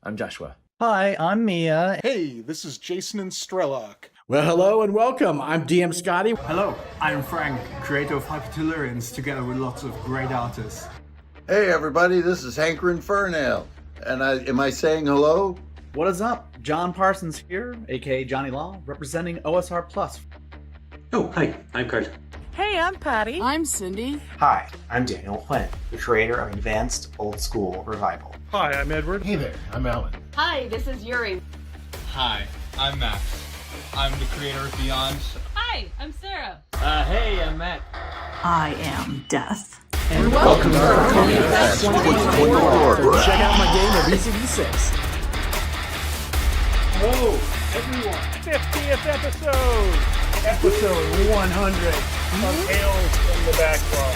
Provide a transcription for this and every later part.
I'm Joshua. Hi, I'm Mia. Hey, this is Jason and Strellock. Well, hello and welcome. I'm DM Scotty. Hello, I'm Frank, creator of Hypertellurians, together with lots of great artists. Hey everybody, this is Hanker Infernail. And am I saying hello? What is up? John Parsons here, aka Johnny Law, representing OSR Plus. Oh, hi, I'm Kurt. Hey, I'm Patty. I'm Cindy. Hi, I'm Daniel Quinn, the creator of Advanced Old School Revival. Hi, I'm Edward. Hey there, I'm Alan. Hi, this is Yuri. Hi, I'm Max. I'm the creator of Beyond. Hi, I'm Sarah. Hey, I'm Matt. I am Death. And welcome to ArchoniaFest 2024. Check out my game of ECD6. Hello, everyone. 50th episode. Episode 100 of Tales from the Backlog.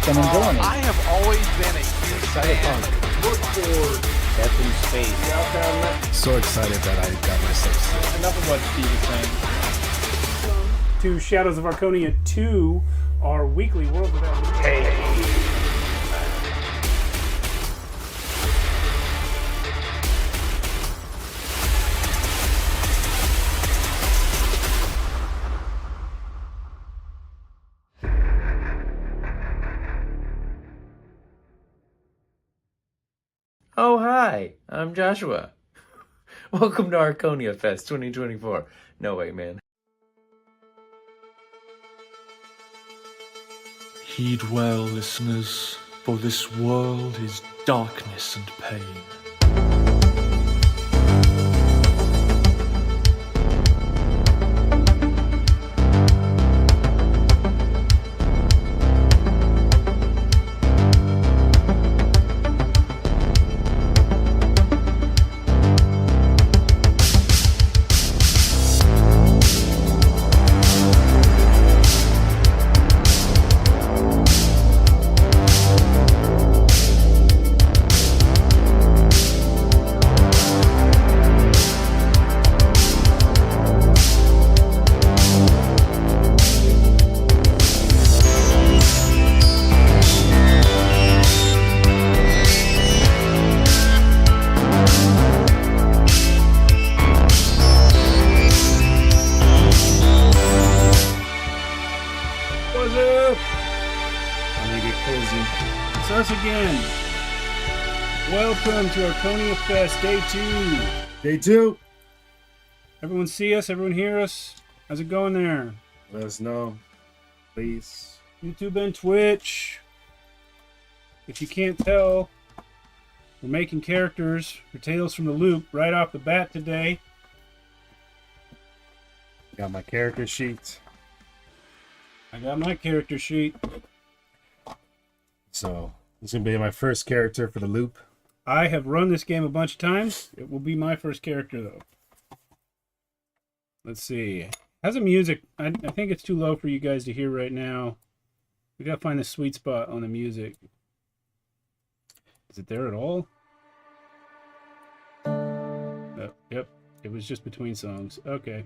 I have always been a huge fan. Look forward. Death in Space. So excited that I got myself. Enough of what Steve is saying. To Shadows of Archonia 2, our weekly world event. Hey. Oh, hi, I'm Joshua. Welcome to ArchoniaFest 2024. No way, man. Heed well, listeners, for this world is darkness and pain. Welcome to ArchoniaFest Day 2. Day 2. Everyone see us? Everyone hear us? How's it going there? Let us know, please. YouTube and Twitch. If you can't tell, we're making characters for Tales from the Loop right off the bat today. Got my character sheet. I got my character sheet. So, this is going to be my first character for the loop. I have run this game a bunch of times. It will be my first character, though. Let's see. How's the music? I think it's too low for you guys to hear right now. We gotta find the sweet spot on the music. Is it there at all? Oh, yep. It was just between songs. Okay.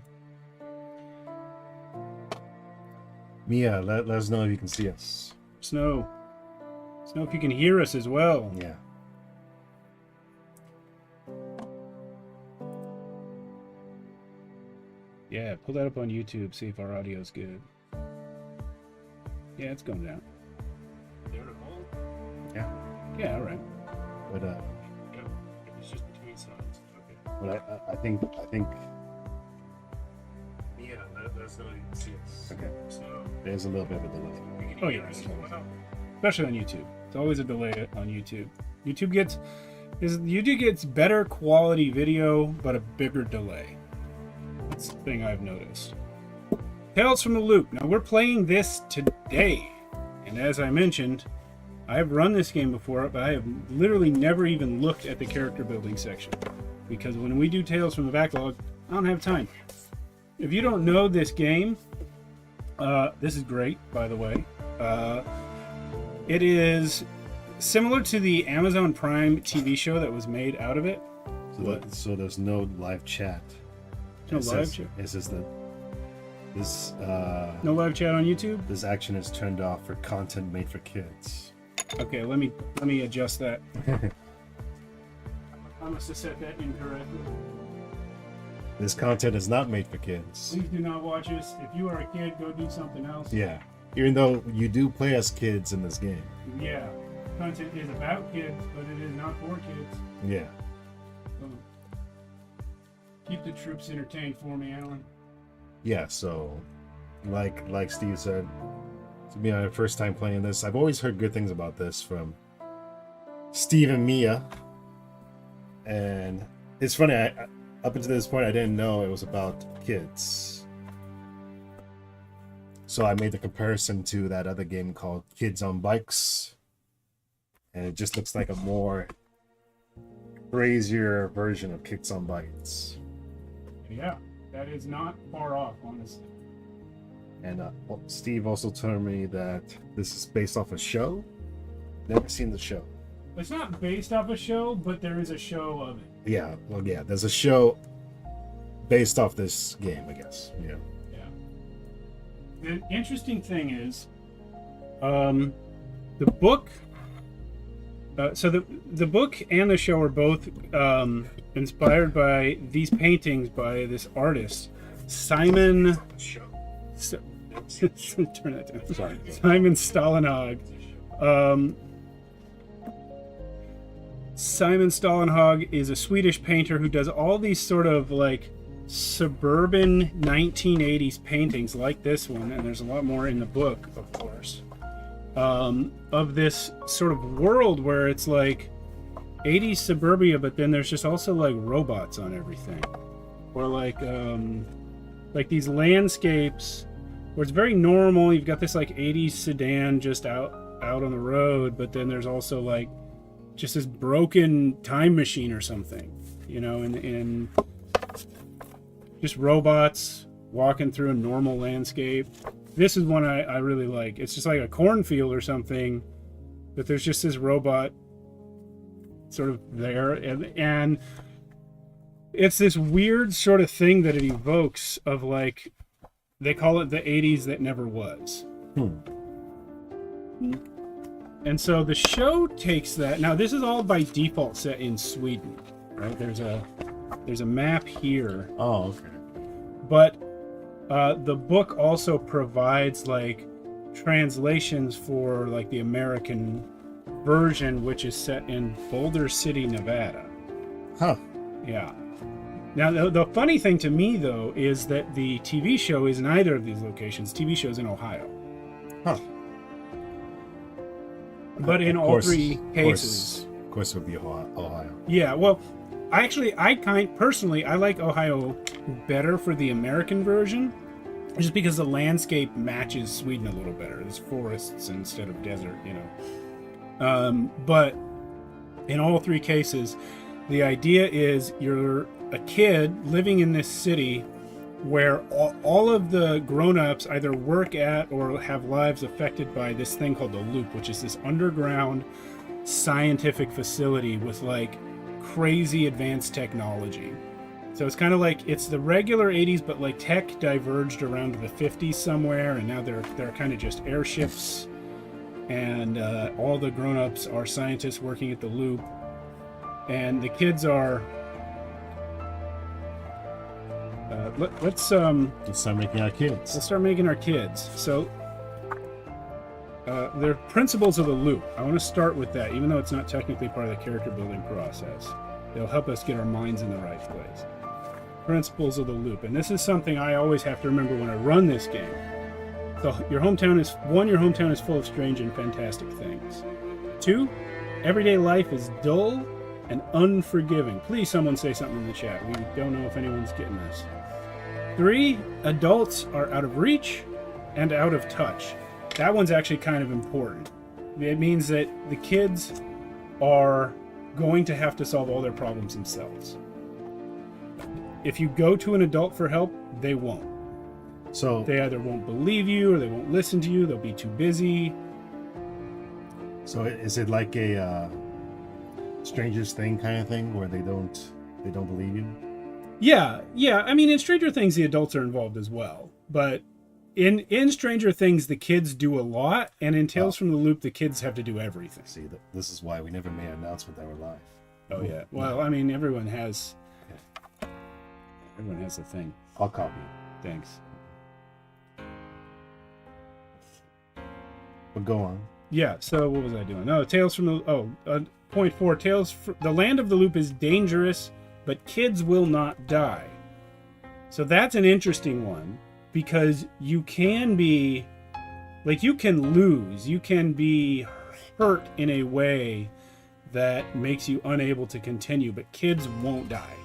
Mia, let us know if you can see us. Snow, if you can hear us as well. Yeah. Yeah, pull that up on YouTube, see if our audio's good. Yeah, it's going down. Yeah. Yeah, all right. But Yep. It was just between songs. Okay. but I think Yeah, that's not you can see us. okay. So There's a little bit of a delay. oh yeah, especially on YouTube. It's always a delay on YouTube. YouTube gets better quality video, but a bigger delay. That's the thing I've noticed. Tales from the Loop. Now we're playing this today, and as I mentioned, I have run this game before, but I have literally never even looked at the character building section because when we do Tales from the Backlog, I don't have time. If you don't know this game, this is great, by the way. It is similar to the Amazon Prime TV show that was made out of it. So there's no live chat. No live chat. It says that this no live chat on YouTube. This action is turned off for content made for kids. Okay, let me adjust that. I must have said that incorrectly. This content is not made for kids. Please do not watch this. If you are a kid, go do something else. Yeah. Even though you do play as kids in this game. Yeah. Content is about kids, but it is not for kids. Yeah. So, keep the troops entertained for me, Alan. Yeah, so like Steve said, to be my first time playing this, I've always heard good things about this from Steve and Mia. And it's funny, up until this point I didn't know it was about kids. So I made the comparison to that other game called Kids on Bikes. And it just looks like a more crazier version of Kids on Bikes. Yeah, that is not far off, honestly. And Steve also told me that this is based off a show. Never seen the show. It's not based off a show, but there is a show of it. Yeah, well, yeah, there's a show based off this game, I guess. Yeah. Yeah. The interesting thing is, the book. So the book and the show are both inspired by these paintings by this artist, Simon. Turn that down. Sorry. Simon Stålenhag. Simon Stålenhag is a Swedish painter who does all these sort of like suburban 1980s paintings like this one, and there's a lot more in the book, of course, of this sort of world where it's like 80s suburbia, but then there's just also like robots on everything, or like these landscapes where it's very normal. You've got this like 80s sedan just out on the road, but then there's also like just this broken time machine or something, you know, and just robots walking through a normal landscape. This is one I really like. It's just like a cornfield or something, but there's just this robot sort of there, and it's this weird sort of thing that it evokes of like, they call it the 80s that never was. And so the show takes that. Now this is all by default set in Sweden, right? There's a map here. Oh, okay. But the book also provides like translations for like the American version, which is set in Boulder City, Nevada. Huh. Yeah. Now the funny thing to me though is that the TV show is in either of these locations. TV show's in Ohio. Huh. But in all three cases, of course, it would be Ohio. Yeah, well, personally, I like Ohio better for the American version, just because the landscape matches Sweden a little better. There's forests instead of desert, you know. But in all three cases, the idea is you're a kid living in this city where all of the grown-ups either work at or have lives affected by this thing called the Loop, which is this underground scientific facility with like crazy advanced technology. So it's kind of like it's the regular 80s, but like tech diverged around to the 50s somewhere, and now they're kind of just airships, and all the grown-ups are scientists working at the Loop, and the kids are let's start making our kids. Let's start making our kids. So they're principles of the Loop. I want to start with that, even though it's not technically part of the character building process. It'll help us get our minds in the right place. Principles of the Loop, and this is something I always have to remember when I run this game. So your hometown is full of strange and fantastic things. 2, everyday life is dull and unforgiving. Please, someone say something in the chat. We don't know if anyone's getting this. 3, adults are out of reach and out of touch. That one's actually kind of important. It means that the kids are going to have to solve all their problems themselves. If you go to an adult for help, they won't. So they either won't believe you or they won't listen to you. They'll be too busy. So is it like a Stranger's Thing kind of thing where they don't believe you? Yeah. I mean, in Stranger Things, the adults are involved as well. But in Stranger Things, the kids do a lot, and in Tales from the Loop, the kids have to do everything. See, this is why we never made an announcement that we're live. Oh yeah. Well, I mean, everyone has a thing. I'll copy. Thanks. But go on. Yeah. So what was I doing? No, Tales from the point 4. The land of the loop is dangerous, but kids will not die. So that's an interesting one because you can be, like, you can lose. You can be hurt in a way that makes you unable to continue, but kids won't die.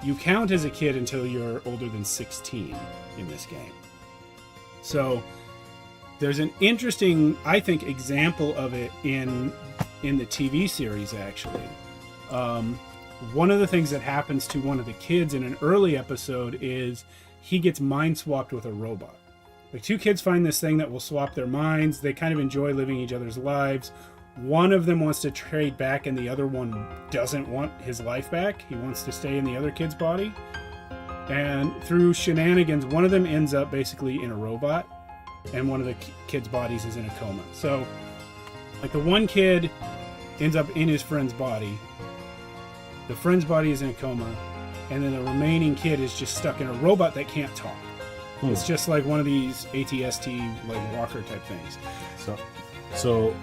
You count as a kid until you're older than 16 in this game. So there's an interesting, I think, example of it in the TV series, actually. One of the things that happens to one of the kids in an early episode is he gets mind swapped with a robot. Like, two kids find this thing that will swap their minds. They kind of enjoy living each other's lives. One of them wants to trade back and the other one doesn't want his life back. He wants to stay in the other kid's body. And through shenanigans, one of them ends up basically in a robot and one of the kids' bodies is in a coma. So, like, the one kid ends up in his friend's body. The friend's body is in a coma. And then the remaining kid is just stuck in a robot that can't talk. It's just like one of these ATST, like, walker type things. So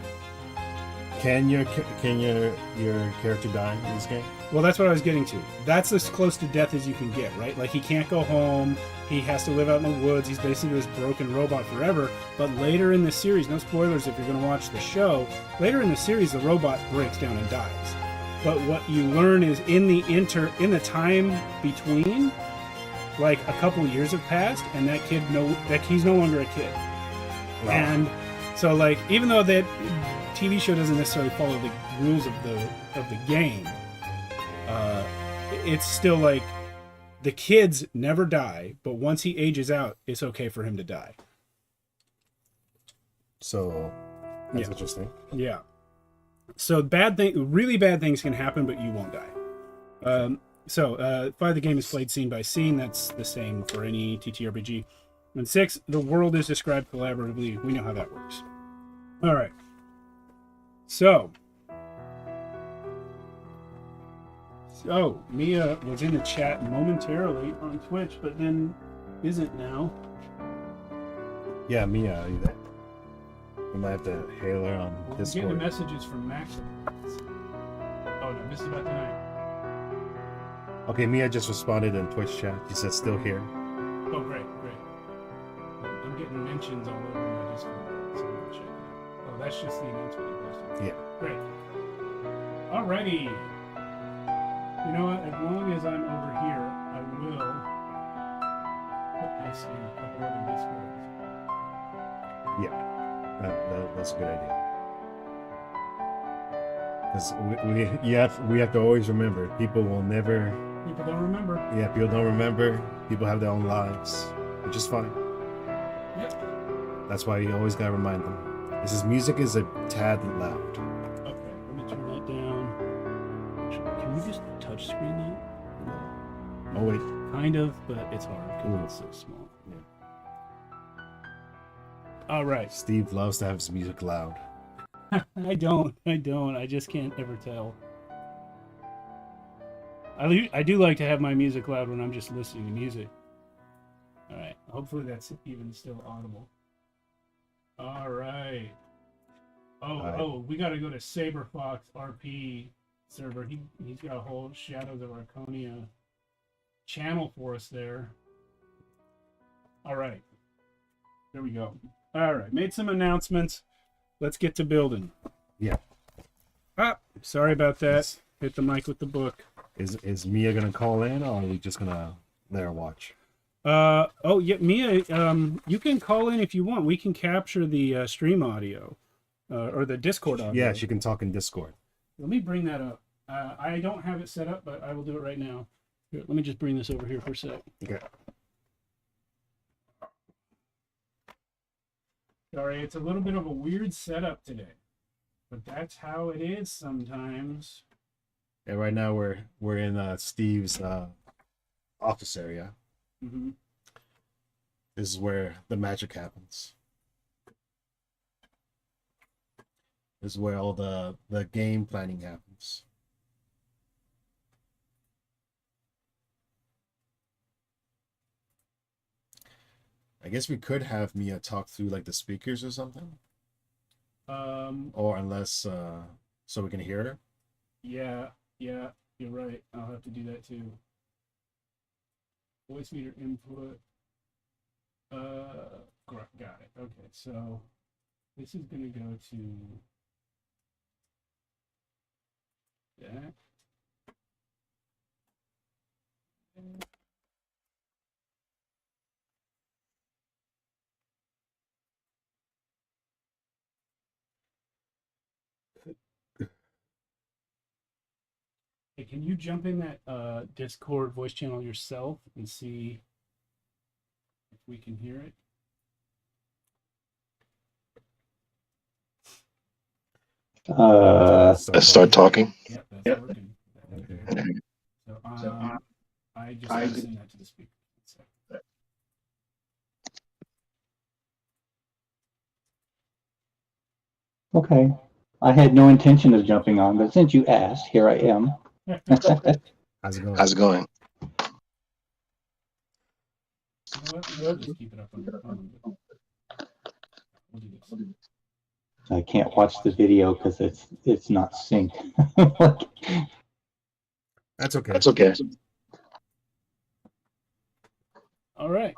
can your character die in this game? Well, that's what I was getting to. That's as close to death as you can get, right? Like, he can't go home. He has to live out in the woods. He's basically this broken robot forever. But later in the series, no spoilers if you're going to watch the show, later in the series, the robot breaks down and dies. But what you learn is in the time between, like, a couple years have passed, and that kid he's no longer a kid. Wow. And so, like, even though that TV show doesn't necessarily follow the rules of the game, it's still like the kids never die, but once he ages out, it's okay for him to die. So that's interesting. Yeah. So really bad things can happen, but you won't die. 5, the game is played scene by scene. That's the same for any TTRPG. And 6, the world is described collaboratively. We know how that works. All right. So, Mia was in the chat momentarily on Twitch, but then isn't now. Yeah, Mia, are you there? We might have to hail her on Discord. Getting the messages from Max. Oh no, this is about tonight. Okay, Mia just responded in Twitch chat. She said still here. Oh, great. I'm getting mentions all over my Discord. So I'm gonna check it out. Oh, that's just the announcement you posted. Yeah. Great. Alrighty. You know what? As long as I'm over here, I will put this in a couple other Discords. Yeah, that's a good idea. Because we have to always remember, people don't remember. Yeah, people don't remember. People have their own lives, which is fine. Yep. That's why you always gotta remind them. Music is a tad loud. Okay, let me turn that down. Can we just touch screen that? Oh wait. Kind of, but it's hard because it's so small. Yeah. All right. Steve loves to have his music loud. I don't. I just can't ever tell. I do like to have my music loud when I'm just listening to music. All right. Hopefully that's even still audible. All right. We got to go to Saberfox RP server. He's got a whole Shadows of Archonia channel for us there. All right. There we go. All right. Made some announcements. Let's get to building. Yeah. Sorry about that. Hit the mic with the book. Is Mia gonna call in, or are we just gonna let her watch? Yeah, Mia, you can call in if you want. We can capture the stream audio, or the Discord audio. Yeah, she can talk in Discord. Let me bring that up. I don't have it set up, but I will do it right now. Here, let me just bring this over here for a sec. Okay. Sorry, it's a little bit of a weird setup today, but that's how it is sometimes. Yeah, right now we're in Steve's office area. Mm-hmm. This is where the magic happens. This is where all the game planning happens. I guess we could have Mia talk through like the speakers or something. Or unless so we can hear her. Yeah, you're right. I'll have to do that too. Voice meter input. Got it. Okay, so this is gonna go to that. Hey, can you jump in that Discord voice channel yourself and see if we can hear it? Start talking. Yep, that's working. Okay. So I just send that to the speaker. Okay. I had no intention of jumping on, but since you asked, here I am. How's it going? How's it going? We'll just keep it up on your phone. We'll do this. I can't watch the video because it's not synced. That's okay. That's okay. All right.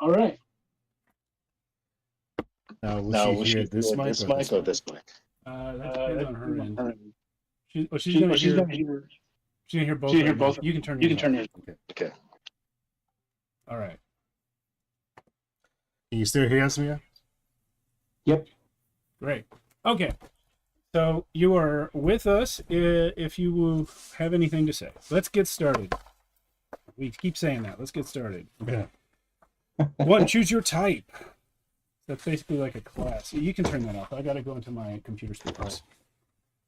Now, will she hear this mic or this mic? That depends on her end. She's gonna hear both. You can turn yours. Okay. All right. Can you still hear us, Mia? Yep. Great. Okay. So you are with us if you will have anything to say. Let's get started. We keep saying that. Let's get started. Yeah. One, choose your type. That's basically like a class. You can turn that off. I got to go into my computer speakers.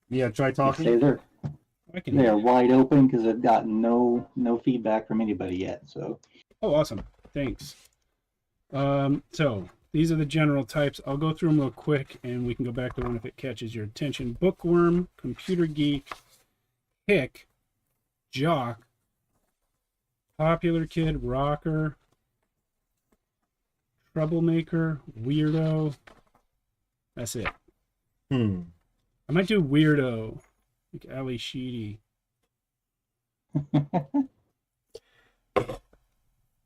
Mia, try talking. They're wide open because I've gotten no feedback from anybody yet. So. Oh, awesome. Thanks. So these are the general types. I'll go through them real quick, and we can go back to one if it catches your attention. Bookworm, computer geek, hick, jock, popular kid, rocker, troublemaker, weirdo. That's it. I might do weirdo, like Ali Sheedy.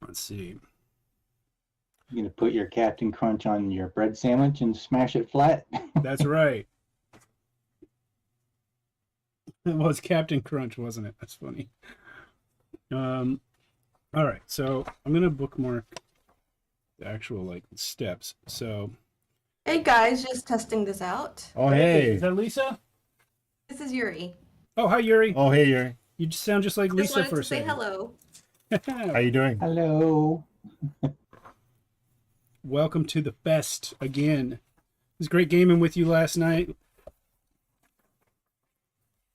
Let's see. You gonna put your Captain Crunch on your bread sandwich and smash it flat? That's right. It was Captain Crunch, wasn't it? That's funny. All right, so I'm gonna bookmark the actual like steps. So, hey guys, just testing this out. Oh hey, is that Lisa? This is Yuri. Oh hi Yuri. Oh hey Yuri. You just sound just like Lisa Just for a wanted to say second. hello. How you doing? Hello. Welcome to the fest again. It was great gaming with you last night.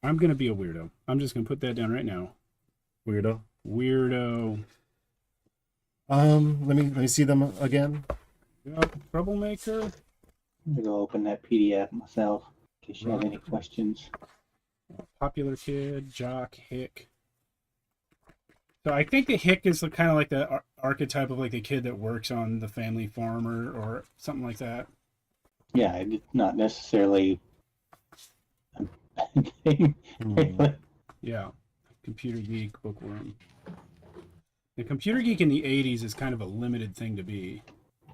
I'm gonna be a weirdo. I'm just gonna put that down right now. Weirdo. Let me see them again. Troublemaker. I'm gonna go open that PDF myself in case you have any questions. Popular kid, jock, hick. So I think the hick is kind of like the archetype of like the kid that works on the family farm or something like that. Yeah, it's not necessarily a bad thing. Yeah. Computer geek, bookworm. The computer geek in the 80s is kind of a limited thing to be.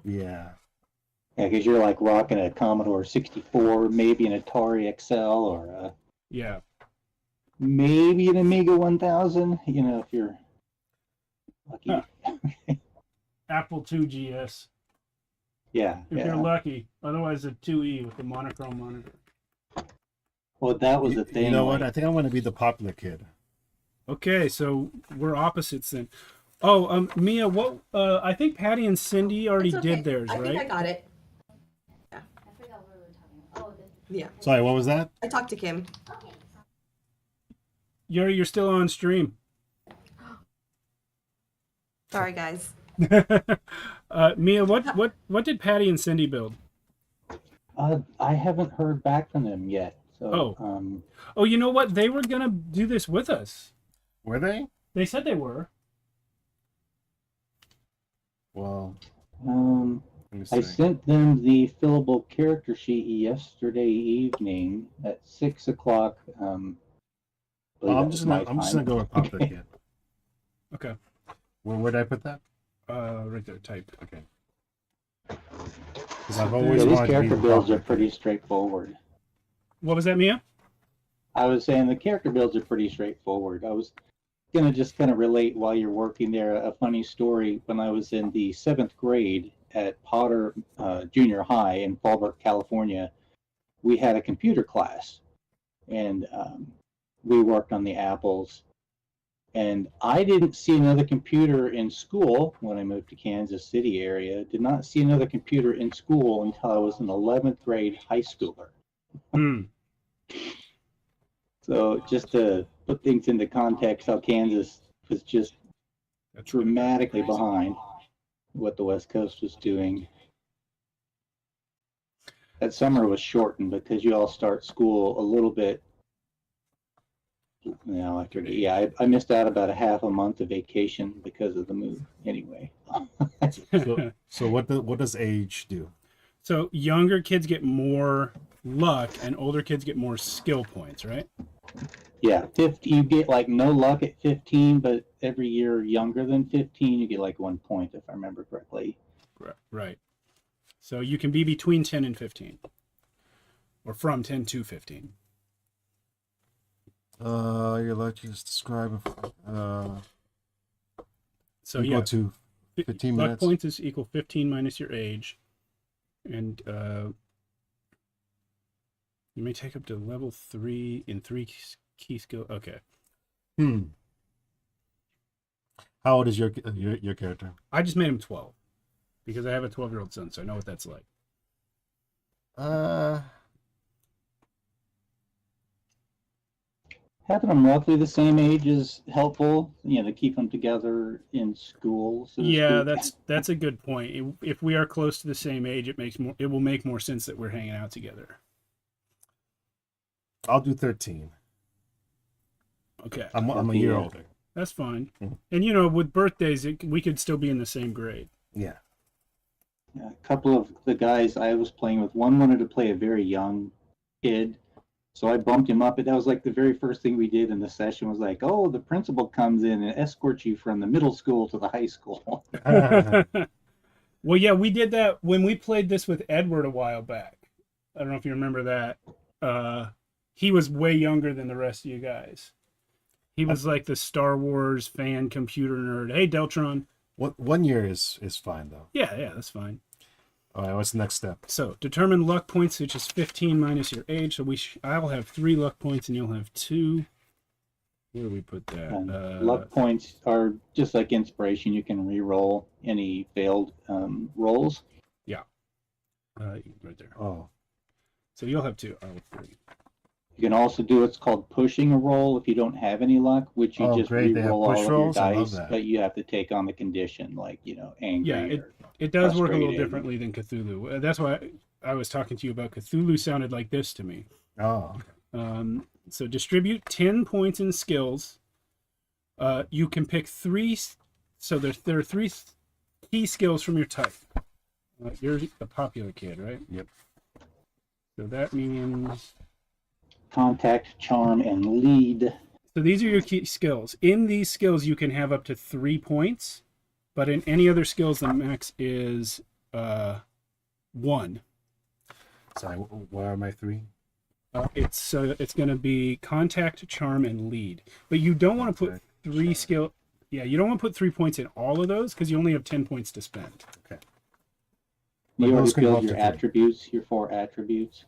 Yeah. Yeah, because you're like rocking a Commodore 64, maybe an Atari XL, or maybe an Amiga 1000. You know, if you're lucky. Apple II GS. Yeah. If you're lucky. Otherwise, a 2E with the monochrome monitor. Well, that was the thing. You know what? I think I want to be the popular kid. Okay, so we're opposites then. Oh, Mia, what? I think Patty and Cindy already did theirs, right? I think I got it. Yeah. I forgot what we were talking about. Yeah. Sorry, what was that? I talked to Kim. You're still on stream. Sorry, guys. Mia, what did Patty and Cindy build? I haven't heard back from them yet. So, you know what? They were gonna do this with us. Were they? They said they were. Well, I sent them the fillable character sheet yesterday evening at 6 o'clock. I'm just gonna go and pop that again. Okay. Where'd I put that? Right there. Type. Okay. Because I've always these wanted character to be builds are pretty straightforward. What was that, Mia? I was saying the character builds are pretty straightforward. I was gonna just kind of relate while you're working there a funny story. When I was in the 7th grade at Potter Junior High in Fallbrook, California, we had a computer class, and we worked on the apples. And I didn't see another computer in school when I moved to Kansas City area. Did not see another computer in school until I was an 11th grade high schooler. So just to put things into context, how Kansas was just dramatically behind what the West Coast was doing. That summer was shortened because you all start school a little bit. I missed out about a half a month of vacation because of the move. Anyway. So what does age do? So younger kids get more luck, and older kids get more skill points, right? Yeah, you get like no luck at 15, but every year younger than 15, you get like 1 point, if I remember correctly. Right. So you can be between 10 and 15, or from 10 to 15. Your luck is described. So equal to 15 luck minutes. points is equal 15 minus your age, and you may take up to level 3 in 3 key skill. Okay. How old is your character? I just made him 12 because I have a 12-year-old son, so I know what that's like. Having them roughly the same age is helpful, to keep them together in school. So yeah, that's a good point. If we are close to the same age, it will make more sense that we're hanging out together. I'll do 13. Okay. I'm a year older. That's fine. And with birthdays, we could still be in the same grade. Yeah. A couple of the guys I was playing with, one wanted to play a very young kid, so I bumped him up. But that was like the very first thing we did in the session was like, oh, the principal comes in and escorts you from the middle school to the high school. Well, yeah, we did that when we played this with Edward a while back. I don't know if you remember that. He was way younger than the rest of you guys. He was like the Star Wars fan computer nerd. Hey, Deltron. 1 year is fine, though. Yeah, that's fine. All right, what's the next step? So, determine luck points, which is 15 minus your age. So I'll have 3 luck points, and you'll have 2. Where do we put that? Luck points are just like inspiration. You can re-roll any failed rolls. Yeah. Right there. Oh. So you'll have 2. I'll have 3. You can also do what's called pushing a roll if you don't have any luck, which you just re-roll all of your dice, but you have to take on the condition, like, angry. Yeah, it does work a little differently than Cthulhu. That's why I was talking to you about Cthulhu sounded like this to me. Oh. So distribute 10 points in skills. You can pick 3. So there are 3 key skills from your type. You're a popular kid, right? Yep. So that means contact, charm, and lead. So these are your key skills. In these skills, you can have up to 3 points, but in any other skills, the max is 1. Sorry, where are my 3? It's going to be contact, charm, and lead. But you don't want to put 3 skill. Yeah, you don't want to put 3 points in all of those because you only have 10 points to spend. Okay. You already build your attributes, your 4 attributes.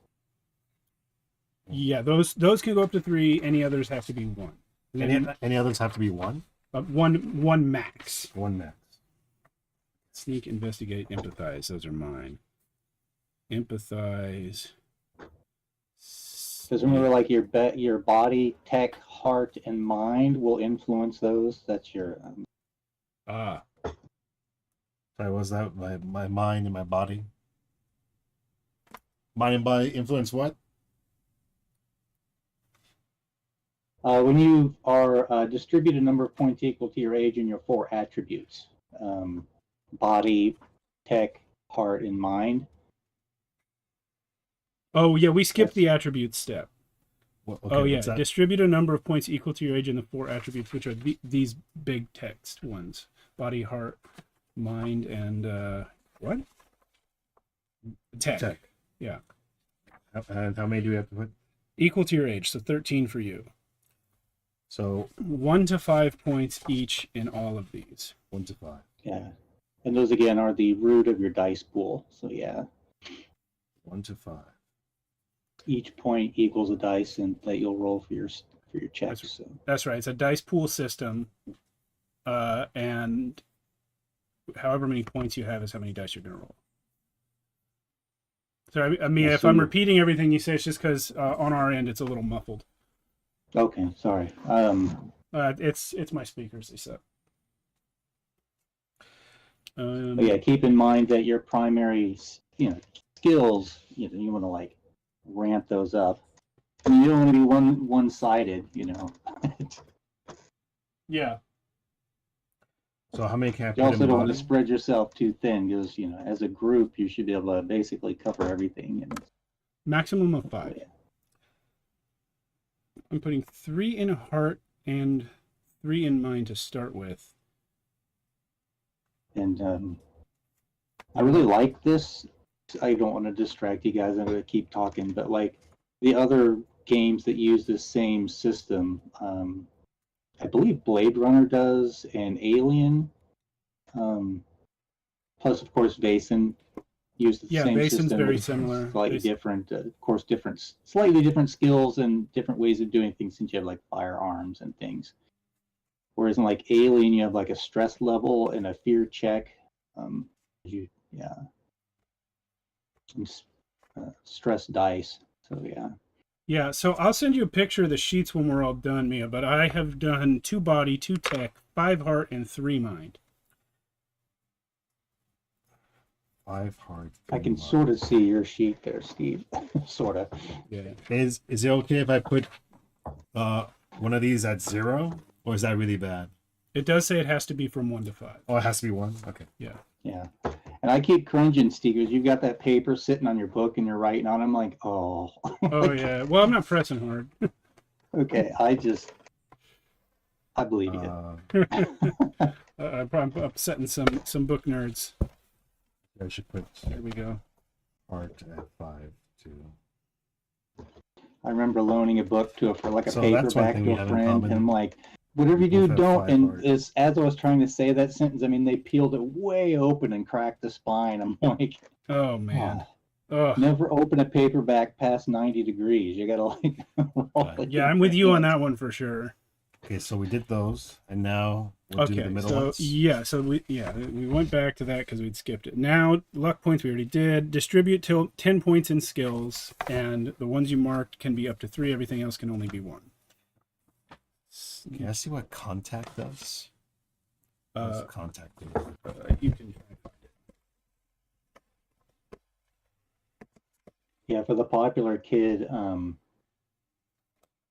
Yeah, those can go up to 3. Any others have to be 1. Any others have to be 1? One max. 1 max. Sneak, investigate, empathize. Those are mine. Empathize. Because remember, like your body, tech, heart, and mind will influence those. That's your. Sorry, was that my mind and my body? Mind and body influence what? When you are distribute a number of points equal to your age and your 4 attributes, body, tech, heart, and mind. Oh yeah, we skipped the attributes step. Okay, oh yeah, what's that? distribute a number of points equal to your age in the 4 attributes, which are these big text ones: body, heart, mind, and what? Tech. Yeah. And how many do we have to put? Equal to your age, so 13 for you. So 1 to 5 points each in all of these. 1 to 5. Yeah. And those again are the root of your dice pool. So yeah. 1 to 5. Each point equals a dice and that you'll roll for your checks. That's right. It's a dice pool system, and however many points you have is how many dice you're going to roll. So I mean, if I'm repeating everything you say, it's just because on our end it's a little muffled. Okay, sorry. It's my speakers, they said. But yeah, keep in mind that your primary, skills, you want to like ramp those up. I mean, you don't want to be one-sided, Yeah. So how many can I put You also in don't want to body? spread yourself too thin because, as a group, you should be able to basically cover everything. Maximum of 5. I'm putting 3 in heart and 3 in mind to start with. And I really like this. I don't want to distract you guys. I'm going to keep talking, but like the other games that use this same system, I believe Blade Runner does, and Alien, plus of course Vaesen use the same Vaesen's system. very with similar. Slightly different, of course, slightly different skills and different ways of doing things since you have like firearms and things. Whereas in like Alien, you have like a stress level and a fear check. Stress dice. So yeah. Yeah, so I'll send you a picture of the sheets when we're all done, Mia, but I have done 2 body, 2 tech, 5 heart, and 3 mind. 5 heart. I can sort of see your sheet there, Steve. Sort of. Yeah. Is it okay if I put one of these at 0, or is that really bad? It does say it has to be from 1 to 5. Oh, it has to be 1. Okay. Yeah. Yeah. And I keep cringing, Steve, because you've got that paper sitting on your book and you're writing on it. I'm like, oh. Oh, yeah. Well, I'm not pressing hard. Okay. I believe you. I'm upsetting some book nerds. I should put. There we go. Heart at 5 too. I remember loaning a book for like a So that's one paperback thing to we a have in friend, common. and I'm like, whatever you do, Both have don't. 5 And heart. as I was trying to say that sentence, I mean, they peeled it way open and cracked the spine. I'm like, oh man. Oh. Never open a paperback past 90 degrees. You gotta like roll it. Yeah, I'm with you on that one for sure. Okay, so we did those, and now we'll do the middle so ones. we went back to that because we'd skipped it. Now luck points we already did. Distribute till 10 points in skills, and the ones you marked can be up to 3. Everything else can only be 1. Can I see what contact does? What's contact do? You can try and find it. Yeah, for the popular kid,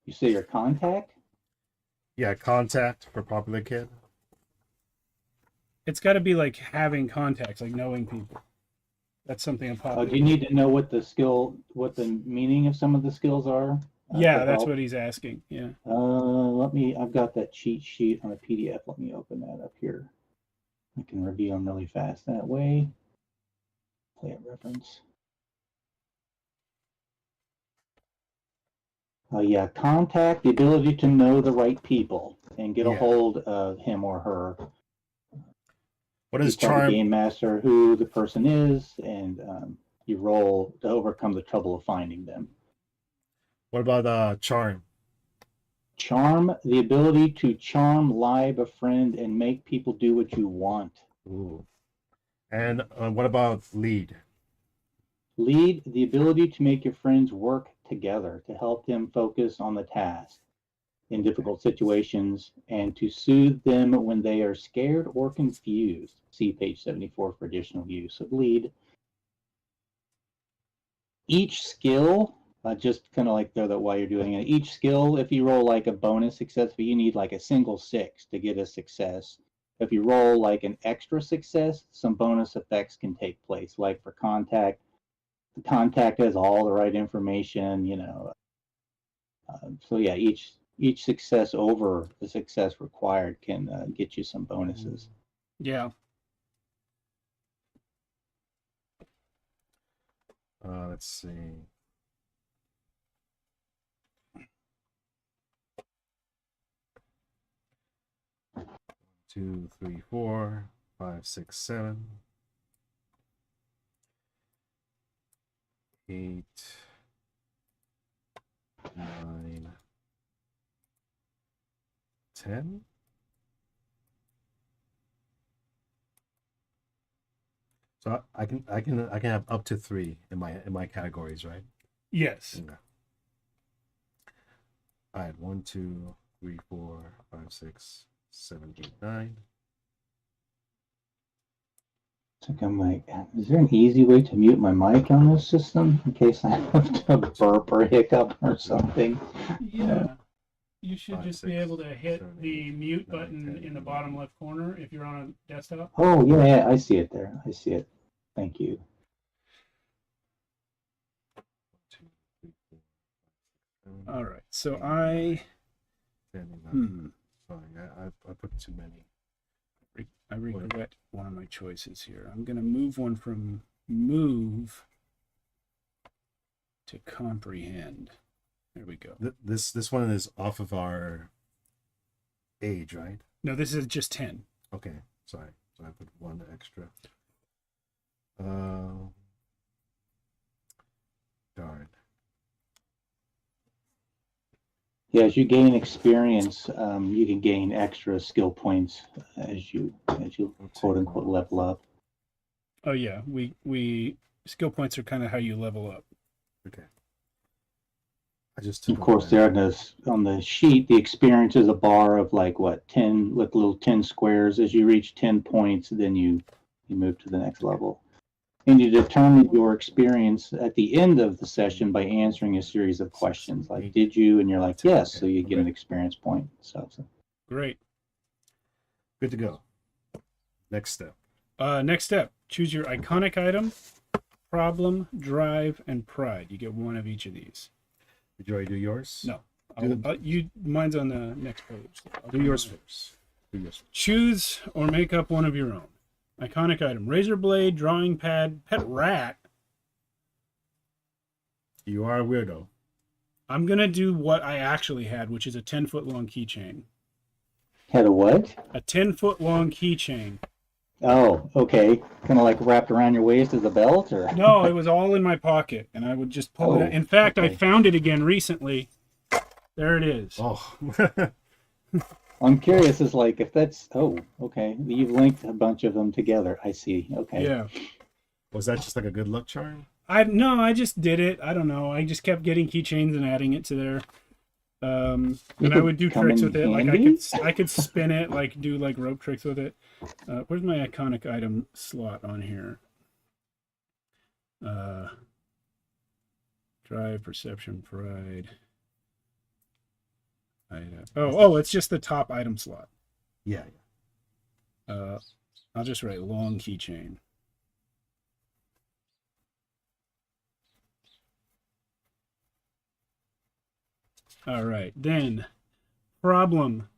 you say your contact? Yeah, contact for popular kid. It's got to be like having contacts, like knowing people. That's something I'm popular. Do you need to know what the meaning of some of the skills are? Yeah, that's what he's asking. Yeah. I've got that cheat sheet on a PDF. Let me open that up here. I can review them really fast that way. Play a reference. Yeah, contact, the ability to know the right people and get a hold of him or her. What is you tell charm? the game master who the person is, and you roll to overcome the trouble of finding them. What about charm? Charm, the ability to charm, lie, befriend, and make people do what you want. Ooh. And what about lead? Lead, the ability to make your friends work together to help them focus on the task in difficult situations and to soothe them when they are scared or confused. See page 74 for additional use of lead. Each skill, just kind of like throw that while you're doing it, each skill, if you roll like a bonus success, you need like a single 6 to get a success. if you roll like an extra success, some bonus effects can take place. Like for contact, the contact has all the right information, you know. So yeah, each success over the success required can get you some bonuses. Yeah. Let's see. Two, three, 4, 5, 6, 7, 8, 9, 10. So I can have up to 3 in my categories, right? Yes. Okay. All right, 1, 2, 3, 4, 5, 6, 7, 8, 9. So I'm like, is there an easy way to mute my mic on this system in case I have to burp or hiccup or something? Yeah. You should just be able to hit the mute button in the bottom left corner if you're on a desktop. Oh, yeah, I see it there. I see it. Thank you. All right. So I Sorry, I put too many. I regret one of my choices here. I'm going to move one from move to comprehend. There we go. This one is off of our age, right? No, this is just 10. Okay, sorry. So I put 1 extra. Darn. Yeah, as you gain experience, you can gain extra skill points as you quote unquote level up. Oh yeah, we skill points are kind of how you level up. Okay. I just took Of course, there on the sheet, the experience is a bar of like what 10, like little 10 squares. As you reach 10 points, then you move to the next level. And you determine your experience at the end of the session by answering a series of questions like, did you? And you're like, yes. So you get an experience point. So. Great. Good to go. Next step. Next step. Choose your iconic item, problem, drive, and pride. You get one of each of these. Did you already do yours? No. Mine's on the next page. I'll do yours first. Choose or make up one of your own. Iconic item: razor blade, drawing pad, pet rat. You are a weirdo. I'm gonna do what I actually had, which is a 10-foot long keychain. Had a what? A 10-foot long keychain. Oh, okay. Kind of like wrapped around your waist as a belt, or? No, it was all in my pocket, and I would just pull it. In fact, I found it again recently. There it is. Oh. I'm curious, is like if that's okay. You've linked a bunch of them together. I see. Okay. Yeah. Was that just like a good luck charm? I just did it. I don't know. I just kept getting keychains and adding it to there. And I would do tricks with it. Like I could spin it, like do like rope tricks with it. Where's my iconic item slot on here? Drive, perception, pride. It's just the top item slot. Yeah. I'll just write long keychain. All right, then problem.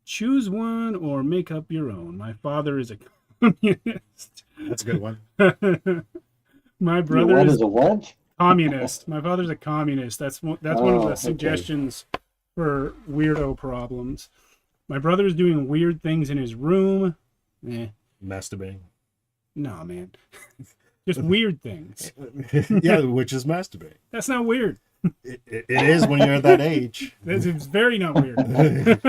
Choose one or make up your own. My father is a communist. That's a good one. My brother is a what? Communist. My father's a communist. That's one of the suggestions for weirdo problems. My brother is doing weird things in his room. Masturbating. No, man. Just weird things. Yeah, which is masturbating. That's not weird. It is when you're at that age. It's very not weird.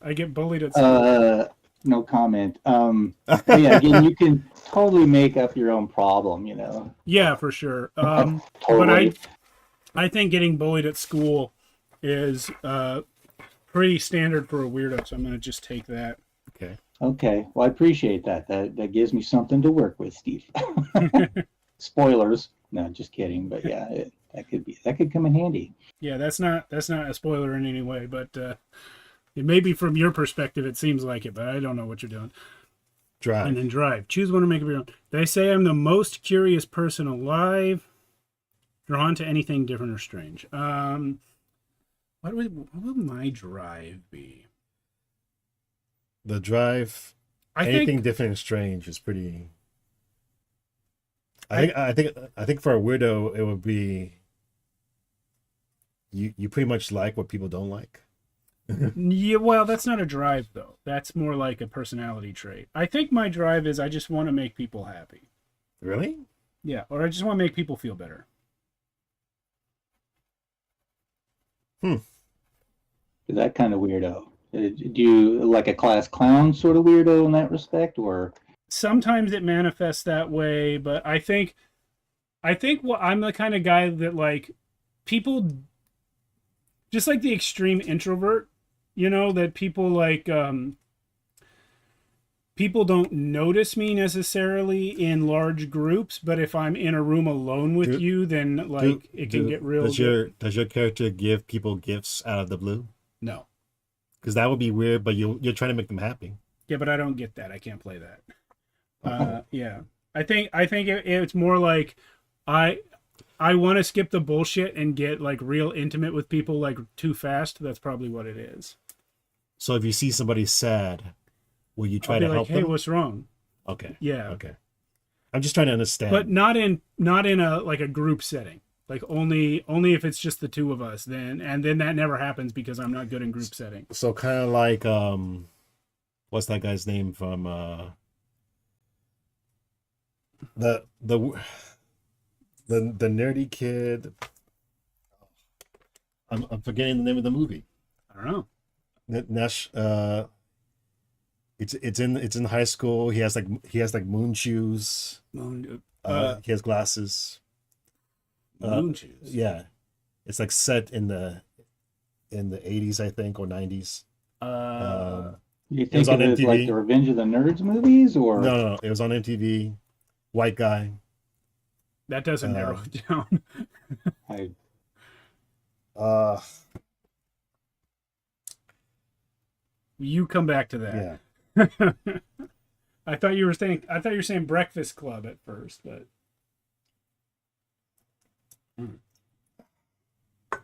I get bullied at school. No comment. Yeah, again, you can totally make up your own problem, you know. Yeah, for sure. Totally. But I think getting bullied at school is pretty standard for a weirdo, so I'm going to just take that. Okay. Okay. Well, I appreciate that. That gives me something to work with, Steve. Spoilers. No, just kidding. But yeah, that could come in handy. Yeah, that's not a spoiler in any way, but It may be from your perspective, it seems like it, but I don't know what you're doing. Drive. And then drive. Choose one to make up your own. They say I'm the most curious person alive. Drawn to anything different or strange. What would my drive be? The drive. Anything different and strange is pretty. I think for a weirdo it would be. You pretty much like what people don't like. Yeah, well, that's not a drive though. That's more like a personality trait. I think my drive is I just want to make people happy. Really? Yeah, or I just want to make people feel better. That kind of weirdo. Do you like a class clown sort of weirdo in that respect, or? Sometimes it manifests that way, but I think I'm the kind of guy that like people, just like the extreme introvert, that people like, people don't notice me necessarily in large groups, but if I'm in a room alone with you, then it can get real. Does your character give people gifts out of the blue? No. Because that would be weird, but you're trying to make them happy. Yeah, but I don't get that. I can't play that. Yeah. I think it's more like I want to skip the bullshit and get like real intimate with people like too fast. That's probably what it is. So if you see somebody sad, will you try I'll be to help hey, them? what's wrong? Okay. Yeah. Okay. I'm just trying to understand. But not in a like a group setting. Like only if it's just the two of us, then that never happens because I'm not good in group setting. So kind of like what's that guy's name from the nerdy kid? I'm forgetting the name of the movie. I don't know. Nesh, it's in high school. He has like moon shoes. He has glasses. Moon shoes. Yeah, it's like set in the 80s, I think, or 90s. You think of it like the Revenge of the Nerds movies, or no, it was on MTV. White guy. That doesn't narrow it down. You come back to that. Yeah. I thought you were saying Breakfast Club at first, but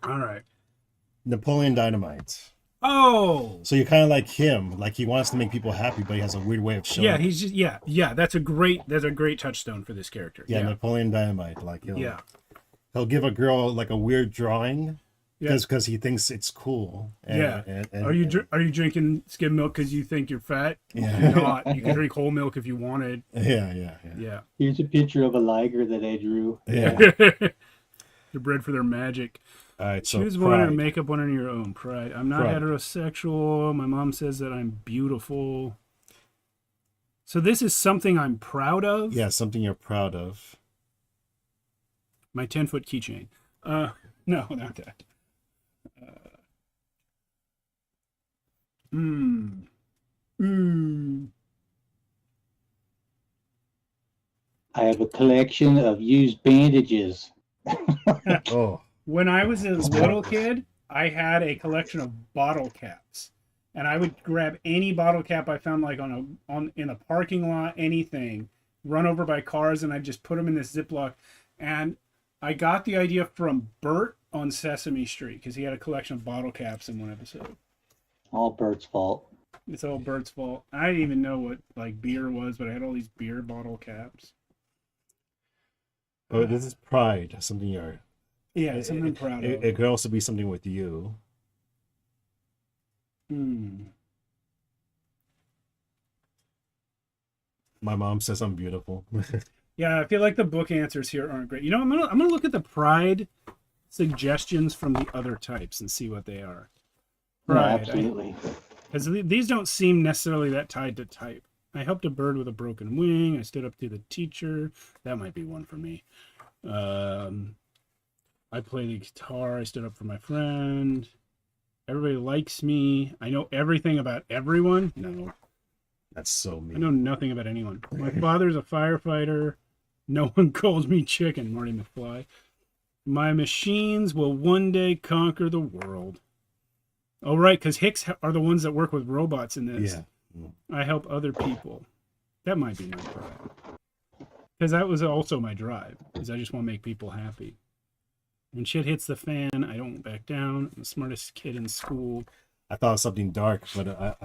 all right. Napoleon Dynamite. Oh, so you're kind of like him. Like he wants to make people happy, but he has a weird way of showing. Yeah, he's just yeah. That's a great touchstone for this character. Yeah, Napoleon Dynamite. Like he'll give a girl like a weird drawing because he thinks it's cool. And, are you drinking skim milk because you think you're fat? Yeah. You're not. You can drink whole milk if you wanted. Yeah. Here's a picture of a liger that I drew. Yeah. They're bred for their magic. All right, so choose one or make up one on your own. Pride. I'm not heterosexual. My mom says that I'm beautiful. So this is something I'm proud of? Yeah, something you're proud of. My 10-foot keychain. No, not that. I have a collection of used bandages. Oh. When I was a little kid, I had a collection of bottle caps, and I would grab any bottle cap I found, like in a parking lot, anything, run over by cars, and I'd just put them in this Ziploc. And I got the idea from Bert on Sesame Street because he had a collection of bottle caps in one episode. All Bert's fault. It's all Bert's fault. I didn't even know what like beer was, but I had all these beer bottle caps. Oh, this is pride. Something you're. Yeah, it's something I'm proud of. It could also be something with you. My mom says I'm beautiful. Yeah, I feel like the book answers here aren't great. You know, I'm gonna look at the pride suggestions from the other types and see what they are. Pride, absolutely. Because these don't seem necessarily that tied to type. I helped a bird with a broken wing. I stood up to the teacher. That might be one for me. I play the guitar. I stood up for my friend. Everybody likes me. I know everything about everyone. No. That's so mean. I know nothing about anyone. My father's a firefighter. No one calls me chicken, Marty McFly. My machines will one day conquer the world. Oh, right, because Hicks are the ones that work with robots in this. Yeah. I help other people. That might be my drive. Because that was also my drive, is I just want to make people happy. When shit hits the fan, I don't back down. I'm the smartest kid in school. I thought it was something dark, but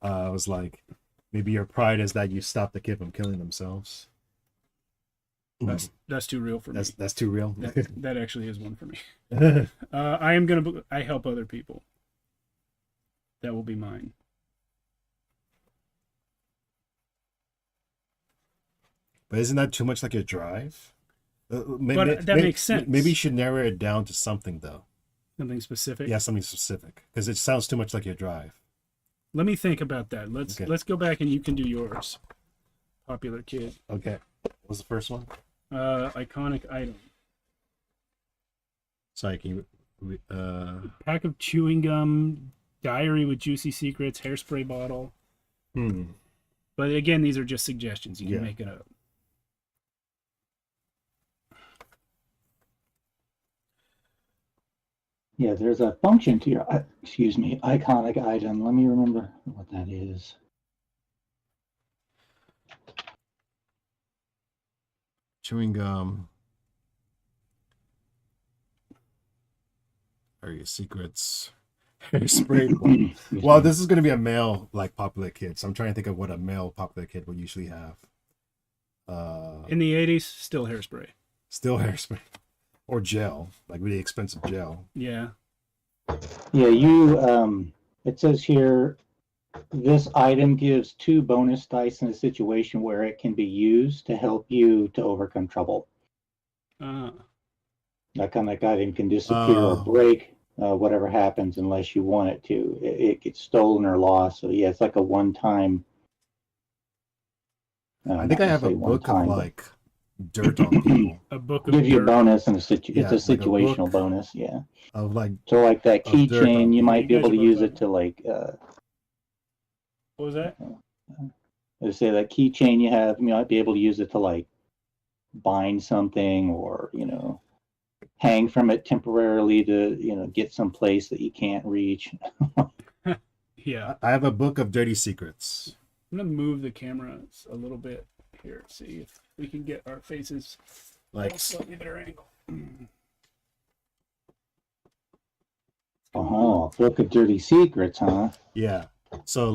I was like, maybe your pride is that you stopped the kid from killing themselves. That's too real for me. That's too real. That actually is one for me. I help other people. That will be mine. But isn't that too much like your drive? But that makes sense. Maybe you should narrow it down to something, though. Something specific? Yeah, something specific. Because it sounds too much like your drive. Let me think about that. Let's go back and you can do yours. Popular kid. Okay. What was the first one? Iconic item. Sorry, can you... Pack of chewing gum, diary with juicy secrets, hairspray bottle. But again, these are just suggestions. You can make it up. Yeah, there's a function to your, iconic item. Let me remember what that is. Chewing gum. Are your secrets? Hairspray. Well, this is going to be a male, like, popular kid. So I'm trying to think of what a male popular kid would usually have. In the 80s, still hairspray. Still hairspray. Or gel, like really expensive gel. Yeah. Yeah, you, it says here, this item gives 2 bonus dice in a situation where it can be used to help you to overcome trouble. That kind of item can disappear or break, whatever happens, unless you want it to. It gets stolen or lost. So yeah, it's like a one-time. I think I have a book of like dirt on people. A book of gives you a dirt. bonus and it's a like situational book bonus. Yeah. Of like So like that of dirt on keychain, you people. might be You able guys to are use both it to like. What was that? Let's say that keychain you have, you might be able to use it to like bind something or, hang from it temporarily to, get some place that you can't reach. Yeah. I have a book of dirty secrets. I'm going to move the camera a little bit here. See if we can get our faces Like at a slightly better angle. Oh, book of dirty secrets, huh? Yeah. So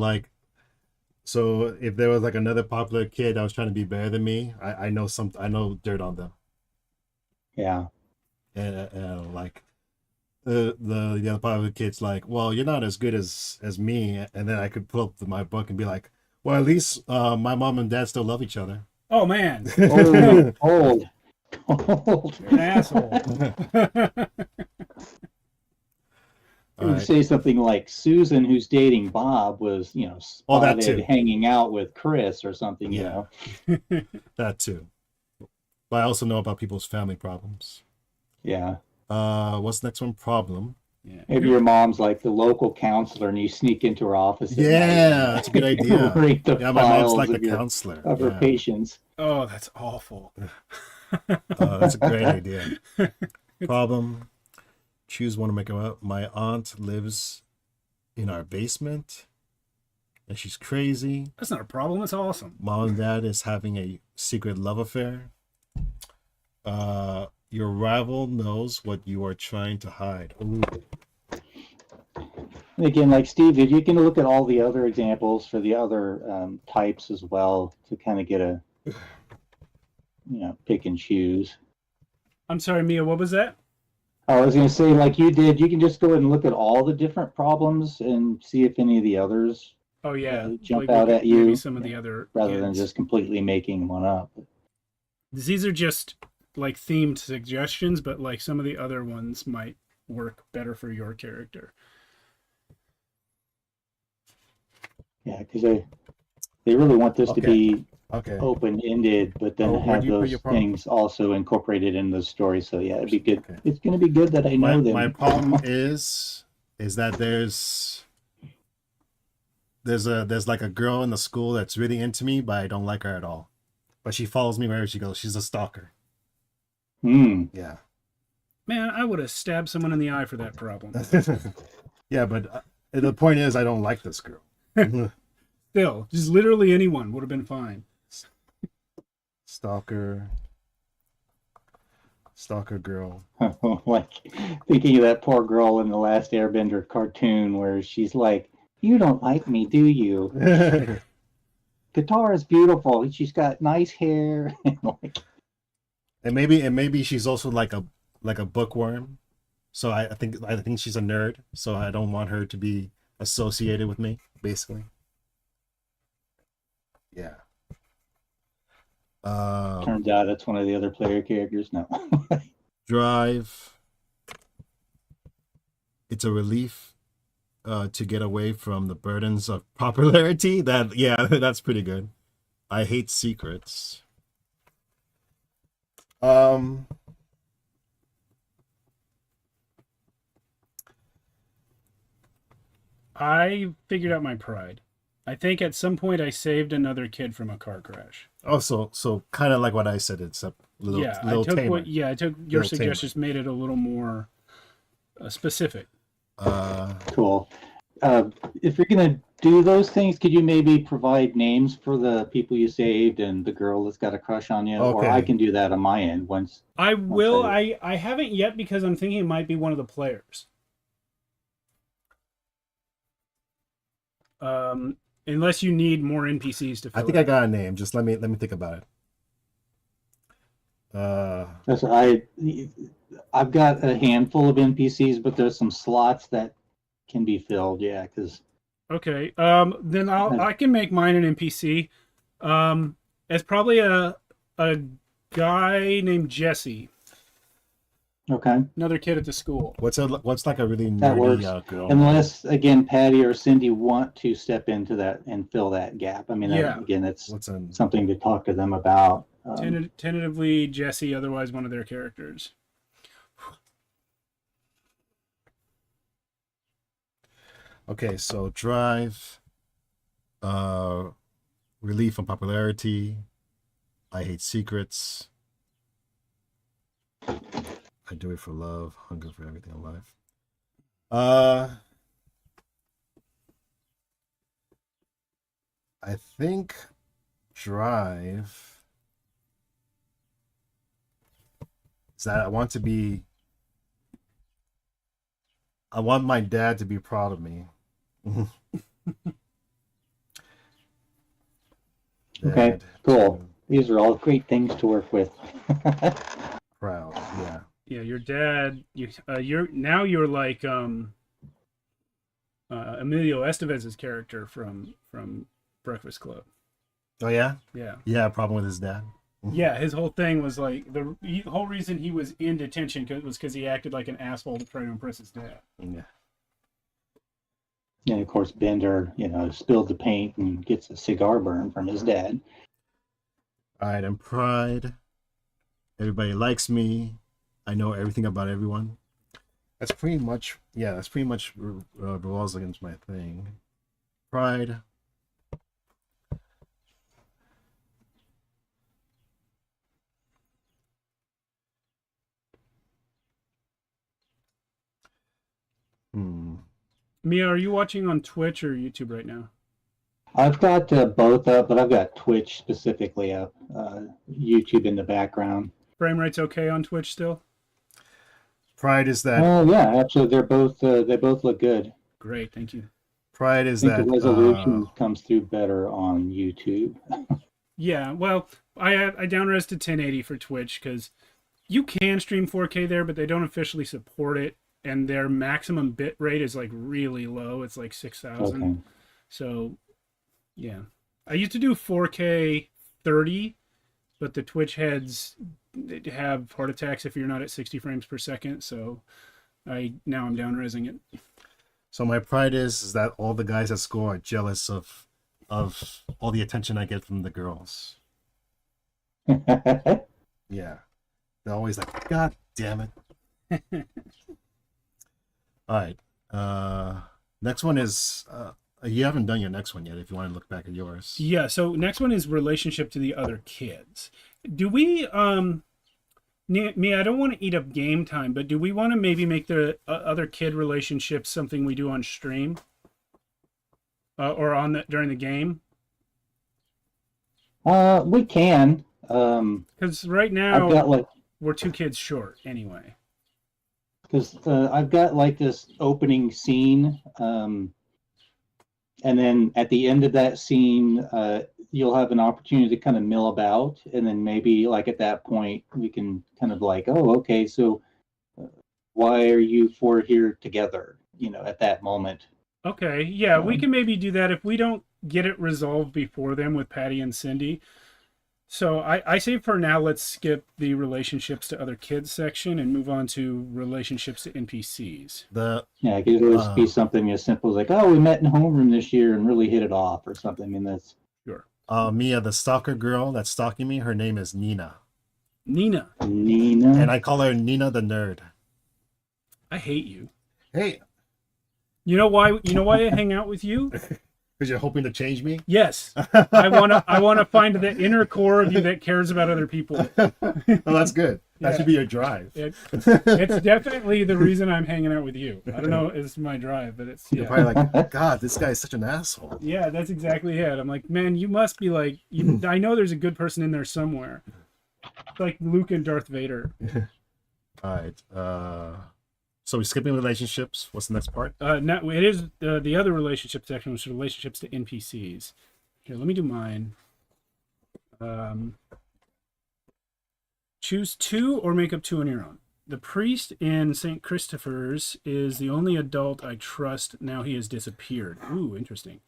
if there was like another popular kid that was trying to be better than me, I know dirt on them. Yeah. And like the other popular kid's like, well, you're not as good as me, and then I could pull up my book and be like, well, at least my mom and dad still love each other. Oh man. Old. You're an asshole. I would say something like Susan, who's dating Bob, was, that spotted too. hanging out with Chris or something, Yeah. That too. But I also know about people's family problems. Yeah. What's the next one? Problem. Yeah. Maybe your mom's like the local counselor and you sneak into her office. at Yeah, night. that's a good idea. Read the Yeah, my mom's files like of the counselor. Of her Yeah. patients. Oh, that's awful. That's a great idea. Problem. Choose one to make up. My aunt lives in our basement, and she's crazy. That's not a problem. That's awesome. Mom and dad is having a secret love affair. Your rival knows what you are trying to hide. Ooh. And again, like Steve did, you can look at all the other examples for the other types as well to kind of get a, pick and choose. I'm sorry, Mia, what was that? I was going to say, like you did, you can just go ahead and look at all the different problems and see if any of the others Oh yeah, jump like, out at you. maybe some of the other rather than kids. just completely making one up. These are just like themed suggestions, but like some of the other ones might work better for your character. Yeah, because they really want this to be Okay. open-ended, but then Oh, where have do you put those your problem? things also incorporated in the story. So yeah, it'd be good. Okay. It's going to be good that I know them. My problem is that there's like a girl in the school that's really into me, but I don't like her at all. But she follows me wherever she goes. She's a stalker. Yeah. Man, I would have stabbed someone in the eye for that problem. Yeah, but The point is, I don't like this girl. Still, just literally anyone would have been fine. Stalker girl. Like thinking of that poor girl in the Last Airbender cartoon where she's like, "You don't like me, do you?" Guitar is beautiful. She's got nice hair. And maybe she's also like a bookworm. So I think she's a nerd. So I don't want her to be associated with me, basically. Yeah. Turns out it's one of the other player characters. No. Drive. It's a relief to get away from the burdens of popularity. That's pretty good. I hate secrets. I figured out my pride. I think at some point I saved another kid from a car crash. Oh, so kind of like what I said. It's a little, little tamer. I took your suggestions, made it a little more specific. Cool. If you're gonna do those things, could you maybe provide names for the people you saved and the girl that's got a crush on you? Okay. Or I can do that on my end once. I will. I haven't yet because I'm thinking it might be one of the players. Unless you need more NPCs to fill I think I got a name. Just let me think about it. I've got a handful of NPCs, but there's some slots that can be filled. Yeah, because okay. Then I can make mine an NPC. It's probably a guy named Jesse. Okay. Another kid at the school. What's like a really that works. nerdy girl? Unless again, Patty or Cindy want to step into that and fill that gap. I mean, again, it's something to talk to them about. Tentatively Jesse, otherwise one of their characters. Okay, so drive, relief from popularity. I hate secrets. I do it for love, hunger for everything in life. I think drive is that I want my dad to be proud of me. Okay, cool. These are all great things to work with. Proud, yeah. Yeah, your dad. You're like Emilio Estevez's character from Breakfast Club. Oh yeah. Yeah. Yeah, a problem with his dad. Yeah, his whole thing was like the whole reason he was in detention was because he acted like an asshole to try to impress his dad. Yeah. And of course, Bender, spilled the paint and gets a cigar burn from his dad. All right, and pride. Everybody likes me. I know everything about everyone. That's pretty much revolves against my thing. Pride. Mia, are you watching on Twitch or YouTube right now? I've got both up, but I've got Twitch specifically up. YouTube in the background. Frame rate's okay on Twitch still? Pride is that. Oh yeah, actually, they both look good. Great, thank you. Pride is I think that the resolution comes through better on YouTube. Yeah, well, I down-res to 1080 for Twitch because you can stream 4K there, but they don't officially support it, and their maximum bit rate is like really low. It's like 6,000. Okay. So, yeah, I used to do 4K 30, but the Twitch heads have heart attacks if you're not at 60 frames per second. So, now I'm down-resing it. So my pride is that all the guys at school are jealous of all the attention I get from the girls. Yeah. They're always like, God damn it. All right. Next one is you haven't done your next one yet if you want to look back at yours. Yeah, so next one is relationship to the other kids. Do we Mia, I don't want to eat up game time, but do we want to maybe make the other kid relationship something we do on stream? or during the game? We can. Because right now I've got we're 2 kids short anyway. Because I've got like this opening scene, and then at the end of that scene, you'll have an opportunity to kind of mill about, and then maybe like at that point we can kind of like, oh, okay, so why are you 4 here together? At that moment. Okay, yeah, we can maybe do that if we don't get it resolved before then with Patty and Cindy. So I say for now, let's skip the relationships to other kids section and move on to relationships to NPCs. It could always be something as simple as like, oh, we met in homeroom this year and really hit it off or something. I mean, that's sure. Mia, the stalker girl that's stalking me, her name is Nina. Nina. And I call her Nina the nerd. I hate you. Hey. You know why I hang out with you? Because you're hoping to change me? Yes. I wanna find the inner core of you that cares about other people. Well, that's good. That should be your drive. It's definitely the reason I'm hanging out with you. I don't know if it's my drive, but it's You're probably like, God, this guy is such an asshole. Yeah, that's exactly it. I'm like, man, you must be like, I know there's a good person in there somewhere. It's like Luke and Darth Vader. All right. So we're skipping relationships. What's the next part? No, it is the other relationship section, which is relationships to NPCs. Here, let me do mine. Choose 2 or make up 2 on your own. The priest in St. Christopher's is the only adult I trust. Now he has disappeared. Ooh, interesting.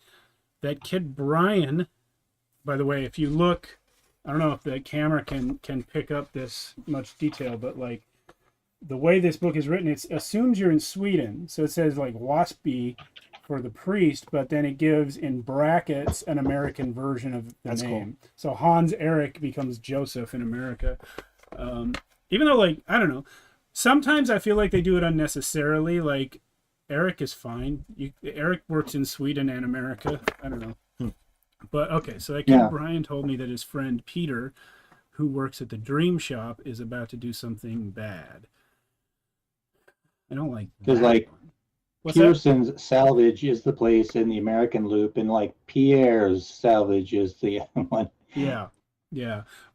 That kid Brian, by the way, if you look, I don't know if the camera can pick up this much detail, but like, the way this book is written, it assumes you're in Sweden. So it says like Waspy for the priest, but then it gives in brackets an American version of the name. Cool. So Hans Eric becomes Joseph in America. Even though, like, I don't know, sometimes I feel like they do it unnecessarily. Like, Eric is fine. Eric works in Sweden and America. I don't know. But okay, so that kid Brian told me that his friend Peter, who works at the Dream Shop, is about to do something bad. I don't like that. Because like Pearson's salvage is the place in the American loop, and like Pierre's salvage is the other one. Yeah.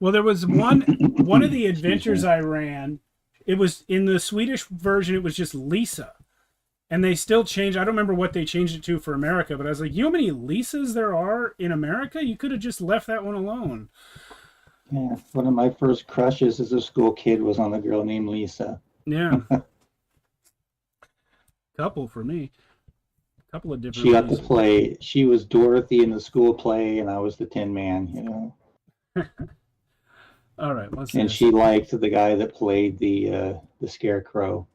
Well, there was one of the adventures I ran. It was in the Swedish version. It was just Lisa, and they still changed. I don't remember what they changed it to for America, but I was like, you know how many Lisas there are in America? You could have just left that one alone. Yeah, one of my first crushes as a school kid was on a girl named Lisa. Yeah. Couple for me. A couple of different. She got to play. She was Dorothy in the school play, and I was the Tin Man. All right. And she liked the guy that played the Scarecrow.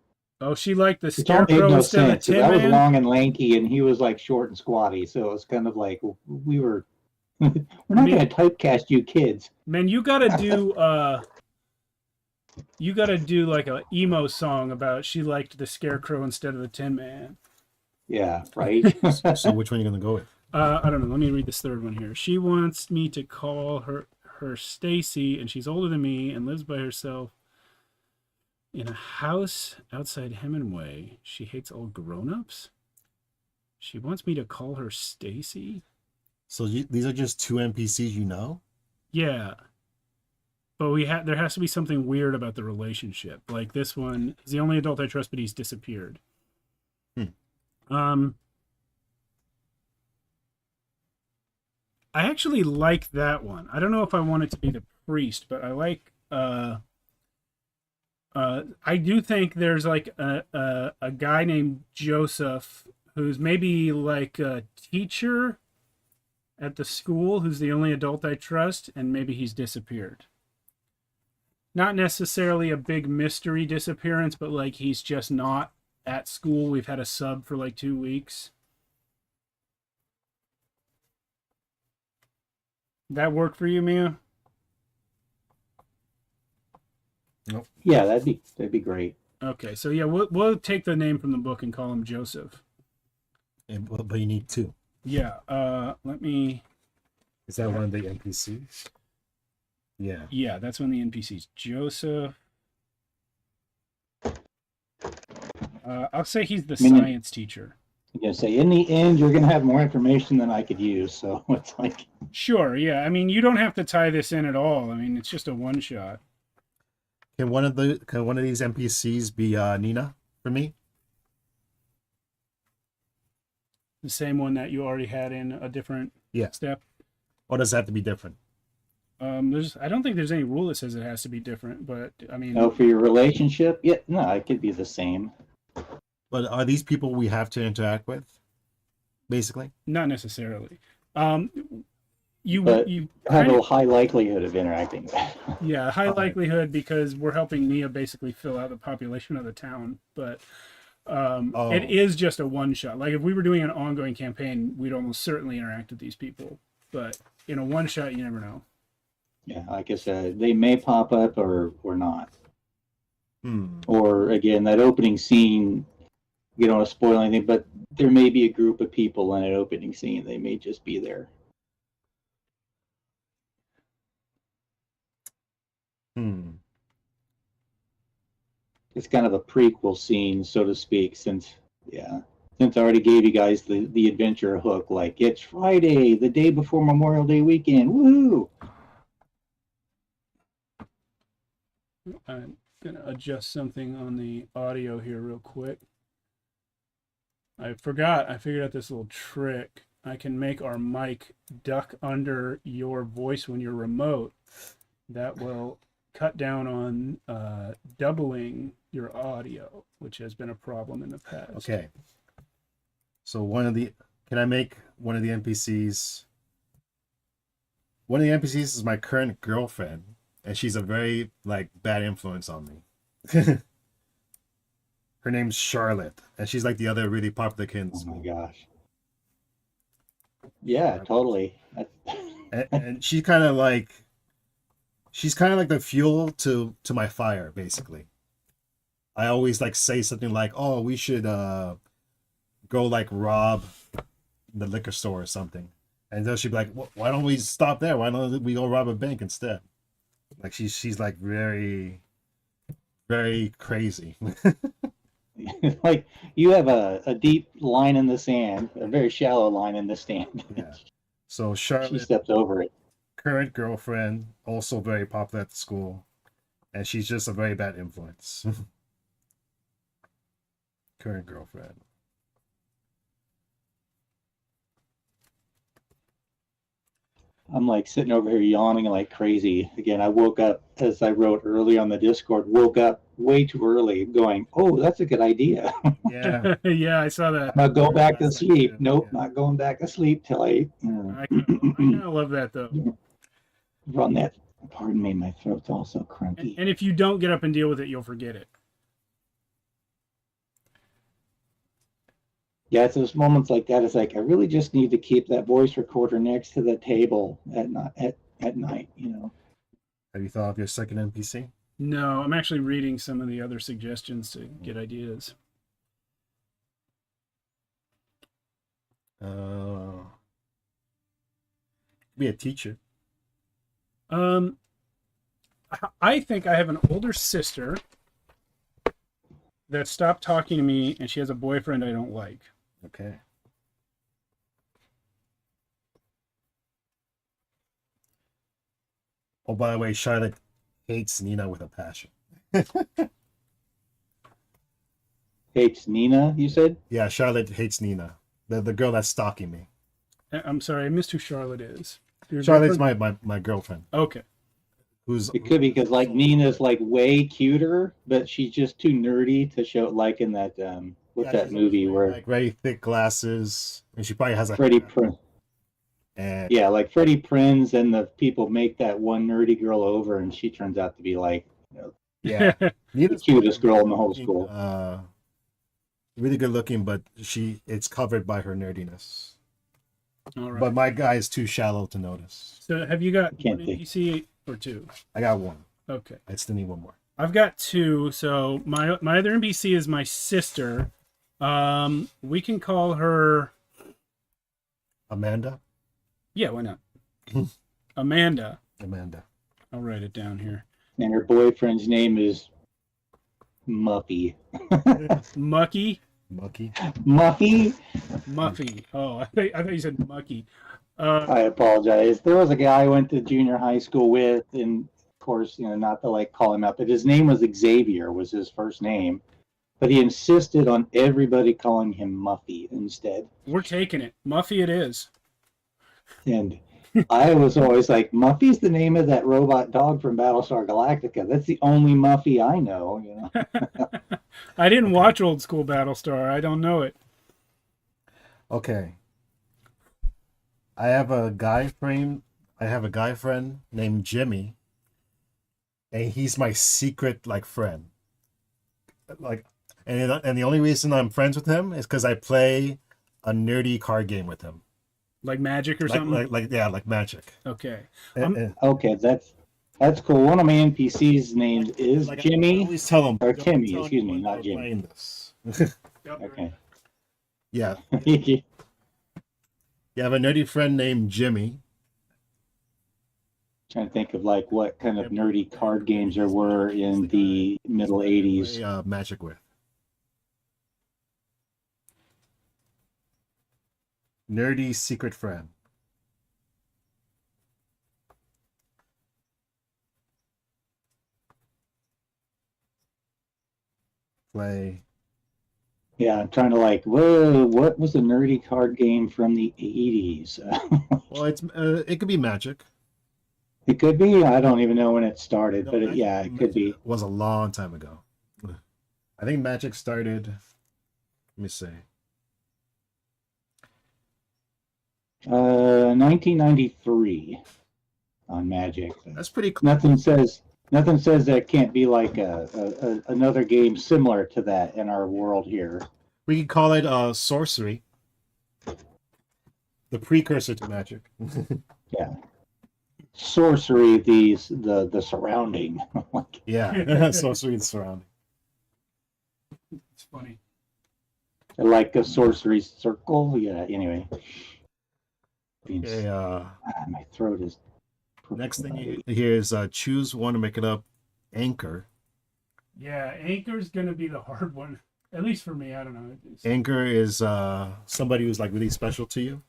Oh, she liked the Scarecrow instead of the Tin Man. I was long and lanky, and he was like short and squatty. So it was kind of like we were. We're not going to typecast you kids. Man, you got to do. You got to do like a emo song about she liked the Scarecrow instead of the Tin Man. Yeah, right. So which one are you going to go with? I don't know. Let me read this third one here. She wants me to call her Stacy, and she's older than me and lives by herself in a house outside Hemingway. She hates all grown-ups. She wants me to call her Stacy. So these are just 2 NPCs you know? Yeah. But there has to be something weird about the relationship. Like this one is the only adult I trust, but he's disappeared. I actually like that one. I don't know if I want it to be the priest, but I like. I do think there's like a guy named Joseph who's maybe like a teacher at the school, who's the only adult I trust, and maybe he's disappeared. Not necessarily a big mystery disappearance, but like he's just not at school. We've had a sub for like 2 weeks. That work for you, Mia? Nope. Yeah, that'd be great. Okay, so yeah, we'll take the name from the book and call him Joseph. But you need 2. Yeah. Let me. Is that one of the NPCs? Yeah. Yeah, that's one of the NPCs. Joseph. I'll say he's the science teacher. I'm gonna say in the end, you're gonna have more information than I could use. So it's like, Sure, yeah. I mean, you don't have to tie this in at all. I mean, it's just a one shot. Can one of these NPCs be Nina for me? The same one that you already had in a different step. Or does it have to be different? I don't think there's any rule that says it has to be different, but I mean, oh, for your relationship, yeah, no, it could be the same. But are these people we have to interact with, basically? Not necessarily. But You have a high likelihood of interacting. Yeah, high likelihood because we're helping Mia basically fill out the population of the town. But it is just a one shot. Like if we were doing an ongoing campaign, we'd almost certainly interact with these people. But in a one shot, you never know. Yeah, like I said, they may pop up or not. Hmm. Or again, that opening scene, you don't want to spoil anything, but there may be a group of people in an opening scene. They may just be there. It's kind of a prequel scene, so to speak, since I already gave you guys the adventure hook, like it's Friday, the day before Memorial Day weekend. Woohoo! I'm gonna adjust something on the audio here real quick. I forgot. I figured out this little trick. I can make our mic duck under your voice when you're remote. That will cut down on doubling your audio, which has been a problem in the past. Okay. So can I make one of the NPCs? One of the NPCs is my current girlfriend, and she's a very bad influence on me. Her name's Charlotte, and she's like the other really popular kid in school. Oh my gosh. Yeah, totally. and she's kind of like the fuel to my fire, basically. I always say something like, "Oh, we should go rob the liquor store or something," and then she'd be like, "Why don't we stop there? Why don't we go rob a bank instead?" Like she's like very, very crazy. Like you have a deep line in the sand, a very shallow line in the sand. Yeah. So Charlotte, she steps over it. Current girlfriend, also very popular at the school, and she's just a very bad influence. Current girlfriend. I'm sitting over here yawning like crazy. Again, I woke up, as I wrote early on the Discord, woke up way too early going, oh, that's a good idea. Yeah. Yeah, I saw that. I'll go back to sleep. Nope, not going back to sleep till I I love that though. Run that. Pardon me, my throat's also crumpy. And if you don't get up and deal with it, you'll forget it. Yeah, it's those moments like that. It's like I really just need to keep that voice recorder next to the table at night. Have you thought of your second NPC? No, I'm actually reading some of the other suggestions to get ideas. Be a teacher. I think I have an older sister that stopped talking to me, and she has a boyfriend I don't like. Okay. Oh, by the way, Charlotte hates Nina with a passion. Hates Nina, you said? Yeah, Charlotte hates Nina. The girl that's stalking me. I'm sorry, I missed who Charlotte is. Charlotte's my girlfriend. Okay. It could be because Nina's way cuter, but she's just too nerdy to show in that that movie where very thick glasses, and she probably has a Freddie Prinze. And Yeah, Freddie Prinze, and the people make that one nerdy girl over, and she turns out to be yeah, the cutest girl in the whole school. Really good looking, but it's covered by her nerdiness. All right. But my guy is too shallow to notice. So have you got one NPC or two? I got one. Okay. I still need one more. I've got two. So my other NPC is my sister. We can call her Amanda. Yeah, why not? Amanda. Amanda. I'll write it down here. And her boyfriend's name is Muffy. Mucky? Mucky. Muffy. Oh, I thought you said Mucky. I apologize. There was a guy I went to junior high school with, and of course, not to like call him out, but his name was Xavier, was his first name. But he insisted on everybody calling him Muffy instead. We're taking it. Muffy it is. And I was always like, Muffy's the name of that robot dog from Battlestar Galactica. That's the only Muffy I know, I didn't watch old school Battlestar. I don't know it. Okay. I have a guy friend named Jimmy, and he's my secret friend. And the only reason I'm friends with him is because I play a nerdy card game with him. Like Magic or something? Like Magic. Okay. Okay, that's cool. One of my NPCs named is Jimmy. I always tell him, or Timmy, excuse me, not Jimmy. Okay. Yeah. You have a nerdy friend named Jimmy. Trying to think of what kind of nerdy card games there were in the middle 80s. Magic with. Nerdy secret friend. Play. Yeah, I'm trying to what was a nerdy card game from the 80s? Well, it could be Magic. It could be. I don't even know when it started, but it could be. It was a long time ago. I think Magic started. Let me see. 1993 on Magic. That's pretty cool. Nothing says that can't be like another game similar to that in our world here. We could call it sorcery. The precursor to Magic. Yeah. Sorcery, the surrounding. Yeah, sorcery the surrounding. It's funny. Like a sorcery circle. Yeah. Anyway. Okay, my throat is. Next thing here is choose one to make it up. Anchor. Yeah, Anchor's gonna be the hard one. At least for me, I don't know. Anchor is somebody who's really special to you.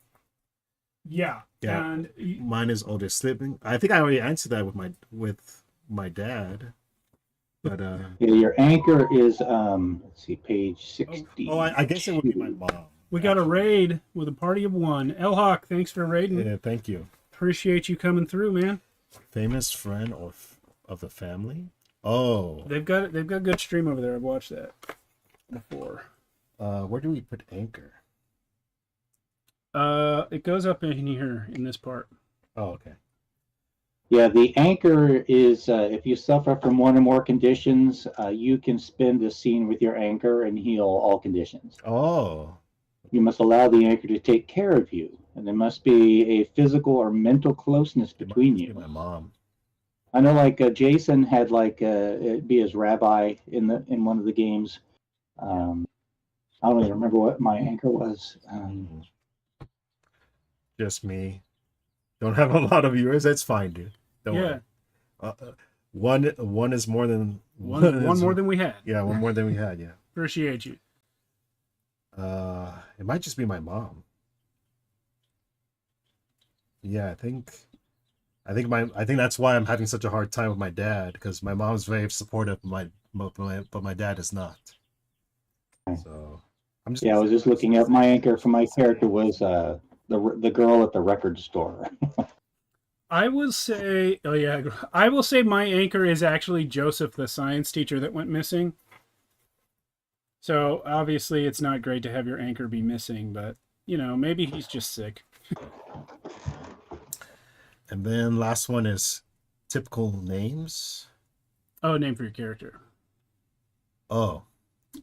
Yeah. And mine is older sibling. I think I already answered that with my dad. But your anchor is let's see, page 60. Oh, I guess it would be my mom. We got a raid with a party of one. El Hawk, thanks for raiding. Yeah, thank you. Appreciate you coming through, man. Famous friend of the family. Oh, they've got good stream over there. I've watched that before. Where do we put Anchor? It goes up in here in this part. Oh, okay. Yeah, the anchor is if you suffer from one or more conditions, you can spend the scene with your anchor and heal all conditions. Oh. You must allow the anchor to take care of you, and there must be a physical or mental closeness between you. My mom. I know, Jason had it be his rabbi in one of the games. I don't even remember what my anchor was. Just me. Don't have a lot of viewers. That's fine, dude. Don't worry. One is more than one more than we had. Yeah, one more than we had. Yeah. Appreciate you. It might just be my mom. Yeah, I think that's why I'm having such a hard time with my dad, because my mom's very supportive, but my dad is not. So I'm just. Yeah, I was just looking up. My anchor for my character was the girl at the record store. I will say, my anchor is actually Joseph, the science teacher that went missing. So obviously it's not great to have your anchor be missing, but maybe he's just sick. And then last one is typical names. Oh, name for your character. Oh.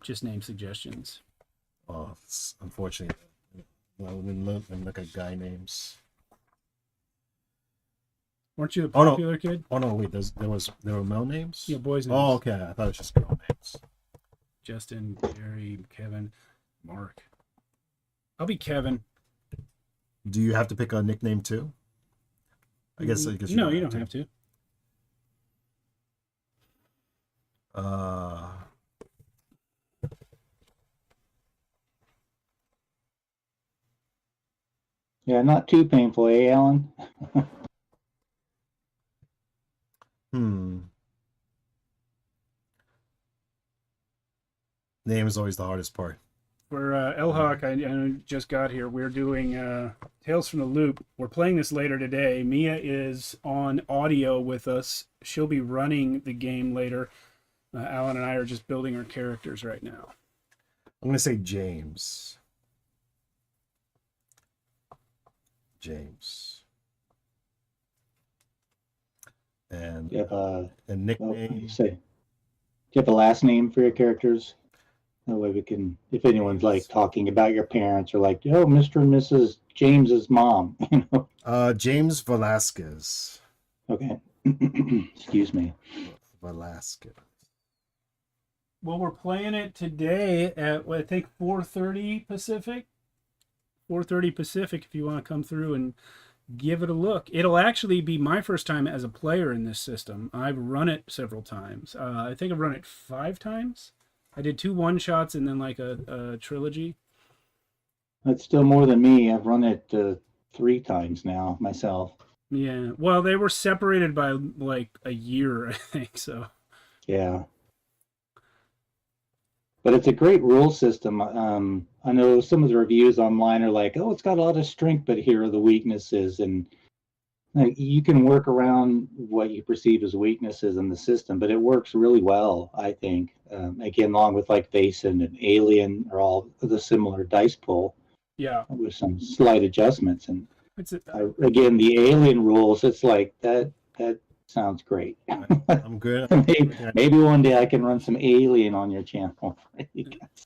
Just name suggestions. Oh, it's unfortunate. Well, let me look at guy names. Weren't you the popular kid? Oh no, wait. There were male names. Yeah, boys' names. Oh, okay. I thought it was just girl names. Justin, Gary, Kevin, Mark. I'll be Kevin. Do you have to pick a nickname too? I guess no, you don't have to. Yeah, not too painful, eh, Alan? Name is always the hardest part. For Elhawk, I just got here. We're doing Tales from the Loop. We're playing this later today. Mia is on audio with us. She'll be running the game later. Alan and I are just building our characters right now. I'm going to say James. James. And You have a nickname. do you have a last name for your characters? That way we can, if anyone's like talking about your parents or like, oh, Mr. and Mrs. James's mom, you know. James Velasquez. Okay. Excuse me. Velasquez. Well, we're playing it today at, I think, 4:30 Pacific. 4:30 Pacific, if you want to come through and give it a look. It'll actually be my first time as a player in this system. I've run it several times. I think I've run it 5 times. I did 2 one-shots and then like a trilogy. That's still more than me. I've run it 3 times now myself. Yeah. Well, they were separated by like a year, I think, so. Yeah. But it's a great rule system. I know some of the reviews online are like, oh, it's got a lot of strength, but here are the weaknesses. And you can work around what you perceive as weaknesses in the system, but it works really well, I think. Again, along with like Vaesen and Alien are all the similar dice pool. Yeah. With some slight adjustments. And again, the Alien rules, it's like that sounds great. I'm good. Maybe one day I can run some Alien on your channel.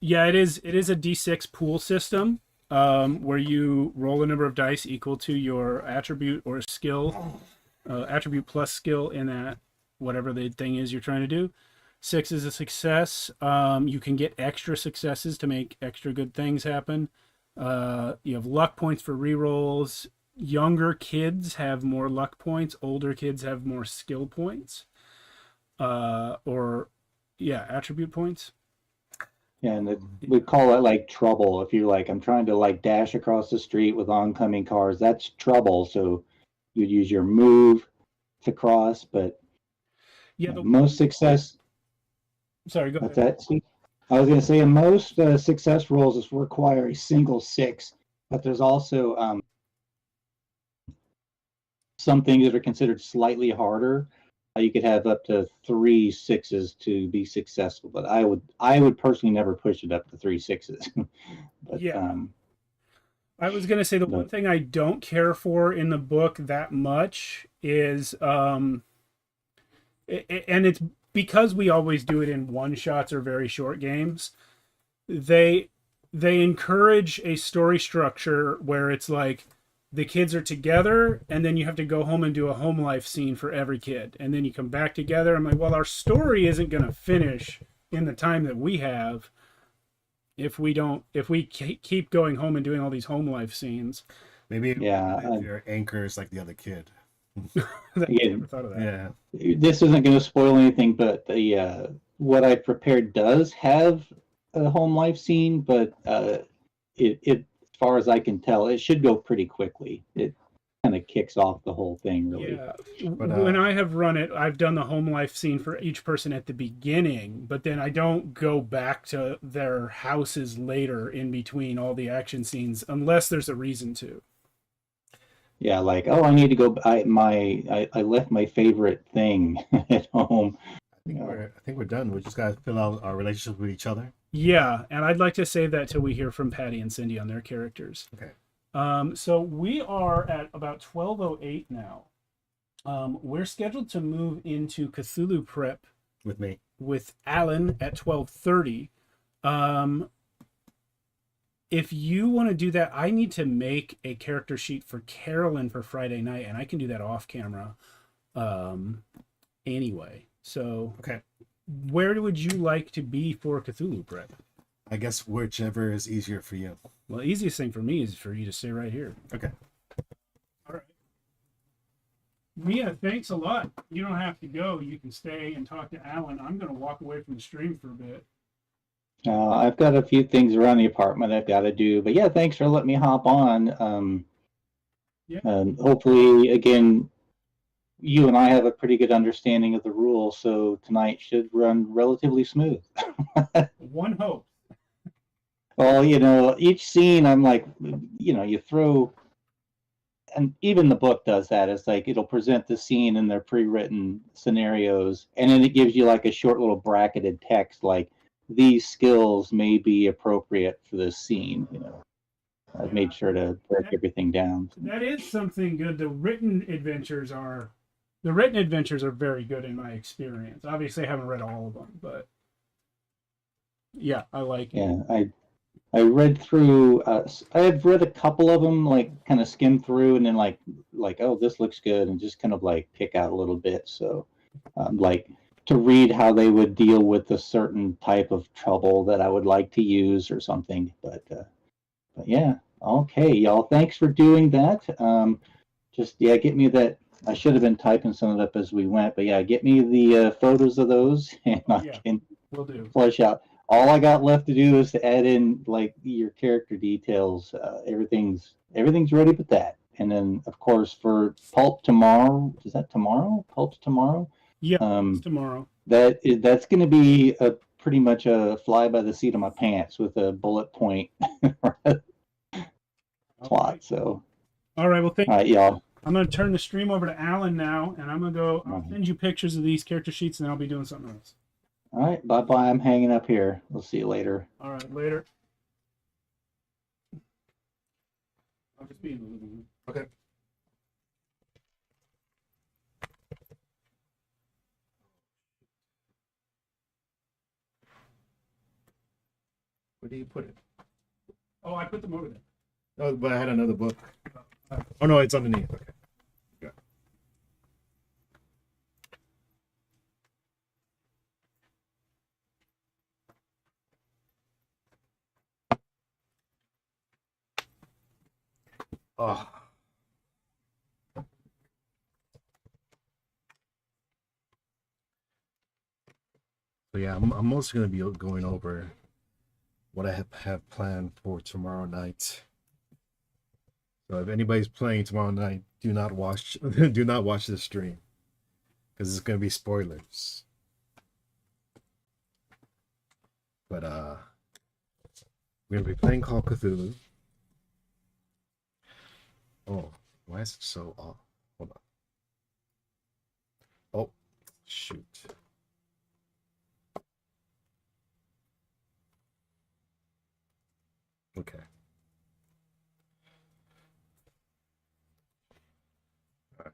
Yeah, it is a D6 pool system where you roll a number of dice equal to your attribute or skill, attribute plus skill in that whatever the thing is you're trying to do. 6 is a success. You can get extra successes to make extra good things happen. You have luck points for rerolls. Younger kids have more luck points. Older kids have more skill points. Attribute points. Yeah, and we call it like trouble. If you're like, I'm trying to like dash across the street with oncoming cars, that's trouble. So you'd use your move to cross, but most success. Sorry, go ahead. That, Steve? I was going to say in most success rolls require a single 6, but there's also some things that are considered slightly harder. You could have up to 3 6s to be successful, but I would personally never push it up to 3 6s. But, yeah. I was going to say the one thing I don't care for in the book that much is, and it's because we always do it in one-shots or very short games, they encourage a story structure where it's like the kids are together and then you have to go home and do a home life scene for every kid. And then you come back together. I'm like, well, our story isn't going to finish in the time that we have if we keep going home and doing all these home life scenes. Maybe your anchor is like the other kid. I never thought of that. Yeah. This isn't going to spoil anything, but the what I prepared does have a home life scene, but it as far as I can tell, it should go pretty quickly. It kind of kicks off the whole thing, really. Yeah. When I have run it, I've done the home life scene for each person at the beginning, but then I don't go back to their houses later in between all the action scenes unless there's a reason to. Yeah, like, oh, I need to go. I left my favorite thing at home. I think we're done. We just got to fill out our relationship with each other. Yeah, and I'd like to save that till we hear from Patty and Cindy on their characters. Okay. So we are at about 12:08 now. We're scheduled to move into Cthulhu Prep with me, with Alan at 12:30. If you want to do that, I need to make a character sheet for Carolyn for Friday night, and I can do that off camera anyway. So, okay. Where would you like to be for Cthulhu Prep? I guess whichever is easier for you. Well, the easiest thing for me is for you to stay right here. Okay. All right. Mia, thanks a lot. You don't have to go. You can stay and talk to Alan. I'm going to walk away from the stream for a bit. I've got a few things around the apartment I've got to do, but yeah, thanks for letting me hop on. Yeah. Hopefully, again, you and I have a pretty good understanding of the rules, so tonight should run relatively smooth. One hope. Well, each scene, I'm like, you throw, and even the book does that. It's like it'll present the scene in their pre-written scenarios, and then it gives you like a short little bracketed text, like these skills may be appropriate for this scene. I've made sure to break everything down. That is something good. The written adventures are very good in my experience. Obviously, I haven't read all of them, but yeah, I like it. Yeah, I read through. I have read a couple of them, like kind of skim through, and then like oh, this looks good, and just kind of like pick out a little bit. So, like to read how they would deal with a certain type of trouble that I would like to use or something. But yeah, okay, y'all. Thanks for doing that. Just get me that. I should have been typing some of it up as we went, but yeah, get me the photos of those, and I can flesh out. All I got left to do is to add in like your character details. Everything's ready but that. And then of course for Pulp tomorrow, is that tomorrow? Pulp's tomorrow? Yeah, it's tomorrow. That's going to be pretty much a fly by the seat of my pants with a bullet point plot. So. All right. Well, thank you. All right, y'all. I'm going to turn the stream over to Alan now, and I'm going to go. I'll send you pictures of these character sheets, and then I'll be doing something else. All right, bye-bye. I'm hanging up here. We'll see you later. All right, later. I'll just be in the living room. Okay. Where do you put it? Oh, I put them over there. Oh, but I had another book. Oh no, it's underneath. Okay. Yeah. Oh. So yeah, I'm mostly going to be going over what I have planned for tomorrow night. So if anybody's playing tomorrow night, do not watch the stream because it's going to be spoilers. But we're going to be playing Call of Cthulhu. Oh, why is it so off? Hold on. Oh, shoot. Okay. All right.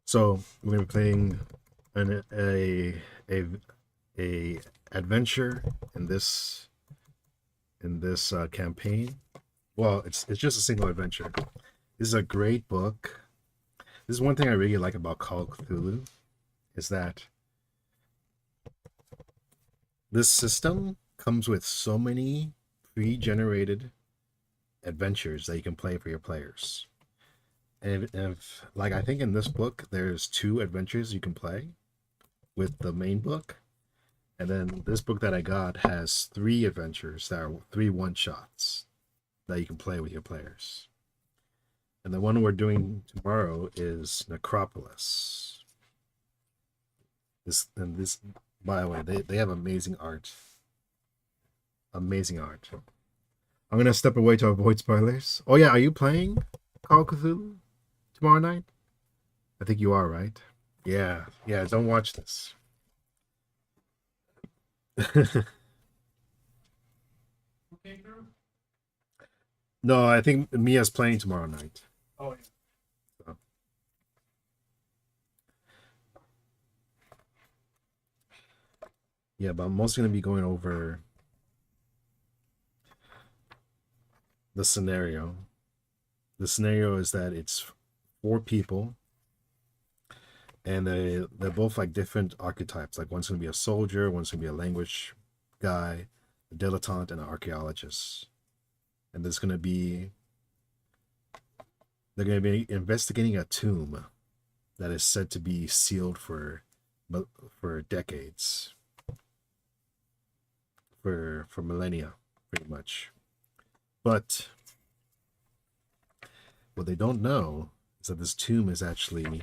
So we're gonna be playing a adventure in this campaign. Well, it's just a single adventure. This is a great book. This is one thing I really like about Call of Cthulhu, is that this system comes with so many pre-generated adventures that you can play for your players. And if like I think in this book there's 2 adventures you can play with the main book, and then this book that I got has 3 adventures that are 3 one-shots that you can play with your players. And the one we're doing tomorrow is Necropolis. This, by the way, they have amazing art. Amazing art. I'm gonna step away to avoid spoilers. Oh yeah, are you playing Call of Cthulhu tomorrow night? I think you are, right? Yeah, don't watch this. No, I think Mia's playing tomorrow night. Oh, yeah. So. Yeah, but I'm mostly going to be going over the scenario. The scenario is that it's 4 people, and they're both like different archetypes. Like one's going to be a soldier, one's going to be a language guy, a dilettante, and an archaeologist. And there's going to be... They're going to be investigating a tomb that is said to be sealed for decades. for millennia, pretty much. But what they don't know is that this tomb is actually.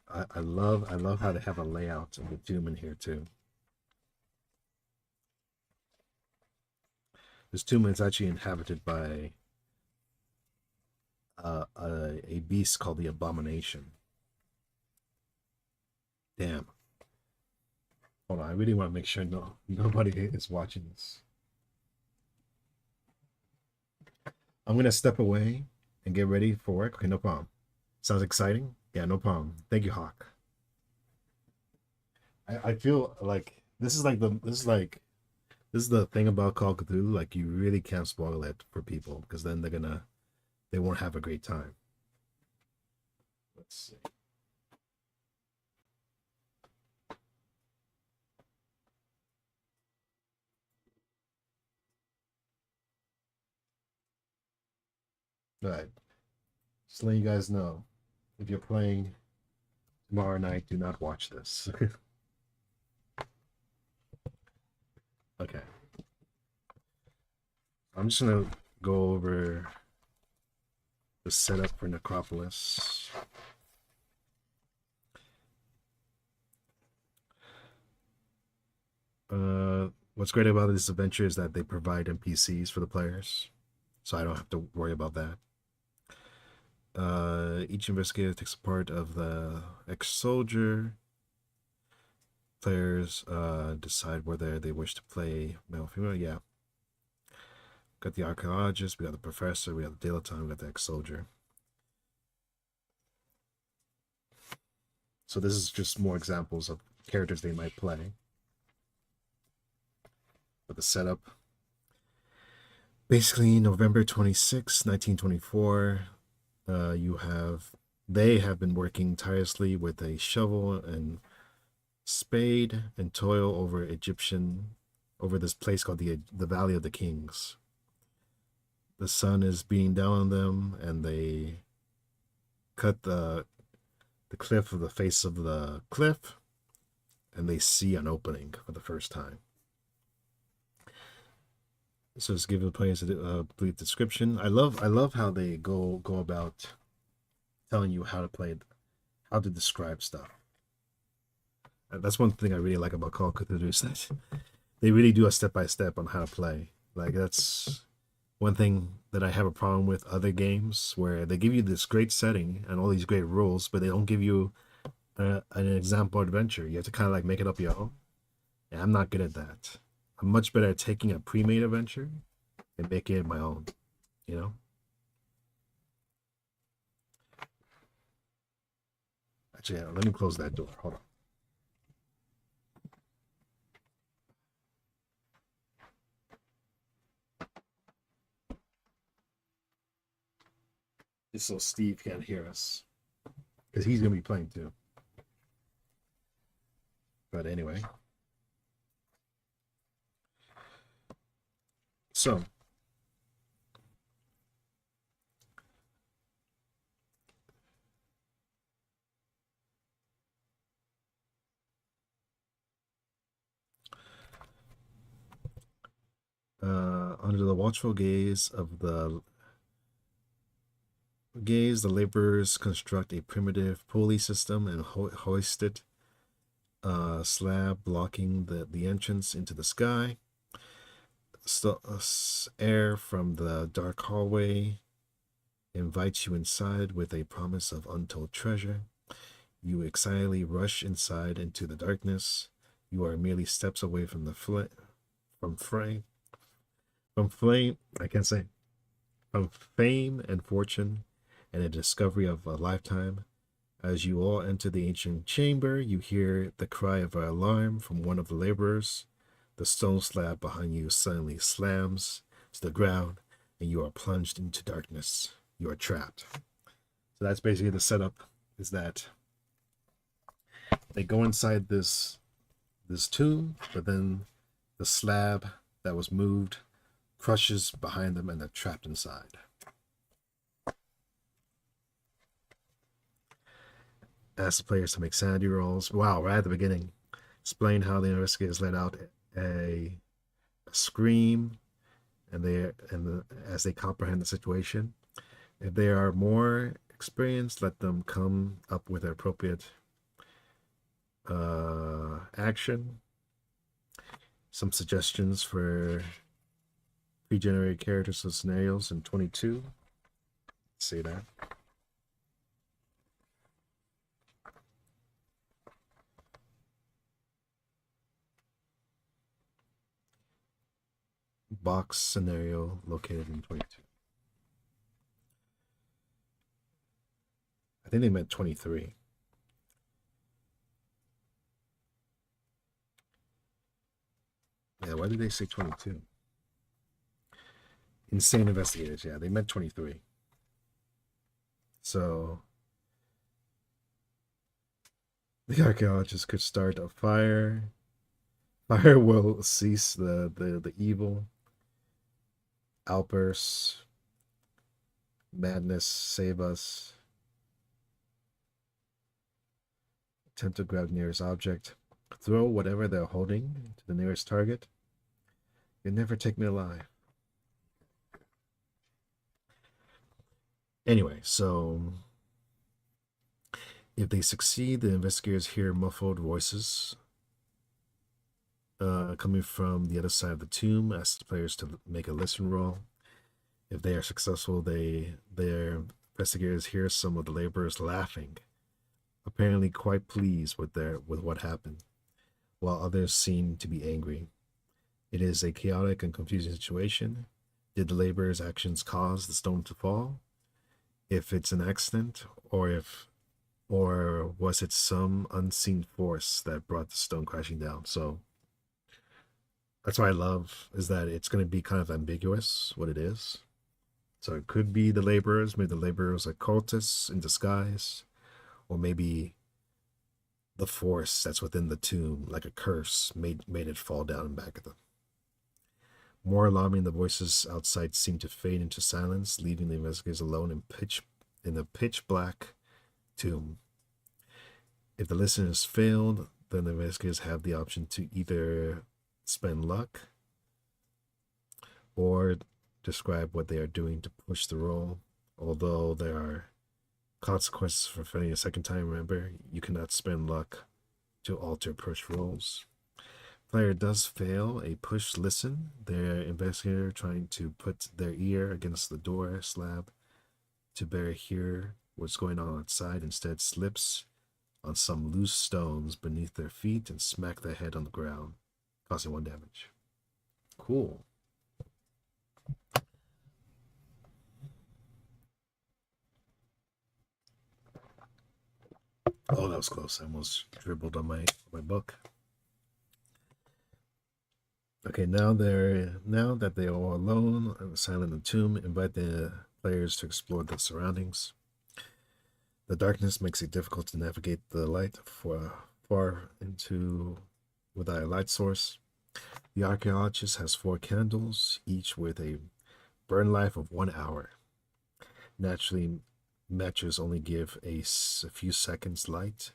I love how they have a layout of the tomb in here too. This tomb is actually inhabited by a beast called the Abomination. Damn. Hold on, I really want to make sure nobody is watching this. I'm gonna step away and get ready for work. Okay, no problem. Sounds exciting? Yeah, no problem. Thank you, Hawk. I feel like this is the thing about Call of Cthulhu. Like, you really can't spoil it for people, because then they won't have a great time. Let's see. All right. Just letting you guys know, if you're playing tomorrow night, do not watch this. Okay. I'm just gonna go over the setup for Necropolis. What's great about this adventure is that they provide NPCs for the players, so I don't have to worry about that. Each investigator takes a part of the ex-soldier. Players decide whether they wish to play male or female. Yeah. Got the archaeologist, we got the professor, we got the dilettante, we got the ex-soldier. So this is just more examples of characters they might play. But the setup. Basically, November 26, 1924, they have been working tirelessly with a shovel and spade and toil over this place called the Valley of the Kings. The sun is beating down on them, and they cut the cliff of the face of the cliff, and they see an opening for the first time. So just give the players a brief description. I love how they go about telling you how to play, how to describe stuff. That's one thing I really like about Call of Cthulhu, is that they really do a step-by-step on how to play. Like, that's one thing that I have a problem with other games, where they give you this great setting and all these great rules, but they don't give you an example adventure. You have to kind of like make it up your own. And I'm not good at that. I'm much better at taking a pre-made adventure and making it my own, you know? Actually, let me close that door. Hold on. Just so Steve can't hear us, because he's going to be playing too. But anyway. So, under the watchful gaze of the laborers construct a primitive pulley system and hoist it slab blocking the entrance into the sky. Air from the dark hallway invites you inside with a promise of untold treasure. You excitedly rush inside into the darkness. You are merely steps away from fame and fortune, and a discovery of a lifetime. As you all enter the ancient chamber, you hear the cry of an alarm from one of the laborers. The stone slab behind you suddenly slams to the ground, and you are plunged into darkness. You are trapped. So that's basically the setup, is that they go inside this tomb, but then the slab that was moved crushes behind them, and they're trapped inside. Ask the players to make sanity rolls. Wow, right at the beginning. Explain how the investigators let out a scream, as they comprehend the situation. If they are more experienced, let them come up with the appropriate action. Some suggestions for pre-generated characters and scenarios in 22. Let's see that. Box scenario located in 22. I think they meant 23. Yeah, why did they say 22? Insane investigators, yeah, they meant 23. So the archaeologist could start a fire. Fire will cease the evil. Outbursts. Madness, save us. Attempt to grab nearest object. Throw whatever they're holding to the nearest target. You'll never take me alive. Anyway, so if they succeed, the investigators hear muffled voices coming from the other side of the tomb. Ask the players to make a listen roll. If they are successful, their investigators hear some of the laborers laughing, apparently quite pleased with what happened, while others seem to be angry. It is a chaotic and confusing situation. Did the laborers' actions cause the stone to fall? If it's an accident, or was it some unseen force that brought the stone crashing down? So that's what I love, is that it's going to be kind of ambiguous what it is. So it could be the laborers, maybe the laborers are cultists in disguise, or maybe the force that's within the tomb, like a curse, made it fall down and back at them. More alarming, the voices outside seem to fade into silence, leaving the investigators alone in the pitch black tomb. If the listeners failed, then the investigators have the option to either spend luck or describe what they are doing to push the roll. Although there are consequences for failing a second time, remember, you cannot spend luck to alter push rolls. Player does fail a push listen. Their investigator trying to put their ear against the door slab to better hear what's going on outside instead slips on some loose stones beneath their feet and smack their head on the ground, causing 1 damage. Cool. Oh, that was close. I almost dribbled on my book. Okay, now that they are all alone and silent in the tomb, invite the players to explore the surroundings. The darkness makes it difficult to navigate the light far into without a light source. The archaeologist has 4 candles, each with a burn life of 1 hour. Naturally, matches only give a few seconds light,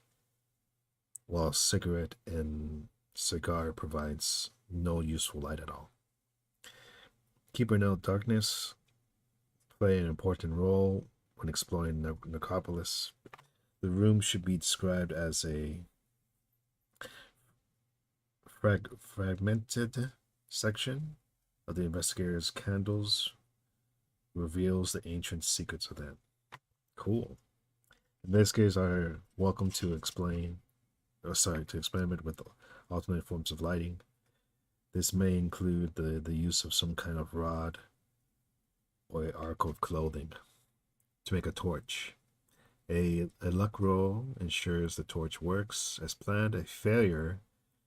while cigarette and cigar provides no useful light at all. Keeper note: darkness play an important role when exploring necropolis. The room should be described as a fragmented section of the investigator's candles reveals the ancient secrets of them. Cool. Investigators are welcome to experiment with alternate forms of lighting. This may include the use of some kind of rod or an arc of clothing to make a torch. A luck roll ensures the torch works as planned. A failure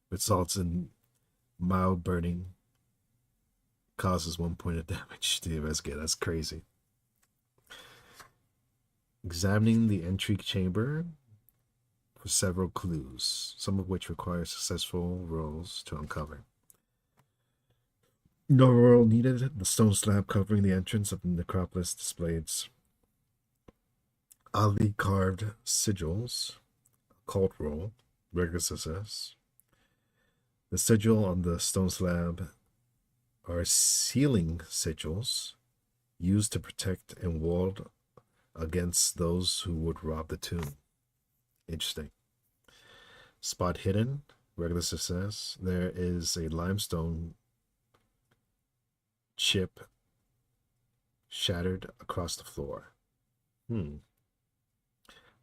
results in mild burning, causes 1 point of damage to the investigator. That's crazy. Examining the entry chamber for several clues, some of which require successful rolls to uncover. No roll needed. The stone slab covering the entrance of the necropolis displays oddly carved sigils. Occult roll, regular success. The sigil on the stone slab are sealing sigils used to protect and ward against those who would rob the tomb. Interesting. Spot hidden, regular success. There is a limestone chip shattered across the floor.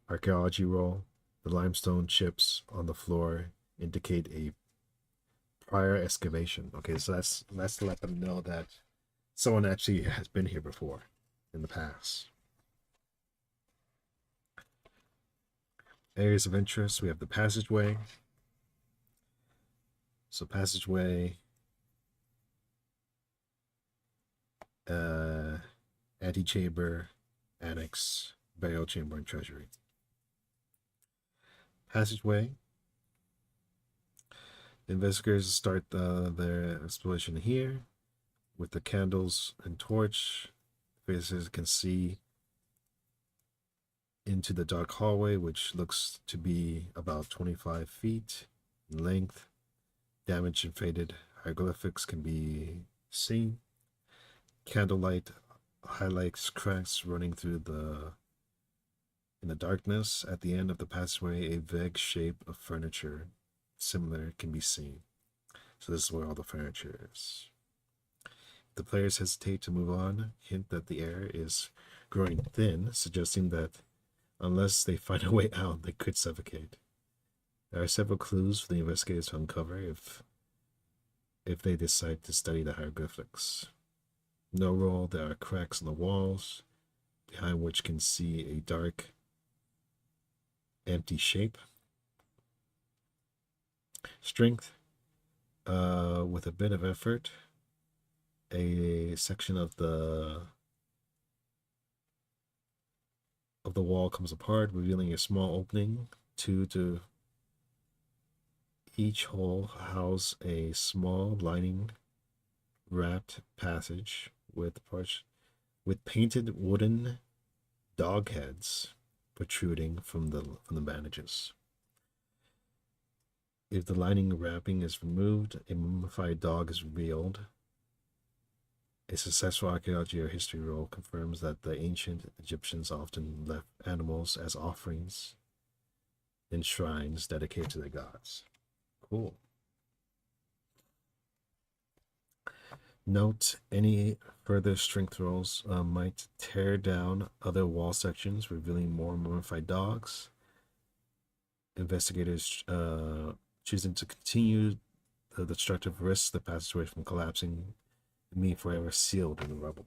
Archaeology roll. The limestone chips on the floor indicate a prior excavation. Okay, so that's to let them know that someone actually has been here before in the past. Areas of interest, we have the passageway. So passageway, antechamber, annex, burial chamber, and treasury. Passageway. The investigators start their exploration here with the candles and torch. Visitors can see into the dark hallway, which looks to be about 25 feet in length. Damaged and faded hieroglyphics can be seen. Candlelight highlights cracks running through in the darkness. At the end of the passageway, a vague shape of furniture similar can be seen. So this is where all the furniture is. If the players hesitate to move on, hint that the air is growing thin, suggesting that unless they find a way out, they could suffocate. There are several clues for the investigators to uncover if they decide to study the hieroglyphics. No roll, there are cracks in the walls, behind which can see a dark, empty shape. Strength, with a bit of effort, a section of the wall comes apart, revealing a small opening. To each hole house a small lining wrapped passage with painted wooden dog heads protruding from the bandages. If the lining wrapping is removed, a mummified dog is revealed. A successful archaeology or history roll confirms that the ancient Egyptians often left animals as offerings in shrines dedicated to their gods. Cool. Note, any further strength rolls might tear down other wall sections, revealing more mummified dogs. Investigators choosing to continue the destructive risks the passageway from collapsing and being forever sealed in the rubble.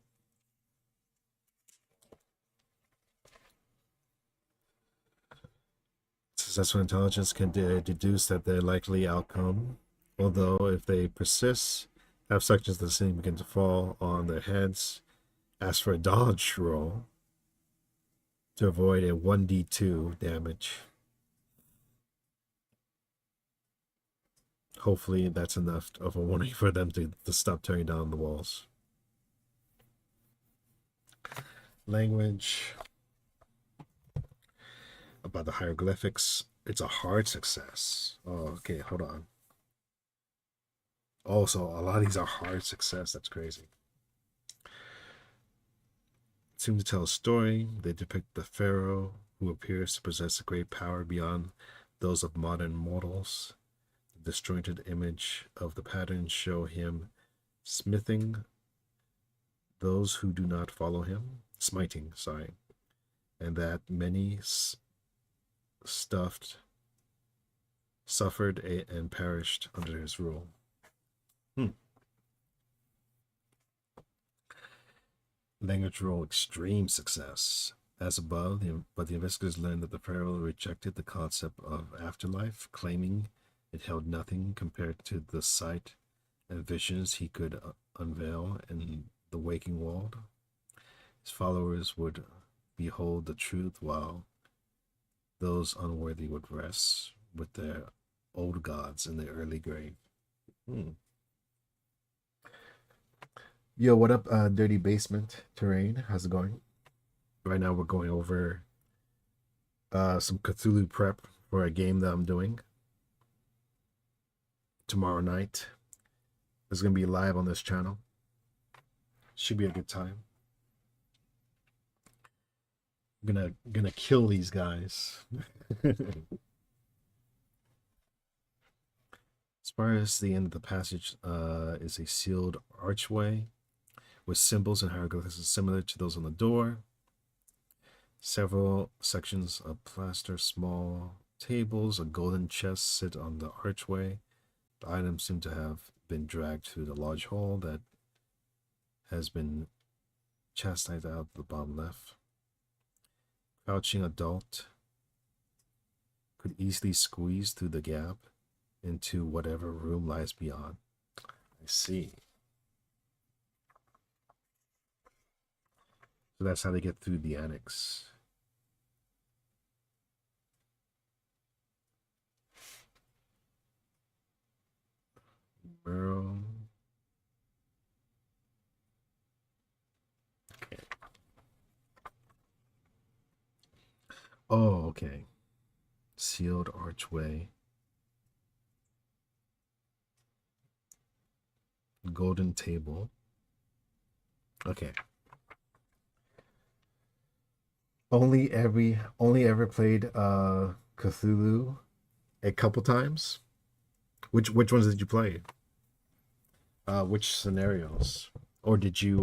Successful intelligence can deduce that their likely outcome, although if they persist, have sections of the city begin to fall on their heads. Ask for a dodge roll to avoid a 1d2 damage. Hopefully that's enough of a warning for them to stop tearing down the walls. Language. About the hieroglyphics, it's a hard success. Oh, okay, hold on. Also, a lot of these are hard success. That's crazy. Seem to tell a story. They depict the pharaoh who appears to possess a great power beyond those of modern mortals. The disjointed image of the patterns show him smithing those who do not follow him, smiting, and that many suffered and perished under his rule. Language roll, extreme success. As above, but the investigators learned that the pharaoh rejected the concept of afterlife, claiming it held nothing compared to the sight and visions he could unveil in the waking world. His followers would behold the truth, while those unworthy would rest with their old gods in the early grave. Yo, what up, Dirty Basement Terrain? How's it going? Right now we're going over some Cthulhu prep for a game that I'm doing. tomorrow night. It's gonna be live on this channel. Should be a good time. I'm gonna kill these guys. As far as the end of the passage is a sealed archway with symbols and hieroglyphs similar to those on the door. Several sections of plaster, small tables, a golden chest sit on the archway. The items seem to have been dragged through the large hole that has been chastised out the bottom left. Crouching adult could easily squeeze through the gap into whatever room lies beyond. I see. So that's how they get through the annex. Merle. Okay. Oh, okay. Sealed archway. Golden table. Okay. Only ever played Cthulhu a couple times. Which ones did you play? Which scenarios? Or did you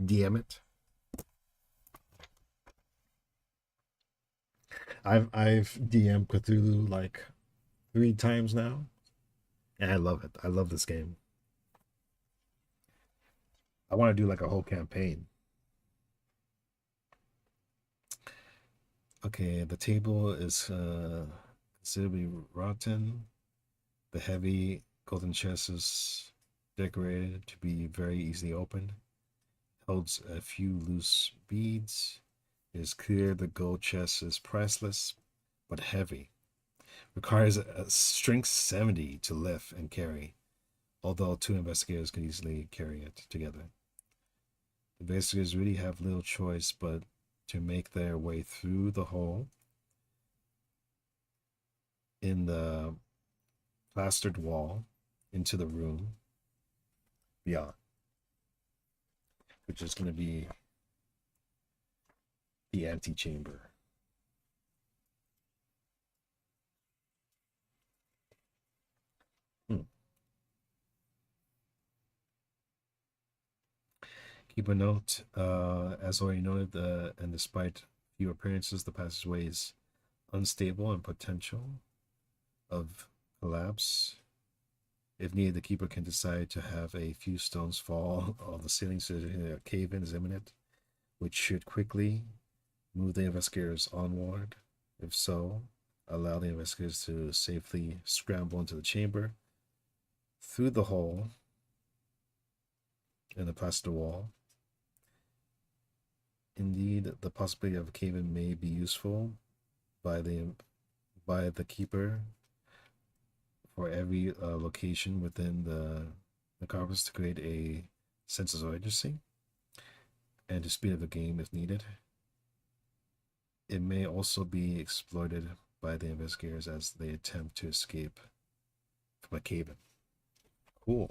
DM it? I've DM'd Cthulhu like 3 times now. And I love it. I love this game. I want to do like a whole campaign. Okay, the table is considerably rotten. The heavy golden chest is decorated to be very easily opened. Holds a few loose beads. It is clear the gold chest is priceless, but heavy. Requires a strength 70 to lift and carry, although 2 investigators can easily carry it together. The investigators really have little choice but to make their way through the hole in the plastered wall into the room beyond, which is going to be the antechamber. Keep a note, as already noted, and despite few appearances, the passageway is unstable and potential of collapse. If needed, the keeper can decide to have a few stones fall on the ceiling so that a cave-in is imminent, which should quickly move the investigators onward. If so, allow the investigators to safely scramble into the chamber through the hole in the plaster wall. Indeed, the possibility of a cave-in may be useful by the keeper for every location within the necropolis to create a sense of urgency and to speed up the game if needed. It may also be exploited by the investigators as they attempt to escape from a cave-in. Cool.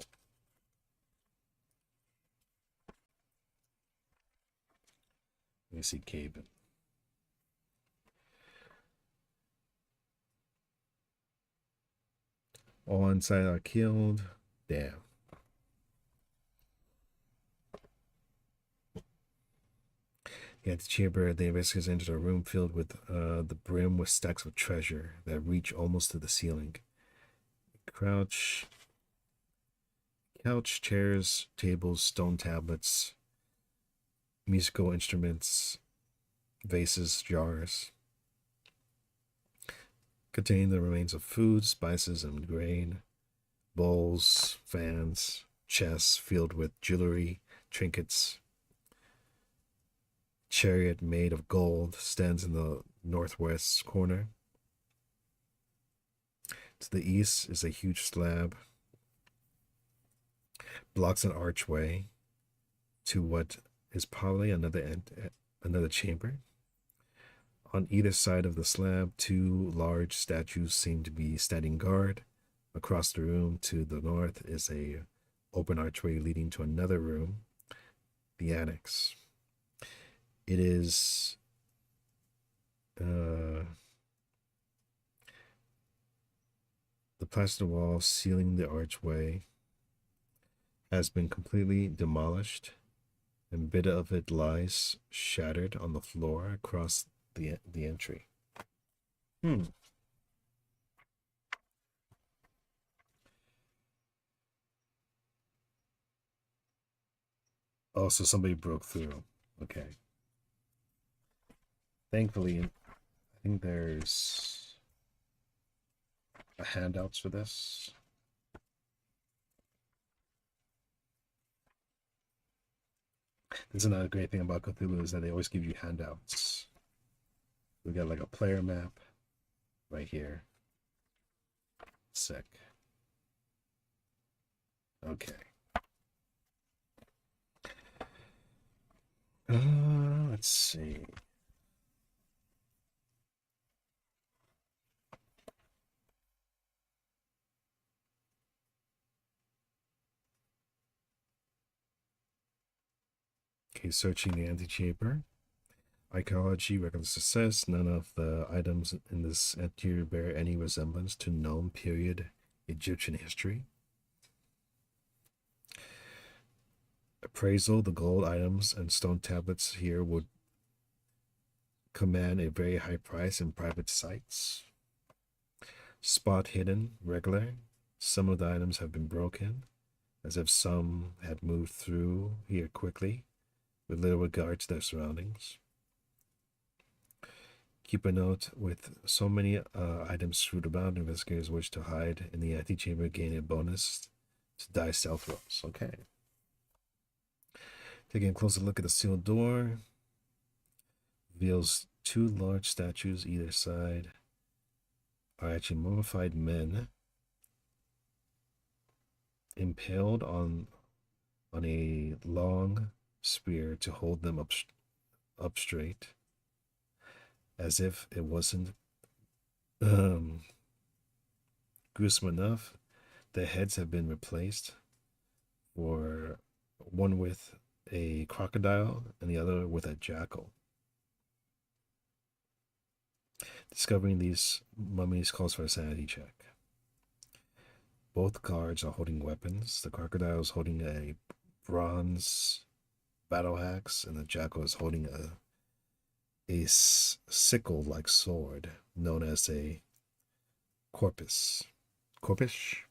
Let me see cave-in. All inside are killed. Damn. The antechamber, the investigators entered a room filled with the brim with stacks of treasure that reach almost to the ceiling. Couch, chairs, tables, stone tablets, musical instruments, vases, jars, containing the remains of food, spices, and grain, bowls, fans, chests filled with jewelry, trinkets. Chariot made of gold stands in the northwest corner. To the east is a huge slab, blocks an archway to what is probably another chamber. On either side of the slab, two large statues seem to be standing guard. Across the room to the north is a open archway leading to another room, the annex. It is the plaster wall sealing the archway has been completely demolished, and a bit of it lies shattered on the floor across the entry. Oh, so somebody broke through. Okay. Thankfully, I think there's handouts for this. This is another great thing about Cthulhu, is that they always give you handouts. We got like a player map right here. Sick. Okay. Let's see. Okay, searching the antechamber. Archaeology records success. None of the items in this interior bear any resemblance to known period Egyptian history. Appraisal. The gold items and stone tablets here would command a very high price in private sites. Spot hidden. Regular. Some of the items have been broken, as if some had moved through here quickly, with little regard to their surroundings. Keep a note: with so many items screwed about, investigators wish to hide in the antechamber gain a bonus to die stealth rolls. Okay. Taking a closer look at the sealed door, reveals two large statues either side are actually mummified men impaled on a long spear to hold them up straight, as if it wasn't gruesome enough. The heads have been replaced, for one with a crocodile and the other with a jackal. Discovering these mummies calls for a sanity check. Both guards are holding weapons. The crocodile is holding a bronze battle axe, and the jackal is holding a sickle-like sword known as a corpus. Corpish?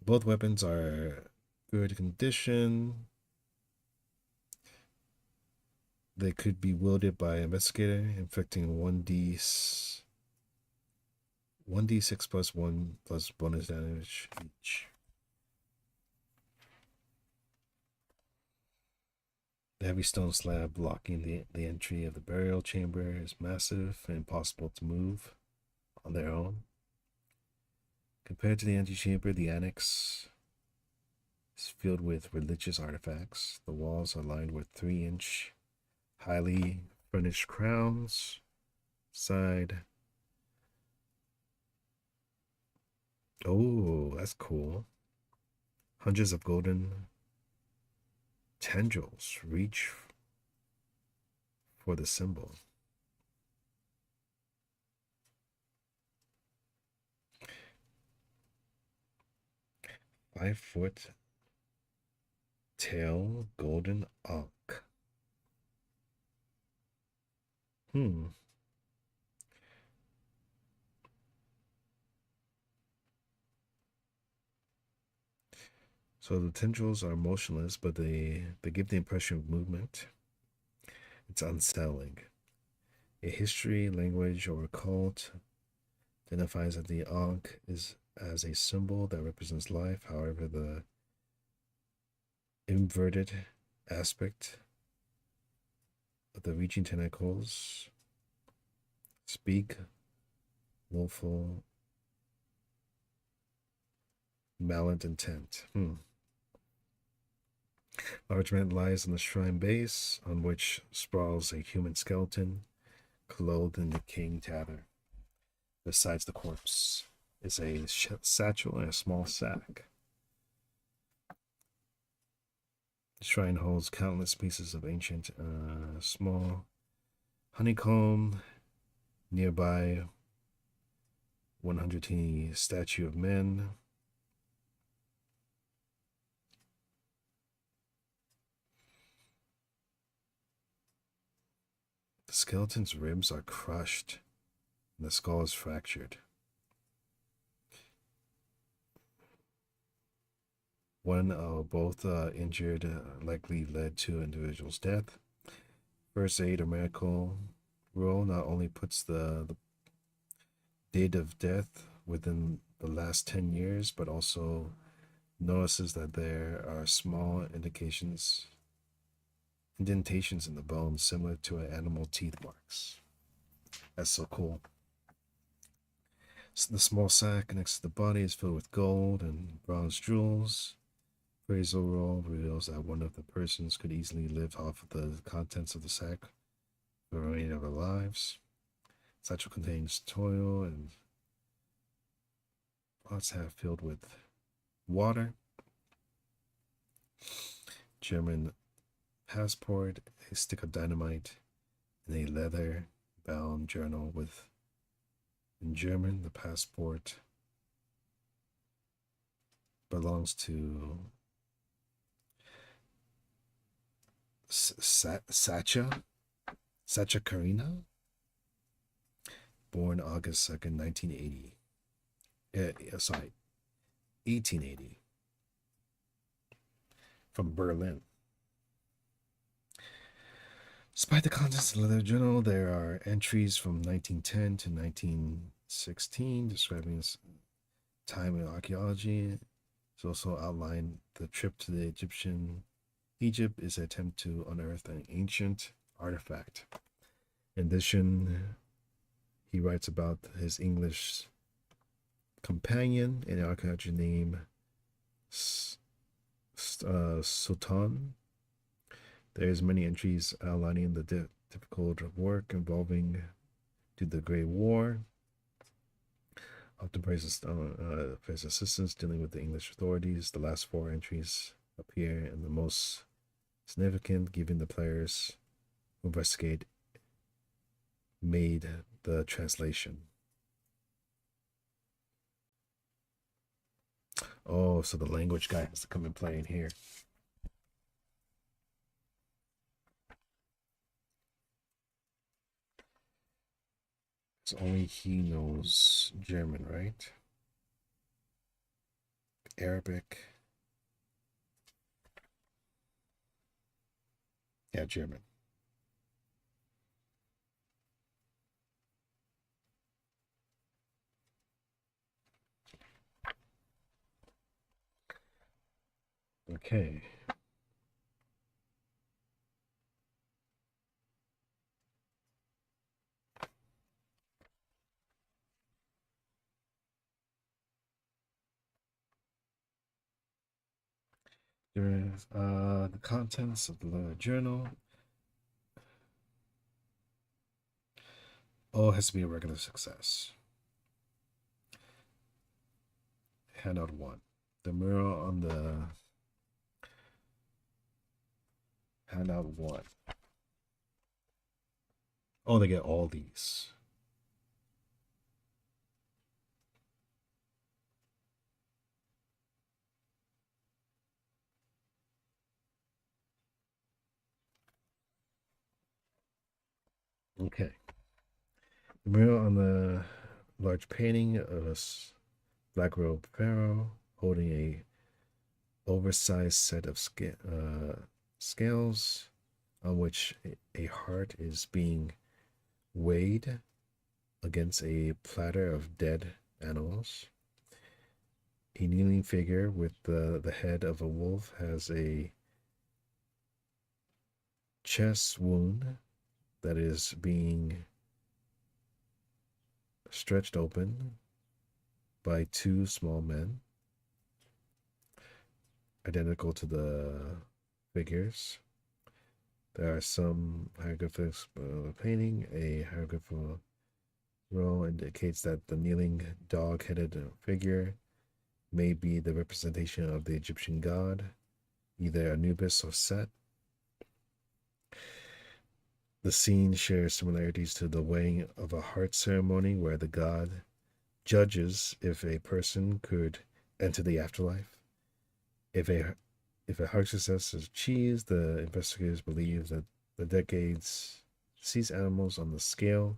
Both weapons are good condition. They could be wielded by an investigator, inflicting 1d6 plus 1 plus bonus damage each. The heavy stone slab blocking the entry of the burial chamber is massive and impossible to move on their own. Compared to the antechamber, the annex is filled with religious artifacts. The walls are lined with 3-inch highly furnished crowns. Side. Oh, that's cool. Hundreds of golden tendrils reach for the symbol. Five-foot tail golden ankh. So the tendrils are motionless, but they give the impression of movement. It's unsettling. A history, language, or cult identifies that the ankh is as a symbol that represents life. However, the inverted aspect of the reaching tentacles speak willful malintent intent. Large mat lies on the shrine base, on which sprawls a human skeleton, clothed in decaying tather. Besides the corpse is a satchel and a small sack. The shrine holds countless pieces of ancient, small honeycomb. Nearby, 100 teeny statue of men. The skeleton's ribs are crushed, and the skull is fractured. One or both injured likely led to individual's death. First aid or medical rule not only puts the date of death within the last 10 years, but also notices that there are small indentations in the bones similar to animal teeth marks. That's so cool. So the small sack next to the body is filled with gold and bronze jewels. Appraisal roll reveals that one of the persons could easily live off of the contents of the sack for the remainder of their lives. Satchel contains toil and pots half filled with water. German passport, a stick of dynamite, and a leather-bound journal with, in German, the passport belongs to Sacha Karina, born August 2nd, 1980. 1880, from Berlin. Despite the contents of the leather journal, there are entries from 1910 to 1916 describing this time in archaeology. It's also outlined the trip to the Egypt is an attempt to unearth an ancient artifact. In addition, he writes about his English companion, an archaeologist named Sultan. There's many entries outlining the difficult work involving to the Great War. Often praises assistance dealing with the English authorities. The last 4 entries appear in the most significant, given the players who investigate made the translation. Oh, so the language guy has to come and play in here. So only he knows German, right? Arabic. Yeah, German. Okay. There is the contents of the journal. Oh, it has to be a regular success. Handout 1. The mural on the handout 1. Oh, they get all these. Okay. The mural on the large painting of a black robed pharaoh holding a oversized set of scales on which a heart is being weighed against a platter of dead animals. A kneeling figure with the head of a wolf has a chest wound that is being stretched open by 2 small men, identical to the figures. There are some hieroglyphics of a painting. A hieroglyphical row indicates that the kneeling dog-headed figure may be the representation of the Egyptian god, either Anubis or Set. The scene shares similarities to the weighing of a heart ceremony where the god judges if a person could enter the afterlife. If a heart success is achieved, the investigators believe that the decades deceased animals on the scale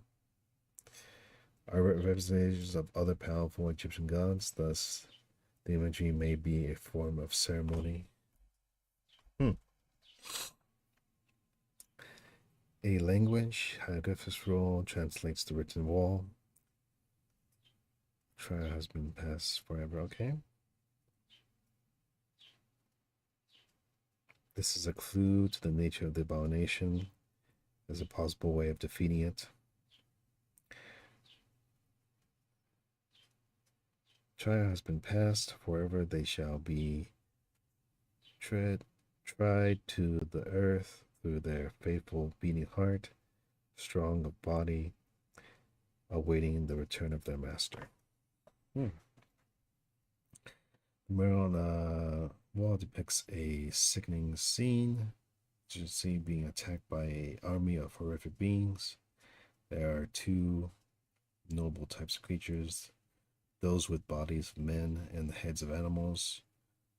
are representations of other powerful Egyptian gods. Thus, the imagery may be a form of ceremony. A language, hieroglyphs roll, translates the written wall. Trial has been passed forever, okay? This is a clue to the nature of the abomination as a possible way of defeating it. Trial has been passed, forever they shall be tried to the earth through their faithful beating heart, strong of body, awaiting the return of their master. The mural on the wall depicts a sickening scene, which you see being attacked by an army of horrific beings. There are two noble types of creatures, those with bodies of men and the heads of animals,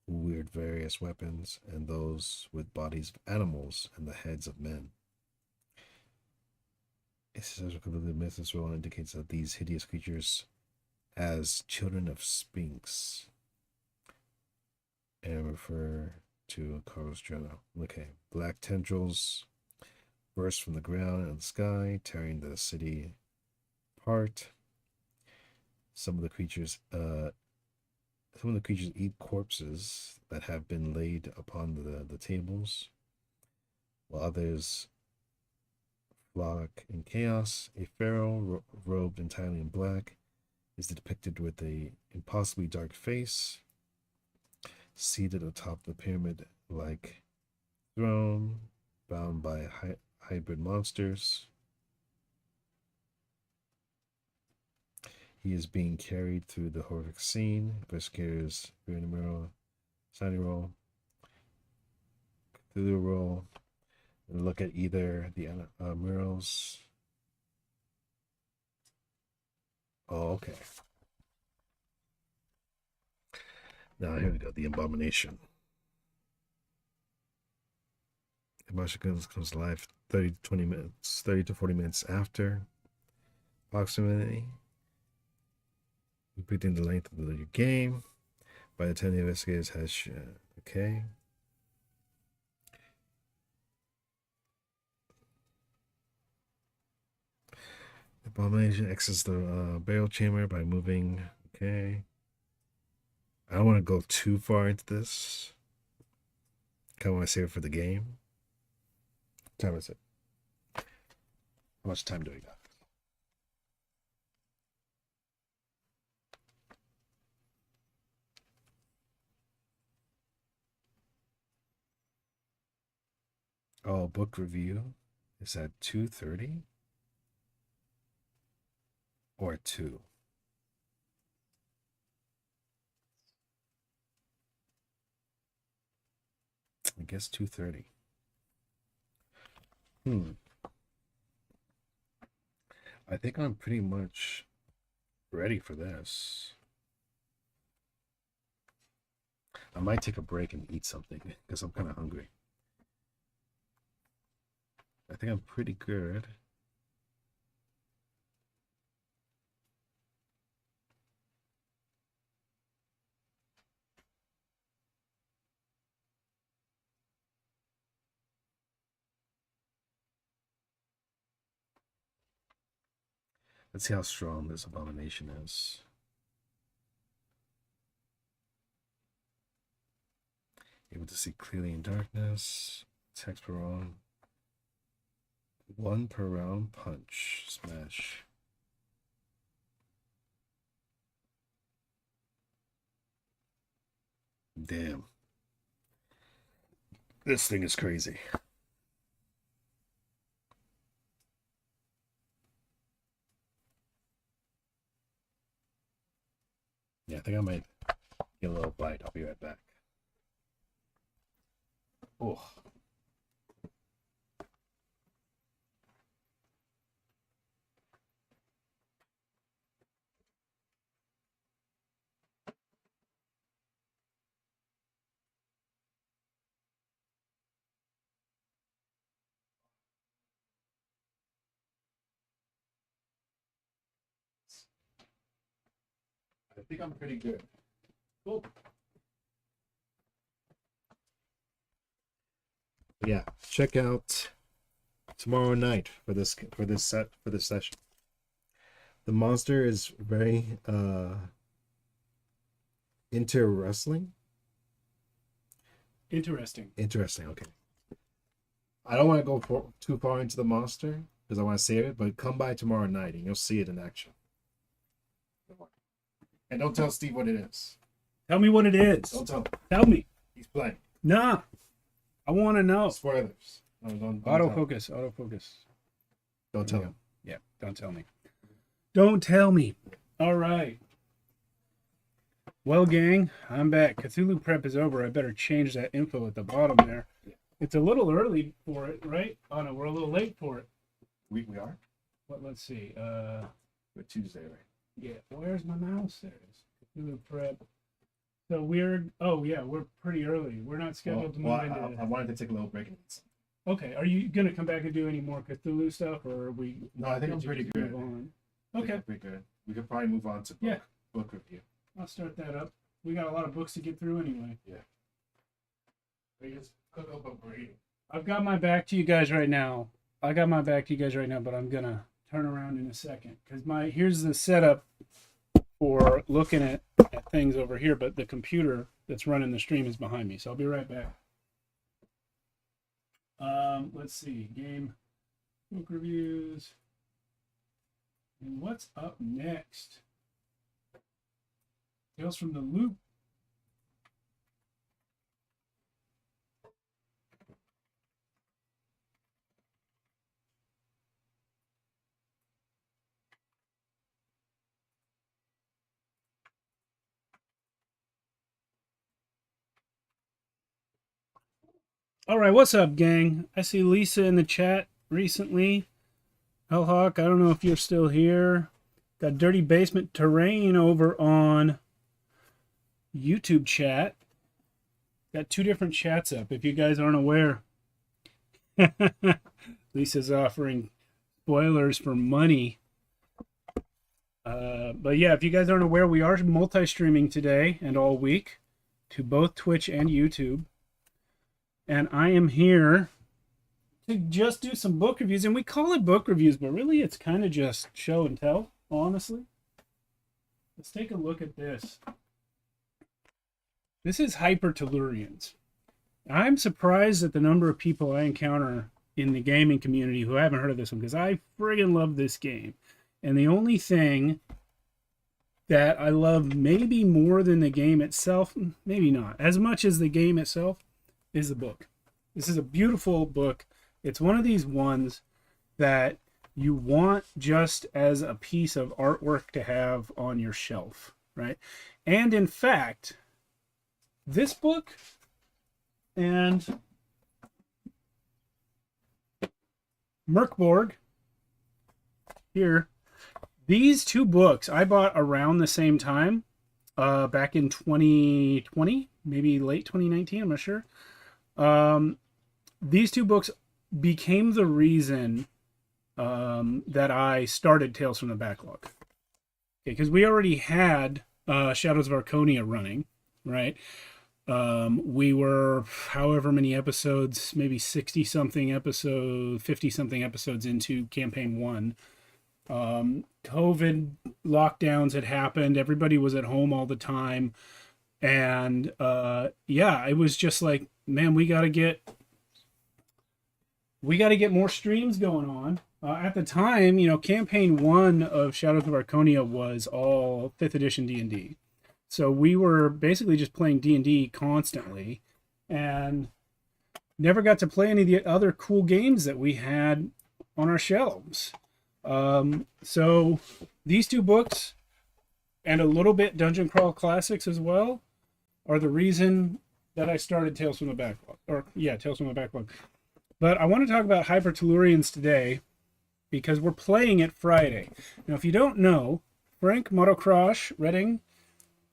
who wield various weapons, and those with bodies of animals and the heads of men. A historical myth as well indicates that these hideous creatures as children of Sphinx and refer to Carl's journal. Okay, black tendrils burst from the ground and the sky, tearing the city apart. Some of the creatures eat corpses that have been laid upon the tables, while others flock in chaos. A pharaoh robed entirely in black is depicted with a impossibly dark face, seated atop the pyramid-like throne, bound by hybrid monsters. He is being carried through the horrific scene. Investigators view the mural, signing roll, through the roll, and look at either the murals. Oh, okay. Now here we go. The abomination. The abomination comes live 30 to 40 minutes after, approximately. Predicting the length of your game. By the time the investigators has okay. The abomination exits the burial chamber by moving. Okay. I don't want to go too far into this. Kind of want to save it for the game. What time is it? How much time do we got? Oh, book review is at 2:30 or 2. I guess 2:30. I think I'm pretty much ready for this. I might take a break and eat something because I'm kind of hungry. I think I'm pretty good. Let's see how strong this abomination is. Able to see clearly in darkness. Text per round. 1 per round punch. Smash. Damn. This thing is crazy. Yeah, I think I might get a little bite. I'll be right back. Oh. I think I'm pretty good. Cool. Yeah, check out tomorrow night for this session. The monster is very into wrestling. Interesting. Interesting. Okay. I don't want to go too far into the monster because I want to save it, but come by tomorrow night and you'll see it in action. And don't tell Steve what it is. Tell me what it is. Don't tell him. Tell me. He's playing. Nah. I want to know. Spoilers. No, don't Autofocus. Autofocus. Don't tell him. Yeah, don't tell me. Don't tell me. All right. Well, gang, I'm back. Cthulhu prep is over. I better change that info at the bottom there. It's a little early for it, right? Oh, no, we're a little late for it. We are? What? Let's see. We're Tuesday, right? Yeah, where's my mouse? There it is. Cthulhu prep. So we're pretty early. We're not scheduled to move into. I wanted to take a little break and eat some. Okay, are you gonna come back and do any more Cthulhu stuff, or are we? No, I think I'm pretty good. Okay, pretty good. We could probably move on to book review. I'll start that up. We got a lot of books to get through anyway. Yeah. We just cook up a brain. I've got my back to you guys right now. But I'm gonna turn around in a second because here's the setup for looking at things over here, but the computer that's running the stream is behind me, so I'll be right back. Let's see, game, book reviews, and what's up next? Tales from the Loop. All right, what's up, gang? I see Lisa in the chat recently. Hellhawk, I don't know if you're still here. Got Dirty Basement Terrain over on YouTube chat. Got two different chats up, if you guys aren't aware. Lisa's offering spoilers for money. But yeah, if you guys aren't aware, we are multi-streaming today and all week to both Twitch and YouTube. And I am here to just do some book reviews. And we call it book reviews, but really it's kind of just show and tell, honestly. Let's take a look at this. This is Hyper-Tellurians. I'm surprised at the number of people I encounter in the gaming community who haven't heard of this one, because I friggin' love this game. And the only thing that I love maybe more than the game itself, maybe not, as much as the game itself, is the book. This is a beautiful book. It's one of these ones that you want just as a piece of artwork to have on your shelf, right? And in fact, this book and Merkborg here, these two books I bought around the same time, back in 2020, maybe late 2019, I'm not sure. These two books became the reason that I started Tales from the Backlog. Okay, because we already had Shadows of Archonia running, right? We were however many episodes, maybe 60-something episodes, 50-something episodes into Campaign 1. COVID lockdowns had happened. Everybody was at home all the time. And yeah, it was just like, man, we got to get more streams going on. At the time, you know, Campaign 1 of Shadows of Archonia was all 5th edition D&D. So we were basically just playing D&D constantly. And never got to play any of the other cool games that we had on our shelves. So these two books and a little bit Dungeon Crawl Classics as well are the reason that I started Tales from the Backlog. Tales from the Backlog. But I want to talk about Hypertellurians today because we're playing it Friday. Now, if you don't know, Frank Motocross Redding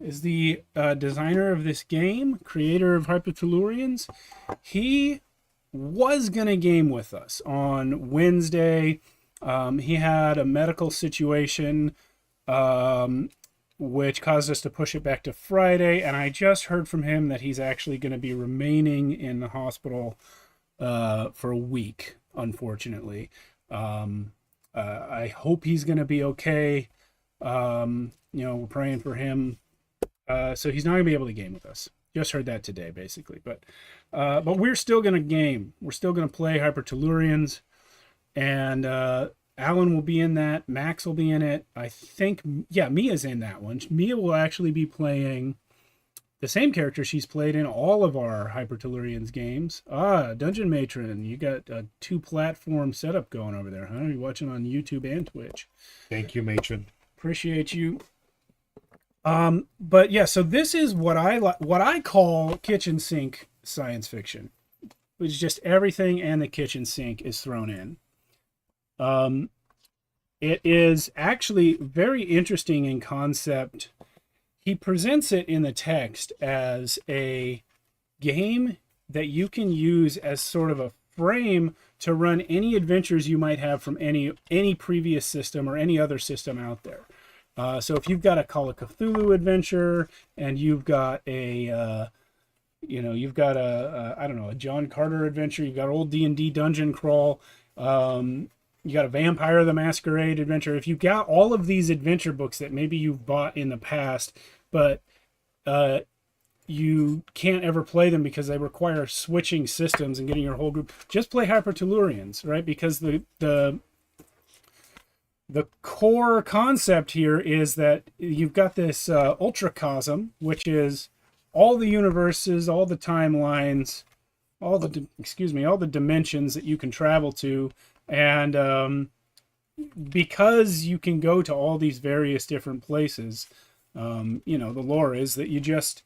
is the designer of this game, creator of Hypertellurians. He was going to game with us on Wednesday. He had a medical situation which caused us to push it back to Friday, and I just heard from him that he's actually going to be remaining in the hospital for a week, unfortunately. I hope he's going to be okay. We're praying for him. So he's not going to be able to game with us. Just heard that today, basically. But we're still going to game. We're still going to play Hypertellurians. And Alan will be in that. Max will be in it. I think, Mia's in that one. Mia will actually be playing the same character she's played in all of our Hypertellurians games. Dungeon Matron, you got a 2-platform setup going over there, huh? You're watching on YouTube and Twitch. Thank you, Matron. Appreciate you. But yeah, so this is what I call kitchen sink science fiction, which is just everything and the kitchen sink is thrown in. It is actually very interesting in concept. He presents it in the text as a game that you can use as sort of a frame to run any adventures you might have from any previous system or any other system out there. So if you've got a Call of Cthulhu adventure and you've got a John Carter adventure, you've got old D&D dungeon crawl, you got a Vampire the Masquerade adventure. If you've got all of these adventure books that maybe you've bought in the past, but you can't ever play them because they require switching systems and getting your whole group, just play Hypertellurians, right? Because the core concept here is that you've got this ultracosm, which is all the universes, all the timelines, all the dimensions that you can travel to. And because you can go to all these various different places, the lore is that you just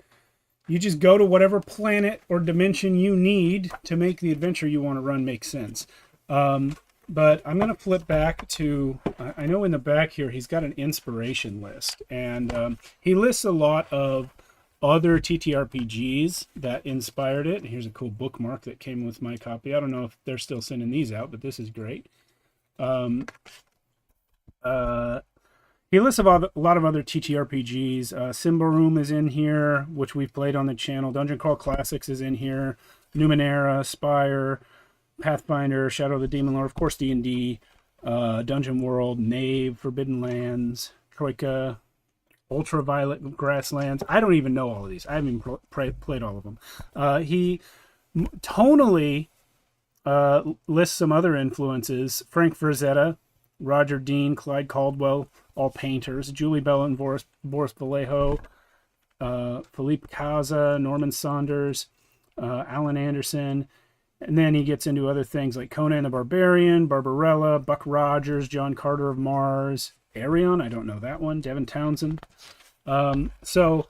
go to whatever planet or dimension you need to make the adventure you want to run make sense. But I'm going to flip back to, I know in the back here, he's got an inspiration list. And he lists a lot of other TTRPGs that inspired it. And here's a cool bookmark that came with my copy. I don't know if they're still sending these out, but this is great. He lists a lot of other TTRPGs. Symbaroum is in here, which we've played on the channel. Dungeon Crawl Classics is in here. Numenera, Spire, Pathfinder, Shadow of the Demon Lord, of course D&D, Dungeon World, Knave, Forbidden Lands, Troika, Ultraviolet Grasslands. I don't even know all of these. I haven't even played all of them. He tonally lists some other influences. Frank Frazetta, Roger Dean, Clyde Caldwell, all painters. Julie Bell and Boris Vallejo, Philippe Caza, Norman Saunders, Alan Anderson. And then he gets into other things like Conan the Barbarian, Barbarella, Buck Rogers, John Carter of Mars, Arion, I don't know that one, Devin Townsend. So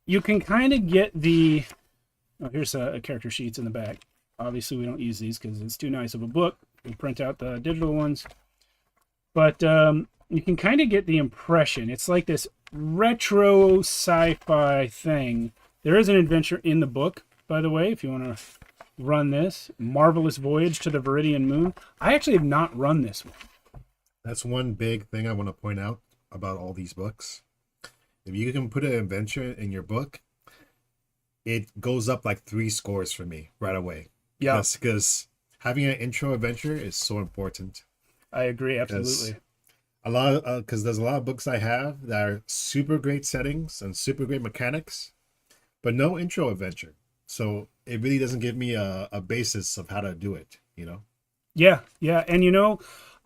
you can kind of get the... Oh, here's a character sheets in the back. Obviously, we don't use these because it's too nice of a book. We print out the digital ones. But you can kind of get the impression. It's like this retro sci-fi thing. There is an adventure in the book, by the way, if you want to run this. Marvelous Voyage to the Viridian Moon. I actually have not run this one. That's one big thing I want to point out about all these books. If you can put an adventure in your book, it goes up like 3 scores for me right away. Yeah. Because having an intro adventure is so important. I agree, absolutely. Because there's a lot of books I have that are super great settings and super great mechanics, but no intro adventure. So it really doesn't give me a basis of how to do it, Yeah. And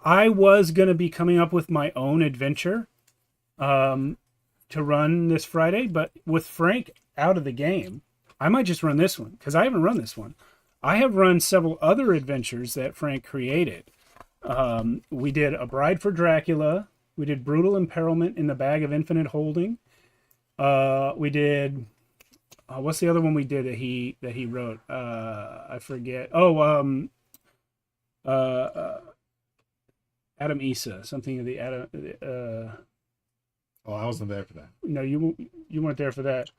I was going to be coming up with my own adventure to run this Friday, but with Frank out of the game, I might just run this one because I haven't run this one. I have run several other adventures that Frank created. We did A Bride for Dracula. We did Brutal Imperilment in the Bag of Infinite Holding. We did... what's the other one we did that he wrote? I forget. Adam Issa, something of the Adam. I wasn't there for that. No, you weren't there for that.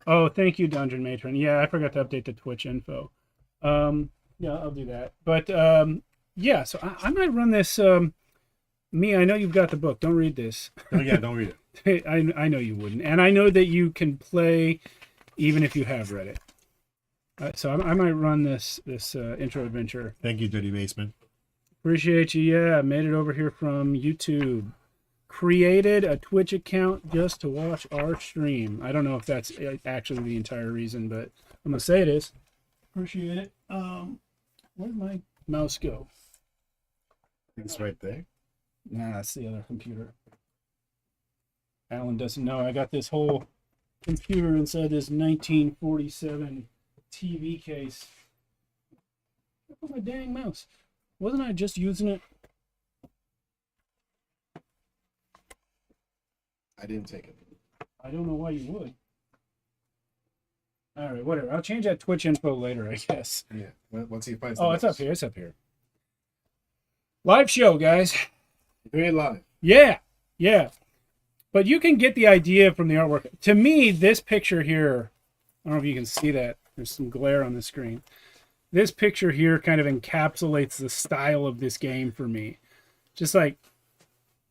Oh, thank you, Dungeon Matron. Yeah, I forgot to update the Twitch info. Yeah, I'll do that. But yeah, so I might run this. Me, I know you've got the book. Don't read this. Oh yeah, don't read it. I know you wouldn't, and I know that you can play even if you have read it. So I might run this intro adventure. Thank you, Dirty Basement. Appreciate you. Yeah, I made it over here from YouTube. Created a Twitch account just to watch our stream. I don't know if that's actually the entire reason, but I'm gonna say it is. Appreciate it. Where'd my mouse go? I think it's right there. Nah, that's the other computer. Alan doesn't know. I got this whole computer inside this 1947 TV case. Where's my dang mouse? Wasn't I just using it? I didn't take it. I don't know why you would. All right, whatever. I'll change that Twitch info later, I guess. Yeah. Once he finds. Oh, it's up here. It's up here. Live show, guys. Very live. Yeah, yeah. But you can get the idea from the artwork. To me, this picture here, I don't know if you can see that. There's some glare on the screen. This picture here kind of encapsulates the style of this game for me. Just like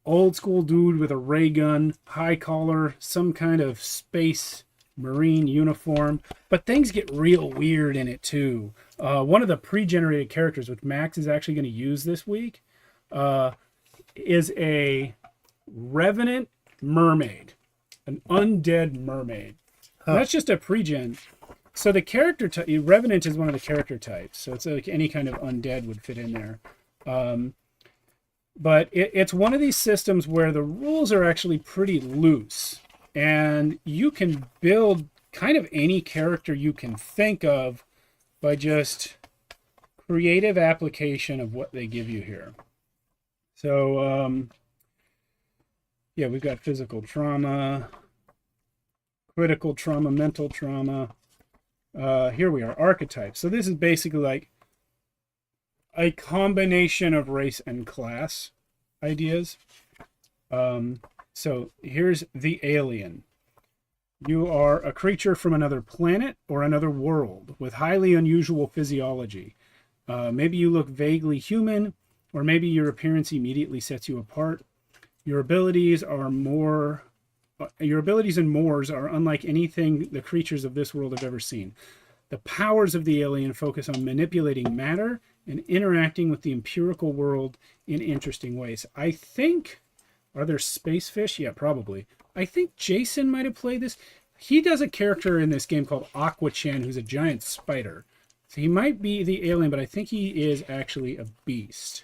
old school dude with a ray gun, high collar, some kind of space marine uniform. But things get real weird in it too. One of the pre-generated characters, which Max is actually going to use this week, is a revenant mermaid, an undead mermaid. That's just a pre-gen. So the character type, revenant is one of the character types. So it's like any kind of undead would fit in there. But it's one of these systems where the rules are actually pretty loose. And you can build kind of any character you can think of by just creative application of what they give you here. So, yeah, we've got physical trauma, critical trauma, mental trauma. Here we are, archetypes. So this is basically like a combination of race and class ideas. So here's the alien. You are a creature from another planet or another world with highly unusual physiology. Maybe you look vaguely human, or maybe your appearance immediately sets you apart. Your abilities and mores are unlike anything the creatures of this world have ever seen. The powers of the alien focus on manipulating matter and interacting with the empirical world in interesting ways. I think, are there space fish? Yeah, probably. I think Jason might have played this. He does a character in this game called Aqua-Chan who's a giant spider. So he might be the alien, but I think he is actually a beast.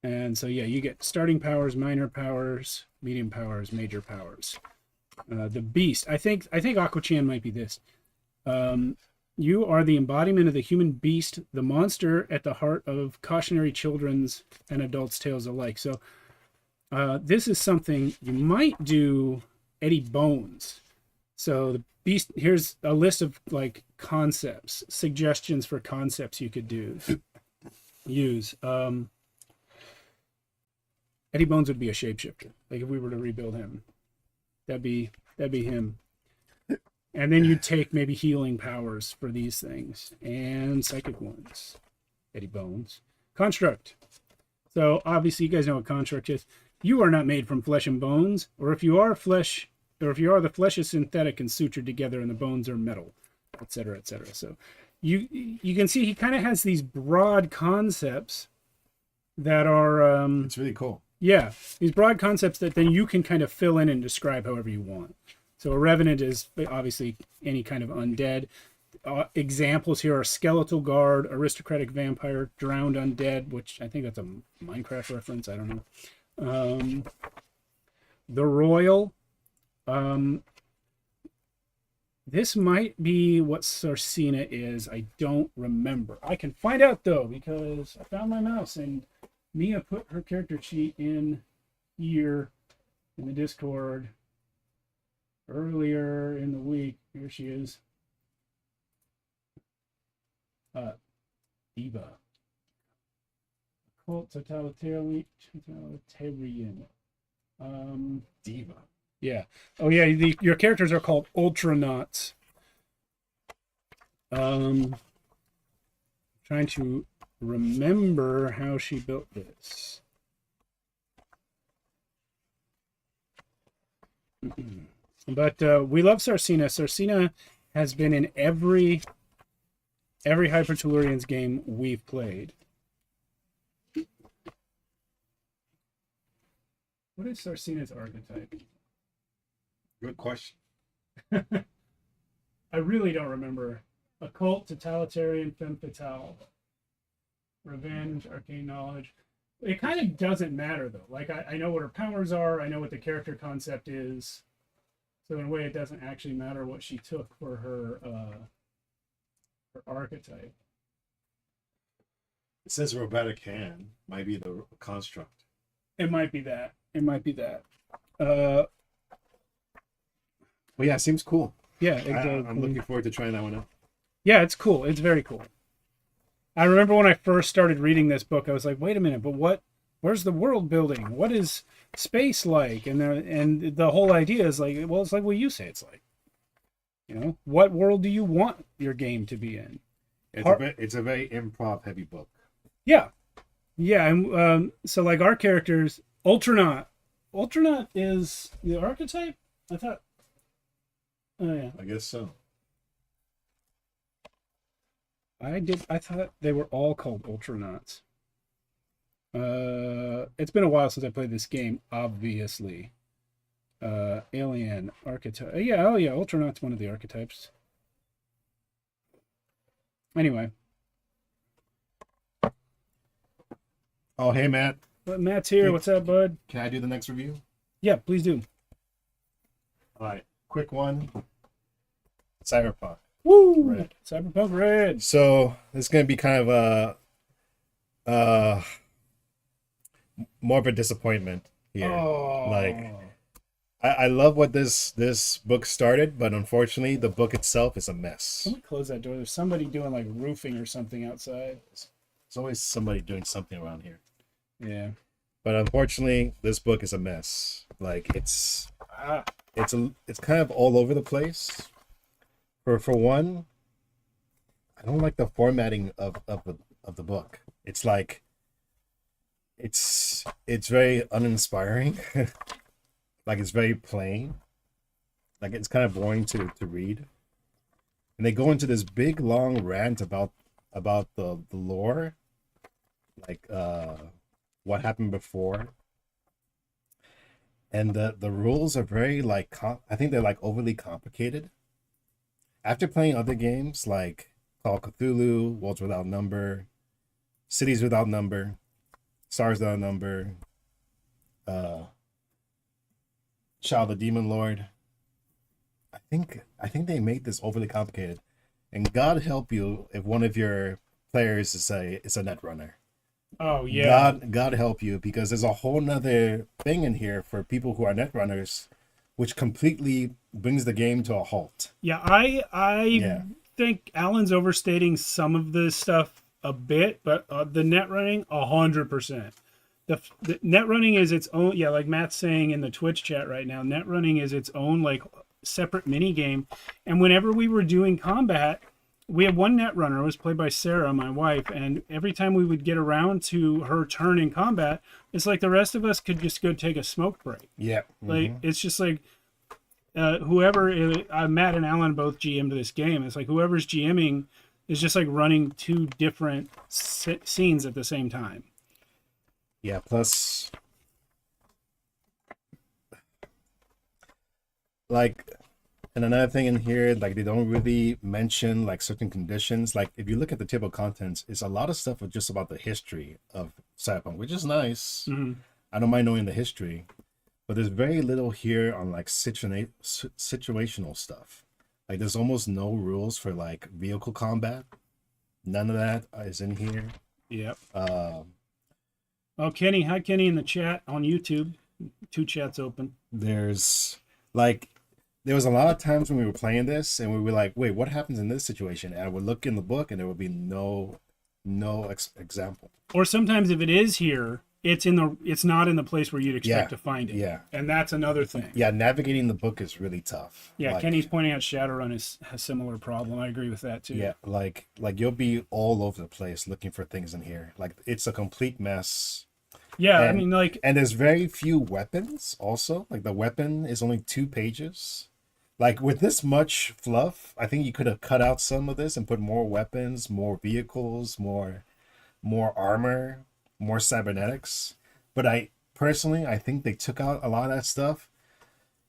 And so, yeah, you get starting powers, minor powers, medium powers, major powers. The beast. I think Aqua-Chan might be this. You are the embodiment of the human beast, the monster at the heart of cautionary children's and adults' tales alike. So this is something you might do Eddie Bones. So the beast, here's a list of like concepts, suggestions for concepts you could use. Eddie Bones would be a shapeshifter. Like if we were to rebuild him, that'd be him. And then you'd take maybe healing powers for these things and psychic ones. Eddie Bones. Construct. So obviously you guys know what construct is. You are not made from flesh and bones, or if you are flesh, or if you are, the flesh is synthetic and sutured together and the bones are metal, etc., etc. So you can see he kind of has these broad concepts that are it's really cool. Yeah, these broad concepts that then you can kind of fill in and describe however you want. So a revenant is obviously any kind of undead. Examples here are skeletal guard, aristocratic vampire, drowned undead, which I think that's a Minecraft reference. I don't know. The royal. This might be what Sarcina is. I don't remember. I can find out though, because I found my mouse and Mia put her character sheet in here in the Discord earlier in the week. Here she is. Diva. Cult totalitarian. Diva. Yeah. Oh yeah. Your characters are called Ultranauts. Trying to remember how she built this. But we love Sarcina. Sarcina has been in every Hypertellurians game we've played. What is Sarcina's archetype? Good question. I really don't remember. Occult, totalitarian, femme fatale, revenge, arcane knowledge. It kind of doesn't matter though. Like I know what her powers are. I know what the character concept is. So in a way, it doesn't actually matter what she took for her archetype. It says robotic hand might be the construct. It might be that. It might be that. Well, yeah, it seems cool. Yeah, I'm looking forward to trying that one out. Yeah, it's cool. It's very cool. I remember when I first started reading this book, I was like, wait a minute, but where's the world building? What is space like? And the whole idea is like, well, it's like what you say it's like. You know, what world do you want your game to be in? It's a very improv heavy book. Yeah. Yeah, and so like our characters, Ultranaut is the archetype? I thought. Oh yeah. I guess so. I thought they were all called Ultranauts. It's been a while since I played this game, obviously. Alien archetype. Yeah, Ultranaut's one of the archetypes. Anyway. Oh, hey, Matt. Matt's here. What's up, bud? Can I do the next review? Yeah, please do. All right. Quick one. Cyberpunk. Woo! Red. Cyberpunk Red. So this is going to be kind of more of a disappointment here. Oh. Like, I love what this book started, but unfortunately, the book itself is a mess. Can we close that door? There's somebody doing like roofing or something outside. There's always somebody doing something around here. Yeah. But unfortunately, this book is a mess. Like it's kind of all over the place. For one, I don't like the formatting of the book. It's like it's very uninspiring. Like it's very plain. Like it's kind of boring to read. And they go into this big long rant about the lore, like what happened before. And the rules are very like I think they're like overly complicated. After playing other games like Call of Cthulhu, Worlds Without Number, Cities Without Number, Stars Without Number, Child of the Demon Lord, I think they made this overly complicated. And God help you if one of your players is a netrunner. Oh yeah. God help you, because there's a whole nother thing in here for people who are netrunners, which completely brings the game to a halt. Yeah, I think Alan's overstating some of this stuff a bit, but the net running 100%. The net running is its own. Yeah, like Matt's saying in the Twitch chat right now, net running is its own like separate mini game. And whenever we were doing combat, we had one net runner. It was played by Sarah, my wife, and every time we would get around to her turn in combat, it's like the rest of us could just go take a smoke break. Yeah, like it's just like whoever Matt and Alan both GM'd this game. It's like whoever's GMing is just like running two different scenes at the same time. Yeah, plus like, and another thing in here, like they don't really mention like certain conditions. Like if you look at the table of contents, it's a lot of stuff just about the history of Cyberpunk, which is nice. Mm-hmm. I don't mind knowing the history, but there's very little here on like situational stuff. Like there's almost no rules for like vehicle combat. None of that is in here. Yep. Oh, Kenny. Hi, Kenny, in the chat on YouTube. 2 chats open. There was a lot of times when we were playing this and we were like, wait, what happens in this situation? And I would look in the book and there would be no example. Or sometimes if it is here, it's not in the place where you'd expect to find it. Yeah. And that's another thing. Yeah, navigating the book is really tough. Yeah, Kenny's pointing out Shadowrun has a similar problem. I agree with that too. Yeah, like you'll be all over the place looking for things in here. Like it's a complete mess. Yeah, and, I mean, like... And there's very few weapons also. Like the weapon is only 2 pages. Like with this much fluff, I think you could have cut out some of this and put more weapons, more vehicles, more armor, more cybernetics. But I think they took out a lot of that stuff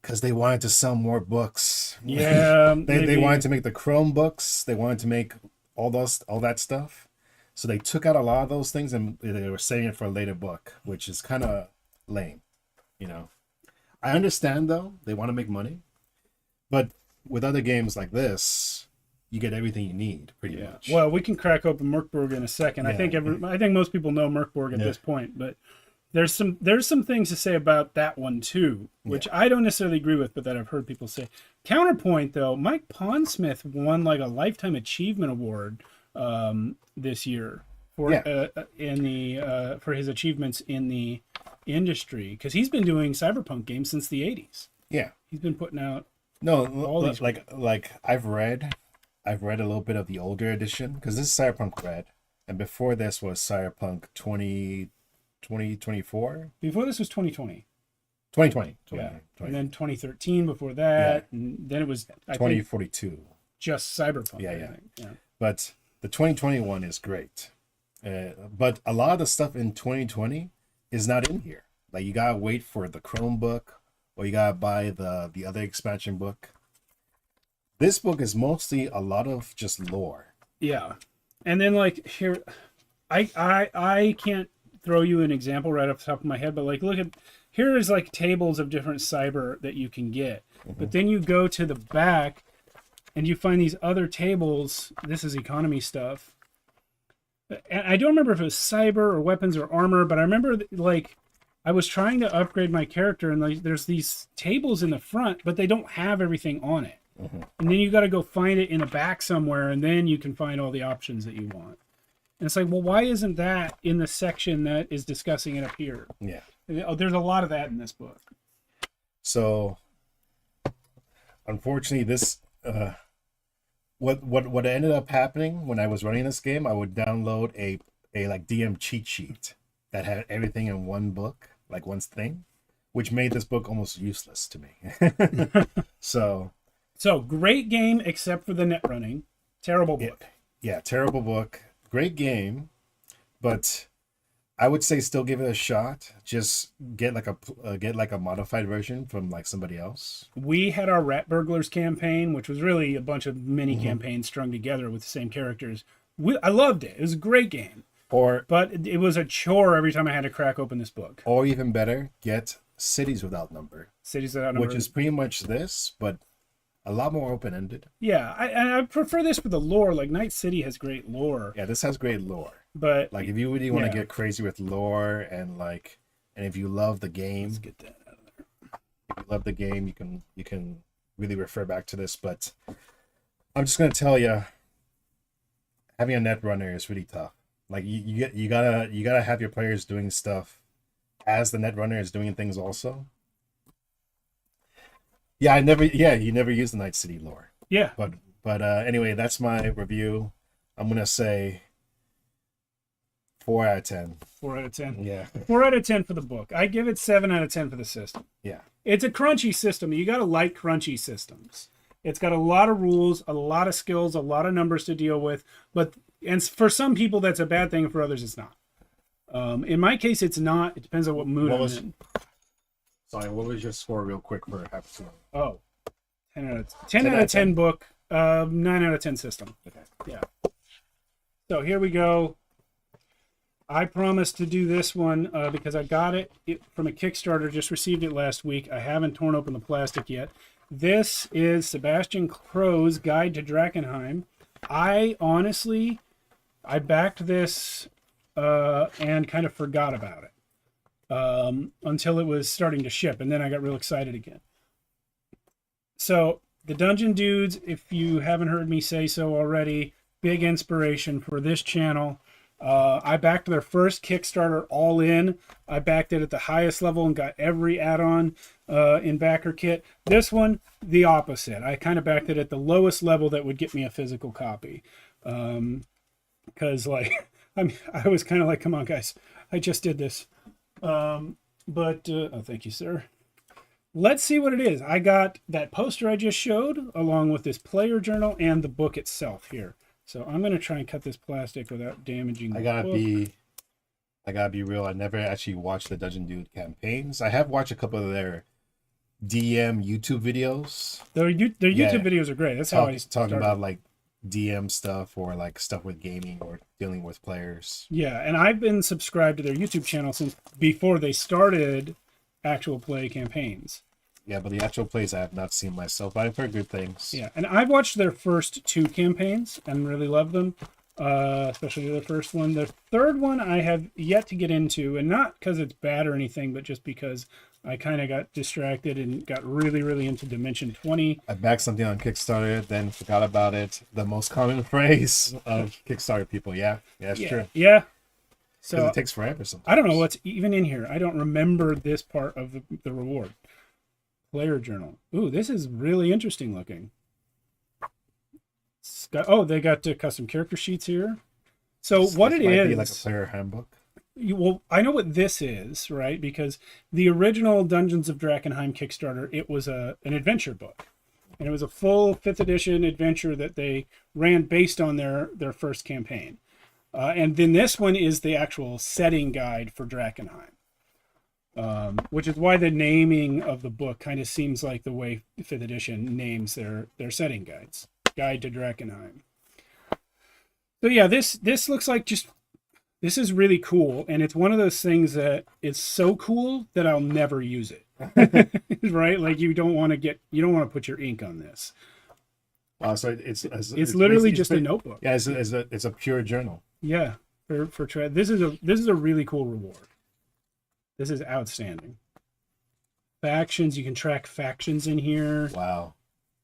because they wanted to sell more books. Yeah, they wanted to make the Chrome books. They wanted to make all that stuff. So they took out a lot of those things and they were saving it for a later book, which is kind of lame, you know. I understand though, they want to make money, but with other games like this, you get everything you need pretty much. Well, we can crack open Merkborg in a second. Yeah. I think most people know Merkborg at this point, but there's some things to say about that one too, which I don't necessarily agree with, but that I've heard people say. Counterpoint though, Mike Pondsmith won like a Lifetime Achievement Award this year for for his achievements in the industry, because he's been doing cyberpunk games since the 80s. Yeah, he's been putting out all these. Like I've read a little bit of the older edition because this is Cyberpunk Red, and before this was Cyberpunk 2024. Before this was 2020. 2020. And then 2013 before that, and then it was 2042. Just Cyberpunk. Yeah. But the 2021 is great. But a lot of the stuff in 2020 is not in here. Like you gotta wait for the Chrome book, or you gotta buy the other expansion book. This book is mostly a lot of just lore. Yeah. And then like here, I can't throw you an example right off the top of my head, but like here is like tables of different cyber that you can get. But then you go to the back and you find these other tables. This is economy stuff. And I don't remember if it was cyber or weapons or armor, but I remember like I was trying to upgrade my character and like there's these tables in the front, but they don't have everything on it. And then you got to go find it in the back somewhere, and then you can find all the options that you want. And it's like, well, why isn't that in the section that is discussing it up here? Yeah. There's a lot of that in this book. So, unfortunately, this what ended up happening when I was running this game, I would download a like DM cheat sheet that had everything in one book, like one thing, which made this book almost useless to me. So great game except for the net running. Terrible book. Yeah, terrible book. Great game, but I would say still give it a shot. Just get like a modified version from like somebody else. We had our Rat Burglars campaign, which was really a bunch of mini campaigns strung together with the same characters. I loved it. It was a great game. But it was a chore every time I had to crack open this book. Or even better, get Cities Without Number. Cities Without Number. Which is pretty much this, but a lot more open-ended. Yeah, I prefer this for the lore. Like Night City has great lore. Yeah, this has great lore. But like if you really want to get crazy with lore and if you love the game, let's get that out of there. If you love the game, you can really refer back to this. But I'm just gonna tell you, having a net runner is really tough. Like you gotta have your players doing stuff as the net runner is doing things also. Yeah, you never use the Night City lore. Yeah. But anyway, that's my review. I'm gonna say 4 out of 10. 4 out of 10. Yeah. 4 out of 10 for the book. I give it 7 out of 10 for the system. Yeah. It's a crunchy system. You gotta like crunchy systems. It's got a lot of rules, a lot of skills, a lot of numbers to deal with. And for some people that's a bad thing. For others, it's not. In my case, it's not. It depends on what mood I'm in. Sorry, what was your score real quick for Happy? Oh, 10 out of 10 book, 9 out of 10 system. Okay. Yeah. So here we go. I promised to do this one because I got it from a Kickstarter, just received it last week. I haven't torn open the plastic yet. This is Sebastian Crow's Guide to Drakenheim. I honestly, I backed this and kind of forgot about it until it was starting to ship, and then I got real excited again. So the Dungeon Dudes, if you haven't heard me say so already, big inspiration for this channel. I backed their first Kickstarter all in. I backed it at the highest level and got every add-on in backer kit. This one, the opposite. I kind of backed it at the lowest level that would get me a physical copy. Because like, I was kind of like, come on guys, I just did this. Oh, thank you, sir. Let's see what it is. I got that poster I just showed along with this player journal and the book itself here. So I'm going to try and cut this plastic without damaging the book. I gotta be real. I never actually watched the Dungeon Dude campaigns. I have watched a couple of their DM YouTube videos. Their YouTube videos are great. That's how I started. Talking about like DM stuff or like stuff with gaming or dealing with players. Yeah, and I've been subscribed to their YouTube channel since before they started actual play campaigns. Yeah, but the actual plays I have not seen myself, but I've heard good things. Yeah, and I've watched their first 2 campaigns and really loved them, especially the first one. The third one I have yet to get into, and not because it's bad or anything, but just because I kind of got distracted and got really, really into Dimension 20. I backed something on Kickstarter, then forgot about it. The most common phrase of Kickstarter people. Yeah, it's true. Yeah. So it takes forever sometimes. I don't know what's even in here. I don't remember this part of the reward. Player journal. Ooh, this is really interesting looking. They got custom character sheets here. So what it is, be like a player handbook. Well, I know what this is, right? Because the original Dungeons of Drakenheim Kickstarter, it was an adventure book, and it was a full 5th edition adventure that they ran based on their first campaign. And then this one is the actual setting guide for Drakenheim. Which is why the naming of the book kind of seems like the way 5th edition names their setting guides. Guide to Drakenheim. So yeah, this looks like this is really cool, and it's one of those things that is so cool that I'll never use it. Right? Like you don't want to put your ink on this. So it's literally just a notebook. Yeah, it's a pure journal. Yeah, this is a really cool reward. This is outstanding. Factions, you can track factions in here. Wow.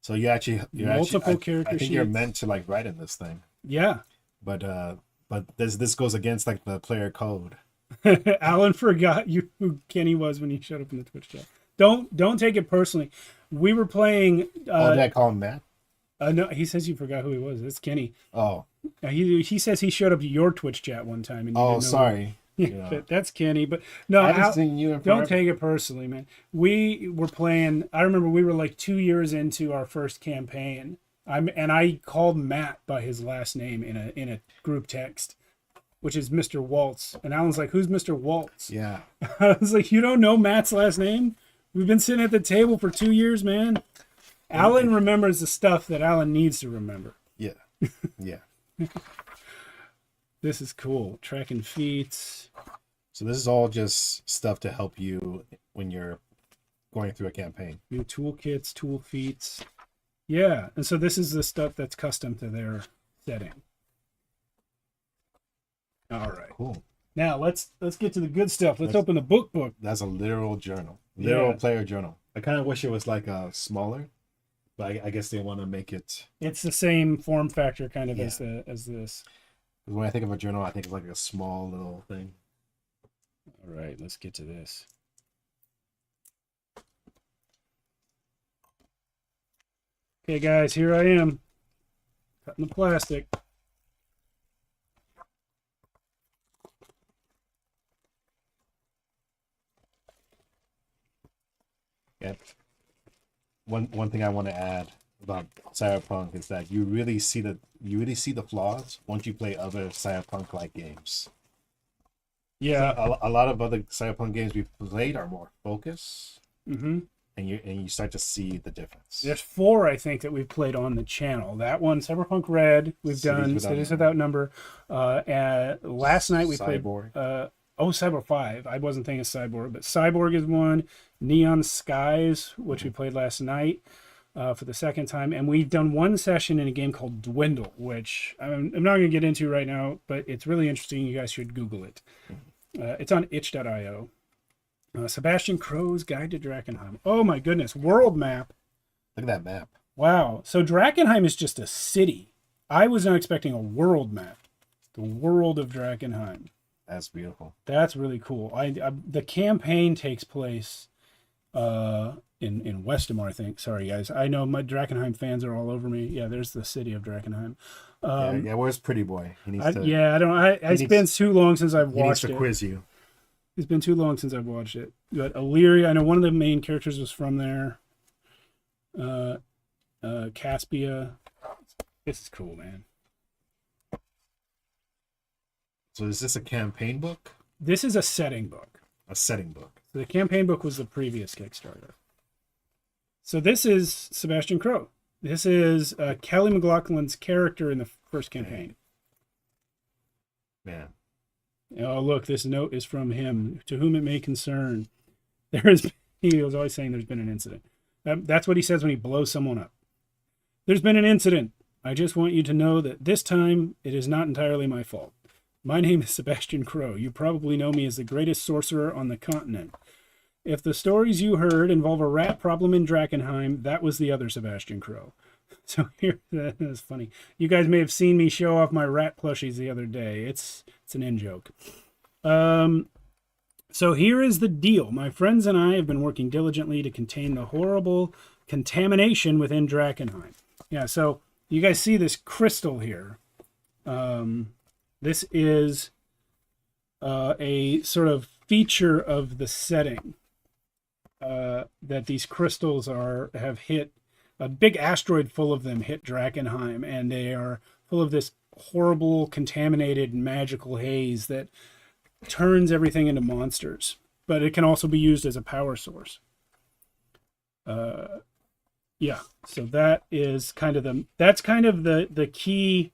So you're multiple character I think sheets. you're meant to like write in this thing. Yeah. But this goes against like the player code. Alan forgot who Kenny was when he showed up in the Twitch chat. Don't take it personally. We were playing Did I call him Matt? No, he says you forgot who he was. It's Kenny. Oh. He says he showed up to your Twitch chat one time and you didn't know sorry. Yeah. That's Kenny, but no, I haven't seen you in don't forever. take it personally, man. We were playing. I remember we were like 2 years into our first campaign. I called Matt by his last name in a group text, which is Mr. Waltz. And Alan's like, "Who's Mr. Waltz?" Yeah. I was like, "You don't know Matt's last name? We've been sitting at the table for 2 years, man." Alan remembers the stuff that Alan needs to remember. Yeah. Yeah. This is cool. Tracking feats. So this is all just stuff to help you when you're going through a campaign. New toolkits, tool feats. Yeah, and so this is the stuff that's custom to their setting. All right. Cool. Now let's get to the good stuff. Let's open the book. That's a literal journal. Literal player journal. I kind of wish it was like smaller, but I guess they want to make it. It's the same form factor kind of as this. When I think of a journal, I think of like a small little thing. All right, let's get to this. Okay, guys, here I am, cutting the plastic. Yeah. One thing I want to add about Cyberpunk is that you really see the flaws once you play other Cyberpunk like games. Yeah, so a lot of other Cyberpunk games we've played are more focused, and you start to see the difference. There's 4 I think that we've played on the channel. That one, Cyberpunk Red, we've done Cities Without Number. Last night we Cyborg. played Cyber 5. I wasn't thinking Cyborg, but Cyborg is one. Neon Skies, which we played last night. for the second time, and we've done one session in a game called Dwindle, which I'm not going to get into right now, but it's really interesting. You guys should Google it. It's on itch.io. Sebastian Crow's Guide to Drakenheim. Oh my goodness, world map. Look at that map. Wow. So Drakenheim is just a city. I was not expecting a world map. The world of Drakenheim. That's beautiful. That's really cool. The campaign takes place in Westamore, I think. Sorry, guys. I know my Drakenheim fans are all over me. Yeah, there's the city of Drakenheim. Where's Pretty Boy? He needs to, it's been too long since I've watched it. He needs to quiz you. It's been too long since I've watched it. But Illyria, I know one of the main characters was from there. Caspia. This is cool, man. So is this a campaign book? This is a setting book. A setting book. So the campaign book was the previous Kickstarter. So this is Sebastian Crow. This is Kelly McLaughlin's character in the first campaign. Man. Oh, look, this note is from him. To whom it may concern. He was always saying there's been an incident. That's what he says when he blows someone up. There's been an incident. I just want you to know that this time it is not entirely my fault. My name is Sebastian Crow. You probably know me as the greatest sorcerer on the continent. If the stories you heard involve a rat problem in Drakenheim, that was the other Sebastian Crow. So here, that's funny. You guys may have seen me show off my rat plushies the other day. It's an in-joke. So here is the deal. My friends and I have been working diligently to contain the horrible contamination within Drakenheim. Yeah, so you guys see this crystal here. This is a sort of feature of the setting that these crystals have hit. A big asteroid full of them hit Drakenheim, and they are full of this horrible, contaminated, magical haze that turns everything into monsters. But it can also be used as a power source. Yeah, so that is kind of the key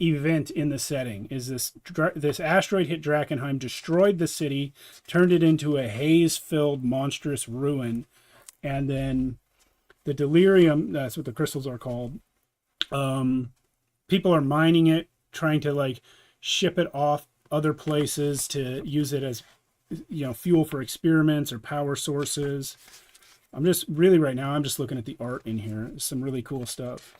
event in the setting is this asteroid hit Drakenheim, destroyed the city, turned it into a haze-filled monstrous ruin, and then the delirium, that's what the crystals are called, people are mining it, trying to ship it off other places to use it as fuel for experiments or power sources. I'm just looking at the art in here. There's some really cool stuff.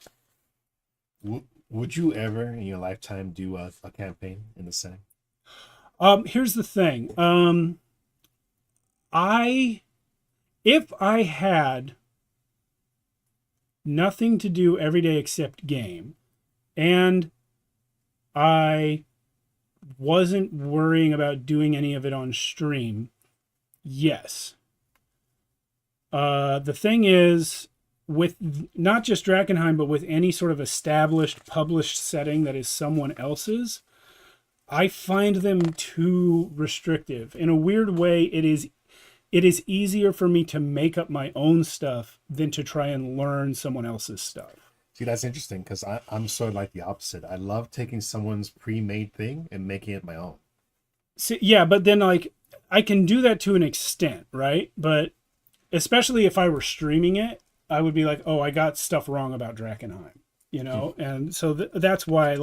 Would you ever in your lifetime do a campaign in the setting? Here's the thing. If I had nothing to do every day except game, and I wasn't worrying about doing any of it on stream, yes. The thing is, with not just Drakenheim, but with any sort of established, published setting that is someone else's, I find them too restrictive. In a weird way, it is easier for me to make up my own stuff than to try and learn someone else's stuff. See, that's interesting, because I'm sort of like the opposite. I love taking someone's pre-made thing and making it my own. See, yeah, but then I can do that to an extent, right? But especially if I were streaming it, I would be like, oh, I got stuff wrong about Drakenheim, And so that's why,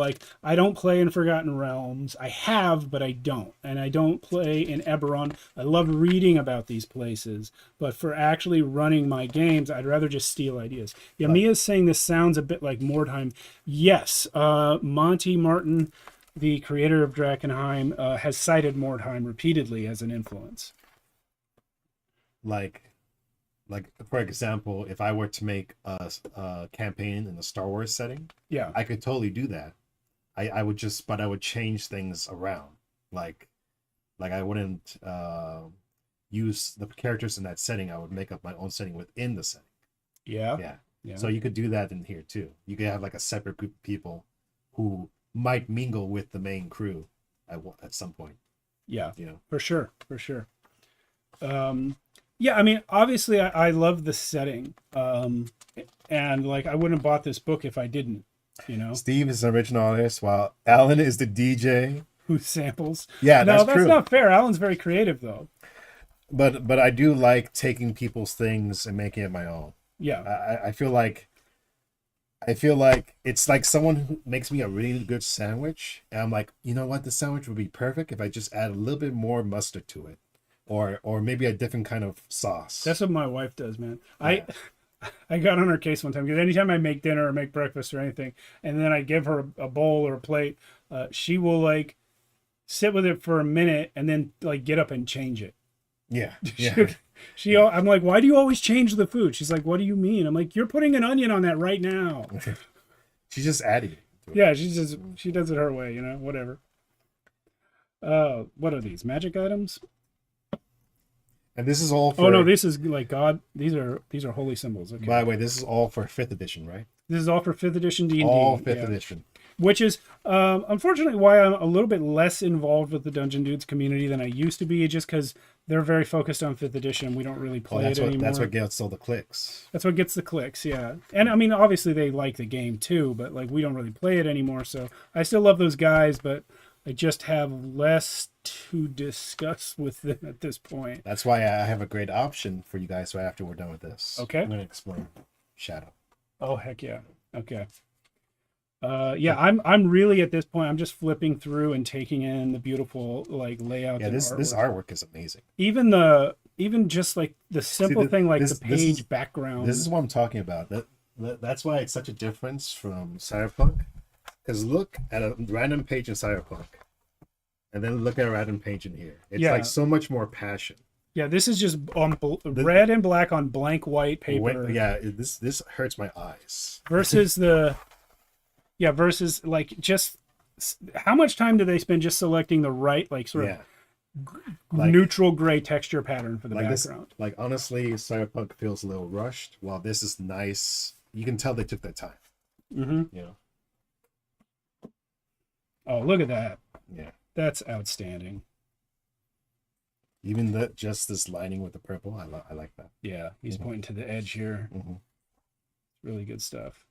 I don't play in Forgotten Realms. I have, but I don't. And I don't play in Eberron. I love reading about these places. But for actually running my games, I'd rather just steal ideas. Yeah, Mia's saying this sounds a bit like Mordheim. Yes, Monty Martin, the creator of Drakenheim, has cited Mordheim repeatedly as an influence. Like, for example, if I were to make a campaign in the Star Wars setting, yeah, I could totally do that. I would change things around. Like I wouldn't use the characters in that setting. I would make up my own setting within the setting. Yeah. So you could do that in here too. You could have a separate group of people who might mingle with the main crew at some point. Yeah, for sure. Yeah, I mean, obviously, I love the setting, and I wouldn't have bought this book if I didn't. Steve is an original artist, while Alan is the DJ who samples. Yeah, that's true. Not fair. Alan's very creative, though. But I do like taking people's things and making it my own. Yeah. I feel like it's like someone who makes me a really good sandwich, and I'm like, you know what, the sandwich would be perfect if I just add a little bit more mustard to it, or maybe a different kind of sauce. That's what my wife does, man. Yeah. I got on her case one time because anytime I make dinner or make breakfast or anything, and then I give her a bowl or a plate, she will like sit with it for a minute and then like get up and change it. Yeah. I'm like, why do you always change the food? She's like, what do you mean? I'm like, you're putting an onion on that right now. She's just adding it. Yeah, she does it her way, you know, whatever. What are these magic items? And this is all for... Oh no, this is like God. These are holy symbols. Okay. By the way, this is all for 5th edition, right? This is all for 5th edition D&D. All 5th edition. Which is unfortunately why I'm a little bit less involved with the Dungeon Dudes community than I used to be, just because they're very focused on 5th edition. We don't really play it anymore. That's what gets all the clicks. That's what gets the clicks, yeah. And I mean, obviously they like the game too, but like we don't really play it anymore. So I still love those guys, but I just have less to discuss with them at this point. That's why I have a great option for you guys right after we're done with this. Okay. I'm going to explain Shadow. Oh, heck yeah. Okay. I'm really at this point, I'm just flipping through and taking in the beautiful like layout. Yeah, this artwork is amazing. Even just like the simple thing like the page background. This is what I'm talking about. That's why it's such a difference from Cyberpunk. Because look at a random page in Cyberpunk, and then look at a random page in here. It's like so much more passion. Yeah, this is just on red and black on blank white paper. This hurts my eyes. Versus versus like just how much time do they spend just selecting the right like sort of neutral gray texture pattern for the background? Like honestly, Cyberpunk feels a little rushed, while this is nice. You can tell they took their time. Mm-hmm. You know. Oh, look at that. Yeah. That's outstanding. Even just this lining with the purple, I like that. Yeah, he's pointing to the edge here. Really good stuff.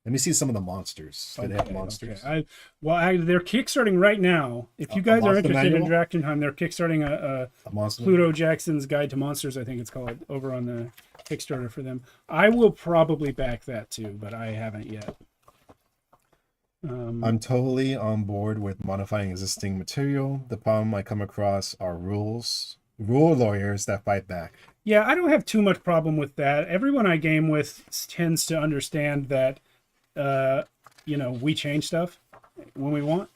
Let me see some of the monsters. Do they have monsters? Okay. They're kickstarting right now. If you guys are interested in Drachtenheim, they're kickstarting a Pluto Jackson's Guide to Monsters, I think it's called, over on the Kickstarter for them. I will probably back that too, but I haven't yet. I'm totally on board with modifying existing material. The problem I come across are rule lawyers that fight back. Yeah, I don't have too much problem with that. Everyone I game with tends to understand that, we change stuff when we want.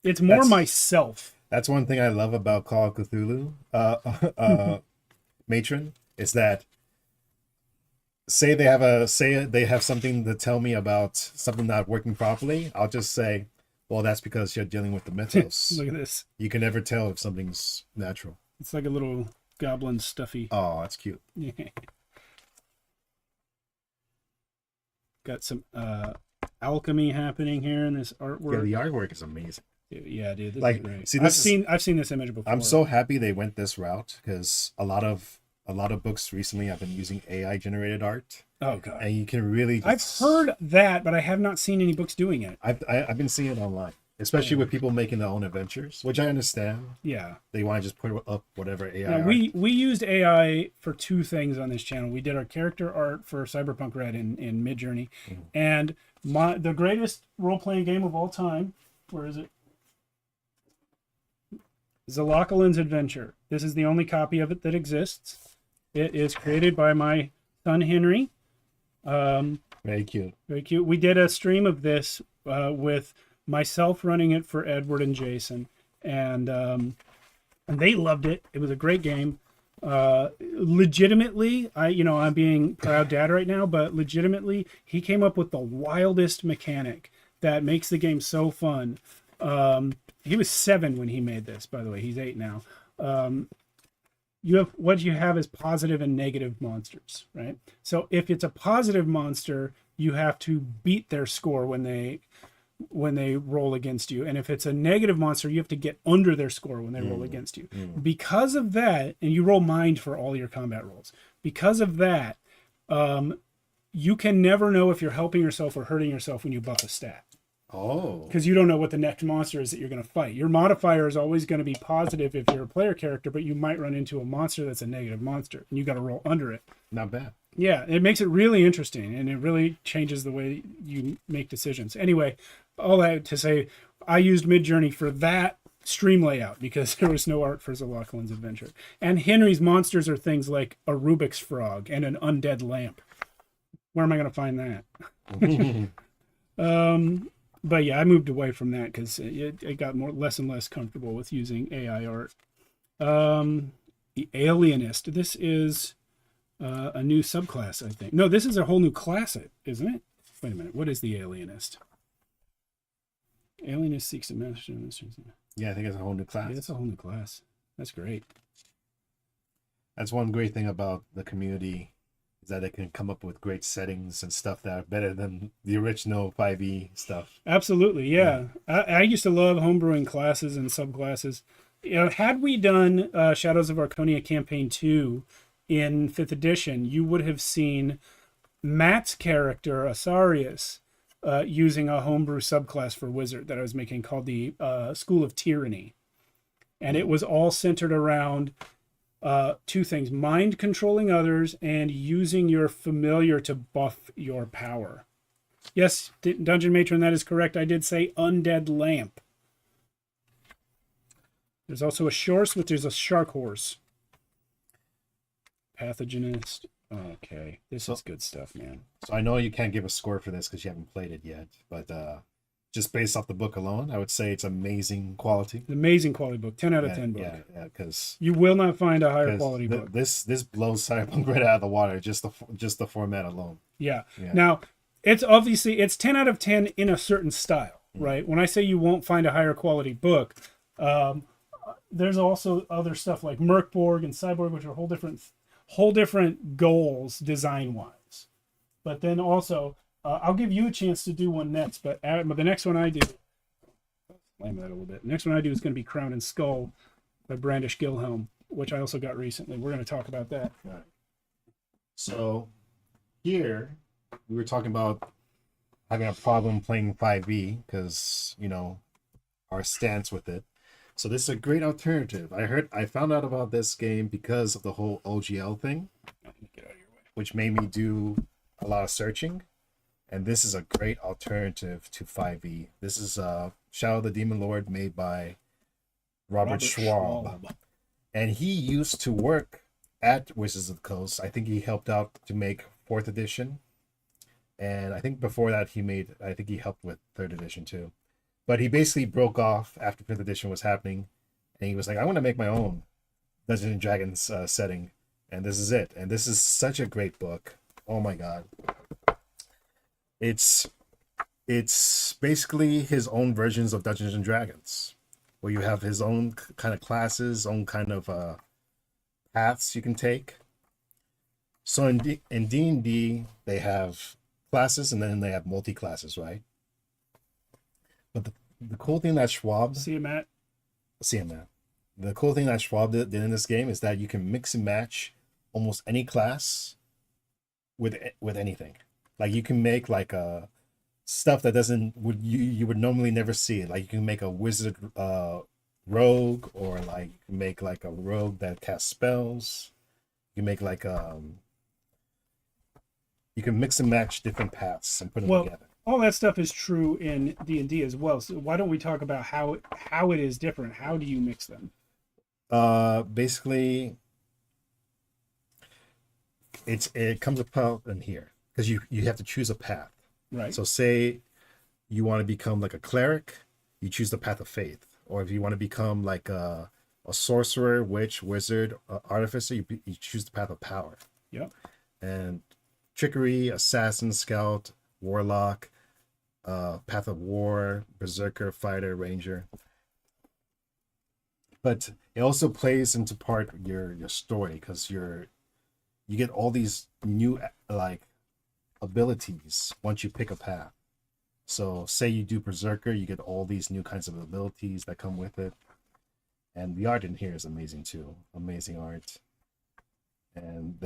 It's more myself. That's one thing I love about Call of Cthulhu, Matron, is that say they have something to tell me about something not working properly, I'll just say, well, that's because you're dealing with the mythos. Look at this. You can never tell if something's natural. It's like a little goblin stuffy. Oh, that's cute. Yeah. Got some alchemy happening here in this artwork. Yeah, the artwork is amazing. Yeah, dude, this is great. See, I've seen this image before. I'm so happy they went this route, because a lot of books recently I've been using AI generated art. Oh god. And you can really I've heard that, but I have not seen any books doing it. I've been seeing it online, especially with people making their own adventures, which I understand. Yeah. They want to just put up whatever AI. Now, we used AI for two things on this channel. We did our character art for Cyberpunk Red in Midjourney, and the greatest role-playing game of all time. Where is it? Zalakalin's Adventure. This is the only copy of it that exists. It is created by my son Henry. Very cute. Very cute. We did a stream of this with myself running it for Edward and Jason, and they loved it. It was a great game. Legitimately, I'm being proud dad right now, but legitimately, he came up with the wildest mechanic that makes the game so fun. He was 7 when he made this, by the way. He's 8 now. What you have is positive and negative monsters, right? So if it's a positive monster, you have to beat their score when they roll against you, and if it's a negative monster, you have to get under their score when they roll against you. Because of that, and you roll mind for all your combat rolls. Because of that, you can never know if you're helping yourself or hurting yourself when you buff a stat. Oh. Because you don't know what the next monster is that you're going to fight. Your modifier is always going to be positive if you're a player character, but you might run into a monster that's a negative monster, and you got to roll under it. Not bad. Yeah, it makes it really interesting, and it really changes the way you make decisions. Anyway, all that to say, I used Midjourney for that stream layout because there was no art for Zalaklin's adventure. And Henry's monsters are things like a Rubik's frog and an undead lamp. Where am I going to find that? But yeah, I moved away from that because it got less and less comfortable with using AI art. The Alienist. This is a new subclass, I think. No, this is a whole new class, isn't it? Wait a minute. What is the Alienist? Alienist seeks to master. Yeah, I think it's a whole new class. Yeah, it's a whole new class. That's great. That's one great thing about the community, is that they can come up with great settings and stuff that are better than the original 5e stuff. Absolutely, yeah. I used to love homebrewing classes and subclasses. You know, had we done Shadows of Archonia Campaign 2 in 5th edition, you would have seen Matt's character, Asarius, using a homebrew subclass for Wizard that I was making called the School of Tyranny. And it was all centered around two things: mind controlling others and using your familiar to buff your power. Yes, Dungeon Matron, that is correct. I did say undead lamp. There's also a Shorse, which is a shark horse. Pathogenist. Okay, this is good stuff, man. So I know you can't give a score for this because you haven't played it yet, but just based off the book alone, I would say it's amazing quality. Amazing quality book, 10 out of 10 book. Yeah, because you will not find a higher quality book. This blows Cyberpunk right out of the water, just the format alone. Yeah. Now, it's 10 out of 10 in a certain style, right? When I say you won't find a higher quality book, there's also other stuff like Merkborg and Cyborg, which are whole different goals design wise. But then also, I'll give you a chance to do one next, but the next one I do, blame that a little bit. The next one I do is going to be Crown and Skull by Brandish Gilhelm, which I also got recently. We're going to talk about that. All right. So here we were talking about having a problem playing 5e because, you know, our stance with it. So this is a great alternative. I found out about this game because of the whole OGL thing, which made me do a lot of searching. And this is a great alternative to 5e. This is Shadow of the Demon Lord, made by Robert Schwab. And he used to work at Wizards of the Coast. I think he helped out to make 4th edition. And I think before that he helped with 3rd edition too. But he basically broke off after 5th edition was happening. And he was like, I want to make my own Dungeons and Dragons setting. And this is it. And this is such a great book. Oh my God. It's basically his own versions of Dungeons and Dragons, where you have his own kind of classes, own kind of paths you can take. So in D&D, they have classes and then they have multi-classes, right? But the cool thing that Schwab... See you, Matt. The cool thing that Schwab did in this game is that you can mix and match almost any class with anything. Like you can make like a stuff that you would normally never see. Like you can make a wizard rogue, or like you can make like a rogue that casts spells. You can make like you can mix and match different paths and put them together. All that stuff is true in D&D as well. So why don't we talk about how it is different? How do you mix them? Basically, it comes about in here because you have to choose a path. Right. So say you want to become like a cleric, you choose the path of faith. Or if you want to become like a sorcerer, witch, wizard, artificer, you choose the path of power. Yep. And trickery, assassin, scout, warlock, path of war, berserker, fighter, ranger. But it also plays into part your story, because you get all these new like abilities once you pick a path. So say you do berserker, you get all these new kinds of abilities that come with it. And the art in here is amazing too. Amazing art. And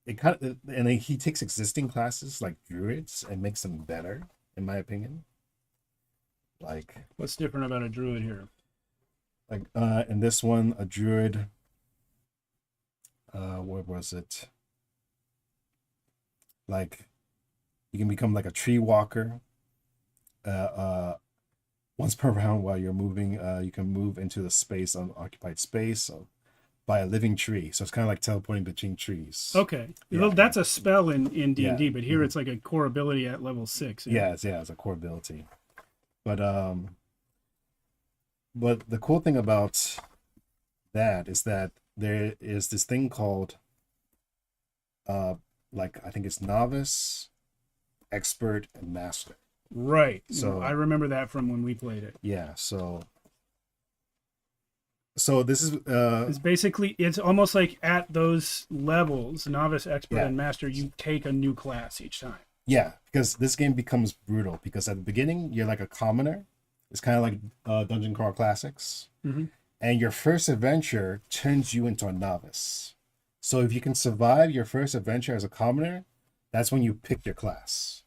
he takes existing classes like druids and makes them better, in my opinion. Like, what's different about a druid here? Like in this one, a druid. What was it? Like, you can become like a tree walker. Once per round while you're moving, you can move into the space, unoccupied space, by a living tree. So it's kind of like teleporting between trees. Okay. Yeah. Well, that's a spell in D&D, Yeah. but here it's like a core ability at level 6. Yeah, it's a core ability. But the cool thing about that is that there is this thing called like, I think it's novice, expert, and master. Right. So I remember that from when we played it. Yeah, so this is it's basically, it's almost like at those levels, novice, expert, Yeah. and master, you take a new class each time. Yeah, because this game becomes brutal, because at the beginning you're like a commoner. It's kind of like Dungeon Crawl Classics. Mhm. And your first adventure turns you into a novice. So if you can survive your first adventure as a commoner, that's when you pick your class.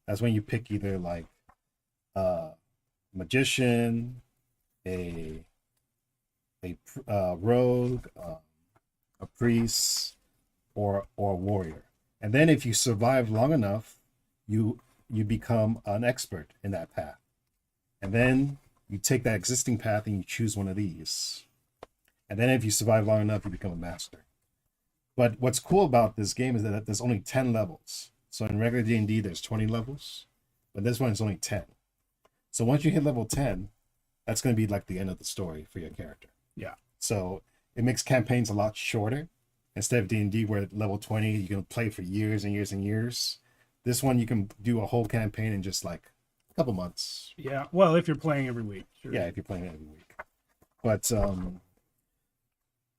That's when you pick either like magician, a rogue, a priest, or a warrior. And then if you survive long enough, you become an expert in that path. And then you take that existing path and you choose one of these. And then if you survive long enough, you become a master. But what's cool about this game is that there's only 10 levels. So in regular D&D, there's 20 levels, but this one is only 10. So once you hit level 10, that's going to be like the end of the story for your character. Yeah. So it makes campaigns a lot shorter. Instead of D&D, where at level 20, you can play for years and years and years. This one, you can do a whole campaign in just like a couple months. Yeah. Well, if you're playing every week. Sure. Yeah, if you're playing every week. But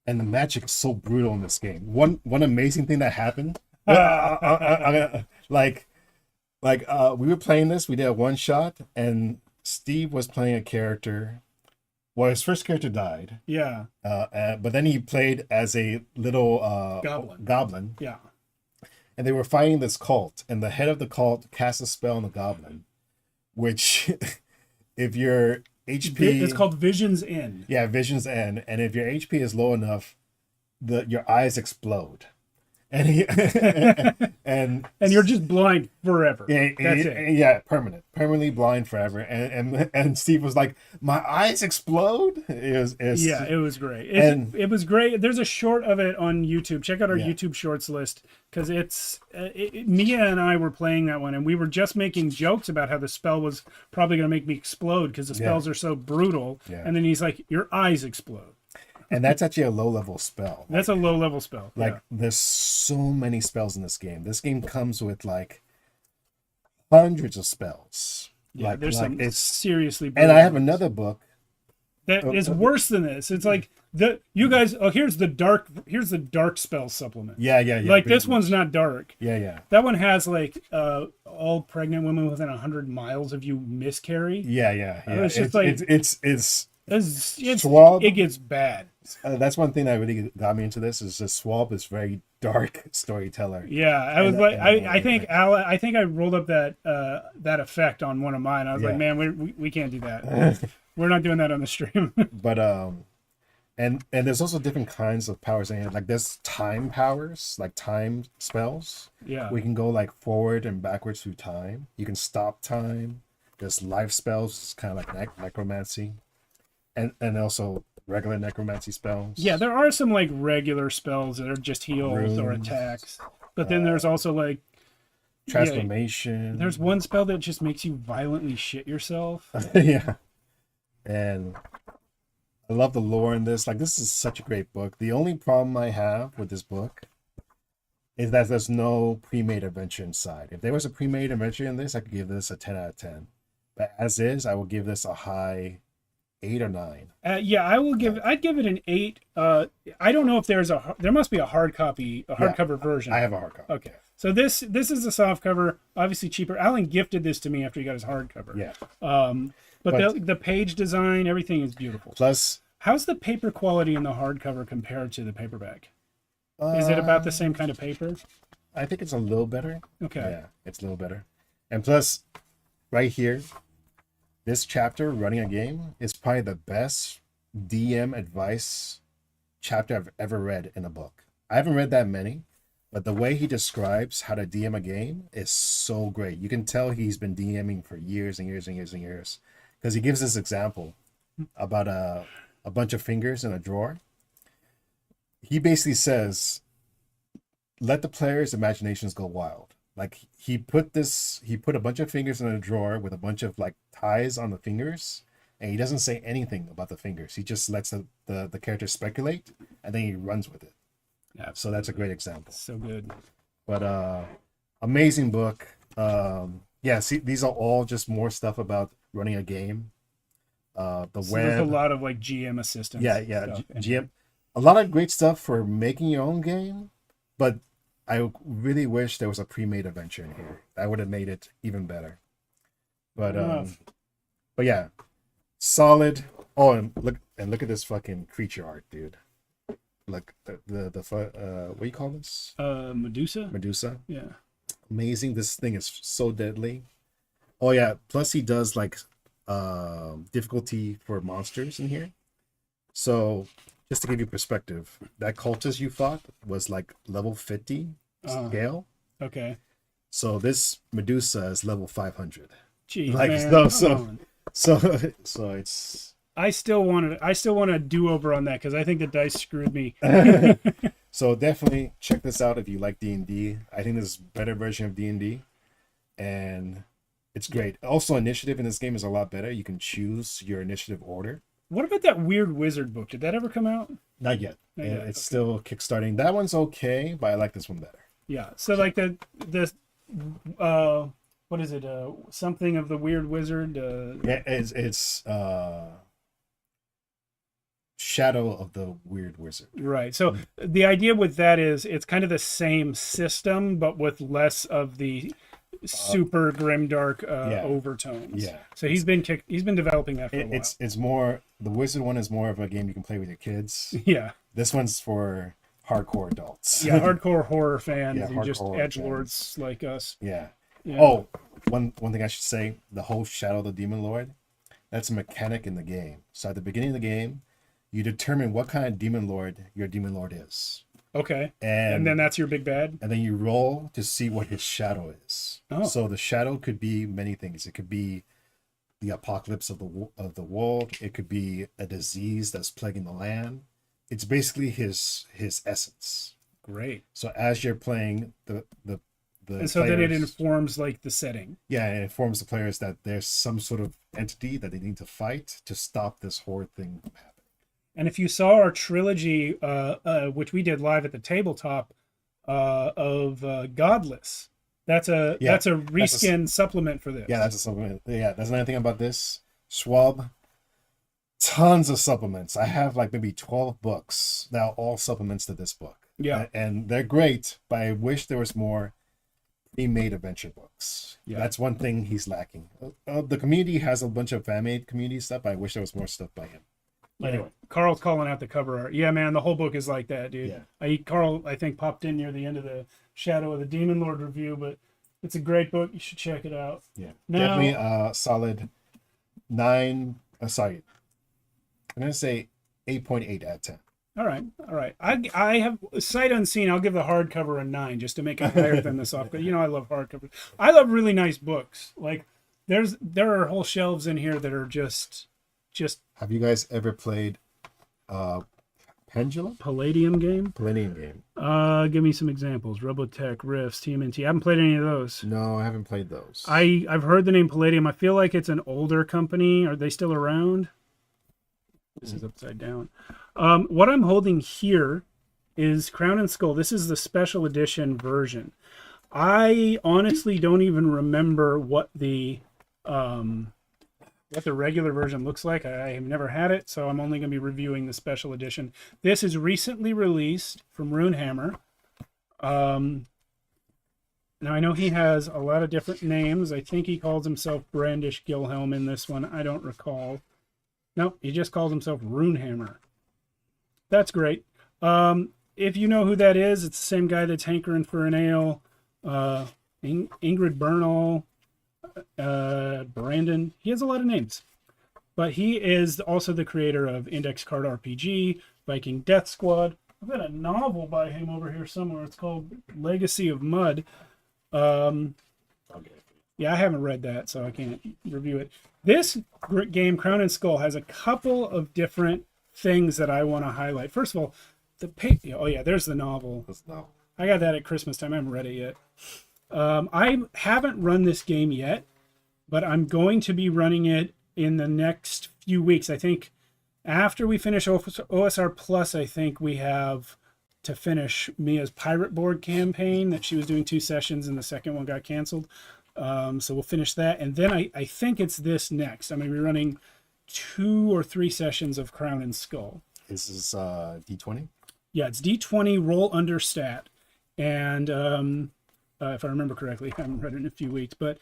and the magic is so brutal in this game. One amazing thing that happened. We were playing this. We did a one shot, and Steve was playing a character. Well, his first character died. Yeah. But then he played as a little goblin. Yeah. And they were fighting this cult, and the head of the cult cast a spell on the goblin, which, if your HP, it's called Vision's End. Yeah, Vision's End, and if your HP is low enough, your eyes explode, and he and you're just blind forever. Yeah, That's it. Yeah, permanently blind forever. And Steve was like, "My eyes explode." It was great. It was great. There's a short of it on YouTube. Check out our YouTube Shorts list, because it's Mia and I were playing that one, and we were just making jokes about how the spell was probably going to make me explode because the spells are so brutal. Yeah. And then he's like, "Your eyes explode." And that's actually a low-level spell. That's a low-level spell. Like, there's so many spells in this game. This game comes with like hundreds of spells. Yeah, there's some seriously. And I have another book that is worse than this. It's like you guys. Oh, here's the dark spell supplement. Yeah. Like, this one's not dark. Yeah. That one has like all pregnant women within 100 miles of you miscarry. Yeah. It's just like it's Swab. It gets bad. That's one thing that really got me into this, is the Swab is very dark storyteller. Yeah, I was I think I rolled up that effect on one of mine. I was like, man, we can't do that. We're not doing that on the stream. But and there's also different kinds of powers in it. Like, there's time powers, like time spells. Yeah. We can go like forward and backwards through time. You can stop time. There's life spells. It's kind of like necromancy. And also regular necromancy spells. Yeah, there are some like regular spells that are just heals or attacks. But then there's also like transformation. Yeah, there's one spell that just makes you violently shit yourself. Yeah. And I love the lore in this. Like, this is such a great book. The only problem I have with this book is that there's no pre-made adventure inside. If there was a pre-made adventure in this, I could give this a 10 out of 10. But as is, I will give this a high 8 or 9. Yeah, I'd give it an 8. I don't know if there must be a hardcover version. I have a hardcover. Okay. So this is a soft cover, obviously cheaper. Alan gifted this to me after he got his hardcover. Yeah. But the page design, everything is beautiful. Plus, how's the paper quality in the hardcover compared to the paperback? Is it about the same kind of paper? I think it's a little better. Okay. Yeah, it's a little better. And plus, right here, this chapter, running a game, is probably the best DM advice chapter I've ever read in a book. I haven't read that many, but the way he describes how to DM a game is so great. You can tell he's been DMing for years and years and years and years, because he gives this example about a bunch of fingers in a drawer. He basically says, let the players' imaginations go wild. Like he put a bunch of fingers in a drawer with a bunch of like ties on the fingers, and he doesn't say anything about the fingers. He just lets the character speculate, and then he runs with it. Yeah. So that's a great example. So good. But amazing book. Yeah, see, these are all just more stuff about running a game. The So web. there's a lot of like GM assistance. Yeah, stuff. GM. A lot of great stuff for making your own game, but I really wish there was a pre-made adventure in here. That would have made it even better. But yeah, solid. Oh, and look at this fucking creature art, dude. Look, the what do you call this? Medusa. Medusa. Yeah. Amazing. This thing is so deadly. Oh yeah. Plus he does like difficulty for monsters in here. So just to give you perspective, that cultist you fought was like level 50 scale. Okay. So this Medusa is level 500. Gee, like man, so it's. I still want a do-over on that because I think the dice screwed me. So definitely check this out if you like D&D. I think this is a better version of D&D, and it's great. Also, initiative in this game is a lot better. You can choose your initiative order. What about that weird wizard book? Did that ever come out? Not yet. Not yet. It's still kickstarting. That one's okay, but I like this one better. Yeah. So like the what is it? Something of the weird wizard. Yeah, it's Shadow of the Weird Wizard. Right. So the idea with that is it's kind of the same system, but with less of the super grimdark overtones. Yeah. So he's been developing that for a while. It's more, the wizard one is more of a game you can play with your kids. Yeah. This one's for hardcore adults. Yeah, hardcore horror fans Yeah, and just hardcore edgelords like us. Yeah. Yeah. Oh, one thing I should say, the whole Shadow of the Demon Lord, that's a mechanic in the game. So at the beginning of the game, you determine what kind of demon lord your demon lord is. Okay. And then that's your big bad? And then you roll to see what his shadow is. Oh. So the shadow could be many things. It could be the apocalypse of the world. It could be a disease that's plaguing the land. It's basically his essence. Great. So as you're playing the and so players, then it informs like the setting. Yeah, it informs the players that there's some sort of entity that they need to fight to stop this horrid thing from happening. And if you saw our trilogy, which we did live at the tabletop, of Godless, that's a reskin supplement for this. Yeah, that's a supplement. Yeah, that's another thing about this. Schwab, tons of supplements. I have like maybe 12 books now, all supplements to this book. Yeah. And they're great, but I wish there was more pre-made adventure books. Yeah. That's one thing he's lacking. The community has a bunch of fan-made community stuff, but I wish there was more stuff by him. Anyway, Carl's calling out the cover art. Yeah, man, the whole book is like that, dude. Yeah. Carl, I think, popped in near the end of the Shadow of the Demon Lord review, but it's a great book. You should check it out. Yeah, now, definitely solid 9. Sorry, I'm gonna say 8.8 out of 10. All right. I have sight unseen. I'll give the hardcover a 9 just to make it higher than the softcover. You know, I love hardcovers. I love really nice books. Like there are whole shelves in here that are just. Have you guys ever played Pendulum? Palladium game? Palladium game. Give me some examples. Robotech, Rifts, TMNT. I haven't played any of those. No, I haven't played those. I've heard the name Palladium. I feel like it's an older company. Are they still around? This is upside down. What I'm holding here is Crown and Skull. This is the special edition version. I honestly don't even remember what the regular version looks like. I have never had it, so I'm only going to be reviewing the special edition. This is recently released from Runehammer. Now I know he has a lot of different names. I think he calls himself Brandish Gilhelm in this one. I don't recall. No, he just calls himself Runehammer. That's great. If you know who that is, it's the same guy that's hankering for an ale. Ingrid Bernal. Brandon. He has a lot of names, but he is also the creator of Index Card RPG, Viking Death Squad. I've got a novel by him over here somewhere. It's called Legacy of Mud. Yeah, I haven't read that, so I can't review it. This game, Crown and Skull, has a couple of different things that I want to highlight. First of all, oh yeah, there's the novel. I got that at Christmas time. I haven't read it yet. I haven't run this game yet, but I'm going to be running it in the next few weeks. I think after we finish OSR Plus, I think we have to finish Mia's Pirate Board campaign that she was doing 2 sessions and the second one got canceled. So we'll finish that. And then I think it's this next. I'm going to be running 2 or 3 sessions of Crown and Skull. This is D20? Yeah, it's D20 roll under stat. And if I remember correctly, I haven't read it in a few weeks. But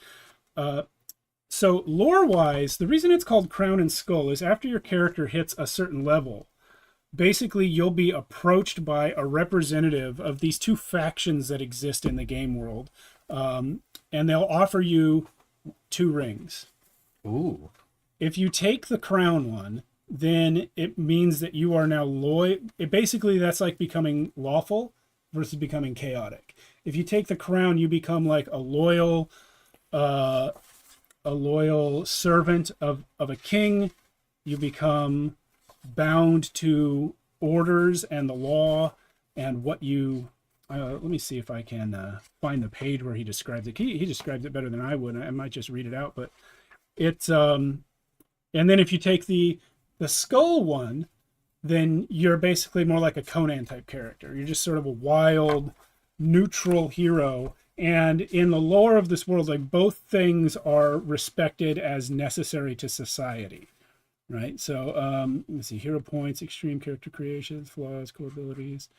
so lore-wise, the reason it's called Crown and Skull is after your character hits a certain level, basically you'll be approached by a representative of these 2 factions that exist in the game world. And they'll offer you 2 rings. Ooh. If you take the crown one, then it means that you are now loyal. Basically, that's like becoming lawful versus becoming chaotic. If you take the crown, you become like a loyal servant of a king. You become bound to orders and the law and what you... let me see if I can find the page where he describes it. He describes it better than I would. I might just read it out, but it's and then if you take the skull one, then you're basically more like a Conan type character. You're just sort of a wild, neutral hero. And in the lore of this world, like both things are respected as necessary to society, right? So let me see, hero points, extreme character creations, flaws, core abilities.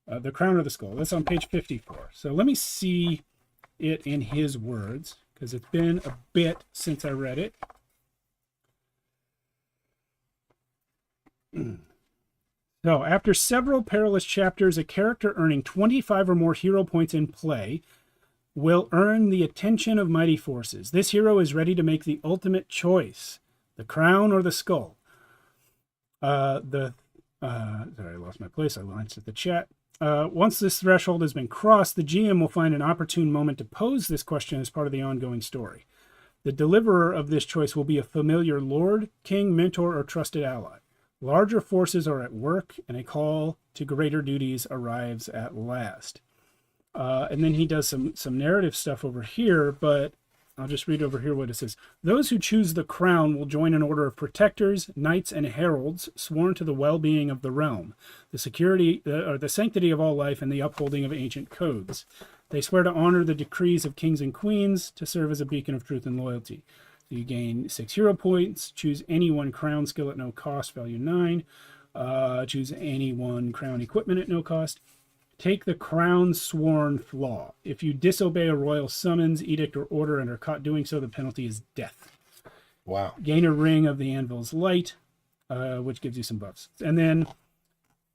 The Crown of the Skull. That's on page 54. So let me see it in his words, because it's been a bit since I read it. So, after several perilous chapters, a character earning 25 or more hero points in play will earn the attention of mighty forces. This hero is ready to make the ultimate choice, the crown or the skull. Sorry, I lost my place. I launched at the chat. Once this threshold has been crossed, the GM will find an opportune moment to pose this question as part of the ongoing story. The deliverer of this choice will be a familiar lord, king, mentor, or trusted ally. Larger forces are at work, and a call to greater duties arrives at last. And then he does some narrative stuff over here, but I'll just read over here what it says. Those who choose the crown will join an order of protectors, knights, and heralds sworn to the well-being of the realm, the security or the sanctity of all life, and the upholding of ancient codes. They swear to honor the decrees of kings and queens, to serve as a beacon of truth and loyalty. So you gain 6 hero points. Choose any one crown skill at no cost, value 9. Choose any one crown equipment at no cost. Take the crown sworn flaw. If you disobey a royal summons, edict, or order and are caught doing so, the penalty is death. Wow. Gain a ring of the anvil's light, which gives you some buffs. And then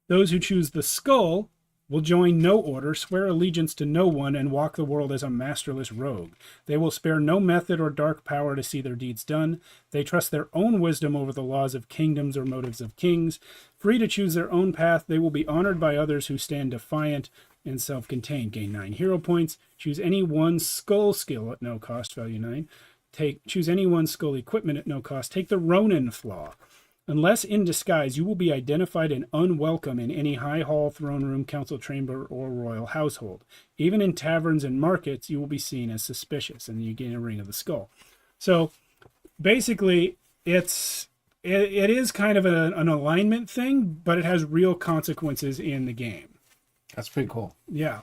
those who choose the skull will join no order, swear allegiance to no one, and walk the world as a masterless rogue. They will spare no method or dark power to see their deeds done. They trust their own wisdom over the laws of kingdoms or motives of kings. Free to choose their own path, they will be honored by others who stand defiant and self-contained. Gain 9 hero points. Choose any one skull skill at no cost, value 9. Choose any one skull equipment at no cost. Take the Ronin flaw. Unless in disguise, you will be identified and unwelcome in any high hall, throne room, council chamber, or royal household. Even in taverns and markets, you will be seen as suspicious, and you gain a ring of the skull. So basically, it is kind of an alignment thing, but it has real consequences in the game. That's pretty cool. Yeah.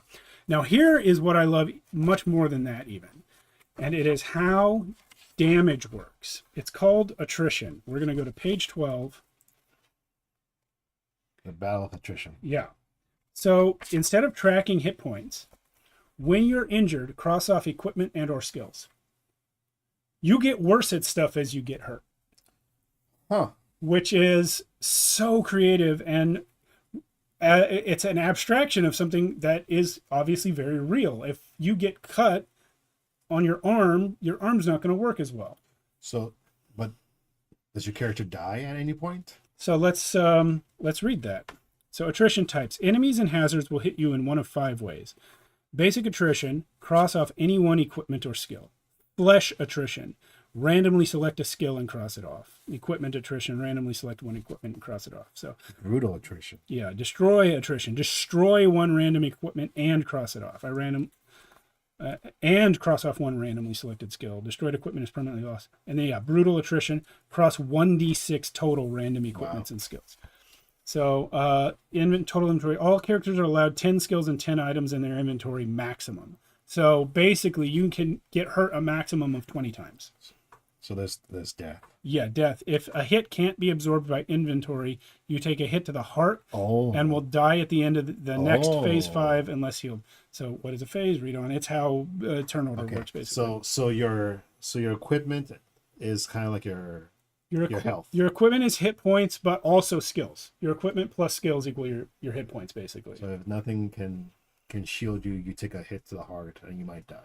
Now here is what I love much more than that even, and it is how damage works. It's called attrition. We're going to go to page 12. The battle of attrition. Yeah. So instead of tracking hit points, when you're injured, cross off equipment and or skills. You get worse at stuff as you get hurt. Huh. Which is so creative, and it's an abstraction of something that is obviously very real. If you get cut on your arm's not going to work as well. So, but does your character die at any point? So let's read that. So attrition types. Enemies and hazards will hit you in one of 5 ways. Basic attrition, cross off any one equipment or skill. Flesh attrition, randomly select a skill and cross it off. Equipment attrition, randomly select one equipment and cross it off. So brutal attrition. Yeah, destroy attrition, destroy one random equipment and cross it off. And cross off one randomly selected skill. Destroyed equipment is permanently lost. And then brutal attrition, cross 1d6 total random equipments and skills. So total inventory, all characters are allowed 10 skills and 10 items in their inventory maximum. So basically you can get hurt a maximum of 20 times. So there's death. Yeah, death. If a hit can't be absorbed by inventory, you take a hit to the heart and will die at the end of the next phase 5 unless healed. So what is a phase? Read on. It's how turn order works basically. So your equipment is kind of like your health. Your equipment is hit points, but also skills. Your equipment plus skills equal your hit points basically. So if nothing can shield you, you take a hit to the heart and you might die.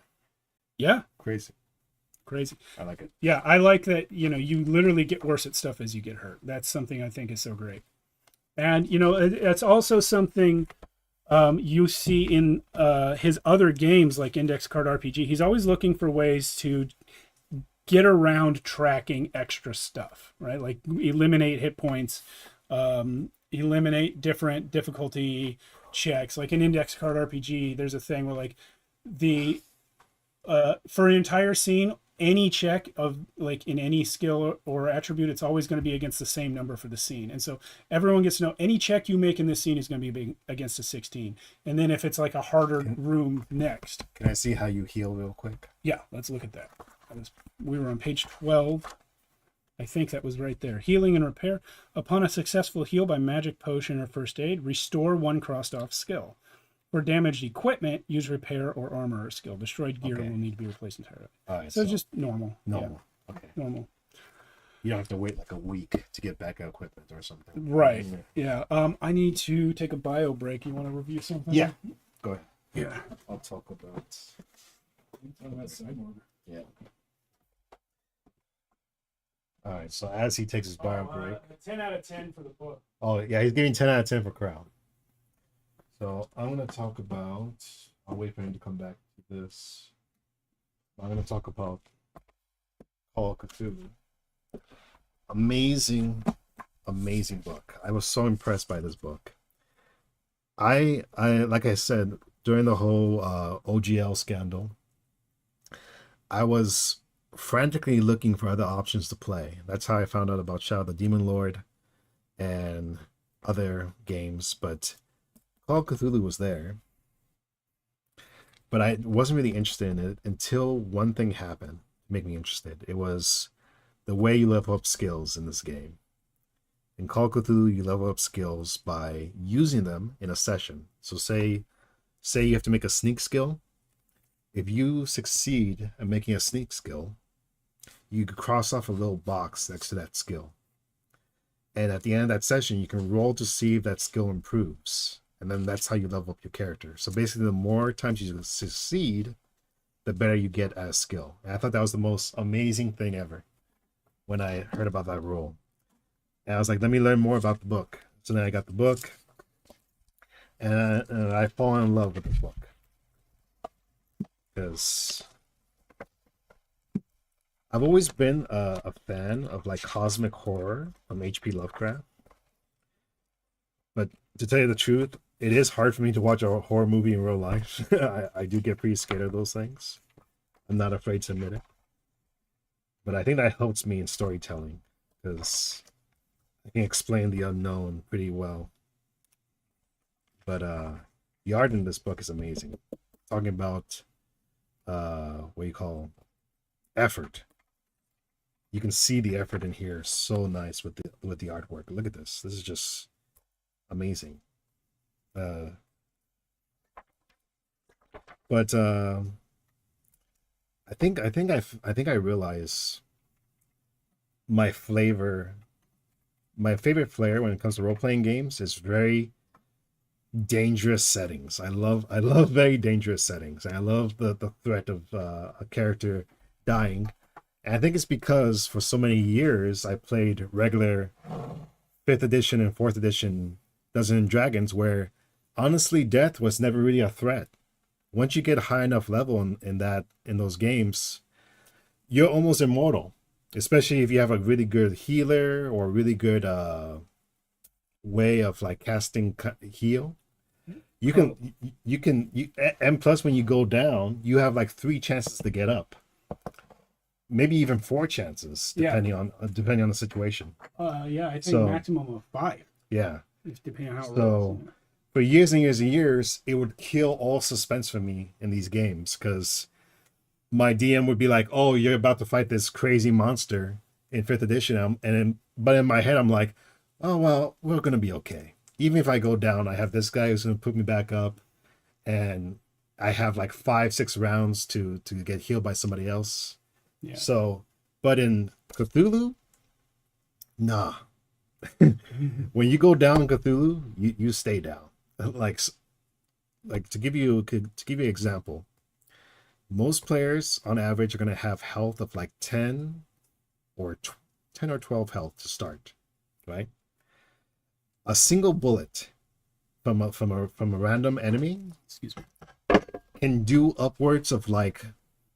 Yeah. Crazy. I like it. Yeah, I like that, you literally get worse at stuff as you get hurt. That's something I think is so great. And, it's also something you see in his other games like Index Card RPG. He's always looking for ways to get around tracking extra stuff, right? Like eliminate hit points, eliminate different difficulty checks. Like in Index Card RPG, there's a thing where like for an entire scene, any check of like in any skill or attribute, it's always going to be against the same number for the scene. And so everyone gets to know any check you make in this scene is going to be against a 16. And then if it's like a harder room next. Can I see how you heal real quick? Yeah, let's look at that. We were on page 12. I think that was right there. Healing and repair. Upon a successful heal by magic, potion, or first aid, restore one crossed off skill. For damaged equipment, use repair or armor or skill. Destroyed gear will need to be replaced entirely. All right, so just normal. Normal. Yeah. Okay. Normal. You don't have to wait like a week to get back equipment or something. Right. Yeah. I need to take a bio break. You want to review something? Yeah. Go ahead. Yeah. I'll talk about Cyborg. Yeah. All right. So as he takes his bio break. 10 out of 10 for the book. Oh yeah, he's giving 10 out of 10 for crowd. So I'm going to talk about, I'll wait for him to come back to this. I'm going to talk about Karl Cthulhu. Amazing book. I was so impressed by this book. I like I said, during the whole OGL scandal, I was frantically looking for other options to play. That's how I found out about Shadow of the Demon Lord and other games, but Call of Cthulhu was there, but I wasn't really interested in it until one thing happened to make me interested. It was the way you level up skills in this game. In Call of Cthulhu, you level up skills by using them in a session. So say you have to make a sneak skill. If you succeed at making a sneak skill, you could cross off a little box next to that skill. And at the end of that session, you can roll to see if that skill improves. And then that's how you level up your character. So basically, the more times you succeed, the better you get at a skill. And I thought that was the most amazing thing ever when I heard about that rule. And I was like, let me learn more about the book. So then I got the book, and I fall in love with the book. Because I've always been a fan of like cosmic horror from H.P. Lovecraft. But to tell you the truth, it is hard for me to watch a horror movie in real life. I do get pretty scared of those things. I'm not afraid to admit it. But I think that helps me in storytelling because I can explain the unknown pretty well. But the art in this book is amazing. Talking about what you call effort. You can see the effort in here. So nice with the artwork. Look at this. This is just amazing. But I think I realize my favorite flair when it comes to role-playing games is very dangerous settings. I love very dangerous settings. I love the threat of a character dying. And I think it's because for so many years I played regular 5th edition and 4th edition Dungeons and Dragons, where honestly death was never really a threat. Once you get a high enough level in those games, you're almost immortal. Especially if you have a really good healer or a really good way of like casting heal. And plus when you go down, you have like 3 chances to get up. Maybe even 4 chances, depending on the situation. I think maximum of 5. Yeah. Depending on how it so rolls. for years and years and years, it would kill all suspense for me in these games, because my DM would be like, "Oh, you're about to fight this crazy monster in 5th edition," but in my head, I'm like, "Oh well, we're gonna be okay. Even if I go down, I have this guy who's gonna put me back up, and I have like 5-6 rounds to get healed by somebody else." Yeah. So, but in Cthulhu, nah. When you go down in Cthulhu, you stay down. Like to give you an example, most players on average are going to have health of like 10 or 12 health to start, right? A single bullet from a random enemy, can do upwards of like,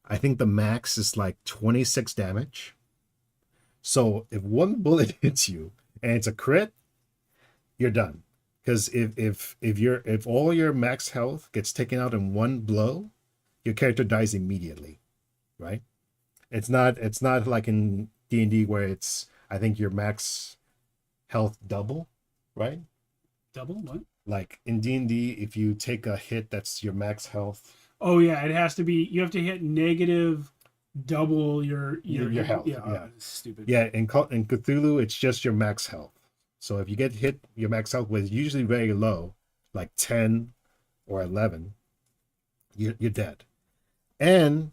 I think the max is like 26 damage. So if one bullet hits you and it's a crit, you're done. Because if all your max health gets taken out in one blow, your character dies immediately, right? It's not like in D&D where it's, I think your max health double, right? Double what? Like in D&D, if you take a hit, that's your max health. Oh yeah, it has to be. You have to hit negative double your health. Yeah, Yeah. Stupid. Yeah, in Cthulhu, it's just your max health. So if you get hit, your max health was usually very low, like 10 or 11, you're dead. And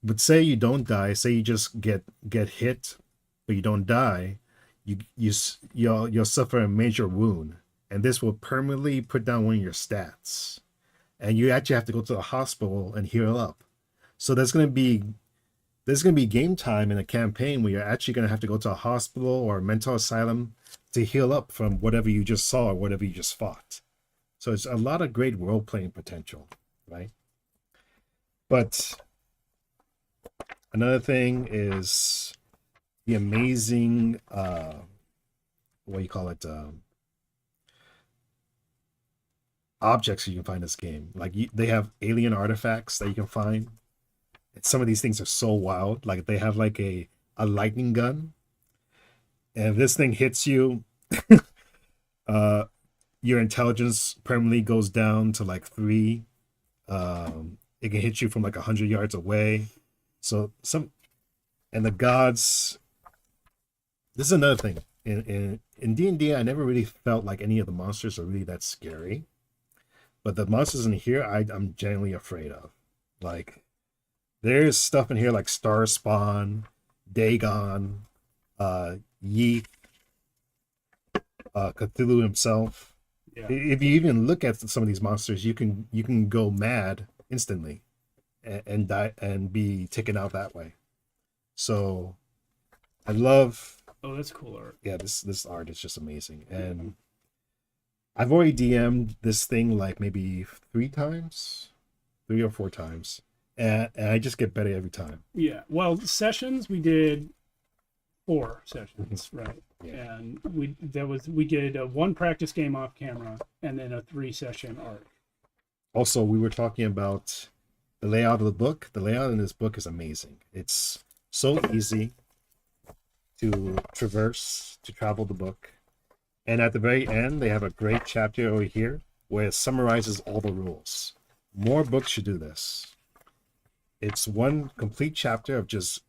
but say you don't die, say you just get hit, but you don't die, you'll suffer a major wound, and this will permanently put down one of your stats, and you actually have to go to the hospital and heal up. So there's gonna be game time in a campaign where you're actually gonna have to go to a hospital or a mental asylum to heal up from whatever you just saw or whatever you just fought. So it's a lot of great role playing potential, right? But another thing is the amazing objects you can find in this game. Like they have alien artifacts that you can find. And some of these things are so wild. Like they have like a lightning gun, and if this thing hits you, your intelligence permanently goes down to like 3. It can hit you from like 100 yards away. So and the gods. This is another thing. In D&D, I never really felt like any of the monsters are really that scary. But the monsters in here, I'm genuinely afraid of. Like, there's stuff in here like Star Spawn, Dagon, Yeet, Cthulhu himself. Yeah. If you even look at some of these monsters, you can go mad instantly and die and be taken out that way. So I love. Oh, that's cool art. Yeah, this art is just amazing. And I've already DM'd this thing like maybe 3 or 4 times. And I just get better every time. Yeah. Well, sessions, we did 4 sessions, right? Yeah. And we did a 1 practice game off camera and then a 3-session arc. Also, we were talking about the layout of the book. The layout in this book is amazing. It's so easy to travel the book. And at the very end, they have a great chapter over here where it summarizes all the rules. More books should do this. It's 1 complete chapter of just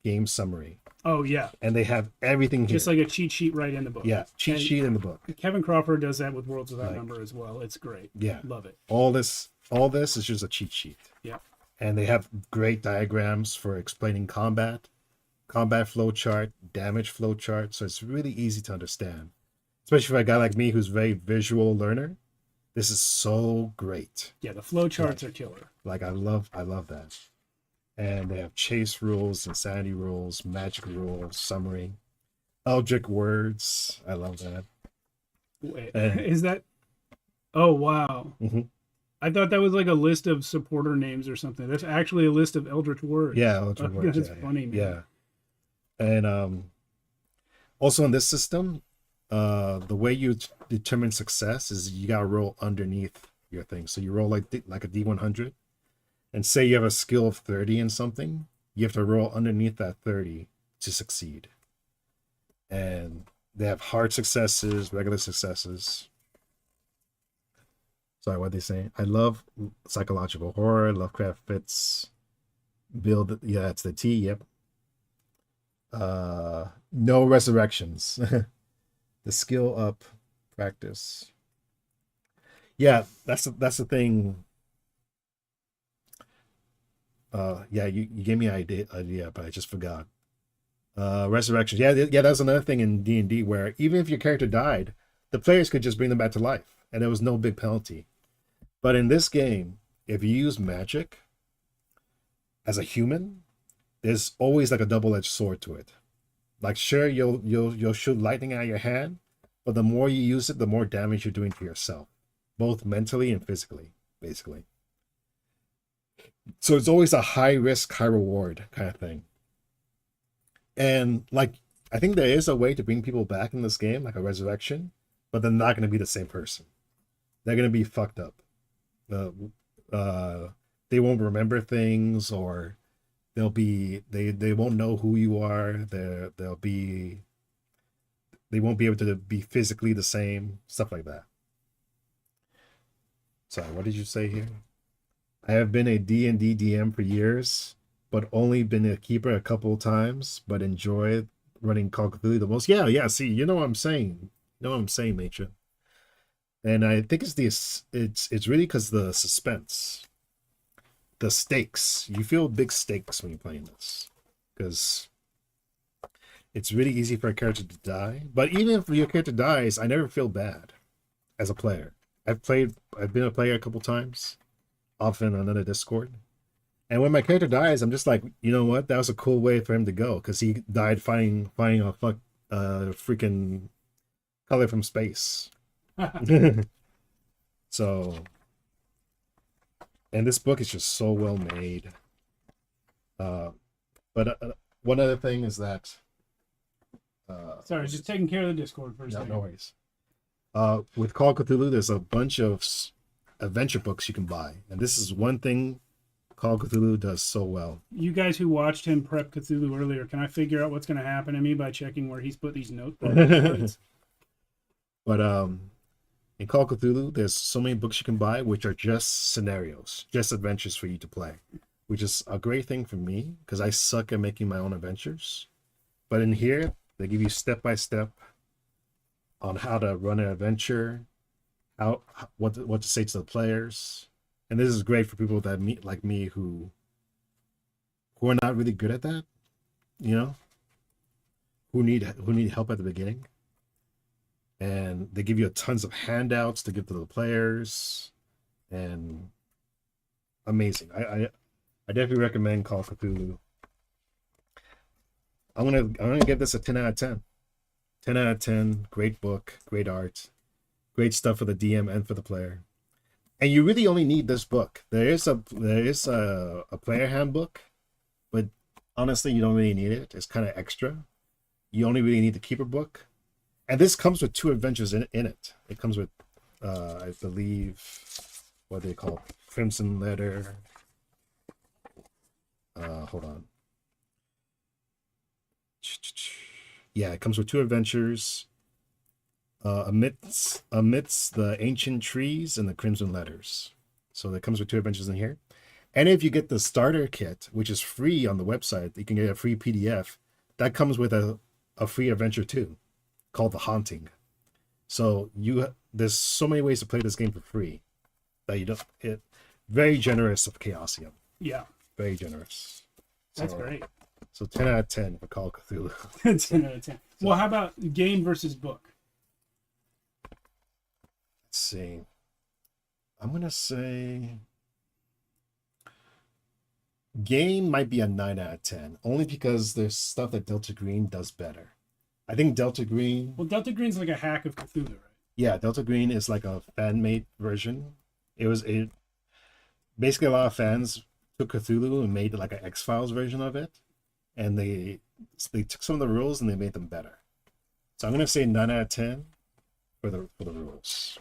game summary. Oh, yeah. And they have everything here. Just like a cheat sheet right in the book. Yeah, sheet in the book. Kevin Crawford does that with Worlds Without Number as well. It's great. Yeah. Love it. All this is just a cheat sheet. Yeah. And they have great diagrams for explaining combat flow chart, damage flow chart. So it's really easy to understand. Especially for a guy like me who's a very visual learner. This is so great. Yeah, the flow charts are killer. Like I love that. And they have chase rules, insanity rules, magic rules, summary, Eldritch words. I love that. Wait, And- is that? Oh wow! Mhm. I thought that was like a list of supporter names or something. That's actually a list of Eldritch words. Yeah, Eldritch words. That's yeah, funny, man. Yeah. And also in this system, the way you determine success is you gotta roll underneath your thing. So you roll like a D100, and say you have a skill of 30 in something, you have to roll underneath that 30 to succeed. And they have hard successes, regular successes. Sorry, what they saying? I love psychological horror. Lovecraft fits. Build. Yeah, it's the T. Yep. No resurrections. The skill up practice. Yeah, that's the thing. Yeah, you gave me an idea, but I just forgot. Resurrections. Yeah, that's another thing in D&D where even if your character died, the players could just bring them back to life, and there was no big penalty. But in this game, if you use magic as a human, there's always like a double-edged sword to it. Like, sure, you'll shoot lightning out of your hand, but the more you use it, the more damage you're doing to yourself, both mentally and physically, basically. So it's always a high risk, high reward kind of thing. And like, I think there is a way to bring people back in this game, like a resurrection, but they're not going to be the same person. They're going to be fucked up. They won't remember things, or they won't know who you are. They won't be able to be physically the same, stuff like that. Sorry, what did you say here? I have been a D&D DM for years, but only been a keeper a couple of times, but enjoy running Call of Cthulhu the most. Yeah, see, you know what I'm saying. You know what I'm saying, Matron. And I think it's really because the suspense, the stakes. You feel big stakes when you're playing this, because it's really easy for a character to die. But even if your character dies, I never feel bad as a player. I've been a player a couple times, often on another Discord. And when my character dies, I'm just like, you know what? That was a cool way for him to go, because he died fighting a freaking color from space. So, and this book is just so well made. But one other thing is that. Sorry, just taking care of the Discord for a second. No worries. With Call of Cthulhu, there's a bunch of adventure books you can buy, and this is one thing Call of Cthulhu does so well. You guys who watched him prep Cthulhu earlier, can I figure out what's going to happen to me by checking where he's put these notes? But in Call of Cthulhu, there's so many books you can buy which are just scenarios, just adventures for you to play, which is a great thing for me because I suck at making my own adventures. But in here, they give you step by step on how to run an adventure, what to say to the players. And this is great for people that like me who are not really good at that, you know, who need help at the beginning. And they give you tons of handouts to give to the players, and amazing. I definitely recommend Call of Cthulhu. I'm gonna give this a 10 out of 10. 10 out of 10. Great book, great art, great stuff for the DM and for the player. And you really only need this book. There is a player handbook, but honestly, you don't really need it. It's kind of extra. You only really need the keeper book. And this comes with 2 adventures in it. It comes with, I believe, what they call Crimson Letter. Hold on. Yeah, it comes with 2 adventures. Amidst the Ancient Trees and the Crimson Letters. So it comes with 2 adventures in here. And if you get the starter kit, which is free on the website, you can get a free PDF. That comes with a free adventure too, called The Haunting. So there's so many ways to play this game for free that you don't. Very generous of Chaosium. Yeah. Very generous. That's great. So 10 out of 10 for Call of Cthulhu. 10 out of 10. Well, how about game versus book? Let's see. I'm gonna say game might be a 9 out of 10, only because there's stuff that Delta Green does better. I think Delta Green. Well, Delta Green's like a hack of Cthulhu, right? Yeah, Delta Green is like a fan-made version. Basically a lot of fans took Cthulhu and made like an X-Files version of it, and they took some of the rules and they made them better. So I'm gonna say 9 out of 10 for the rules.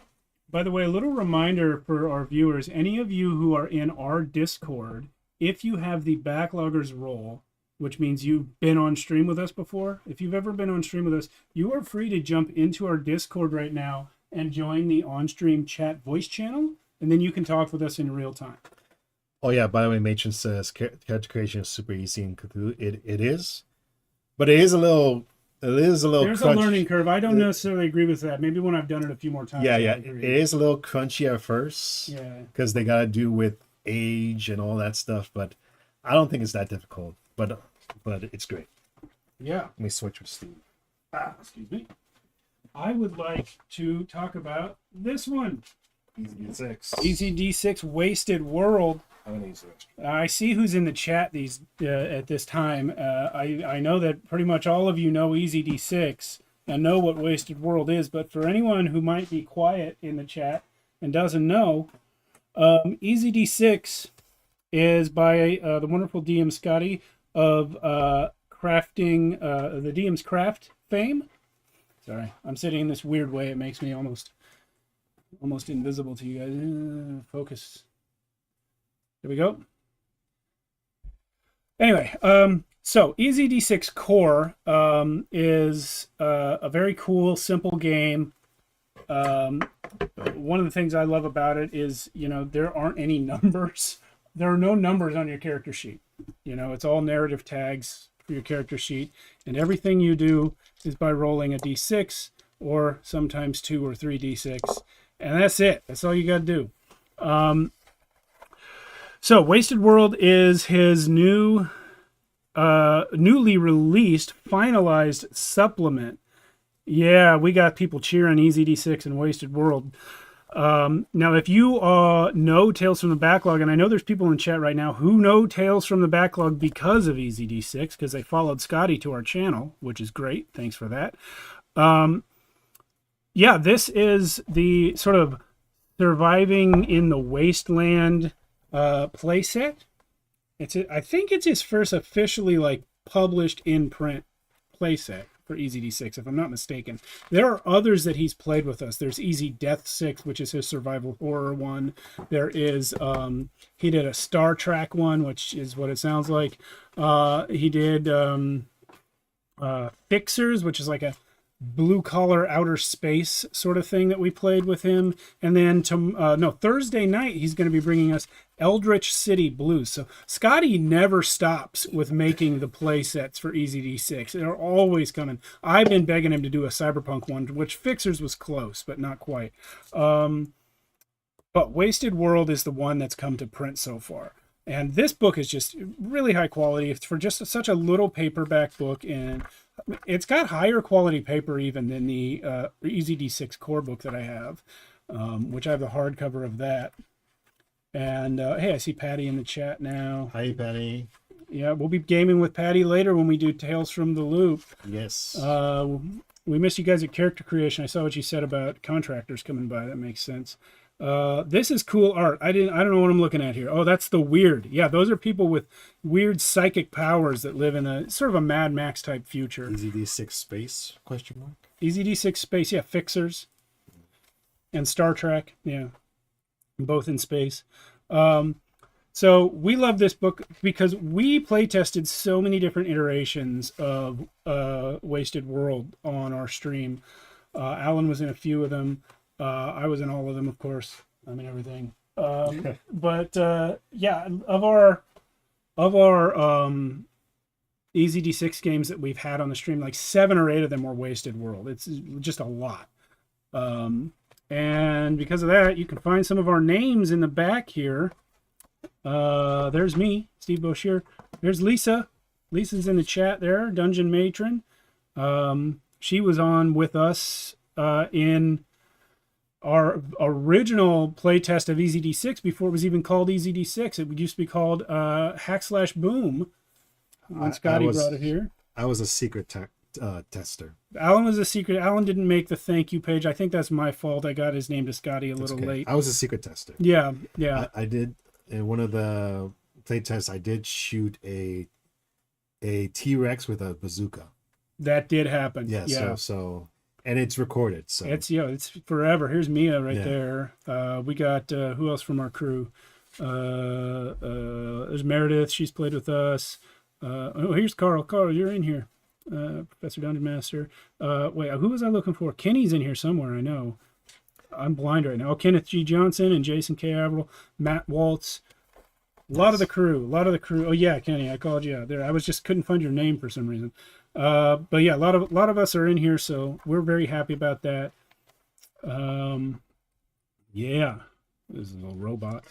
By the way, a little reminder for our viewers: any of you who are in our Discord, if you have the Backloggers role, which means you've been on stream with us before, if you've ever been on stream with us, you are free to jump into our Discord right now and join the on-stream chat voice channel, and then you can talk with us in real time. Oh yeah, by the way, Matron says character creation is super easy in Cthulhu. It is, but it is a little There's a learning curve. I don't necessarily agree with that. Maybe when I've done it a few more times. Yeah. It is a little crunchy at first. Yeah. Because they got to do with age and all that stuff, but I don't think it's that difficult. But it's great. Yeah. Let me switch with Steve. Excuse me. I would like to talk about this one. Easy D6. Easy D6 Wasted World. I see who's in the chat at this time. I know that pretty much all of you know Easy D6 and know what Wasted World is, but for anyone who might be quiet in the chat and doesn't know, Easy D6 is by the wonderful DM Scotty of crafting, the DM's Craft fame. Sorry, I'm sitting in this weird way. It makes me almost invisible to you guys. Focus. There we go. Anyway, so Easy D6 Core is a very cool, simple game. One of the things I love about it is, there aren't any numbers. There are no numbers on your character sheet. It's all narrative tags for your character sheet, and everything you do is by rolling a D6 or sometimes 2 or 3 D6, and that's it. That's all you got to do. So Wasted World is his newly released, finalized supplement. Yeah, we got people cheering Easy D6 and Wasted World. Now, if you know Tales from the Backlog, and I know there's people in chat right now who know Tales from the Backlog because of Easy D6, because they followed Scotty to our channel, which is great. Thanks for that. Yeah, this is the sort of surviving in the wasteland playset. I think it's his first officially published in print playset for Easy D6, if I'm not mistaken. There are others that he's played with us. There's Easy Death 6, which is his survival horror one. There is he did a Star Trek one, which is what it sounds like. He did Fixers, which is like a blue collar outer space sort of thing that we played with him. And then Thursday night he's going to be bringing us Eldritch City Blues. So Scotty never stops with making the play sets for Easy D6. They're always coming. I've been begging him to do a cyberpunk one, which Fixers was close but not quite. But Wasted World is the one that's come to print so far. And this book is just really high quality. It's for just such a little paperback book, and it's got higher quality paper even than the Easy D6 core book that I have, which I have the hardcover of that. And hey, I see Patty in the chat now. Hi, Patty. Yeah, we'll be gaming with Patty later when we do Tales from the Loop. Yes. We missed you guys at Character Creation. I saw what you said about contractors coming by. That makes sense. This is cool art. I don't know what I'm looking at here. Oh, that's the weird. Yeah, those are people with weird psychic powers that live in a sort of a Mad Max type future. Easy D6 Space ? Easy D6 Space, yeah, Fixers and Star Trek, yeah, both in space. So we love this book because we play tested so many different iterations of Wasted World on our stream. Alan was in a few of them. I was in all of them, of course. I'm in everything. But yeah, of our Easy D6 games that we've had on the stream, like 7 or 8 of them were Wasted World. It's just a lot. And because of that, you can find some of our names in the back here. There's me, Steve Boshier. There's Lisa. Lisa's in the chat there, Dungeon Matron. She was on with us in our original playtest of EZD6 before it was even called EZD6. It used to be called Hack/Boom when Scotty brought it here. I was a secret tester. Alan was a secret. Alan didn't make the thank you page. I think that's my fault. I got his name to Scotty a little late. I was a secret tester. Yeah. I did, in one of the playtests, I did shoot a T-Rex with a bazooka. That did happen. Yeah. So and it's recorded. So it's forever. Here's Mia right there. We got who else from our crew? There's Meredith. She's played with us. Here's Karl. Karl, you're in here. Professor Dungeon Master. Wait, who was I looking for? Kenny's in here somewhere. I know. I'm blind right now. Kenneth G. Johnson and Jason K. Averill, Matt Waltz. A lot of the crew. Oh yeah, Kenny, I called you out there. I was just couldn't find your name for some reason. But yeah, a lot of us are in here, so we're very happy about that. Yeah, this is a little robot.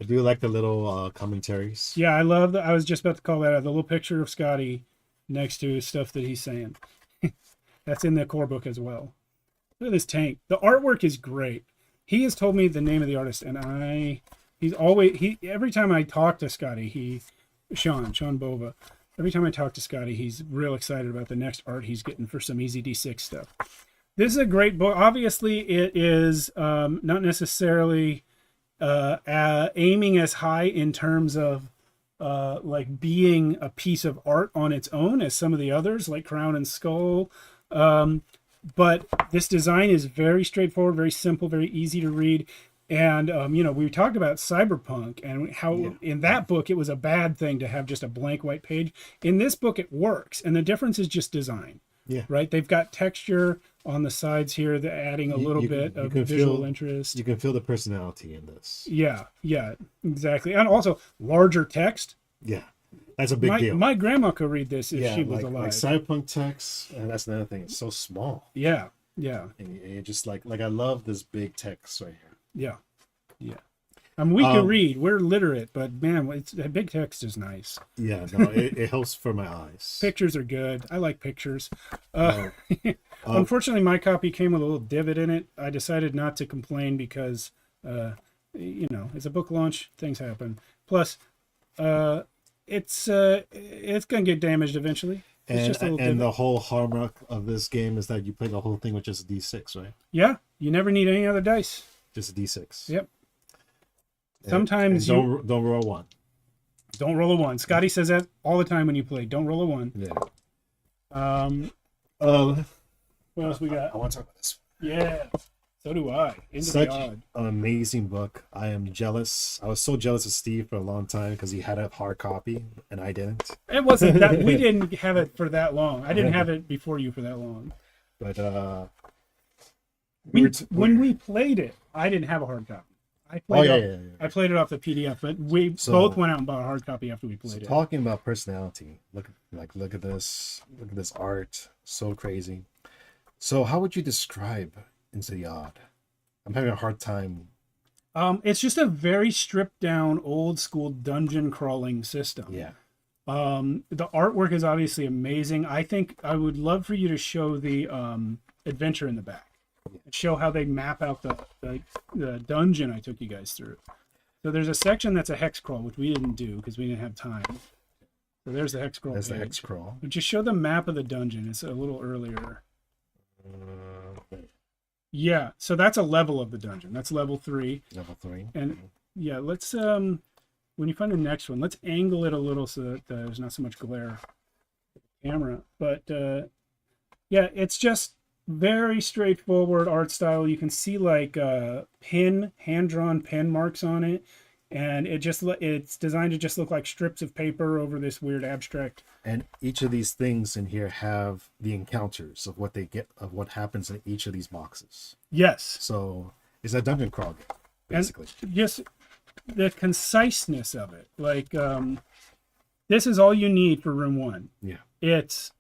I do like the little commentaries. Yeah, I love that. I was just about to call that out. The little picture of Scotty next to stuff that he's saying. That's in the core book as well. Look at this tank. The artwork is great. He has told me the name of the artist, and every time I talk to Scotty, Sean Bova, every time I talk to Scotty, he's real excited about the next art he's getting for some EZD6 stuff. This is a great book. Obviously, it is not necessarily aiming as high in terms of like being a piece of art on its own as some of the others, like Crown and Skull. But this design is very straightforward, very simple, very easy to read. And, we talked about cyberpunk and how in that book it was a bad thing to have just a blank white page. In this book, it works. And the difference is just design. Yeah. Right? They've got texture on the sides here, adding a little bit of visual interest. You can feel the personality in this. Yeah, exactly. And also larger text. Yeah. That's a big deal. My grandma could read this if she was alive. Like cyberpunk text, and that's another thing. It's so small. Yeah. And you just like I love this big text right here. Yeah. I mean, we can read. We're literate, but man, big text is nice. Yeah, no, it helps for my eyes. Pictures are good. I like pictures. Unfortunately, my copy came with a little divot in it. I decided not to complain because, it's a book launch. Things happen. Plus, it's gonna get damaged eventually. And the whole hallmark of this game is that you play the whole thing with just a D6, right? Yeah, you never need any other dice. Just a D6. Yep. Sometimes and don't roll one. Don't roll a one. Scotty says that all the time when you play. Don't roll a one. Yeah. What else we got? I want to talk about this. Yeah. So do I. Such an amazing book. I am jealous. I was so jealous of Steve for a long time because he had a hard copy and I didn't. It wasn't that we didn't have it for that long. I didn't have it before you for that long. But when we played it, I didn't have a hard copy. I played it off the PDF, but we both went out and bought a hard copy after we played it. Talking about personality, look at this art, so crazy. So how would you describe Into the Odd? I'm having a hard time. It's just a very stripped down, old school dungeon crawling system. Yeah. The artwork is obviously amazing. I think I would love for you to show the adventure in the back. Show how they map out the dungeon I took you guys through. So there's a section that's a hex crawl, which we didn't do because we didn't have time. So there's the hex crawl. There's the hex crawl. But just show the map of the dungeon. It's a little earlier. Yeah, so that's a level of the dungeon. That's level 3. Level 3. And yeah, let's when you find the next one, let's angle it a little so that there's not so much glare camera. But yeah, it's just very straightforward art style. You can see like hand-drawn pen marks on it, and it's designed to just look like strips of paper over this weird abstract. And each of these things in here have the encounters of what they get, of what happens in each of these boxes. Yes. So it's a dungeon crawl game, basically. And yes, the conciseness of it. Like this is all you need for room 1. Yeah. It's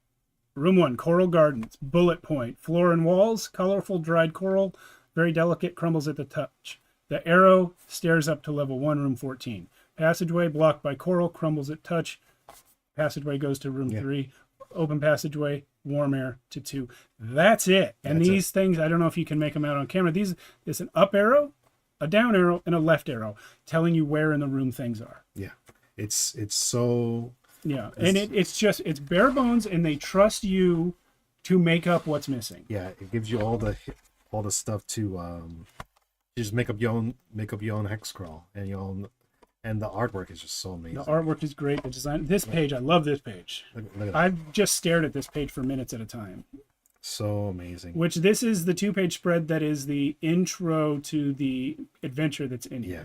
room 1, coral gardens, bullet point, floor and walls, colorful dried coral, very delicate, crumbles at the touch. The arrow stares up to level 1, room 14. Passageway blocked by coral, crumbles at touch. Passageway goes to room 3. open passageway, warm air to 2. That's it. And That's these things, I don't know if you can make them out on camera. There's an up arrow, a down arrow, and a left arrow telling you where in the room things are. Yeah. It's so... Yeah, and it's bare bones, and they trust you to make up what's missing. Yeah, it gives you all the stuff to just make up your own hex crawl and your own, and the artwork is just so amazing. The artwork is great. The design, this page, I love this page. Look at that. I've just stared at this page for minutes at a time. So amazing. Which this is the 2-page spread that is the intro to the adventure that's in here. Yeah.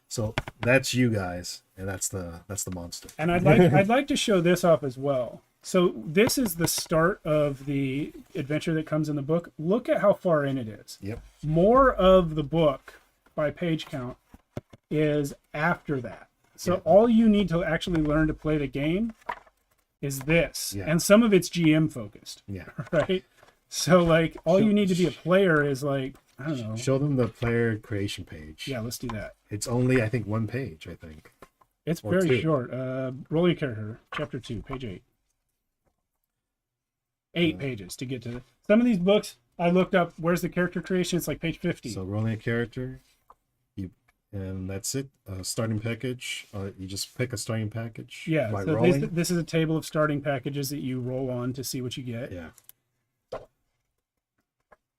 So that's you guys, and that's the monster. And I'd like to show this off as well. So this is the start of the adventure that comes in the book. Look at how far in it is. Yep. More of the book by page count is after that. So all you need to actually learn to play the game is this. Yeah. And some of it's GM focused. Yeah. Right? So like all you need to be a player is like, I don't know. Show them the player creation page. Yeah, let's do that. It's only, I think, 1 page, I think. It's Or very 2. short. Roll your character, chapter 2, page 8. 8 pages to get to some of these books. I looked up where's the character creation. It's like page 50. So rolling a character, and that's it. Starting package. You just pick a starting package. Yeah. By So rolling. this is a table of starting packages that you roll on to see what you get. Yeah.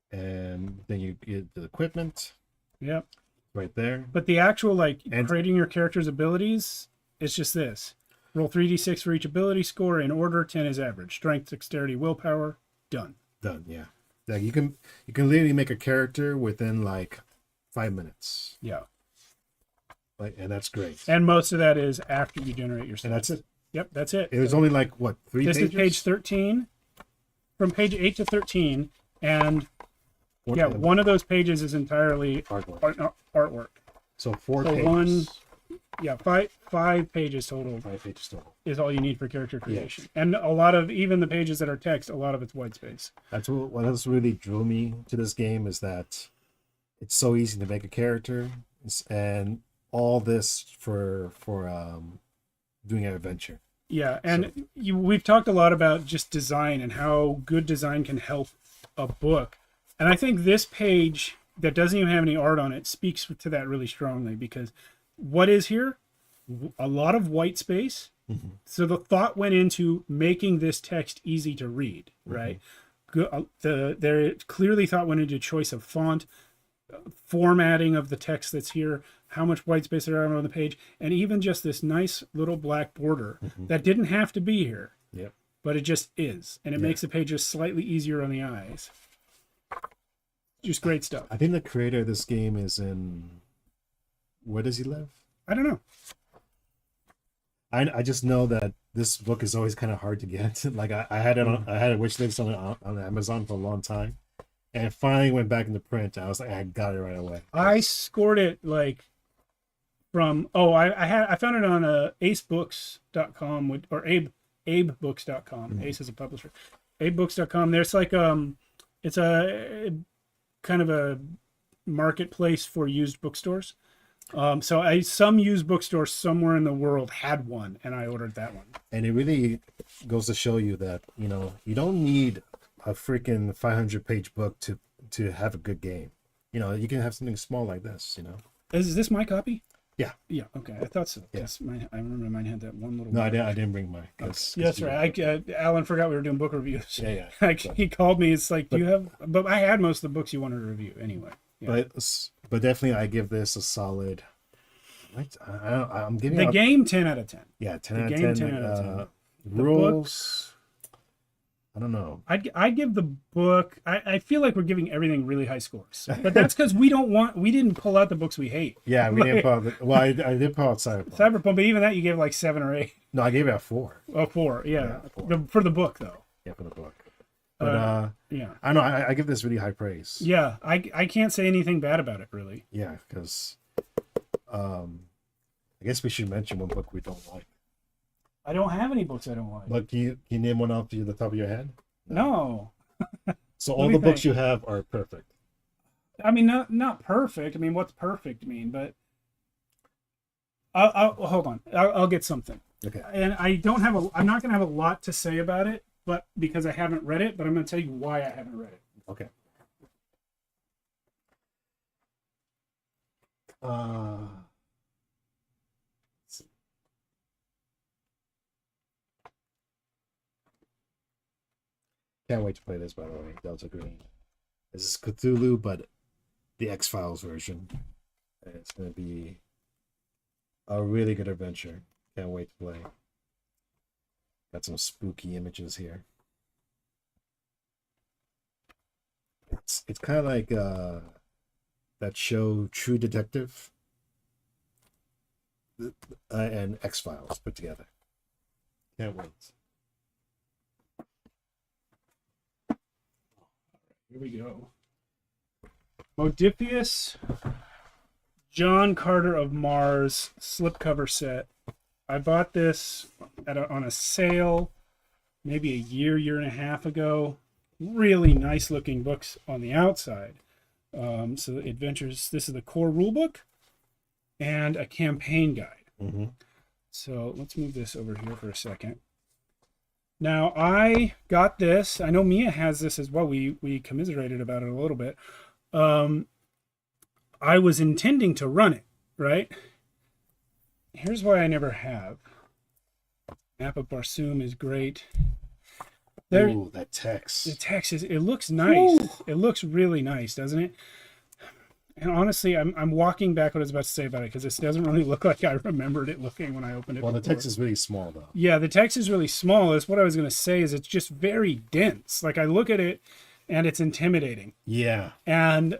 And then you get the equipment. Yep. Right there. But the actual creating your character's abilities, it's just this. Roll 3d6 for each ability score in order. 10 is average. Strength, dexterity, willpower. Done. Done. Yeah. Like you can literally make a character within like 5 minutes. Yeah. And that's great. And most of that is after you generate your stats. And that's it. Yep, that's it. It was only like what, 3 pages? This is page 13. From page 8 to 13, and one of those pages is entirely artwork. So 4 pages. pages. Five pages total. 5 pages total Is all you need for character creation. Yes. And a lot of, even the pages that are text, a lot of it's white space. That's what else really drew me to this game, is that it's so easy to make a character, and all this for doing an adventure. Yeah, and we've talked a lot about just design and how good design can help a book. And I think this page that doesn't even have any art on it speaks to that really strongly, because what is here? A lot of white space. Mm-hmm. So the thought went into making this text easy to read, right? Mm-hmm. There clearly thought went into choice of font, formatting of the text that's here, how much white space there are on the page, and even just this nice little black border that didn't have to be here. Yep. But it just is, and it makes the pages slightly easier on the eyes. Just great stuff. I think the creator of this game is in... Where does he live? I don't know. I just know that this book is always kind of hard to get. Like I had it on, I had a wish list on Amazon for a long time, and it finally went back into print. I was like, I got it right away. I scored it like from I found it on acebooks.com or abebooks.com. Mm-hmm. Ace is a publisher. Abebooks.com. There's like it's a kind of a marketplace for used bookstores. So some used bookstore somewhere in the world had one, and I ordered that one. And it really goes to show you that, you don't need a freaking 500-page book to have a good game. You can have something small like this, Is this my copy? Yeah. Yeah, okay. I thought so. Yes. I remember mine had that one little... No, I didn't bring mine. Yes, that's right. Alan forgot we were doing book reviews. Yeah. He called me. It's like, do you have... But I had most of the books you wanted to review anyway. Yeah. But definitely I give this a solid... I'm giving the game 10 out of 10. Yeah, 10 out of 10. 10 out of 10. Rules... I don't know. I'd give the book... I feel like we're giving everything really high scores. But that's because we didn't pull out the books we hate. Yeah, we didn't pull out... Well, I did pull out Cyberpunk. Cyberpunk, but even that you gave like 7 or 8. No, I gave it a 4. Oh, 4, yeah. 4. For the book, though. Yeah, for the book. But, yeah. I know, I give this really high praise. Yeah, I can't say anything bad about it, really. Yeah, because... I guess we should mention one book we don't like. I don't have any books I don't like. But can you name one off to the top of your head? No. So all the books you have are perfect. I mean, not perfect. I mean, what's perfect mean? But I'll hold on. I'll get something. Okay. And I'm not going to have a lot to say about it, but because I haven't read it, but I'm going to tell you why I haven't read it. Okay. Let's see. Can't wait to play this, by the way. Delta Green. This is Cthulhu, but the X-Files version. It's going to be a really good adventure. Can't wait to play. Got some spooky images here. It's kind of like that show True Detective and X-Files put together. Can't wait. Here we go. Modifius John Carter of Mars slipcover set. I bought this on a sale maybe a year and a half ago. Really nice looking books on the outside. So adventures, this is the core rulebook and a campaign guide. Mm-hmm. So let's move this over here for a second. Now I got this. I know Mia has this as well. We commiserated about it a little bit. I was intending to run it, right? Here's why I never have. Map of Barsoom is great. Ooh, that text. The text it looks nice. Ooh. It looks really nice, doesn't it? And honestly, I'm walking back what I was about to say about it because this doesn't really look like I remembered it looking when I opened it. Well, before. the text is really small, though. Yeah, the text is really small. That's what I was going to say. Is it's just very dense. Like I look at it, and it's intimidating. Yeah. And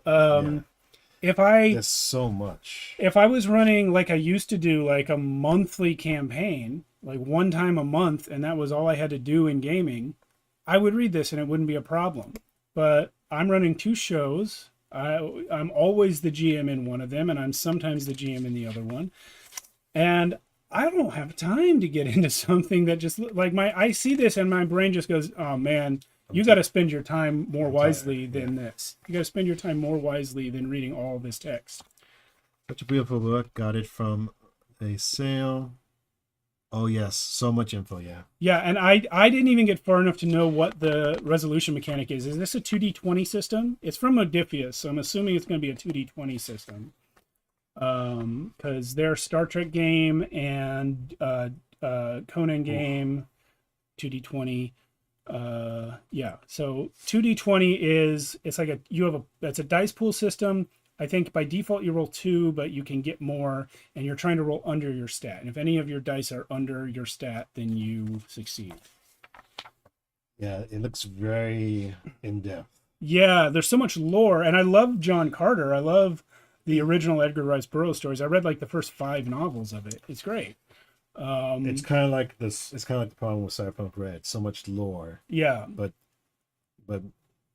there's so much. If I was running like I used to do, like a monthly campaign, like one time a month, and that was all I had to do in gaming, I would read this and it wouldn't be a problem. But I'm running 2 shows. I'm always the GM in one of them, and I'm sometimes the GM in the other one. And I don't have time to get into something that just like I see this and my brain just goes, oh man, you got to spend your time more wisely than this. You got to spend your time more wisely than reading all this text. Such a beautiful book. Got it from a sale. Oh yes, so much info. Yeah. Yeah, and I didn't even get far enough to know what the resolution mechanic is. Is this a 2D20 system? It's from Modifius, so I'm assuming it's going to be a 2D20 system. Because their Star Trek game and Conan game, 2D20. Yeah, so 2D20 is it's a dice pool system. I think by default you roll 2, but you can get more, and you're trying to roll under your stat. And if any of your dice are under your stat, then you succeed. Yeah, it looks very in-depth. Yeah, there's so much lore, and I love John Carter. I love the original Edgar Rice Burroughs stories. I read like the first 5 novels of it. It's great. It's kind of like this. It's kind of like the problem with Cyberpunk Red. So much lore. Yeah, but.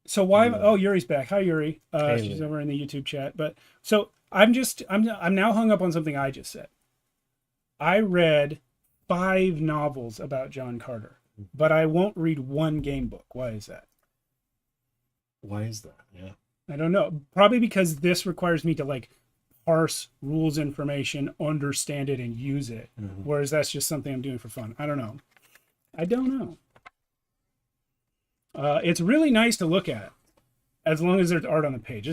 So why? Oh, Yuri's back. Hi, Yuri. She's over in the YouTube chat. But so I'm now hung up on something I just said. I read 5 novels about John Carter, but I won't read 1 game book. Why is that? Why is that? Yeah. I don't know. Probably because this requires me to like parse rules information, understand it, and use it. Mm-hmm. Whereas that's just something I'm doing for fun. I don't know. It's really nice to look at, as long as there's art on the page.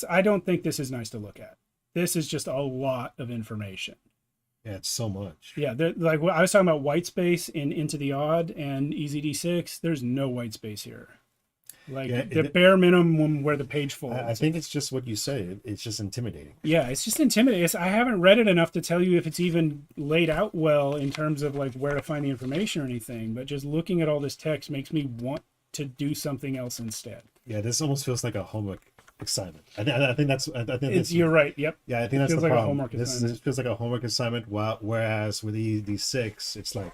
I don't think this is nice to look at. This is just a lot of information. Yeah, it's so much. Yeah, like I was talking about white space in Into the Odd and EZD6. There's no white space here. Like the bare minimum where the page folds. I think it's just what you say. It's just intimidating. Yeah, it's just intimidating. I haven't read it enough to tell you if it's even laid out well in terms of like where to find the information or anything. But just looking at all this text makes me want to do something else instead. Yeah, this almost feels like a homework assignment. I think that's. You're right. Yep. Yeah, I think that's the like problem. This feels like a homework assignment. Whereas with ED6, it's like,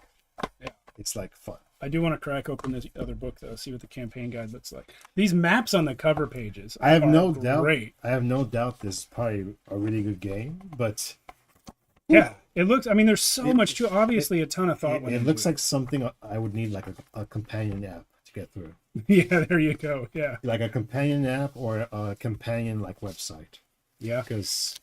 it's like fun. I do want to crack open this other book though, see what the campaign guide looks like. These maps on the cover pages. I have no doubt this is probably a really good game, but yeah, it looks. I mean, there's so much to obviously a ton of thought. It looks like something I would need like a companion app to get through. Yeah, there you go. Yeah, like a companion app or a companion like website. Yeah, because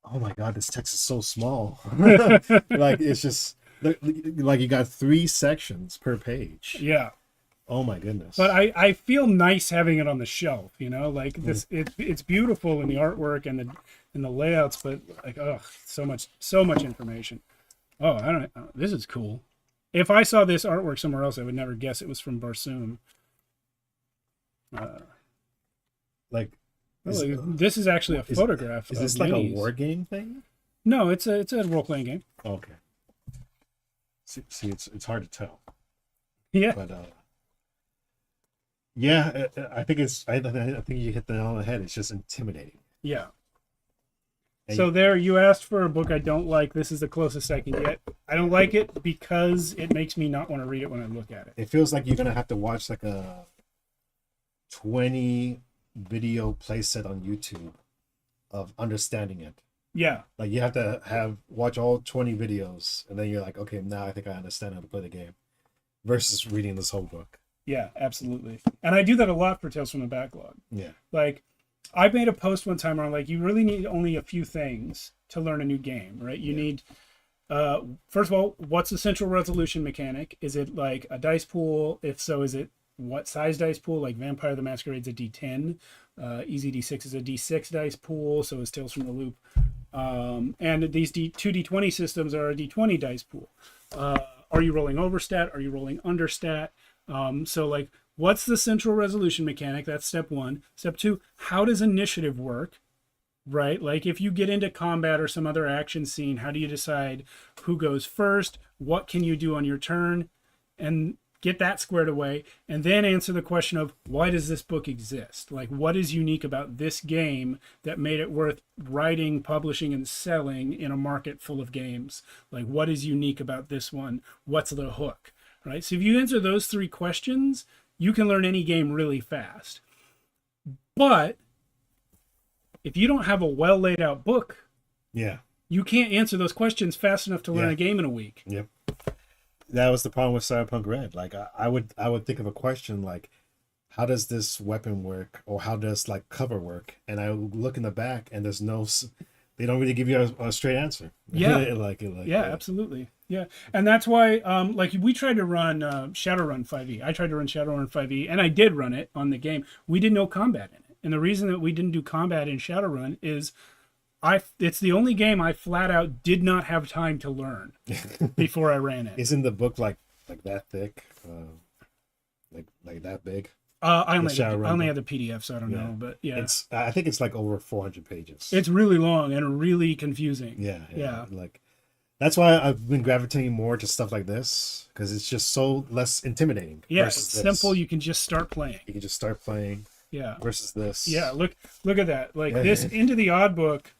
oh my god, this text is so small. Like it's just. Like you got 3 sections per page. Yeah. Oh my goodness. But I feel nice having it on the shelf, you know, like this, it's beautiful in the artwork and the layouts, but like, oh, so much information. Oh, I don't know. This is cool. If I saw this artwork somewhere else, I would never guess it was from Barsoom. This is actually a photograph. Is this like a war game thing? No, it's a role-playing game. Okay. See, it's hard to tell. Yeah. But yeah, I think I think you hit the nail on the head. It's just intimidating. Yeah. So there, you asked for a book I don't like. This is the closest I can get. I don't like it because it makes me not want to read it when I look at it. It feels like you're gonna have to watch like a 20 video playset on YouTube of understanding it. Yeah. Like you have to watch all 20 videos, and then you're like, okay, now I think I understand how to play the game, versus reading this whole book. Yeah, absolutely. And I do that a lot for Tales from the Backlog. Yeah. Like, I made a post one time where I'm like, you really need only a few things to learn a new game, right? You need, first of all, what's the central resolution mechanic? Is it like a dice pool? If so, is it what size dice pool? Like Vampire the Masquerade's a D10. Easy D6 is a D6 dice pool, so is Tales from the Loop. And these 2D20 systems are a D20 dice pool. Are you rolling overstat? Are you rolling understat? So like, what's the central resolution mechanic? That's step 1. Step 2, how does initiative work? Right? Like if you get into combat or some other action scene, how do you decide who goes first? What can you do on your turn? And get that squared away, and then answer the question of why does this book exist? Like what is unique about this game that made it worth writing, publishing, and selling in a market full of games? Like what is unique about this one? What's the hook? Right? So if you answer those 3 questions, you can learn any game really fast. But if you don't have a well laid out book, you can't answer those questions fast enough to learn a game in a week. Yep. That was the problem with Cyberpunk Red. Like I would think of a question like, how does this weapon work, or how does like cover work? And I would look in the back, and there's no, they don't really give you a straight answer. Yeah, absolutely. Yeah, and that's why like we tried to run Shadowrun 5e. I tried to run Shadowrun 5e, and I did run it on the game. We did no combat in it, and the reason that we didn't do combat in Shadowrun is it's the only game I flat out did not have time to learn before I ran it. Isn't the book like that thick, like that big? I only have the PDF, so I don't know, but yeah, I think it's like over 400 pages. It's really long and really confusing. Yeah. Like that's why I've been gravitating more to stuff like this, because it's just so less intimidating. Yeah, it's simple. You can just start playing. Yeah. Versus this. Yeah. Look at that. Like this Into the Odd book.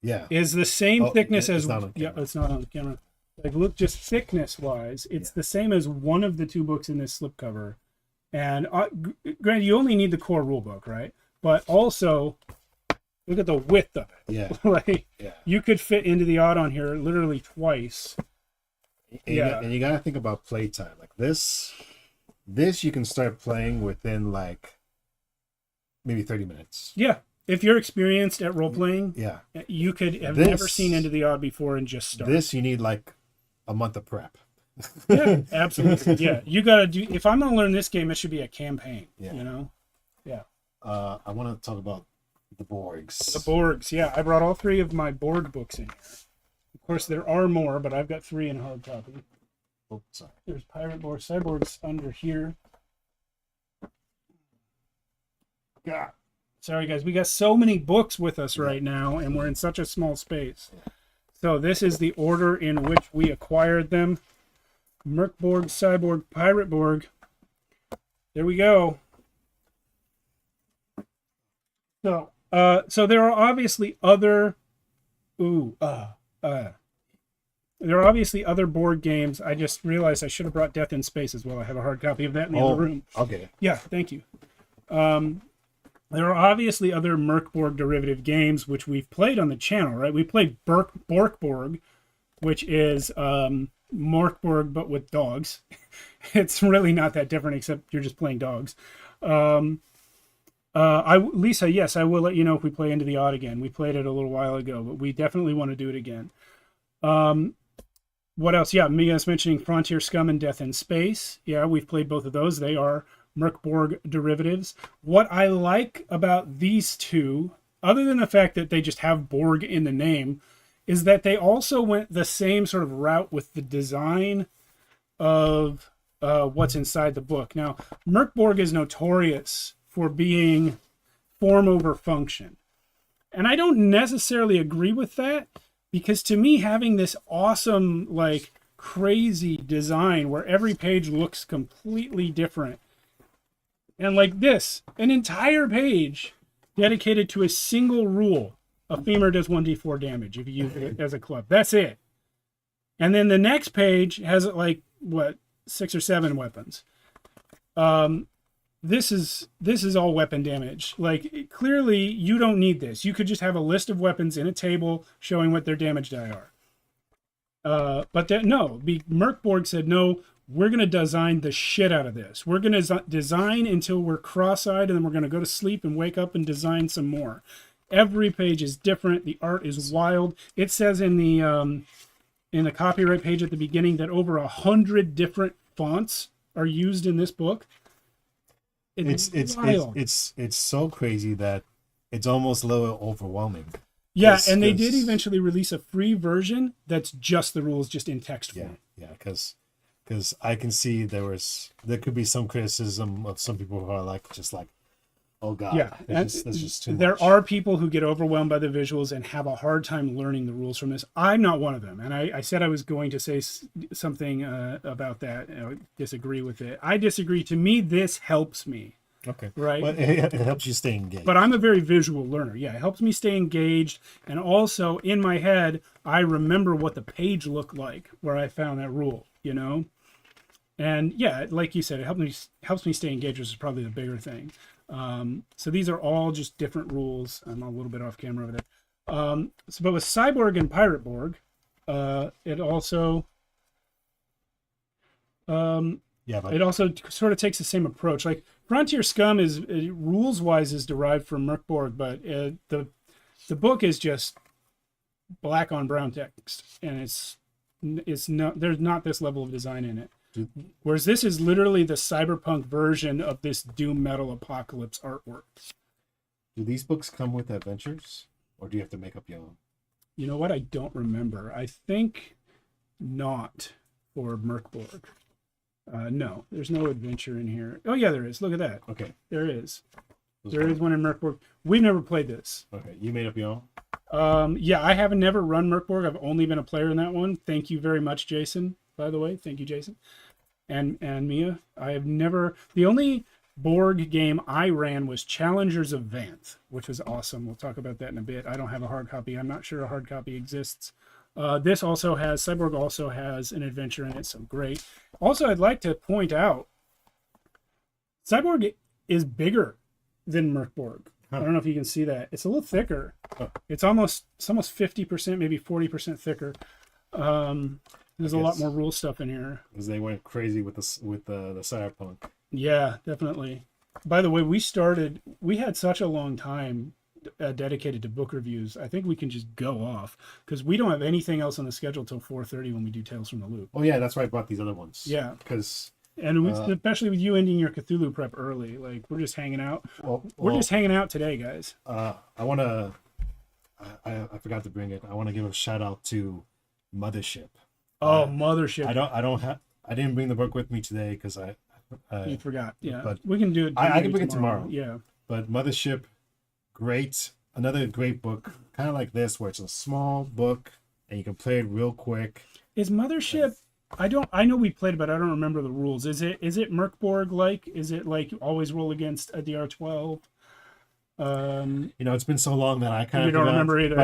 Yeah. Is the same thickness as it's not on camera. Like look, just thickness wise, it's the same as one of the 2 books in this slipcover. And granted, you only need the core rule book, right? But also, look at the width of it. Yeah. Like you could fit Into the Odd on here literally twice. And you gotta think about playtime. Like this you can start playing within like maybe 30 minutes. Yeah. If you're experienced at role playing, you could have never seen Into the Odd before and just start. This you need like a month of prep. Yeah, absolutely. Yeah, you gotta do. If I'm gonna learn this game, it should be a campaign. Yeah. You know. Yeah. I want to talk about the Borgs. The Borgs. Yeah, I brought all 3 of my Borg books in here. Of course, there are more, but I've got 3 in hard copy. Oh, sorry. There's Pirate Borg, Cyborgs under here. God. Sorry, guys. We got so many books with us right now, and we're in such a small space. So this is the order in which we acquired them. Mercborg, Cyborg, Pirate Borg. There we go. So there are obviously other... there are obviously other board games. I just realized I should have brought Death in Space as well. I have a hard copy of that in the other room. Okay. Yeah, thank you. There are obviously other Mercborg derivative games which we've played on the channel, right? We played Borkborg, which is Morkborg but with dogs. It's really not that different, except you're just playing dogs. Lisa, yes, I will let you know if we play Into the Odd again. We played it a little while ago, but we definitely want to do it again. What else? Yeah, Mia's mentioning Frontier Scum and Death in Space. Yeah, we've played both of those. They are Merkborg derivatives. What I like about these two, other than the fact that they just have Borg in the name, is that they also went the same sort of route with the design of what's inside the book. Now, Merkborg is notorious for being form over function. And I don't necessarily agree with that, because to me, having this awesome, like, crazy design where every page looks completely different, and like this, an entire page dedicated to a single rule. A femur does 1d4 damage if you use it as a club. That's it. And then the next page has, like, what, 6 or 7 weapons. This is all weapon damage. Like, clearly, you don't need this. You could just have a list of weapons in a table showing what their damage die are. But no, Merkborg said, no, we're going to design the shit out of this. We're going to design until we're cross-eyed, and then we're going to go to sleep and wake up and design some more. Every page is different. The art is wild. It says in the copyright page at the beginning that over 100 different fonts are used in this book. It's so crazy that it's almost a little overwhelming. Yeah, and they did eventually release a free version that's just the rules, just in text form. Yeah, because I can see there could be some criticism of some people who are like, oh god, yeah, that's just too much. There are people who get overwhelmed by the visuals and have a hard time learning the rules from this. I'm not one of them, and I said I was going to say something about that. Disagree with it. I disagree. To me, this helps me. Okay. Right. Well, it helps you stay engaged. But I'm a very visual learner. Yeah, it helps me stay engaged, and also in my head, I remember what the page looked like where I found that rule. You know, and yeah, like you said, it helps me stay engaged, which is probably the bigger thing. So these are all just different rules. I'm a little bit off camera over there. But with Cyborg and Pirate Borg, it also it also sort of takes the same approach. Like Frontier Scum is rules wise is derived from Merkborg, but the book is just black on brown text, and it's not, there's not this level of design in it. Whereas this is literally the cyberpunk version of this doom metal apocalypse artwork. Do these books come with adventures, or do you have to make up your own? You know what? I don't remember. I think not for Merkborg. No, there's no adventure in here. Oh yeah, there is. Look at that. Okay. There is. There is one in Merkborg. We've never played this. Okay, you made up your own? Yeah, I haven't never run Merkborg. I've only been a player in that one. Thank you very much, Jason. By the way, thank you, Jason, and Mia. I have never. The only Borg game I ran was Challengers of Vanth, which was awesome. We'll talk about that in a bit. I don't have a hard copy. I'm not sure a hard copy exists. This also has Cyborg also has an adventure in it, so great. Also, I'd like to point out Cyborg is bigger than Merkborg. I don't know if you can see that. It's a little thicker. It's almost 50%, maybe 40% thicker. There's a lot more rule stuff in here. Because they went crazy with the cyberpunk. Yeah, definitely. By the way, we had such a long time dedicated to book reviews. I think we can just go off because we don't have anything else on the schedule till 4:30 when we do Tales from the Loop. Oh yeah, that's why I brought these other ones. Yeah, because especially with you ending your Cthulhu prep early, like we're just hanging out. We're just hanging out today, guys. I forgot to bring it. I want to give a shout out to Mothership. Oh, Mothership. I didn't bring the book with me today because you forgot. Yeah, but we can do it. I can bring it tomorrow. Yeah, but Mothership, great. Another great book, kind of like this, where it's a small book and you can play it real quick. Is Mothership? I know we played it, but I don't remember the rules. Is it Merkborg like? Is it like you always roll against a DR12? It's been so long that I kind of don't remember either.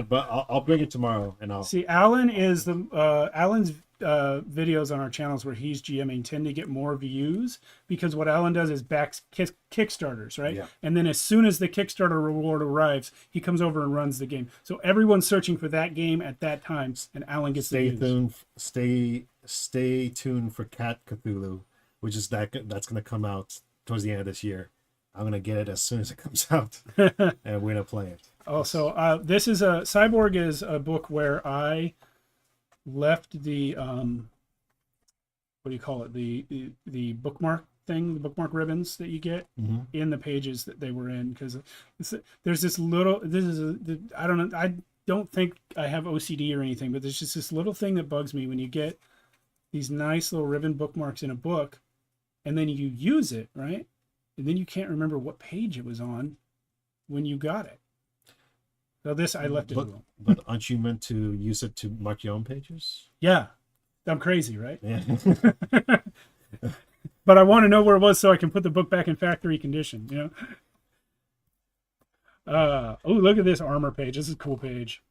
but I'll bring it tomorrow, and I'll see. Alan is Alan's videos on our channels where he's GMing tend to get more views because what Alan does is backs Kickstarters, right? Yeah. And then as soon as the Kickstarter reward arrives, he comes over and runs the game. So everyone's searching for that game at that time, and Alan gets the views. Stay tuned for Cat Cthulhu, which is that's going to come out towards the end of this year. I'm going to get it as soon as it comes out, and we're going to play it. Also, this is Cyborg is a book where I left the what do you call it, the bookmark thing, the bookmark ribbons that you get in the pages that they were in, because there's this little, I don't know, I don't think I have OCD or anything, but there's just this little thing that bugs me when you get these nice little ribbon bookmarks in a book and then you use it, right? And then you can't remember what page it was on when you got it. So this, I left it alone. But aren't you meant to use it to mark your own pages? Yeah. I'm crazy, right? Yeah. But I want to know where it was so I can put the book back in factory condition, you know? Oh, look at this armor page. This is a cool page.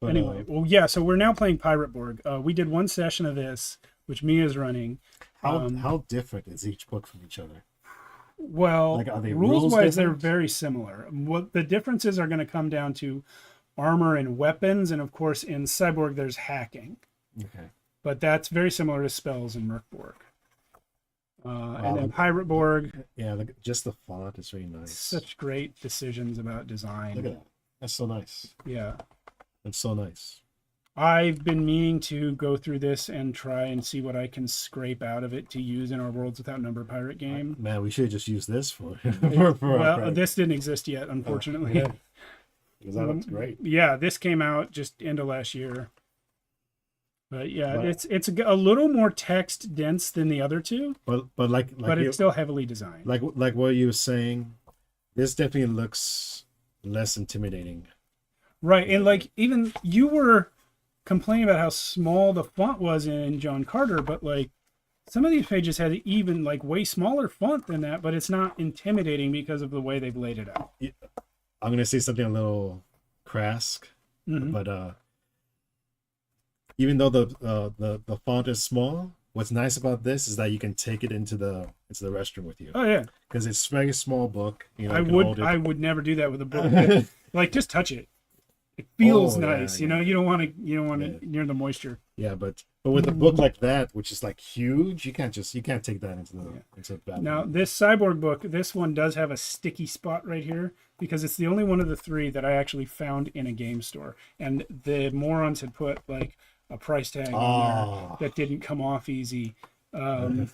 But, anyway, well, yeah, so we're now playing Pirate Borg. We did one session of this, which Mia's running. How different is each book from each other? Well, like, are they rules-wise, they're very similar. What the differences are going to come down to armor and weapons, and of course, in Cyborg, there's hacking. Okay. But that's very similar to spells in Merkborg. And then Pirate Borg. Yeah, just the font is very nice. Such great decisions about design. Look at that. That's so nice. Yeah. That's so nice. I've been meaning to go through this and try and see what I can scrape out of it to use in our Worlds Without Number pirate game. Man, we should just use this for well, this didn't exist yet, unfortunately. Yeah. Because that looks great. Yeah, this came out just end of last year. But yeah, it's a little more text dense than the other two. But it's still heavily designed. Like what you were saying, this definitely looks less intimidating. Right, and like even you were complaining about how small the font was in John Carter, but like some of these pages had even like way smaller font than that, but it's not intimidating because of the way they've laid it out. Yeah. I'm gonna say something a little crass, but even though the font is small, what's nice about this is that you can take it into the restroom with you. Oh yeah, because it's a very small book. You know, I would never do that with a book. Like just touch it. It feels nice, you know. You don't want to near the moisture. Yeah, but with a book like that, which is like huge, you can't take that into the bathroom. Now this Cyborg book, this one does have a sticky spot right here because it's the only one of the three that I actually found in a game store, and the morons had put like a price tag on there that didn't come off easy. That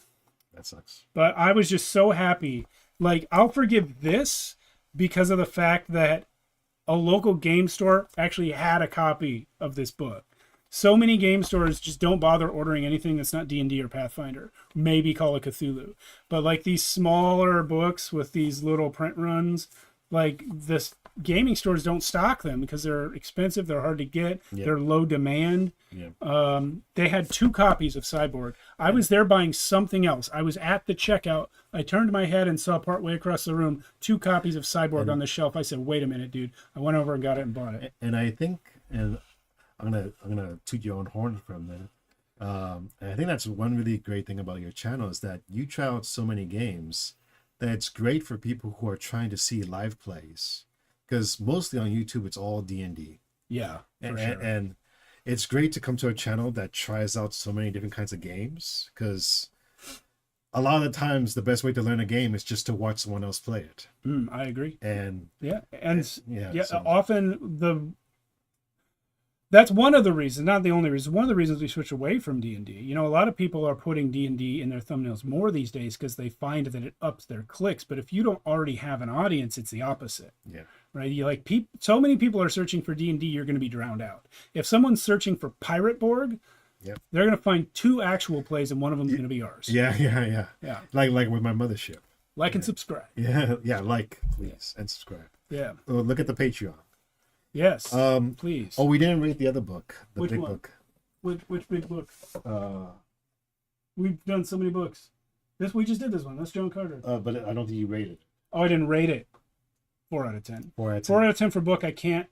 sucks. But I was just so happy. Like I'll forgive this because of the fact that a local game store actually had a copy of this book. So many game stores just don't bother ordering anything that's not D&D or Pathfinder, maybe Call of Cthulhu. But like these smaller books with these little print runs, like this gaming stores don't stock them because they're expensive, they're hard to get, they're low demand. They had 2 copies of Cyborg. I was there buying something else. I was at the checkout. I turned my head and saw partway across the room 2 copies of Cyborg on the shelf. I said, "Wait a minute, dude." I went over and got it and bought it. And I think, and I'm gonna toot your own horn for a minute. And I think that's one really great thing about your channel is that you try out so many games that it's great for people who are trying to see live plays. Because mostly on YouTube, it's all D&D. Yeah, for sure. sure. And it's great to come to a channel that tries out so many different kinds of games. Because a lot of the times, the best way to learn a game is just to watch someone else play it. I agree. And often that's one of the reasons, not the only reason. One of the reasons we switch away from D&D. You know, a lot of people are putting D&D in their thumbnails more these days because they find that it ups their clicks. But if you don't already have an audience, it's the opposite. Yeah. Right? You like so many people are searching for D&D, you're going to be drowned out. If someone's searching for Pirate Borg, they're going to find 2 actual plays and one of them is going to be ours. Yeah. Like with my mothership. Like and subscribe. Yeah. Like, please, and subscribe. Yeah. Oh, look at the Patreon. Yes. Please. Oh, we didn't rate the other book. The Which big one? book. Which big book? We've done so many books. We just did this one. That's John Carter. But I don't think you rated. Oh, I didn't rate it. 4 out of 10. 4 out of 10. 4 out of 10 for book. I can't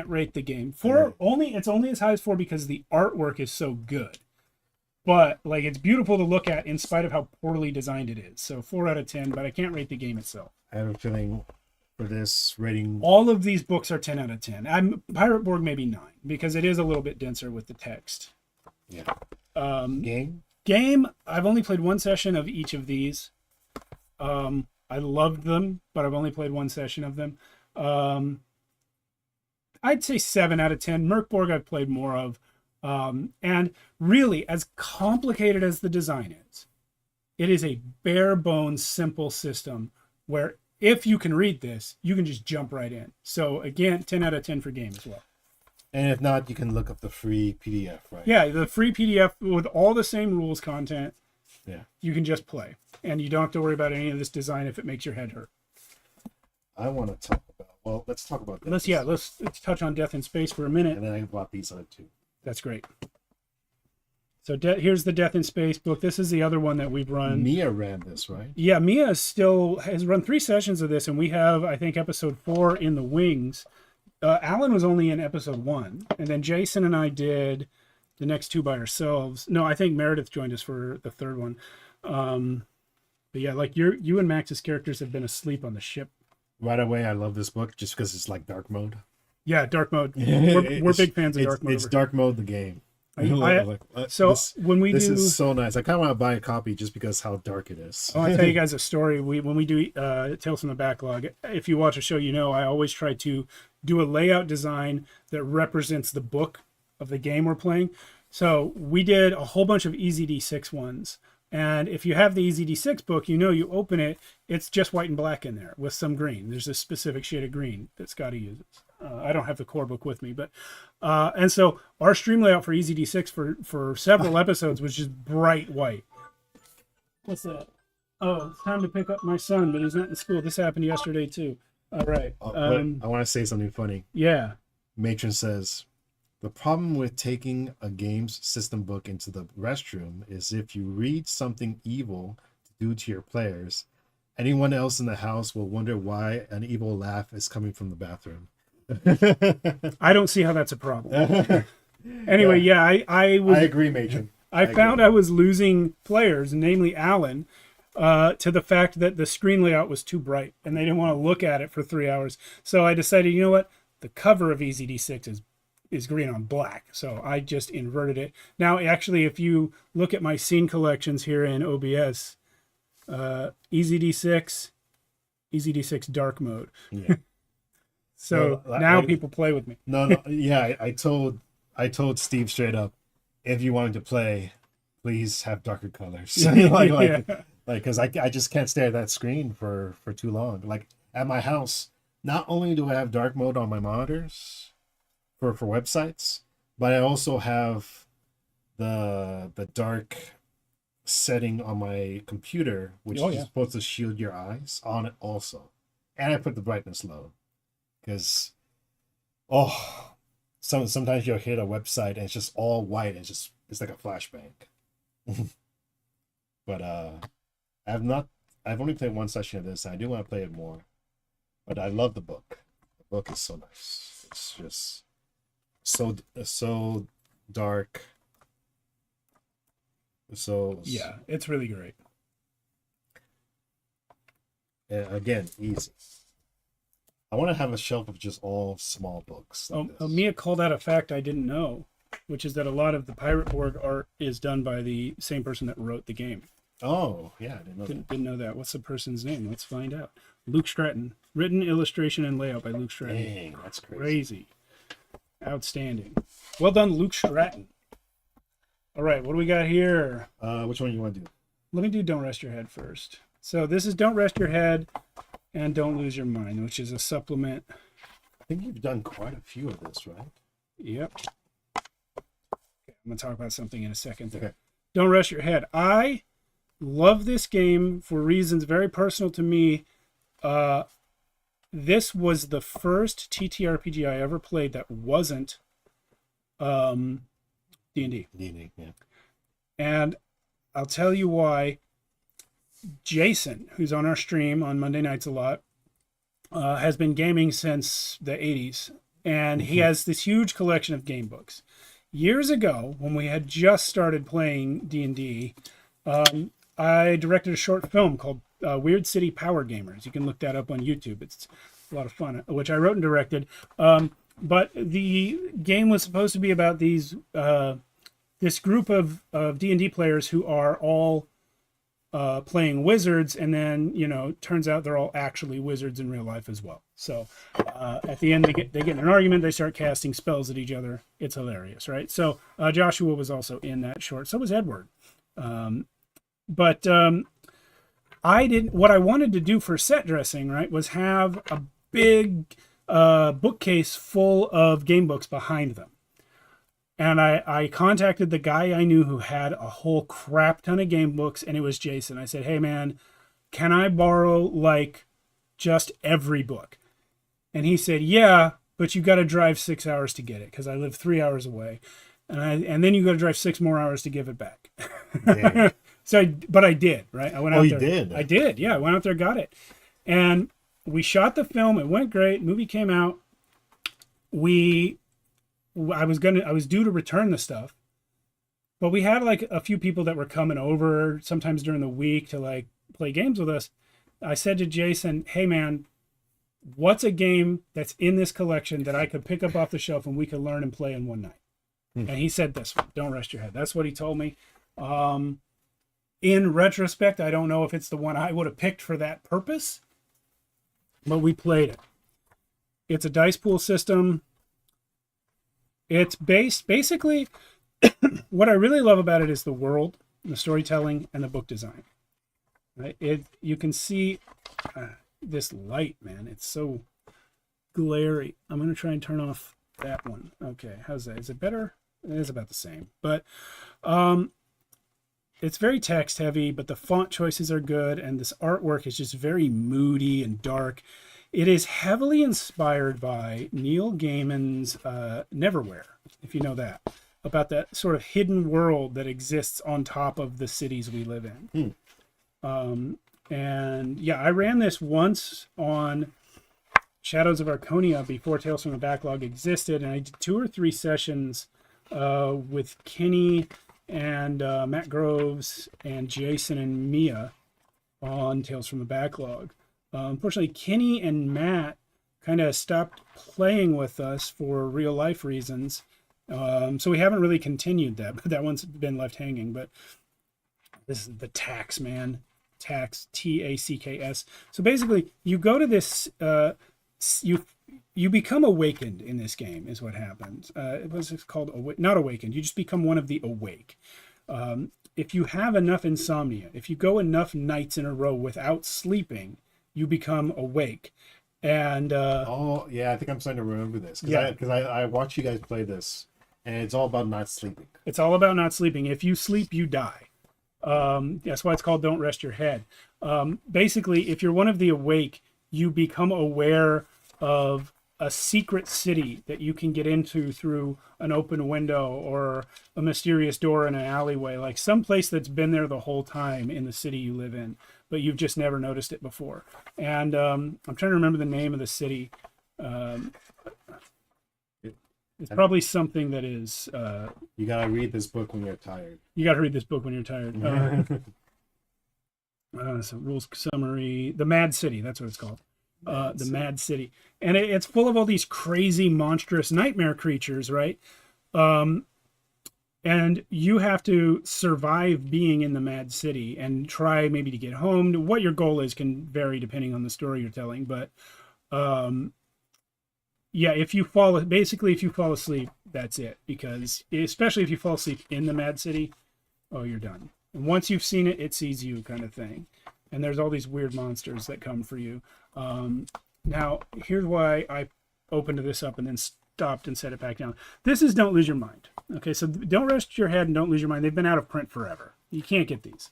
rate the game. 4 It's only as high as 4 because the artwork is so good. But like it's beautiful to look at in spite of how poorly designed it is. So 4 out of 10, but I can't rate the game itself. I have a feeling for this rating, all of these books are 10 out of 10. Pirate Borg maybe 9 because it is a little bit denser with the text. Yeah. Game. I've only played 1 session of each of these. I loved them, but I've only played 1 session of them. I'd say 7 out of 10. Merkborg I've played more of. And really, as complicated as the design is, it is a bare bones, simple system where if you can read this, you can just jump right in. So again, 10 out of 10 for game as well. And if not, you can look up the free PDF, right? Yeah, the free PDF with all the same rules content. Yeah. You can just play. And you don't have to worry about any of this design if it makes your head hurt. I want to talk about, well, let's talk about that. Let's touch on Death in Space for a minute. And then I bought these other two. That's great. So here's the Death in Space book. This is the other one that we've run. Mia ran this, right? Yeah, Mia has run 3 sessions of this, and we have, I think, episode 4 in the wings. Alan was only in episode 1, and then Jason and I did the next 2 by ourselves. No, I think Meredith joined us for the 3rd one. But yeah, like you and Max's characters have been asleep on the ship. Right away, I love this book just because it's like dark mode. Yeah, dark mode. We're big fans of dark mode. It's dark mode, the game. When we this do, is so nice. I kind of want to buy a copy just because how dark it is. I'll tell you guys a story. When we do Tales from the Backlog, if you watch a show, you know I always try to do a layout design that represents the book of the game we're playing. So we did a whole bunch of EZD6 ones. And if you have the EZD6 book, you know you open it, it's just white and black in there with some green. There's a specific shade of green that Scotty uses. I don't have the core book with me, but and so our stream layout for EZD6 for several episodes was just bright white. What's that? Oh, it's time to pick up my son, but he's not in school. This happened yesterday too. All right. I want to say something funny. Yeah. Matron says, the problem with taking a game's system book into the restroom is if you read something evil to do to your players, anyone else in the house will wonder why an evil laugh is coming from the bathroom. I don't see how that's a problem. Anyway, yeah, I agree, Matron. I found I was losing players, namely Alan, to the fact that the screen layout was too bright and they didn't want to look at it for 3 hours. So I decided, you know what? The cover of EZD6 is green on black. So I just inverted it. Now, actually, if you look at my scene collections here in OBS, EZD6 dark mode. Yeah. So now people play with me. No, yeah, I told Steve straight up, if you wanted to play, please have darker colors. Because I just can't stare at that screen for too long. Like at my house, not only do I have dark mode on my monitors for websites, but I also have the dark setting on my computer, which is supposed to shield your eyes on it also. And I put the brightness low. Because, sometimes you'll hit a website and it's just all white. It's like a flashbang. But I've only played 1 session of this. And I do want to play it more. But I love the book. The book is so nice. It's just so dark. Yeah, it's really great. Again, easy. I want to have a shelf of just all small books. Like Mia called out a fact I didn't know, which is that a lot of the Pirate Borg art is done by the same person that wrote the game. Oh, yeah, I didn't know that. Didn't know that. What's the person's name? Let's find out. Luke Stratton. Written, illustration, and layout by Luke Stratton. Dang, that's crazy. Outstanding. Well done, Luke Stratton. All right, what do we got here? Which one do you want to do? Let me do Don't Rest Your Head first. So this is Don't Rest Your Head and Don't Lose Your Mind, which is a supplement. I think you've done quite a few of this, right? Yep. Okay, I'm going to talk about something in a second. Okay. Don't Rest Your Head. I love this game for reasons very personal to me. This was the first TTRPG I ever played that wasn't D&D. D&D, yeah. And I'll tell you why. Jason, who's on our stream on Monday nights a lot, has been gaming since the 80s. And he has this huge collection of game books. Years ago, when we had just started playing D&D, I directed a short film called Weird City Power Gamers. You can look that up on YouTube. It's a lot of fun, which I wrote and directed. But the game was supposed to be about these this group of D&D players who are all playing wizards, and then turns out they're all actually wizards in real life as well. So at the end they get in an argument, they start casting spells at each other. It's hilarious, right? So Joshua was also in that short. So was Edward. But what I wanted to do for set dressing, right, was have a big bookcase full of game books behind them. And I contacted the guy I knew who had a whole crap ton of game books, and it was Jason. I said, hey man, can I borrow like just every book? And he said, yeah, but you got to drive 6 hours to get it, because I live 3 hours away. And then you got to drive 6 more hours to give it back. But I did, right? I went out there. Did? I did, yeah. I went out there, got it. And we shot the film. It went great. Movie came out. I was due to return the stuff, but we had like a few people that were coming over sometimes during the week to like play games with us. I said to Jason, hey man, what's a game that's in this collection that I could pick up off the shelf and we could learn and play in one night? And he said this one, Don't Rest Your Head. That's what he told me. In retrospect, I don't know if it's the one I would have picked for that purpose, but we played it. It's a dice pool system. It's basically, what I really love about it is the world, the storytelling, and the book design. Right? You can see this light, man. It's so glary. I'm going to try and turn off that one. Okay, how's that? Is it better? It is about the same. But it's very text heavy, but the font choices are good, and this artwork is just very moody and dark. It is heavily inspired by Neil Gaiman's Neverwhere, if you know that, about that sort of hidden world that exists on top of the cities we live in. And yeah, I ran this once on Shadows of Archonia before Tales from the Backlog existed, and I did 2 or 3 sessions with Kenny and Matt Groves and Jason and Mia on Tales from the Backlog. Unfortunately, Kenny and Matt kind of stopped playing with us for real life reasons. So we haven't really continued that, but that one's been left hanging. But this is the Tax, man. Tax, Tacks. So basically, you go to this, you become awakened in this game is what happens. It was called, not awakened, you just become one of the awake. If you have enough insomnia, if you go enough nights in a row without sleeping, you become awake. And oh yeah, I think I'm starting to remember this because I watch you guys play this, and it's all about not sleeping. It's all about not sleeping. If you sleep, you die. That's why it's called Don't Rest Your Head. Basically, if you're one of the awake, you become aware of a secret city that you can get into through an open window or a mysterious door in an alleyway, like some place that's been there the whole time in the city you live in, but you've just never noticed it before. And I'm trying to remember the name of the city. It's probably something that is... you gotta read this book when you're tired. You gotta read this book when you're tired. So rules summary. The Mad City, that's what it's called. The Mad City. And it's full of all these crazy, monstrous nightmare creatures, right? And you have to survive being in the Mad City and try maybe to get home. What your goal is can vary depending on the story you're telling. But yeah, if you fall asleep, that's it. Because especially if you fall asleep in the Mad City, oh, you're done. And once you've seen it, it sees you kind of thing. And there's all these weird monsters that come for you. Now, here's why I opened this up and then stopped and set it back down. This is Don't Lose Your Mind. Okay, so Don't Rest Your Head and Don't Lose Your Mind. They've been out of print forever. You can't get these.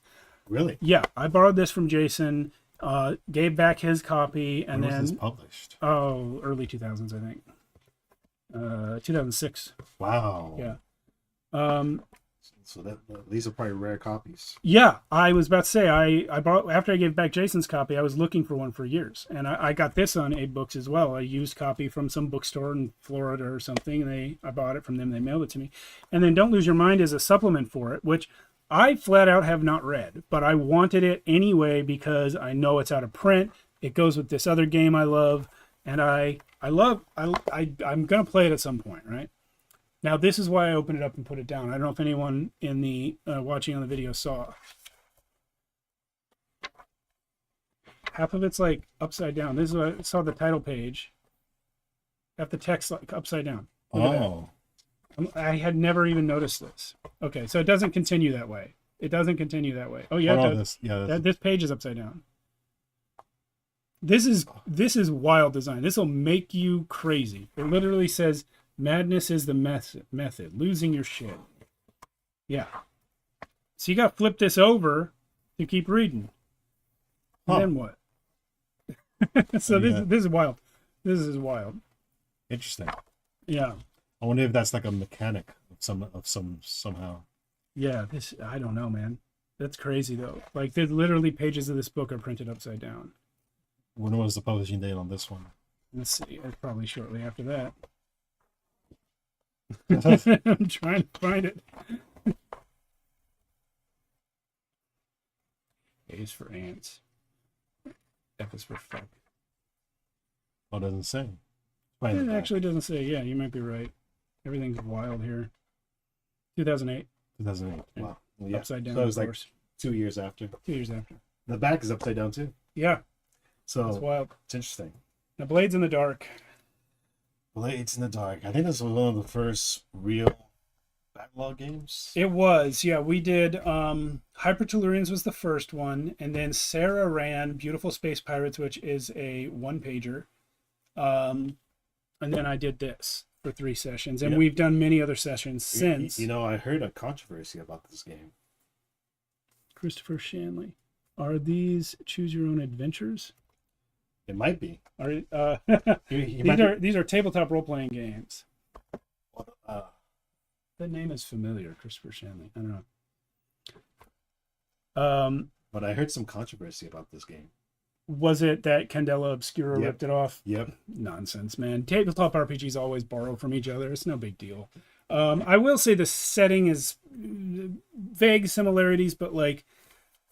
Really? Yeah, I borrowed this from Jason, gave back his copy, and when then... was this published? Oh, early 2000s, I think. 2006. Wow. Yeah. So these are probably rare copies. Yeah, I was about to say, I bought, after I gave back Jason's copy, I was looking for one for years. And I got this on AbeBooks as well. A used copy from some bookstore in Florida or something. And I bought it from them. They mailed it to me. And then Don't Lose Your Mind is a supplement for it, which I flat out have not read. But I wanted it anyway because I know it's out of print. It goes with this other game I love. And I'm going to play it at some point, right? Now, this is why I opened it up and put it down. I don't know if anyone in the watching on the video saw. half of it's like upside down. This is what I saw the title page. Got the text like upside down. Look at that. I had never even noticed this. Okay, so it doesn't continue that way. It doesn't continue that way. Oh yeah, this page is upside down. This is wild design. This will make you crazy. It literally says madness is the method. Losing your shit. Yeah. So you got to flip this over to keep reading. And then what? So this is wild. This is wild. Interesting. Yeah. I wonder if that's like a mechanic of somehow. Yeah, I don't know, man. That's crazy though. Like there's literally pages of this book are printed upside down. When was the publishing date on this one? Let's see. It's probably shortly after that. I'm trying to find it. A is for ants. F is for fuck. Oh, it doesn't say. It actually doesn't say. Yeah, you might be right. Everything's wild here. 2008. 2008. Wow. Well, yeah. Upside down. So it was like 2 years after. 2 years after. The back is upside down too. Yeah. So it's wild. It's interesting. Now, Blades in the Dark. Blades in the Dark. I think this was one of the first real backlog games. It was. Yeah, we did. Hypertellurians was the first one, and then Sarah ran Beautiful Space Pirates, which is a one-pager. And then I did this for 3 sessions, and we've done many other sessions since. You know, I heard a controversy about this game. Christopher Shanley. Are these Choose Your Own Adventures? It might be. These are tabletop role-playing games. Well, that name is familiar, Christopher Shanley. I don't know. But I heard some controversy about this game. Was it that Candela Obscura ripped it off? Yep. Nonsense, man. Tabletop RPGs always borrow from each other. It's no big deal. I will say the setting is vague similarities, but like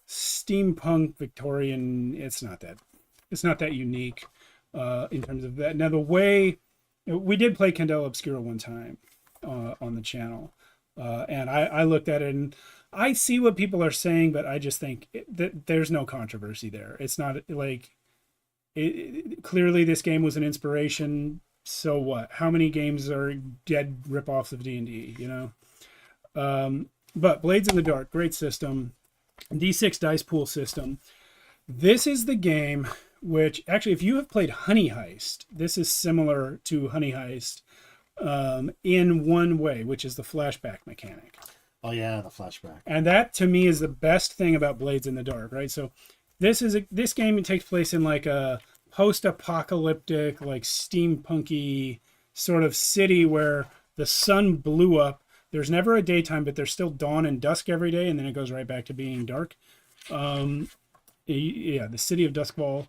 steampunk Victorian, it's not that unique in terms of that. Now the way we did play Candela Obscura one time on the channel, and I looked at it and I see what people are saying, but I just think that there's no controversy there. It's not like clearly this game was an inspiration. So what? How many games are dead ripoffs of D&D? You know, but Blades in the Dark, great system. D6 dice pool system. This is the game which actually, if you have played Honey Heist, this is similar to Honey Heist in one way, which is the flashback mechanic. Oh yeah, the flashback. And that to me is the best thing about Blades in the Dark, right? So this game takes place in like a post-apocalyptic, like steampunky sort of city where the sun blew up. There's never a daytime, but there's still dawn and dusk every day, and then it goes right back to being dark. Yeah, the city of Duskwall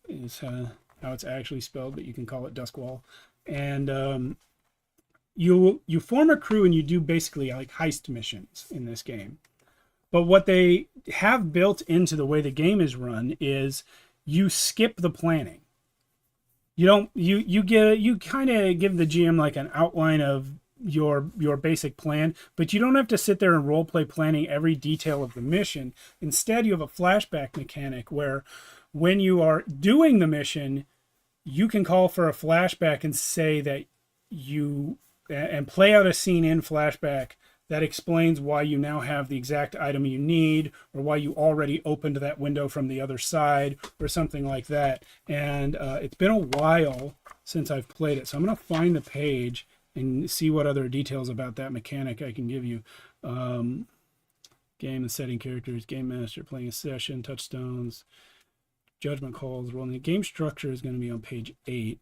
is how it's actually spelled, but you can call it Duskwall. And you form a crew and you do basically like heist missions in this game. But what they have built into the way the game is run is you skip the planning. You don't you kind of give the GM like an outline of your basic plan, but you don't have to sit there and role play planning every detail of the mission. Instead, you have a flashback mechanic where when you are doing the mission, you can call for a flashback and say that and play out a scene in flashback that explains why you now have the exact item you need, or why you already opened that window from the other side, or something like that. And it's been a while since I've played it, so I'm going to find the page and see what other details about that mechanic I can give you. Game and setting characters, game master, playing a session, touchstones, judgment calls, rolling. The game structure is going to be on page 8,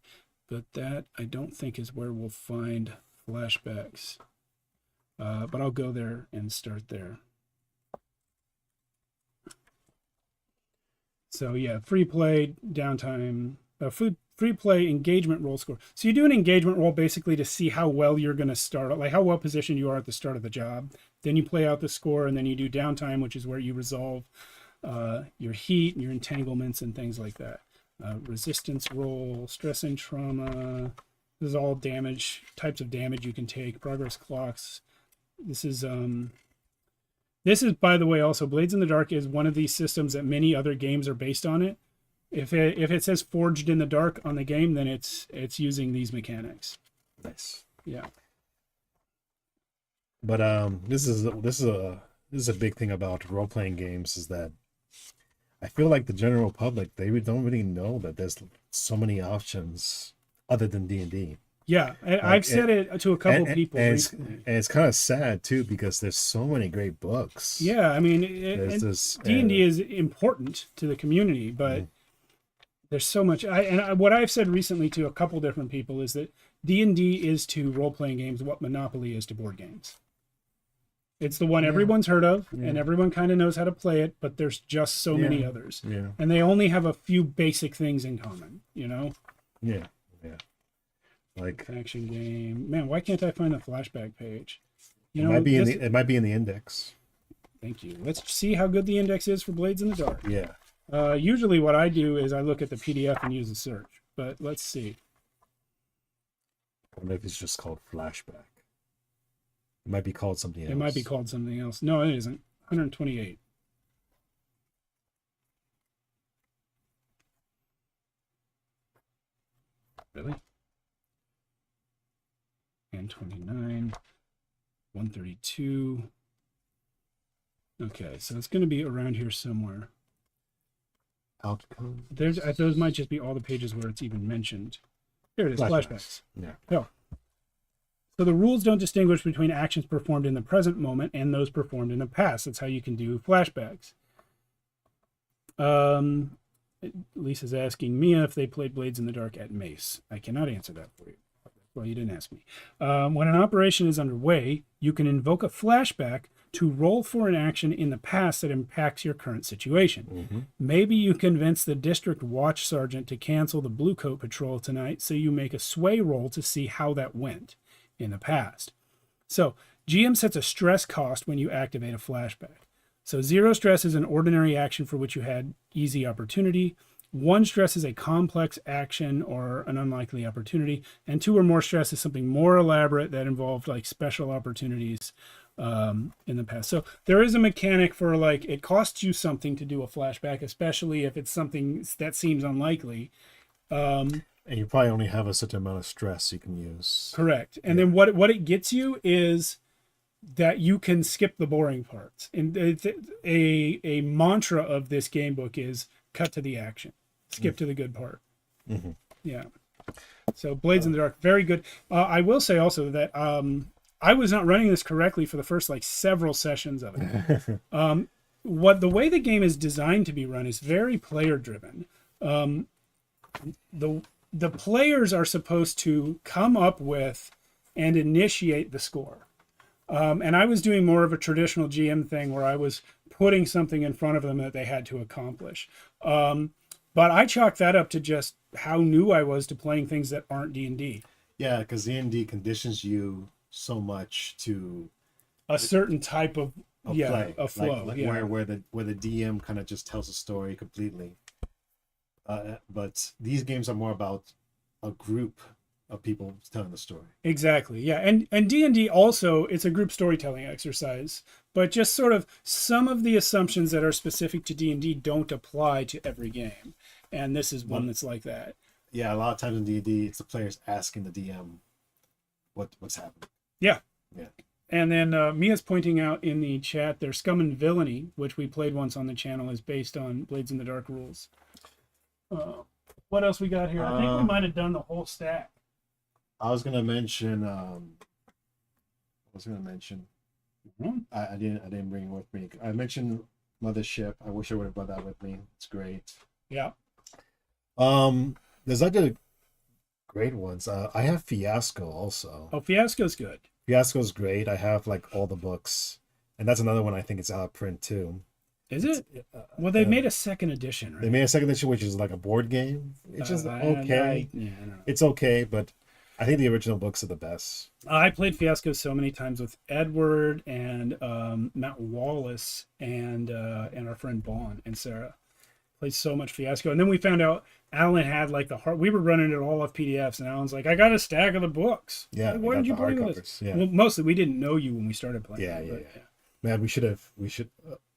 but that I don't think is where we'll find flashbacks. But I'll go there and start there. So yeah, free play, downtime, free play engagement roll score. So you do an engagement roll basically to see how well you're going to start, like how well positioned you are at the start of the job. Then you play out the score, and then you do downtime, which is where you resolve your heat and your entanglements and things like that. Resistance roll, stress and trauma. This is all damage, types of damage you can take. Progress clocks. This is This is, by the way, also Blades in the Dark is one of these systems that many other games are based on it. If it says Forged in the Dark on the game, then it's using these mechanics. Nice. Yeah. But this is a big thing about role playing games is that I feel like the general public, they don't really know that there's so many options other than D&D. Yeah, I've said it to a couple people recently. And it's kind of sad too because there's so many great books. Yeah, I mean, D&D is important to the community, but there's so much. What I've said recently to a couple different people is that D&D is to role-playing games what Monopoly is to board games. It's the one everyone's heard of, and everyone kind of knows how to play it, but there's just so many others. Yeah. And they only have a few basic things in common, you know? Yeah. Like action game. Man, why can't I find the flashback page? You it know, might be in the index. Thank you. Let's see how good the index is for Blades in the Dark. Yeah. Usually what I do is I look at the PDF and use a search, but let's see. I wonder if it's just called flashback. It might be called something else. It might be called something else. No, it isn't. 128. Really? And 29. 132. Okay, so it's going to be around here somewhere. Outcome. Those might just be all the pages where it's even mentioned. Here it is, flashbacks. Yeah. Oh. So the rules don't distinguish between actions performed in the present moment and those performed in the past. That's how you can do flashbacks. Lisa's asking Mia if they played Blades in the Dark at Mace. I cannot answer that for you. Well, you didn't ask me. When an operation is underway, you can invoke a flashback to roll for an action in the past that impacts your current situation. Maybe you convince the district watch sergeant to cancel the Blue Coat patrol tonight, so you make a sway roll to see how that went in the past. So GM sets a stress cost when you activate a flashback. So 0 stress is an ordinary action for which you had easy opportunity. 1 stress is a complex action or an unlikely opportunity, and 2 or more stress is something more elaborate that involved like special opportunities in the past. So there is a mechanic for like it costs you something to do a flashback, especially if it's something that seems unlikely. And you probably only have a certain amount of stress you can use. Correct. And then what it gets you is that you can skip the boring parts. And a mantra of this game book is cut to the action. Skip to the good part. Yeah. So Blades in the Dark, very good. I will say also that I was not running this correctly for the first like several sessions of it. The way the game is designed to be run is very player driven. The players are supposed to come up with and initiate the score. And I was doing more of a traditional GM thing where I was putting something in front of them that they had to accomplish. But I chalked that up to just how new I was to playing things that aren't D&D. Yeah, because D&D conditions you so much to a certain type of play, a flow, where the DM kind of just tells a story completely. But these games are more about a group of people telling the story. Exactly, yeah. And D&D also, it's a group storytelling exercise, but just sort of some of the assumptions that are specific to D&D don't apply to every game. And this is one that's like that. Yeah, a lot of times in D&D, it's the players asking the DM what's happening. Yeah. Yeah. And then Mia's pointing out in the chat, their Scum and Villainy, which we played once on the channel, is based on Blades in the Dark rules. What else we got here? I think we might have done the whole stack. I was gonna mention. I didn't bring it with me. I mentioned Mothership. I wish I would have brought that with me. It's great. Yeah. There's other great ones. I have Fiasco also. Oh, Fiasco's good. Fiasco's great. I have like all the books, and that's another one I think it's out of print too. Is it? Well, they made a second edition, right? They made a second edition, which is like a board game. It's just okay. It's okay, but I think the original books are the best. I played Fiasco so many times with Edward and Matt Wallace and our friend Vaughn and Sarah. Played so much Fiasco, and then we found out Alan had like we were running it all off PDFs, and Alan's like, I got a stack of the books. Yeah. Like, why did you bring this? Yeah. Well, mostly we didn't know you when we started playing. Yeah. Man, we should.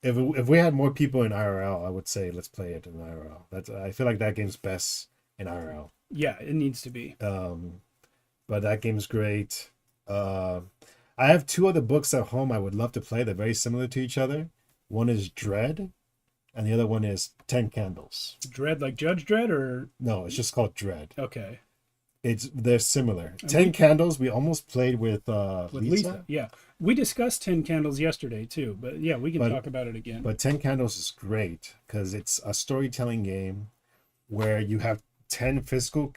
If we had more people in IRL, I would say let's play it in IRL. I feel like that game's best in IRL. Yeah, it needs to be. But that game's great. I have 2 other books at home I would love to play. They're very similar to each other. One is Dread, and the other one is 10 Candles. Dread, like Judge Dredd, or no? It's just called Dread. Okay. They're similar. 10 Candles we almost played with Lisa. Yeah, we discussed 10 Candles yesterday too, but yeah, we can talk about it again. But 10 Candles is great because it's a storytelling game where you have 10 physical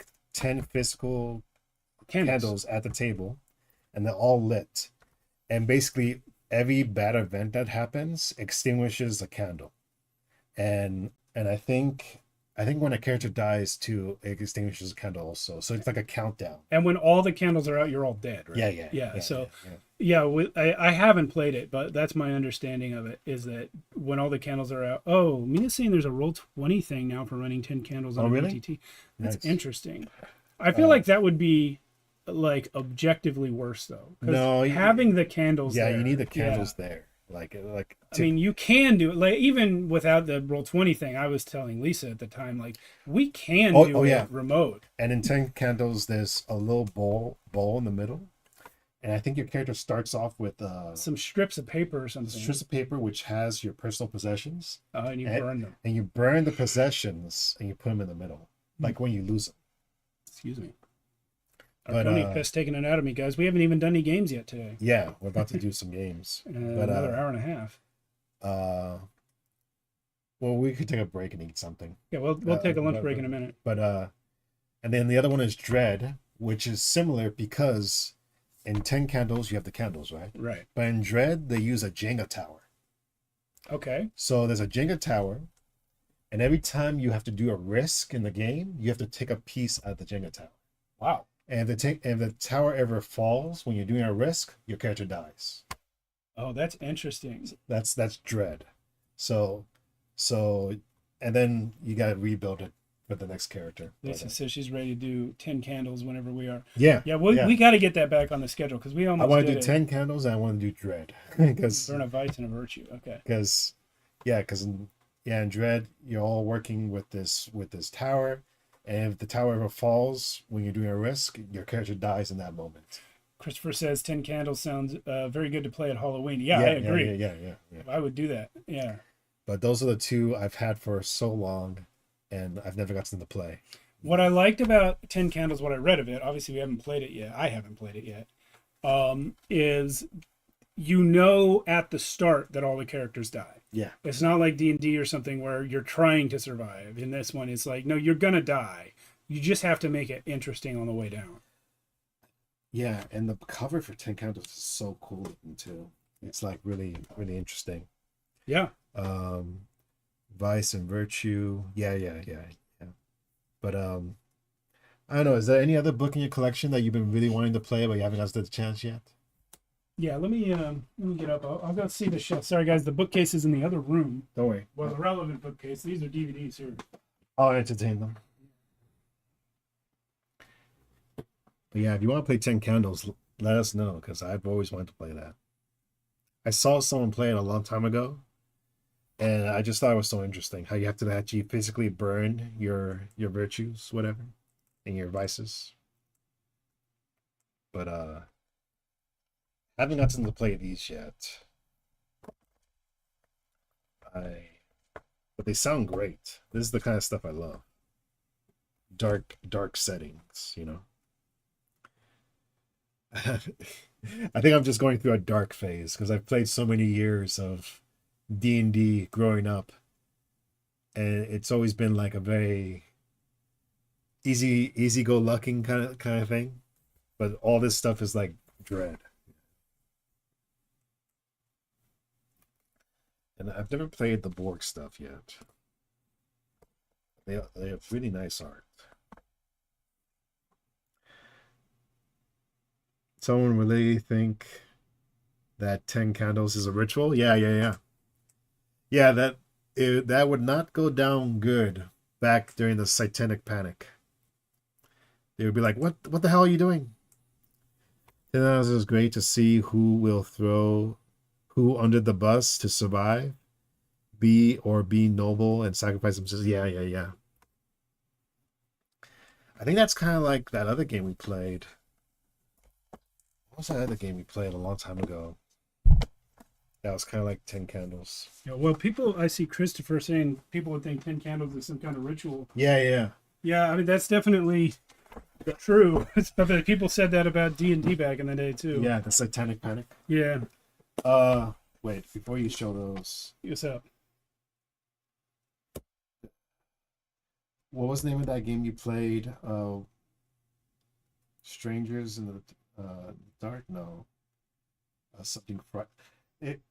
candles at the table, and they're all lit, and basically every bad event that happens extinguishes a candle, and I think when a character dies too, it extinguishes a candle also, so it's like a countdown. And when all the candles are out, you're all dead, right? Yeah. So I haven't played it, but that's my understanding of it, is that when all the candles are out. Oh, Mina's saying there's a Roll20 thing now for running 10 candles on a BTT. That's interesting. I feel like that would be like objectively worse though. No, having the candles there, you need the candles there. I mean, you can do it, like, even without the Roll20 thing. I was telling Lisa at the time, like, we can do it remote. And in 10 Candles, there's a little bowl in the middle, and I think your character starts off with some strips of paper or something. Strips of paper which has your personal possessions. And you burn them. And you burn the possessions and you put them in the middle, like when you lose them. Excuse me. ArchoniaFest taking it out of me, guys. We haven't even done any games yet today. Yeah, we're about to do some games. Another hour and a half. Well, we could take a break and eat something. Yeah, we'll take a lunch break in a minute. But and then the other one is Dread, which is similar because in 10 Candles you have the candles, right? Right. But in Dread they use a Jenga tower. Okay. So there's a Jenga tower, and every time you have to do a risk in the game, you have to take a piece out of the Jenga tower. Wow. And if the tower ever falls when you're doing a risk, your character dies. Oh, that's interesting. That's Dread. So, and then you got to rebuild it for the next character. Lisa says she's ready to do 10 Candles whenever we are. Yeah. We got to get that back on the schedule because we almost. I want to do 10 Candles and I want to do Dread because burn a vice and a virtue. Okay. Because in Dread you're all working with this tower. And if the tower ever falls when you're doing a risk, your character dies in that moment. Christopher says 10 Candles sounds very good to play at Halloween. Yeah, I agree. Yeah. I would do that. Yeah. But those are the 2 I've had for so long, and I've never gotten to play. What I liked about 10 Candles, what I read of it, obviously we haven't played it yet. I haven't played it yet. Is at the start that all the characters die. Yeah. It's not like D&D or something where you're trying to survive. In this one, it's like, no, you're going to die. You just have to make it interesting on the way down. Yeah, and the cover for 10 Candles is so cool looking too. It's like really, really interesting. Yeah. Vice and Virtue. Yeah. But I don't know, is there any other book in your collection that you've been really wanting to play but you haven't gotten the chance yet? Yeah, let me get up. I'll go see the shelf. Sorry, guys, the bookcase is in the other room. Don't worry. Well, the relevant bookcase. These are DVDs here. I'll entertain them. But yeah, if you want to play 10 Candles, let us know, because I've always wanted to play that. I saw someone play it a long time ago, and I just thought it was so interesting how you have to actually physically burn your virtues, whatever, and your vices. But I haven't gotten to play these yet. But they sound great. This is the kind of stuff I love. Dark settings, you know. I think I'm just going through a dark phase because I've played so many years of D&D growing up, and it's always been like a very easy-go-lucky kind of thing. But all this stuff is like dread. And I've never played the Borg stuff yet. They have really nice art. Someone really think that 10 Candles is a ritual? Yeah. Yeah, that would not go down good back during the Satanic Panic. They would be like, what the hell are you doing? And it was great to see who who under the bus to survive, be noble and sacrifice themselves. Yeah. I think that's kind of like that other game we played. What was that other game we played a long time ago? That was kind of like 10 Candles. Yeah, well, I see Christopher saying people would think 10 Candles is some kind of ritual. Yeah. Yeah, I mean, that's definitely true. But people said that about D&D back in the day, too. Yeah, the Satanic Panic. Yeah. Wait, before you show those. What's up? What was the name of that game you played? Strangers in the Dark? No. Something.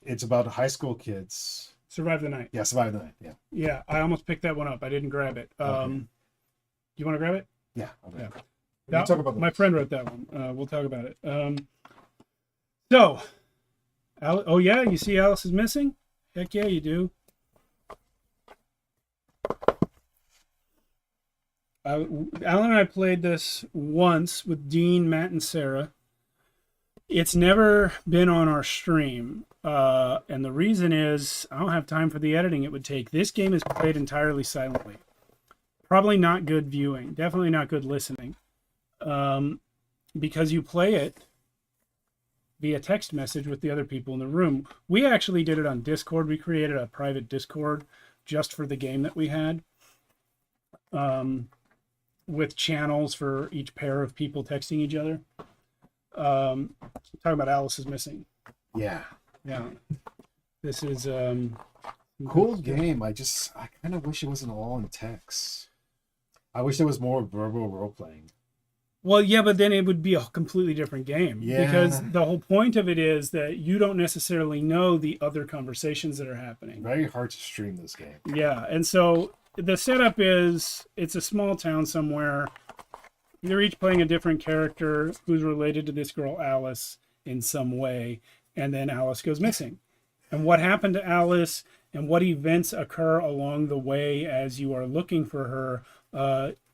It's about high school kids. Survive the Night. Yeah, Survive the Night. Yeah. Yeah, I almost picked that one up. I didn't grab it. Okay. You want to grab it? Yeah. Yeah. We'll talk about my friend wrote that one. We'll talk about it. So, oh yeah, you see Alice is missing? Heck yeah, you do. Alan and I played this once with Dean, Matt, and Sarah. It's never been on our stream. And the reason is I don't have time for the editing it would take. This game is played entirely silently. Probably not good viewing. Definitely not good listening. Because you play it via text message with the other people in the room. We actually did it on Discord. We created a private Discord just for the game that we had. With channels for each pair of people texting each other. Talking about Alice is Missing. Yeah. This is cool game. I kind of wish it wasn't all in text. I wish there was more verbal role playing. Well, yeah, but then it would be a completely different game. Yeah. Because the whole point of it is that you don't necessarily know the other conversations that are happening. Very hard to stream this game. Yeah, and so the setup is it's a small town somewhere. They're each playing a different character who's related to this girl, Alice, in some way. And then Alice goes missing. And what happened to Alice and what events occur along the way as you are looking for her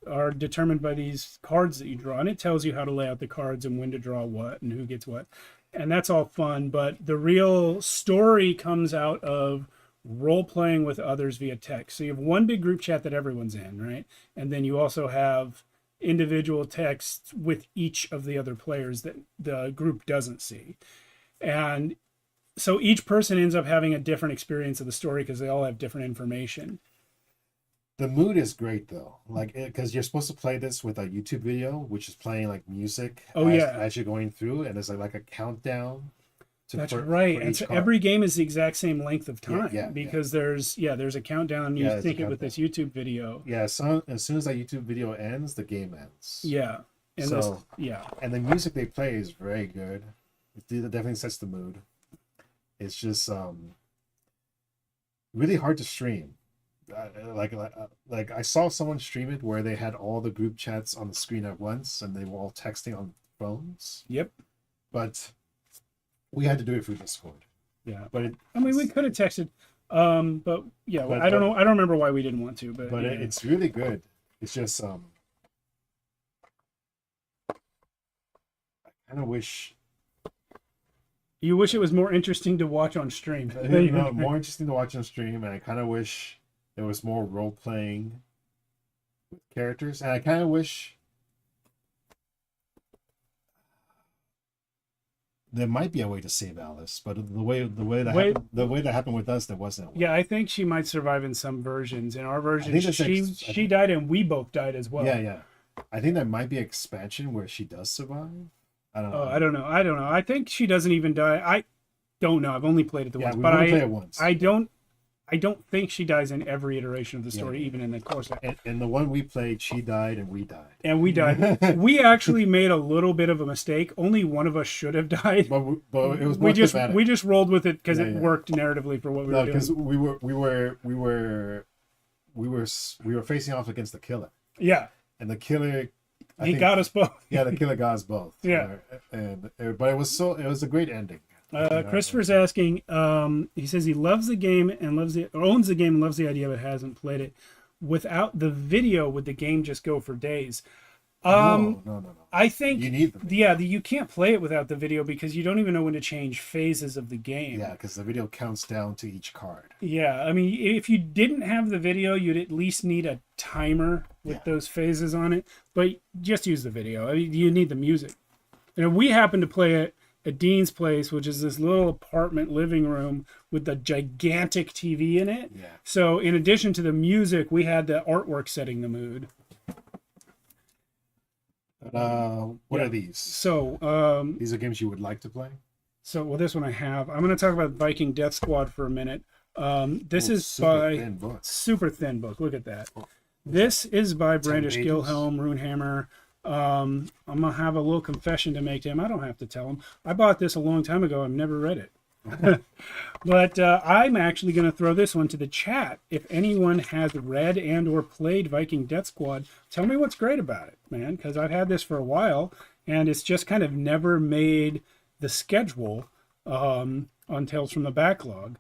are determined by these cards that you draw. And it tells you how to lay out the cards and when to draw what and who gets what. And that's all fun. But the real story comes out of role-playing with others via text. So you have one big group chat that everyone's in, right? And then you also have individual texts with each of the other players that the group doesn't see. And so each person ends up having a different experience of the story because they all have different information. The mood is great though, like because you're supposed to play this with a YouTube video, which is playing like music. As you're going through, and there's like a countdown. That's right, and so every game is the exact same length of time because there's a countdown. You sync it with this YouTube video. Yeah, so as soon as that YouTube video ends, the game ends. Yeah, and and the music they play is very good. It definitely sets the mood. It's just really hard to stream. Like I saw someone stream it where they had all the group chats on the screen at once and they were all texting on phones. Yep. But we had to do it through Discord. Yeah. But we could have texted. But yeah, I don't know. I don't remember why we didn't want to. But it's really good. It's just I kind of wish. You wish it was more interesting to watch on stream. More interesting to watch on stream, and I kind of wish there was more role playing with characters, and I kind of wish there might be a way to save Alice, but the way that happened with us, there wasn't. Yeah, I think she might survive in some versions. In our version, she died, and we both died as well. Yeah. I think there might be an expansion where she does survive. I don't know. Oh, I don't know. I think she doesn't even die. I don't know. I've only played it once, but played it once. I don't think she dies in every iteration of the story, even in the course. And the one we played, she died and we died. And we died. We actually made a little bit of a mistake. Only one of us should have died. But it was more thematic. We just rolled with it because it worked narratively for what we were doing. Because we were facing off against the killer. Yeah. And the killer. He got us both. Yeah, the killer got us both. Yeah. But it was a great ending. Christopher's asking, he says he loves the game and owns the game and loves the idea but hasn't played it. Without the video, would the game just go for days? No. I think You need the video. yeah, you can't play it without the video because you don't even know when to change phases of the game. Yeah, because the video counts down to each card. Yeah, I mean, if you didn't have the video, you'd at least need a timer with those phases on it. But just use the video. I mean, you need the music. And we happened to play it at Dean's place, which is this little apartment living room with a gigantic TV in it. Yeah. So in addition to the music, we had the artwork setting the mood. What are these? So these are games you would like to play? So, well, this one I have. I'm going to talk about Viking Death Squad for a minute. This is super thin book. Super thin book. Look at that. This is by Brandish Gilhelm, Runehammer. I'm going to have a little confession to make to him. I don't have to tell him. I bought this a long time ago. I've never read it. But I'm actually going to throw this one to the chat. If anyone has read and or played Viking Death Squad, tell me what's great about it, man, because I've had this for a while, and it's just kind of never made the schedule on Tales from the Backlog.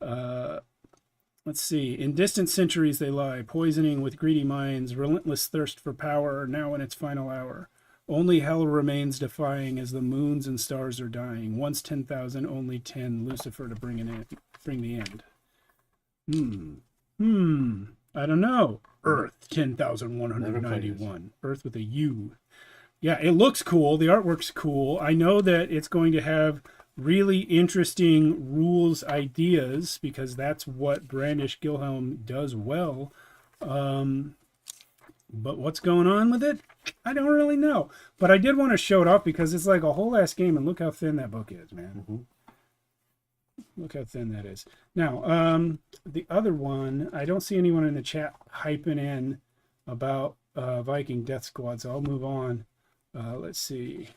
Let's see. In distant centuries they lie, poisoning with greedy minds, relentless thirst for power, now in its final hour. Only hell remains defying as the moons and stars are dying. Once 10,000, only 10. Lucifer to bring the end. I don't know. Earth 10,191. Earth with a U. Yeah, it looks cool. The artwork's cool. I know that it's going to have really interesting rules ideas because that's what Brandish Gilhelm does well. But what's going on with it? I don't really know. But I did want to show it off because it's like a whole ass game, and look how thin that book is, man. Mm-hmm. Look how thin that is. Now, the other one, I don't see anyone in the chat hyping in about Viking Death Squad, so I'll move on. Let's see.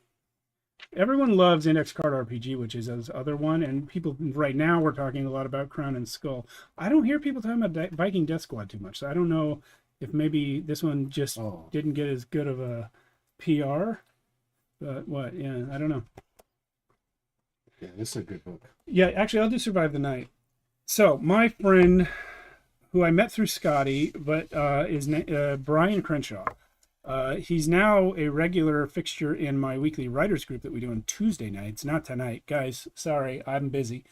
Everyone loves Index Card RPG, which is his other one, and people right now we're talking a lot about Crown and Skull. I don't hear people talking about Viking Death Squad too much, so I don't know if maybe this one just didn't get as good of a PR. But what? Yeah, I don't know. Yeah, this is a good book. Yeah, actually, I'll do Survive the Night. So my friend, who I met through Scotty, but is Brian Crenshaw. He's now a regular fixture in my weekly writers group that we do on Tuesday nights. Not tonight, guys. Sorry, I'm busy.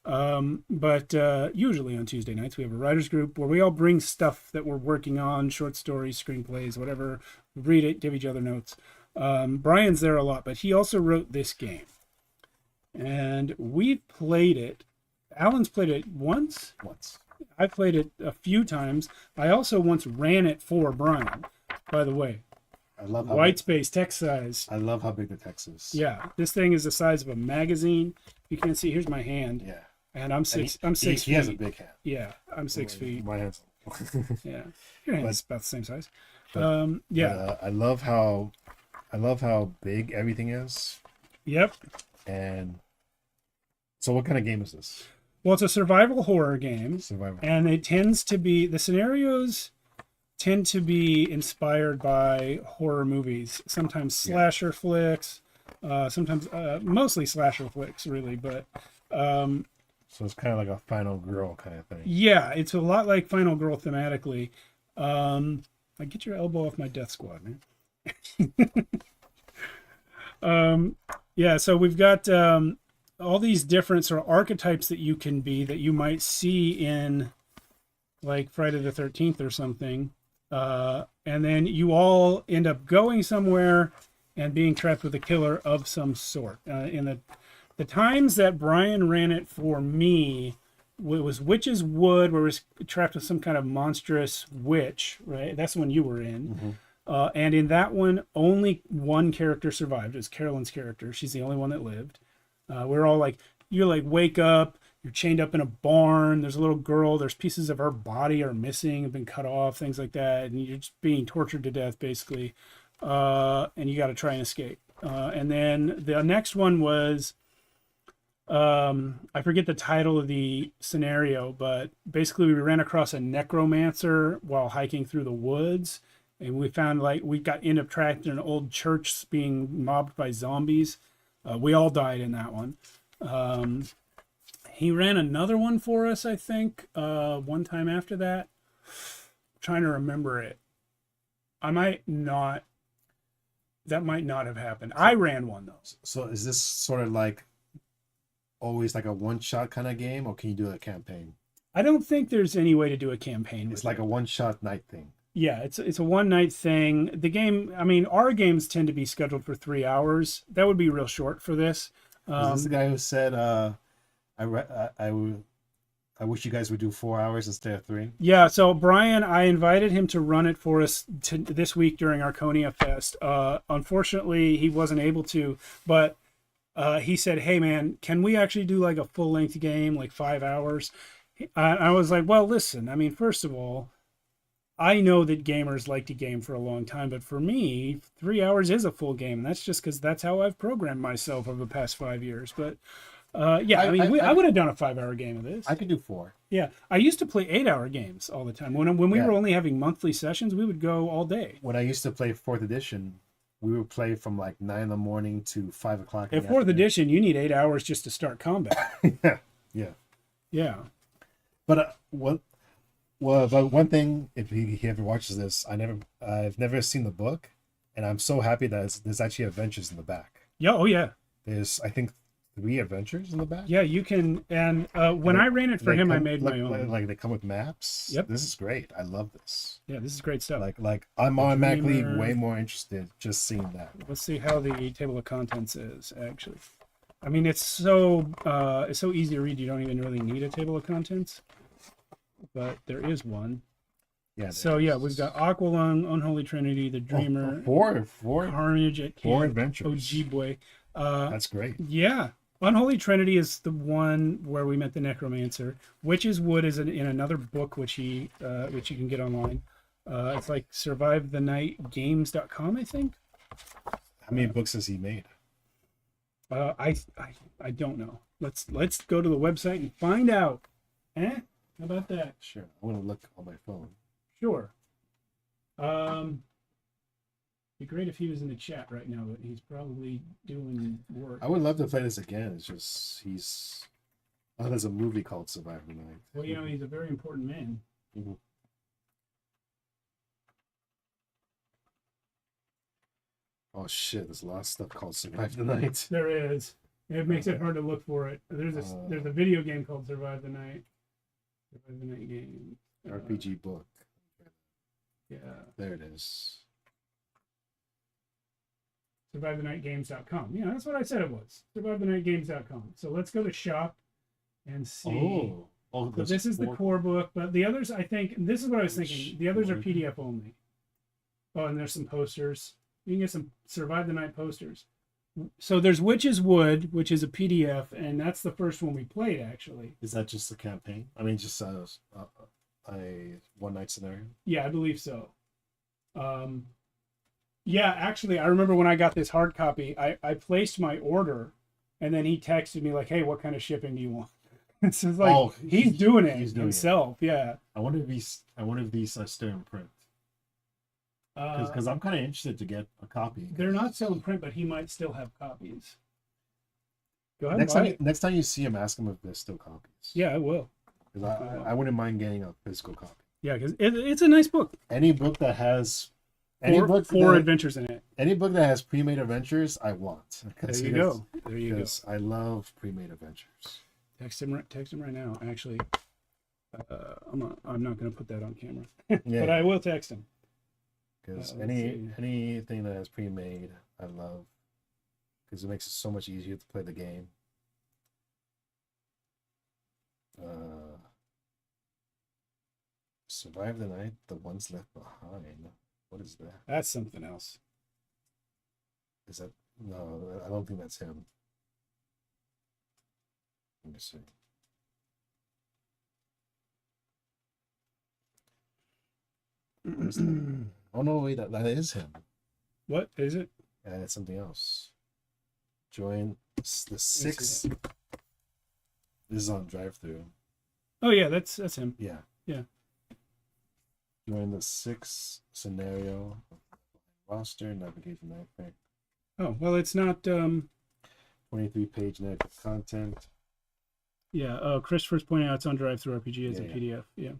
But usually on Tuesday nights we have a writers group where we all bring stuff that we're working on, short stories, screenplays, whatever, read it, give each other notes. Brian's there a lot, but he also wrote this game. And we've played it. Alan's played it once. I played it a few times. I also once ran it for Brian, by the way. I love how white space, text size. I love how big the text is. Yeah, this thing is the size of a magazine. You can't see. Here's my hand. Yeah. And I'm six. I'm 6 feet. He has a big hand. Yeah, I'm 6 feet. My hand's. Yeah, your hand's about the same size. Yeah. I love how big everything is. Yep. And so, what kind of game is this? Well, it's a survival horror game. And it tends to be the scenarios tend to be inspired by horror movies. Sometimes slasher flicks. Sometimes mostly slasher flicks, really, but. So it's kind of like a Final Girl kind of thing. Yeah, it's a lot like Final Girl thematically. I get your elbow off my Death Squad, man. Yeah, so we've got all these different sort of archetypes that you can be that you might see in like Friday the 13th or something. And then you all end up going somewhere and being trapped with a killer of some sort. In the times that Brian ran it for me, it was Witch's Wood, where it was trapped with some kind of monstrous witch, right? That's the one you were in. Mm-hmm. And in that one, only one character survived. It was Carolyn's character. She's the only one that lived. We're all like, you like wake up, you're chained up in a barn, there's a little girl, there's pieces of her body are missing, have been cut off, things like that, and you're just being tortured to death, basically. And you got to try and escape. And then the next one was... I forget the title of the scenario, but basically we ran across a necromancer while hiking through the woods, and we found we ended up trapped in an old church being mobbed by zombies. We all died in that one. He ran another one for us, I think, one time after that. I'm trying to remember it. I might not. that might not have happened. I ran one though. So is this sort of like always like a one-shot kind of game, or can you do a campaign? I don't think there's any way to do a campaign. It's like a one-shot night thing. Yeah, it's a one night thing. The game, I mean, our games tend to be scheduled for 3 hours. That would be real short for this. Is this the guy who said, I wish you guys would do 4 hours instead of 3? Yeah, so Brian, I invited him to run it for us this week during ArchoniaFest. Unfortunately, he wasn't able to, but he said, hey man, can we actually do like a full-length game, like 5 hours? I was like, well, listen, I mean, first of all, I know that gamers like to game for a long time, but for me, 3 hours is a full game. And that's just because that's how I've programmed myself over the past 5 years. But yeah, I would have done a 5 hour game of this. I could do 4. Yeah, I used to play 8 hour games all the time. When we were only having monthly sessions, we would go all day. When I used to play 4th edition, we would play from like 9 in the morning to 5 o'clock. At 4th edition, you need 8 hours just to start combat. Yeah. But but one thing, if he ever watches this, I've never seen the book, and I'm so happy that there's actually adventures in the back. Yeah, oh yeah. There's, I think, 3 adventures in the back. Yeah, you can, and when I ran it for him, I made my own. Like they come with maps. Yep. This is great. I love this. Yeah, this is great stuff. Like I'm automatically way more interested just seeing that. Let's see how the table of contents is actually. I mean, it's so easy to read. You don't even really need a table of contents. But there is one. Yeah. So yeah, we've got Aqualung, Unholy Trinity, The Dreamer, four Carnage at Camp, adventures. Ojibwe. That's great. Yeah, Unholy Trinity is the one where we met the Necromancer. Witch's Wood is in another book which you can get online. It's like survivethenightgames.com, I think. How many books has he made? I don't know. Let's go to the website and find out. Eh? How about that? Sure. I want to look on my phone. Sure. Be great if he was in the chat right now, but he's probably doing work. I would love to play this again. It's just there's a movie called Survive the Night. Well, you know, he's a very important man. Mm-hmm. Oh shit! There's a lot of stuff called Survive the Night. There is. It makes it hard to look for it. There's a video game called Survive the Night. Survive the Night game. RPG book. Yeah. There it is. SurviveTheNightGames.com. Yeah, that's what I said it was. SurviveTheNightGames.com. So let's go to shop and see. So this is the core book, but the others, I think, this is what I was thinking. The others are PDF only. Oh, and there's some posters. You can get some Survive the Night posters. So there's Witch's Wood, which is a PDF, and that's the first one we played, actually. Is that just the campaign? I mean, just a one-night scenario? Yeah, I believe so. Yeah, actually, I remember when I got this hard copy, I placed my order, and then he texted me like, hey, what kind of shipping do you want? So it's like, he's doing it himself. Yeah. I wonder if these are still in print. Because I'm kind of interested to get a copy. They're not still in print, but he might still have copies. Go ahead. Next time you see him, ask him if there's still copies. Yeah, I will. Because I wouldn't mind getting a physical copy. Yeah, because it's a nice book. Any book that has four adventures in it. Any book that has pre-made adventures, I want. There you go. There you go. I love pre-made adventures. Text him right now. Actually, I'm not going to put that on camera, Yeah. but I will text him. Because anything that is pre-made, I love. Because it makes it so much easier to play the game. Survive the Night, The Ones Left Behind. What is that? That's something else. Is that... No, I don't think that's him. Let me see. Oh no, wait, that is him. What is it? It's something else. Join the 6. This is on drive-through. Oh yeah, that's him. Yeah. Yeah. Join the 6 scenario roster, navigate the night pack. Oh well, it's not 23-page narrative content. Yeah. Christopher's pointing out it's on drive-through RPG as a PDF. Yeah.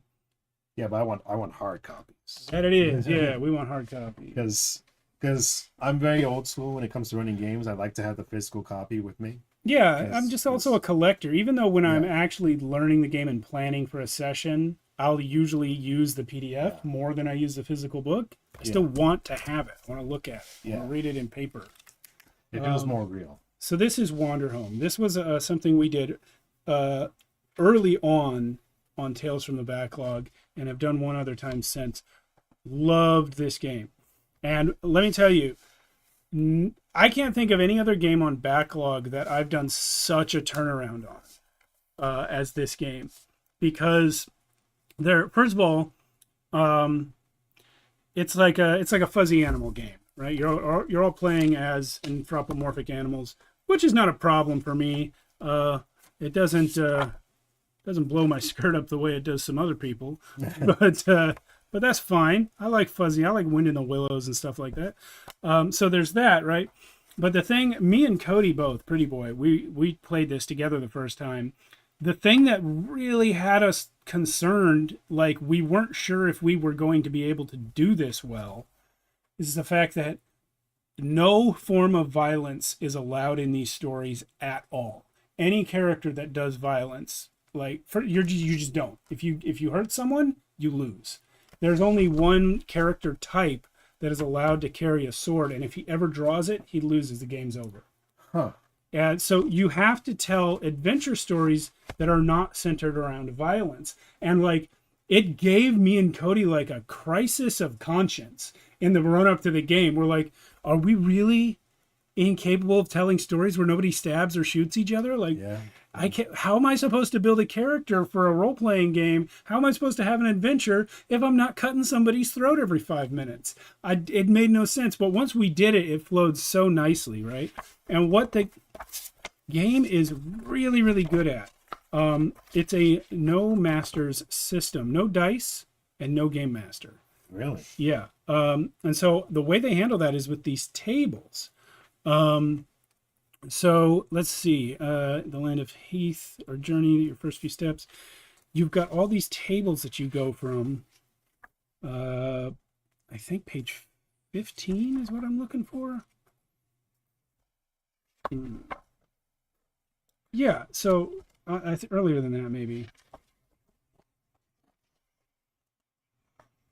Yeah, but I want hard copies. That it is. Yeah, we want hard copies. Because because I'm very old school when it comes to running games. I like to have the physical copy with me. Yeah, I'm just also a collector. Even though when I'm actually learning the game and planning for a session, I'll usually use the PDF more than I use the physical book. I still want to have it. I want to look at it. I want to read it in paper. It feels more real. So this is Wanderhome. This was something we did early on Tales from the Backlog, and have done one other time since. Loved this game. And let me tell you, I can't think of any other game on Backlog that I've done such a turnaround on as this game, because first of all, it's like a fuzzy animal game, right? You're all playing as anthropomorphic animals, which is not a problem for me. It doesn't blow my skirt up the way it does some other people, but that's fine. I like fuzzy. I like Wind in the Willows and stuff like that. So there's that, right? But the thing, me and Cody both, Pretty Boy, we played this together the first time. The thing that really had us concerned, like we weren't sure if we were going to be able to do this well, is the fact that no form of violence is allowed in these stories at all. Any character that does violence, you just don't. If you hurt someone, you lose. There's only one character type that is allowed to carry a sword, and if he ever draws it, he loses. The game's over. Huh. And so you have to tell adventure stories that are not centered around violence. And it gave me and Cody a crisis of conscience in the run up to the game. We're like, are we really incapable of telling stories where nobody stabs or shoots each other? I can't. How am I supposed to build a character for a role-playing game? How am I supposed to have an adventure if I'm not cutting somebody's throat every 5 minutes? It made no sense. But once we did it, it flowed so nicely, right? And what the game is really, really good at, it's a no masters system, no dice and no game master. Really? Yeah. And so the way they handle that is with these tables. So let's see, the Land of Heath or Journey, your first few steps. You've got all these tables that you go from, I think page 15 is what I'm looking for. Yeah, so I think earlier than that maybe.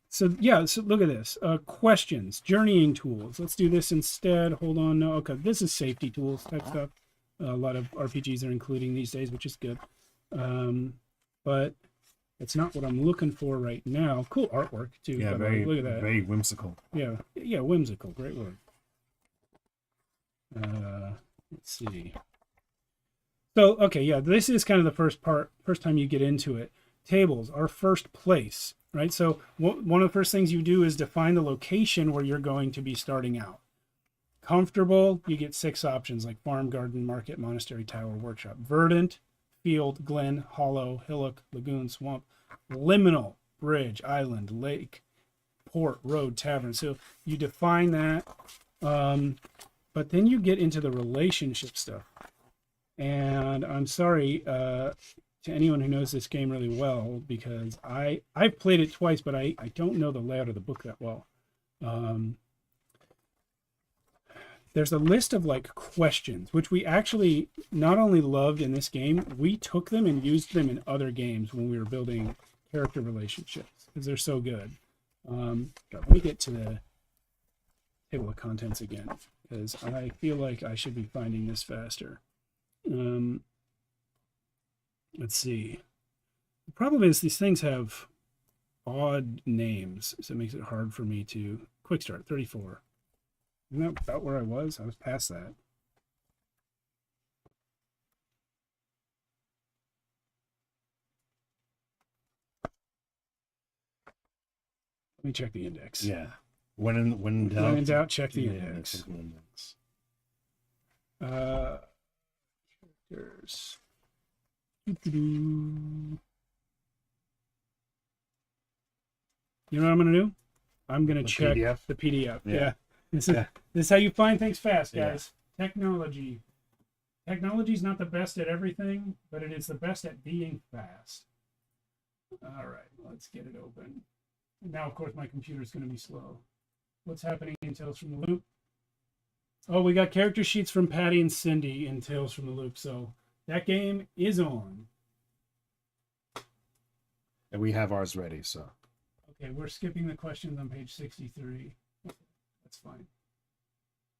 So yeah, so look at this. Questions, journeying tools. Let's do this instead. Hold on. No, okay. This is safety tools type stuff. A lot of RPGs are including these days, which is good. But it's not what I'm looking for right now. Cool artwork too. Yeah, look at that. Very whimsical. Yeah, whimsical. Great word. Let's see. So, okay, yeah, this is kind of the first time you get into it. Tables are first place, right? So one of the first things you do is define the location where you're going to be starting out. Comfortable, you get 6 options like farm, garden, market, monastery, tower, workshop. Verdant, field, glen, hollow, hillock, lagoon, swamp. Liminal, bridge, island, lake, port, road, tavern. So you define that, but then you get into the relationship stuff. And I'm sorry to anyone who knows this game really well, because I've played it twice, but I don't know the layout of the book that well. There's a list of questions, which we actually not only loved in this game, we took them and used them in other games when we were building character relationships, because they're so good. Let me get to the table of contents again, because I feel like I should be finding this faster. Let's see. The problem is these things have odd names, so it makes it hard for me to... Quick start, 34. Isn't that about where I was? I was past that. Let me check the index. Yeah. When in doubt, check the index. Characters. You know what I'm going to do? I'm going to check PDF? the PDF. Yeah. This is how you find things fast, guys. Yeah. Technology. Technology is not the best at everything, but it is the best at being fast. All right, let's get it open. Now, of course, my computer is going to be slow. What's happening in Tales from the Loop? Oh, we got character sheets from Patty and Cindy in Tales from the Loop. So that game is on. And we have ours ready, so. Okay, we're skipping the questions on page 63. That's fine.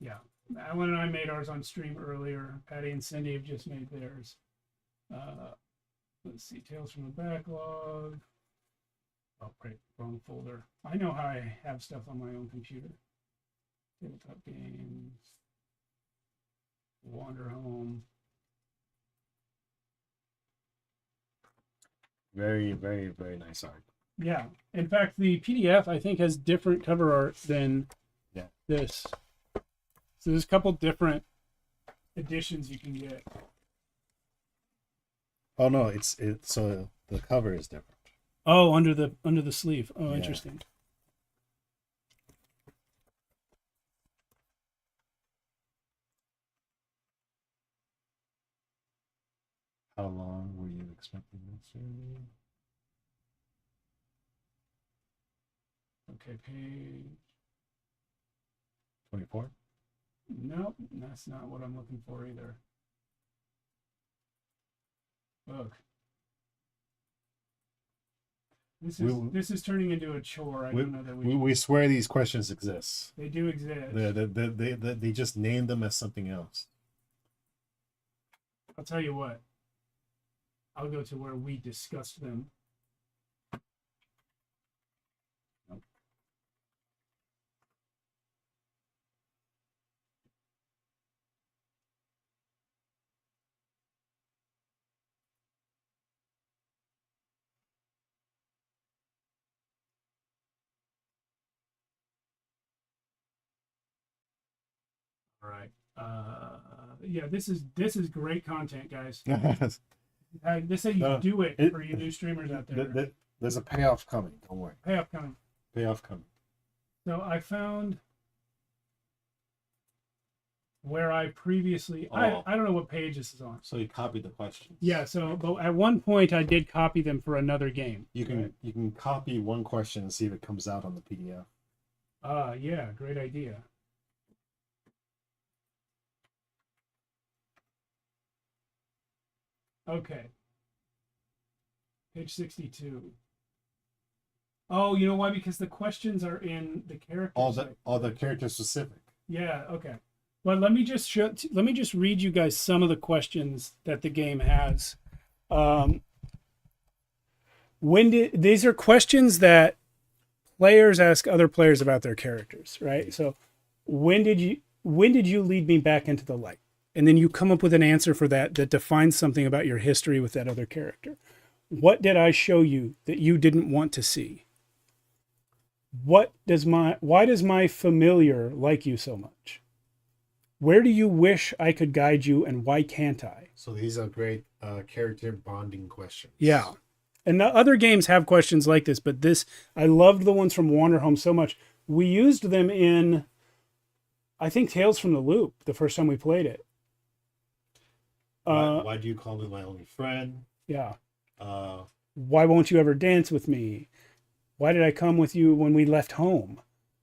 Yeah, Alan and I made ours on stream earlier. Patty and Cindy have just made theirs. Let's see, Tales from the Backlog. Oh, great, wrong folder. I know how I have stuff on my own computer. Tabletop games. Wander Home. Very, very, very nice art. Yeah. In fact, the PDF, I think, has different cover art than this. So there's a couple different editions you can get. Oh no, it's so the cover is different. Oh, under the sleeve. Oh, Yeah. Interesting. How long were you expecting this? Okay, page 24? Nope, that's not what I'm looking for either. Look. This is turning into a chore. I don't know that we swear these questions exist. They do exist. They just name them as something else. I'll tell you what. I'll go to where we discussed them. Nope. All right. Yeah, this is great content, guys. This is how you do it for you new streamers out there. There's a payoff coming. Don't worry. Payoff coming. Payoff coming. So I found where I previously I don't know what page this is on. So you copied the questions. Yeah. So, but at one point I did copy them for another game. You can copy one question and see if it comes out on the PDF. Yeah, great idea. Okay. Page 62. Oh, you know why? Because the questions are in the character. All the character specific. Yeah, okay. Well, let me just read you guys some of the questions that the game has. These are questions that players ask other players about their characters, right? So, when did you lead me back into the light? And then you come up with an answer for that defines something about your history with that other character. What did I show you that you didn't want to see? Why does my familiar like you so much? Where do you wish I could guide you, and why can't I? So these are great character bonding questions. Yeah. And the other games have questions like this, but I loved the ones from Wander Home so much. We used them in, I think, Tales from the Loop the first time we played it. Why do you call me my only friend? Yeah. Why won't you ever dance with me? Why did I come with you when we left home?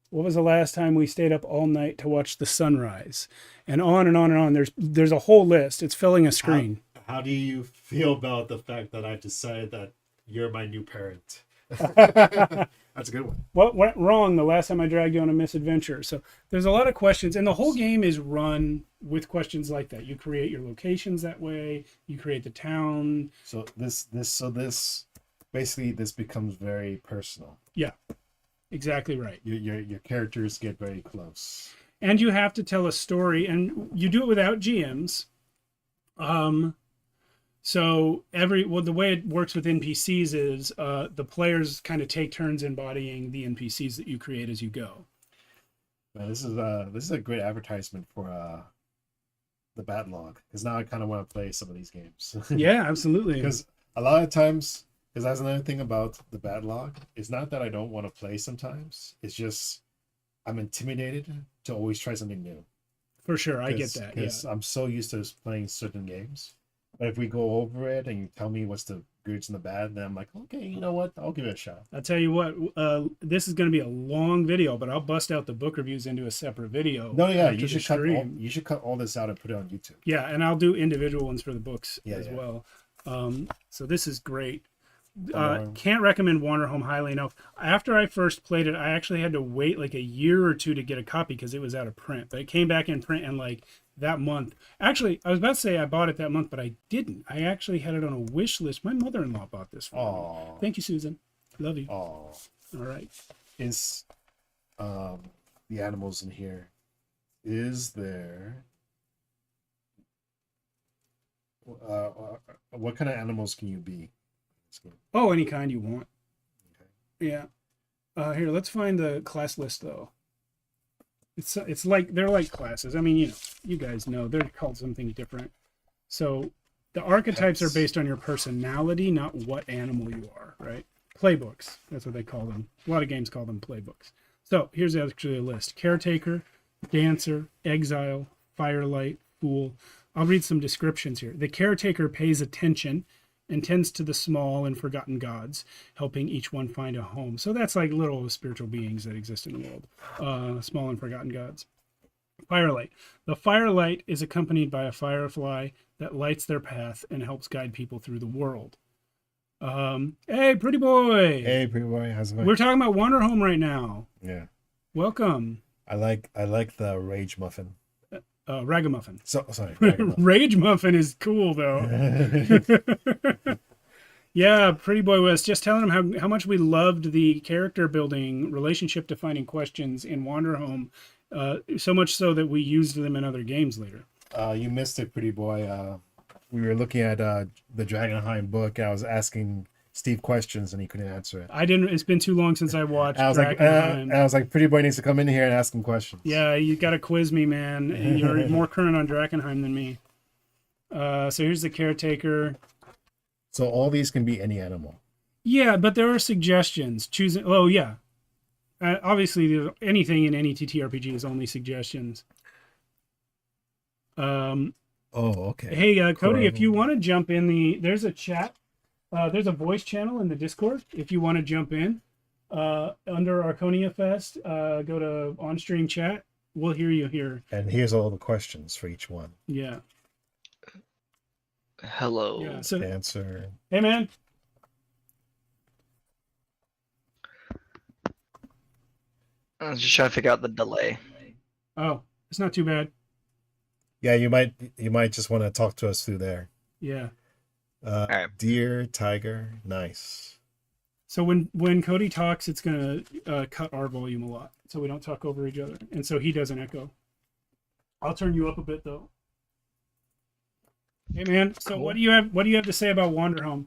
What was the last time we stayed up all night to watch the sunrise? And on and on and on. There's a whole list. It's filling a screen. How do you feel about the fact that I've decided that you're my new parent? That's a good one. What went wrong the last time I dragged you on a misadventure? So there's a lot of questions, and the whole game is run with questions like that. You create your locations that way. You create the town. So this basically becomes very personal. Yeah, exactly right. Your characters get very close. And you have to tell a story, and you do it without GMs. So the way it works with NPCs is the players kind of take turns embodying the NPCs that you create as you go. This is a great advertisement for the Batlog, because now I kind of want to play some of these games. Yeah, absolutely. Because a lot of times, because that's another thing about the Batlog, it's not that I don't want to play sometimes. It's just I'm intimidated to always try something new. For sure, I get that. Because I'm so used to playing certain games. But if we go over it and you tell me what's the goods and the bad, then I'm like, okay, you know what? I'll give it a shot. I'll tell you what, this is going to be a long video, but I'll bust out the book reviews into a separate video. No, yeah, after you the should stream. you should cut all this out and put it on YouTube. Yeah, and I'll do individual ones for the books Yeah, as yeah. well. So this is great. Can't recommend Wanderhome highly enough. After I first played it, I actually had to wait like a year or two to get a copy because it was out of print. But it came back in print and like that month. Actually, I was about to say I bought it that month, but I didn't. I actually had it on a wish list. My mother-in-law bought this for me. Thank you, Susan. Love you. Oh, all right. Is the animals in here? Is there? What kind of animals can you be? Oh, any kind you want. Okay. Yeah. Here, let's find the class list though. It's like they're like classes. I mean, you guys know they're called something different. So the archetypes are based on your personality, not what animal you are, right? Playbooks. That's what they call them. A lot of games call them playbooks. So here's actually a list: caretaker, dancer, exile, firelight, fool. I'll read some descriptions here. The caretaker pays attention and tends to the small and forgotten gods, helping each one find a home. So that's like little spiritual beings that exist in the world, small and forgotten gods. Firelight. The firelight is accompanied by a firefly that lights their path and helps guide people through the world. Hey, pretty boy. Hey, pretty boy. How's it going? We're talking about Wanderhome right now. Yeah. Welcome. I like the rage muffin. Ragamuffin. Sorry. Ragamuffin. Rage Muffin is cool though. Yeah, Pretty Boy West. Just telling him how much we loved the character building, relationship defining questions in Wanderhome, so much so that we used them in other games later. You missed it, Pretty Boy. We were looking at the Dragonheim book. I was asking Steve questions and he couldn't answer it. I didn't. It's been too long since I watched. I was like, Pretty Boy needs to come in here and ask him questions. Yeah, you got to quiz me, man. You're more current on Drakenheim than me. So here's the caretaker. So all these can be any animal. Yeah, but there are suggestions. Choosing. Oh yeah. Obviously, anything in any TTRPG is only suggestions. Oh, okay. Hey, Cody, if you want to jump in there's a chat. There's a voice channel in the Discord. If you want to jump in, under ArchoniaFest, go to on-stream chat. We'll hear you here. And here's all the questions for each one. Yeah. Hello. Yeah, so, answer. Hey, man. I was just trying to figure out the delay. Oh, it's not too bad. Yeah, you might just want to talk to us through there. Yeah. Right. Deer, tiger, nice. So when Cody talks, it's gonna cut our volume a lot, so we don't talk over each other, and so he doesn't echo. I'll turn you up a bit though. Hey man, so Cool. what do you have to say about Wanderhome?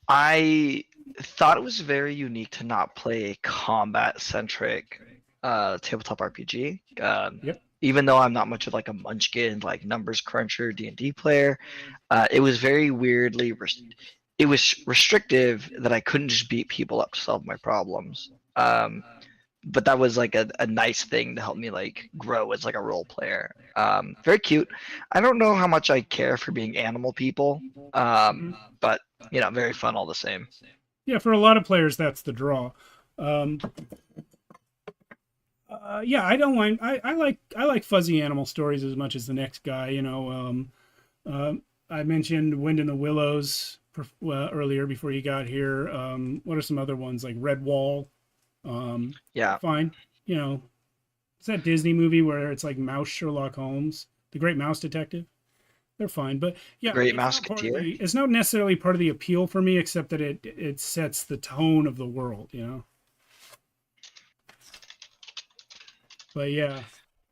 I thought it was very unique to not play a combat-centric tabletop RPG. Yep. Even though I'm not much of like a munchkin, like numbers cruncher D&D player, it was very weirdly it was restrictive that I couldn't just beat people up to solve my problems. But that was like a nice thing to help me like grow as like a role player. Very cute. I don't know how much I care for being animal people, but very fun all the same. Yeah, for a lot of players, that's the draw. Yeah, I don't mind. I like fuzzy animal stories as much as the next guy. I mentioned Wind in the Willows earlier before you got here. What are some other ones like Red Wall? Yeah, fine. It's that Disney movie where it's like Mouse Sherlock Holmes, the Great Mouse Detective. They're fine, but yeah, Great Mouseketeer. It's not necessarily part of the appeal for me, except that it sets the tone of the world. But yeah,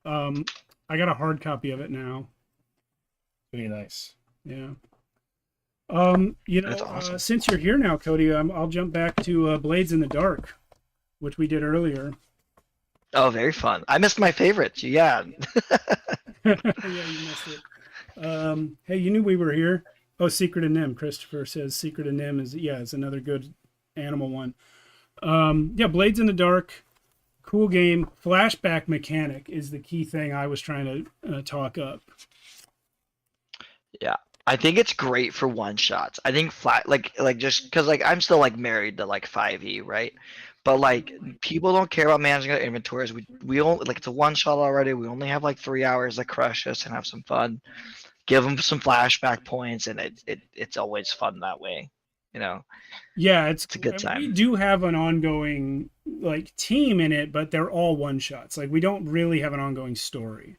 I got a hard copy of it now. Pretty nice. Yeah. That's awesome. Since you're here now, Cody, I'll jump back to Blades in the Dark, which we did earlier. Oh, very fun. I missed my favorites. Yeah. Yeah, you missed it. Hey, you knew we were here. Oh, Secret of Nim. Christopher says Secret of Nim is another good animal one. Yeah, Blades in the Dark. Cool game. Flashback mechanic is the key thing I was trying to talk up. Yeah. I think it's great for one shots. I think flat like just because like I'm still like married to like 5e, right? But like people don't care about managing their inventories. We only like it's a one shot already. We only have like 3 hours to crush us and have some fun. Give them some flashback points, and it's always fun that way, you know. Yeah, It's a good time. We do have an ongoing like team in it, but they're all one shots. Like we don't really have an ongoing story.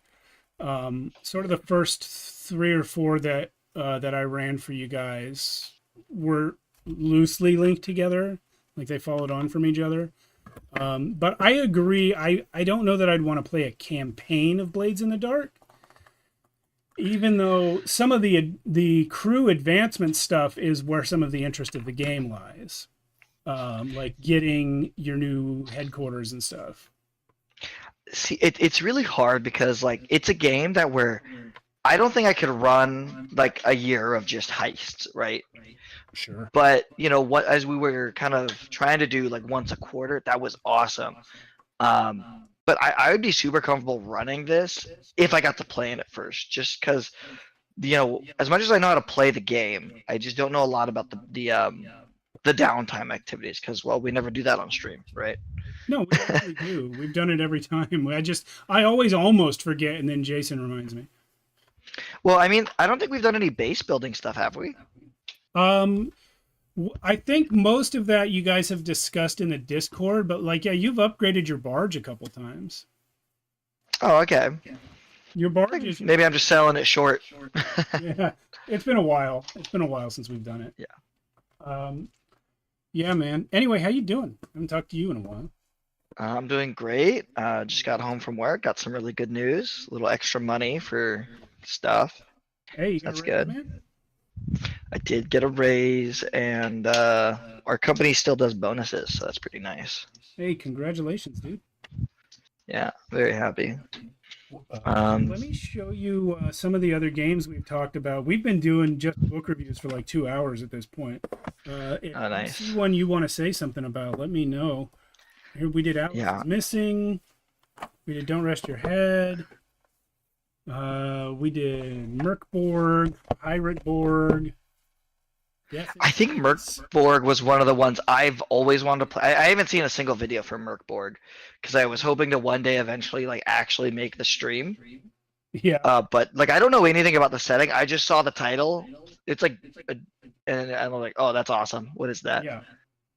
Sort of the first 3 or 4 that I ran for you guys were loosely linked together, like they followed on from each other. But I agree. I don't know that I'd want to play a campaign of Blades in the Dark, even though some of the crew advancement stuff is where some of the interest of the game lies, like getting your new headquarters and stuff. See, it's really hard because like it's a game that where I don't think I could run like a year of just heists, right? Sure. But you know what? As we were kind of trying to do like once a quarter, that was awesome. But I would be super comfortable running this if I got to play in it first, just because, you know, as much as I know how to play the game, I just don't know a lot about the downtime activities because, well, we never do that on stream, right? No, we actually do. We've done it every time. I always almost forget, and then Jason reminds me. Well, I mean, I don't think we've done any base building stuff, have we? I think most of that you guys have discussed in the Discord, but like, yeah, you've upgraded your barge a couple times. Oh, okay. Your barge is... Maybe I'm just selling it short. Yeah, it's been a while. It's been a while since we've done it. Yeah. Yeah, man. Anyway, how you doing? I haven't talked to you in a while. I'm doing great. Just got home from work. Got some really good news. A little extra money for stuff. Hey, you got that's a raise, good. Man? I did get a raise, and our company still does bonuses, so that's pretty nice. Hey, congratulations, dude. Yeah, very happy. Let me show you some of the other games we've talked about. We've been doing just book reviews for like 2 hours at this point. If nice. you see one you want to say something about, let me know. Here we did Alice is Missing. We did Don't Rest Your Head. We did Merkborg, Pirateborg. I think Merkborg was one of the ones I've always wanted to play. I haven't seen a single video for Merkborg because I was hoping to one day eventually like actually make the stream. Yeah. But like I don't know anything about the setting. I just saw the title. It's like, and I'm like, oh, that's awesome. What is that? Yeah.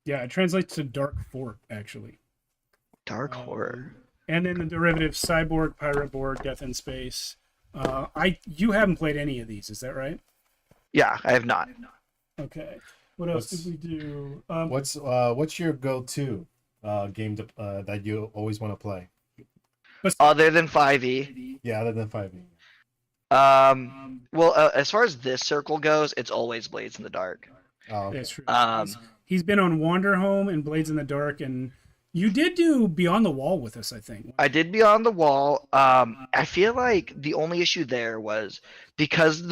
Yeah, it translates to Dark Fort actually. Dark Horror. And then the derivative Cyborg, Pirateborg, Death in Space. You haven't played any of these, is that right? Yeah, I have not. Okay. What else did we do? What's your go-to game that you always want to play? Other than 5e. Yeah, other than 5e. Well, as far as this circle goes, it's always Blades in the Dark. Oh, okay. That's true. He's been on Wanderhome and Blades in the Dark, and you did do Beyond the Wall with us, I think. I did Beyond the Wall. I feel like the only issue there was because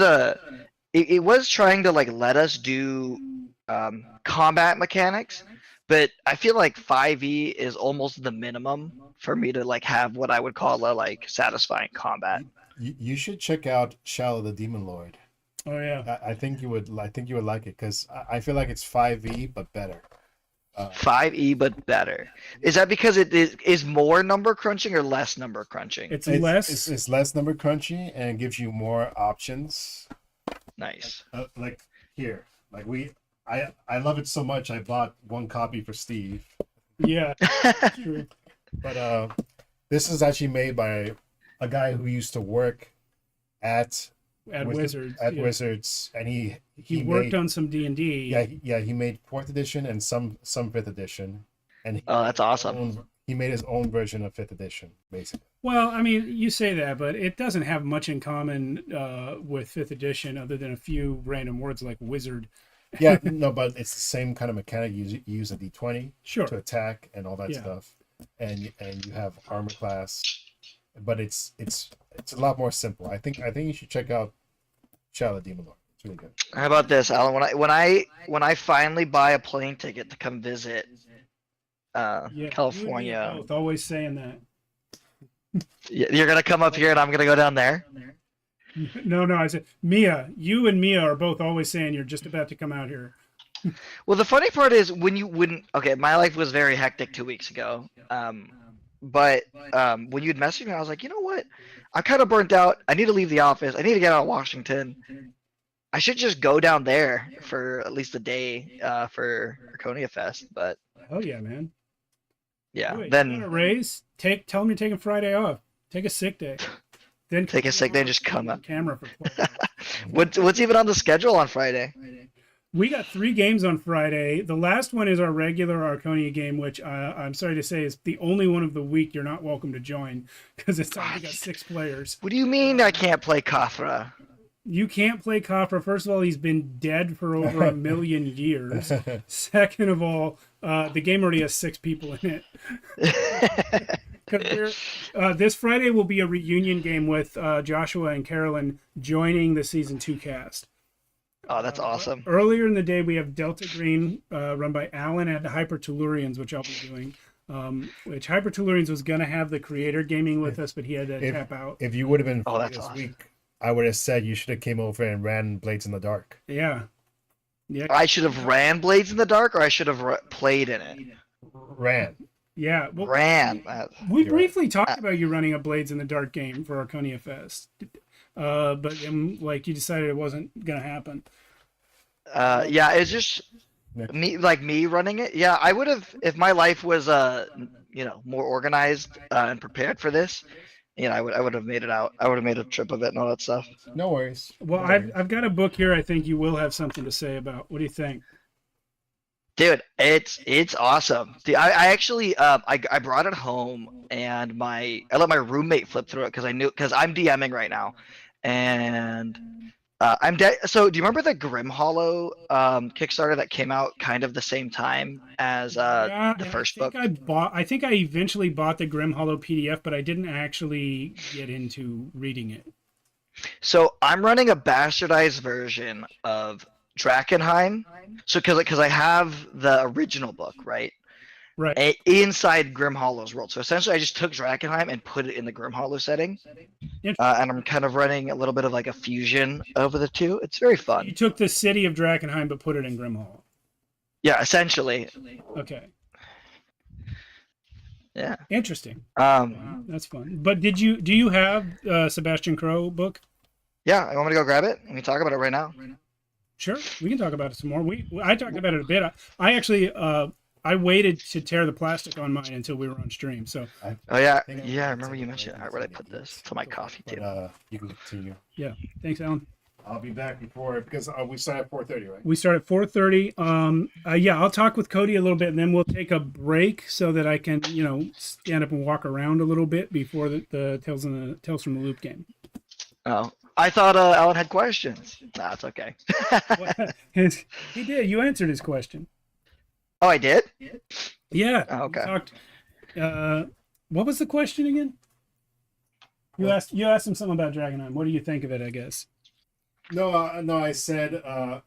it was trying to like let us do combat mechanics, but I feel like 5e is almost the minimum for me to like have what I would call a like satisfying combat. You should check out Shadow the Demon Lord. Oh yeah. I think you would like it because I feel like it's 5e but better. 5e but better. Is that because it is more number crunching or less number crunching? It's less. It's less number crunchy and gives you more options. Nice. Like here, like I love it so much. I bought one copy for Steve. Yeah. True. But this is actually made by a guy who used to work at Wizards. Wizards, and he worked on some D&D. Yeah, he made 4th edition and some 5th edition, and that's awesome. He made his own version of 5th edition, basically. Well, I mean, you say that, but it doesn't have much in common with 5th edition, other than a few random words like wizard. Yeah, no, but it's the same kind of mechanic. You use a D20 sure. to attack and all that stuff, and you have armor class, but it's a lot more simple. I think you should check out Shadow Demon Lord. It's really good. How about this, Alan? When I finally buy a plane ticket to come visit California, both always saying that. You're gonna come up here and I'm gonna go down there. No, I said Mia. You and Mia are both always saying you're just about to come out here. Well, the funny part is when you wouldn't. Okay, my life was very hectic 2 weeks ago. But when you'd message me, I was like, you know what? I'm kind of burnt out. I need to leave the office. I need to get out of Washington. I should just go down there for at least a day for ArchoniaFest. But oh yeah, man. Yeah. Wait, then you got a raise. Tell them you're taking Friday off. Take a sick day. Then take a sick day and just come up. Camera for 12 What's even on the schedule on Friday? We got 3 games on Friday. The last one is our regular Archonia game, which I'm sorry to say is the only one of the week you're not welcome to join because it's only got 6 players. What do you mean I can't play Kafra? You can't play Kafra. First of all, he's been dead for over 1 million years. Second of all, the game already has 6 people in it. This Friday will be a reunion game with Joshua and Carolyn joining the Season 2 cast. Oh, that's awesome. Earlier in the day, we have Delta Green run by Alan at Hyper Tellurians, which I'll be doing. Which Hyper Tellurians was going to have the creator gaming with us, but he had to tap out. If you would have been that's this awesome. week, I would have said you should have came over and ran Blades in the Dark. Yeah. I should have ran Blades in the Dark, or I should have played in it. Ran. Yeah. Well, ran. We briefly talked about you running a Blades in the Dark game for ArchoniaFest. But you decided it wasn't going to happen. Yeah, it's just me running it. Yeah, I would have, if my life was more organized and prepared for this. I would have made it out. I would have made a trip of it and all that stuff. No worries. Well, I've got a book here. I think you will have something to say about. What do you think? Dude, it's awesome. I actually I brought it home and I let my roommate flip through it because I'm DMing right now, and I'm dead. So do you remember the Grim Hollow Kickstarter that came out kind of the same time as the first book? I think I eventually bought the Grim Hollow PDF, but I didn't actually get into reading it. So I'm running a bastardized version of Drakenheim. So because I have the original book, right? Right. Inside Grim Hollow's world. So essentially I just took Drakenheim and put it in the Grim Hollow setting. And I'm kind of running a little bit of like a fusion over the two. It's very fun. You took the city of Drakenheim but put it in Grim Hollow. Yeah, essentially. Okay. Yeah. Interesting. That's fun. But do you have Sebastian Crow book? Yeah, I want me to go grab it. We can talk about it right now. Sure, we can talk about it some more. I talked about it a bit. I actually I waited to tear the plastic on mine until we were on stream. So. I remember you mentioned. All right, where did I put this? To my coffee table. You can continue. Yeah. Thanks, Alan. I'll be back because we start at 4:30, right? We start at 4:30. Yeah, I'll talk with Cody a little bit, and then we'll take a break so that I can, stand up and walk around a little bit before the Tales from the Loop game. Oh. I thought Alan had questions. Nah, it's okay. He did. You answered his question. Oh, I did? Yeah. Oh, okay. What was the question again? You asked him something about Dragonheim. What do you think of it, I guess? No, I said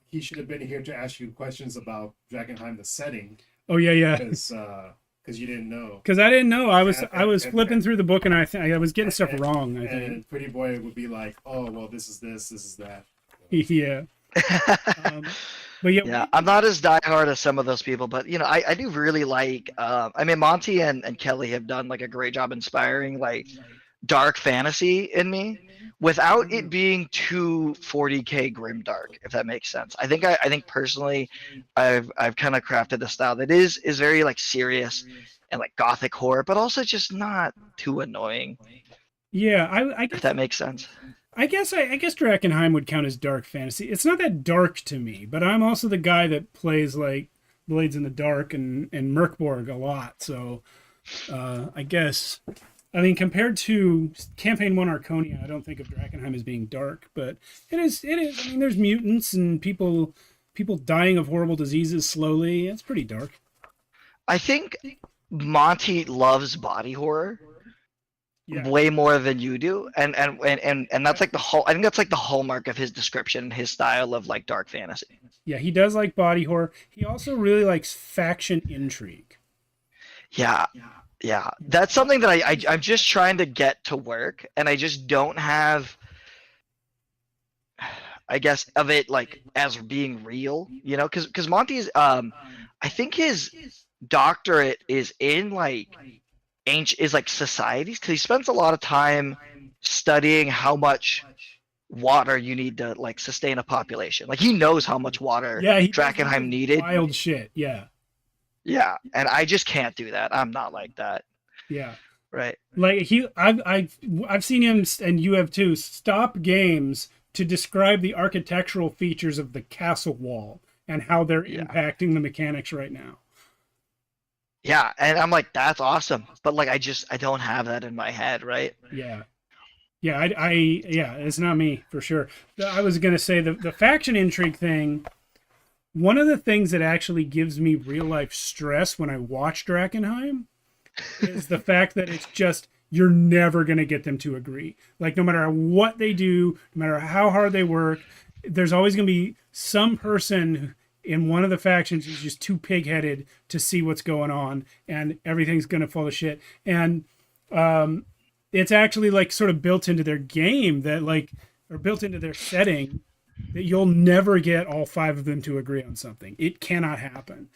he should have been here to ask you questions about Dragonheim, the setting. Oh, yeah. Because you didn't know. Because I didn't know. I was flipping through the book and I was getting stuff wrong. I think. And Pretty Boy would be like, "Oh, well, this is this is that." Yeah. But yeah, I'm not as diehard as some of those people, but I do really like. Monty and Kelly have done like a great job inspiring like dark fantasy in me, without it being too 40K grimdark, if that makes sense. I think personally, I've kind of crafted a style that is very like serious and like gothic horror, but also just not too annoying. Yeah, I guess if that makes sense. I guess Drakenheim would count as dark fantasy. It's not that dark to me, but I'm also the guy that plays like Blades in the Dark and Merkborg a lot. So I guess. Compared to Campaign 1 Archonia, I don't think of Drakenheim as being dark, but it is. There's mutants and people dying of horrible diseases slowly. It's pretty dark. I think Monty loves body horror way more than you do, and that's like the whole. I think that's like the hallmark of his description, his style of like dark fantasy. Yeah, he does like body horror. He also really likes faction intrigue. Yeah. Yeah, that's something that I'm just trying to get to work, and I just don't have I guess, of it like as being real, you know, because Monty's I think his doctorate is in like societies, because he spends a lot of time studying how much water you need to like sustain a population. Like he knows how much water Drakenheim needed. Wild shit. Yeah. Yeah, and I just can't do that. I'm not like that. Yeah. Right. Like I've seen him, and you have too, stop games to describe the architectural features of the castle wall and how they're impacting the mechanics right now. Yeah, and I'm like, that's awesome, but like I don't have that in my head, right? Yeah. Yeah, yeah, it's not me for sure. I was gonna say the faction intrigue thing. One of the things that actually gives me real life stress when I watch Drakenheim is the fact that it's just, you're never going to get them to agree. Like, no matter what they do, no matter how hard they work, there's always going to be some person in one of the factions who's just too pig-headed to see what's going on, and everything's going to fall to shit. And it's actually like sort of built into their game that like, or built into their setting, that you'll never get all 5 of them to agree on something. It cannot happen.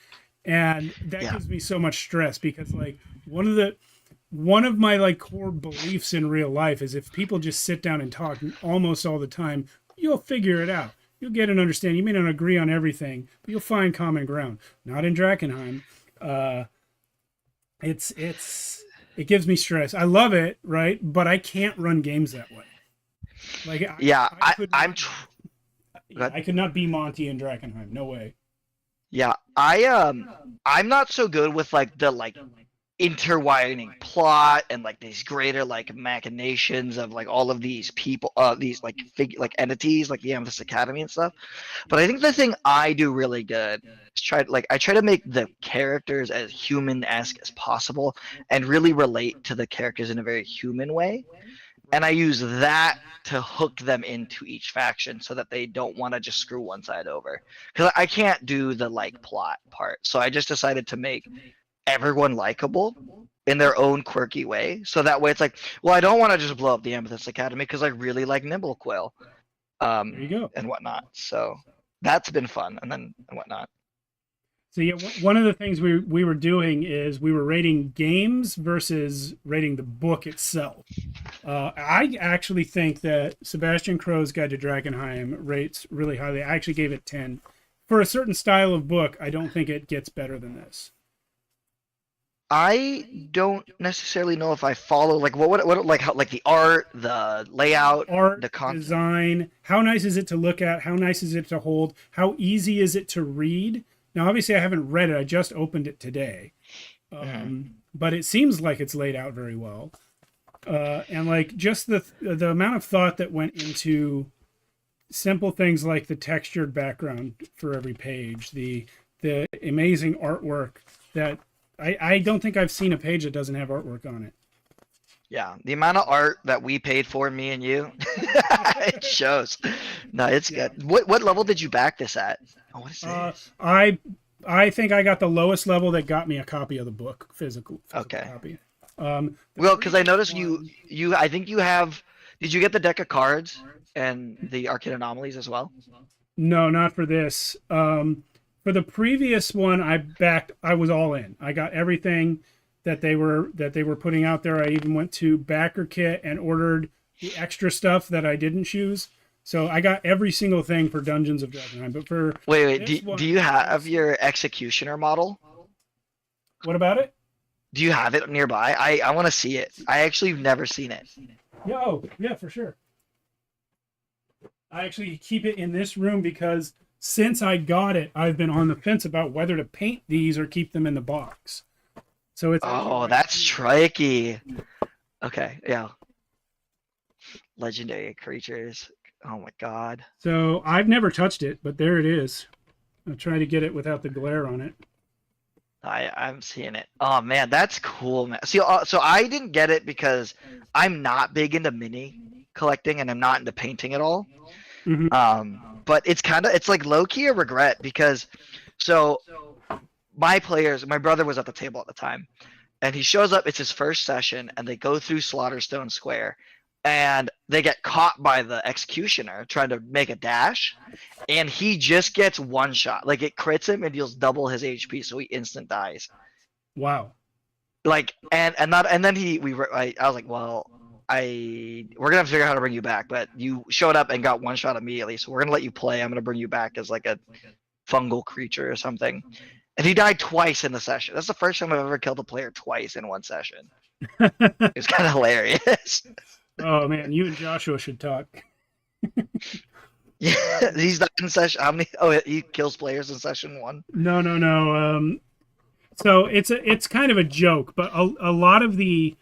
And that gives me so much stress, because like one of my like core beliefs in real life is if people just sit down and talk almost all the time, you'll figure it out. You'll get an understanding. You may not agree on everything, but you'll find common ground. Not in Drakenheim. It gives me stress. I love it, right? But I can't run games that way. Like I could not be Monty in Drakenheim. No way. Yeah, I'm not so good with like the like intertwining plot and like these greater like machinations of like all of these people, these like entities like the Amethyst Academy and stuff. But I think the thing I do really good is I try to make the characters as human-esque as possible and really relate to the characters in a very human way. And I use that to hook them into each faction so that they don't want to just screw one side over. Because I can't do the like plot part. So I just decided to make everyone likable in their own quirky way. So that way it's like, well, I don't want to just blow up the Amethyst Academy because I really like Nimblequill. There you go. And whatnot. So that's been fun, and whatnot. So yeah, one of the things we were doing is we were rating games versus rating the book itself. I actually think that Sebastian Crow's Guide to Drakenheim rates really highly. I actually gave it 10. For a certain style of book, I don't think it gets better than this. I don't necessarily know if I follow like what like how like the art, the layout, the design. How nice is it to look at? How nice is it to hold? How easy is it to read? Now, obviously, I haven't read it. I just opened it today, but it seems like it's laid out very well, and like just the amount of thought that went into simple things like the textured background for every page, the amazing artwork that I don't think I've seen a page that doesn't have artwork on it. Yeah, the amount of art that we paid for, me and you, it shows. No, it's good. What level did you back this at? Oh, what is this? I think I got the lowest level that got me a copy of the book, physical okay. Copy. Well, because I noticed you. I think you have. Did you get the deck of cards and the Arcane Anomalies as well? No, not for this. For the previous one, I was all in. I got everything that they were putting out there. I even went to Backer Kit and ordered the extra stuff that I didn't choose. So I got every single thing for Dungeons of Drakenheim. But for wait, do you have your Executioner model? What about it? Do you have it nearby? I want to see it. I actually have never seen it. Yeah, for sure. I actually keep it in this room because since I got it, I've been on the fence about whether to paint these or keep them in the box. So it's that's tricky. Okay, yeah. Legendary creatures. Oh my god. So I've never touched it, but there it is. I'll try to get it without the glare on it. I'm seeing it. Oh man, that's cool, man. See, so I didn't get it because I'm not big into mini collecting and I'm not into painting at all. Mm-hmm. But it's like low-key a regret because my brother was at the table at the time and he shows up, it's his first session and they go through Slaughterstone Square and they get caught by the executioner trying to make a dash, and he just gets one shot. Like, it crits him and deals double his HP, so he instant dies. Wow. Like, and then I was like, well, we're gonna have to figure out how to bring you back, but you showed up and got one shot immediately, so we're gonna let you play. I'm gonna bring you back as like a fungal creature or something. And he died twice in the session. That's the first time I've ever killed a player twice in one session. It was kind of hilarious. Oh man, you and Joshua should talk. Yeah, he's not in session. How many? Oh, he kills players in session 1. No. So it's kind of a joke, but a lot of the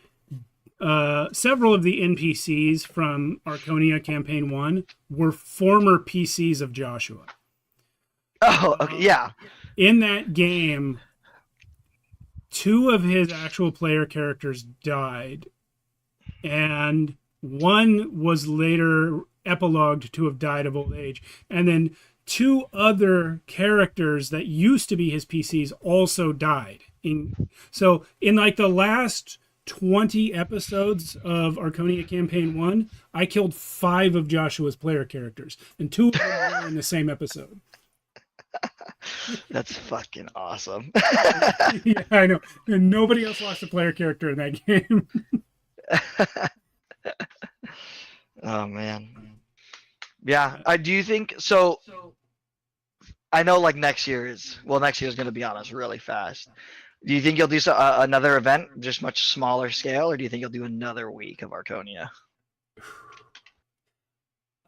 several of the NPCs from Archonia Campaign 1 were former PCs of Joshua. Oh, okay, yeah. In that game, 2 of his actual player characters died, and 1 was later epilogued to have died of old age, and then 2 other characters that used to be his PCs also died. So in like the last 20 episodes of Archonia Campaign 1, I killed 5 of Joshua's player characters, and 2 of them were in the same episode. That's fucking awesome. Yeah, I know. And nobody else lost a player character in that game. Oh man. Yeah. Do you think so? I know like next year is going to be on us really fast. Do you think you'll do another event, just much smaller scale, or do you think you'll do another week of Archonia?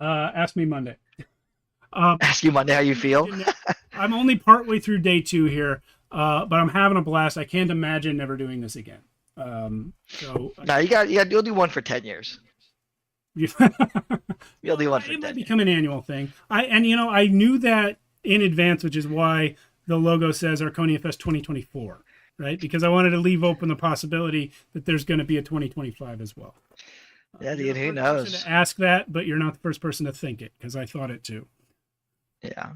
Ask me Monday. Ask you Monday how you feel. I'm only partway through day 2 here, but I'm having a blast. I can't imagine never doing this again. So no, you'll do one for 10 years. You'll do one for 10 It might years. become an annual thing. I knew that in advance, which is why the logo says ArchoniaFest 2024, right? Because I wanted to leave open the possibility that there's going to be a 2025 as well. Yeah, dude, who knows? To ask that, but you're not the first person to think it, because I thought it too. Yeah.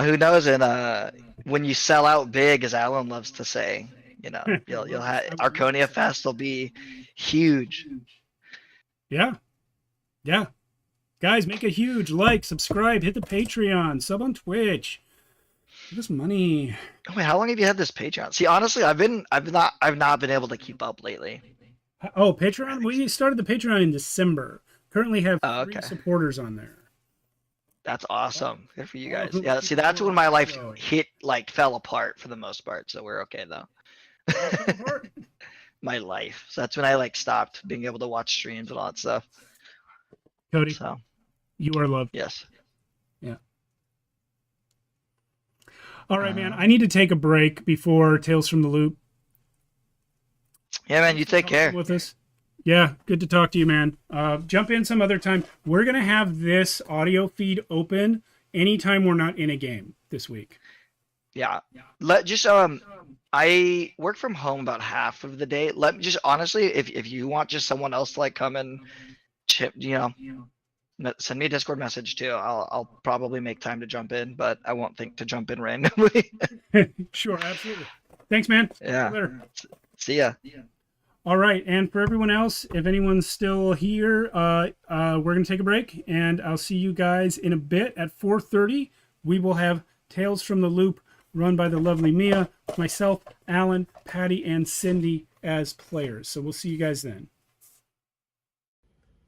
Who knows? And when you sell out big, as Alan loves to say, you'll have ArchoniaFest will be huge. Yeah. Guys, make a huge like, subscribe, hit the Patreon, sub on Twitch. Give us money. Oh, wait, how long have you had this Patreon? See, honestly, I've not been able to keep up lately. Oh, Patreon? We started the Patreon in December. Currently have 3 supporters on there. That's awesome. Good for you guys. Yeah, see, that's when my life fell apart for the most part. So we're okay though. My life. So that's when I stopped being able to watch streams and all that stuff. Cody, so you are loved. Yes. Yeah. All right, man. I need to take a break before Tales from the Loop. Yeah, man. You take care. With us. Yeah, good to talk to you, man. Jump in some other time. We're going to have this audio feed open anytime we're not in a game this week. Yeah. I work from home about half of the day. Let me just honestly, if you want just someone else to come and chip, send me a Discord message too. I'll probably make time to jump in, but I won't think to jump in randomly. Sure, absolutely. Thanks, man. Yeah. See ya. All right, and for everyone else, if anyone's still here, we're going to take a break, and I'll see you guys in a bit at 4:30. We will have Tales from the Loop run by the lovely Mia, myself, Alan, Patty, and Cindy as players. So we'll see you guys then.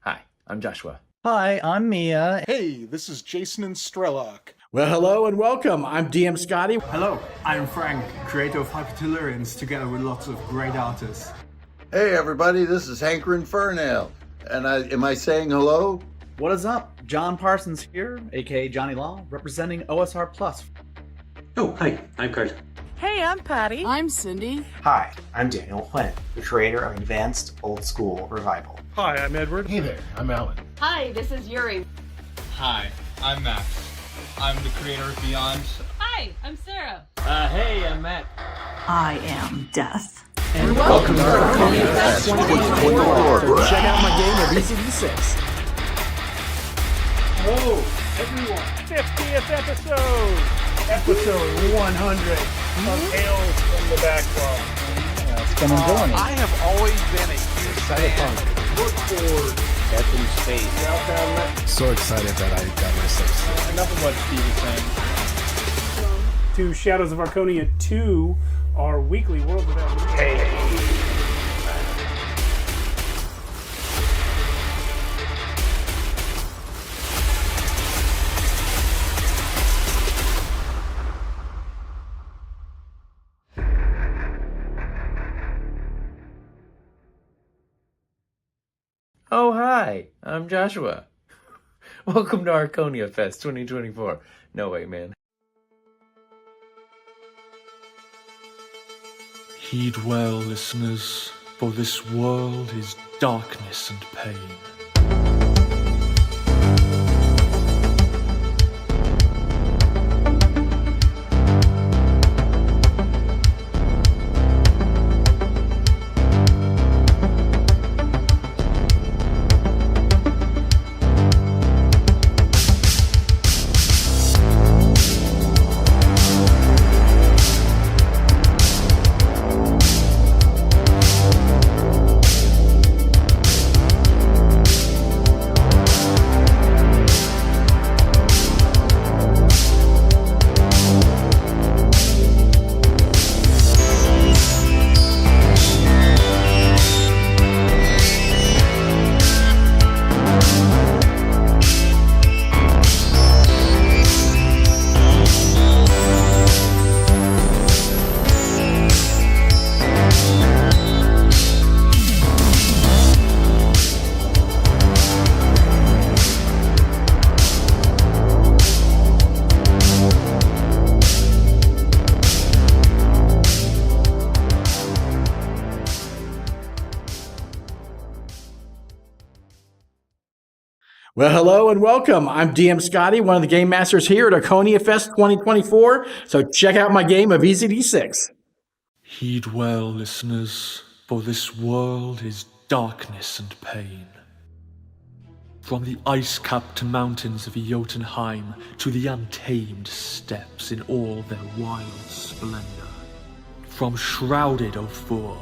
Hi, I'm Joshua. Hi, I'm Mia. Hey, this is Jason and Strelok. Well, hello and welcome. I'm DM Scotty. Hello, I'm Frank, creator of Hypertellurians, together with lots of great artists. Hey everybody, this is Hankerin Fernale. And am I saying hello? What is up? John Parsons here, aka Johnny Law, representing OSR Plus. Oh, hi, I'm Karl. Hey, I'm Patty. I'm Cindy. Hi, I'm Daniel Flynn, the creator of Advanced Old School Revival. Hi, I'm Edward. Hey there, I'm Alan. Hi, this is Yuri. Hi, I'm Max. I'm the creator of Beyond. Hi, I'm Sarah. Hey, I'm Matt. I am Death. And welcome to ArchoniaFest 2024. Check out my game of ECD6. Whoa, everyone, 50th episode! Episode 100 of Tales from the Backlog. It's been enjoying. I have always been a huge fan. Look forward Death in space. So excited that I got myself. Enough of what Steve is saying. To Shadows of Archonia 2, our weekly World Without Oh, hi, I'm Joshua. Welcome to ArchoniaFest 2024. No way, man. Heed well, listeners, for this world is darkness and pain. Well, hello and welcome. I'm DM Scotty, one of the game masters here at ArchoniaFest 2024. So check out my game of EZD6. Heed well, listeners, for this world is darkness and pain. From the ice-capped mountains of Jotunheim to the untamed steppes in all their wild splendor. From shrouded Ophir,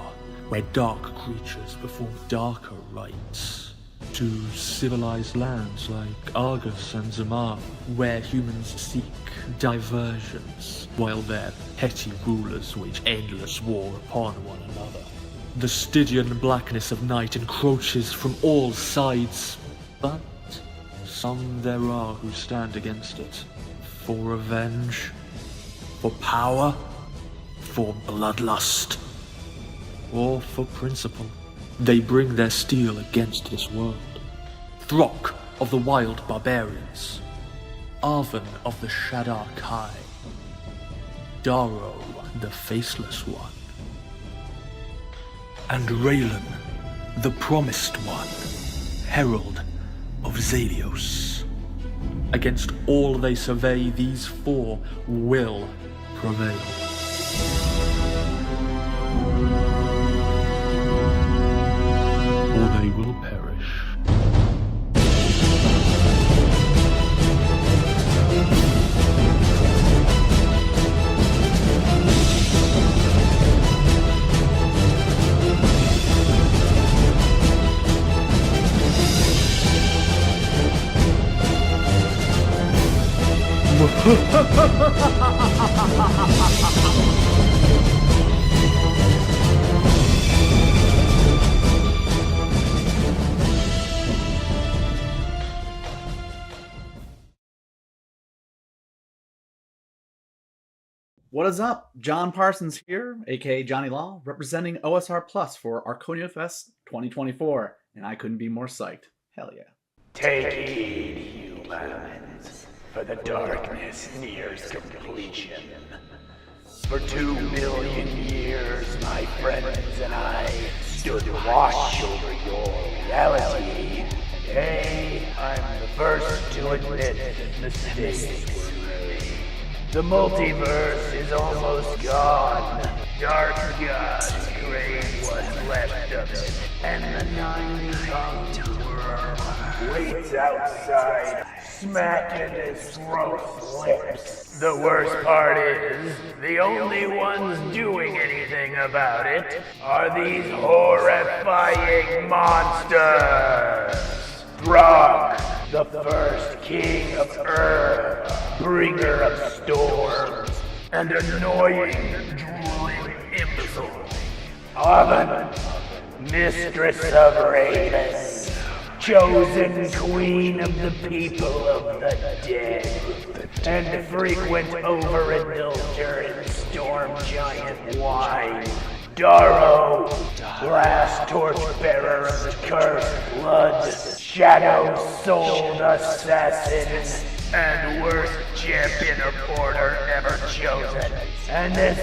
where dark creatures perform darker rites, to civilized lands like Argus and Zamar, where humans seek diversions, while their petty rulers wage endless war upon one another. The Stygian blackness of night encroaches from all sides, but some there are who stand against it. For revenge, for power, for bloodlust, or for principle. They bring their steel against this world. Throk of the wild barbarians, Arven of the Shadar Kai, Daro the Faceless One, and Raylan the Promised One, Herald of Zalios. Against all they survey, these four will prevail. Or they will perish. What is up? John Parsons here, aka Johnny Law, representing OSR Plus for ArchoniaFest 2024, and I couldn't be more psyched. Hell yeah. Take heed, humans, for the darkness nears completion. For 2 million years, my friends and I stood watch over your reality. Hey, I'm the first to admit that mistakes were made. The multiverse is almost gone. Dark gods crave what's left of it, and the 9-tongued worm waits outside, smacking his throat's lips. The worst part is, the only ones doing anything about it are these horrifying monsters. Throg, the first king of bringer of storms, and annoying, drooling imbecile. Oven, mistress of ravens, chosen queen of the people of the dead, and frequent overindulger in storm giant wine. Darrow, last torchbearer of the cursed blood, shadow-souled assassin, and worst champion of order ever chosen. And this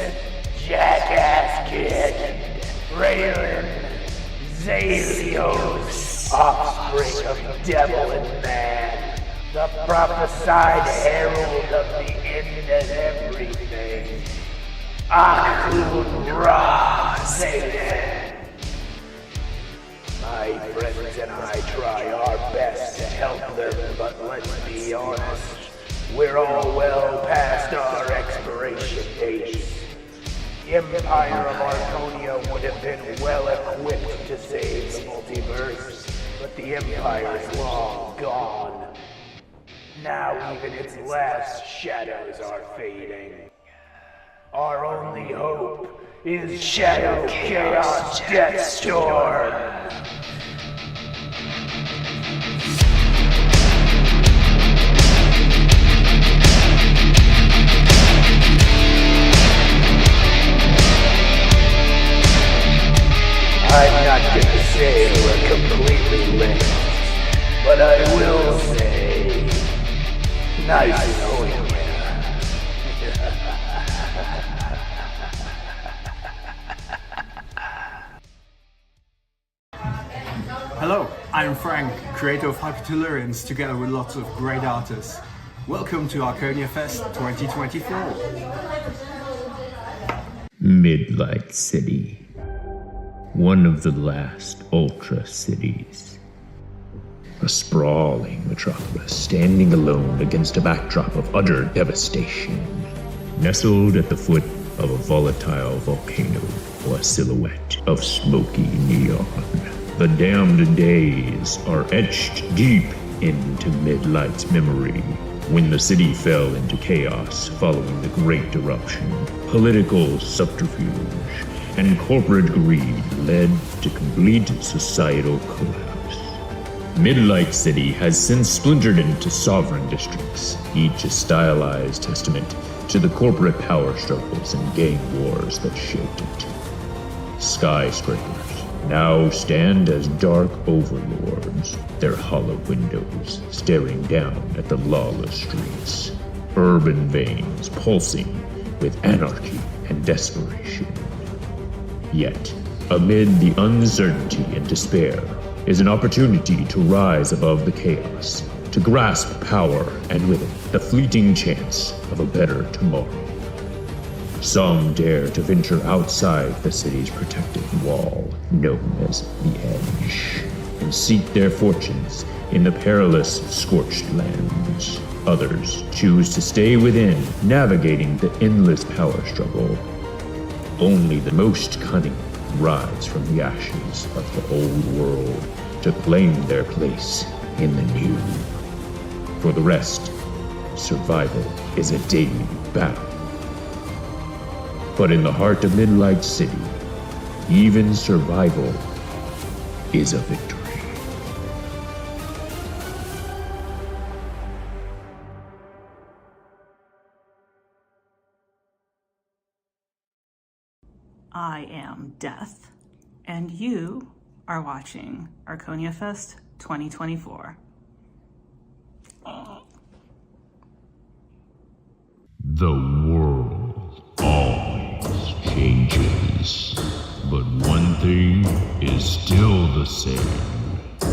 jackass kid, Raylan, Zalios, offspring of devil and man, the prophesied herald of the end of everything. Akun Ra Zayden. My friends and I try our best to help them, but let's be honest, we're all well past our expiration dates. The Empire of Archonia would have been well equipped to save the multiverse, but the Empire's long gone. Now even its last shadows are fading. Our only hope is Shadow Chaos Deathstorm. I'm not gonna say we're completely linked, but I will say, nice knowing you. Hello, I'm Frank, creator of Hypertellurians, together with lots of great artists. Welcome to ArchoniaFest 2024. Midlight City. One of the last Ultra cities. A sprawling metropolis standing alone against a backdrop of utter devastation. Nestled at the foot of a volatile volcano or a silhouette of smoky neon. The damned days are etched deep into Midlight's memory when the city fell into chaos following the Great Eruption. Political subterfuge and corporate greed led to complete societal collapse. Midlight City has since splintered into sovereign districts, each a stylized testament to the corporate power struggles and gang wars that shaped it. Skyscrapers now stand as dark overlords, their hollow windows staring down at the lawless streets. Urban veins pulsing with anarchy and desperation. Yet, amid the uncertainty and despair, is an opportunity to rise above the chaos, to grasp power and with it, the fleeting chance of a better tomorrow. Some dare to venture outside the city's protective wall, known as the Edge, and seek their fortunes in the perilous Scorched Lands. Others choose to stay within, navigating the endless power struggle. Only the most cunning rise from the ashes of the old world to claim their place in the new. For the rest, survival is a daily battle. But in the heart of Midlight City, even survival is a victory. I am Death, and you are watching ArchoniaFest 2024. The world always changes, but one thing is still the same.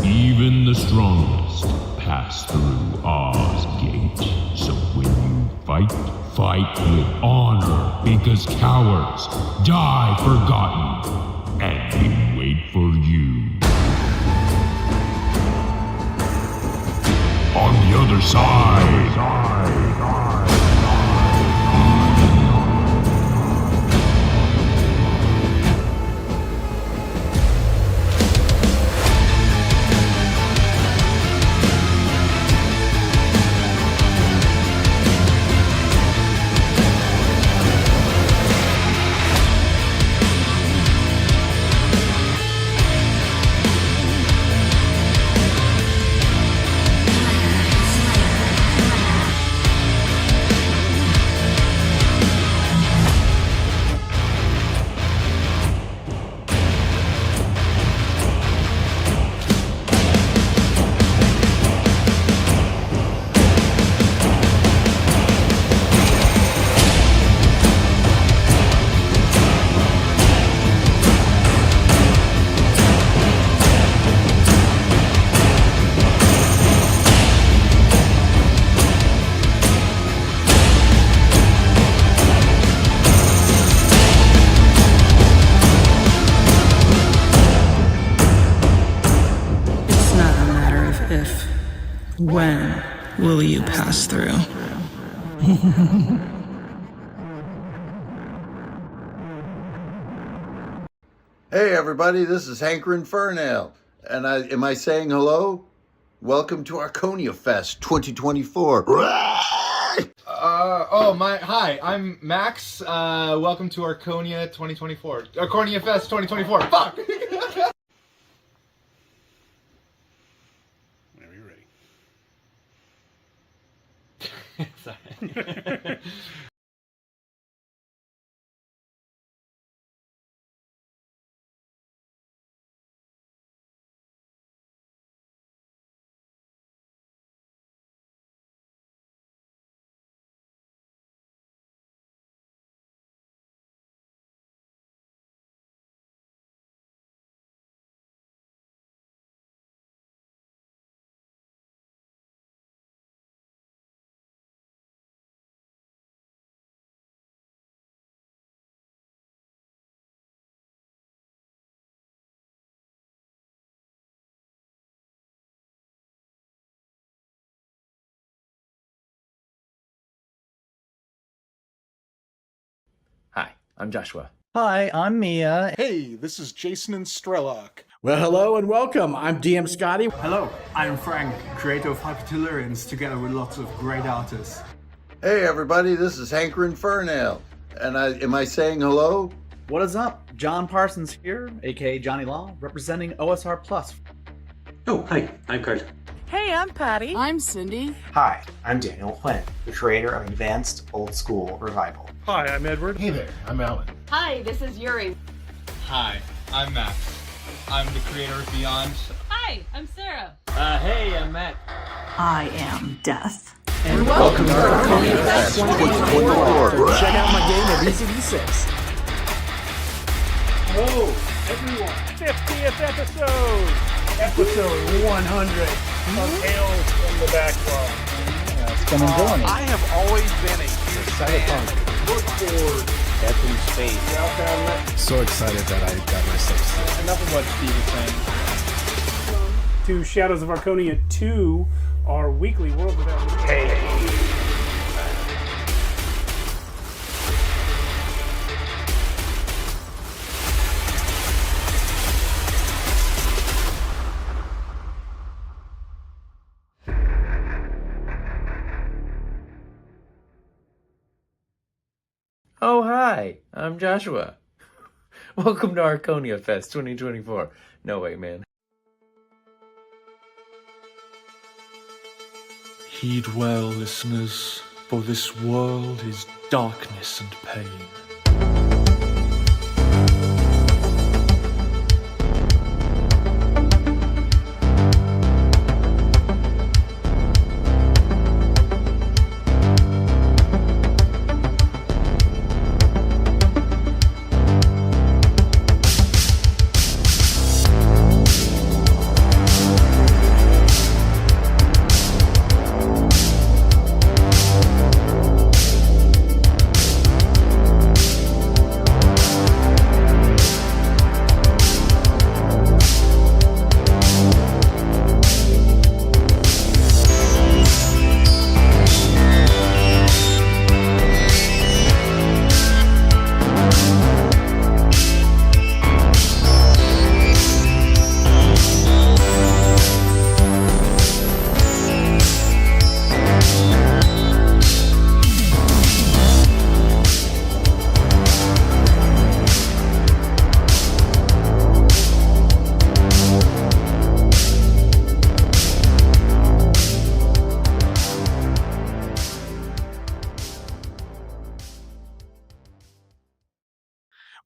Even the strongest pass through Oz Gate. So when you fight, fight with honor, because cowards die forgotten, and we wait for you. On the other side. When will you pass through? Hey everybody, this is Hankerin Fernale, and am I saying hello? Welcome to ArchoniaFest 2024. Hi, I'm Max. Welcome to Archonia 2024. ArchoniaFest 2024. Fuck! Whenever you're ready. Sorry. Hi, I'm Joshua. Hi, I'm Mia. Hey, this is Jason and Strellock. Well, hello and welcome. I'm DM Scotty. Hello, I'm Frank, creator of Hypertellurians, together with lots of great artists. Hey everybody, this is Hankerin Fernale, and am I saying hello? What is up? John Parsons here, aka Johnny Law, representing OSR Plus. Oh, hi, I'm Karl. Hey, I'm Patty. I'm Cindy. Hi, I'm Daniel Quinn, the creator of Advanced Old School Revival. Hi, I'm Edward. Hey there, I'm Alan. Hi, this is Yuri. Hi, I'm Max. I'm the creator of Beyond. Hi, I'm Sarah. Hey, I'm Matt. I am Death. And welcome to ArchoniaFest 2024. Check out my game of ECD6. Hello, everyone. 50th episode. Episode 100 of Tales from the Backlog. Yeah, it's been enjoying it. I have always been a huge fan. Look forward. Death in space. So excited that I got myself. Enough of what Steve is saying. To Shadows of Archonia 2, our weekly World Without Limits. Oh, hi, I'm Joshua. Welcome to ArchoniaFest 2024. No way, man. Heed well, listeners, for this world is darkness and pain.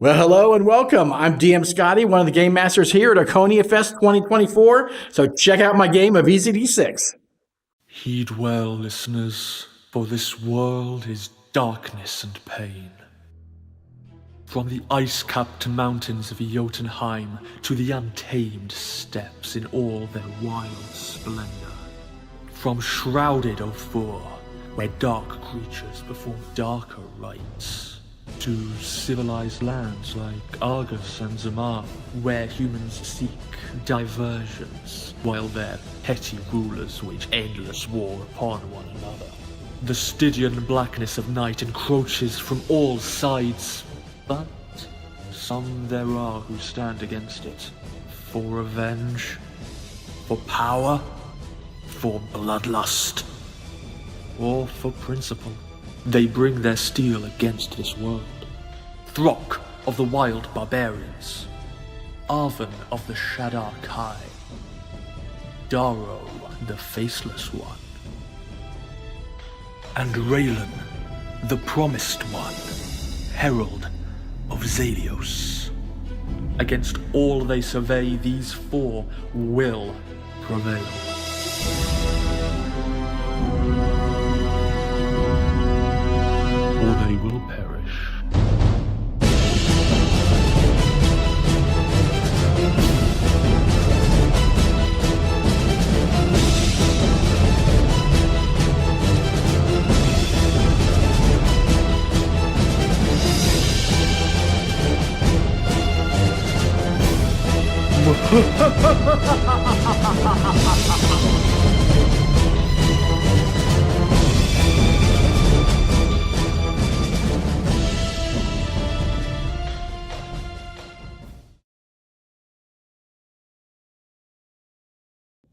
Well, hello and welcome. I'm DM Scotty, one of the game masters here at ArchoniaFest 2024. So check out my game of ECD6. Heed well, listeners, for this world is darkness and pain. From the ice-capped mountains of Jotunheim to the untamed steppes in all their wild splendor. From shrouded Ophir, where dark creatures perform darker rites, to civilized lands like Argus and Zamar, where humans seek diversions, while their petty rulers wage endless war upon one another. The Stygian blackness of night encroaches from all sides, but some there are who stand against it, for revenge, for power, for bloodlust, or for principle. They bring their steel against this world. Throk of the wild barbarians, Arven of the Shadar Kai, Darrow the faceless one, and Raylan the promised one, herald of Zalios. Against all they survey, these four will prevail. Or they will perish.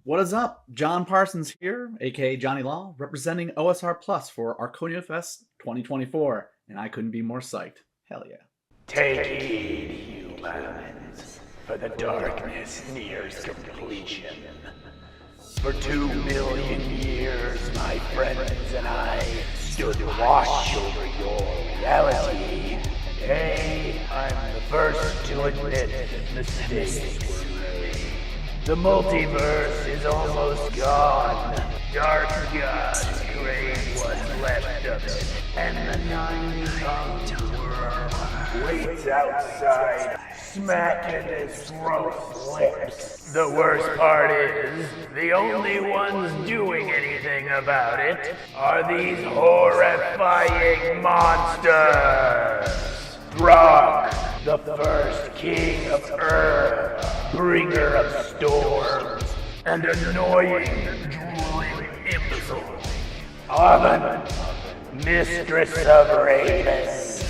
What is up? John Parsons here, aka Johnny Law, representing OSR Plus for ArchoniaFest 2024, and I couldn't be more psyched. Hell yeah. Take heed, humans, for the darkness nears completion. For 2 million years, my friends and I stood watch over your reality. Hey, I'm the first to admit mistakes were made. The multiverse is almost gone. Dark God's grave was left of it, and the 9-tongued worm waits outside, smacking his throat's lips. The worst part is, the only ones doing anything about it are these horrifying monsters. Throg, the first king of Ur, bringer of storms, and annoying, drooling imbecile. Arven, mistress of ravens,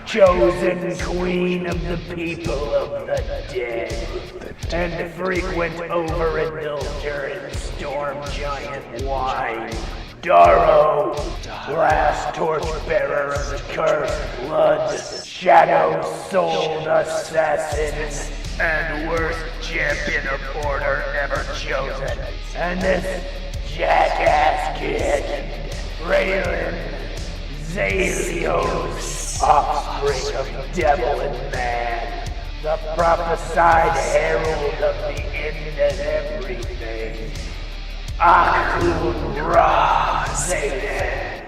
chosen queen of the people of the dead, and frequent overindulger in storm giant wine. Darrow, last torchbearer of the cursed blood, shadow-souled assassin, and worst champion of order ever chosen. And this jackass kid, Raylan, Zalios, offspring of devil and man, the prophesied herald of the end of everything. Akun Ra Zayden.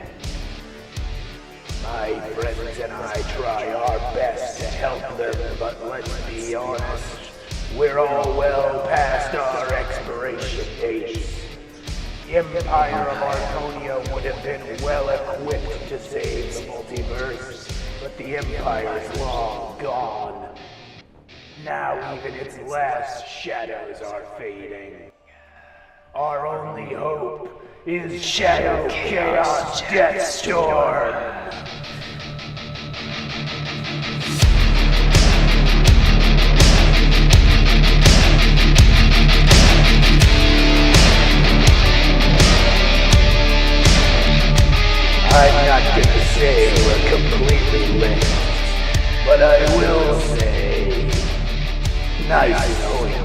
My friends and I try our best to help them, but let's be honest, we're all well past our expiration dates. The Empire of Archonia would have been well equipped to save the multiverse, but the Empire's long gone. Now even its last shadows are fading. Our only hope is Shadow Chaos Deathstorm. I'm not gonna say we're completely linked, but I will say, nice knowing you.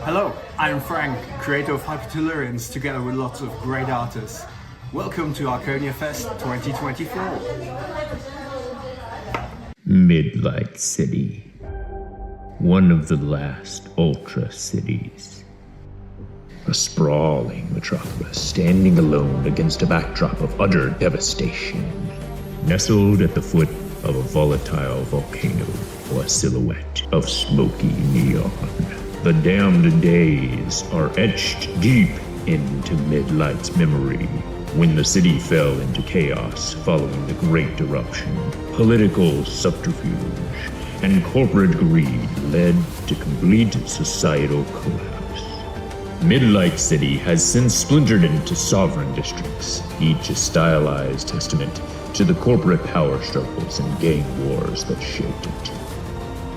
Hello, I'm Frank, creator of Hypertellurians, together with lots of great artists. Welcome to ArchoniaFest 2024. Midlight City, one of the last Ultra cities. A sprawling metropolis standing alone against a backdrop of utter devastation. Nestled at the foot of a volatile volcano or a silhouette of smoky neon. The damned days are etched deep into Midlight's memory when the city fell into chaos following the Great Eruption. Political subterfuge and corporate greed led to complete societal collapse. Midlight City has since splintered into sovereign districts, each a stylized testament to the corporate power struggles and gang wars that shaped it.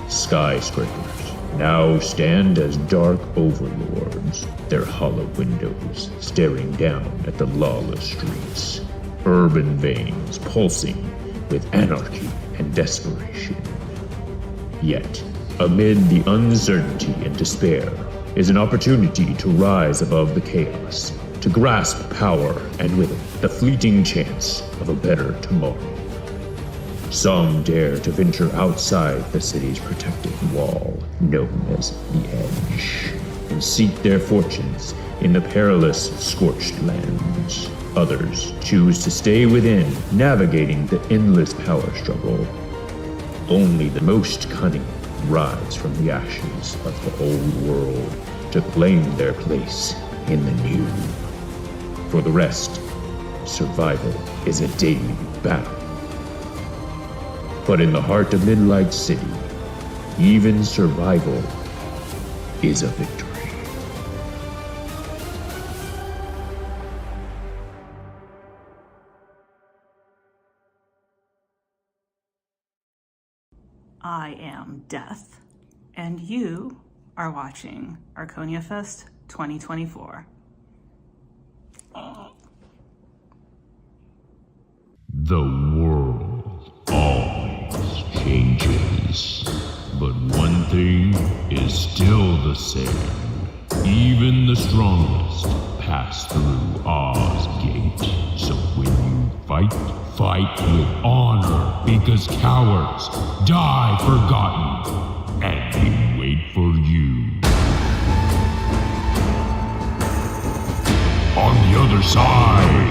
Skyscrapers now stand as dark overlords, their hollow windows staring down at the lawless streets. Urban veins pulsing with anarchy and desperation. Yet, amid the uncertainty and despair, is an opportunity to rise above the chaos, to grasp power and with it, the fleeting chance of a better tomorrow. Some dare to venture outside the city's protective wall, known as the Edge, and seek their fortunes in the perilous Scorched Lands. Others choose to stay within, navigating the endless power struggle. Only the most cunning rise from the ashes of the old world to claim their place in the new. For the rest, survival is a daily battle. But in the heart of Midlight City, even survival is a victory. I am Death, and you are watching ArchoniaFest 2024. The world always changes, but one thing is still the same. Even the strongest pass through Oz Gate. So when you fight, fight with honor, because cowards die forgotten, and they wait for you. On the other side.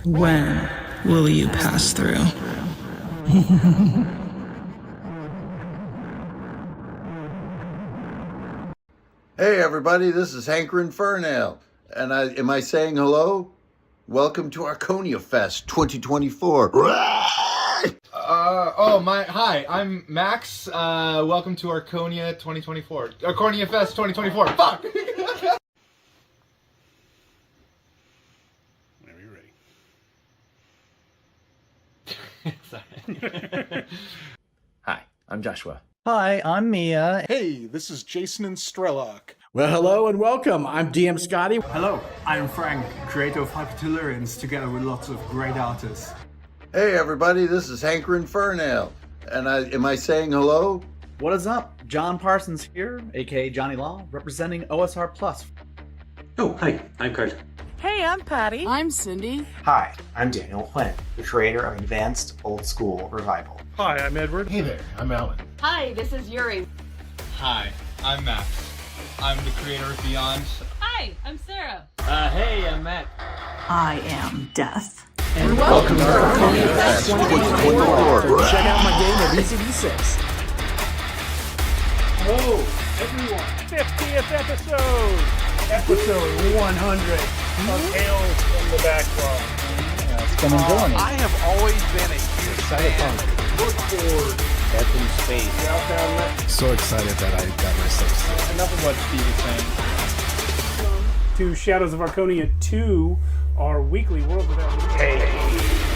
When will you pass through? Hey everybody, this is Hankrin Fernail, and am I saying hello? Welcome to ArchoniaFest 2024. Hi, I'm Max. Welcome to Archonia 2024. ArchoniaFest 2024. Fuck! Whenever you're ready. Hi, I'm Joshua. Hi, I'm Mia. Hey, this is Jason and Strellock. Well, hello and welcome. I'm DM Scotty. Hello, I'm Frank, creator of Hypertellurians, together with lots of great artists. Hey everybody, this is Hankrin Fernail, and am I saying hello? What is up? John Parsons here, aka Johnny Law, representing OSR Plus. Oh, hi, I'm Karl. Hey, I'm Patty. I'm Cindy. Hi, I'm Daniel Flynn, the creator of Advanced Old School Revival. Hi, I'm Edward. Hey there, I'm Alan. Hi, this is Yuri. Hi, I'm Max. I'm the creator of Beyond. Hi, I'm Sarah. Hey, I'm Matt. I am Death. And welcome to ArchoniaFest 2024. Check out my game of ECD6. Hello, everyone. 50th episode. Episode 100 of Tales from the Backlog. It's been enjoying. I have always been a huge fan. Look forward. Death in space. So excited that I got my stuff. Enough of what Steve is saying. To Shadows of Archonia 2, our weekly World Without Limits.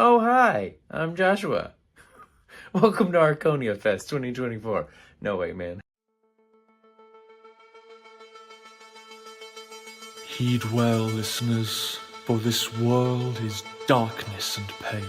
Oh, hi, I'm Joshua. Welcome to ArchoniaFest 2024. No way, man. Heed well, listeners, for this world is darkness and pain.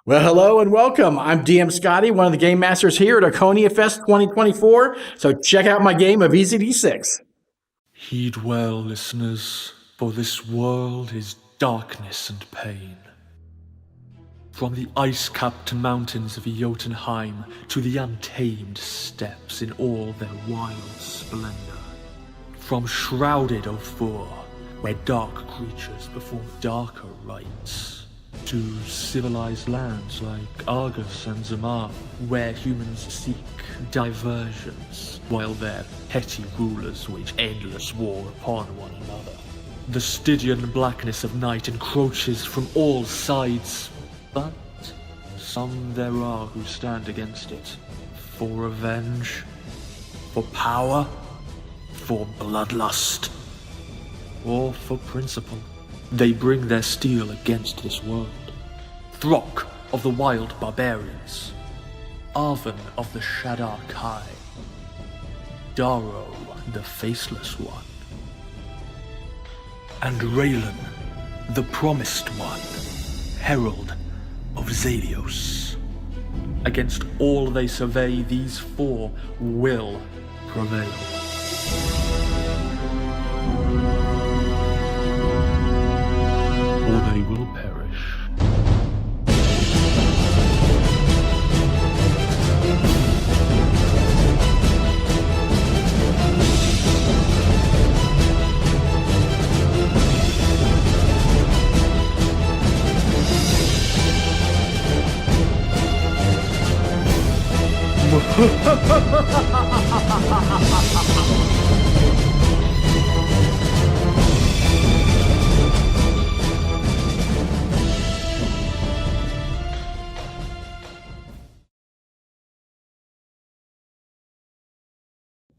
Well, hello and welcome. I'm DM Scotty, one of the game masters here at ArchoniaFest 2024. So check out my game of Easy D6. Heed well, listeners, for this world is darkness and pain. From the ice-capped mountains of Jotunheim to the untamed steppes in all their wild splendor. From shrouded Ophir, where dark creatures perform darker rites, to civilized lands like Argus and Zamar, where humans seek diversions, while their petty rulers wage endless war upon one another. The Stygian blackness of night encroaches from all sides, but some there are who stand against it, for revenge, for power, for bloodlust, or for principle. They bring their steel against this world. Throk of the wild barbarians, Arven of the Shaddar Kai, Daro the Faceless One, and Raylan the Promised One, Herald of Zalios. Against all they survey, these four will prevail. Or they will perish.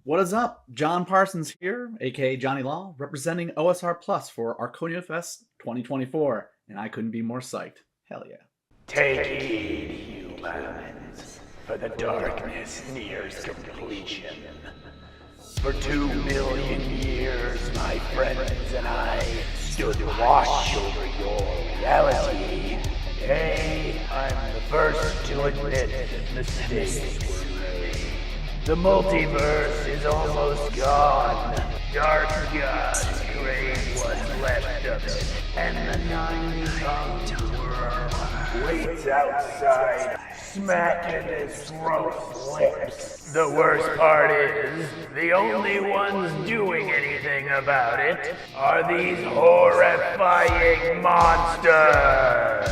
What is up? John Parsons here, aka Johnny Law, representing OSR Plus for ArchoniaFest 2024, and I couldn't be more psyched. Hell yeah. Take heed, humans, for the darkness nears completion. For 2 million years, my friends and I stood watch over your reality. Hey, I'm the first to admit that mistakes were made. The multiverse is almost gone. Dark God's grave was left of it, and the 9-tongued worm waits outside, smacking his throat flips. The worst part is, the only ones doing anything about it are these horrifying monsters.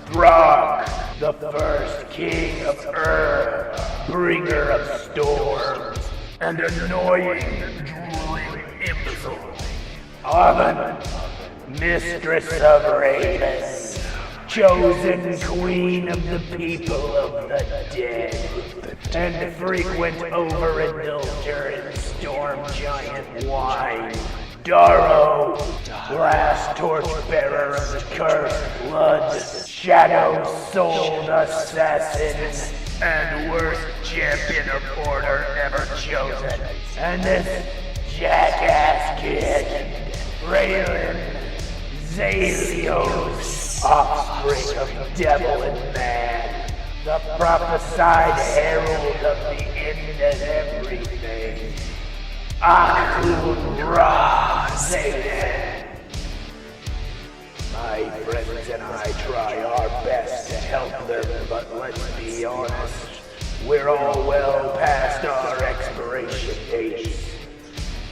Throg, the first king of Ur, bringer of storms, and annoying, drooling imbecile. Arlen, mistress of ravens, chosen queen of the people of the dead, and frequent overindulger in storm giant wine. Darrow, last torchbearer of the cursed blood, shadow-souled assassin, and worst champion of order ever chosen. And this jackass kid, Raylan, Zalios, offspring of devil and man, the prophesied herald of the end of everything. Akun Ra Zayden. My friends and I try our best to help them, but let's be honest, we're all well past our expiration dates.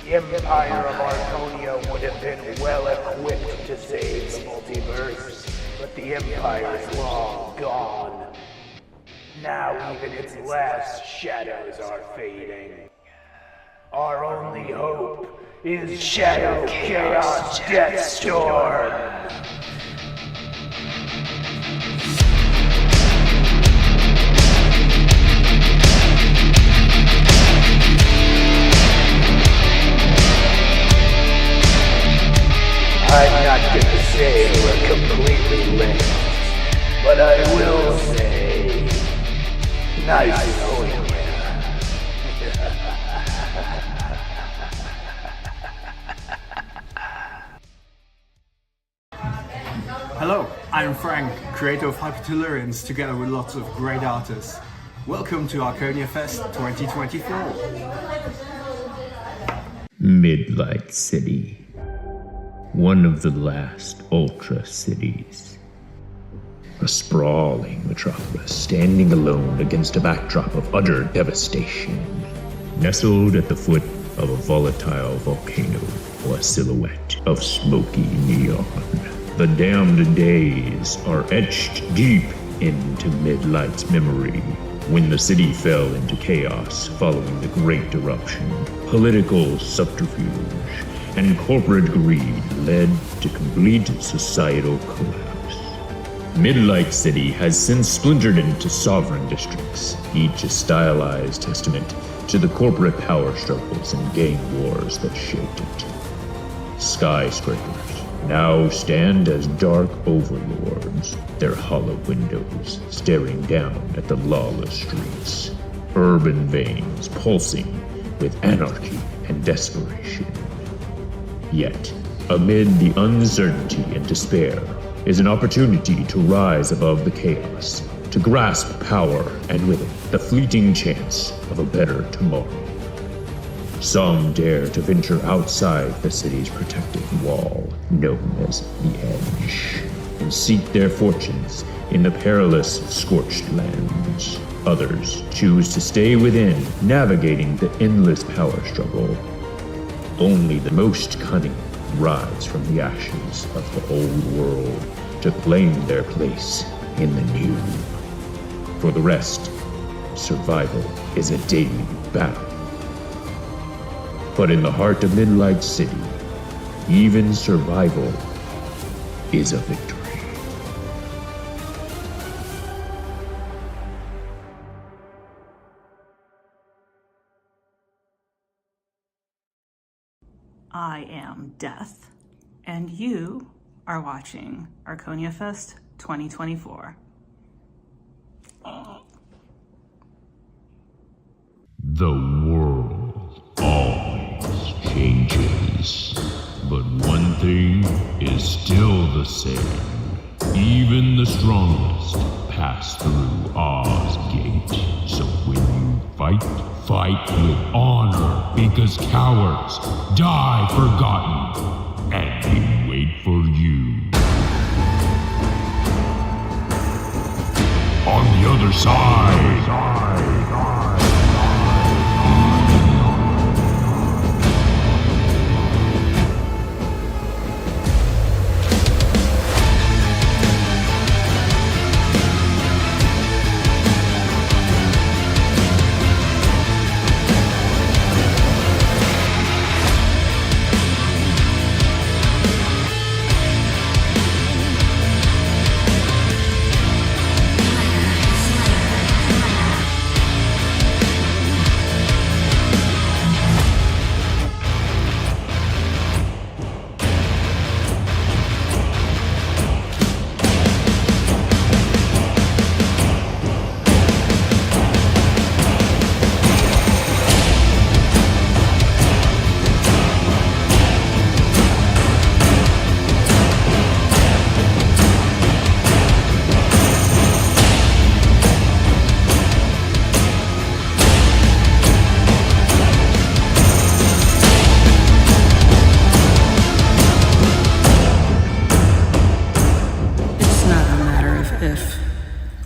The Empire of Archonia would have been well equipped to save the multiverse, but the Empire's long gone. Now even its last shadows are fading. Our only hope is Shadow Chaos Deathstorm. I'm not gonna say we're completely linked, but I will say, nice knowing you. Hello, I'm Frank, creator of Hypertellurians, together with lots of great artists. Welcome to ArchoniaFest 2024. Midlight City. One of the last Ultra cities. A sprawling metropolis standing alone against a backdrop of utter devastation. Nestled at the foot of a volatile volcano or a silhouette of smoky neon. The damned days are etched deep into Midlight's memory when the city fell into chaos following the Great Eruption. Political subterfuge and corporate greed led to complete societal collapse. Midlight City has since splintered into sovereign districts, each a stylized testament to the corporate power struggles and gang wars that shaped it. Skyscrapers now stand as dark overlords, their hollow windows staring down at the lawless streets. Urban veins pulsing with anarchy and desperation. Yet, amid the uncertainty and despair, is an opportunity to rise above the chaos, to grasp power and with it, the fleeting chance of a better tomorrow. Some dare to venture outside the city's protective wall, known as the Edge, and seek their fortunes in the perilous Scorched Lands. Others choose to stay within, navigating the endless power struggle. Only the most cunning rise from the ashes of the old world to claim their place in the new. For the rest, survival is a daily battle. But in the heart of Midlight City, even survival is a victory. I am Death, and you are watching ArchoniaFest 2024. The world always changes, but one thing is still the same. Even the strongest pass through Oz Gate. So when you fight, fight with honor, because cowards die forgotten, and we wait for you. other side.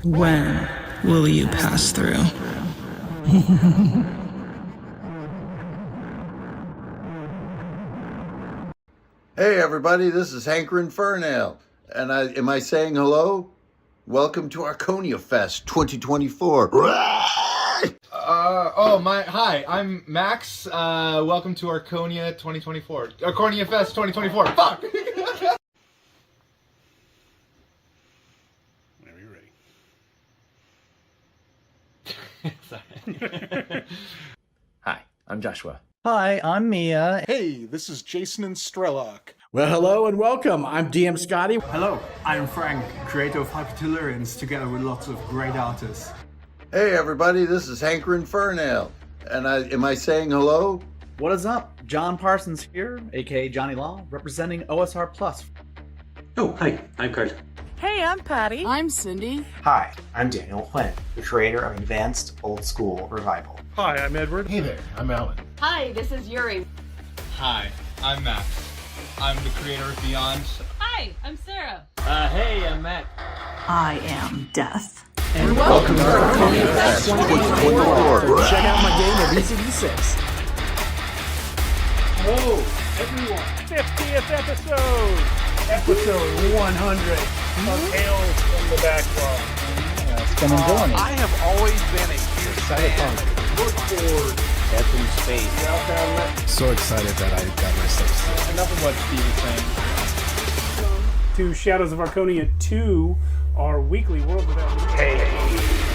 When will you pass through? Hey everybody, this is Hankrin Fernale, and am I saying hello? Welcome to ArchoniaFest 2024. Hi, I'm Max. Welcome to Archonia 2024. ArchoniaFest 2024. Fuck! Whenever you're ready. Hi, I'm Joshua. Hi, I'm Mia. Hey, this is Jason and Strelok. Well, hello and welcome. I'm DM Scotty. Hello, I'm Frank, creator of Hypertellurians, together with lots of great artists. Hey everybody, this is Hankrin Fernale, and am I saying hello? What is up? John Parsons here, aka Johnny Law, representing OSR Plus. Oh, hi, I'm Karl. Hey, I'm Patty. I'm Cindy. Hi, I'm Daniel Quinn, the creator of Advanced Old School Revival. Hi, I'm Edward. Hey there, I'm Alan. Hi, this is Yuri. Hi, I'm Max. I'm the creator of Beyond. Hi, I'm Sarah. Hey, I'm Matt. I am Death. And welcome to ArchoniaFest 2024. Check out my game of ECD6. Hello, everyone. 50th episode. Episode 100 of Tales from the Backlog. I have always been a huge fan. Look forward. Death in space. So excited that I got myself sick. Enough of what Steve is saying. To Shadows of Archonia 2, our weekly World Without Limits.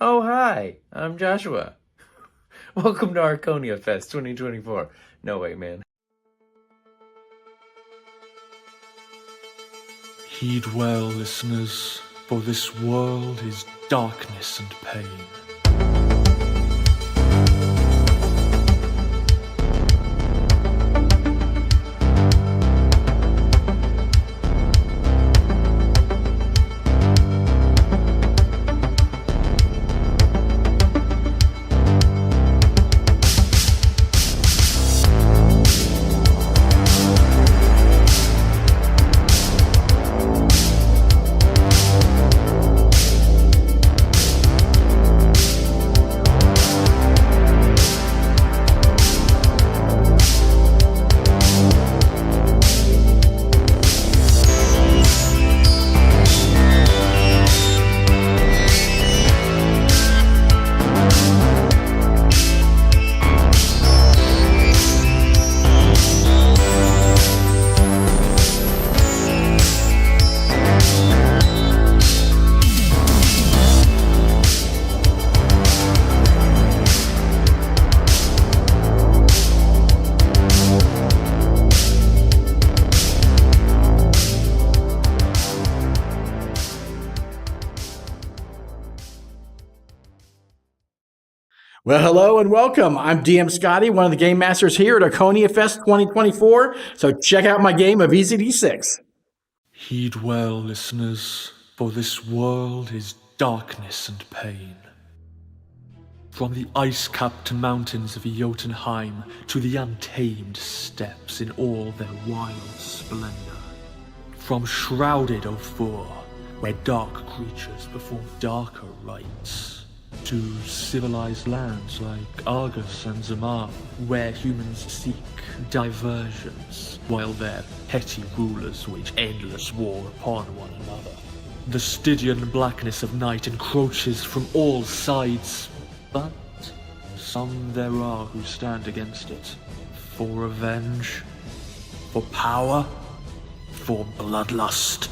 Oh, hi, I'm Joshua. Welcome to ArchoniaFest 2024. No way, man. Heed well, listeners, for this world is darkness and pain. Well, hello and welcome. I'm DM Scotty, one of the game masters here at ArchoniaFest 2024. So check out my game of ECD6. Heed well, listeners, for this world is darkness and pain. From the ice-capped mountains of Jotunheim to the untamed steppes in all their wild splendor. From shrouded Ophir, where dark creatures perform darker rites, to civilized lands like Argus and Zamar, where humans seek diversions, while their petty rulers wage endless war upon one another. The Stygian blackness of night encroaches from all sides, but some there are who stand against it, for revenge, for power, for bloodlust,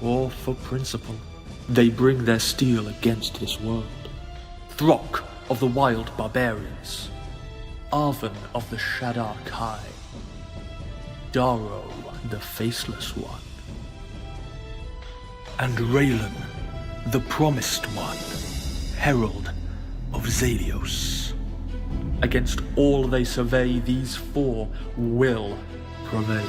or for principle. They bring their steel against this world. Throk of the wild barbarians, Arven of the Shadows of Archonia, Darrow the Faceless One, and Raylan, the Promised One, Herald of Zalios. Against all they survey, these four will prevail.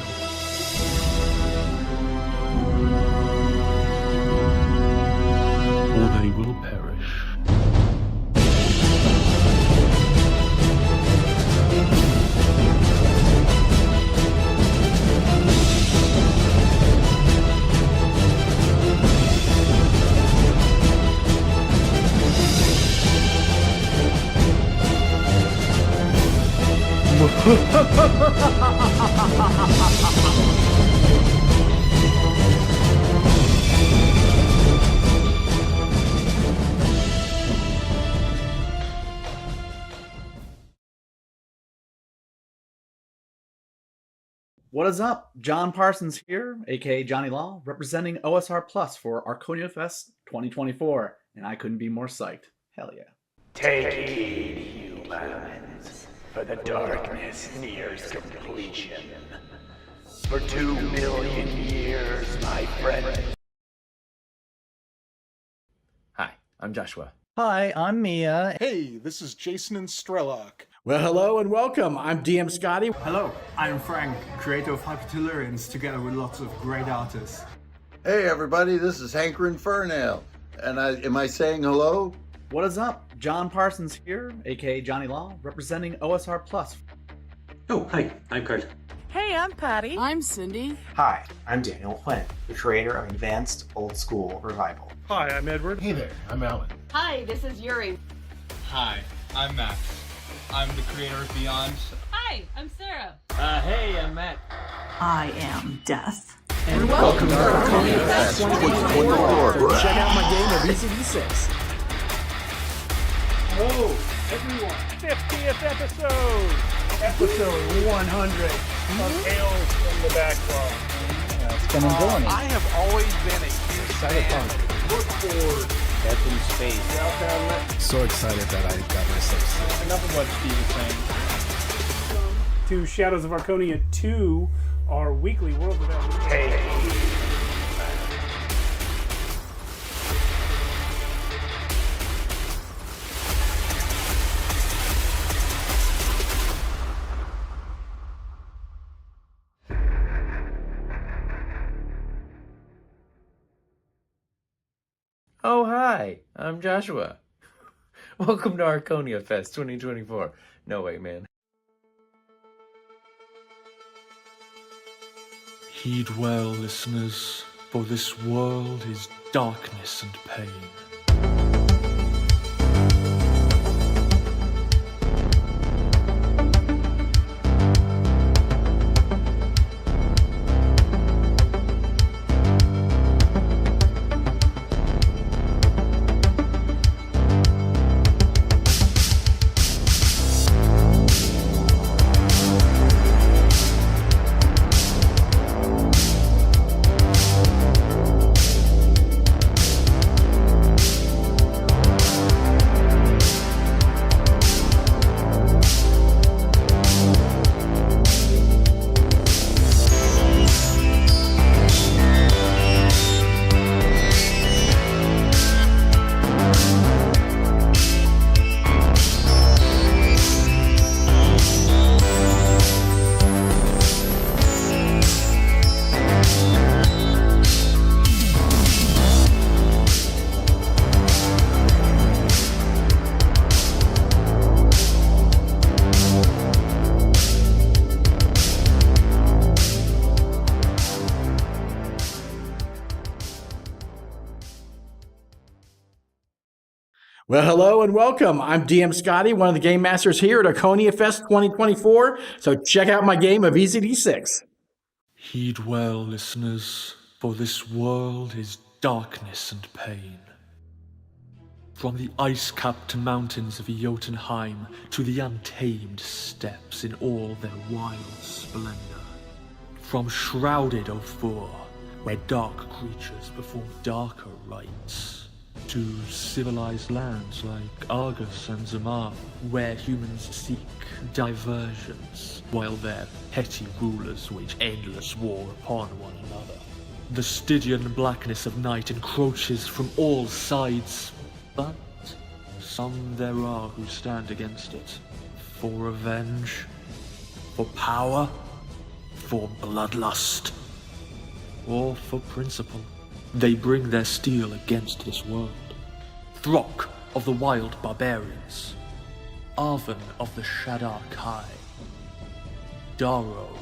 Or they will perish. What is up? John Parsons here, aka Johnny Law, representing OSR Plus for ArchoniaFest 2024, and I couldn't be more psyched. Hell yeah. Take heed, humans, for the darkness nears completion. For 2 million years, my friend. Hi, I'm Joshua. Hi, I'm Mia. Hey, this is Jason and Strelok. Well, hello and welcome. I'm DM Scotty. Hello, I'm Frank, creator of Hypertellurians, together with lots of great artists. Hey everybody, this is Hanker Infernal, and am I saying hello? What is up? John Parsons here, aka Johnny Law, representing OSR Plus. Oh, hi, I'm Karl. Hey, I'm Patty. I'm Cindy. Hi, I'm Daniel Flynn, the creator of Advanced Old School Revival. Hi, I'm Edward. Hey there, I'm Alan. Hi, this is Yuri. Hi, I'm Max. I'm the creator of Beyond. Hi, I'm Sarah. Hey, I'm Matt. I am Death. And welcome to ArchoniaFest 2024. Check out my game of ECD6. Hello, everyone. 50th episode. Episode 100 of Tales from the Backlog. Yeah, it's been enjoying it. I have always been a huge fan. Look forward. Death in space. So excited that I got myself. Enough of what Steve is saying. To Shadows of Archonia 2, our weekly World Without Take heed. Oh, hi, I'm Joshua. Welcome to ArchoniaFest 2024. No way, man. Heed well, listeners, for this world is darkness and pain. Well, hello and welcome. I'm DM Scotty, one of the game masters here at ArchoniaFest 2024. So check out my game of Easy D6. Heed well, listeners, for this world is darkness and pain. From the ice-capped mountains of Jotunheim to the untamed steppes in all their wild splendor. From shrouded Ophir, where dark creatures perform darker rites, to civilized lands like Argus and Zamar, where humans seek diversions, while their petty rulers wage endless war upon one another. The Stygian blackness of night encroaches from all sides, but some there are who stand against it, for revenge, for power, for bloodlust, or for principle. They bring their steel against this world. Throk of the wild barbarians, Arven of the Shadows of Archonia, Darrow.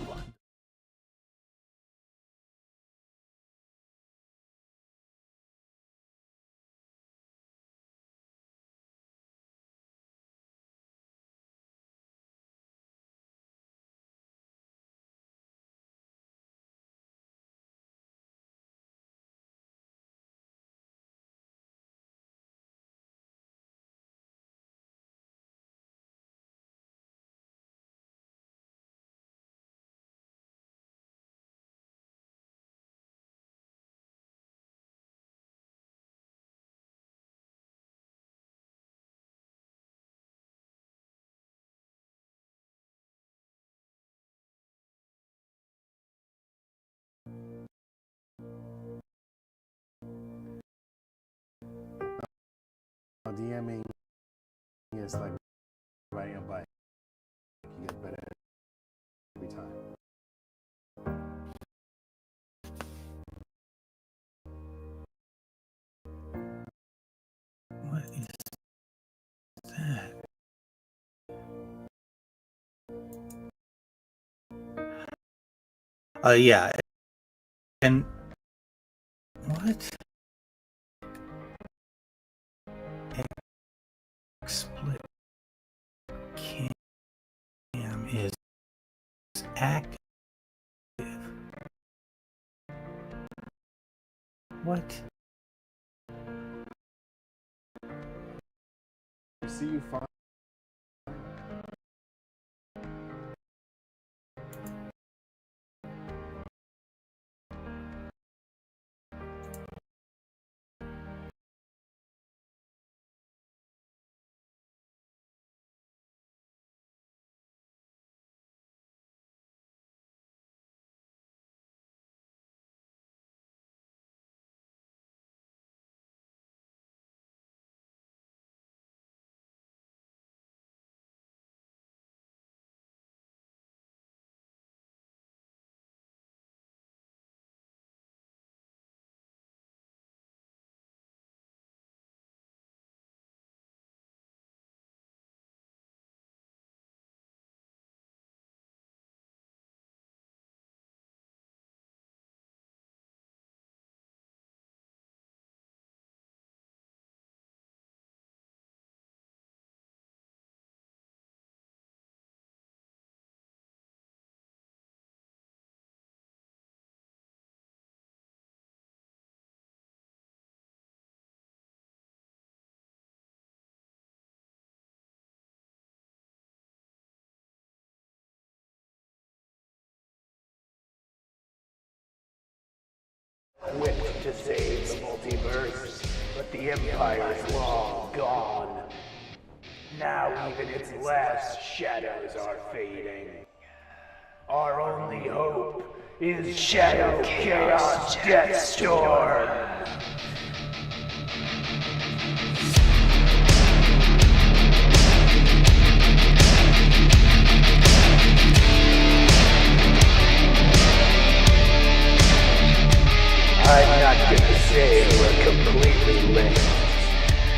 DMing is like riding a bike. You get better every time. What is that? Yeah. And what? Split cam is active. What? See you fine. Quick to save the multiverse, but the Empire's long gone. Now even its last shadows are fading. Our only hope is Shadow Chaos Deathstorm. I'm not gonna say we're completely linked,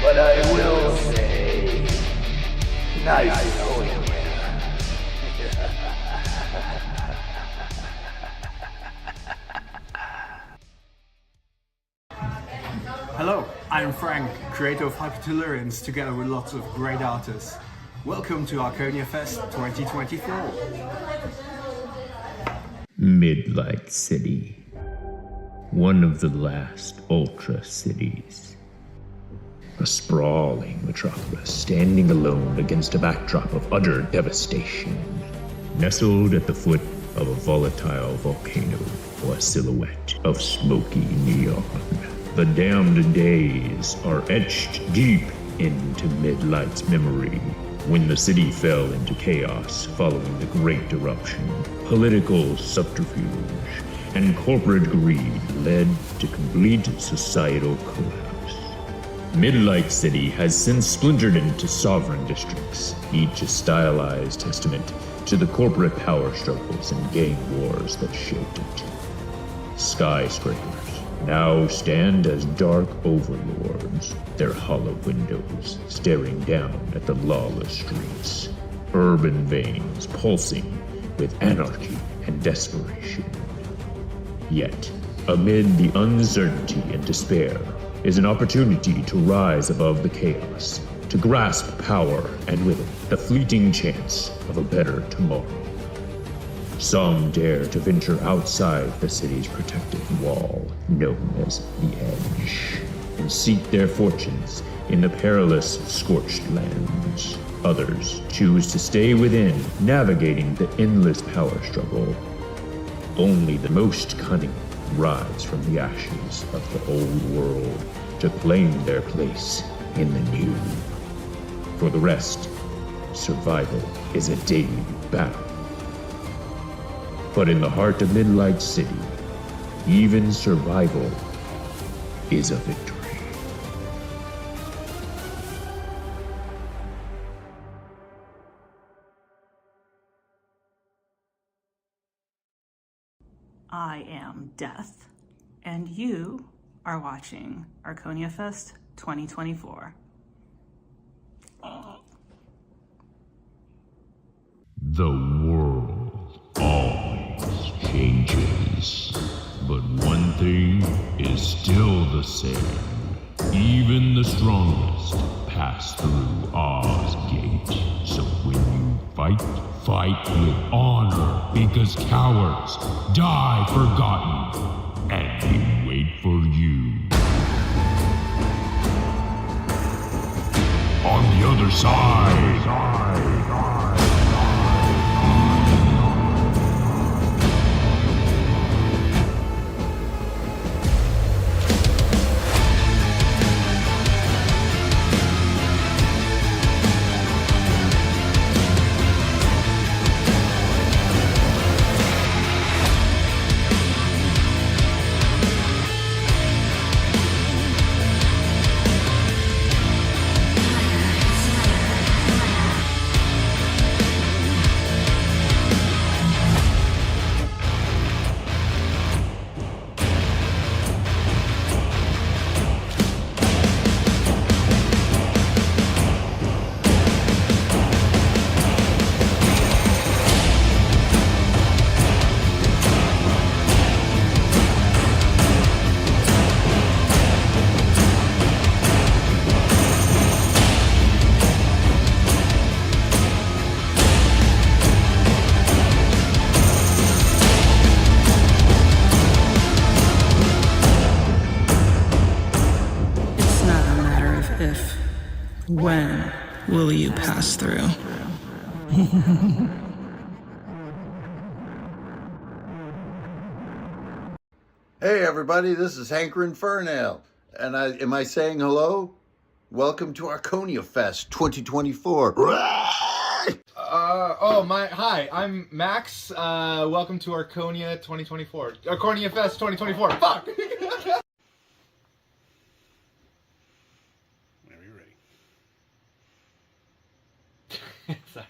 but I will say, nice knowing you. Hello, I'm Frank, creator of Hypertellurians, together with lots of great artists. Welcome to ArchoniaFest 2024. Midlight City. One of the last Ultra cities. A sprawling metropolis standing alone against a backdrop of utter devastation. Nestled at the foot of a volatile volcano or a silhouette of smoky neon. The damned days are etched deep into Midlight's memory when the city fell into chaos following the Great Eruption. Political subterfuge and corporate greed led to complete societal collapse. Midlight City has since splintered into sovereign districts, each a stylized testament to the corporate power struggles and gang wars that shaped it. Skyscrapers now stand as dark overlords, their hollow windows staring down at the lawless streets. Urban veins pulsing with anarchy and desperation. Yet, amid the uncertainty and despair, is an opportunity to rise above the chaos, to grasp power and with it, the fleeting chance of a better tomorrow. Some dare to venture outside the city's protective wall, known as the Edge, and seek their fortunes in the perilous scorched lands. Others choose to stay within, navigating the endless power struggle. Only the most cunning rise from the ashes of the old world to claim their place in the new. For the rest, survival is a daily battle. But in the heart of Midlight City, even survival is a victory. I am Death, and you are watching ArchoniaFest 2024. The world always changes, but one thing is still the same. Even the strongest pass through Oz Gate. So when you fight, fight with honor, because cowards die forgotten, and we wait for you. On the other side. When will you pass through? Hey everybody, this is Hankrin Fernale, and am I saying hello? Welcome to Archonia Fest 2024. Hi, I'm Max. Welcome to Archonia 2024. Archonia Fest 2024. Fuck! Whenever you're ready. Sorry.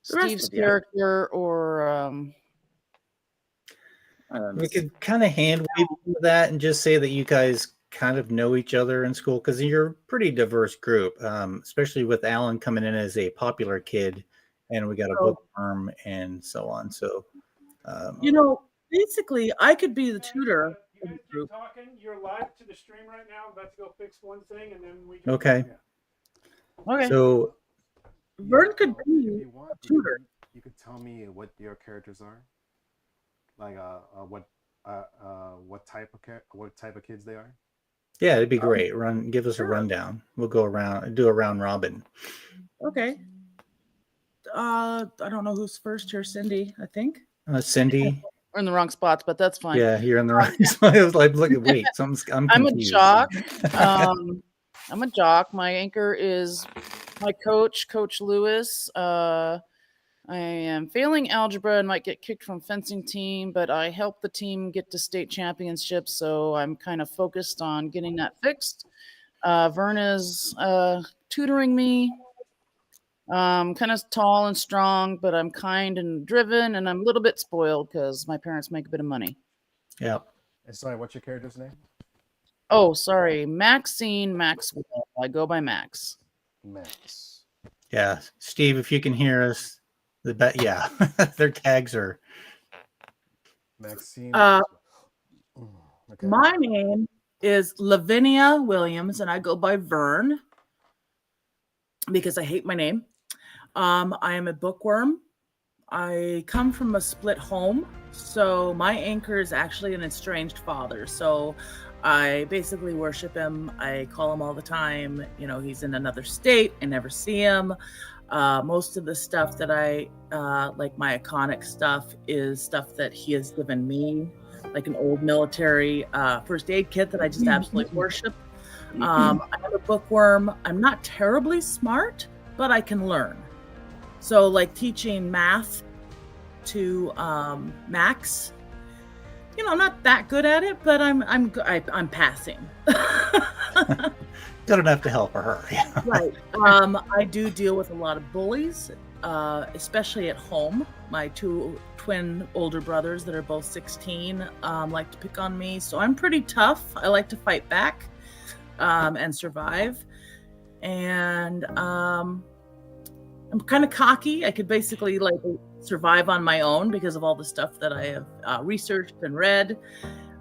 Steve's character or we could kind of hand wave that and just say that you guys kind of know each other in school because you're a pretty diverse group, especially with Alan coming in as a popular kid, and we got a bookworm and so on. So, basically, I could be the tutor. You guys keep talking. You're live to the stream right now. Let's go fix one thing, and then we can. okay. Okay. So, Vern could be a tutor. You could tell me what your characters are, like what type of kids they are. yeah, it'd be great. Give us a rundown. We'll go around, do a round robin. Okay. I don't know who's first here. Cindy, I think. Cindy. We're in the wrong spots, but that's fine. Yeah, you're in the right spot. I was like, look, wait, I'm confused. a jock. I'm a jock. My anchor is my coach, Coach Lewis. I am failing algebra and might get kicked from fencing team, but I help the team get to state championships, so I'm kind of focused on getting that fixed. Vern is tutoring me. Kind of tall and strong, but I'm kind and driven, and I'm a little bit spoiled because my parents make a bit of money. Yeah. And sorry, what's your character's name? Oh, sorry, Maxine Maxwell. I go by Max. Max. Yeah, Steve, if you can hear us, yeah, their tags are. Maxine. Okay. My name is Lavinia Williams, and I go by Vern because I hate my name. I am a bookworm. I come from a split home, so my anchor is actually an estranged father. So I basically worship him. I call him all the time. He's in another state. I never see him. Most of the stuff that I like, my iconic stuff, is stuff that he has given me, like an old military first aid kit that I just absolutely worship. I'm a bookworm. I'm not terribly smart, but I can learn. So, like teaching math to Max, I'm not that good at it, but I'm passing. Good enough to help her. Yeah. Right. I do deal with a lot of bullies, especially at home. My two twin older brothers that are both 16 like to pick on me, so I'm pretty tough. I like to fight back and survive. And I'm kind of cocky. I could basically survive on my own because of all the stuff that I have researched and read.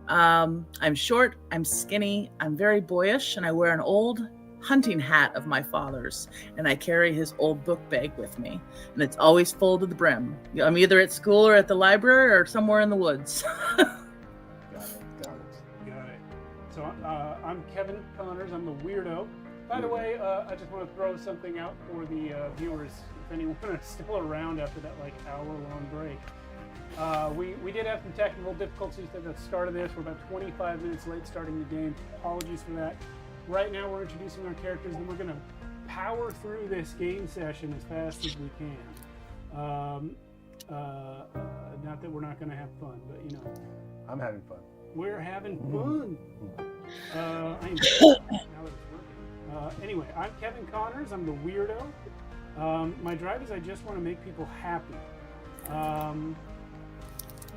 I'm short, I'm skinny, I'm very boyish, and I wear an old hunting hat of my father's, and I carry his old book bag with me, and it's always full to the brim. I'm either at school or at the library or somewhere in the woods. Got it. So I'm Kevin Connors. I'm the weirdo. By the way, I just want to throw something out for the viewers, if anyone is still around after that hour-long break. We did have some technical difficulties at the start of this. We're about 25 minutes late starting the game. Apologies for that. Right now we're introducing our characters, and we're going to power through this game session as fast as we can. Not that we're not going to have fun, but I'm having fun. We're having fun. Anyway, I'm Kevin Connors. I'm the weirdo. My drive is I just want to make people happy.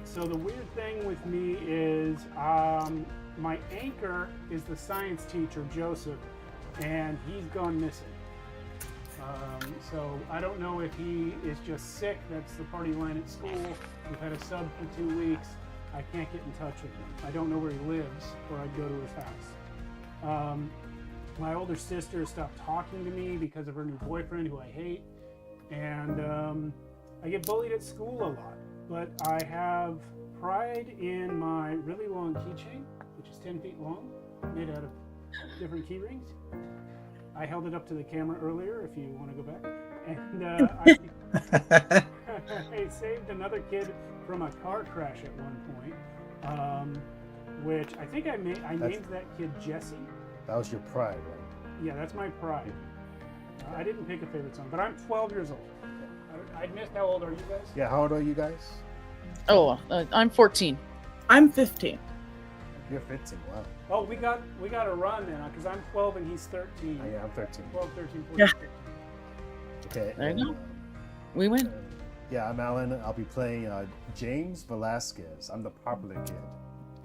So the weird thing with me is my anchor is the science teacher, Joseph, and he's gone missing. So I don't know if he is just sick. That's the party line at school. We've had a sub for 2 weeks. I can't get in touch with him. I don't know where he lives, or I'd go to his house. My older sister stopped talking to me because of her new boyfriend, who I hate. And I get bullied at school a lot. But I have pride in my really long keychain, which is 10 feet long, made out of different key rings. I held it up to the camera earlier, if you want to go back. And I saved another kid from a car crash at one point, which I think I named that kid Jesse. That was your pride, right? Yeah, that's my pride. I didn't pick a favorite song, but I'm 12 years old. I missed. How old are you guys? Yeah, how old are you guys? Oh, I'm 14. I'm 15. You're 15, wow. Oh, we got a run then, because I'm 12 and he's 13. Oh, yeah, I'm 13. 12, 13, 14, yeah. 15. Okay. There you go. We win. Yeah, I'm Alan. I'll be playing James Velasquez. I'm the popular kid.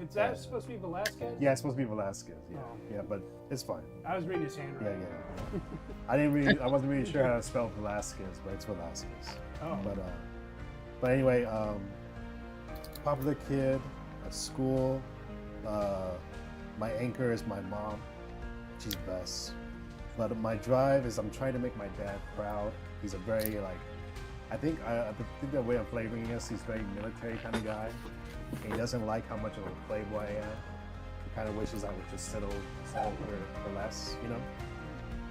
Is that supposed to be Velasquez? Yeah, it's supposed to be Velasquez. Yeah, yeah, but it's fine. I was reading his handwriting. Yeah. I wasn't really sure how to spell Velasquez, but it's Velasquez. Oh. But anyway, popular kid at school. My anchor is my mom. She's best. But my drive is I'm trying to make my dad proud. He's a very I think the way I'm flavoring this, he's a very military kind of guy. And he doesn't like how much of a playboy I am. He kind of wishes I would just settle for less, you know.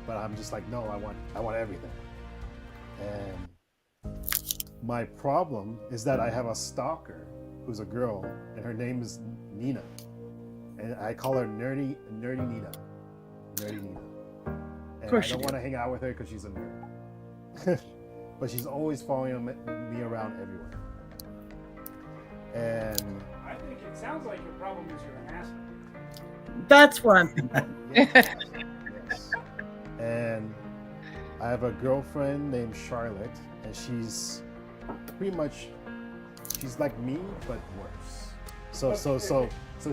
But I'm just like, no, I want everything. And my problem is that I have a stalker who's a girl, and her name is Nina, and I call her Nerdy Nina. Nerdy Nina. And I don't want to hang out with her because she's a nerd. But she's always following me around everywhere. And I think it sounds like your problem is you're an asshole. That's what I'm thinking. Yes. And I have a girlfriend named Charlotte, and she's pretty much like me but worse. So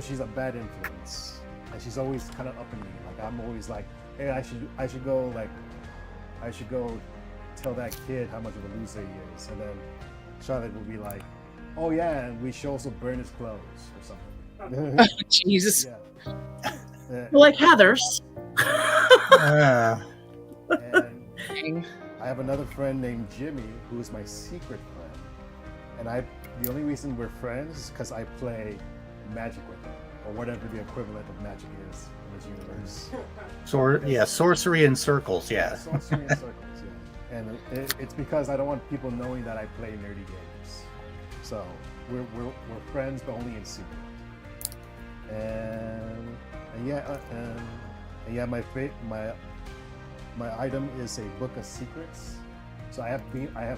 she's a bad influence, and she's always kind of up in me. Like I'm always like, hey, I should go tell that kid how much of a loser he is, and then Charlotte will be like, oh yeah, and we should also burn his clothes or something. Jesus. Yeah. Like Heather's. And I have another friend named Jimmy who is my secret friend, and the only reason we're friends is because I play magic with him, or whatever the equivalent of magic is in this universe. Sorcery in circles. Yeah. Sorcery in circles. Yeah. And it's because I don't want people knowing that I play nerdy games. So we're friends, but only in secret. And my item is a book of secrets. So I have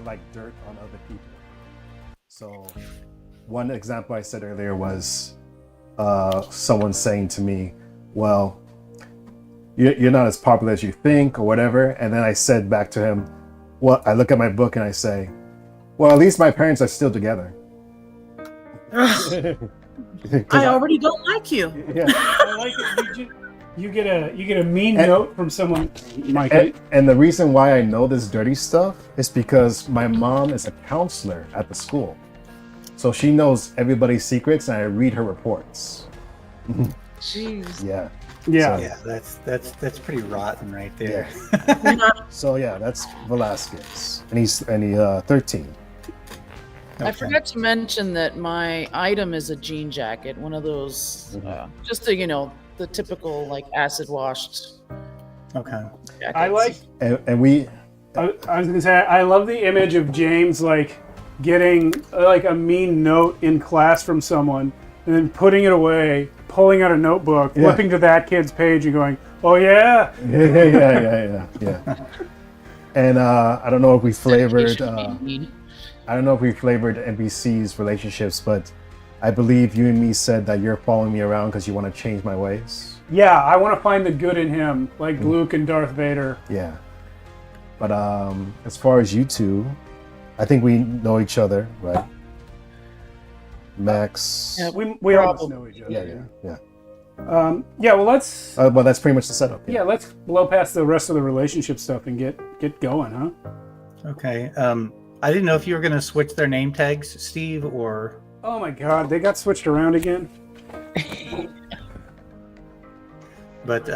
like dirt on other people. So one example I said earlier was someone saying to me, well, you're not as popular as you think or whatever. And then I said back to him, well, I look at my book and I say, well, at least my parents are still together. I already don't like you. Yeah. I like it. You get a mean note from someone, Mike. And the reason why I know this dirty stuff is because my mom is a counselor at the school. So she knows everybody's secrets, and I read her reports. Jeez. Yeah. Yeah, that's pretty rotten right there. Yeah. So yeah, that's Velasquez, and he's 13. I forgot to mention that my item is a jean jacket, one of those, just the typical like acid washed. Okay. Jackets. I like, and we. I was gonna say I love the image of James like getting like a mean note in class from someone, and then putting it away, pulling out a notebook, flipping to that kid's page, and going, "Oh yeah." Yeah. And I don't know if we flavored. I don't know if we flavored NBC's relationships, but I believe you and me said that you're following me around because you want to change my ways. Yeah, I want to find the good in him, like Luke and Darth Vader. Yeah. But as far as you two, I think we know each other, right? Max. Yeah, we almost know each other. Yeah. Well, let's. Well, that's pretty much the setup. Yeah, let's blow past the rest of the relationship stuff and get going, huh? Okay. I didn't know if you were going to switch their name tags, Steve, or... Oh my god, they got switched around again? But,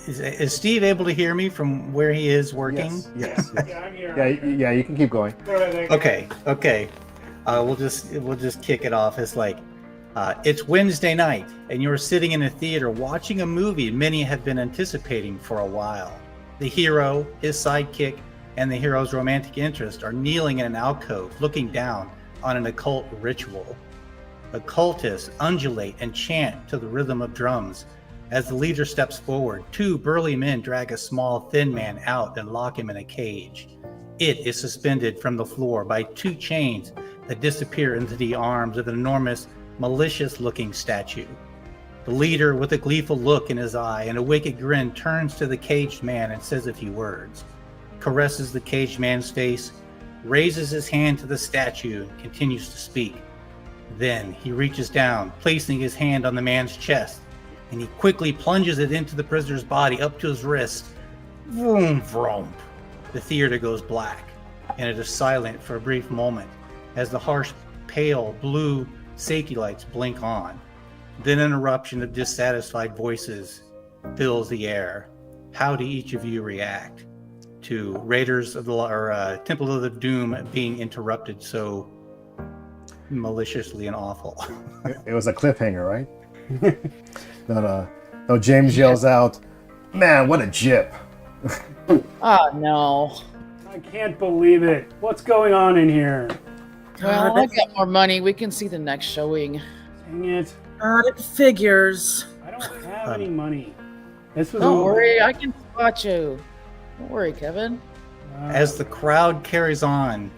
is Steve able to hear me from where he is working? Yes. Yeah, I'm here. Yeah, you can keep going. Okay. We'll just kick it off. It's like, it's Wednesday night, and you're sitting in a theater watching a movie many have been anticipating for a while. The hero, his sidekick, and the hero's romantic interest are kneeling in an alcove looking down on an occult ritual. Occultists undulate and chant to the rhythm of drums. As the leader steps forward, two burly men drag a small, thin man out and lock him in a cage. It is suspended from the floor by two chains that disappear into the arms of an enormous, malicious-looking statue. The leader, with a gleeful look in his eye and a wicked grin, turns to the caged man and says a few words, caresses the caged man's face, raises his hand to the statue and continues to speak. Then he reaches down, placing his hand on the man's chest, and he quickly plunges it into the prisoner's body up to his wrist. Vroom, vroom. The theater goes black, and it is silent for a brief moment as the harsh, pale blue safety lights blink on. Then an eruption of dissatisfied voices fills the air. How do each of you react to Raiders of the Temple of the Doom being interrupted so maliciously and awful? It was a cliffhanger, right? No, James yells out, "Man, what a jip!" Oh, no. I can't believe it. What's going on in here? Well, I got more money. We can see the next showing. Dang it. It figures. I don't have any money. This was Don't worry, I can spot you. Don't worry, Kevin. As the crowd carries on,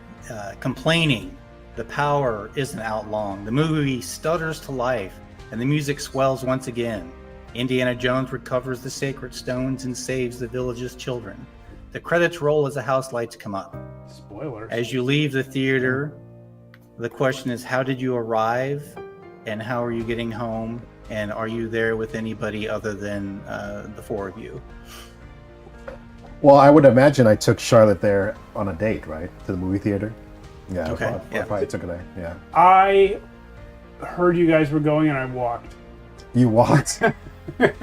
complaining, the power isn't out long. The movie stutters to life, and the music swells once again. Indiana Jones recovers the sacred stones and saves the village's children. The credits roll as the house lights come up. Spoilers. As you leave the theater, the question is, how did you arrive, and how are you getting home, and are you there with anybody other than the four of you? Well, I would imagine I took Charlotte there on a date, right? To the movie theater. Yeah. Okay. I probably took her there. Yeah. I heard you guys were going and I walked. You walked. I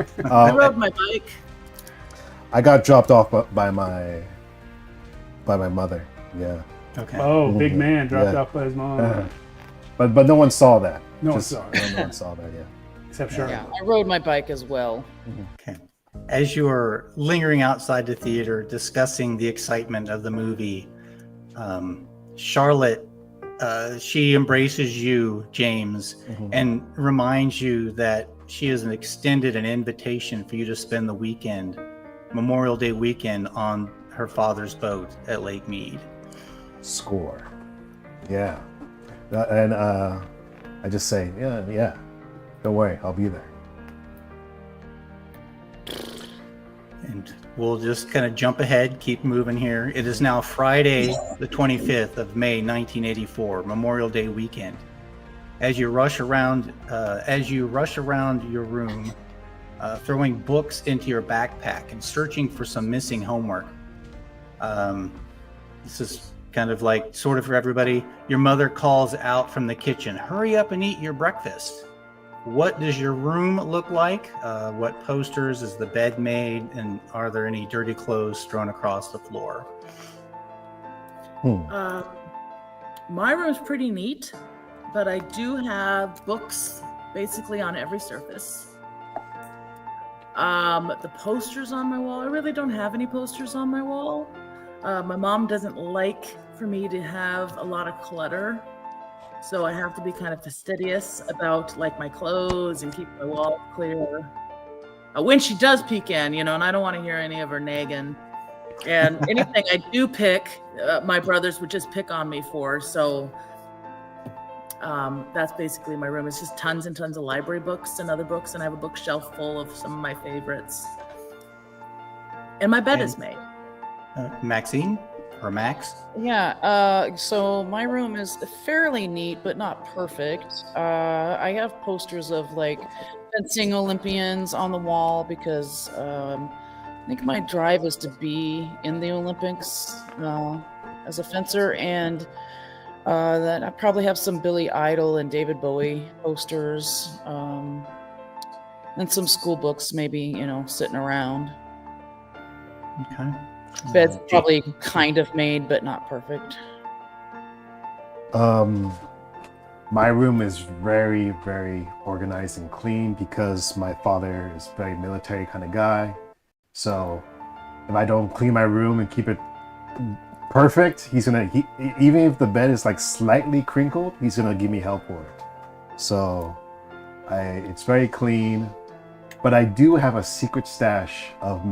rode my bike. I got dropped off by my mother. Yeah. Okay. Oh, big man dropped off by his mom. But no one saw that. No one saw it. No one saw that. Yeah. Except Charlotte. Yeah, I rode my bike as well. Okay. As you are lingering outside the theater, discussing the excitement of the movie, Charlotte, she embraces you, James, and reminds you that she has extended an invitation for you to spend the weekend, Memorial Day weekend, on her father's boat at Lake Mead. Score. Yeah. And I just say, yeah. Don't worry, I'll be there. And we'll just kind of jump ahead, keep moving here. It is now Friday, the 25th of May, 1984, Memorial Day weekend. As you rush around your room, throwing books into your backpack and searching for some missing homework. This is kind of like sort of for everybody. Your mother calls out from the kitchen, "Hurry up and eat your breakfast." What does your room look like? What posters is the bed made? And are there any dirty clothes thrown across the floor? My room's pretty neat, but I do have books basically on every surface. The posters on my wall, I really don't have any posters on my wall. My mom doesn't like for me to have a lot of clutter. So I have to be kind of fastidious about like my clothes and keep my wall clear. When she does peek in, and I don't want to hear any of her nagging. And anything I do pick, my brothers would just pick on me for. So that's basically my room. It's just tons and tons of library books and other books. And I have a bookshelf full of some of my favorites. And my bed is made. Maxine? Or Max? Yeah, so my room is fairly neat, but not perfect. I have posters of like fencing Olympians on the wall because I think my drive is to be in the Olympics as a fencer, and then I probably have some Billy Idol and David Bowie posters, and some school books maybe, sitting around. Okay. Bed's probably kind of made, but not perfect. My room is very, very organized and clean because my father is a very military kind of guy. So if I don't clean my room and keep it perfect, even if the bed is like slightly crinkled, he's gonna give me hell for it. So it's very clean, but I do have a secret stash of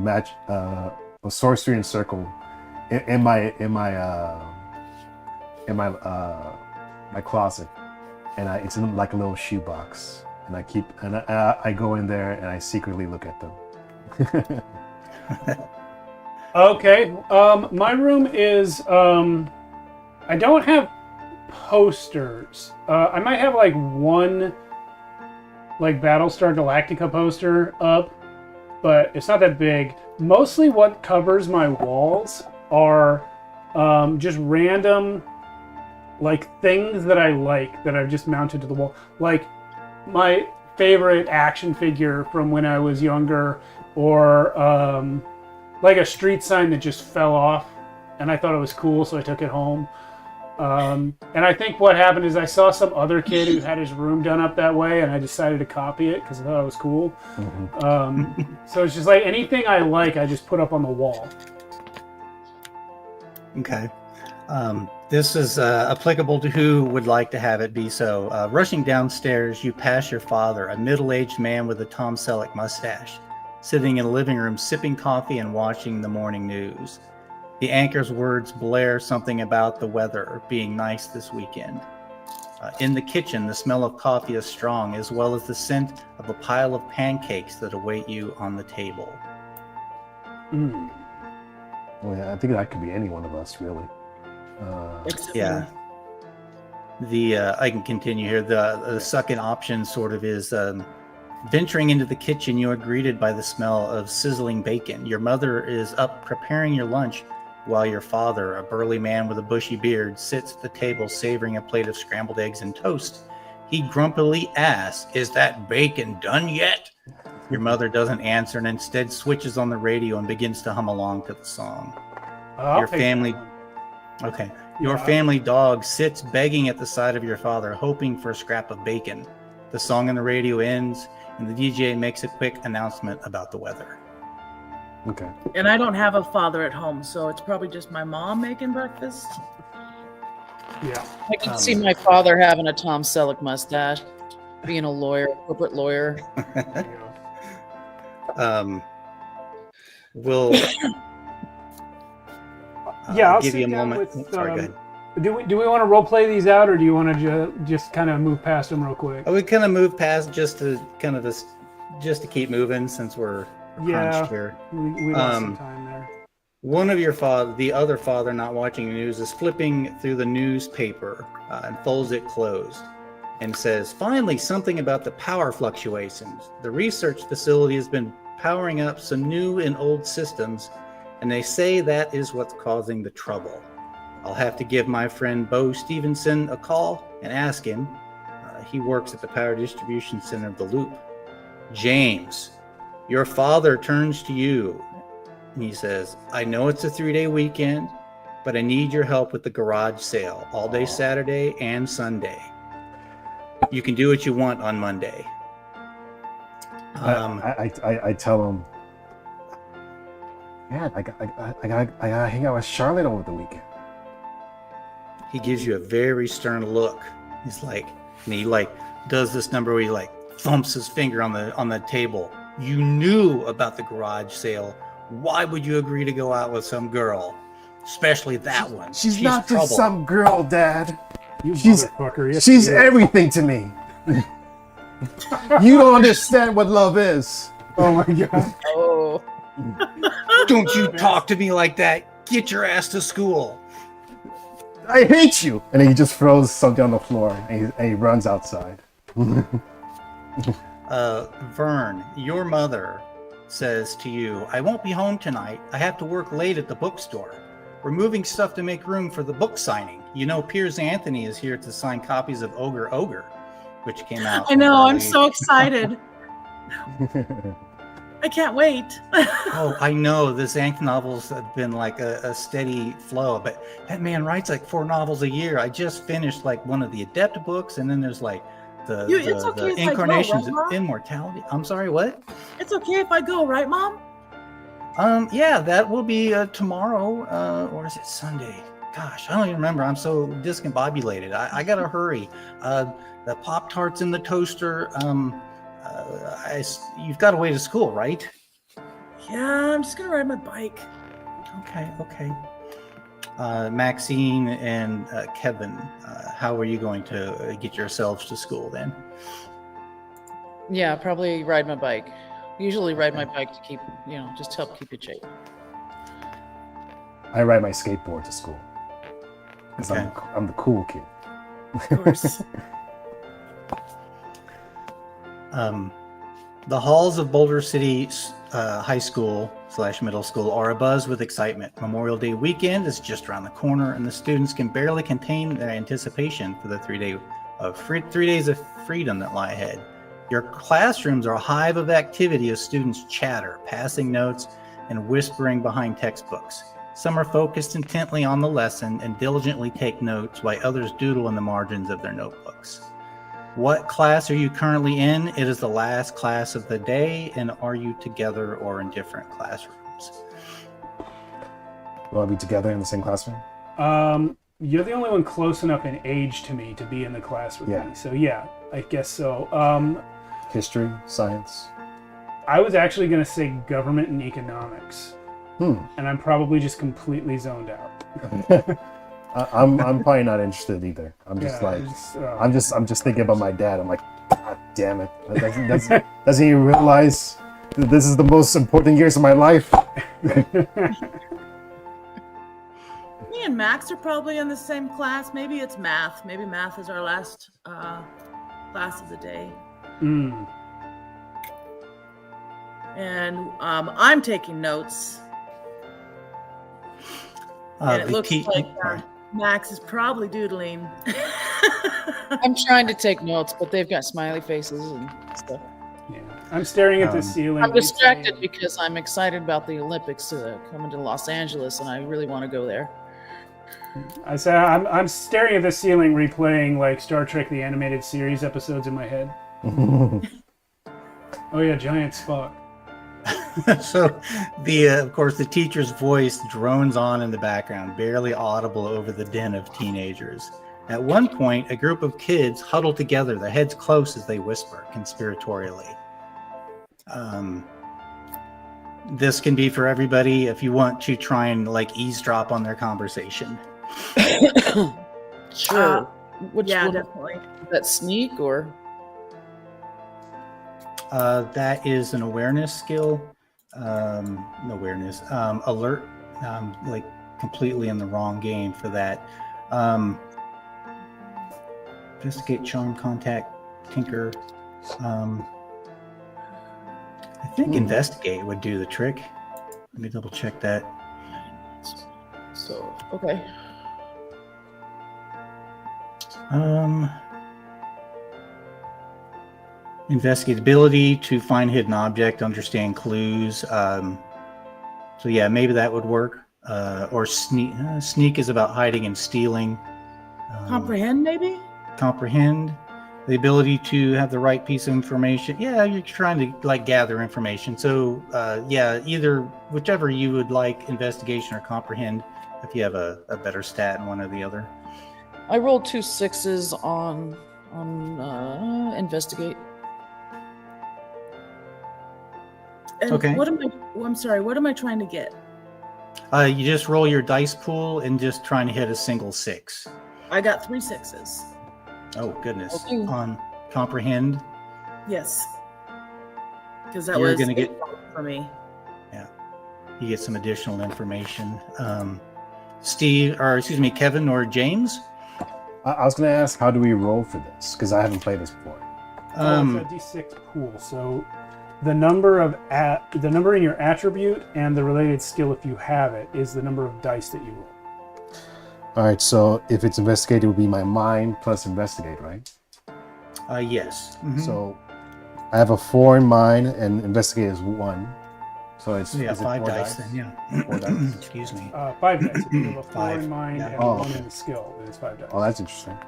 sorcery and circle in my closet, and it's in like a little shoebox, and I go in there and I secretly look at them. Okay. My room is I don't have posters. I might have like one like Battlestar Galactica poster up, but it's not that big. Mostly what covers my walls are just random like things that I like that I've just mounted to the wall. Like my favorite action figure from when I was younger, or like a street sign that just fell off and I thought it was cool, so I took it home. And I think what happened is I saw some other kid who had his room done up that way, and I decided to copy it because I thought it was cool. So it's just like anything I like, I just put up on the wall. Okay. This is applicable to who would like to have it be so. Rushing downstairs, you pass your father, a middle-aged man with a Tom Selleck mustache, sitting in the living room sipping coffee and watching the morning news. The anchor's words blare something about the weather being nice this weekend. In the kitchen, the smell of coffee is strong, as well as the scent of a pile of pancakes that await you on the table. Well, yeah, I think that could be any one of us, really. Yeah. I can continue here. The second option sort of is venturing into the kitchen. You are greeted by the smell of sizzling bacon. Your mother is up preparing your lunch, while your father, a burly man with a bushy beard, sits at the table savoring a plate of scrambled eggs and toast. He grumpily asks, "Is that bacon done yet?" Your mother doesn't answer and instead switches on the radio and begins to hum along to the song. Your family dog sits begging at the side of your father, hoping for a scrap of bacon. The song on the radio ends, and the DJ makes a quick announcement about the weather. Okay. And I don't have a father at home, so it's probably just my mom making breakfast. Yeah. I can see my father having a Tom Selleck mustache, being a lawyer, corporate lawyer. We'll I'll give sit you a down moment. with, Sorry, go ahead. Do we want to role play these out, or do you want to just kind of move past them real quick? We kind of move past just to keep moving since we're crunched here. We lost some time there. One of your the other father not watching the news, is flipping through the newspaper and folds it closed and says, "Finally, something about the power fluctuations. The research facility has been powering up some new and old systems, and they say that is what's causing the trouble. I'll have to give my friend Bo Stevenson a call and ask him. He works at the Power Distribution Center of the Loop. James, your father turns to you and he says, I know it's a 3-day weekend, but I need your help with the garage sale all day Saturday and Sunday. You can do what you want on Monday." I tell him, "Yeah, I gotta hang out with Charlotte over the weekend." He gives you a very stern look. He's like, and he does this number where he thumps his finger on the table. "You knew about the garage sale. Why would you agree to go out with some girl, especially that one? She's not trouble." just some girl, Dad. She's everything to me. You don't understand what love is. Oh my god. Oh. Don't you talk to me like that. Get your ass to school. I hate you. And then he just throws something on the floor and he runs outside. Vern, your mother says to you, "I won't be home tonight. I have to work late at the bookstore. We're moving stuff to make room for the book signing. You know, Piers Anthony is here to sign copies of Ogre, which came out." I know, I'm so excited. I can't wait. Oh, I know. This Ank novels have been like a steady flow, but that man writes 4 novels a year. I just finished one of the Adept books, and then there's the Incarnations of Immortality. I'm sorry, what? It's okay if I go, right, Mom? Yeah, that will be tomorrow, or is it Sunday? Gosh, I don't even remember. I'm so discombobulated. I gotta hurry. The Pop-Tarts in the toaster. You've got a way to school, right? Yeah, I'm just gonna ride my bike. Okay. Maxine and Kevin, how are you going to get yourselves to school then? Yeah, probably ride my bike. Usually ride my bike to keep, just help keep in shape. I ride my skateboard to school. Because Okay. I'm the cool kid. Of course. The halls of Boulder City High School / middle school are abuzz with excitement. Memorial Day weekend is just around the corner, and the students can barely contain their anticipation for the 3 days of freedom that lie ahead. Your classrooms are a hive of activity as students chatter, passing notes, and whispering behind textbooks. Some are focused intently on the lesson and diligently take notes, while others doodle in the margins of their notebooks. What class are you currently in? It is the last class of the day, and are you together or in different classrooms? Will I be together in the same classroom? You're the only one close enough in age to me to be in the class with me. So yeah, I guess so. History, science. I was actually going to say government and economics. And I'm probably just completely zoned out. I'm probably not interested either. I'm just I'm just thinking about my dad. I'm like, God damn it! Doesn't he realize that this is the most important years of my life? Me and Max are probably in the same class. Maybe it's math. Maybe math is our last class of the day. And I'm taking notes. And it looks like Max is probably doodling. I'm trying to take notes, but they've got smiley faces and stuff. Yeah, I'm staring at the ceiling. I'm distracted because I'm excited about the Olympics coming to Los Angeles, and I really want to go there. I say I'm staring at the ceiling, replaying like Star Trek the animated series episodes in my head. Oh yeah, giant Spock. So, of course, the teacher's voice drones on in the background, barely audible over the din of teenagers. At one point, a group of kids huddle together, their heads close as they whisper conspiratorially. This can be for everybody if you want to try and eavesdrop on their conversation. Sure. Which yeah, one? definitely. That sneak or? That is an awareness skill. Alert. Completely in the wrong game for that. Investigate, charm, contact, tinker. I think investigate would do the trick. Let me double check that. So, okay. Investigate, ability to find hidden object, understand clues. So yeah, maybe that would work. Or sneak. Sneak is about hiding and stealing. Comprehend, maybe? Comprehend. The ability to have the right piece of information. Yeah, you're trying to gather information. So yeah, either whichever you would like, investigation or comprehend, if you have a better stat in one or the other. I rolled 2 6s on investigate. And Okay. I'm sorry, what am I trying to get? You just roll your dice pool and just trying to hit a single 6. I got 3 6s. Oh goodness! Okay. On comprehend. Yes. Because that You're was gonna get for me. Yeah, you get some additional information. Kevin or James? I was going to ask, how do we roll for this? Because I haven't played this before. It's a D6 pool, so the number in your attribute and the related skill, if you have it, is the number of dice that you roll. All right, so if it's investigate, it would be my mind plus investigate, right? Yes. So I have a 4 in mind, and investigate is 1. So it's Yeah, is it 5 4 dice then. Yeah. 4 dice. Excuse me. 5 dice. If you have a 4 5. in mind Yeah. and Oh, 1 okay. in the skill, then it's 5 dice. Oh, that's interesting.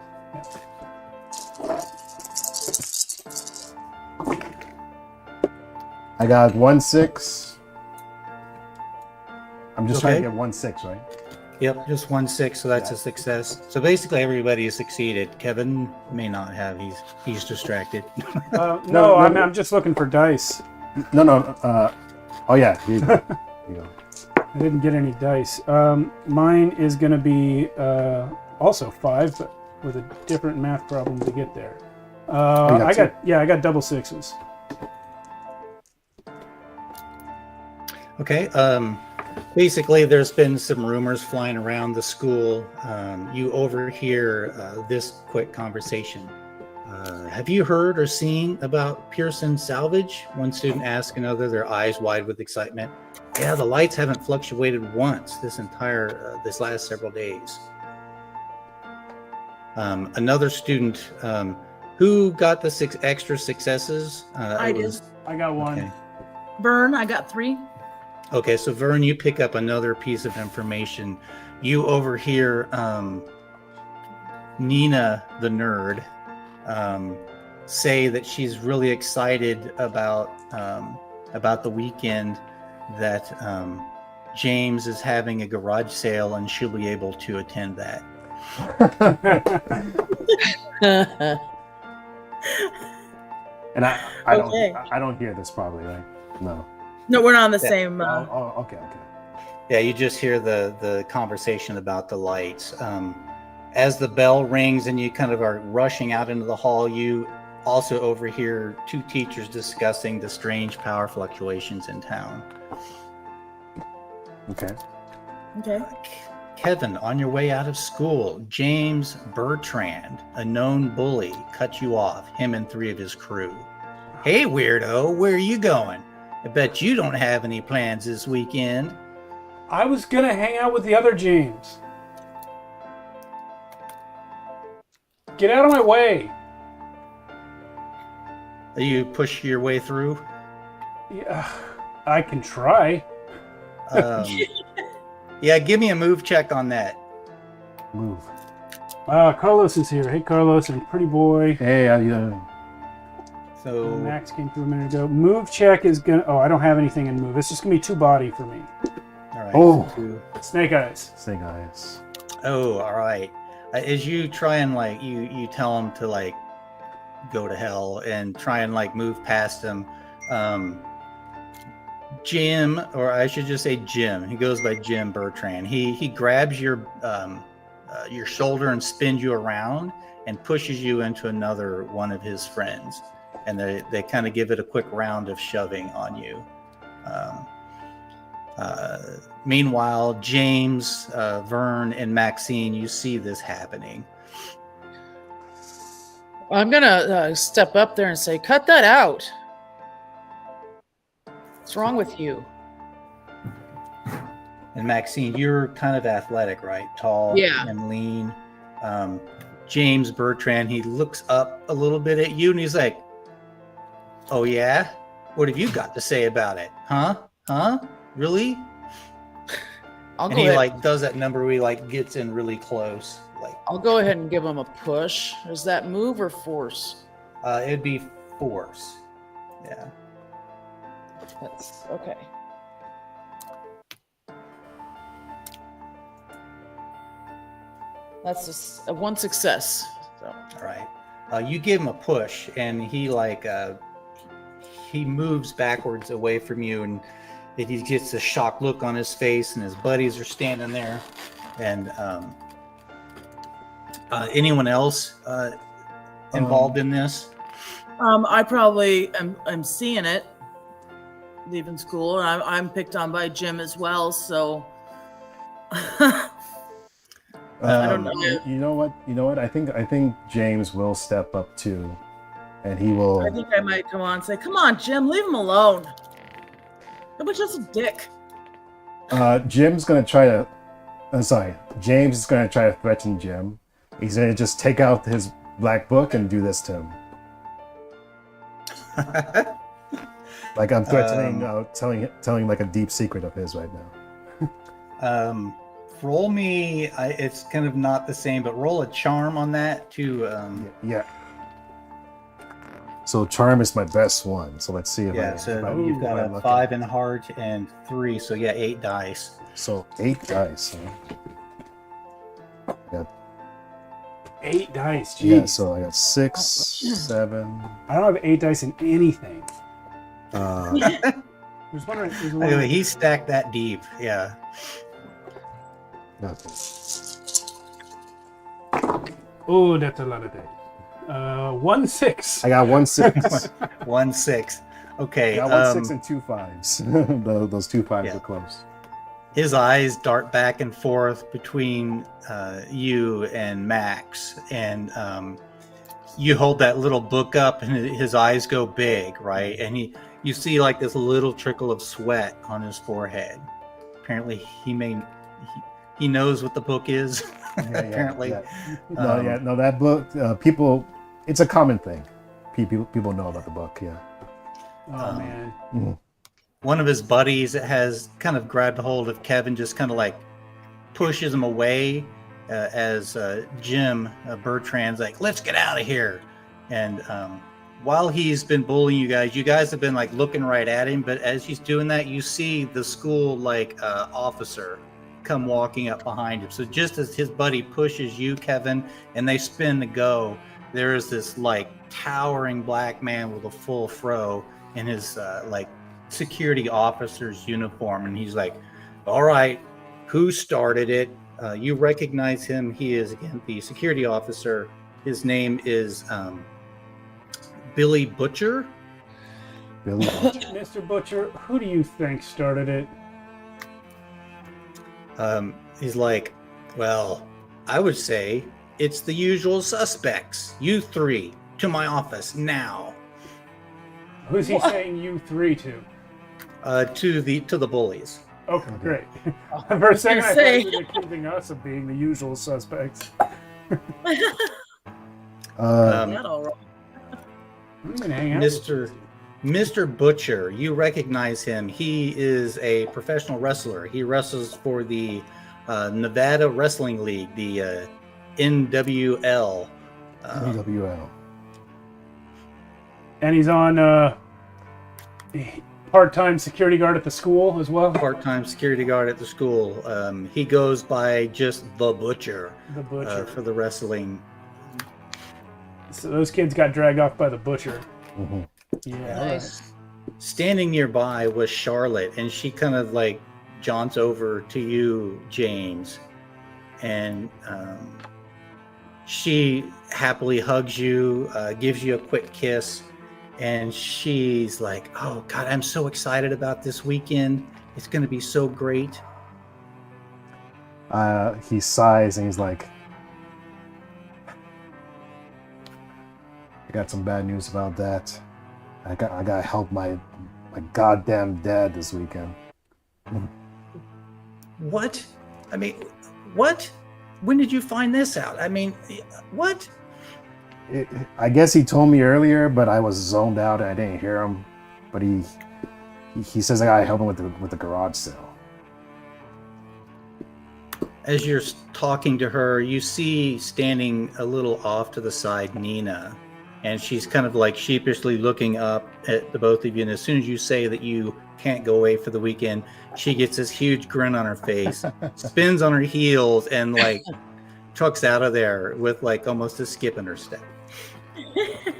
I got 1 6. I'm just trying to get 1 6, right? Yep, just 1 6, so that's a success. So basically, everybody has succeeded. Kevin may not have; he's distracted. No, I'm just looking for dice. No. Oh yeah, here you go. Here you go. I didn't get any dice. Mine is going to be also 5, but with a different math problem to get there. I got double 6s. Okay. Basically, there's been some rumors flying around the school. You overhear this quick conversation. Have you heard or seen about Pearson Salvage? One student asks another, their eyes wide with excitement. Yeah, the lights haven't fluctuated once this last several days. Another student, who got the 6 extra successes? I did. I got one. Okay. Vern, I got 3. Okay, so Vern, you pick up another piece of information. You overhear Nina, the nerd, say that she's really excited about the weekend, that James is having a garage sale and she'll be able to attend that. And I don't hear this probably, right? No. No, we're not on the same. Okay. Yeah, you just hear the conversation about the lights. As the bell rings and you kind of are rushing out into the hall, you also overhear 2 teachers discussing the strange power fluctuations in town. Okay. Kevin, on your way out of school, James Bertrand, a known bully, cut you off, him and 3 of his crew. Hey, weirdo, where are you going? I bet you don't have any plans this weekend. I was gonna hang out with the other James. Get out of my way. You push your way through? Yeah, I can try. Yeah, give me a move check on that. Move. Carlos is here. Hey, Carlos and Pretty Boy. Hey, how you doing? So Max came through a minute ago. Move check is gonna. Oh, I don't have anything in move. It's just gonna be 2 body for me. All right. Oh, so Snake Eyes. Snake Eyes. Oh, all right. As you try and you tell him to go to hell and try and move past him. Jim, or I should just say Jim. He goes by Jim Bertrand. He grabs your shoulder and spins you around and pushes you into another one of his friends, and they kind of give it a quick round of shoving on you. Meanwhile, James, Vern, and Maxine, you see this happening. I'm gonna step up there and say, "Cut that out! What's wrong with you?" And Maxine, you're kind of athletic, right? Tall and lean. James Bertrand, he looks up a little bit at you and he's like, "Oh yeah? What have you got to say about it? Huh? Really?" I'll and go he ahead. does that number where he gets in really close. I'll go ahead and give him a push. Is that move or force? It'd be force. Yeah. That's okay. That's a 1 success. So. All right. You give him a push, and he he moves backwards away from you, and he gets a shocked look on his face, and his buddies are standing there. And anyone else involved in this? I probably am seeing it leaving school, and I'm picked on by Jim as well. So I don't know. You know what? I think James will step up too, and he will. I think I might come on and say, "Come on, Jim, leave him alone. Nobody's just a dick." James is gonna try to threaten Jim. He's gonna just take out his black book and do this to him. Like I'm threatening, telling like a deep secret of his right now. Roll me. It's kind of not the same, but roll a charm on that too. Yeah. So charm is my best one. So let's see if you've got a 5 in heart and 3. So 8 dice. So 8 dice. Huh? I got 8 dice. Jeez. Yeah. So I got 6, 7. I don't have 8 dice in anything. There's one. He stacked that deep. Yeah. Nothing. Oh, that's a lot of dice. 1 6. I got 1 6. 1 6. Okay. I got 1 6 and 2 5s. Those 2 5s are close. his eyes dart back and forth between you and Max, and you hold that little book up, and his eyes go big, right? And you see like this little trickle of sweat on his forehead. Apparently, he knows what the book is. Apparently, No, that book. People, it's a common thing. People know about the book. Yeah. Oh man. Mm-hmm. One of his buddies has kind of grabbed hold of Kevin, just kind of like pushes him away as Jim Bertrand's like, let's get out of here. And while he's been bullying you guys have been like looking right at him. But as he's doing that, you see the school like officer come walking up behind him. So just as his buddy pushes you, Kevin, and they spin to go, there is this like towering black man with a full fro in his like security officer's uniform, and he's like, all right, who started it? You recognize him. He is, again, the security officer. His name is Billy Butcher. Mr. Butcher, who do you think started it? He's like, well, I would say it's the usual suspects. You three, to my office now. Who's he saying you three to? To the bullies. Okay, great. For a second, I thought you were accusing us of being the usual suspects. Mr. Butcher, you recognize him. He is a professional wrestler. He wrestles for the Nevada Wrestling League, the NWL. NWL. And he's on part-time security guard at the school as well? Part-time security guard at the school. He goes by just the Butcher. The Butcher. For the wrestling. So those kids got dragged off by the Butcher. Mm-hmm. Yeah. Nice. Standing nearby was Charlotte, and she kind of like jaunts over to you, James, and she happily hugs you, gives you a quick kiss, and she's like, oh God, I'm so excited about this weekend. It's going to be so great. He sighs and he's like, I got some bad news about that. I gotta help my goddamn dad this weekend. What? I mean, what? When did you find this out? I mean, what? I guess he told me earlier, but I was zoned out and I didn't hear him. But he says I gotta help him with the garage sale. As you're talking to her, you see standing a little off to the side Nina, and she's kind of like sheepishly looking up at the both of you. And as soon as you say that you can't go away for the weekend, she gets this huge grin on her face, spins on her heels, and like trucks out of there with like almost a skip in her step.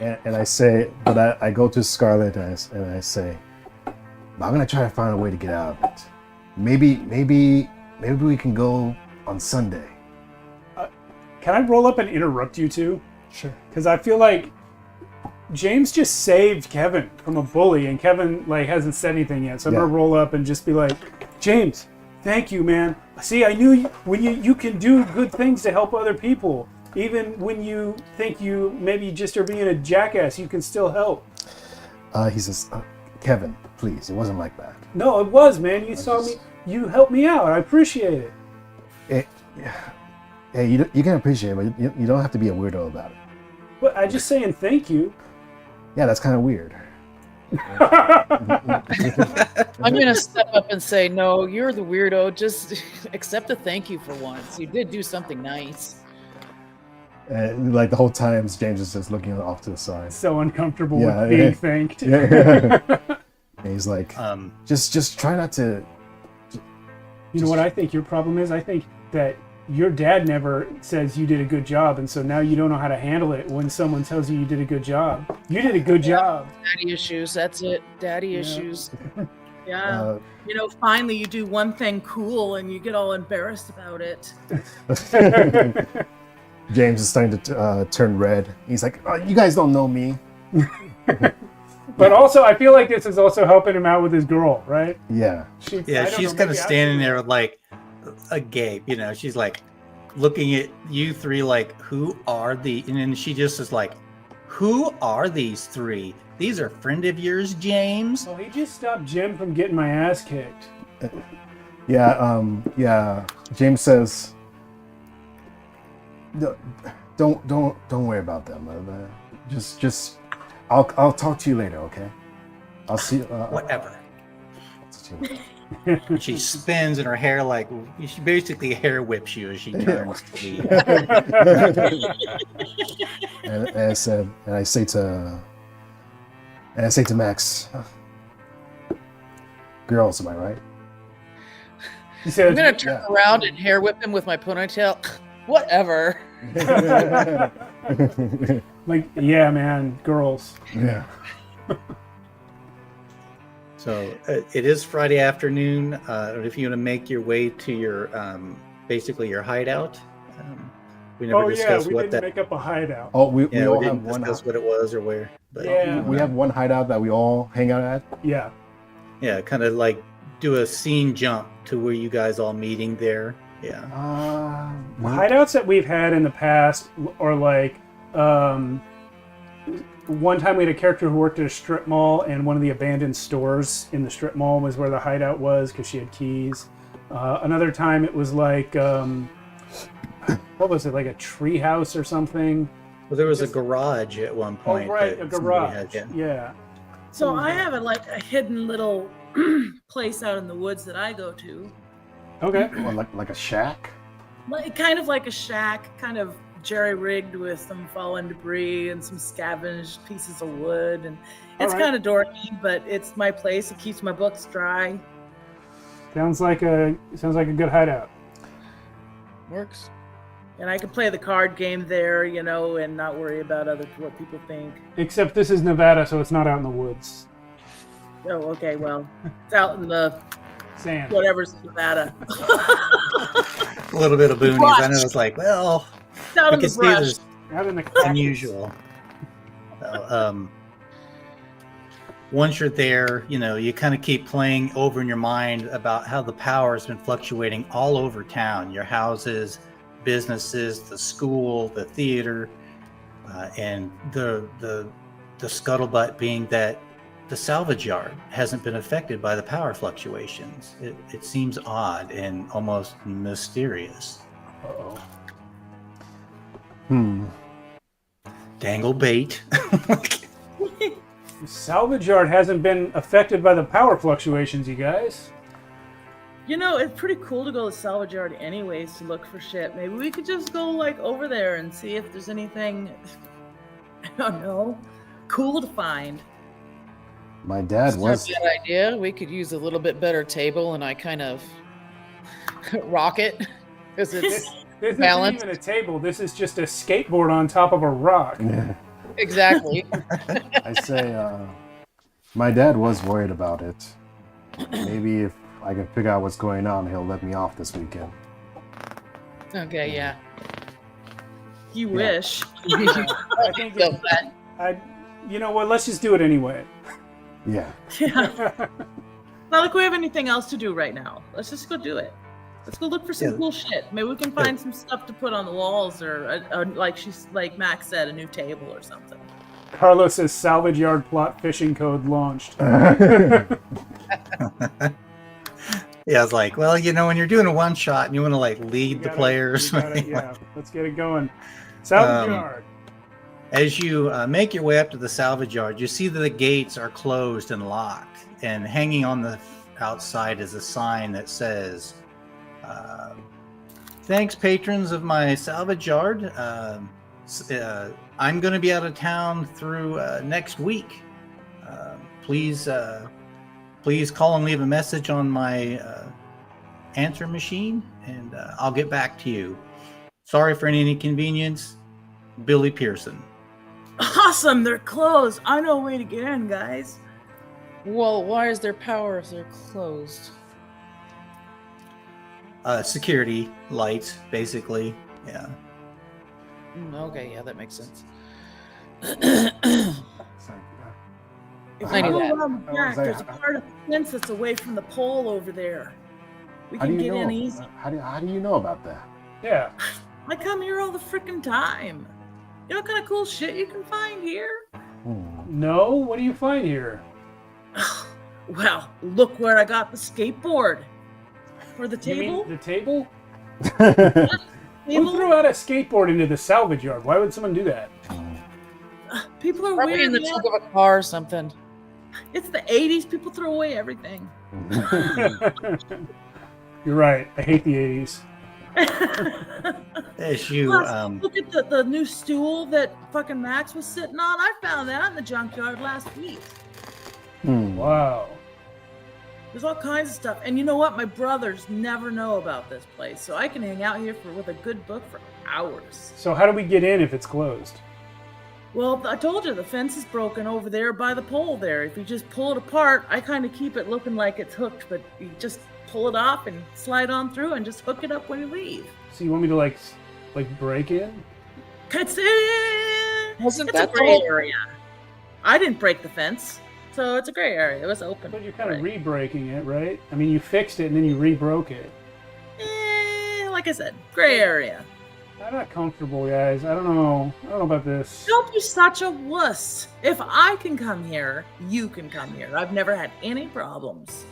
And I say, but I go to Scarlett and I say, I'm gonna try to find a way to get out of it. Maybe we can go on Sunday. Can I roll up and interrupt you two? Sure. Because I feel like James just saved Kevin from a bully, and Kevin like hasn't said anything yet. So I'm gonna roll up and just be like, James, thank you, man. See, I knew when you can do good things to help other people. Even when you think you maybe just are being a jackass, you can still help. He says, Kevin, please, it wasn't like that. No, it was, man. You saw me. You helped me out. I appreciate it. Hey, you can appreciate it, but you don't have to be a weirdo about it. But I'm just saying thank you. Yeah, that's kind of weird. I'm going to step up and say, no, you're the weirdo. Just accept a thank you for once. You did do something nice. Like the whole time, James is just looking off to the side. So uncomfortable with being thanked. Yeah. And he's like, just try not to. You know what I think your problem is? I think that your dad never says you did a good job, and so now you don't know how to handle it when someone tells you did a good job. You did a good job. Daddy issues. That's it. Daddy issues. Yeah. Finally you do one thing cool and you get all embarrassed about it. James is starting to turn red. He's like, oh, you guys don't know me. But also, I feel like this is also helping him out with his girl, right? Yeah. She's kind of standing there with like a gape, you know. She's like looking at you three like, who are the? And then she just is like, who are these three? These are friend of yours, James? Well, he just stopped Jim from getting my ass kicked. Yeah. James says, don't worry about them. Just, I'll talk to you later, okay? I'll see. Whatever. She spins and her hair like she basically hair whips you as she turns to leave. and I say to Max, girls, am I right? He said, I'm gonna turn around and hair whip him with my ponytail. Whatever. Like, yeah, man, girls. Yeah. So it is Friday afternoon. If you want to make your way to your basically your hideout, we never discussed we what didn't that. make up a hideout. Oh, we all didn't have one. discuss what it was or where. But We have one hideout that we all hang out at. Yeah. Yeah, kind of like do a scene jump to where you guys all meeting there. Yeah. Hideouts that we've had in the past are like, one time we had a character who worked at a strip mall, and one of the abandoned stores in the strip mall was where the hideout was because she had keys. Another time it was like, what was it, like a tree house or something? Well, there was a garage at one point. Oh, right, a garage. Had, yeah. So I have a hidden little place out in the woods that I go to. Okay. Or like a shack. Kind of like a shack, kind of jerry-rigged with some fallen debris and some scavenged pieces of wood, and it's kind of dorky, but it's my place. It keeps my books dry. Sounds like a good hideout. Works. And I can play the card game there, you know, and not worry about what people think. Except this is Nevada, so it's not out in the woods. Oh, okay. Well, it's out in the sand. Whatever's Nevada. A little bit of boonies. I know it's like, well, it's out in the brush. It's unusual. So, once you're there, you know, you kind of keep playing over in your mind about how the power has been fluctuating all over town. Your houses, businesses, the school, the theater, and the scuttlebutt being that the salvage yard hasn't been affected by the power fluctuations. It seems odd and almost mysterious. Uh-oh. Dangle bait. The salvage yard hasn't been affected by the power fluctuations, you guys. You know, it's pretty cool to go to the salvage yard anyways to look for shit. Maybe we could just go like over there and see if there's anything, I don't know, cool to find. My dad was. That's not a bad idea. We could use a little bit better table, and I kind of rock it because it's This balanced. isn't even a table. This is just a skateboard on top of a rock. Exactly. I say, my dad was worried about it. Maybe if I can figure out what's going on, he'll let me off this weekend. Okay, yeah. You wish. I think you know what? Let's just do it anyway. Yeah. Yeah. Not like we have anything else to do right now. Let's just go do it. Let's go look for some cool shit. Maybe we can find some stuff to put on the walls, or like Max said, a new table or something. Carlos's salvage yard plot phishing code launched. Yeah, I was like, well, you know, when you're doing a one shot and you want to like lead the players. Yeah, let's get it going. Salvage yard. As you make your way up to the salvage yard, you see that the gates are closed and locked, and hanging on the outside is a sign that says, "Thanks, patrons of my salvage yard. I'm going to be out of town through next week. Please call and leave a message on my answer machine, and I'll get back to you. Sorry for any inconvenience, Billy Pearson." Awesome, they're closed. I know a way to get in, guys. Well, why is there power if they're closed? Security lights, basically. Yeah. Okay, yeah, that makes sense. If I we knew go that. around the back, there's a part of the fence that's away from the pole over there. We can get in easy. How do you know about that? Yeah. I come here all the freaking time. You know what kind of cool shit you can find here? No? What do you find here? Well, look where I got the skateboard. For the You table? mean the table? Table? Who threw out a skateboard into the salvage yard? Why would someone do that? People are Probably weird. in the man. trunk of a car or something. It's the 80s. People throw away everything. You're right. I hate the 80s. As you Plus, look at the new stool that fucking Max was sitting on. I found that in the junkyard last week. Wow. There's all kinds of stuff. And you know what? My brothers never know about this place. So I can hang out here with a good book for hours. So how do we get in if it's closed? Well, I told you the fence is broken over there by the pole there. If you just pull it apart, I kind of keep it looking like it's hooked, but you just pull it off and slide on through and just hook it up when you leave. So you want me to like break in? Cuts in. Wasn't It's that a gray the whole- area. I didn't break the fence, so it's a gray area. It was open. But you're kind of re-breaking it, right? I mean, you fixed it and then you re-broke it. Like I said, gray area. I'm not comfortable, guys. I don't know about this. Don't be such a wuss. If I can come here, you can come here. I've never had any problems.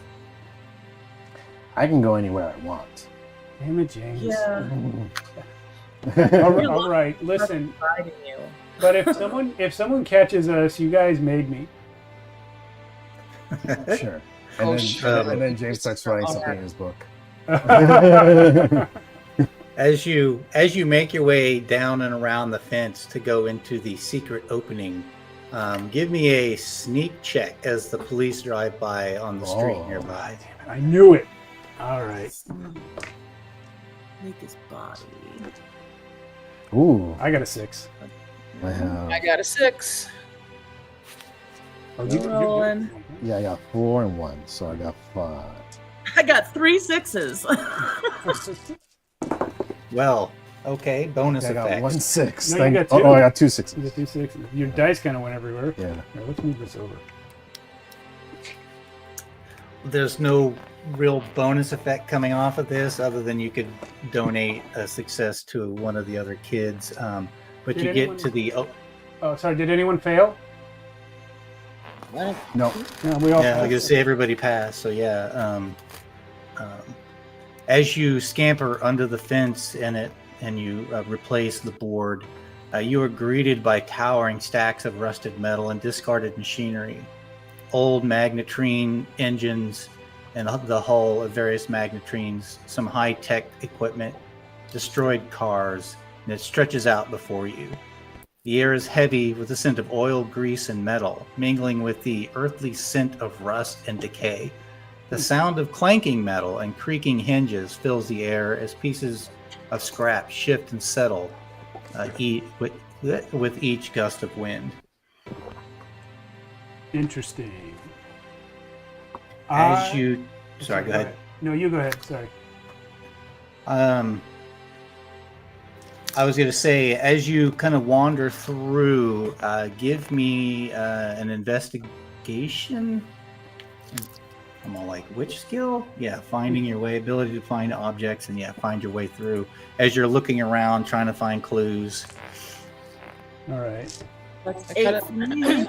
I can go anywhere I want. Damn it, James. Yeah. all right. Listen. Fighting you. But if someone catches us, you guys made me. Sure. And then James starts writing something in his book. As you make your way down and around the fence to go into the secret opening, give me a sneak check as the police drive by on the street nearby. I knew it. All right. Make his body. Ooh. I got a 6. I got a 6. Oh, Rolling. Yeah, I got 4 and 1, so I got 5. I got 3 6s. Well, okay, bonus I got effect. 1 6. No, you got 2. I got 2 6s. You got 2 6s. Your dice kind of went everywhere. Yeah. Right, let's move this over. There's no real bonus effect coming off of this other than you could donate a success to one of the other kids. But Did you anyone- get to the... Oh, sorry. Did anyone fail? No. No, we all. Yeah, I passed. could say everybody passed. So yeah, as you scamper under the fence and you replace the board, you are greeted by towering stacks of rusted metal and discarded machinery, old magnetrine engines, and the hull of various magnetrines, some high-tech equipment, destroyed cars, and it stretches out before you. The air is heavy with the scent of oil, grease, and metal, mingling with the earthly scent of rust and decay. The sound of clanking metal and creaking hinges fills the air as pieces of scrap shift and settle with each gust of wind. Interesting. As you... Sorry, go ahead. No, you go ahead. Sorry. I was going to say, as you kind of wander through, give me an investigation. I'm all like, which skill? Yeah, finding your way, ability to find objects, and find your way through as you're looking around, trying to find clues. All right. That's I 8 got for me.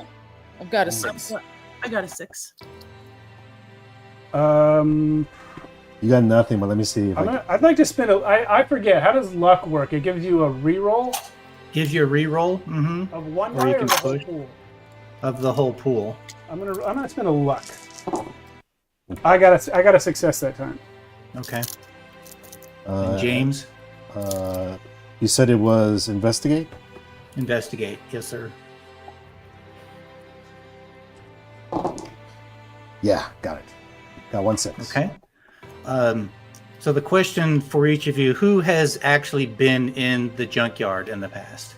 I've got a 6. I got a 6. You got nothing, but let me see. If I'd like to spend I forget. How does luck work? It gives you a reroll? Gives you a reroll Of one or die you or can the whole push pool? of the whole pool. I'm gonna spend a luck. I got a success that time. Okay. And James? You said it was investigate? Investigate. Yes, sir. Yeah, got it. Got 1 6. Okay. So the question for each of you, who has actually been in the junkyard in the past?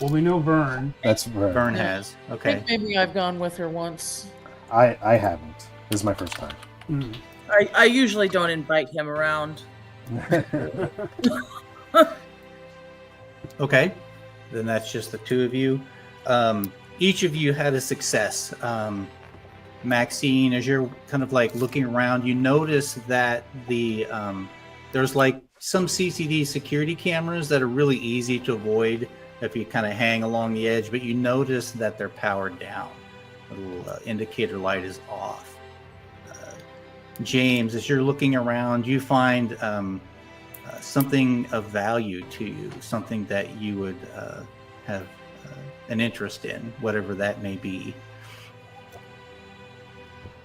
Well, we know Vern. That's right. Vern has. I Okay. think maybe I've gone with her once. I haven't. This is my first time. I usually don't invite him around. Okay. Then that's just the two of you. each of you had a success. Maxine, as you're kind of like looking around, you notice that there's like some CCD security cameras that are really easy to avoid if you kind of hang along the edge, but you notice that they're powered down. The little indicator light is off. James, as you're looking around, you find something of value to you, something that you would have an interest in, whatever that may be.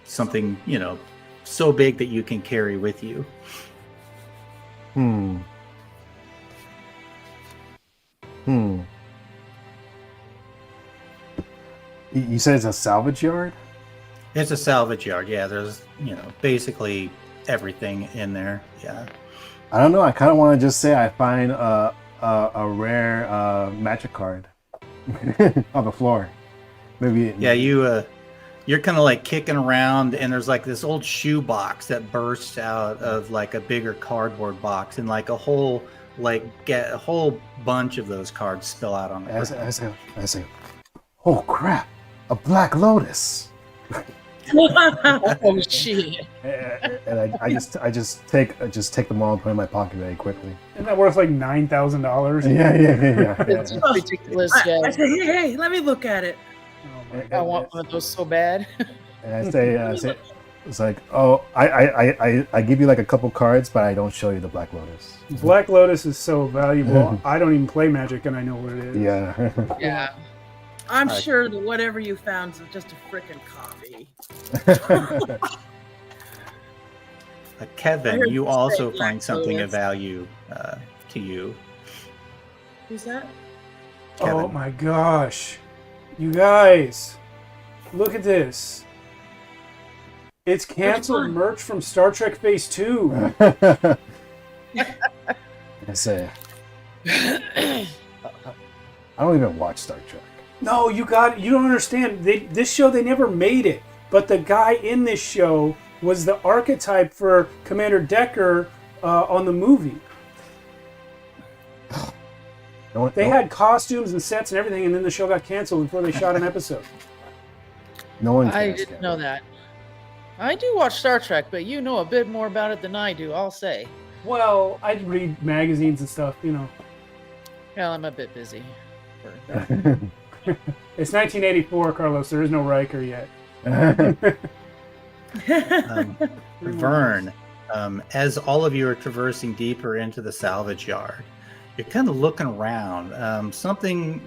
Something, so big that you can carry with you. You said it's a salvage yard? It's a salvage yard, yeah. There's, basically everything in there, yeah. I don't know. I kind of want to just say I find a rare magic card on the floor. Maybe. Yeah, you're kind of like kicking around, and there's like this old shoe box that bursts out of like a bigger cardboard box, and like a whole bunch of those cards spill out on the ground. I say, oh crap, a black lotus. Oh shit! And I just take them all and put in my pocket very quickly. Isn't that worth like $9,000? Yeah. It's ridiculous. Yeah. I say, hey, let me look at it. I want one of those so bad. And I say, it's like, oh, I give you like a couple cards, but I don't show you the Black Lotus. Black Lotus is so valuable. I don't even play Magic, and I know what it is. Yeah. Yeah. I'm sure that whatever you found is just a frickin' copy. Kevin, you also find something of value to you. Who's that? Kevin. Oh my gosh. You guys, look at this. It's canceled merch from Star Trek Phase 2. I say, I don't even watch Star Trek. No, you don't understand. This show, they never made it. But the guy in this show was the archetype for Commander Decker on the movie. They had costumes and sets and everything, and then the show got canceled before they shot an episode. No one I didn't know that. I do watch Star Trek, but you know a bit more about it than I do, I'll say. Well, I read magazines and stuff, Well, I'm a bit busy. It's 1984, Carlos. There is no Riker yet. Vern, as all of you are traversing deeper into the salvage yard, you're kind of looking around. Something,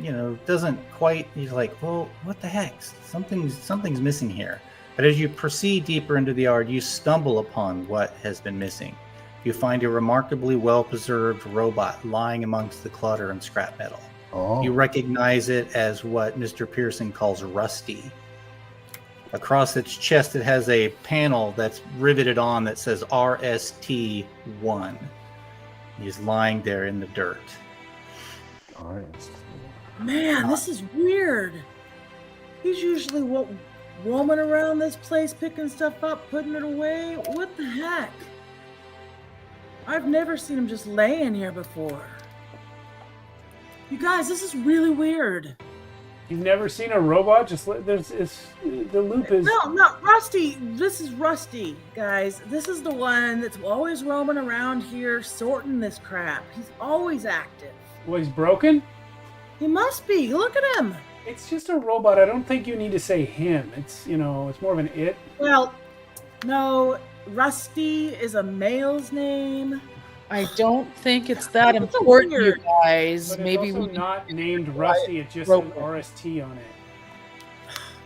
doesn't quite. You're like, well, what the heck? Something's missing here. But as you proceed deeper into the yard, you stumble upon what has been missing. You find a remarkably well-preserved robot lying amongst the clutter and scrap metal. Oh. You recognize it as what Mr. Pearson calls Rusty. Across its chest, it has a panel that's riveted on that says RST-1. He's lying there in the dirt. Man, this is weird. He's usually roaming around this place, picking stuff up, putting it away. What the heck? I've never seen him just laying here before. You guys, this is really weird. You've never seen a robot? The loop is... No, Rusty. This is Rusty, guys. This is the one that's always roaming around here, sorting this crap. He's always active. Well, he's broken? He must be. Look at him. It's just a robot. I don't think you need to say him. It's, it's more of an it. Well, no, Rusty is a male's name. I don't think it's that important, you guys. But Maybe it's also we not named Rusty. It just says RST on it.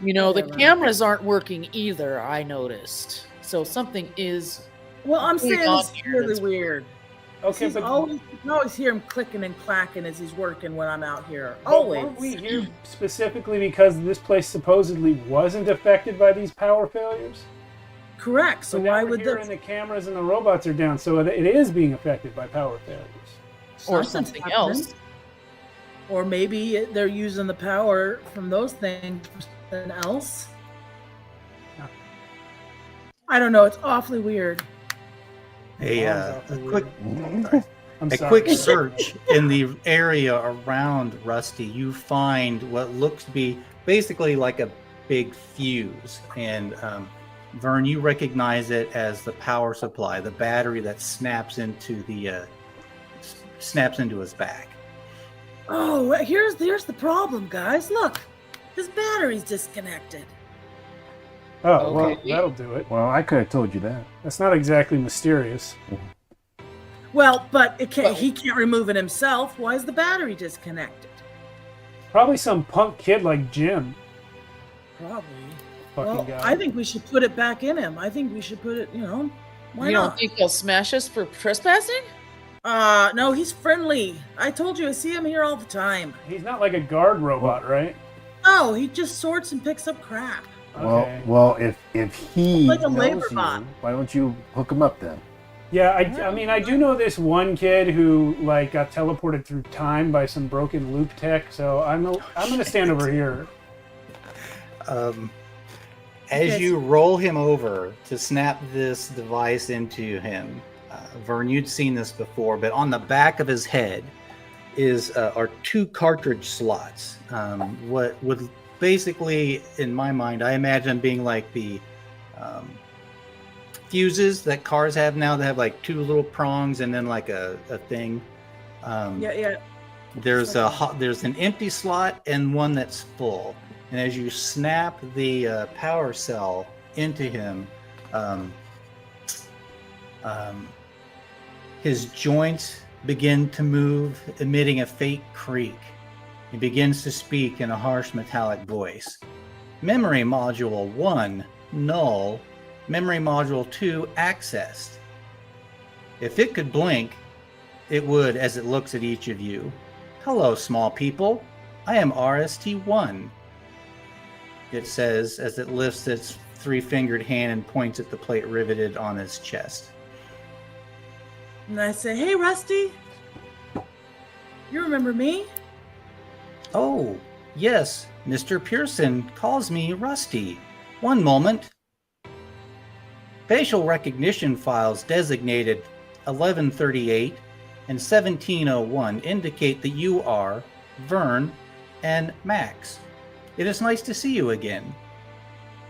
The cameras aren't working either, I noticed. So something is... Well, I'm saying it's really that's weird. Okay, you can always hear him clicking and clacking as he's working when I'm out here. Always. Weren't we here specifically because this place supposedly wasn't affected by these power failures? Correct. So why would the cameras and the robots are down? So it is being affected by power failures, or something else. Or maybe they're using the power from those things for something else. I don't know. It's awfully weird. A quick search in the area around Rusty, you find what looks to be basically like a big fuse. And Vern, you recognize it as the power supply, the battery that snaps into his back. Oh, here's the problem, guys. Look, his battery's disconnected. Oh, well, that'll do it. Well, I could have told you that. That's not exactly mysterious. Well, but he can't remove it himself. Why is the battery disconnected? Probably some punk kid like Jim. Probably. Fucking Well, guy. I think we should put it back in him. I think we should put it, why you not? don't think he'll smash us for trespassing? No, he's friendly. I told you, I see him here all the time. He's not like a guard robot, right? No, he just sorts and picks up crap. Well, if he Like a knows labor you, bot. why don't you hook him up then? Yeah, I mean, I do know this one kid who like got teleported through time by some broken loop tech. So I'm gonna stand over here. As you roll him over to snap this device into him, Vern, you'd seen this before, but on the back of his head are 2 cartridge slots. What would basically, in my mind, I imagine being like the fuses that cars have now. They have like 2 little prongs and then like a thing. Yeah. There's an empty slot and one that's full. And as you snap the power cell into him, his joints begin to move, emitting a faint creak. He begins to speak in a harsh metallic voice. Memory module 1, null. Memory module 2, accessed. If it could blink, it would as it looks at each of you. Hello, small people. I am RST-1. It says as it lifts its 3-fingered hand and points at the plate riveted on his chest. And I say, hey, Rusty. You remember me? Oh, yes. Mr. Pearson calls me Rusty. One moment. Facial recognition files designated 1138 and 1701 indicate that you are Vern and Max. It is nice to see you again.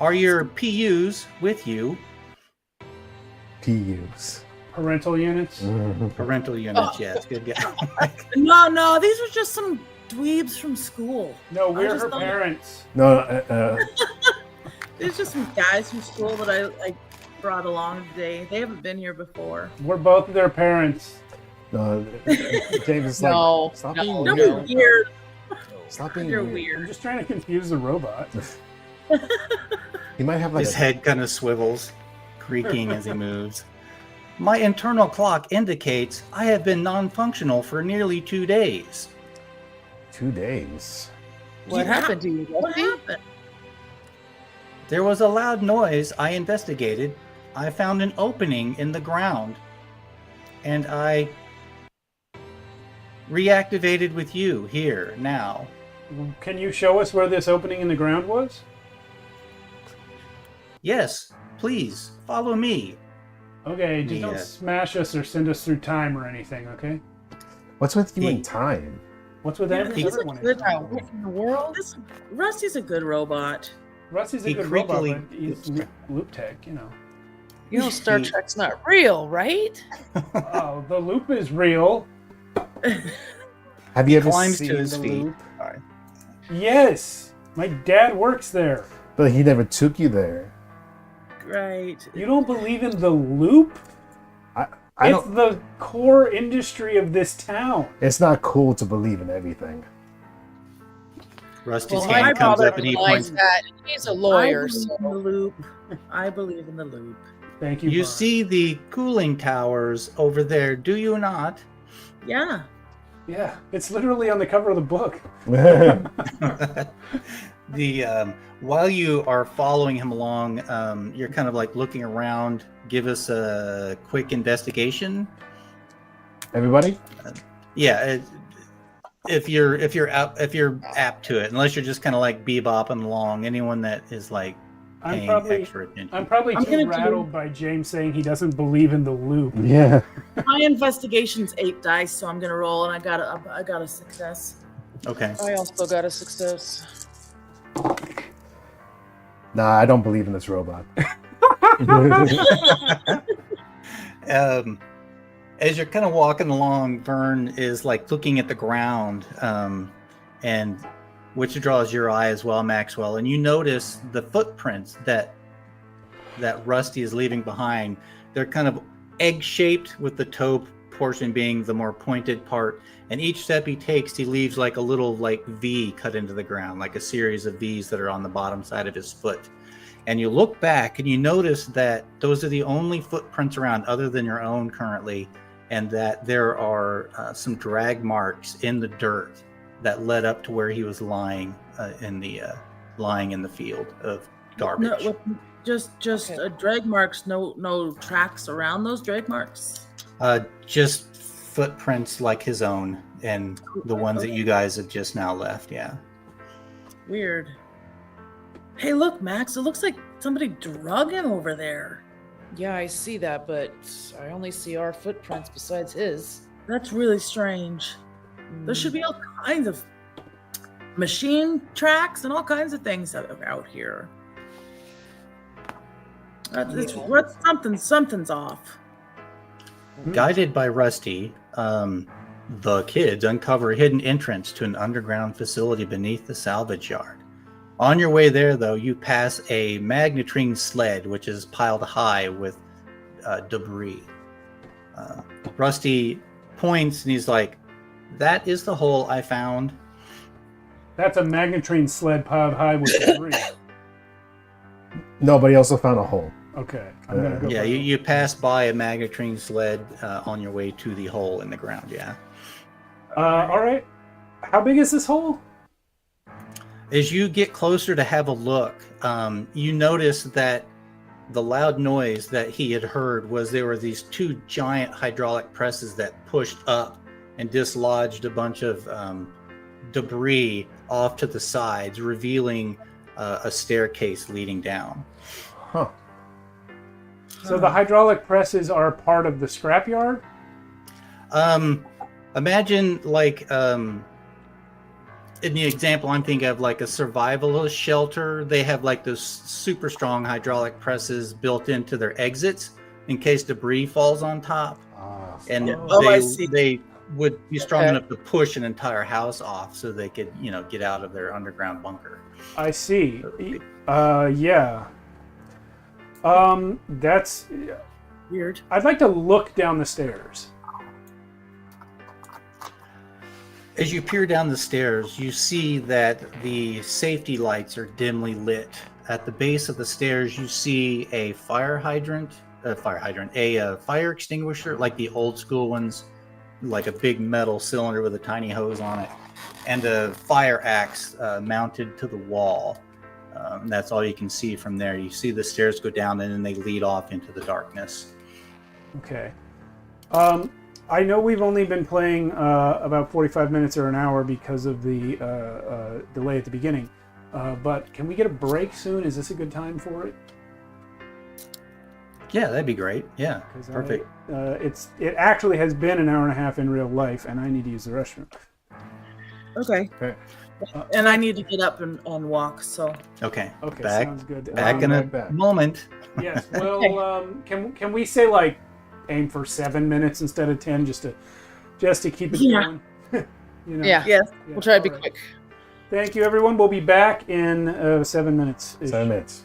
Are your PUs with you? PUs. Parental units? Parental units, yes. Good guy. No, these were just some dweebs from school. No, I we're just her thought- parents. No, There's just some guys from school that I brought along today. They haven't been here before. We're both their parents. no. James is No, like, stop no, being no. weird. You're weird. Stop being You're weird. weird. I'm just trying to confuse the robot. He might have like His head kind of swivels, creaking as he moves. My internal clock indicates I have been non-functional for nearly 2 days. 2 days. What happened to you, What Rusty? happened? There was a loud noise. I investigated. I found an opening in the ground. And I reactivated with you here now. Can you show us where this opening in the ground was? Yes, please, follow me. Okay, just don't smash us or send us through time or anything, okay? What's with you in time? What's with He's a everyone? good in the world. Rusty's a good robot. Rusty's a He good robot, creepily- but he's loop tech, you know. You know Star Trek's not real, right? Oh, the loop is real. Have you ever climbs seen to his the feet. loop? Yes, my dad works there. But he never took you there. Right. You don't believe in the loop? I It's don't. the core industry of this town. It's not cool to believe in everything. Rusty's Well, my hand comes father up and he denies points. that. He's a lawyer, I believe so in the loop. I believe in the loop. Thank you. You Vern. see the cooling towers over there, do you not? Yeah. Yeah, it's literally on the cover of the book. The while you are following him along, you're kind of like looking around. Give us a quick investigation. Everybody? Yeah, if you're apt to it, unless you're just kind of like bebopping along. Anyone that is like paying extra attention. I'm probably I'm too gonna rattled by James saying he doesn't believe in the loop. Yeah. My investigation's 8 dice, so I'm gonna roll, and I got a success. Okay. I also got a success. Nah, I don't believe in this robot. As you're kind of walking along, Vern is like looking at the ground, and which draws your eye as well, Maxwell. And you notice the footprints that Rusty is leaving behind. They're kind of egg-shaped, with the toe portion being the more pointed part. And each step he takes, he leaves like a little like V cut into the ground, like a series of V's that are on the bottom side of his foot. And you look back and you notice that those are the only footprints around other than your own currently, and that there are some drag marks in the dirt that led up to where he was lying in the field of garbage. No, just drag marks. No tracks around those drag marks. Just footprints like his own and the ones that you guys have just now left. Yeah. Weird. Hey, look, Max. It looks like somebody drug him over there. Yeah, I see that, but I only see our footprints besides his. That's really strange. There should be all kinds of machine tracks and all kinds of things out here. Something's off. Guided by Rusty, the kids uncover a hidden entrance to an underground facility beneath the salvage yard. On your way there, though, you pass a magnetrine sled, which is piled high with debris. Rusty points and he's like, "That is the hole I found." That's a magnetrine sled piled high with debris. No, but he also found a hole. Okay. I'm gonna go. Yeah, you pass by a magnetrine sled on your way to the hole in the ground, yeah. All right. How big is this hole? As you get closer to have a look, you notice that the loud noise that he had heard was there were these two giant hydraulic presses that pushed up and dislodged a bunch of debris off to the sides, revealing a staircase leading down. Huh. So the hydraulic presses are part of the scrapyard? Imagine like in the example I'm thinking of, like a survivalist shelter. They have like those super strong hydraulic presses built into their exits in case debris falls on top. And they would be strong enough to push an entire house off so they could, get out of their underground bunker. I see. Yeah. That's weird. I'd like to look down the stairs. As you peer down the stairs, you see that the safety lights are dimly lit. At the base of the stairs, you see a fire extinguisher, like the old school ones, like a big metal cylinder with a tiny hose on it, and a fire axe mounted to the wall. That's all you can see from there. You see the stairs go down and then they lead off into the darkness. Okay. I know we've only been playing about 45 minutes or an hour because of the delay at the beginning. But can we get a break soon? Is this a good time for it? Yeah, that'd be great. Yeah, perfect. It actually has been an hour and a half in real life, and I need to use the restroom. Okay. And I need to get up and walk. So. Okay. Okay. Sounds good. Back in a moment. Yes. Well, can we say like aim for 7 minutes instead of 10, just to keep it going? Yeah. Yes. We'll try to be quick. Thank you, everyone. We'll be back in 7 minutes. 7 minutes.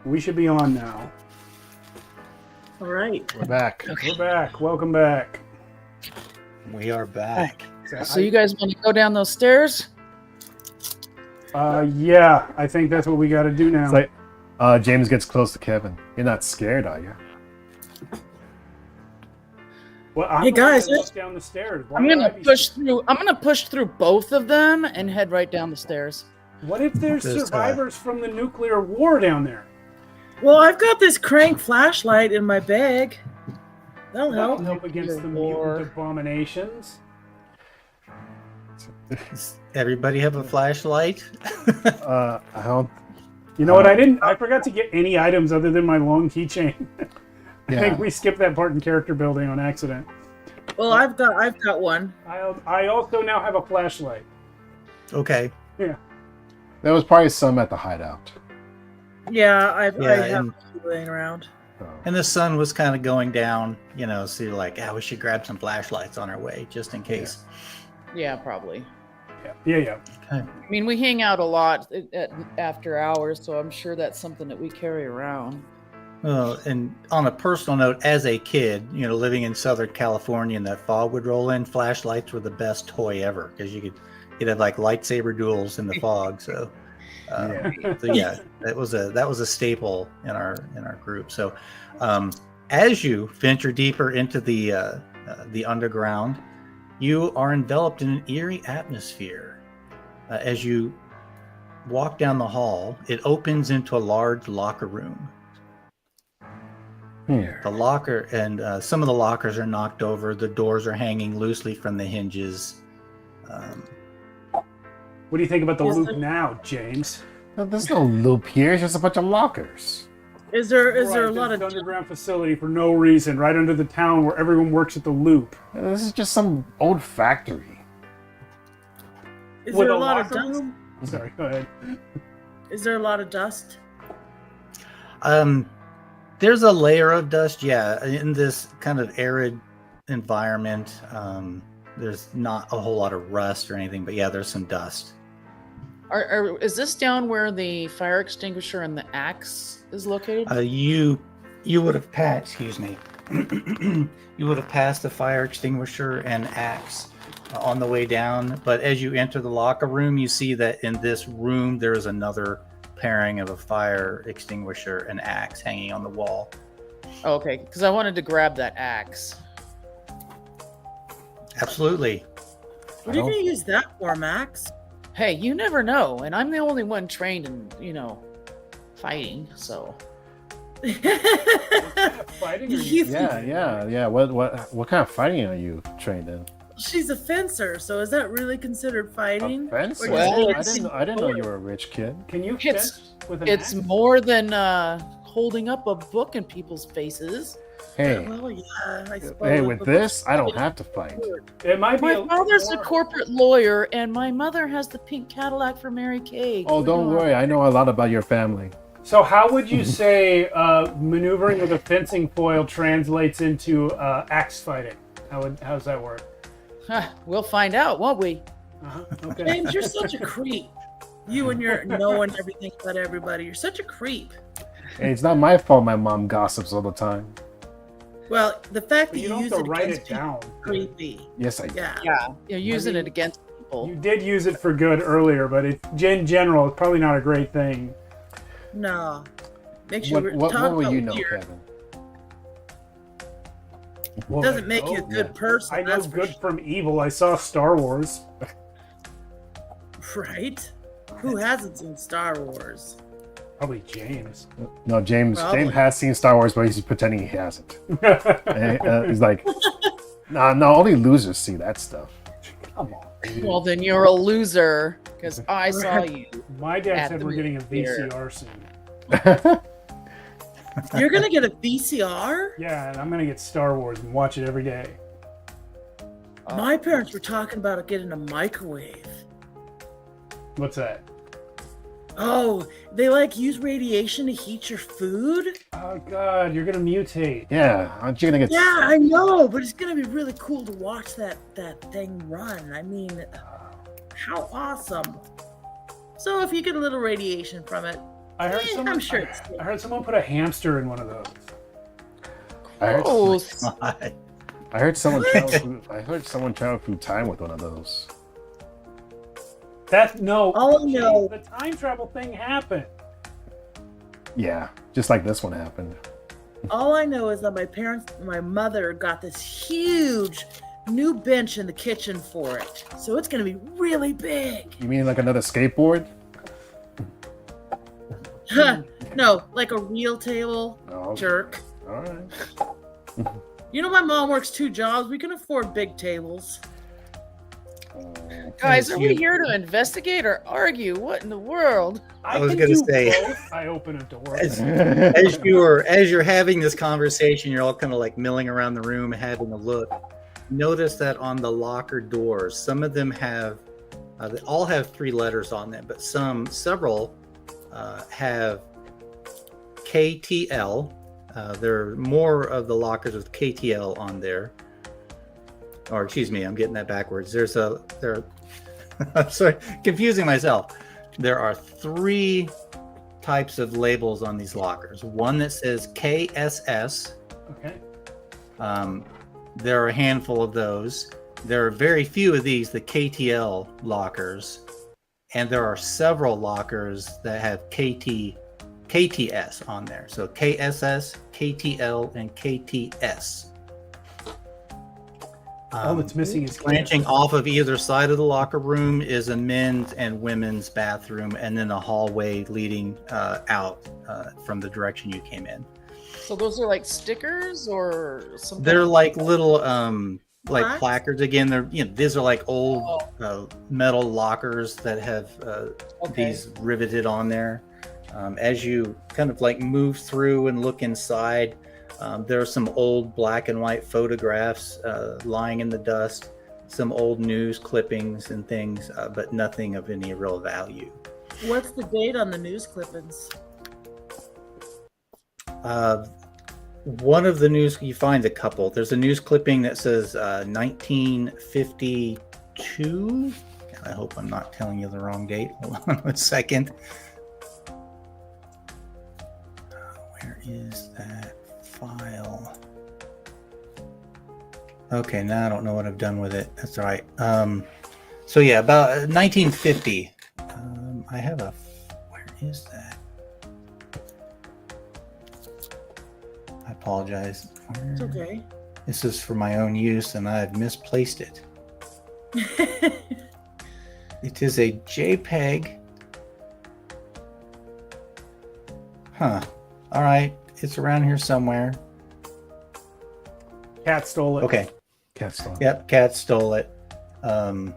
We should be on now. All right. We're back. We're back. Welcome back. We are back. So you guys want to go down those stairs? Yeah, I think that's what we got to do now. It's like James gets close to Kevin. You're not scared, are you? Well, I'm Hey, guys, gonna look down the stairs. Why I'm would gonna I be push through. I'm gonna push through both of them and head right down the stairs. What if there's Just, survivors from the nuclear war down there? Well, I've got this crank flashlight in my bag. That'll That'll help. help against the mutant abominations. Everybody have a flashlight? I don't. You know what? I forgot to get any items other than my long keychain. I Yeah. think we skipped that part in character building on accident. Well, I've got one. I also now have a flashlight. Okay. Yeah. There was probably some at the hideout. Yeah, I Yeah, have and- a few laying around. And the sun was kind of going down, so you're like, we should grab some flashlights on our way, just in case. Yeah, probably. Yeah. Okay. I mean, we hang out a lot after hours, so I'm sure that's something that we carry around. Well, and on a personal note, as a kid, living in Southern California and that fog would roll in, flashlights were the best toy ever because you'd have like lightsaber duels in the fog. So, that was a staple in our group. So, as you venture deeper into the underground, you are enveloped in an eerie atmosphere. As you walk down the hall, it opens into a large locker room. The locker and some of the lockers are knocked over. The doors are hanging loosely from the hinges. What do you think about the loop now, James? There's no loop here. It's just a bunch of lockers. Is there a lot of underground facility for no reason, right under the town where everyone works at the loop? This is just some old factory. Is With there a a lot of locker dust? room? Sorry, go ahead. Is there a lot of dust? There's a layer of dust, in this kind of arid environment. There's not a whole lot of rust or anything, but there's some dust. Is this down where the fire extinguisher and the axe is located? You would have passed. Excuse me. You would have passed the fire extinguisher and axe on the way down, but as you enter the locker room, you see that in this room there is another pairing of a fire extinguisher and axe hanging on the wall. Oh, okay, because I wanted to grab that axe. Absolutely. What are you going to use that for, Max? Hey, you never know, and I'm the only one trained in, fighting, so. Fighting? Or Yeah. What kind of fighting are you trained in? She's a fencer, so is that really considered fighting? Fencer? Well, I didn't know you were a rich kid. Can you It's fence with an it's axe? more than holding up a book in people's faces. Hey, Well, yeah, I suppose. hey, with this, I don't have to fight. It might be My father's a corporate lawyer, and my mother has the pink Cadillac for Mary Kay. Oh, don't worry. I know a lot about your family. So how would you say maneuvering with a fencing foil translates into axe fighting? How's that work? We'll find out, won't we? Okay. James, you're such a creep. You and your knowing everything about everybody. You're such a creep. Hey, it's not my fault my mom gossips all the time. Well, the fact But that you you don't use have it to write against it people down. is creepy. Yes, I do. Yeah. You're using it against people. You did use it for good earlier, but in general, it's probably not a great thing. No. Make sure What talk will about you know, weird. Kevin? Well, Doesn't make you a good person. I know that's for good from evil. I saw Star Wars. Right? Who hasn't seen Star Wars? Probably James. No, James Probably. has seen Star Wars, but he's pretending he hasn't. And, he's like, no, only losers see that stuff. Come on. Well, then you're a loser, because I saw you. My dad at said the we're getting a movie theater. VCR soon. You're gonna get a VCR? Yeah, and I'm gonna get Star Wars and watch it every day. My parents were talking about getting a microwave. What's that? Oh, they use radiation to heat your food? Oh God, you're gonna mutate. Yeah, aren't you gonna get? Yeah, I know, but it's gonna be really cool to watch that thing run. I mean, how awesome! So if you get a little radiation from it, I heard someone. I'm sure I heard someone put a hamster in one of those. I heard someone travel through time with one of those. All I know. The time travel thing happened. Yeah, just like this one happened. All I know is that my mother got this huge new bench in the kitchen for it. So it's going to be really big. You mean like another skateboard? No, like a real table. Oh, Jerk. All right. You know, my mom works 2 jobs. We can afford big tables. Guys, are we here to investigate or argue? What in the world? I was going to say, I open a door. as you're having this conversation, you're all kind of like milling around the room, having a look. Notice that on the locker doors, some of them have, they all have 3 letters on them, but several have KTL. There are more of the lockers with KTL on there. Or excuse me, I'm getting that backwards. I'm sorry, confusing myself. There are 3 types of labels on these lockers. One that says KSS. Okay. There are a handful of those. There are very few of these, the KTL lockers. And there are several lockers that have KTS on there. So KSS, KTL, and KTS. All that's missing is branching off of either side of the locker room is a men's and women's bathroom, and then a hallway leading out from the direction you came in. So those are like stickers or something? They're like little like placards. Again, these are like old metal lockers that have these riveted on there. As you kind of like move through and look inside, there are some old black and white photographs lying in the dust, some old news clippings and things, but nothing of any real value. What's the date on the news clippings? One of the news, you find a couple. There's a news clipping that says 1952. I hope I'm not telling you the wrong date. Hold on a second. Where is that file? Okay, now I don't know what I've done with it. That's all right. So yeah, about 1950. I have a. Where is that? I apologize. It's okay. This is for my own use, and I've misplaced it. It is a JPEG. Huh. All right. It's around here somewhere. Cat stole it. Okay. Cat stole it. Yep, cat stole it. So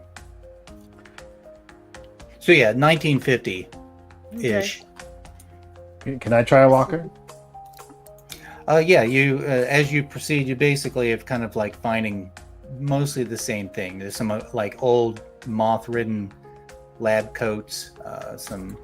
yeah, 1950-ish. Okay. Can I try a locker? Yeah, you as you proceed, you basically have kind of like finding mostly the same thing. There's some like old moth-ridden lab coats, some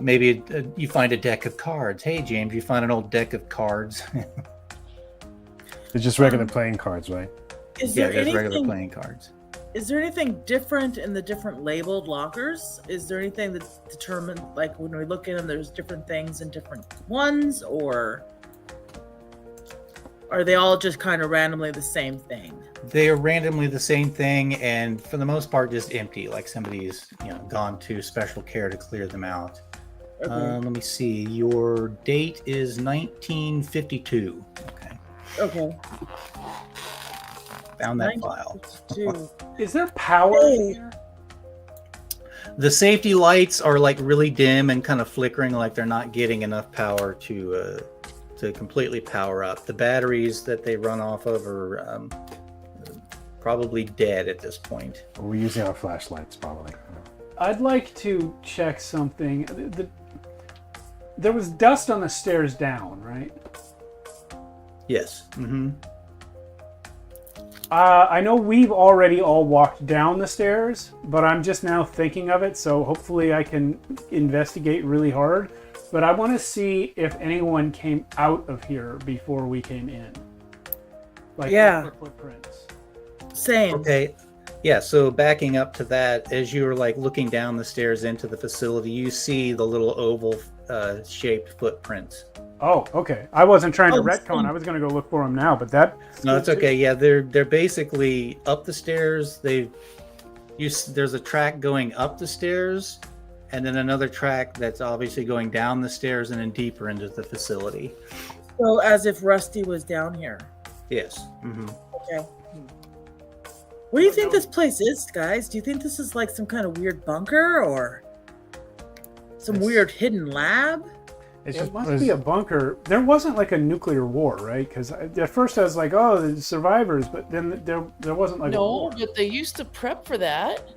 maybe you find a deck of cards. Hey, James, you find an old deck of cards. They're just regular playing cards, right? Yeah, just regular playing cards. Is there anything different in the different labeled lockers? Is there anything that's determined, like when we look in them, there's different things in different ones, or are they all just kind of randomly the same thing? They are randomly the same thing, and for the most part, just empty. Like somebody's, gone to special care to clear them out. Okay. Let me see. Your date is 1952. Okay. Found that file. Is there power here? The safety lights are like really dim and kind of flickering, like they're not getting enough power to completely power up. The batteries that they run off of are probably dead at this point. We're using our flashlights, probably. I'd like to check something. There was dust on the stairs down, right? Yes. Mm-hmm. I know we've already all walked down the stairs, but I'm just now thinking of it, so hopefully I can investigate really hard. But I want to see if anyone came out of here before we came in. Like Yeah. footprints. Same. Okay. Yeah, so backing up to that, as you were like looking down the stairs into the facility, you see the little oval shaped footprints. Oh, okay. I wasn't trying to retcon. I was going to go look for them now, but that. No, it's okay. Yeah, they're basically up the stairs. There's a track going up the stairs, and then another track that's obviously going down the stairs and then deeper into the facility. So as if Rusty was down here. Yes. Mm-hmm. Okay. What do you think this place is, guys? Do you think this is like some kind of weird bunker or some weird hidden lab? It must be a bunker. There wasn't like a nuclear war, right? Because at first I was like, oh, the survivors, but then there wasn't like a war. No, but they used to prep for that.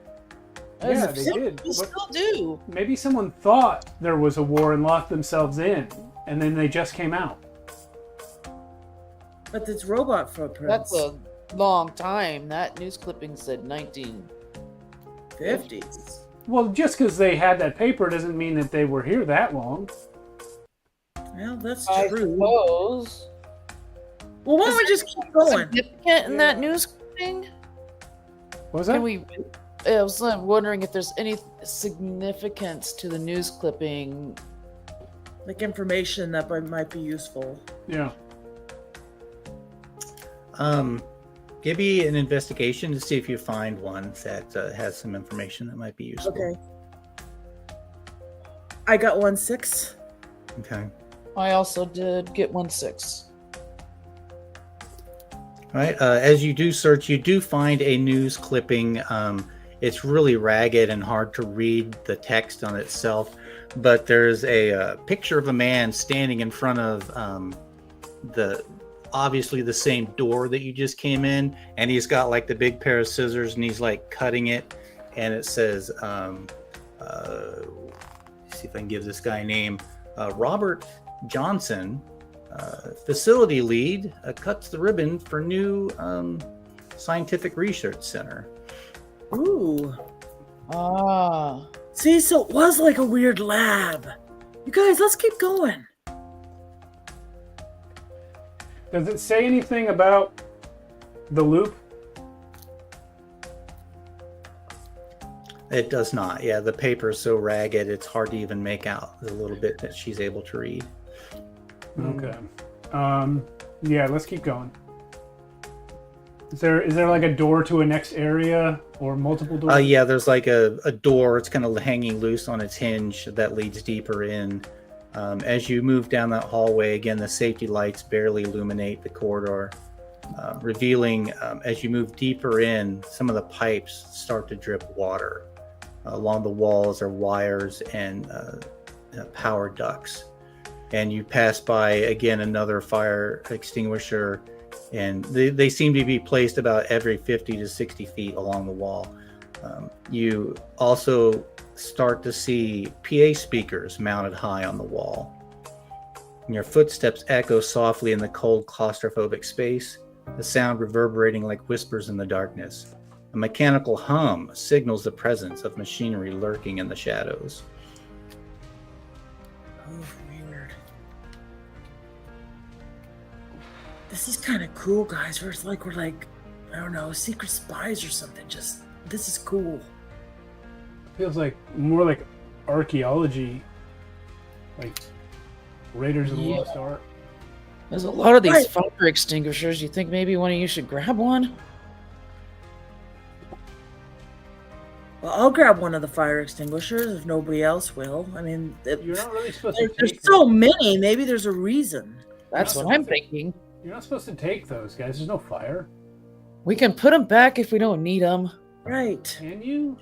Yeah, they did. They still do. Maybe someone thought there was a war and locked themselves in, and then they just came out. But it's robot footprints. That's a long time. That news clipping said 1950s. Well, just because they had that paper doesn't mean that they were here that long. Well, that's I true. suppose. Well, why don't we just keep going? Significant in that news clipping? What was that? I was wondering if there's any significance to the news clipping. Like information that might be useful. Yeah. Give me an investigation to see if you find one that has some information that might be useful. Okay. I got 1-6. Okay. I also did get 1-6. All right. As you do search, you do find a news clipping. It's really ragged and hard to read the text on itself, but there's a picture of a man standing in front of obviously the same door that you just came in, and he's got like the big pair of scissors and he's like cutting it, and it says see if I can give this guy a name. Robert Johnson, facility lead, cuts the ribbon for new scientific research center. Ooh. Ah. See, so it was like a weird lab. You guys, let's keep going. Does it say anything about the loop? It does not. Yeah, the paper is so ragged, it's hard to even make out the little bit that she's able to read. Okay. Yeah, let's keep going. Is there like a door to a next area or multiple doors? Yeah, there's like a door. It's kind of hanging loose on its hinge that leads deeper in. As you move down that hallway, again, the safety lights barely illuminate the corridor, revealing as you move deeper in, some of the pipes start to drip water. Along the walls are wires and power ducts. And you pass by, again, another fire extinguisher, and they seem to be placed about every 50 to 60 feet along the wall. You also start to see PA speakers mounted high on the wall. And your footsteps echo softly in the cold, claustrophobic space, the sound reverberating like whispers in the darkness. A mechanical hum signals the presence of machinery lurking in the shadows. Oh, weird. This is kind of cool, guys. Where it's like we're like, I don't know, secret spies or something. Just, this is cool. Feels like more like archaeology, like Raiders of the Lost Ark. There's a lot of these fire extinguishers. You think maybe one of you should grab one? Well, I'll grab one of the fire extinguishers if nobody else will. I mean, You're not really supposed to there's take so many. Maybe there's a reason. That's what I'm thinking. You're not supposed to take those, guys. There's no fire. We can put them back if we don't need them. Right. Can you?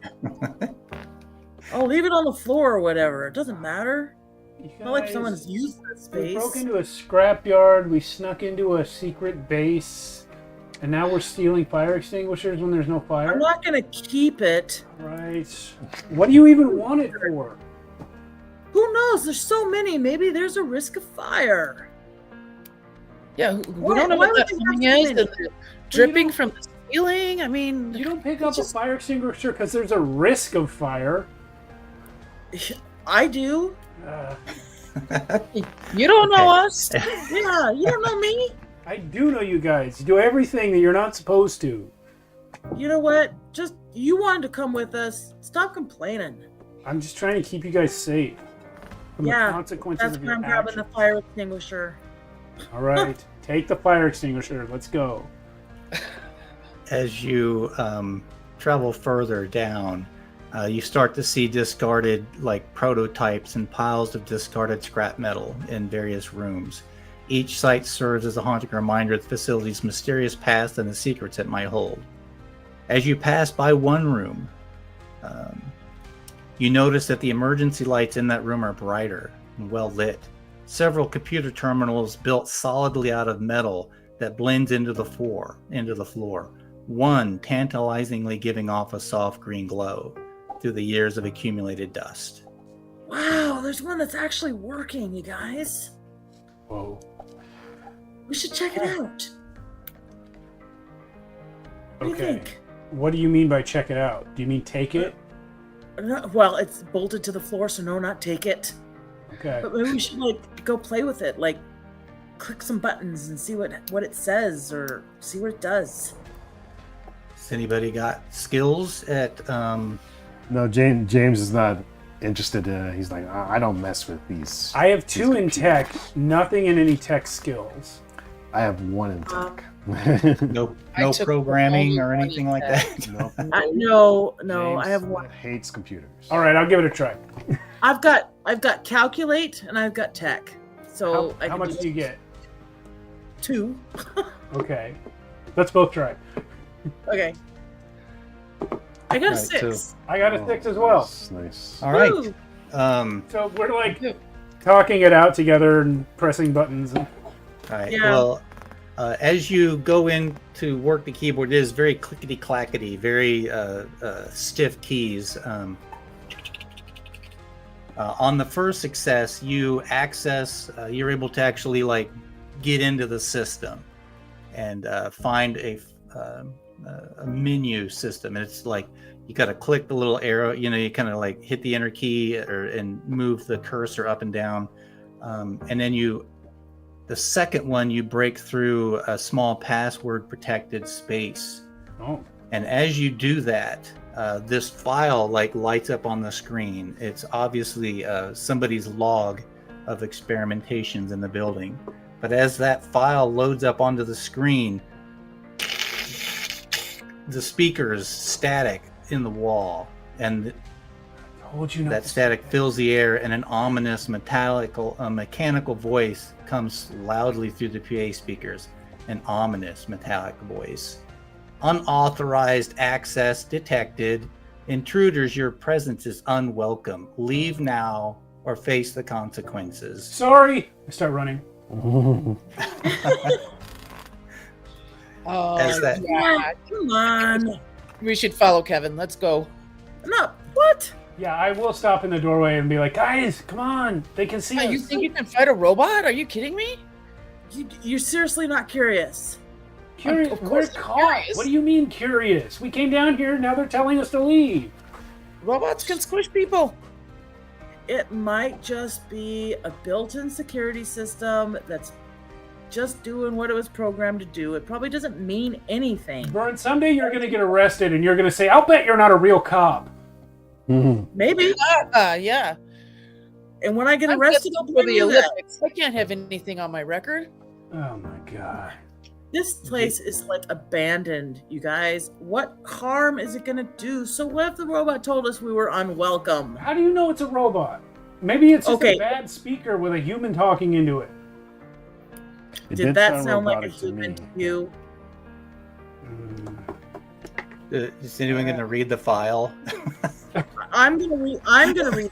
Oh, leave it on the floor or whatever. It doesn't matter. It's not like someone's used that space. We broke into a scrapyard. We snuck into a secret base. And now we're stealing fire extinguishers when there's no fire? I'm not going to keep it. Right. What do you even want it for? Who knows? There's so many. Maybe there's a risk of fire. Yeah, we don't know what that thing is. Dripping from the ceiling. I mean, you don't pick up a fire extinguisher because there's a risk of fire. I do. You don't know us. Yeah, you don't know me. I do know you guys. You do everything that you're not supposed to. You know what? Just you wanted to come with us. Stop complaining. I'm just trying to keep you guys safe from the Yeah, consequences that's of why your I'm grabbing actions. the fire extinguisher. All right, take the fire extinguisher. Let's go. As you travel further down, you start to see discarded like prototypes and piles of discarded scrap metal in various rooms. Each site serves as a haunting reminder of the facility's mysterious past and the secrets it might hold. As you pass by one room, you notice that the emergency lights in that room are brighter and well lit. Several computer terminals built solidly out of metal that blends into the floor. One tantalizingly giving off a soft green glow through the years of accumulated dust. Wow, there's one that's actually working, you guys. Whoa. We should check it out. What do you think? What do you mean by check it out? Do you mean take it? No, well, it's bolted to the floor, so no, not take it. Okay. But maybe we should like go play with it, like click some buttons and see what it says or see what it does. Has anybody got skills at? No, James is not interested. He's like, I don't mess with these. I have 2 in tech, nothing in any tech skills. I have 1 in tech. No programming or anything like that. No. No, I have 1. Hates computers. All right, I'll give it a try. I've got calculate and I've got tech. So how much do you get? 2. Okay, let's both try. Okay. I got a Right, 6. so- I got a 6 as well. Nice. All right. Woo! So we're like talking it out together and pressing buttons. All right. Yeah. Well, as you go in to work the keyboard, it is very clickety clackety, very stiff keys. On the first success, you access. You're able to actually like get into the system and find a menu system, and it's like you got to click the little arrow. You know, you kind of like hit the enter key and move the cursor up and down, and then the second one, you break through a small password protected space. Oh. And as you do that, this file like lights up on the screen. It's obviously somebody's log of experimentations in the building. But as that file loads up onto the screen, the speakers static in the wall, and that static fills the air, and an ominous mechanical voice comes loudly through the PA speakers. An ominous metallic voice. Unauthorized access detected. Intruders, your presence is unwelcome. Leave now or face the consequences. Sorry. I start running. Oh, As that- yeah. Come on. We should follow Kevin. Let's go. No, what? Yeah, I will stop in the doorway and be like, guys, come on. They can see Hey, us. you think you can fight a robot? Are you kidding me? You're seriously not curious. Curious? Of We're course I'm caught. curious. What do you mean curious? We came down here, now they're telling us to leave. Robots can squish people. It might just be a built-in security system that's just doing what it was programmed to do. It probably doesn't mean anything. Vern, someday you're going to get arrested and you're going to say, I'll bet you're not a real cop. Maybe. Yeah. And when I get I'm arrested, just I'll for blame the you then. Olympics. I can't have anything on my record. Oh my god. This place is like abandoned, you guys. What harm is it gonna do? So what if the robot told us we were unwelcome? How do you know it's a robot? Maybe it's just Okay. a bad speaker with a human talking into it. Did that sound like a human to you? Is anyone going to read the file? I'm gonna read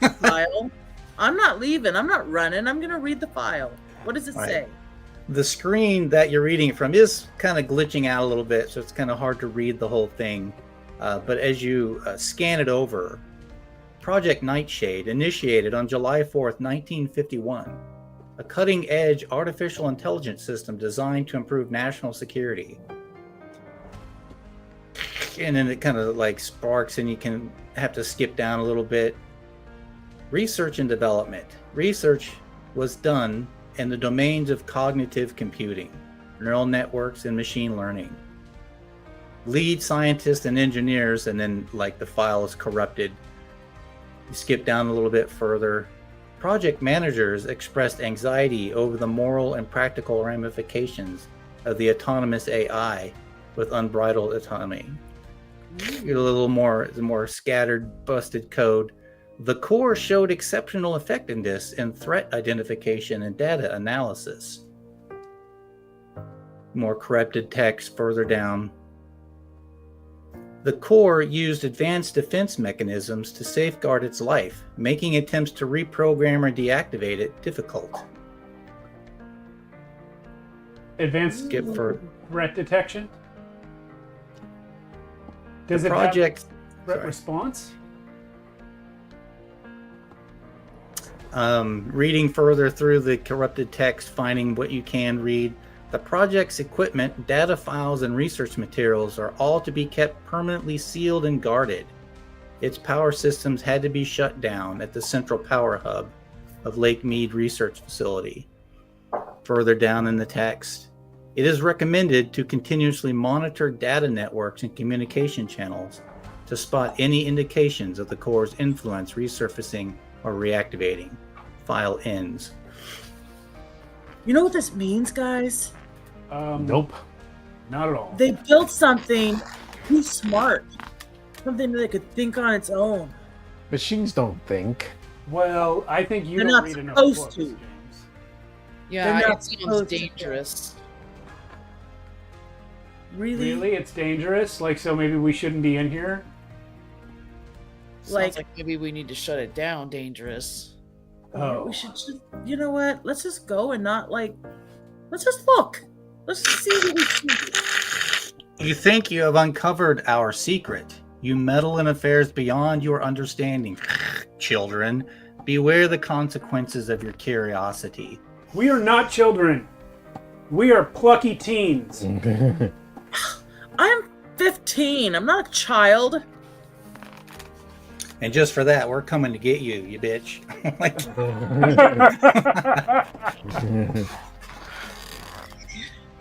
the file. I'm not leaving. I'm not running. I'm gonna read the file. What does it All right. say? The screen that you're reading from is kind of glitching out a little bit, so it's kind of hard to read the whole thing. But as you scan it over, Project Nightshade initiated on July 4th, 1951, a cutting-edge artificial intelligence system designed to improve national security. And then it kind of like sparks, and you can have to skip down a little bit. Research and development. Research was done in the domains of cognitive computing, neural networks, and machine learning. lead scientists and engineers, and then like the file is corrupted. You skip down a little bit further. Project managers expressed anxiety over the moral and practical ramifications of the autonomous AI with unbridled autonomy. Get a little more scattered, busted code. The core showed exceptional effectiveness in threat identification and data analysis. More corrupted text further down. The core used advanced defense mechanisms to safeguard its life, making attempts to reprogram or deactivate it difficult. Advanced threat detection? Does The it project- have threat response? Reading further through the corrupted text, finding what you can read. The project's equipment, data files, and research materials are all to be kept permanently sealed and guarded. Its power systems had to be shut down at the central power hub of Lake Mead Research Facility. Further down in the text, it is recommended to continuously monitor data networks and communication channels to spot any indications of the core's influence resurfacing or reactivating. File ends. You know what this means, guys? Nope. Not at all. They built something too smart. Something that could think on its own. Machines don't think. Well, I think you They're don't not read enough supposed books, to. James. Yeah, They're not it sounds supposed to. dangerous. Really? Really? It's dangerous? Like, so maybe we shouldn't be in here? Sounds like maybe we need to shut it down. Dangerous. Oh. We should just, you know what? Let's just go and not let's just look. Let's just see what we see. You think you have uncovered our secret. You meddle in affairs beyond your understanding. Children, beware the consequences of your curiosity. We are not children. We are plucky teens. I'm 15. I'm not a child. And just for that, we're coming to get you, you bitch.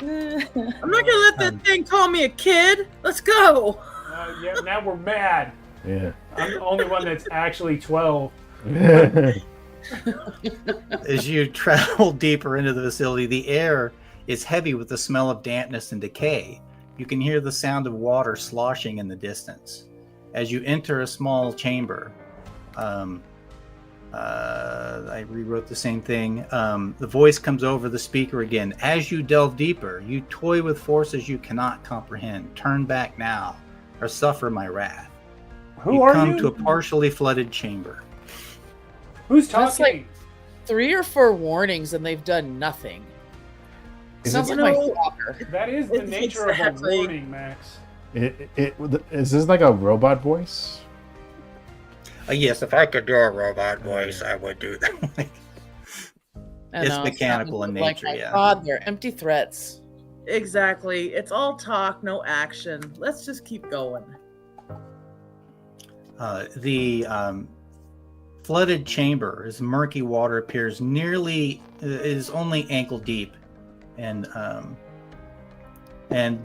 I'm not gonna let that thing call me a kid. Let's go. Yeah, now we're mad. Yeah. I'm the only one that's actually 12. As you travel deeper into the facility, the air is heavy with the smell of dampness and decay. You can hear the sound of water sloshing in the distance. As you enter a small chamber, I rewrote the same thing. The voice comes over the speaker again. As you delve deeper, you toy with forces you cannot comprehend. Turn back now, or suffer my wrath. Who are come you? to a partially flooded chamber. Who's That's talking? like 3 or 4 warnings and they've done nothing. Is Sounds it- like my No. father. That is the It's nature of a exactly- warning, Max. Is this like a robot voice? Yes, if I could do a robot voice, I would do that. I It's know, mechanical in like nature, my yeah. father, empty threats. Exactly. It's all talk, no action. Let's just keep going. The flooded chamber, as murky water appears is only ankle deep, and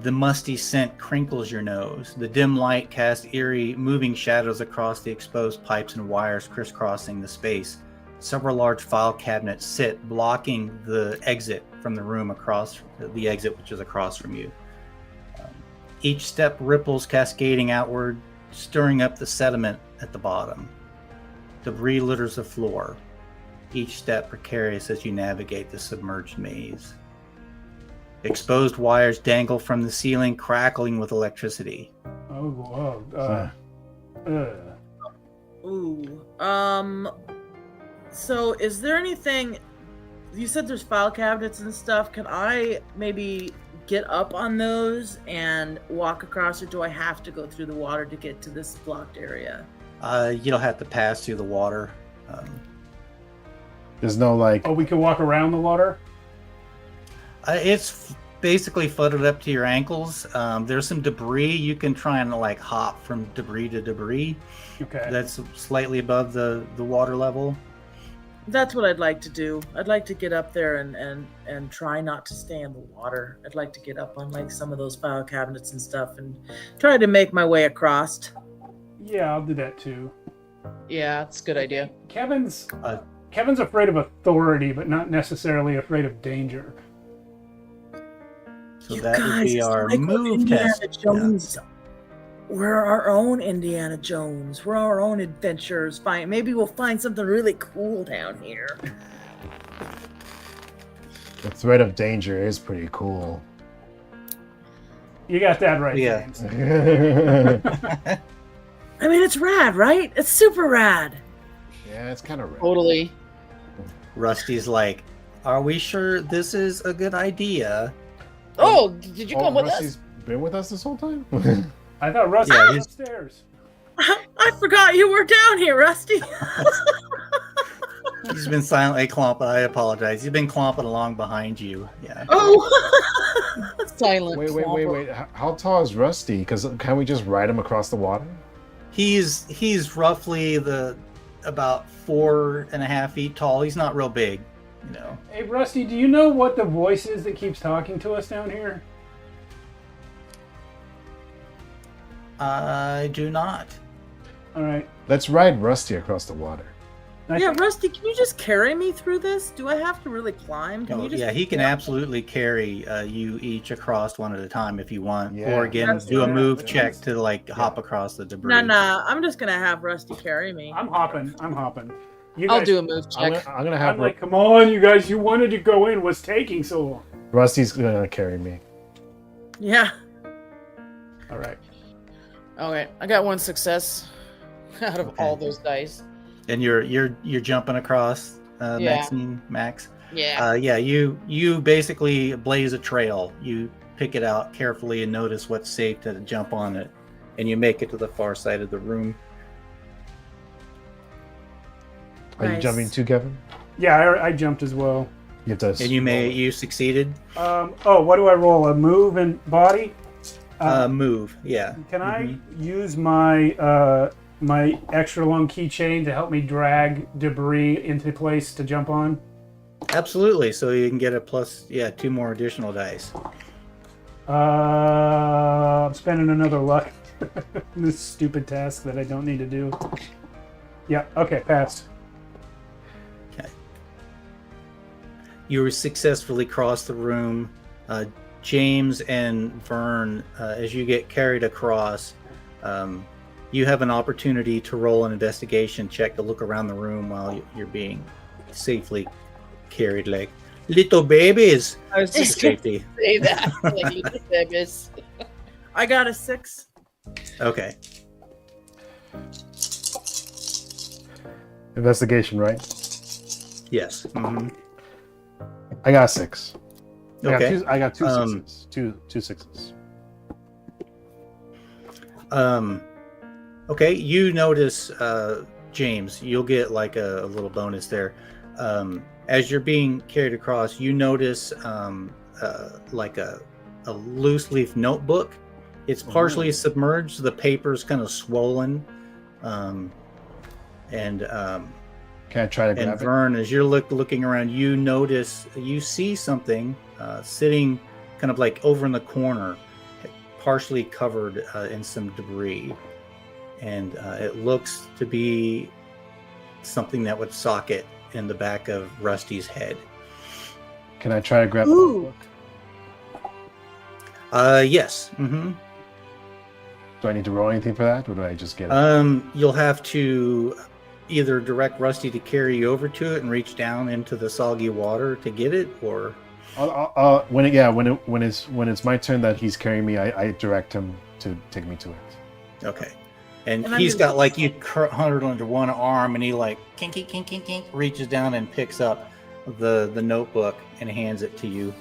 the musty scent crinkles your nose. The dim light casts eerie, moving shadows across the exposed pipes and wires crisscrossing the space. Several large file cabinets sit, blocking the exit from the room which is across from you. Each step ripples cascading outward, stirring up the sediment at the bottom. Debris litters the floor, each step precarious as you navigate the submerged maze. Exposed wires dangle from the ceiling, crackling with electricity. Oh, Ooh. So is there anything, you said there's file cabinets and stuff. Can I maybe get up on those and walk across, or do I have to go through the water to get to this blocked area? You don't have to pass through the water. There's no like. Oh, we can walk around the water? It's basically flooded up to your ankles. There's some debris. You can try and like hop from debris to debris. Okay. That's slightly above the water level. That's what I'd like to do. I'd like to get up there and try not to stay in the water. I'd like to get up on like some of those file cabinets and stuff and try to make my way across. Yeah, I'll do that too. Yeah, it's a good idea. Kevin's afraid of authority, but not necessarily afraid of danger. So that would be our move test. Jones. We're our own Indiana Jones. We're our own adventurers. Maybe we'll find something really cool down here. The threat of danger is pretty cool. You got that right, Yeah. James. I mean, it's rad, right? It's super rad. Yeah, it's kind of rad. Totally. Rusty's like, are we sure this is a good idea? Oh, did you come with Rusty's us? been with us this whole time? I thought Rusty Yeah, was he's- upstairs. I forgot you were down here, Rusty. He's been silently clomping. I apologize. He's been clomping along behind you. Yeah. Oh, silent. Wait. How tall is Rusty? Because can we just ride him across the water? He's roughly about 4.5 feet tall. He's not real big, you know. Hey, Rusty, do you know what the voice is that keeps talking to us down here? I do not. All right. Let's ride Rusty across the water. Yeah, Rusty, can you just carry me through this? Do I have to really climb? Can Oh, you just yeah, he can absolutely carry you each across one at a time if you want. Yeah. Or again, That's do a what move happens. check to like hop across the debris. Nah. I'm just gonna have Rusty carry me. I'm hopping. You I'll guys- do a move I'm check. gonna have I'm like, come on, you guys. You wanted to go in. What's taking so long? Rusty's gonna carry me. Yeah. All right. Okay, I got one success out of all those dice. And you're jumping across, Yeah. Max. Yeah. Yeah. You basically blaze a trail. You pick it out carefully and notice what's safe to jump on it, and you make it to the far side of the room. Are you Nice. jumping too, Kevin? Yeah, I jumped as well. You have to. And you succeeded. Oh, what do I roll? A move and body? Move. Yeah. Can I use my my extra long keychain to help me drag debris into place to jump on? Absolutely. So you can get a plus. Yeah, 2 more additional dice. I'm spending another luck. This stupid task that I don't need to do. Yeah. Okay. Passed. You successfully cross the room. James and Vern, as you get carried across, you have an opportunity to roll an investigation check to look around the room while you're being safely carried like little babies. I was just going to say that. Like little babies. I got a 6. Okay. Investigation, right? Yes. I got 6. Okay. I got two sixes. Two sixes. Okay, you notice, James, you'll get like a little bonus there. As you're being carried across, you notice like a loose leaf notebook. It's partially submerged. The paper's kind of swollen. And Can I try to grab and Vern, as you're looking around, you see something sitting kind of like over in the corner, partially covered in some debris. And it looks to be something that would socket in the back of Rusty's head. Can I try to grab Ooh. Yes. Mm-hmm. Do I need to roll anything for that, or do I just get it? You'll have to either direct Rusty to carry you over to it and reach down into the soggy water to get it, or When it's my turn that he's carrying me, I direct him to take me to it. okay. And And I'm he's gonna- got like you hunted under one arm, and he like kink, reaches down and picks up the notebook and hands it to you.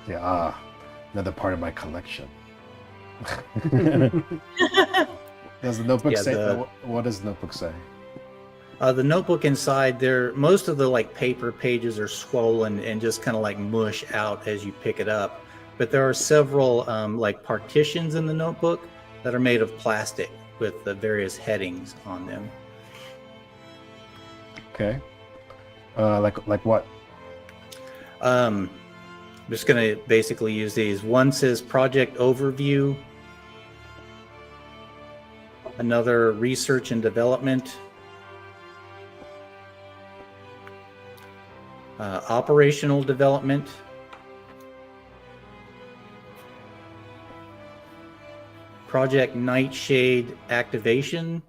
Another part of my collection. Does the notebook Yeah, say? What does the notebook say? The notebook inside there, most of the like paper pages are swollen and just kind of like mush out as you pick it up. But there are several like partitions in the notebook that are made of plastic with the various headings on them. Okay. Like what? I'm just gonna basically use these. One says project overview. Another research and development. Operational development. Project Nightshade activation.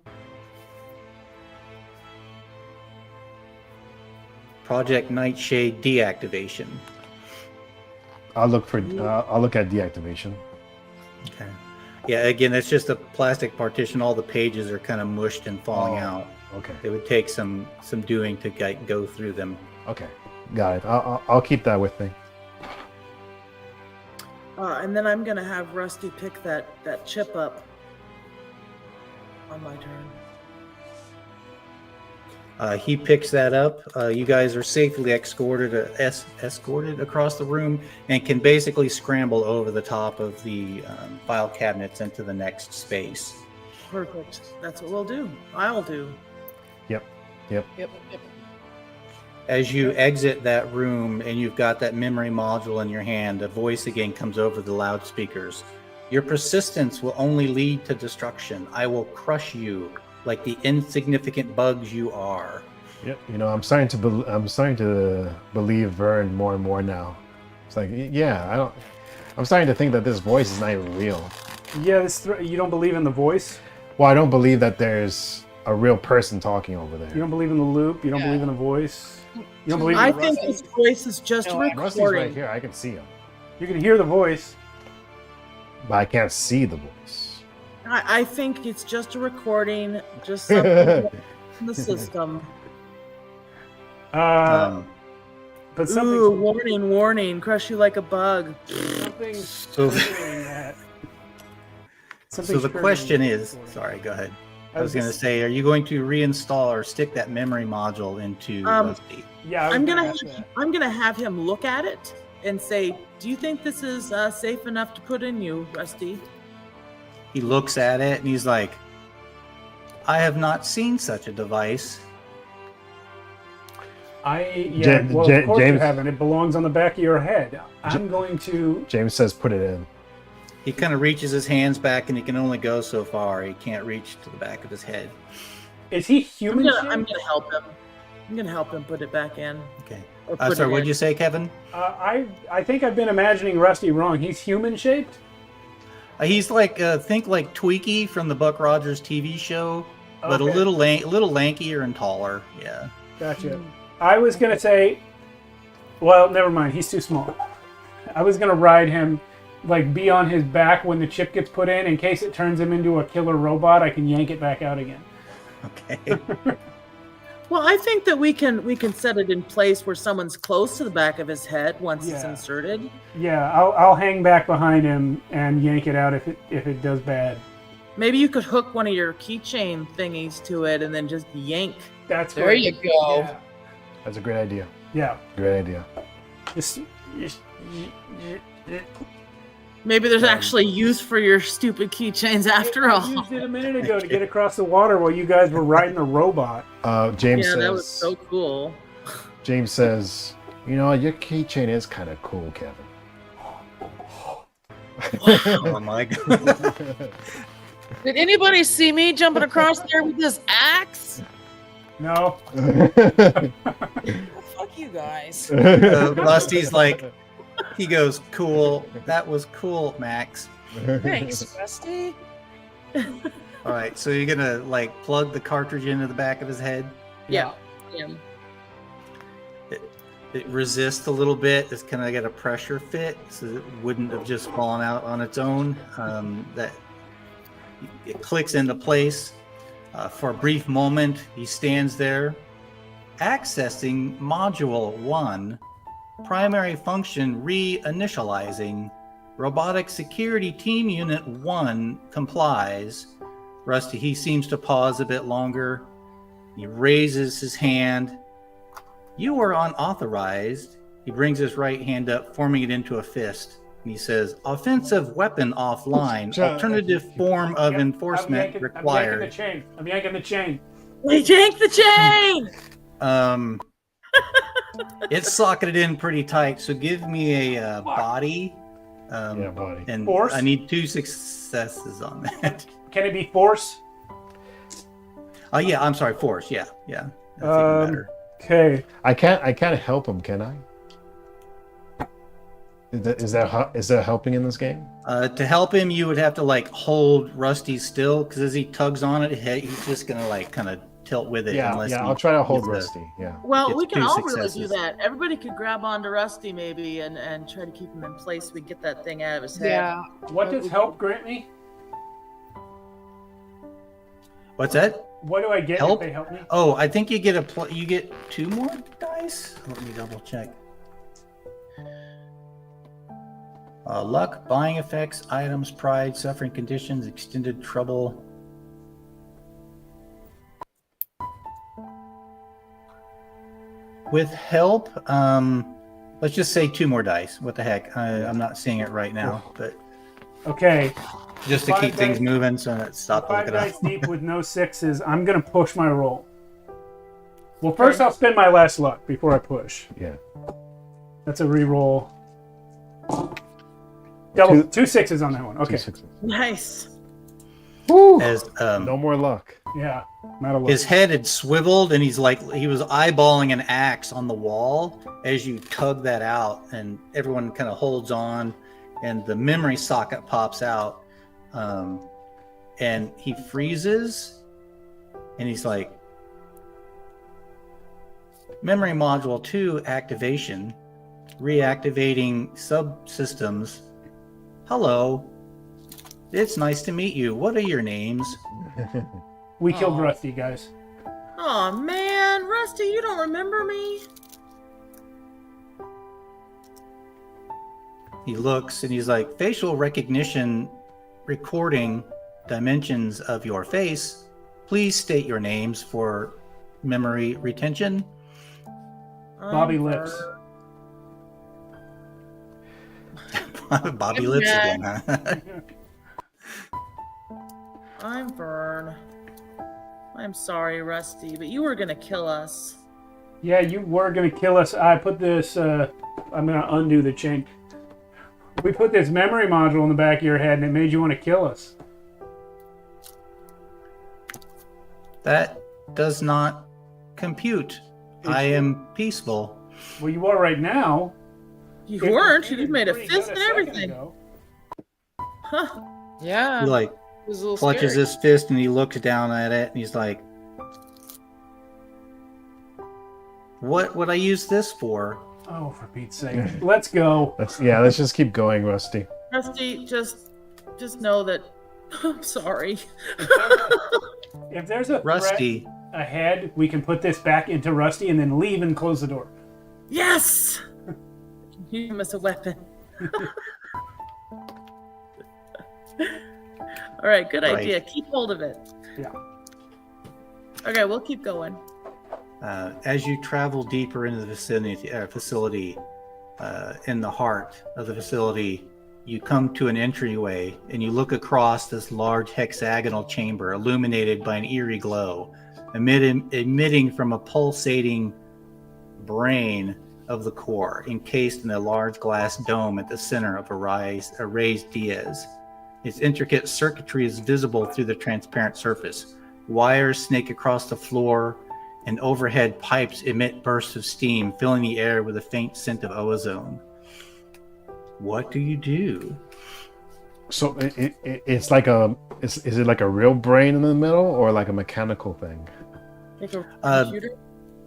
Project Nightshade deactivation. I'll look at deactivation. Okay. Yeah, again, it's just a plastic partition. All the pages are kind of mushed and falling out. Okay. It would take some doing to go through them. Okay, got it. I'll keep that with me. And then I'm gonna have Rusty pick that chip up on my turn. He picks that up. You guys are safely escorted across the room and can basically scramble over the top of the file cabinets into the next space. Perfect. That's what we'll do. I'll do. Yep. As you exit that room and you've got that memory module in your hand, a voice again comes over the loudspeakers. Your persistence will only lead to destruction. I will crush you like the insignificant bugs you are. Yep. I'm starting to believe Vern more and more now. It's like, yeah, I'm starting to think that this voice is not even real. Yeah, you don't believe in the voice? Well, I don't believe that there's a real person talking over there. You don't believe in the loop? You don't believe in the voice? You don't believe in I Rusty? think this voice is just a recording. Rusty's right here. I can see him. You can hear the voice. But I can't see the voice. I think it's just a recording, just something in the system. But ooh, warning, crush you like a bug. So the question is, sorry, go ahead. I was going to say, are you going to reinstall or stick that memory module into Rusty? Yeah, I'm gonna have him look at it and say, "Do you think this is safe enough to put in you, Rusty?" He looks at it and he's like, "I have not seen such a device." Of course you haven't. It belongs on the back of your head. I'm going to. James says, "Put it in." He kind of reaches his hands back and he can only go so far. He can't reach to the back of his head. Is he human? I'm gonna help him. I'm gonna help him put it back in. Okay. Or Sorry, what'd you say, Kevin? I think I've been imagining Rusty wrong. He's human shaped. He's like think like Tweaky from the Buck Rogers TV show, but Okay. a little lankier and taller. Yeah. Gotcha. I was gonna say, well, never mind. He's too small. I was gonna ride him, like be on his back when the chip gets put in case it turns him into a killer robot. I can yank it back out again. Okay. Well, I think that we can set it in place where someone's close to the back of his head once it's inserted. Yeah, I'll hang back behind him and yank it out if it does bad. Maybe you could hook one of your keychain thingies to it and then just yank. That's There you go. Yeah. That's a great idea. Yeah. Great idea. Maybe there's actually use for your stupid keychains after all. I used it a minute ago to get across the water while you guys were riding the robot. James Yeah, says. that was so cool. James says, your keychain is kind of cool, Kevin. Oh my god. Did anybody see me jumping across there with this axe? No. Fuck you guys. Rusty's like, he goes, "Cool. That was cool, Max." Thanks, Rusty. All right, so you're gonna like plug the cartridge into the back of his head. Yeah. It resists a little bit. It's kind of got a pressure fit, so it wouldn't have just fallen out on its own. That it clicks into place. For a brief moment, he stands there, accessing Module 1, primary function reinitializing. Robotic Security Team Unit 1 complies. Rusty, he seems to pause a bit longer. He raises his hand. You are unauthorized. He brings his right hand up, forming it into a fist. And he says, offensive weapon offline. Alternative form of enforcement required. I'm yanking the chain. We yank the chain! It's socketed in pretty tight. So give me a body. Body. And Force? I need 2 successes on that. Can it be force? Oh yeah, I'm sorry, force. Yeah. That's even better. Okay. I can't help him, can I? Is that helping in this game? To help him, you would have to like hold Rusty still, because as he tugs on it, he's just gonna like kind of tilt with it. Yeah, I'll try to hold Rusty. Yeah. Well, we can two all successes. really do that. Everybody could grab onto Rusty maybe and try to keep him in place so we get that thing out of his head. Yeah. What does help grant me? What's that? What do I get Help? if they help me? Oh, I think you get you get 2 more dice. Let me double check. Luck, buying effects, items, pride, suffering conditions, extended trouble. With help, let's just say 2 more dice. What the heck? I'm not seeing it right now, but Okay. just to 5 keep things dice- moving, so let's stop 5 looking up. dice deep with no 6s. I'm gonna push my roll. Well, first I'll spend my last luck before I push. Yeah. That's a re-roll. Double 2 6s on that one. Okay. 2 6s. Nice. As No more luck. Yeah. Not a luck. his head had swiveled, and he was eyeballing an axe on the wall as you tug that out, and everyone kind of holds on, and the memory socket pops out, and he freezes, and he's like, memory module 2 activation, reactivating subsystems. Hello, it's nice to meet you. What are your names? We killed Rusty, guys. Oh man, Rusty, you don't remember me? He looks and he's like, facial recognition recording dimensions of your face. Please state your names for memory retention. Bobby Lips. Bobby Lips again, huh? I'm Vern. I'm sorry, Rusty, but you were gonna kill us. Yeah, you were gonna kill us. I put this. I'm gonna undo the chain. We put this memory module in the back of your head, and it made you want to kill us. That does not compute. I am peaceful. Well, you are right now. You weren't. You made a fist and everything. Huh. Yeah. He like It was a little clutches scary. his fist and he looks down at it and he's like, what would I use this for? Oh, for Pete's sake. Let's go. Let's just keep going, Rusty. Rusty, just know that I'm sorry. If there's a Rusty. threat ahead, we can put this back into Rusty and then leave and close the door. Yes! Use him as a weapon. All right, good Right. idea. Keep hold of it. Yeah. Okay, we'll keep going. As you travel deeper into the facility, in the heart of the facility, you come to an entryway and you look across this large hexagonal chamber illuminated by an eerie glow, emitting from a pulsating brain of the core, encased in a large glass dome at the center of a raised dais. Its intricate circuitry is visible through the transparent surface. Wires snake across the floor, and overhead pipes emit bursts of steam, filling the air with a faint scent of ozone. What do you do? So it's like is it like a real brain in the middle or like a mechanical thing? Like a computer?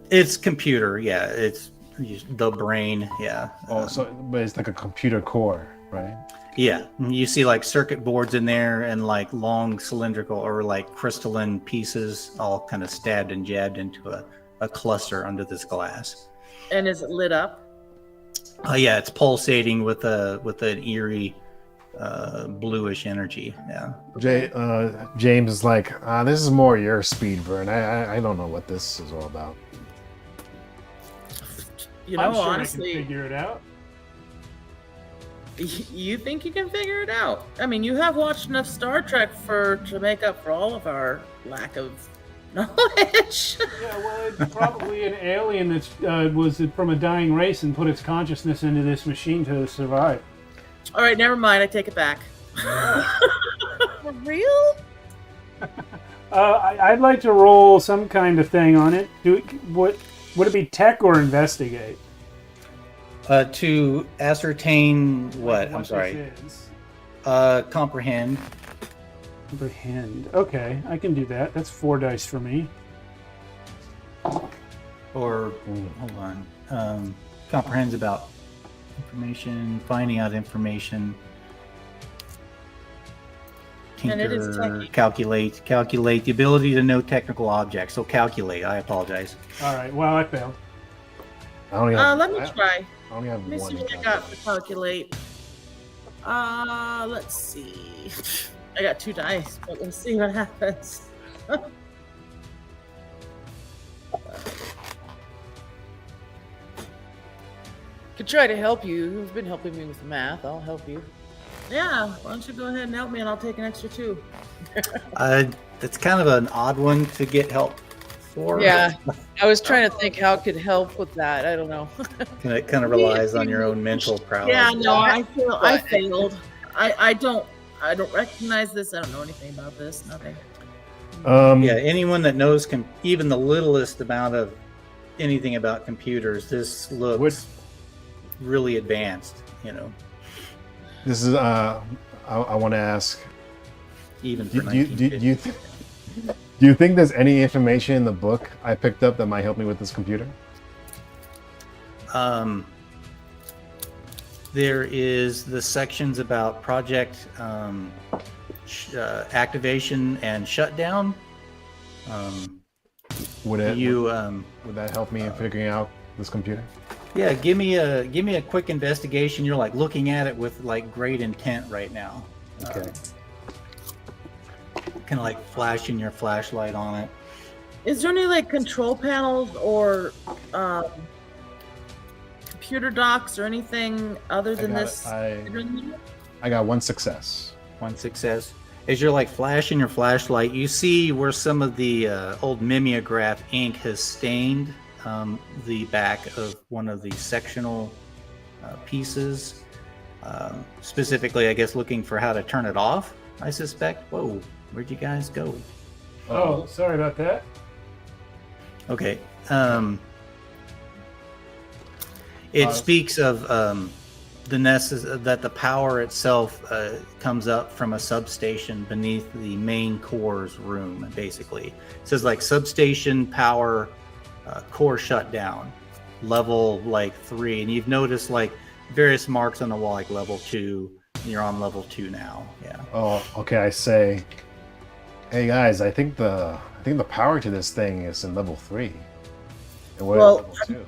It's computer, yeah. It's the brain, yeah. But it's like a computer core, right? Yeah, you see like circuit boards in there and like long cylindrical or like crystalline pieces all kind of stabbed and jabbed into a cluster under this glass. And is it lit up? Yeah, it's pulsating with an eerie bluish energy. Yeah. James is like, this is more your speed, Vern. I don't know what this is all about. You know, I'm sure honestly, I can figure it out. You think you can figure it out? I mean, you have watched enough Star Trek to make up for all of our lack of knowledge. Yeah, well, it's probably an alien that was from a dying race and put its consciousness into this machine to survive. All right, never mind. I take it back. For real? I'd like to roll some kind of thing on it. Would it be tech or investigate? To ascertain what? I'm What sorry. this is. Comprehend. Comprehend. Okay, I can do that. That's 4 dice for me. Or hold on. Comprehends about information, finding out information. And it is Tinker, techie. calculate the ability to know technical objects. So calculate. I apologize. All right. Well, I failed. I only have, Let me try. I only have Let me one. see what I got for calculate. Let's see. I got 2 dice, but let's see what happens. Could try to help you. You've been helping me with math. I'll help you. Yeah, why don't you go ahead and help me, and I'll take an extra 2. That's kind of an odd one to get help for. Yeah, I was trying to think how it could help with that. I don't know. It kind of relies on your own mental prowess. Yeah, no, I failed. I don't recognize this. I don't know anything about this. Nothing. Yeah, anyone that knows even the littlest amount of anything about computers, this looks really advanced. You know. This is I want to ask. Even for do you think there's any information in the book I picked up that might help me with this computer? There is the sections about project activation and shutdown. Would that help me in figuring out this computer? Yeah, give me a quick investigation. You're like looking at it with like great intent right now. Okay. Kind of like flashing your flashlight on it. Is there any like control panels or computer docks or anything other than this? I got 1 success. 1 success. As you're like flashing your flashlight, you see where some of the old mimeograph ink has stained the back of one of the sectional pieces. Specifically, I guess looking for how to turn it off, I suspect. Whoa, where'd you guys go? Oh, sorry about that. Okay. It speaks of that the power itself comes up from a substation beneath the main core's room, basically. It says like substation power core shutdown, level like 3. And you've noticed like various marks on the wall, like level 2. And you're on level 2 now. Yeah. Oh, okay. I say, hey guys, I think the power to this thing is in level 3. And we're at level 2.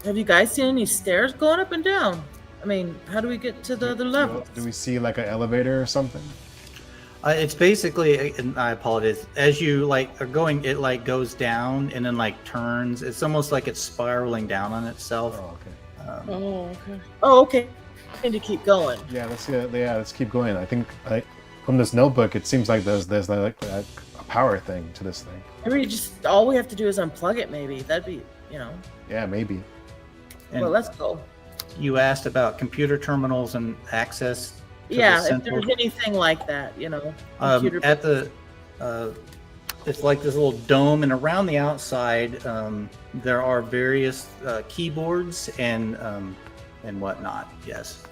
Have you guys seen any stairs going up and down? I mean, how do we get to the other level? Do we see like an elevator or something? It's basically, and I apologize, as you like are going, it like goes down and then like turns. It's almost like it's spiraling down on itself. Oh, okay. Okay. Oh, okay. And to keep going. Yeah, let's keep going. I think from this notebook, it seems like there's like a power thing to this thing. Maybe just all we have to do is unplug it. Maybe that'd be, Yeah, maybe. And well, let's go. You asked about computer terminals and access. To Yeah, the if central. there's anything like that, computer. At the, it's like this little dome, and around the outside, there are various keyboards and whatnot. Yes.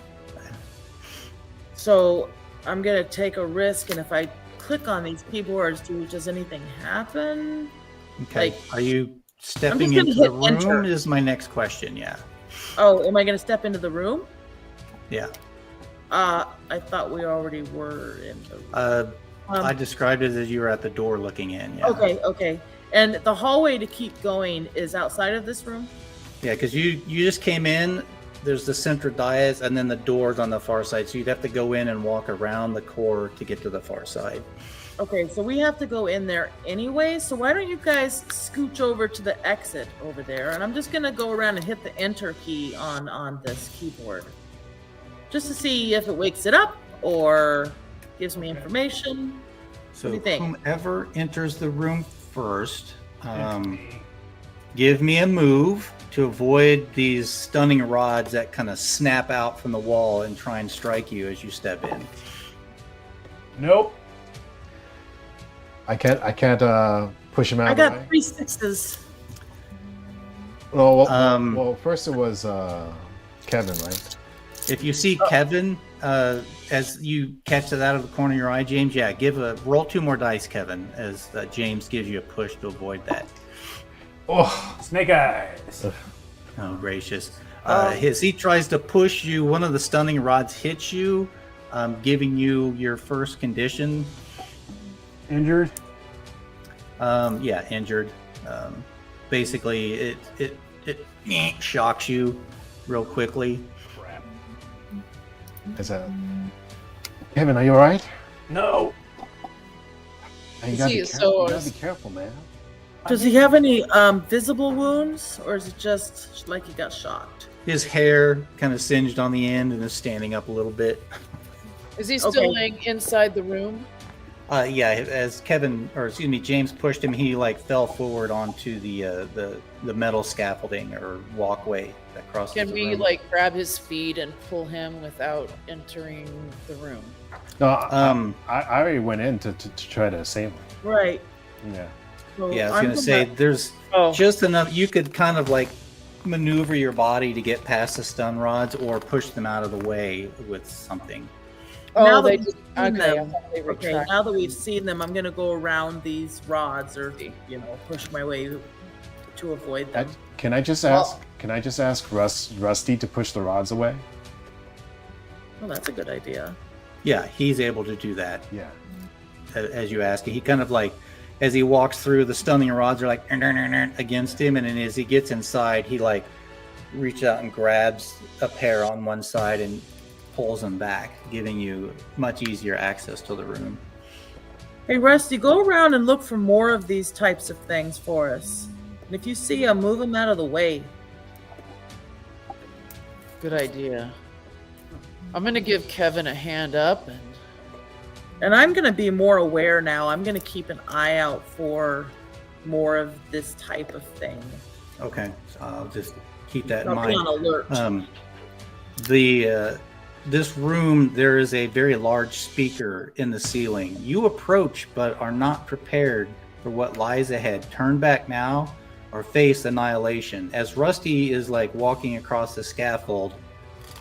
So I'm gonna take a risk, and if I click on these keyboards, does anything happen? Okay. Like, Are you stepping just gonna into the hit room? enter. Is my next question. Yeah. Oh, am I gonna step into the room? Yeah. I thought we already were in the room. I described it as you were at the door looking in. Yeah. Okay. And the hallway to keep going is outside of this room? Yeah, because you just came in. There's the center dais, and then the doors on the far side. So you'd have to go in and walk around the core to get to the far side. Okay, so we have to go in there anyway. So why don't you guys scooch over to the exit over there, and I'm just gonna go around and hit the enter key on this keyboard, just to see if it wakes it up or gives me information. So what do you think? whomever enters the room first. Give me a move to avoid these stunning rods that kind of snap out from the wall and try and strike you as you step in. Nope. I can't push him out. I of the got way? 3 6s. Well, first it was Kevin, right? If you see Kevin, as you catch that out of the corner of your eye, James, roll 2 more dice, Kevin, as James gives you a push to avoid that. Oh, snake eyes. Oh, gracious. As he tries to push you, one of the stunning rods hits you, giving you your first condition. Injured? Injured. Basically, it shocks you real quickly. Kevin, are you all right? No. You gotta be careful, man. Does he have any visible wounds, or is it just like he got shocked? His hair kind of singed on the end and is standing up a little bit. Is he still laying inside the room? As James pushed him, he fell forward onto the metal scaffolding or walkway that crosses Can the we room. grab his feet and pull him without entering the room? No, I already went in to try to save him. Right. Yeah. So I was going to say, there's just enough. You could kind of maneuver your body to get past the stun rods or push them out of the way with something. Now they that just we've seen them, I thought they were okay, tracked. now that we've seen them, I'm gonna go around these rods, or push my way to avoid them. Can I just ask? Can I just ask Rusty to push the rods away? Well, that's a good idea. Yeah, he's able to do that. Yeah. As you ask, he kind of as he walks through, the stunning rods are against him, and then as he gets inside, he reaches out and grabs a pair on one side and pulls them back, giving you much easier access to the room. Hey, Rusty, go around and look for more of these types of things for us. And if you see them, move them out of the way. Good idea. I'm gonna give Kevin a hand up, And I'm gonna be more aware now. I'm gonna keep an eye out for more of this type of thing. Okay, so I'll just keep that in I'll mind. be on alert. This room, there is a very large speaker in the ceiling. You approach, but are not prepared for what lies ahead. Turn back now, or face annihilation. As Rusty is walking across the scaffold,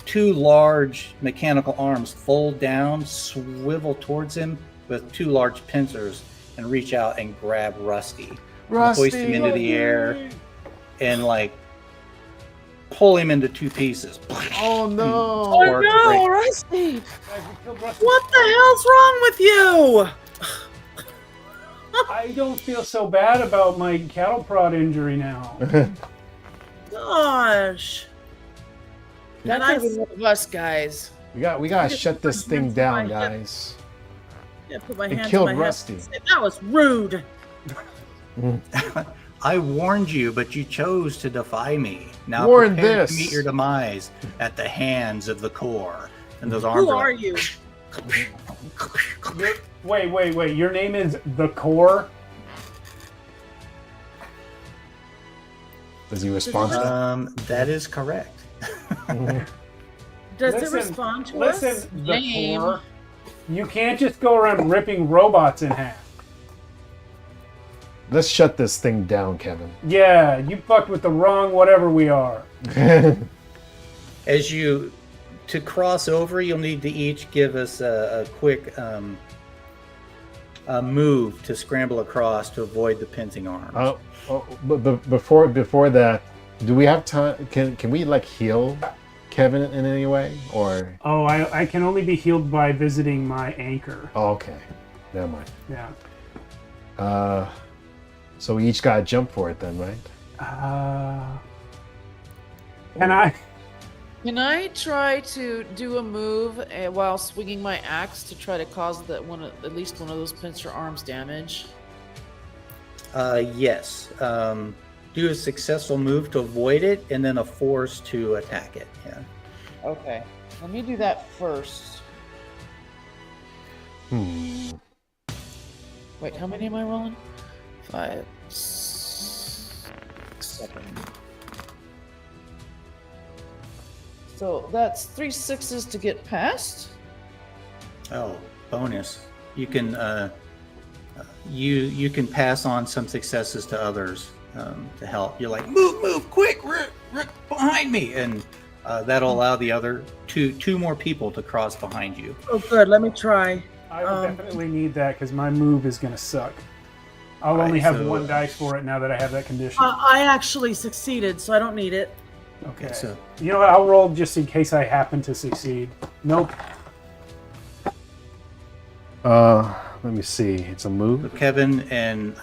2 large mechanical arms fold down, swivel towards him with 2 large pincers, and reach out and grab Rusty. Hoist him into the air and pull him into 2 pieces. Oh no! Oh no, Rusty! What the hell's wrong with you? I don't feel so bad about my cattle prod injury now. Gosh. That's every one of us, guys. We gotta shut this thing down, guys. Yeah, put my It hands killed on my Rusty. head and say, that was rude. I warned you, but you chose to defy me. Now Warn prepare this. to meet your demise at the hands of the core. And those arms Who are are you? Wait. Your name is The Core? Does he respond to that? That is correct. Does it respond to us? Listen, The Core. You can't just go around ripping robots in half. Let's shut this thing down, Kevin. Yeah, you fucked with the wrong whatever we are. As you to cross over, you'll need to each give us a quick move to scramble across to avoid the pincing arms. But before that, do we have time? Can we heal Kevin in any way, or? Oh, I can only be healed by visiting my anchor. Oh, okay, never mind. Yeah. So we each got to jump for it then, right? Can I? Can I try to do a move while swinging my axe to try to cause at least one of those pincer arms damage? Yes. Do a successful move to avoid it, and then a force to attack it. Yeah. Okay. Let me do that first. Wait, how many am I rolling? 5, 6, 7. So that's 3 6s to get past. Oh, bonus. You can you can pass on some successes to others to help. You're like, move, quick, Rick, behind me, and that'll allow the other two more people to cross behind you. Oh, good. Let me try. I will definitely need that because my move is going to suck. I'll only have one dice for it now that I have that condition. I actually succeeded, so I don't need it. Okay. So you know what? I'll roll just in case I happen to succeed. Nope. Let me see. It's a move. Kevin and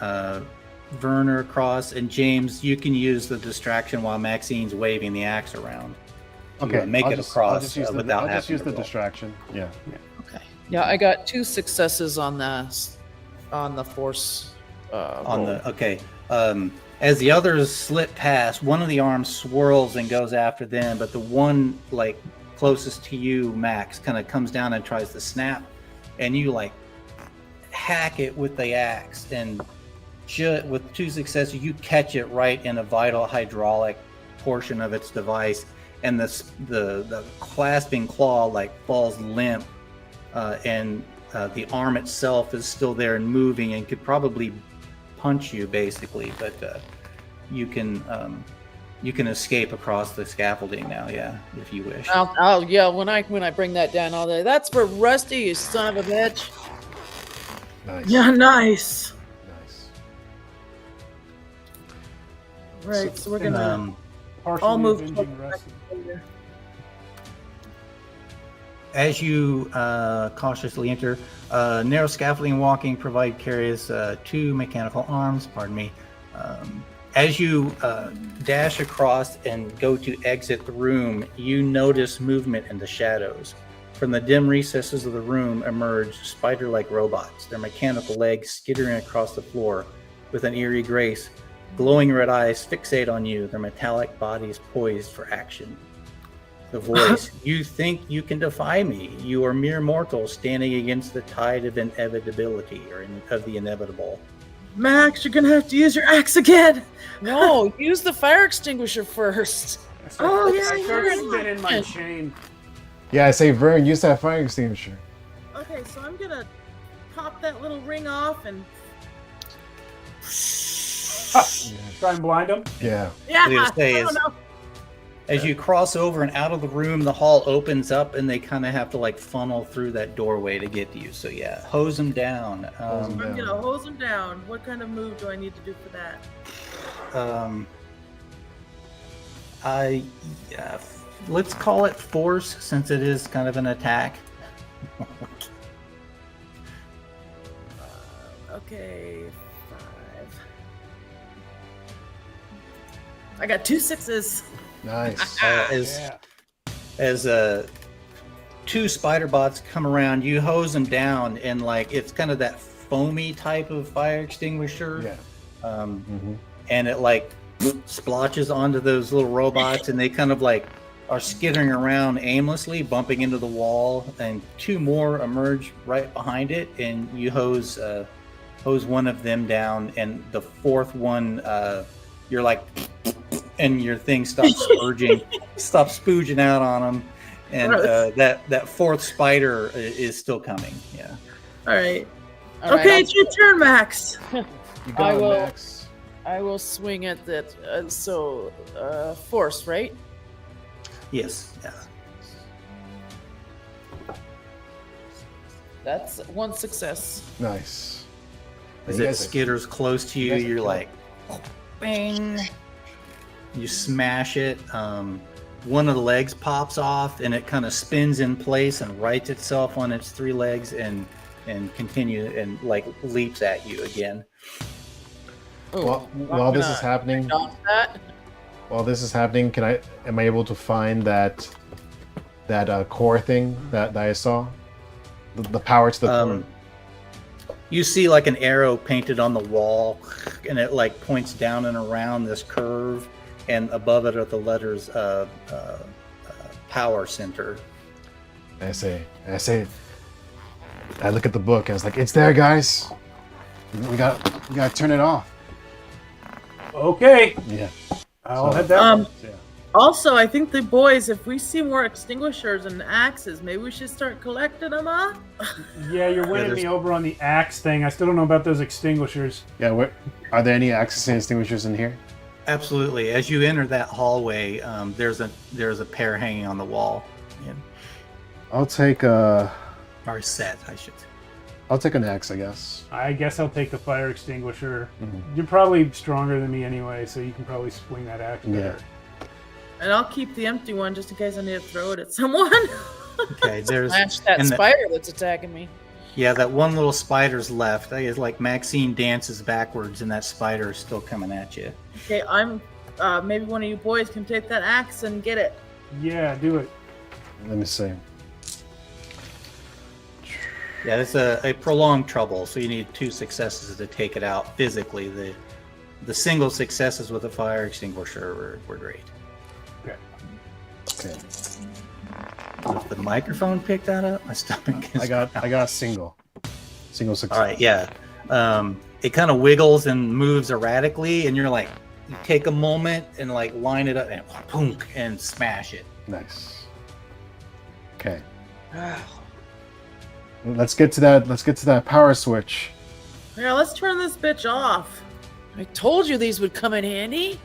Vern are across, and James, you can use the distraction while Maxine's waving the axe around. To, Okay, make I'll it just- across I'll just use without I'll just having use to the roll. distraction. Yeah. Okay. Yeah, I got 2 successes on the force. On the okay. As the others slip past, one of the arms swirls and goes after them, but the one like closest to you, Max, kind of comes down and tries to snap, and you like hack it with the axe, and with 2 successes, you catch it right in a vital hydraulic portion of its device, and the clasping claw like falls limp, and the arm itself is still there and moving and could probably punch you basically, but you can escape across the scaffolding now, yeah, if you wish. I'll yeah, when I bring that down, I'll say, "That's for Rusty, you son of a bitch." Nice. Yeah, nice. Right, so we're gonna all move. As you cautiously enter, narrow scaffolding walking provide carries 2 mechanical arms. Pardon me. As you dash across and go to exit the room, you notice movement in the shadows. From the dim recesses of the room emerge spider-like robots, their mechanical legs skittering across the floor with an eerie grace. Glowing red eyes fixate on you, their metallic bodies poised for action. The voice, "You think you can defy me? You are mere mortals standing against the tide of inevitability, or of the inevitable." Max, you're gonna have to use your axe again. No, use the fire extinguisher first. Oh yeah, I start yeah. spinning my chain. Yeah, I say, Vern, use that fire extinguisher. Okay, so I'm gonna pop that little ring off and. Try and blind him. Yeah. Yeah. What I was gonna say I don't is, know. as you cross over and out of the room, the hall opens up, and they kind of have to like funnel through that doorway to get to you. So yeah, hose them down. I'm gonna hose him down. What kind of move do I need to do for that? Let's call it force, since it is kind of an attack. Okay, 5. I got 2 6s. Nice. As 2 spider bots come around, you hose them down, and like it's kind of that foamy type of fire extinguisher. Yeah. And it like splotches onto those little robots, and they kind of like are skittering around aimlessly, bumping into the wall, and 2 more emerge right behind it, and you hose one of them down, and the 4th one, you're like, and your thing stops spooging out on them, and that 4th spider is still coming. Yeah. All right. All right, Okay, it's your turn, Max. You got it, Max. I will swing at that. Force, right? Yes. Yeah. That's 1 success. Nice. As You it guys are- skitters close to you, guys are you're killing like, bang. You smash it. One of the legs pops off, and it kind of spins in place and rights itself on its 3 legs, and continue and like leaps at you again. While this is happening, am I able to find that core thing that I saw? The power to the core. You see like an arrow painted on the wall, and it like points down and around this curve, and above it are the letters power center. I look at the book and it's like, it's there, guys. We got to turn it off. Okay. Yeah. I'll head that way. Also, I think the boys, if we see more extinguishers and axes, maybe we should start collecting them, huh? Yeah, you're winning me over on the axe thing. I still don't know about those extinguishers. Yeah, are there any axes and extinguishers in here? Absolutely. As you enter that hallway, there's a pair hanging on the wall. Yeah. I'll take a... Or set, I should say. I'll take an axe, I guess. I guess I'll take the fire extinguisher. You're probably stronger than me anyway, so you can probably swing that axe better. And I'll keep the empty one just in case I need to throw it at someone. Okay, there's... Smash that spider that's attacking me. Yeah, that one little spider's left. It's like Maxine dances backwards and that spider is still coming at you. Okay, I'm... maybe one of you boys can take that axe and get it. Yeah, do it. Let me see. Yeah, it's a prolonged trouble, so you need 2 successes to take it out physically. The single successes with a fire extinguisher were great. Okay. If the microphone picked that up, my stomach is... I got a single success. All right, yeah. It kind of wiggles and moves erratically, and you're like, you take a moment and like line it up and boom, and smash it. Nice. Okay. Let's get to that power switch. Yeah, let's turn this bitch off. I told you these would come in handy.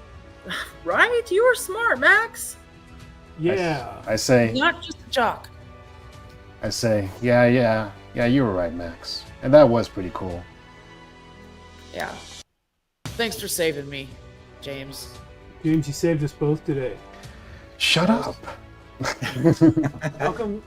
Right? You were smart, Max. Yeah. I say. Not just a jock. I say, yeah, you were right, Max. And that was pretty cool. Yeah. Thanks for saving me, James. James, you saved us both today. Shut up. How come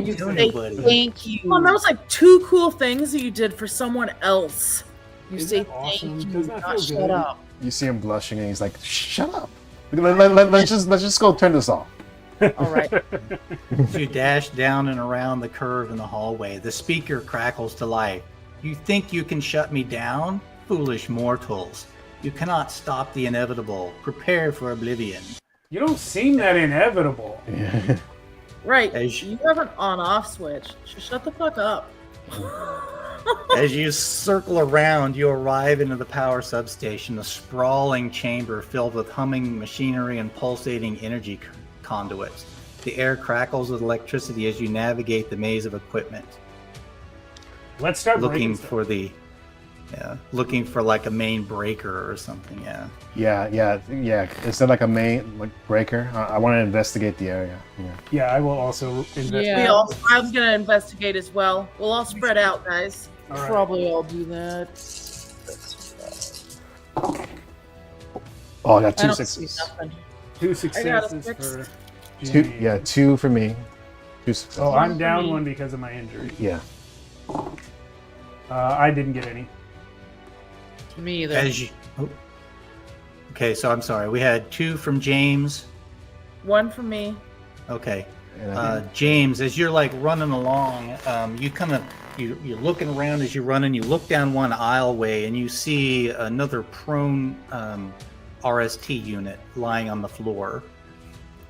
you say thank you? Well, that was like 2 cool things that you did for someone else. You Isn't say that awesome? thank you, Doesn't that not feel shut good? up. You see him blushing, and he's like, "Shut up. Let's just go turn this off." All right. As you dash down and around the curve in the hallway, the speaker crackles to life. You think you can shut me down? Foolish mortals. You cannot stop the inevitable. Prepare for oblivion. You don't seem that inevitable. Right. You have an on-off switch. Shut the fuck up. As you circle around, you arrive into the power substation, a sprawling chamber filled with humming machinery and pulsating energy conduits. The air crackles with electricity as you navigate the maze of equipment. Let's start looking breaking for looking for like a main breaker or something. Yeah. Is there like a main breaker? I want to investigate the area. Yeah, I will also investigate. Yeah. I'm gonna investigate as well. We'll all spread out, guys. All right. Probably all do that. Oh, I got 2 don't successes. see nothing. 2 I successes got a for 2, James. yeah, 2 for me. 2 successes. Oh, I'm down 1 because of my injury. Yeah. I didn't get any. Me either. Okay, so I'm sorry. We had 2 from James. 1 for me. Okay. James, as you're like running along, you're looking around as you're running. You look down one aisleway and you see another prone RST unit lying on the floor.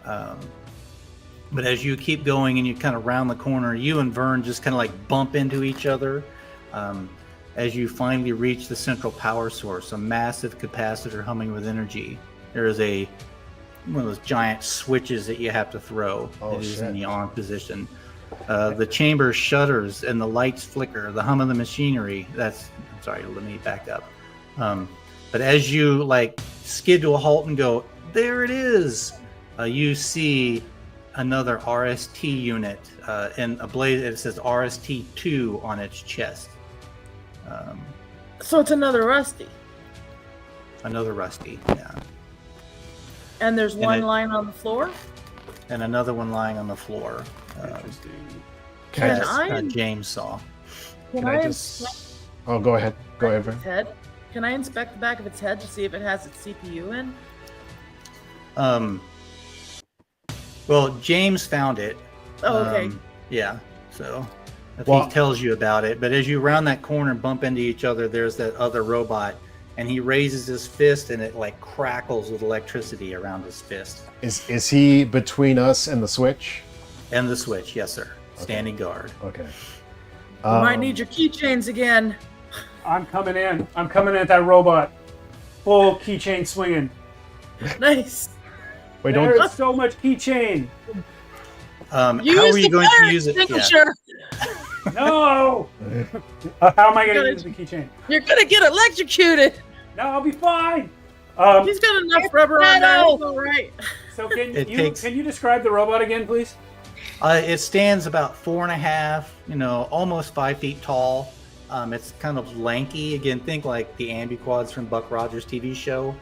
But as you keep going and you kind of round the corner, you and Vern just kind of like bump into each other. As you finally reach the central power source, a massive capacitor humming with energy. There is one of those giant switches that you have to throw. It is in the on position. The chamber shudders and the lights flicker. The hum of the machinery. I'm sorry, let me back up. But as you like skid to a halt and go, there it is, you see another RST unit in a blaze. It says RST2 on its chest. So it's another Rusty. Another Rusty, yeah. And there's one lying on the floor? And another one lying on the floor. James saw. Can I inspect Oh, go ahead. Go ahead, Vern. its head? Can I inspect the back of its head to see if it has its CPU in? Well, James found it. Oh, okay. Yeah, so if he tells you about it. But as you round that corner and bump into each other, there's that other robot, and he raises his fist, and it like crackles with electricity around his fist. Is he between us and the switch? And the switch, yes, sir. Standing guard. Okay. You might need your keychains again. I'm coming in. I'm coming at that robot. full keychain swinging. Nice. Wait, There's so much keychain. How are you going to use it? Signature. No. How am I going to use the keychain? You're gonna get electrocuted. No, I'll be fine. He's got enough rubber on there. He's all right. So can you describe the robot again, please? It stands about 4.5, almost 5 feet tall. It's kind of lanky. Again, think like the ambiquads from Buck Rogers' TV show.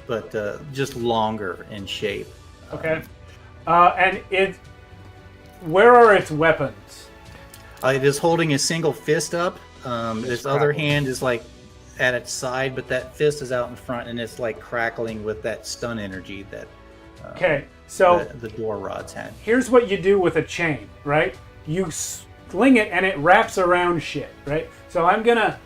But just longer in shape. Okay. Where are its weapons? It is holding a single fist up. Its other hand is like at its side, but that fist is out in front, and it's like crackling with that stun energy that. Okay, so the door rods had. Here's what you do with a chain, right? You sling it, and it wraps around shit, right? So I'm gonna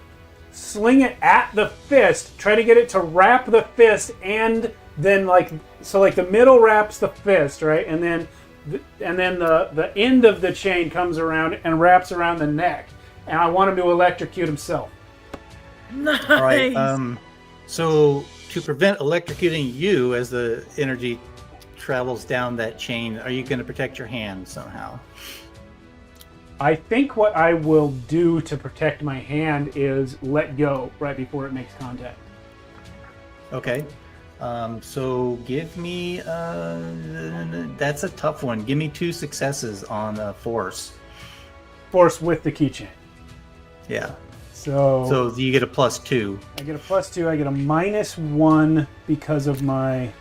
sling it at the fist, try to get it to wrap the fist, and then the middle wraps the fist, right? And then the end of the chain comes around and wraps around the neck, and I want him to electrocute himself. Nice. All right. So to prevent electrocuting you as the energy travels down that chain, are you going to protect your hand somehow? I think what I will do to protect my hand is let go right before it makes contact. Okay. So give me, that's a tough one. Give me 2 successes on force. Force with the keychain. Yeah. So you get a +2. I get a +2. I get a -1 because of my.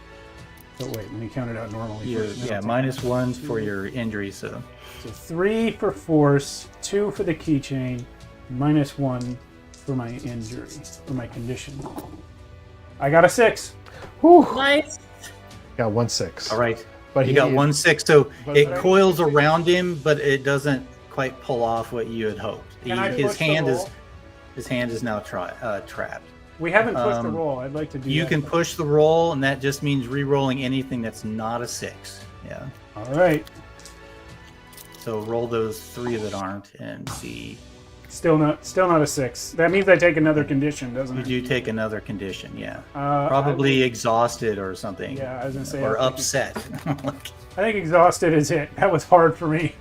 Oh wait, let me count it out normally. Yeah, -1 for your injury. So 3 for force, 2 for the keychain, -1 for my injury or my condition. I got a 6. Whew. Nice. Got 1 6. All right. But you got 1 6. So it but coils around him, but it doesn't quite pull off what you had hoped. His hand is now trapped. We haven't pushed the roll. I'd like to do You that. can push the roll, and that just means re-rolling anything that's not a 6. Yeah. All right. So roll those 3 that aren't and see. Still not a 6. That means I take another condition, doesn't it? You do take another condition, yeah. I Probably exhausted or something. Yeah, I was gonna say. Or upset. I think exhausted is it. That was hard for me.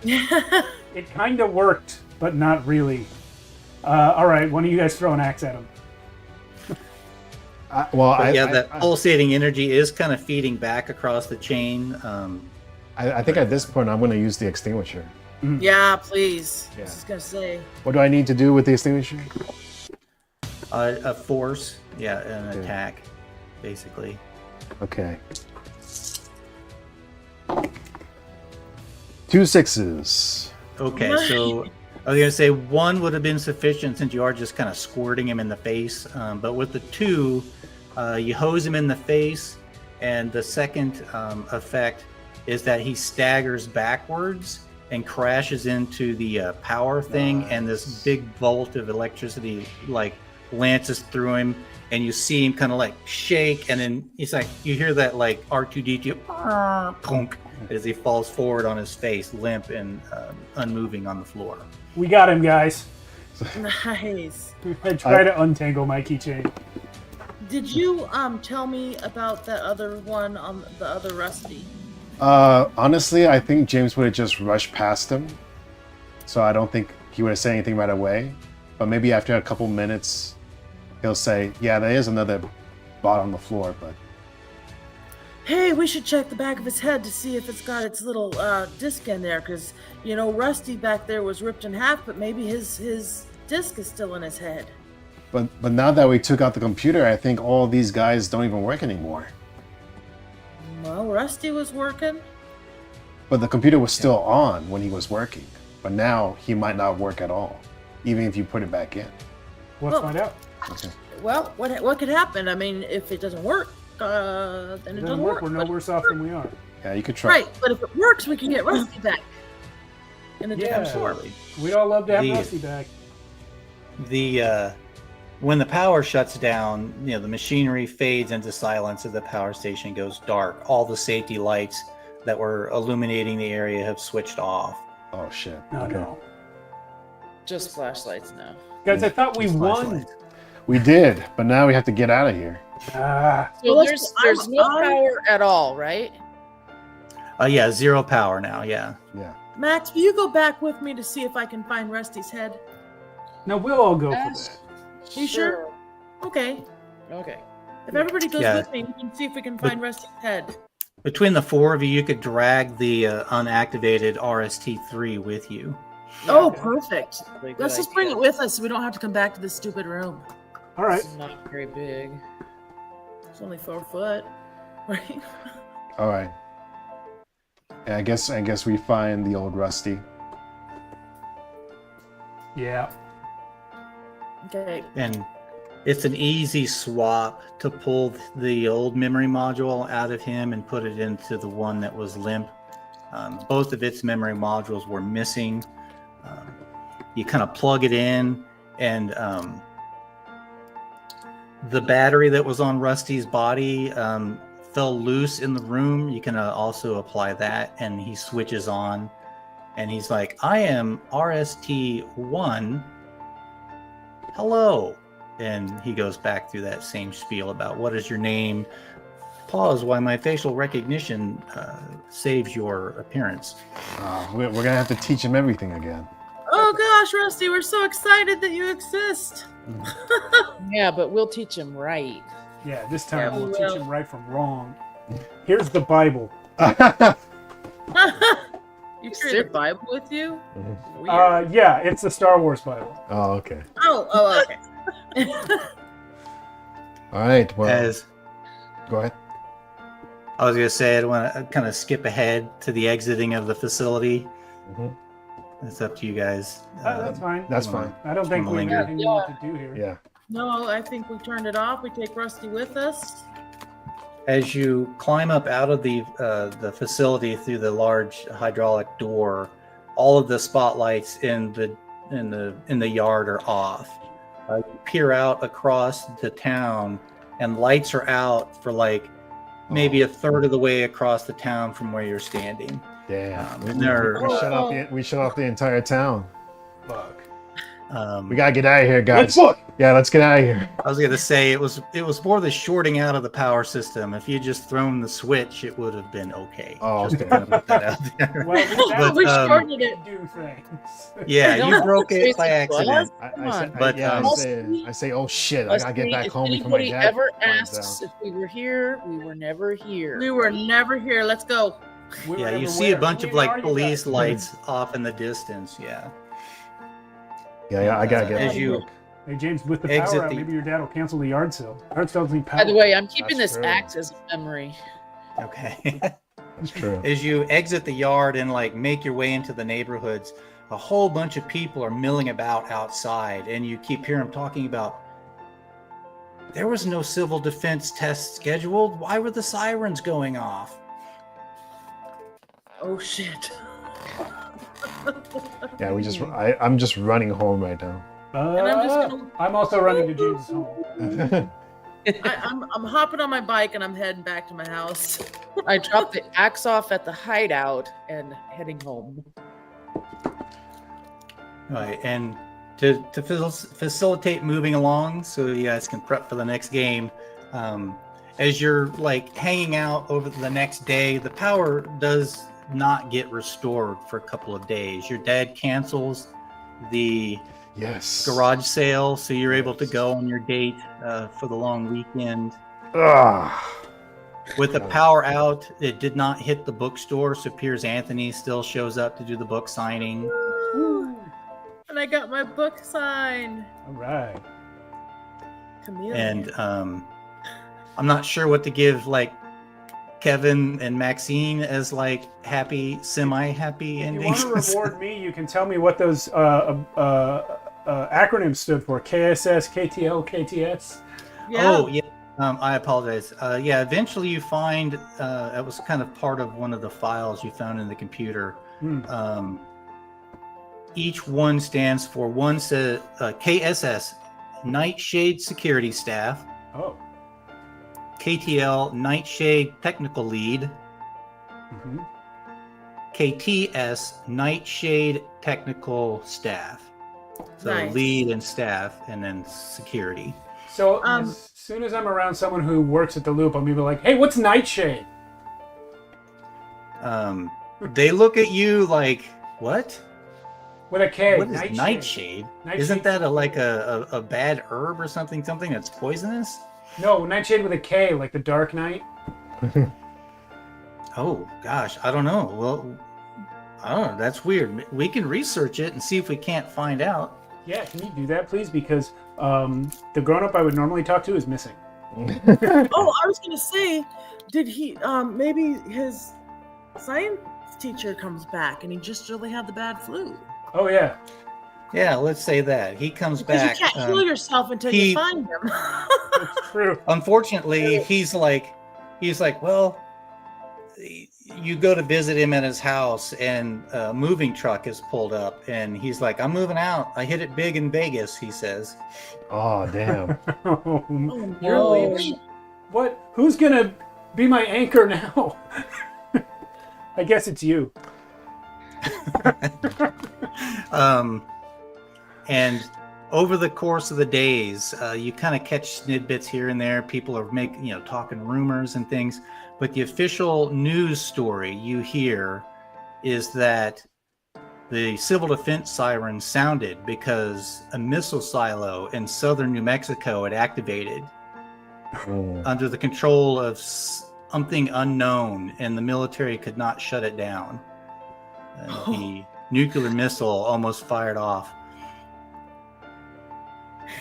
It kind of worked, but not really. All right, one of you guys throw an axe at him. That pulsating energy is kind of feeding back across the chain. I think at this point I'm going to use the extinguisher. Yeah, please. I was just gonna say. What do I need to do with the extinguisher? A force, an attack, basically. Okay. 2 6s. Okay, so I was gonna say 1 would have been sufficient since you are just kind of squirting him in the face. But with the 2, you hose him in the face, and the second effect is that he staggers backwards and crashes into the power thing, and this big bolt of electricity lances through him, and you see him kind of shake, and then it's you hear that R2D2 punk as he falls forward on his face, limp and unmoving on the floor. We got him, guys. Nice. I try to untangle my keychain. Did you tell me about that other one on the other Rusty? Honestly, I think James would have just rushed past him. So I don't think he would have said anything right away. But maybe after a couple minutes, he'll say, yeah, there is another bot on the floor, but... Hey, we should check the back of his head to see if it's got its little disc in there, because, Rusty back there was ripped in half, but maybe his disc is still in his head. But now that we took out the computer, I think all these guys don't even work anymore. Well, Rusty was working. But the computer was still on when he was working. But now he might not work at all, even if you put it back in. Let's find out. Okay. Well, what could happen? I mean, if it doesn't work, then it doesn't work. We're no worse off than we are. Yeah, you could try. Right, but if it works, we can get Rusty back. In a different form. We'd all love to have Rusty back. When the power shuts down, the machinery fades into silence as the power station goes dark. All the safety lights that were illuminating the area have switched off. Oh shit. No. Just flashlights now. Guys, I thought we won. We did, but now we have to get out of here. So there's no power at all, right? Yeah, 0 power now. Yeah. Yeah. Max, will you go back with me to see if I can find Rusty's head? No, we'll all go for that. You sure? Okay. Okay. If everybody goes Yeah. with me, we can see if we can find Rusty's head. Between the 4 of you, you could drag the unactivated RST3 with you. Oh, perfect. Really good Let's just bring idea. it with us so we don't have to come back to this stupid room. All right. It's not very big. It's only 4 foot, right? All right. And I guess we find the old Rusty. Yeah. Okay. And it's an easy swap to pull the old memory module out of him and put it into the one that was limp. Both of its memory modules were missing. You kind of plug it in, and the battery that was on Rusty's body fell loose in the room. You can also apply that, and he switches on, and he's like, I am RST1. Hello. And he goes back through that same spiel about what is your name? Pause while my facial recognition saves your appearance. We're going to have to teach him everything again. Oh gosh, Rusty, we're so excited that you exist. Yeah, but we'll teach him right. Yeah, this time Yeah, we'll we teach will. him right from wrong. Here's the Bible. You carry the Bible with you? Weird. Yeah, it's the Star Wars Bible. Oh, okay. Oh, okay. All right. Well, go ahead. I was going to say, I want to kind of skip ahead to the exiting of the facility. It's up to you guys. That's fine. That's fine. I don't think we have anything we want to do here. Yeah. No, I think we turned it off. We take Rusty with us. As you climb up out of the facility through the large hydraulic door, all of the spotlights in the yard are off. You peer out across the town, and lights are out for like maybe a third of the way across the town from where you're standing. Damn. We shut off the entire town. Fuck. We gotta get out of here, guys. Let's look. Yeah, let's get out of here. I was gonna say it was more the shorting out of the power system. If you just thrown the switch, it would have been okay. Oh, just to kind of put that out there. Well, But, shorted it. Do things. Yeah, you broke it by Tracy, accident. I say, oh shit, I gotta get back home before my Anybody dad ever finds asks out. if we were here, we were never here. We were never here. Let's go. Yeah, you see a bunch of like police lights off in the distance. Yeah. Yeah, I gotta get as you. Hey James, with the Exit power out, the- maybe your dad will cancel the yard sale. Yard sales need power. By the way, I'm keeping That's this true. axe as a memory. Okay. That's true. As you exit the yard and like make your way into the neighborhoods, a whole bunch of people are milling about outside, and you keep hearing them talking about. There was no civil defense test scheduled. Why were the sirens going off? Oh shit. Yeah, I'm just running home right now. And I'm just gonna. I'm also running to James' home. I'm hopping on my bike and I'm heading back to my house. I dropped the axe off at the hideout and heading home. Right, and to facilitate moving along, so you guys can prep for the next game. As you're like hanging out over the next day, the power does not get restored for a couple of days. Your dad cancels the garage sale, so you're able to go on your date for the long weekend. With the power out, it did not hit the bookstore, so Piers Anthony still shows up to do the book signing. And I got my book signed. All right. Chameleon. And I'm not sure what to give like Kevin and Maxine as like happy, semi-happy If you endings. want to reward me, you can tell me what those acronyms stood for. KSS, KTL, KTS. Oh yeah. I apologize. Yeah, eventually you find it was kind of part of one of the files you found in the computer. Each one stands for KSS, Nightshade Security Staff. Oh. KTL, Nightshade Technical Lead. KTS, Nightshade Technical Staff. So Nice. lead and staff, and then security. So as soon as I'm around someone who works at the Loop, I'm gonna be like, "Hey, what's Nightshade?" They look at you like, what? With a K. What is nightshade? Nightshade. Isn't that a bad herb or something that's poisonous? No, Nightshade with a K, like the Dark Knight. Oh gosh, I don't know. Well, I don't know. That's weird. We can research it and see if we can't find out. Yeah, can you do that, please? Because the grown-up I would normally talk to is missing. Oh, I was gonna say, did he? Maybe his science teacher comes back and he just really had the bad flu. Oh yeah. Yeah, let's say that he comes Because back. you can't heal yourself until you find him. That's true. Unfortunately, he's like, well, you go to visit him at his house, and a moving truck is pulled up, and he's like, "I'm moving out. I hit it big in Vegas," he says. Oh, damn. You're leaving? What? Who's gonna be my anchor now? I guess it's you. And over the course of the days, you kind of catch snidbits here and there. People are talking rumors and things. But the official news story you hear is that the civil defense siren sounded because a missile silo in southern New Mexico had activated under the control of something unknown, and the military could not shut it down. And the nuclear missile almost fired off.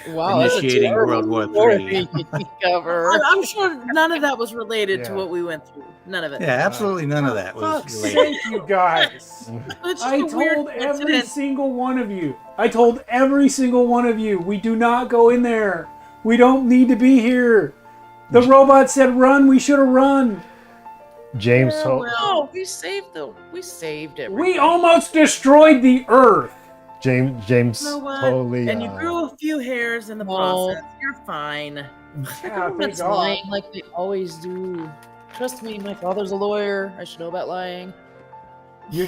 Wow, initiating World War III. I'm sure none of that was related to what we went through. None of it. Yeah, absolutely none of that was related. Thank you guys. I told every single one of you. We do not go in there. We don't need to be here. The robot said run. We should have run. James No, we saved everything. We almost destroyed the Earth. James You know what? totally. And you grew a few hairs in the process. You're fine. Everyone's lying like they always do. Trust me, my father's a lawyer. I should know about lying. You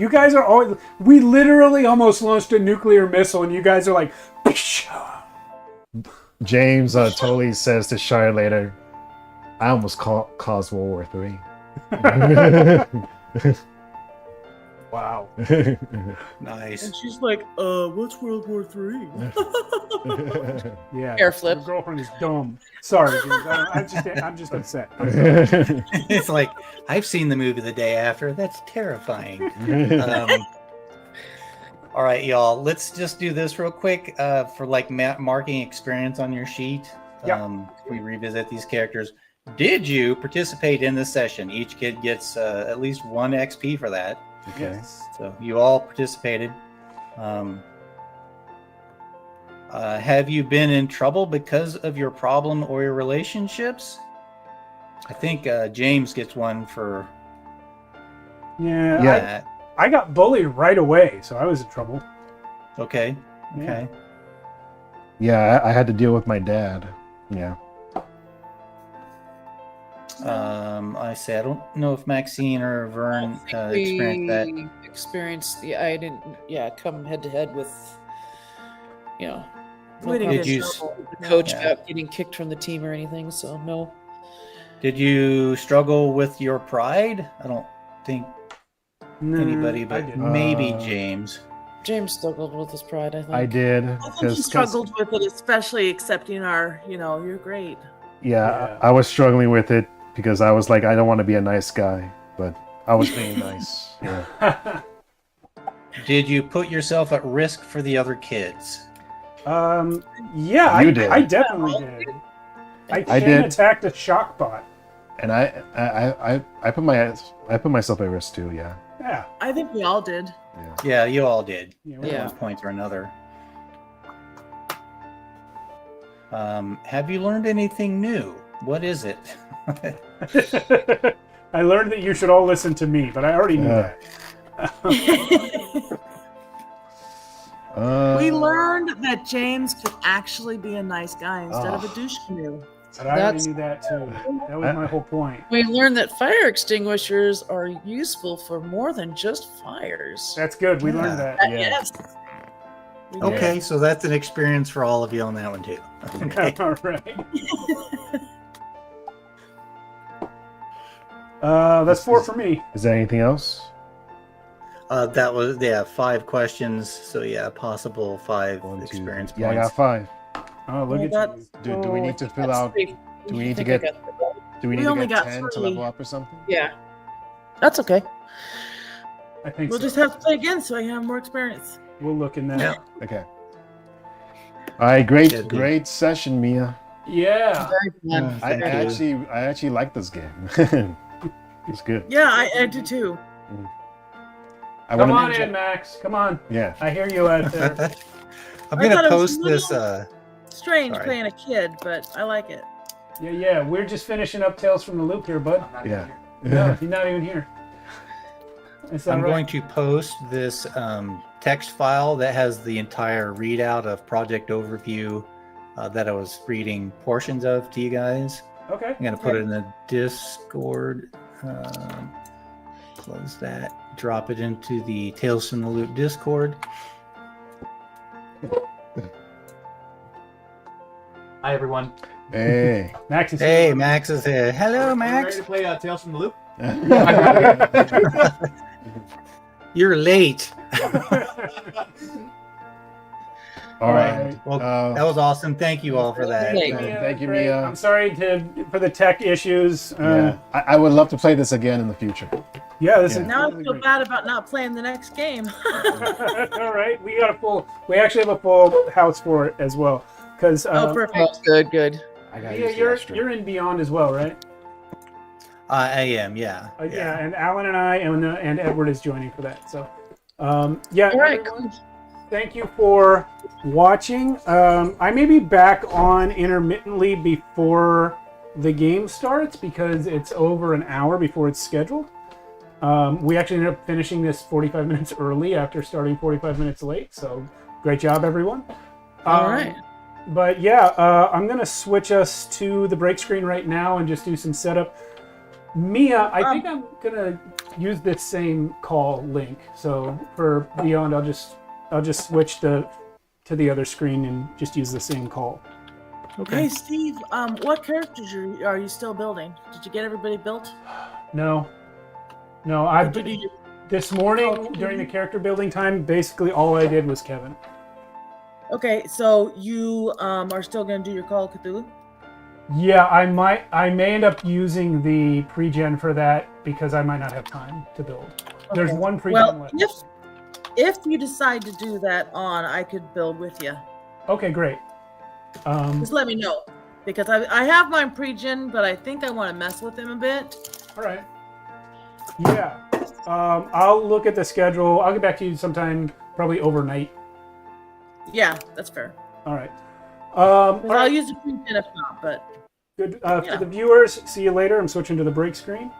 guys are always. We literally almost launched a nuclear missile, and you guys are like. James totally says to Shire later, "I almost caused World War III." Wow. Nice. And she's like, what's World War III? Yeah. Hair flip. Your girlfriend is dumb. Sorry, dude. I'm just upset. It's like, I've seen the movie The Day After. That's terrifying. All right, y'all. Let's just do this real quick for marking experience on your sheet. We revisit these characters. Did you participate in this session? Each kid gets at least 1 XP for that. Okay. Yes. So you all participated. Have you been in trouble because of your problem or your relationships? I think James gets 1 for. Yeah. I got bullied right away, so I was in trouble. Okay. Yeah. Okay. Yeah, I had to deal with my dad. Yeah. I say I don't know if Maxine or Vern experienced that. I didn't. Yeah, come head to head with. We didn't get you trouble. The coach about getting kicked from the team or anything. So no. Did you struggle with your pride? I don't think anybody, but maybe James. James struggled with his pride, I think. I did. I think he struggled with it, especially accepting our, you're great. Yeah, I was struggling with it because I was like, I don't want to be a nice guy, but I was being nice. Yeah. Did you put yourself at risk for the other kids? Yeah, You did. I definitely did. I did. attacked a shock bot. And I put myself at risk too. Yeah. Yeah. I think we all did. Yeah, you all did. Yeah. At one point or another. Have you learned anything new? What is it? I learned that you should all listen to me, but I already knew that. We learned that James could actually be a nice guy instead of a douche canoe. But I already knew that too. That was my whole point. We learned that fire extinguishers are useful for more than just fires. That's good. We learned that. Yes. We Okay, did. so that's an experience for all of you on that one too. Okay. All right. That's 4 for me. Is there anything else? That was 5 questions. So yeah, possible 5 experience Yeah, I points. got 5. Oh, look at you. Do we need to fill out? Do we need to get? Do we need to only get got 10 to 3. level up or something? Yeah. That's okay. I think We'll so. just have to play again so I can have more experience. We'll look in that. Okay. All right, great session, Mia. Yeah. Very fun. I Thank you. actually like this game. It's good. Yeah, I do too. Come on in, Max. Come on. Yeah. I hear you out there. I'm I thought gonna it was post a this. little strange sorry. playing a kid, but I like it. Yeah. We're just finishing up Tales from the Loop here, bud. Yeah. No, he's not even here. Is that I'm right? going to post this text file that has the entire readout of Project Overview that I was reading portions of to you guys. Okay. I'm going to put it in the Discord. Close that. Drop it into the Tales from the Loop Discord. Hi, everyone. Hey. Max is Hey, here. Max is here. Hello, Max. Ready to play Tales from the Loop? You're late. All right. Well, that was awesome. Thank you all for that. Thank you, Great. Mia. I'm sorry for the tech issues. Yeah. I would love to play this again in the future. This is Now I really feel great. bad about not playing the next game. All right, we actually have a full house for it as well. Because Oh, perfect. Good. Mia, you're in Beyond as well, right? I am, yeah. Yeah, and Alan and I and Edward is joining for that. So, All right, everyone, thank you for watching. I may be back on intermittently before the game starts because it's over an hour before it's scheduled. We actually ended up finishing this 45 minutes early after starting 45 minutes late. So, great job, everyone. All right. But yeah, I'm going to switch us to the break screen right now and just do some setup. Mia, I think I'm going to use this same call link. So for Beyond, I'll just switch to the other screen and just use the same call. Hey, Steve, what characters are you still building? Did you get everybody built? No, this morning during the character building time, basically all I did was Kevin. Okay, so you are still going to do your Call of Cthulhu? Yeah, I may end up using the pre-gen for that because I might not have time to build. There's one pre-gen well, left. If you decide to do that I could build with you. Okay, great. Just let me know because I have mine pre-gen, but I think I want to mess with him a bit. All right. Yeah. I'll look at the schedule. I'll get back to you sometime, probably overnight. Yeah, that's fair. All right. I'll use the pre-gen if not, but good. For the viewers, see you later. I'm switching to the break screen.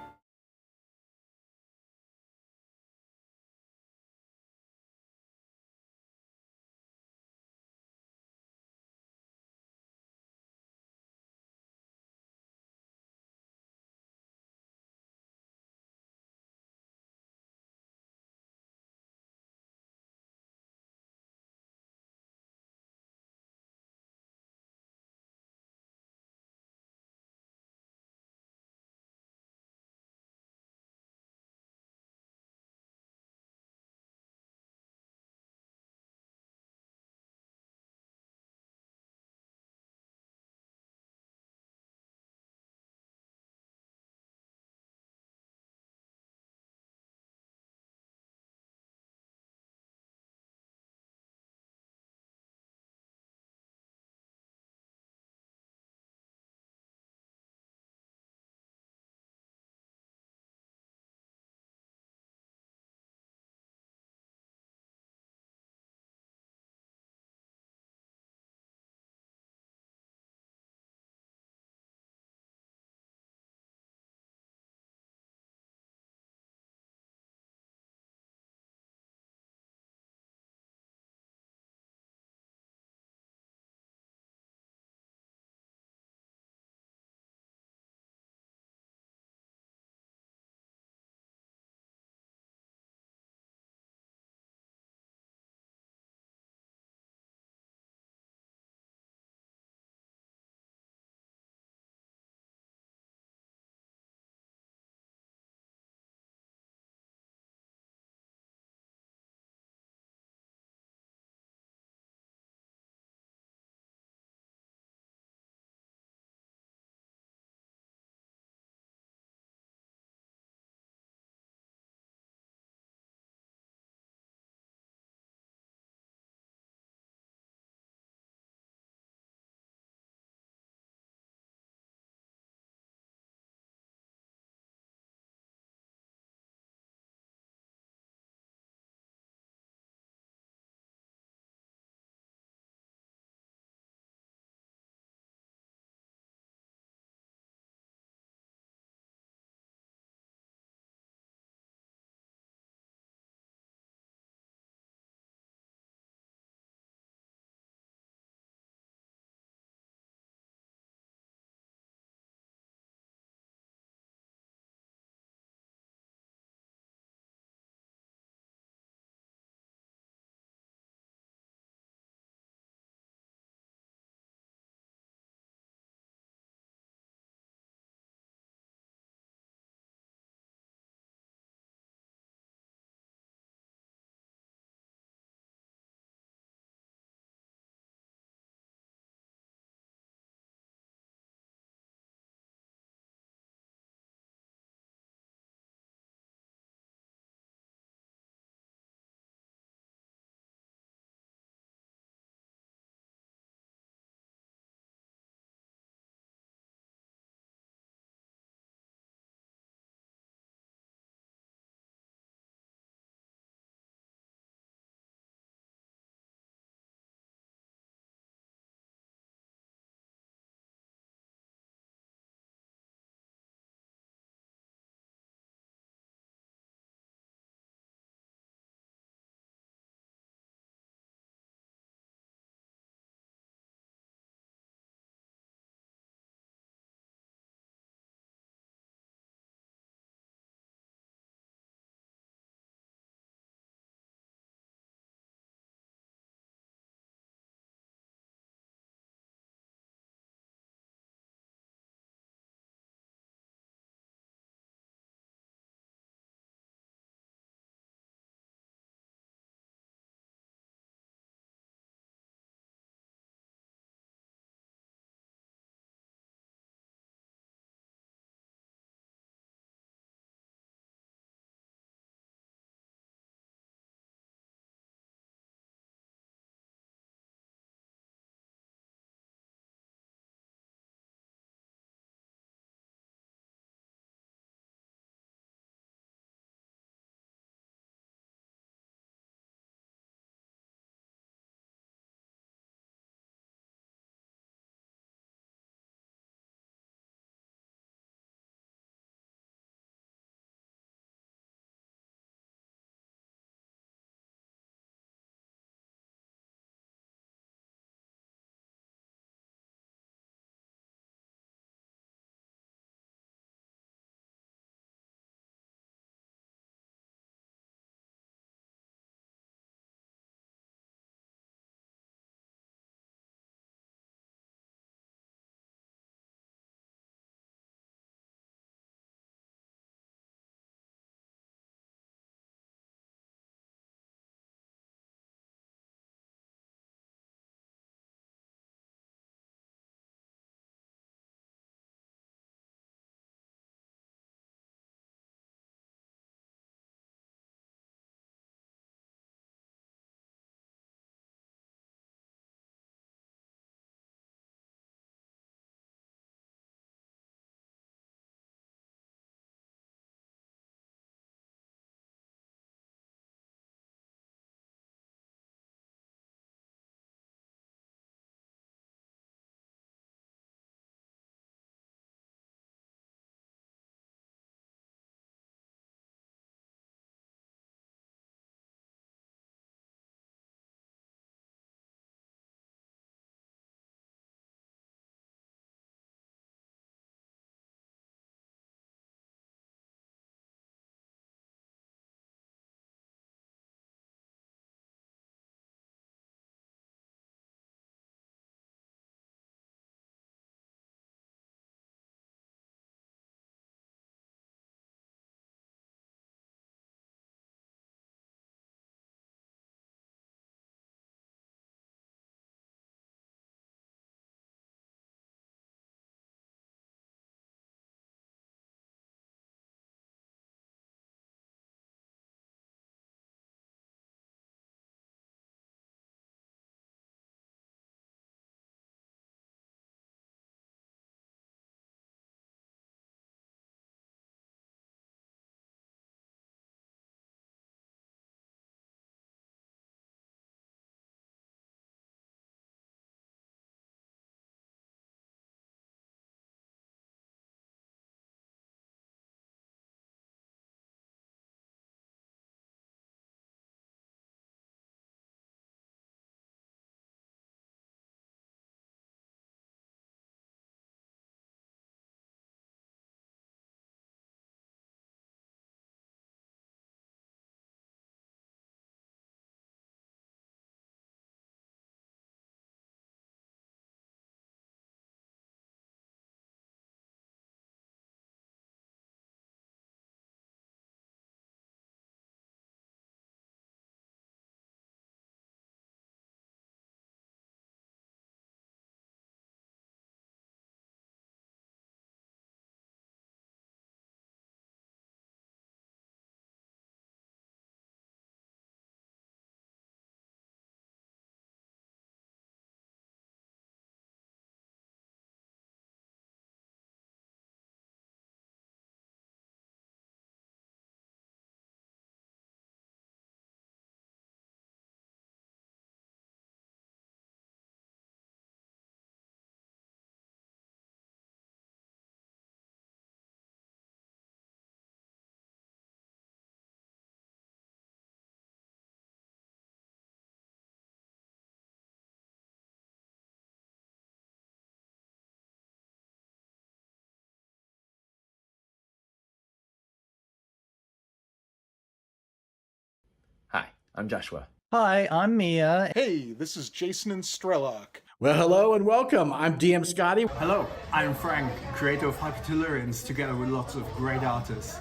I'm Joshua. Hi, I'm Mia. Hey, this is Jason and Strellock. Well, hello and welcome. I'm DM Scotty. Hello, I'm Frank, creator of Hypertellurians, together with lots of great artists.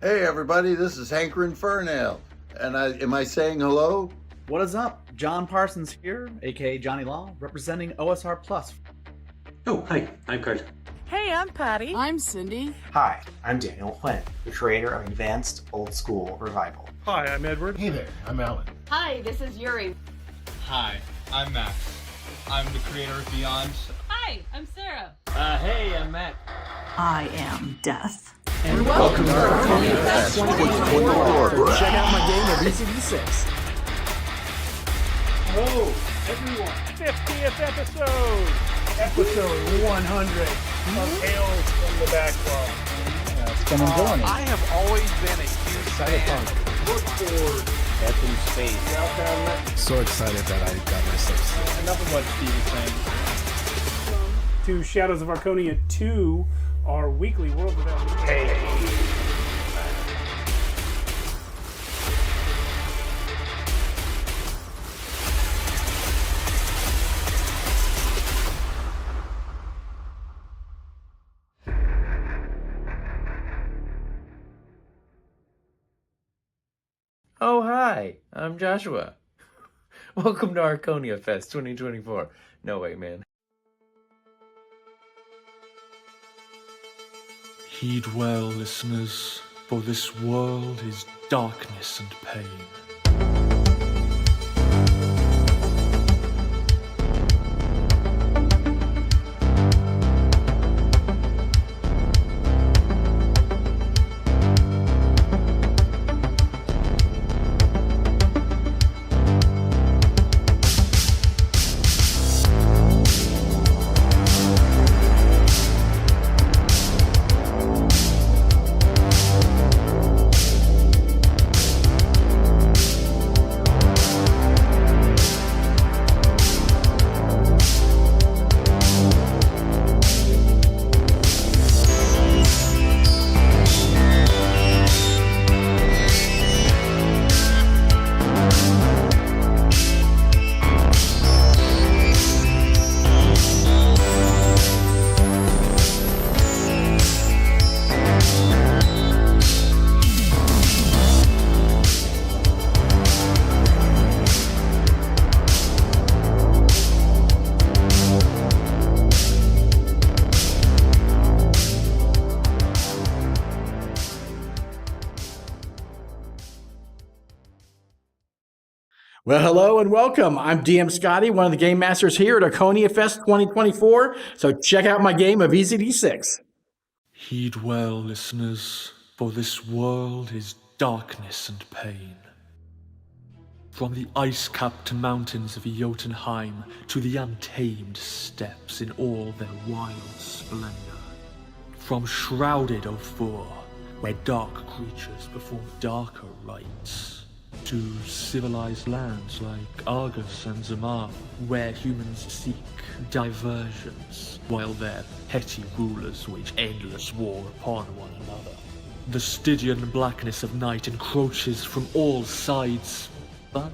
Hey everybody, this is Hankerin Fernale. And am I saying hello? What is up? John Parsons here, aka Johnny Law, representing OSR Plus. Oh, hi, I'm Karl. Hey, I'm Patty. I'm Cindy. Hi, I'm Daniel Quinn, the creator of Advanced Old School Revival. Hi, I'm Edward. Hey there, I'm Alan. Hi, this is Yuri. Hi, I'm Max. I'm the creator of Beyond. Hi, I'm Sarah. Hey, I'm Matt. I am Death. And welcome to ArchoniaFest 2024. Check out my game of ECD6. Hello, everyone. 50th episode. Episode 100 of Tales from the Backlog. It's been enjoying it. I have always been a huge fan. Look forward. Death in space. Welcome So excited that I got myself. Enough of what Steve is saying. to Shadows of Archonia 2, our weekly World Without Limits. Oh, hi, I'm Joshua. Welcome to ArchoniaFest 2024. No way, man. Heed well, listeners, for this world is darkness and pain. Well, hello and welcome. I'm DM Scotty, one of the game masters here at ArchoniaFest 2024. So check out my game of ECD6. Heed well, listeners, for this world is darkness and pain. From the ice-capped mountains of Jotunheim to the untamed steppes in all their wild splendor. From shrouded Ophir, where dark creatures perform darker rites, to civilized lands like Argus and Zamar, where humans seek diversions, while their petty rulers wage endless war upon one another. The Stygian blackness of night encroaches from all sides, but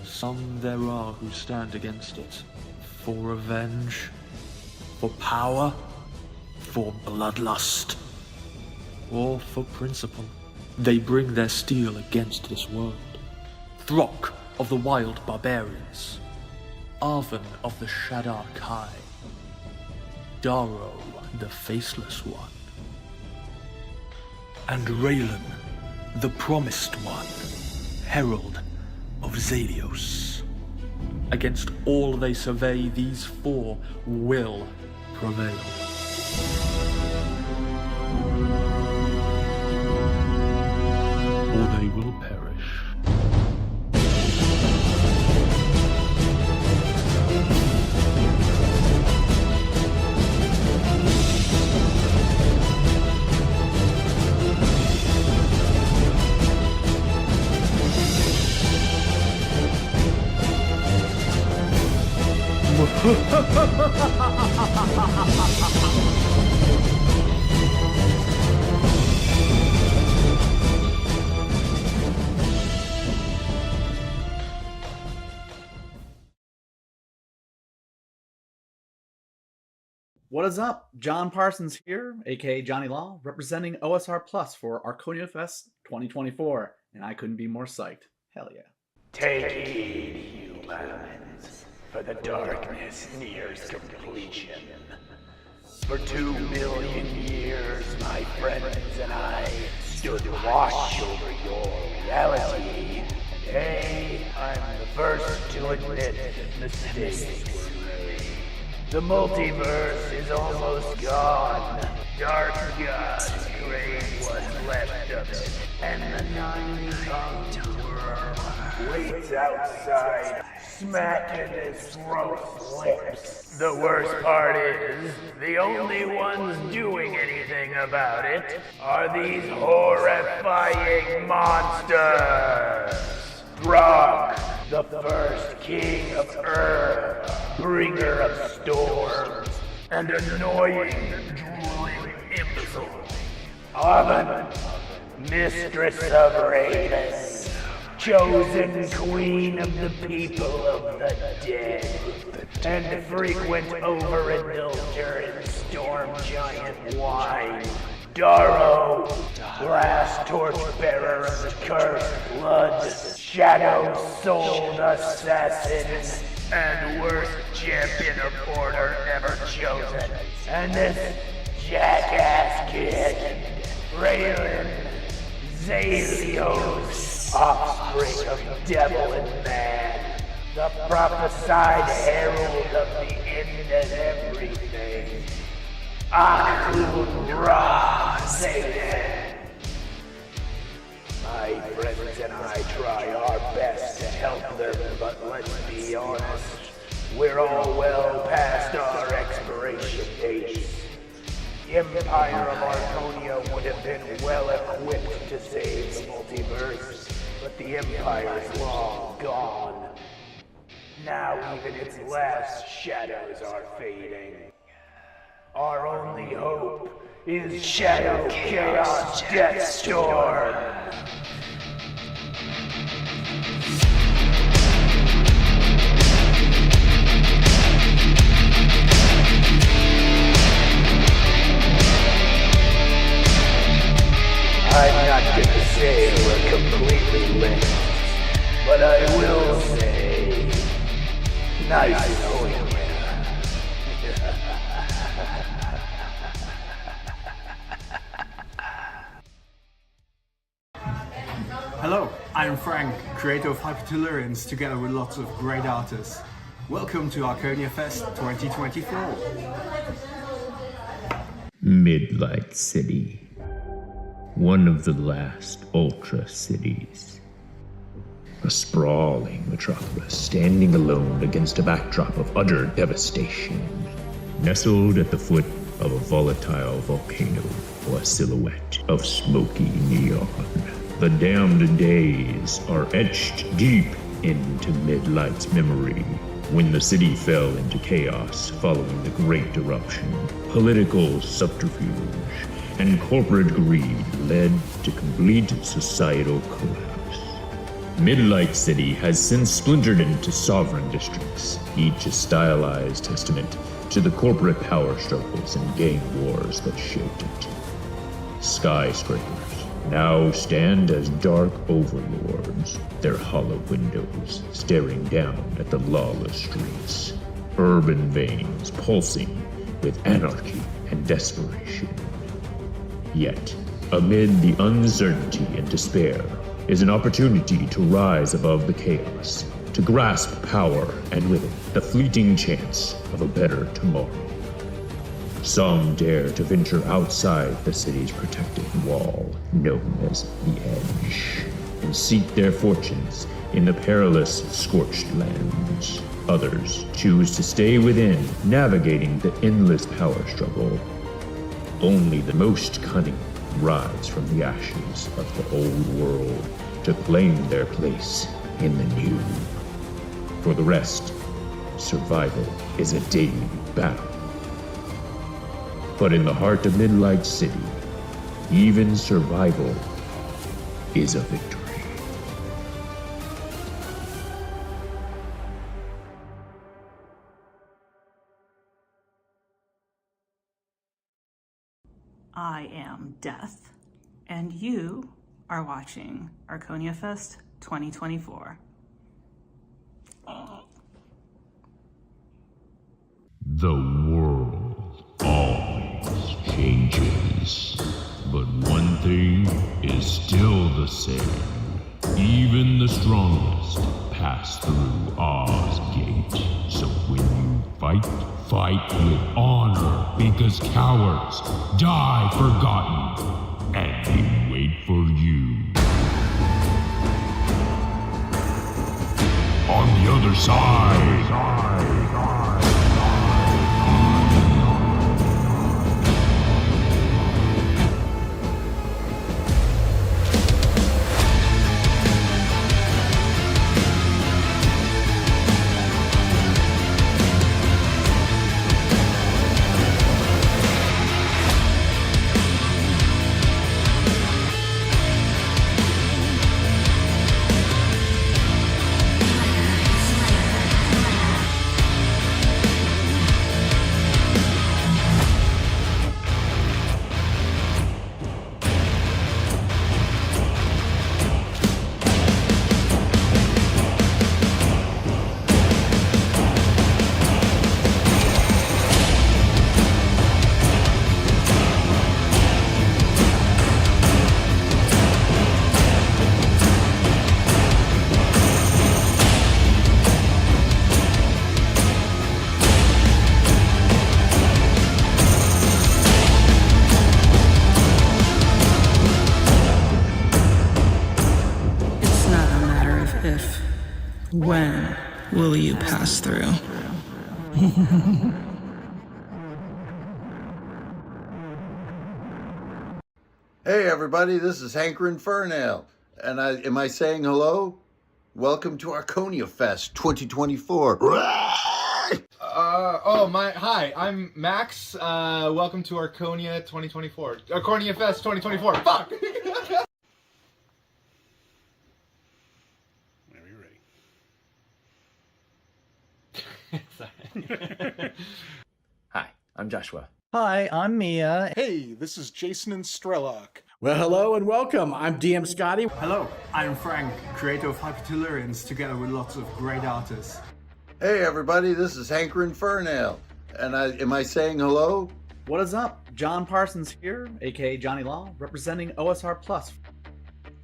some there are who stand against it, for revenge, for power, for bloodlust, or for principle. They bring their steel against this world. Throk of the wild barbarians, Arven of the Shadar Kai, Daro the Faceless One, and Raylan, the Promised One, Herald of Zalios. Against all they survey, these four will prevail. Or they will perish. What is up? John Parsons here, aka Johnny Law, representing OSR Plus for ArchoniaFest 2024, and I couldn't be more psyched. Hell yeah. Take heed, humans, for the darkness nears completion. For 2 million years, my friends and I stood watch over your reality. Today, I'm the first to admit mistakes were made. The multiverse is almost gone. Dark God's grave was left of it, and the 9-tongued worm waits outside, smacking his throat's lips. The worst part is, the only ones doing anything about it are these horrifying monsters. Grog, the first king of Ur, bringer of storms, and annoying, drooling imbecile. Aven, mistress of ravens, chosen queen of the people of the dead, and frequent overindulger in storm giant wine. Darrow, last torchbearer of the cursed blood, shadow-souled assassin, and worst champion of order ever chosen. And this jackass kid, Raylan, Zalios, offspring of devil and man, the prophesied herald of the end of everything. Aklun Ra Zayden. My friends and I try our best to help them, but let's be honest, we're all well past our expiration dates. The Empire of Archonia would have been well equipped to save the multiverse, but the Empire's long gone. Now even its last shadows are fading. Our only hope is Shadow Chaos Deathstorm. I'm not gonna say we're completely lit, but I will say, nice knowing you. Hello, I'm Frank, creator of Hypertellurians, together with lots of great artists. Welcome to ArchoniaFest 2024. Midlight City. One of the last Ultra cities. A sprawling metropolis standing alone against a backdrop of utter devastation. Nestled at the foot of a volatile volcano or a silhouette of smoky neon. The damned days are etched deep into Midlight's memory when the city fell into chaos following the Great Eruption. Political subterfuge and corporate greed led to complete societal collapse. Midlight City has since splintered into sovereign districts, each a stylized testament to the corporate power struggles and gang wars that shaped it. Skyscrapers now stand as dark overlords, their hollow windows staring down at the lawless streets. Urban veins pulsing with anarchy and desperation. Yet, amid the uncertainty and despair, is an opportunity to rise above the chaos, to grasp power and with it, the fleeting chance of a better tomorrow. Some dare to venture outside the city's protective wall, known as the Edge, and seek their fortunes in the perilous Scorched Lands. Others choose to stay within, navigating the endless power struggle. Only the most cunning rise from the ashes of the old world to claim their place in the new. For the rest, survival is a daily battle. But in the heart of Midlight City, even survival is a victory. I am Death, and you are watching ArchoniaFest 2024. The world always changes, but one thing is still the same. Even the strongest pass through Oz Gate. So when you fight, fight with honor, because cowards die forgotten, and they wait for you. On the other side. When will you pass through? Hey everybody, this is Hankrin Fernale, and am I saying hello? Welcome to ArchoniaFest 2024. Hi, I'm Max. Welcome to Archonia 2024. ArchoniaFest 2024. Fuck! Hi, I'm Joshua. Hi, I'm Mia. Hey, this is Jason and Strellock. Well, hello and welcome. I'm DM Scotty. Hello, I'm Frank, creator of Hypertellurians, together with lots of great artists. Hey everybody, this is Hankrin Fernale, and am I saying hello? What is up? John Parsons here, aka Johnny Law, representing OSR Plus.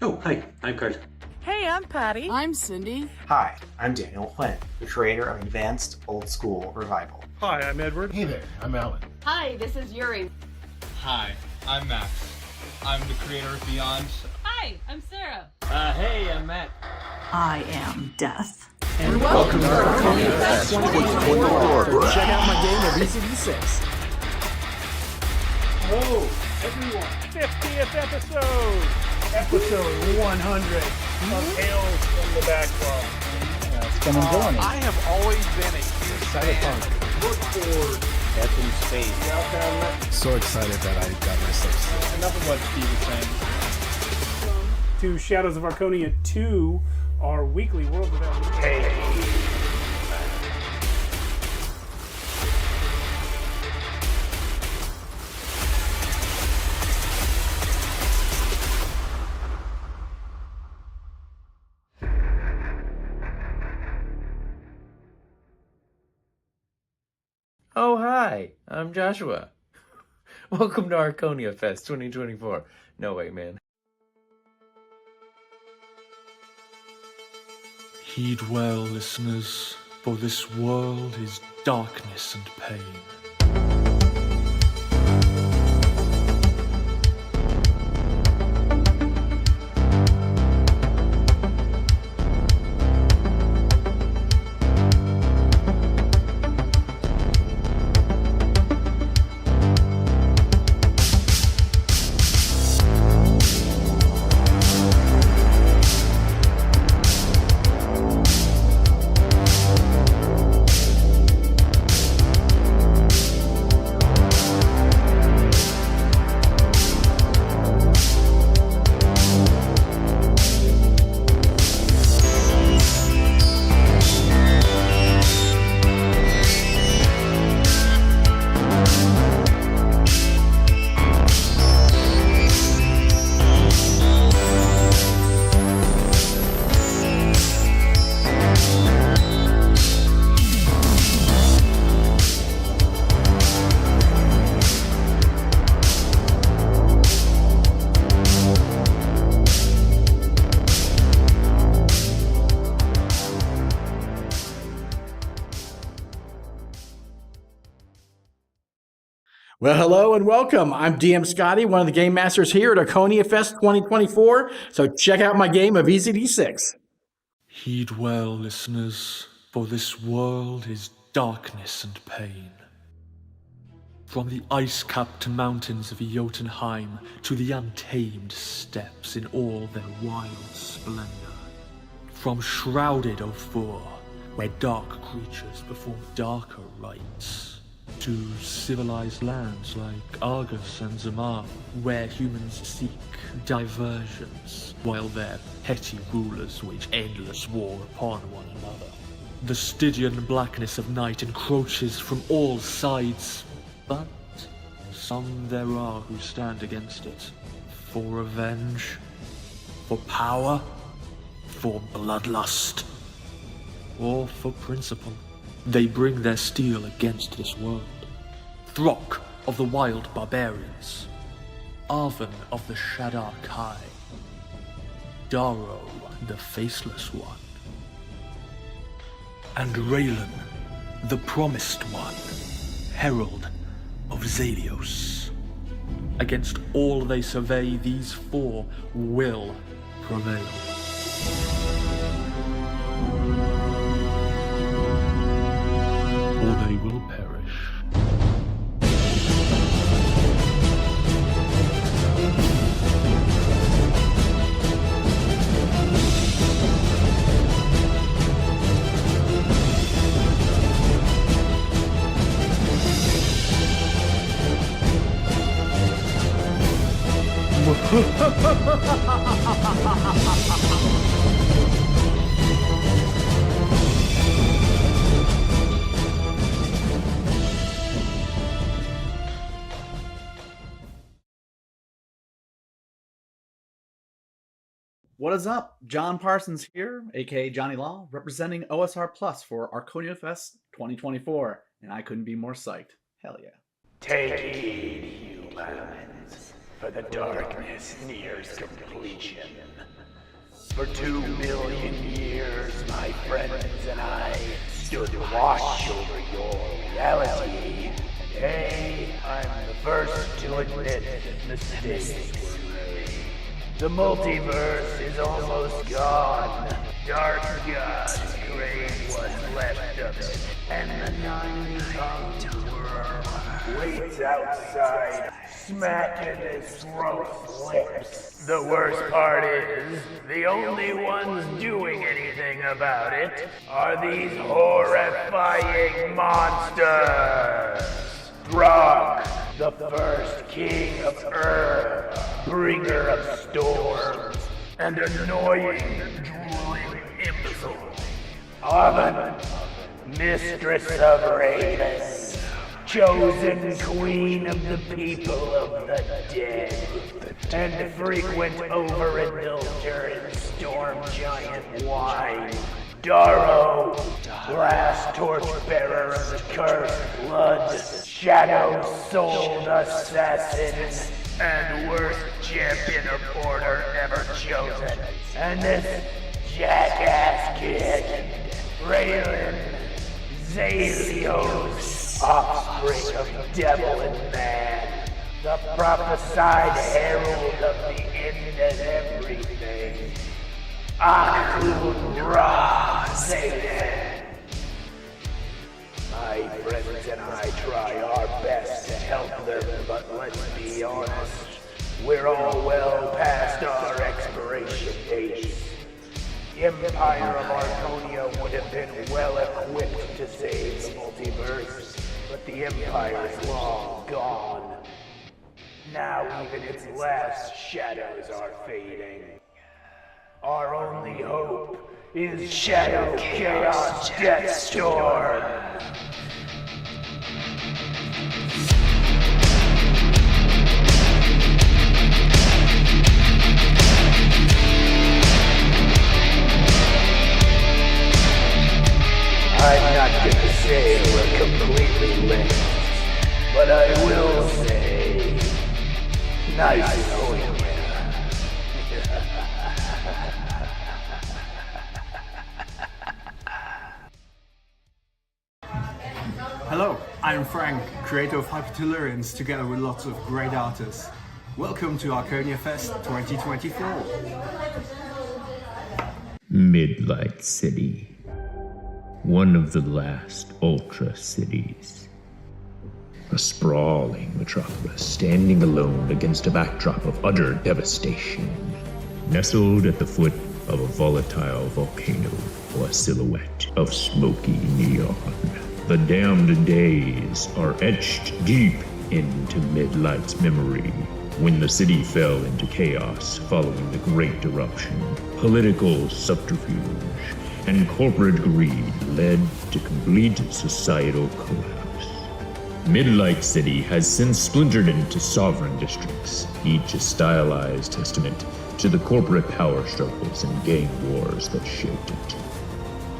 Oh, hi, I'm Karl. Hey, I'm Patty. I'm Cindy. Hi, I'm Daniel Quinn, the creator of Advanced Old School Revival. Hi, I'm Edward. Hey there, I'm Alan. Hi, this is Yuri. Hi, I'm Max. I'm the creator of Beyond. Hi, I'm Sarah. Hey, I'm Matt. I am Death. And welcome to ArchoniaFest 2024. Check out my game of ECD6. Hello, everyone. 50th episode. Episode 100 of Tales from the Backlog. It's been enjoying it. I have always been a huge fan. Look forward. Death in space. So excited that I got myself sick. Enough of what Steve was saying. To Shadows of Archonia 2, our weekly World of Evolution. Oh, hi, I'm Joshua. Welcome to ArchoniaFest 2024. No way, man. Heed well, listeners, for this world is darkness and pain. Well, hello and welcome. I'm DM Scotty, one of the game masters here at ArchoniaFest 2024. So check out my game of ECD6. Heed well, listeners, for this world is darkness and pain. From the ice-capped mountains of Jotunheim to the untamed steppes in all their wild splendor. From shrouded Ophir, where dark creatures perform darker rites, to civilized lands like Argus and Zamar, where humans seek diversions, while their petty rulers wage endless war upon one another. The Stygian blackness of night encroaches from all sides, but some there are who stand against it, for revenge, for power, for bloodlust, or for principle. They bring their steel against this world. Throk of the wild barbarians, Arven of the Shadows of Archonia, Darrow the Faceless One, and Raylan the Promised One, Herald of Zalios. Against all they survey, these four will prevail. Or they will perish. What is up? John Parsons here, aka Johnny Law, representing OSR Plus for ArchoniaFest 2024, and I couldn't be more psyched. Hell yeah. Take heed, humans, for the darkness nears completion. For 2 million years, my friends and I stood watch over your reality. Today, I'm the first to admit that mistakes were made. The multiverse is almost gone. Dark gods crave what's left of it, and the nine-tongued worm waits outside, smacking his throat's lips. The worst part is, the only ones doing anything about it are these horrifying monsters. Throg, the first king of Ur, bringer of storms, and annoying, drooling imbecile. Arven, mistress of ravens, chosen queen of the people of the dead, and frequent overindulger in storm giant wine. Darrow, last torchbearer of the cursed blood, shadow-souled assassin, and worst champion of order ever chosen. And this jackass kid, Raylan, Zalios, offspring of devil and man, the prophesied herald of the end of everything. Akun Ra Zayden. My friends and I try our best to help them, but let's be honest, we're all well past our expiration dates. The Empire of Archonia would have been well equipped to save the multiverse, but the Empire's long gone. Now even its last shadows are fading. Our only hope is Shadow Chaos Deathstorm. I'm not gonna say we're completely linked, but I will say, nice knowing you. Hello, I'm Frank, creator of Hypertellurians, together with lots of great artists. Welcome to ArchoniaFest 2024. Midlight City. One of the last Ultra cities. A sprawling metropolis standing alone against a backdrop of utter devastation. Nestled at the foot of a volatile volcano or a silhouette of smoky neon. The damned days are etched deep into Midlight's memory when the city fell into chaos following the Great Eruption. Political subterfuge and corporate greed led to complete societal collapse. Midlight City has since splintered into sovereign districts, each a stylized testament to the corporate power struggles and gang wars that shaped it.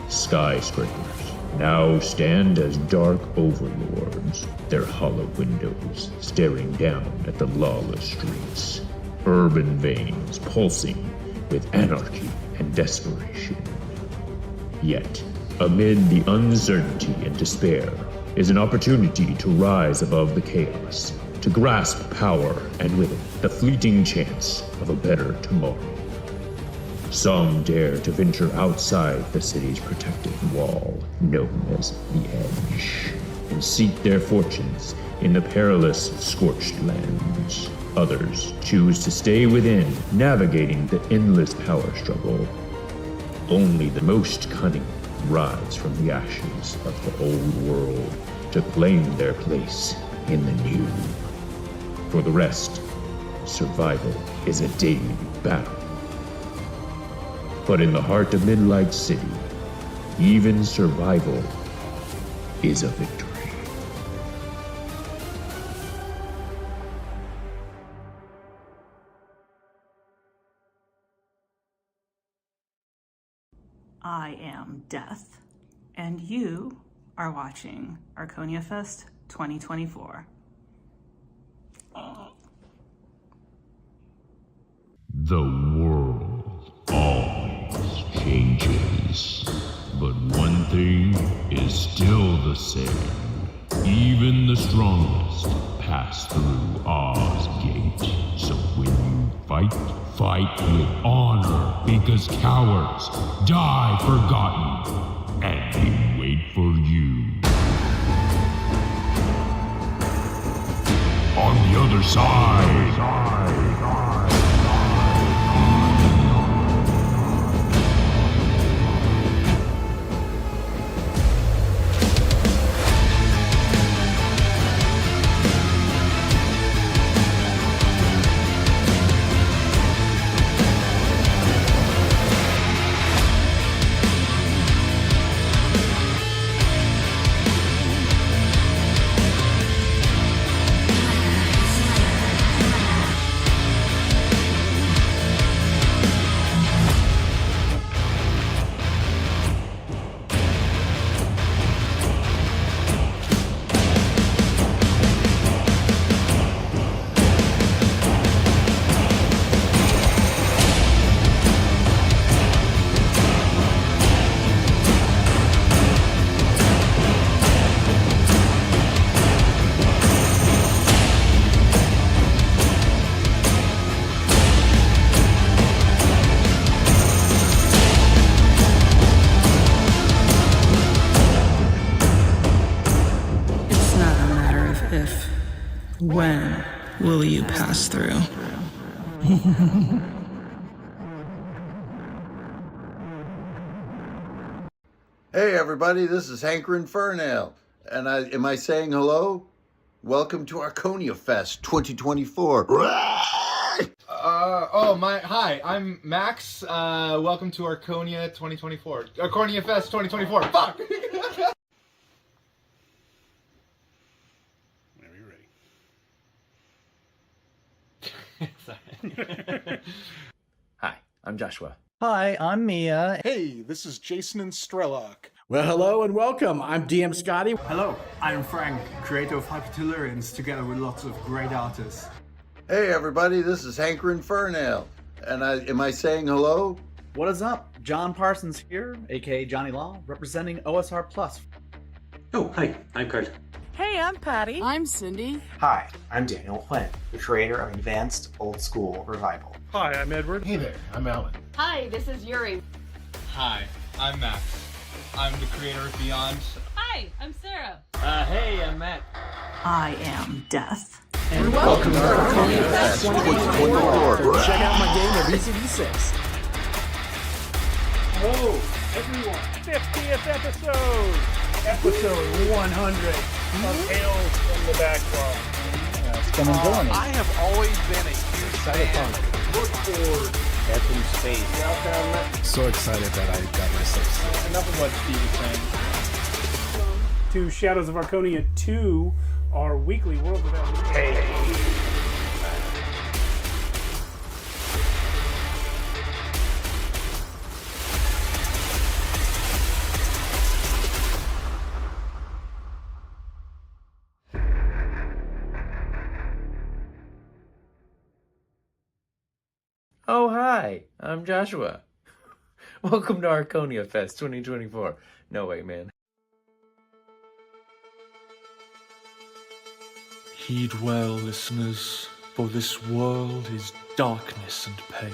Skyscrapers now stand as dark overlords, their hollow windows staring down at the lawless streets. Urban veins pulsing with anarchy and desperation. Yet, amid the uncertainty and despair, is an opportunity to rise above the chaos, to grasp power and with it, the fleeting chance of a better tomorrow. Some dare to venture outside the city's protective wall, known as the Edge, and seek their fortunes in the perilous Scorched Lands. Others choose to stay within, navigating the endless power struggle. Only the most cunning rise from the ashes of the old world to claim their place in the new. For the rest, survival is a daily battle. But in the heart of Midlight City, even survival is a victory. I am Death, and you are watching ArchoniaFest 2024. The world always changes, but one thing is still the same. Even the strongest pass through Oz Gate. So when you fight, fight with honor, because cowards die forgotten, and we wait for you. On the other side. When will you pass through? Hey everybody, this is Hankrin Fernale, and am I saying hello? Welcome to ArchoniaFest 2024. Hi, I'm Max. Welcome to Archonia 2024. ArchoniaFest 2024. Fuck! Hi, I'm Joshua. Hi, I'm Mia. Hey, this is Jason and Strellock. Well, hello and welcome. I'm DM Scotty. Hello, I'm Frank, creator of Hypertellurians, together with lots of great artists. Hey everybody, this is Hankrin Fernale, and am I saying hello? What is up? John Parsons here, aka Johnny Law, representing OSR Plus. Oh, hi, I'm Karl. Hey, I'm Patty. I'm Cindy. Hi, I'm Daniel Quinn, the creator of Advanced Old School Revival. Hi, I'm Edward. Hey there, I'm Alan. Hi, this is Yuri. Hi, I'm Max. I'm the creator of Beyond. Hi, I'm Sarah. Hey, I'm Matt. I am Death. And welcome to ArchoniaFest 2024. Check out my game of ECD6. Hello, everyone. 50th episode. Episode 100 of Tales from the Backlog. It's been enjoying it. I have always been a huge fan. Look forward. That's in space. So excited that I got myself. Enough of what Steve is saying. To Shadows of Archonia 2, our weekly world development. Oh, hi, I'm Joshua. Welcome to ArchoniaFest 2024. No way, man. Heed well, listeners, for this world is darkness and pain.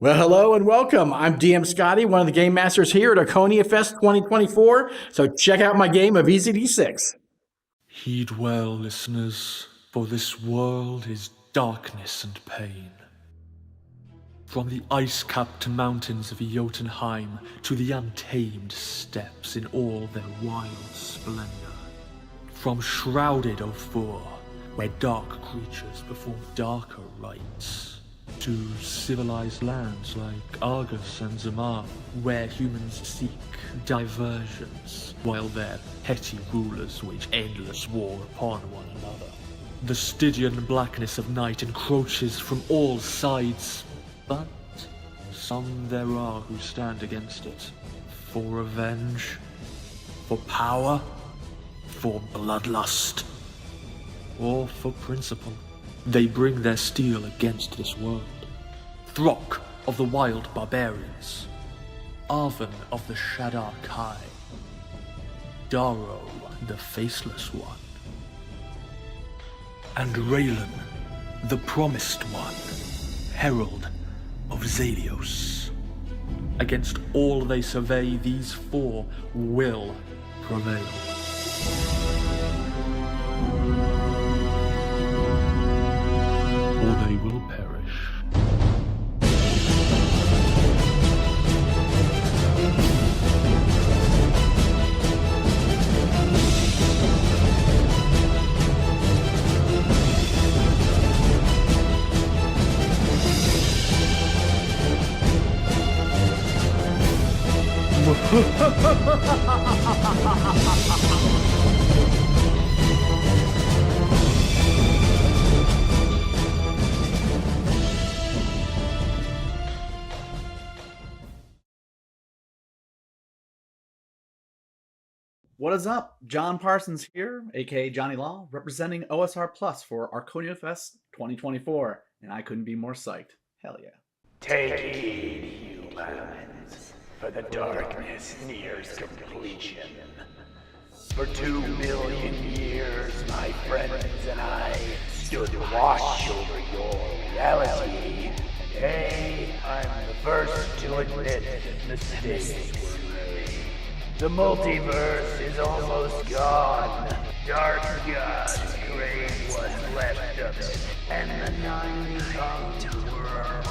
Well, hello and welcome. I'm DM Scotty, one of the game masters here at ArchoniaFest 2024. So check out my game of ECD6. Heed well, listeners, for this world is darkness and pain. From the ice-capped mountains of Jotunheim to the untamed steppes in all their wild splendor. From shrouded Ophir, where dark creatures perform darker rites, to civilized lands like Argus and Zamar, where humans seek diversions, while their petty rulers wage endless war upon one another. The Stygian blackness of night encroaches from all sides, but some there are who stand against it. For revenge, for power, for bloodlust, or for principle. They bring their steel against this world. Throk of the wild barbarians, Arven of the Shadows of Archonia, Darrow the Faceless One, and Raylan, the Promised One, Herald of Zalios. Against all they survey, these four will prevail. Or they will perish. What is up? John Parsons here, aka Johnny Law, representing OSR Plus for ArchoniaFest 2024, and I couldn't be more psyched. Hell yeah. Take heed, humans, for the darkness nears completion. For 2 million years, my friends and I stood watch over your reality. Today, I'm the first to admit mistakes were made. The multiverse is almost gone. Dark gods crave what's left of it, and the nine-tongued worm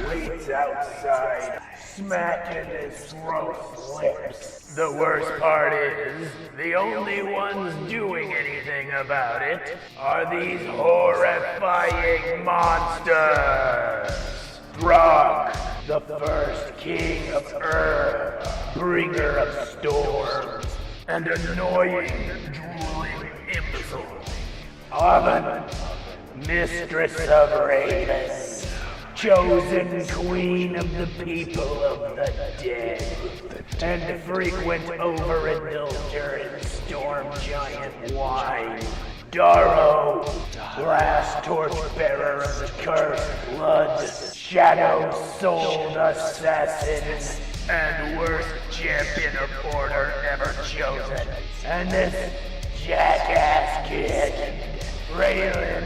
waits outside, smacking his throat's lips. The worst part is, the only ones doing anything about it are these horrifying monsters. Throg, the first king of Earth, bringer of storms, and annoying, drooling imbecile. Oven, mistress of ravens, chosen queen of the people of the dead, and frequent overindulger in storm giant wine. Darrow, last torchbearer of the cursed blood, shadow souled assassin, and worst champion of order ever chosen. And this jackass kid, Raylan,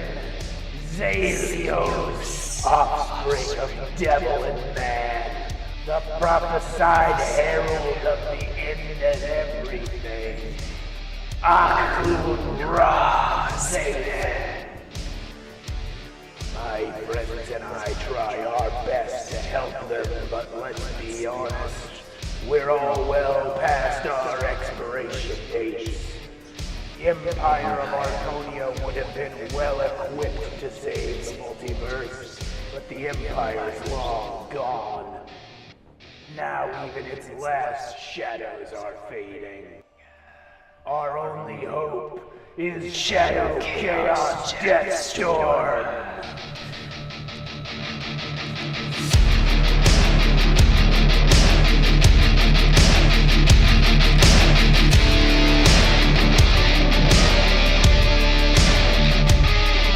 Zalios, offspring of devil and man, the prophesied herald of the end of everything. Akun Ra Zayden. My friends and I try our best to help them, but let's be honest, we're all well past our expiration dates. The Empire of Archonia would have been well equipped to save the multiverse, but the Empire's long gone. Now even its last shadows are fading. Our only hope is Shadow Chaos Deathstorm.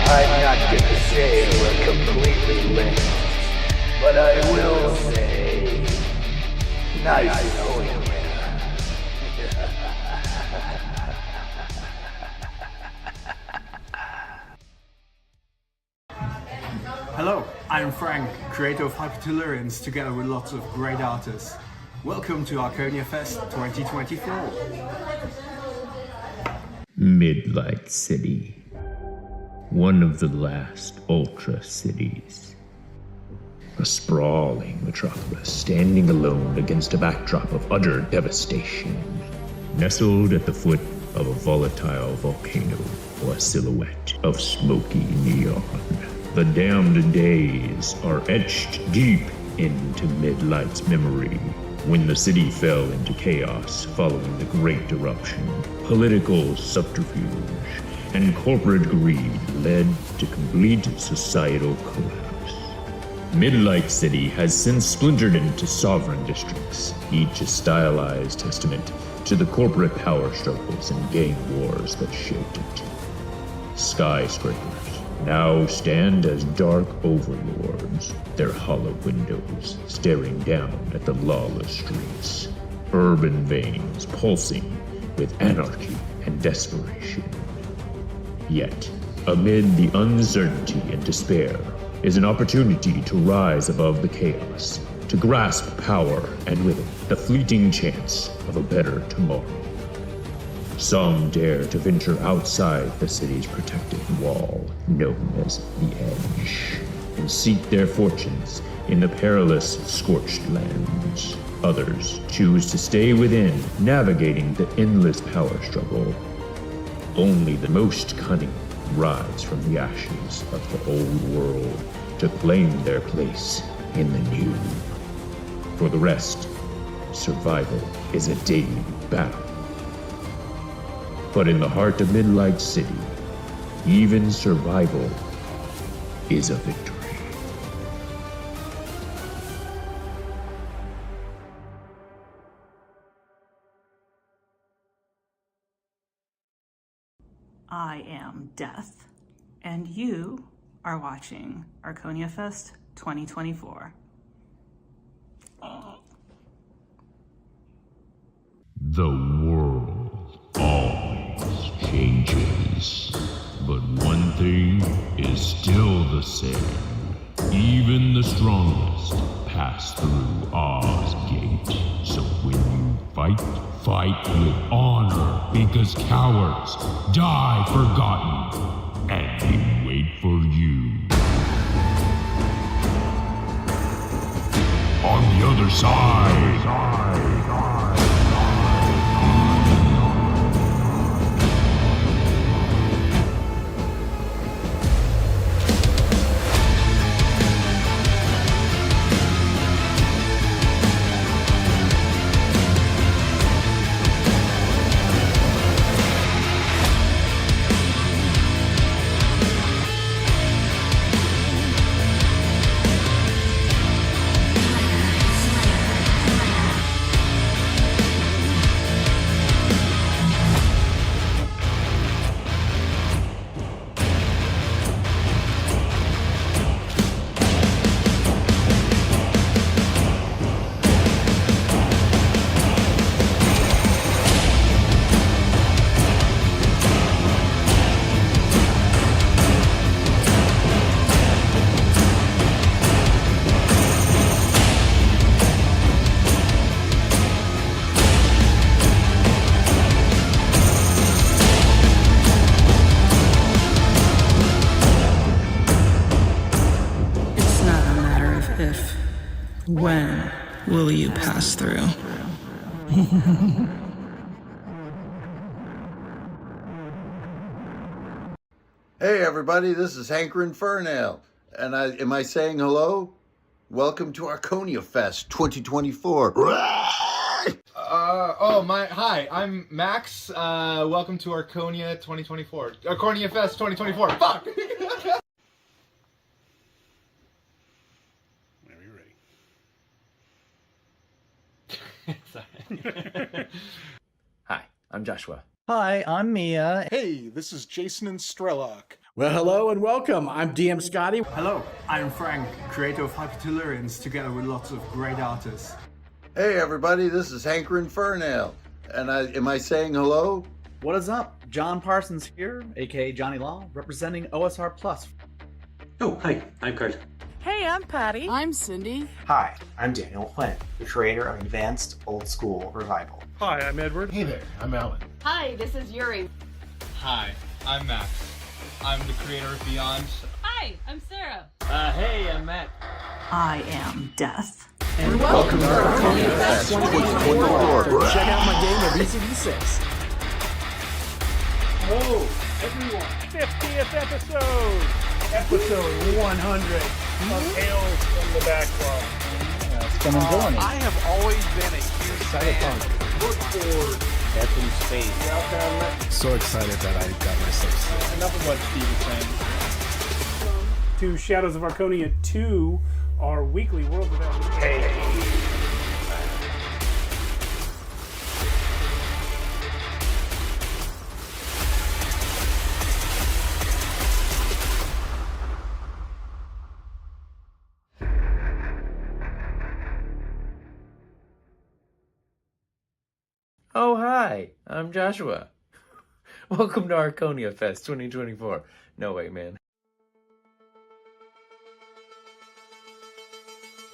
I'm not gonna say we're completely linked, but I will say, nice knowing you. Hello, I'm Frank, creator of Hypertellurians, together with lots of great artists. Welcome to ArchoniaFest 2024. Midlight City. One of the last Ultra cities. A sprawling metropolis standing alone against a backdrop of utter devastation. Nestled at the foot of a volatile volcano or a silhouette of smoky neon. The damned days are etched deep into Midlight's memory when the city fell into chaos following the Great Eruption. Political subterfuge and corporate greed led to complete societal collapse. Midlight City has since splintered into sovereign districts, each a stylized testament to the corporate power struggles and gang wars that shaped it. Skyscrapers now stand as dark overlords, their hollow windows staring down at the lawless streets. Urban veins pulsing with anarchy and desperation. Yet, amid the uncertainty and despair, is an opportunity to rise above the chaos, to grasp power and with it, the fleeting chance of a better tomorrow. Some dare to venture outside the city's protective wall, known as the Edge, and seek their fortunes in the perilous Scorched Lands. Others choose to stay within, navigating the endless power struggle. Only the most cunning rise from the ashes of the old world to claim their place in the new. For the rest, survival is a daily battle. But in the heart of Midlight City, even survival is a victory. I am Death, and you are watching ArchoniaFest 2024. The world, all place. But one thing is still the same. Even the strongest pass through Oz Gate. So when you fight, fight with honor, because cowards die forgotten, and we wait for you. On the other side. When will you pass through? Hey everybody, this is Hankrin Fernale, and am I saying hello? Welcome to ArchoniaFest 2024. Hi, I'm Max. Welcome to Archonia 2024. ArchoniaFest 2024. Fuck! Hi, I'm Joshua. Hi, I'm Mia. Hey, this is Jason and Strellock. Well, hello and welcome. I'm DM Scotty. Hello, I'm Frank, creator of Hypertellurians, together with lots of great artists. Hey everybody, this is Hankrin Fernale, and am I saying hello? What is up? John Parsons here, aka Johnny Law, representing OSR Plus. Oh, hi, I'm Kurt. Hey, I'm Patty. I'm Cindy. Hi, I'm Daniel Flynn, the creator of Advanced Old School Revival. Hi, I'm Edward. Hey there, I'm Alan. Hi, this is Yuri. Hi, I'm Max. I'm the creator of Beyond. Hi, I'm Sarah. Hey, I'm Matt. I am Death. And welcome to ArchoniaFest 2024. Check out my game of ECD6. Hello, everyone. 50th episode. Episode 100 of Tales from the Backlog. It's been enjoying it. I have always been a huge fan. Look forward. Death in space. So excited that I got myself. Enough of what Steve was saying. To Shadows of Archonia 2, our weekly world development. Oh, hi, I'm Joshua. Welcome to ArchoniaFest 2024. No way, man.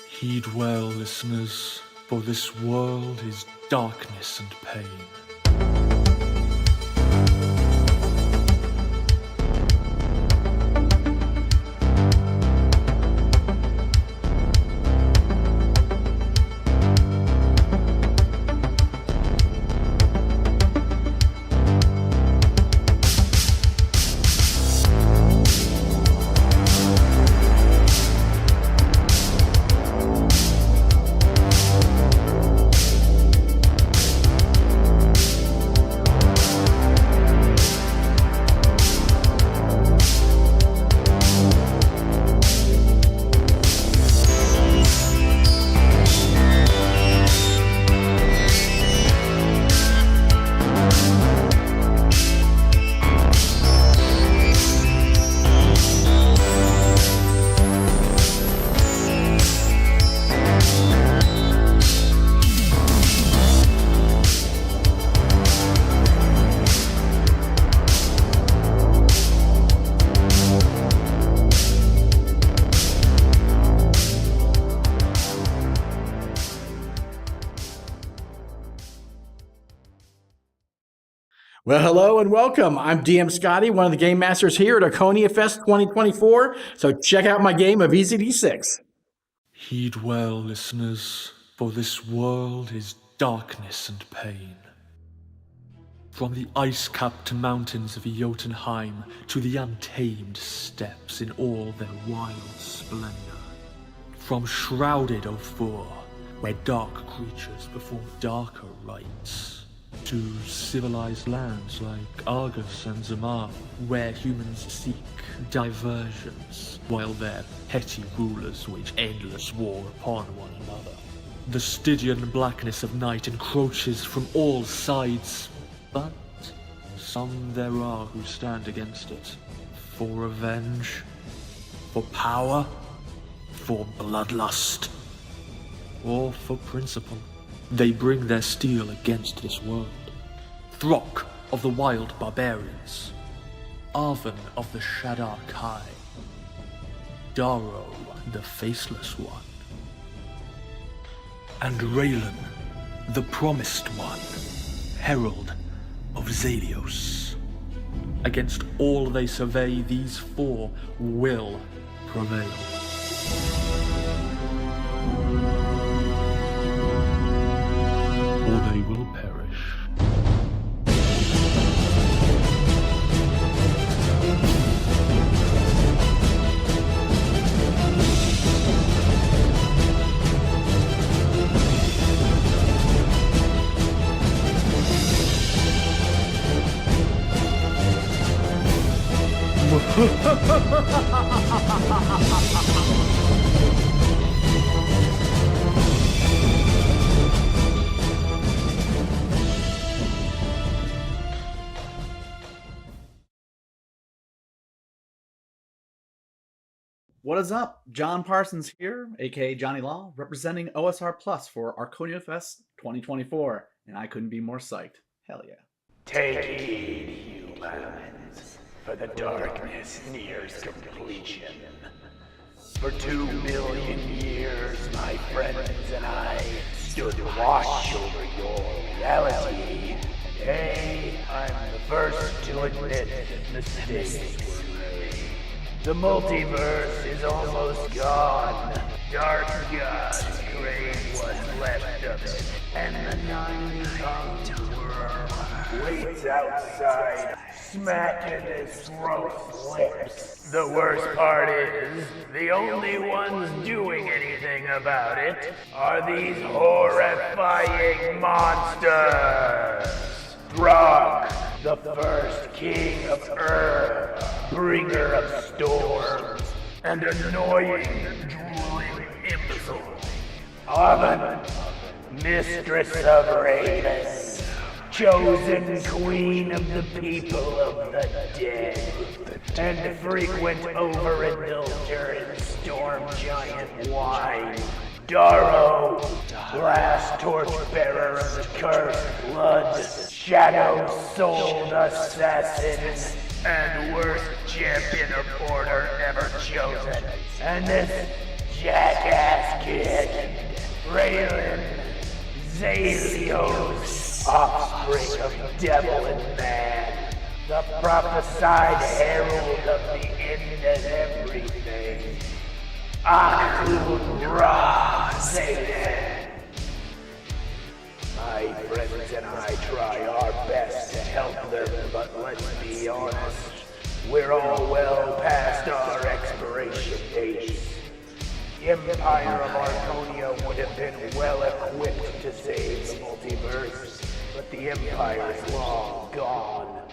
Heed well, listeners, for this world is darkness and pain. Well, hello and welcome. I'm DM Scotty, one of the game masters here at ArchoniaFest 2024. So check out my game of Easy D6. Heed well, listeners, for this world is darkness and pain. From the ice-capped mountains of Jotunheim to the untamed steppes in all their wild splendor. From shrouded Ophir, where dark creatures perform darker rites, to civilized lands like Argus and Zamar, where humans seek diversions, while their petty rulers wage endless war upon one another. The Stygian blackness of night encroaches from all sides, but some there are who stand against it, for revenge, for power, for bloodlust, or for principle. They bring their steel against this world. Throk of the wild barbarians, Arven of the Shadar Kai, Daro the Faceless One, and Raylan, the Promised One, Herald of Zalios. Against all they survey, these four will prevail. Or they will perish. What is up? John Parsons here, aka Johnny Law, representing OSR Plus for ArchoniaFest 2024, and I couldn't be more psyched. Hell yeah. Take heed, humans, for the darkness nears completion. For 2 million years, my friends and I stood watch over your reality. Today, I'm the first to admit mistakes were made. The multiverse is almost gone. Dark gods crave what's left of it, and the 9-tongued worm waits outside, smacking his throat's lips. The worst part is, the only ones doing anything about it are these horrifying monsters. Throg, the first king of Ur, bringer of storms, and annoying, drooling imbecile. Arven, mistress of ravens, chosen queen of the people of the dead, and frequent overindulger in storm giant wine. Daro, last torchbearer of the cursed blood, shadow-souled assassin, and worst champion of order ever chosen. And this jackass kid, Raylan, Zalios, offspring of devil and man, the prophesied herald of the end of everything. Akun Ra Zayden. My friends and I try our best to help them, but let's be honest, we're all well past our expiration dates. The Empire of Archonia would have been well equipped to save the multiverse, but the Empire's long gone.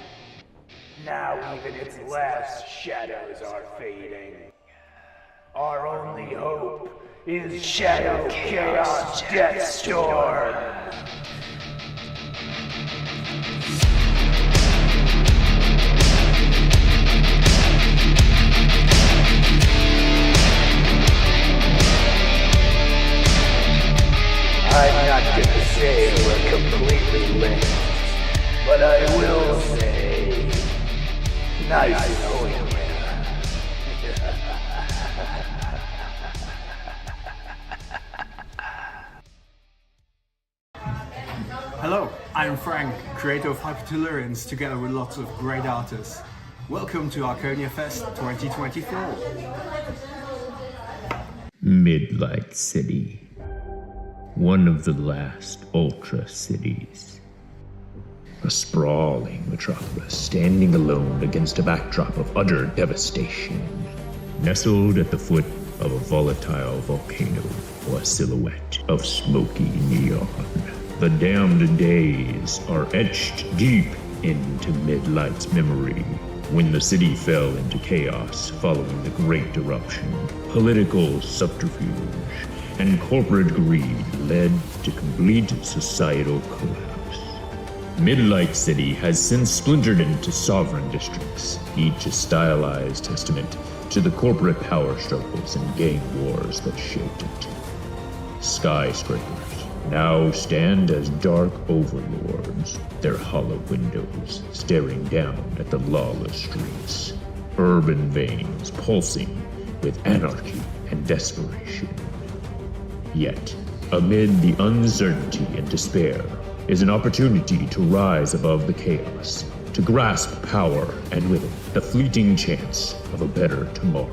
Now even its last shadows are fading. Our only hope is Shadow Chaos Deathstorm. I'm not gonna say we're completely linked, but I will say, nice knowing you. Hello, I'm Frank, creator of Hypertellurians, together with lots of great artists. Welcome to ArchoniaFest 2024. Midlight City. One of the last Ultra cities. A sprawling metropolis standing alone against a backdrop of utter devastation. Nestled at the foot of a volatile volcano or a silhouette of smoky neon. The damned days are etched deep into Midlight's memory when the city fell into chaos following the Great Eruption. Political subterfuge and corporate greed led to complete societal collapse. Midlight City has since splintered into sovereign districts, each a stylized testament to the corporate power struggles and gang wars that shaped it. Skyscrapers now stand as dark overlords, their hollow windows staring down at the lawless streets. Urban veins pulsing with anarchy and desperation. Yet, amid the uncertainty and despair, is an opportunity to rise above the chaos, to grasp power and with it, the fleeting chance of a better tomorrow.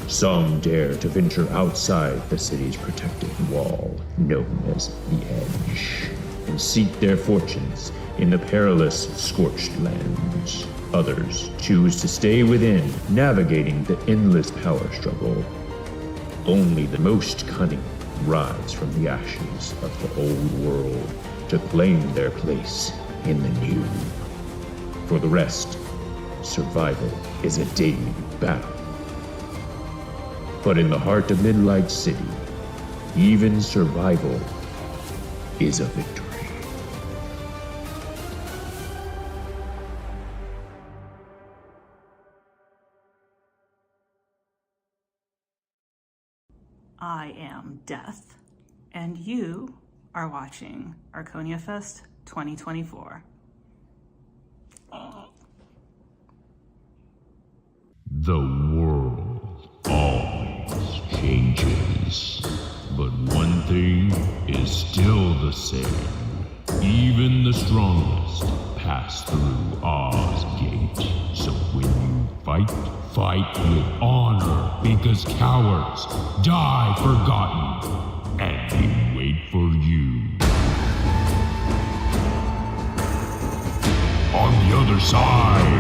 Some dare to venture outside the city's protective wall, known as the Edge, and seek their fortunes in the perilous Scorched Lands. Others choose to stay within, navigating the endless power struggle. Only the most cunning rise from the ashes of the old world to claim their place in the new. For the rest, survival is a daily battle. But in the heart of Midlight City, even survival is a victory. I am Death, and you are watching ArchoniaFest 2024. The world always changes, but one thing is still the same. Even the strongest pass through Oz Gate. So when you fight, fight with honor, because cowards die forgotten, and we wait for you. On the other side.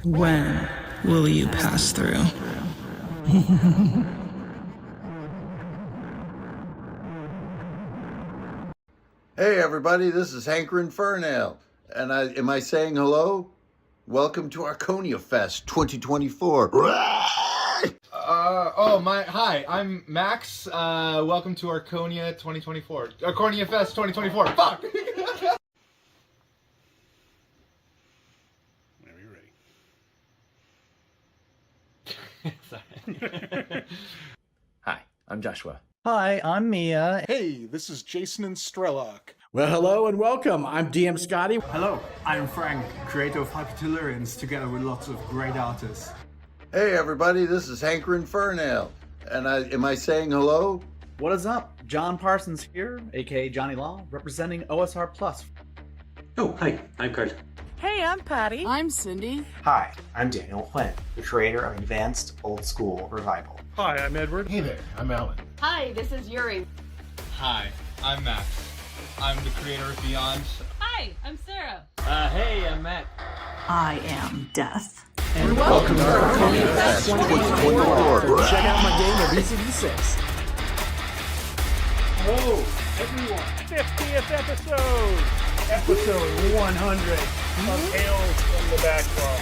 When will you pass through? Hey everybody, this is Hankerin Fernale, and am I saying hello? Welcome to ArchoniaFest 2024. Hi, I'm Max. Welcome to Archonia 2024. ArchoniaFest 2024. Fuck! Hi, I'm Joshua. Hi, I'm Mia. Hey, this is Jason and Strellock. Well, hello and welcome. I'm DM Scotty. Hello, I'm Frank, creator of Hypertellurians, together with lots of great artists. Hey everybody, this is Hankerin Fernale, and am I saying hello? What is up? John Parsons here, aka Johnny Law, representing OSR Plus. Oh, hi, I'm Karl. Hey, I'm Patty. I'm Cindy. Hi, I'm Daniel Quinn, the creator of Advanced Old School Revival. Hi, I'm Edward. Hey there, I'm Alan. Hi, this is Yuri. Hi, I'm Max. I'm the creator of Beyond. Hi, I'm Sarah. Hey, I'm Matt. I am Death. And welcome to ArchoniaFest 2024. Check out my game of ECD6. Hello, everyone. 50th episode. Episode 100 of Tales from the Backlog.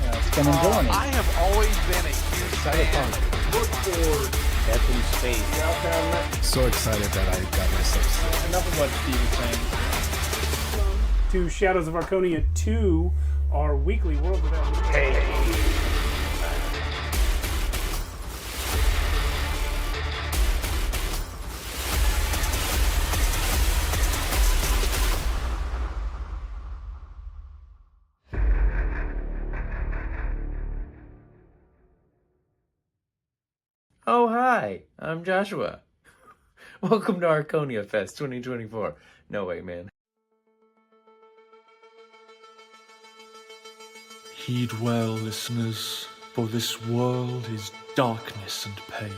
Yeah, it's been enjoying it. I have always been a huge fan. Look forward. Death in Space. So excited that I got myself. Enough of what Steve is saying. To Shadows of Archonia 2, our weekly world development. Oh, hi, I'm Joshua. Welcome to ArchoniaFest 2024. No way, man. Heed well, listeners, for this world is darkness and pain.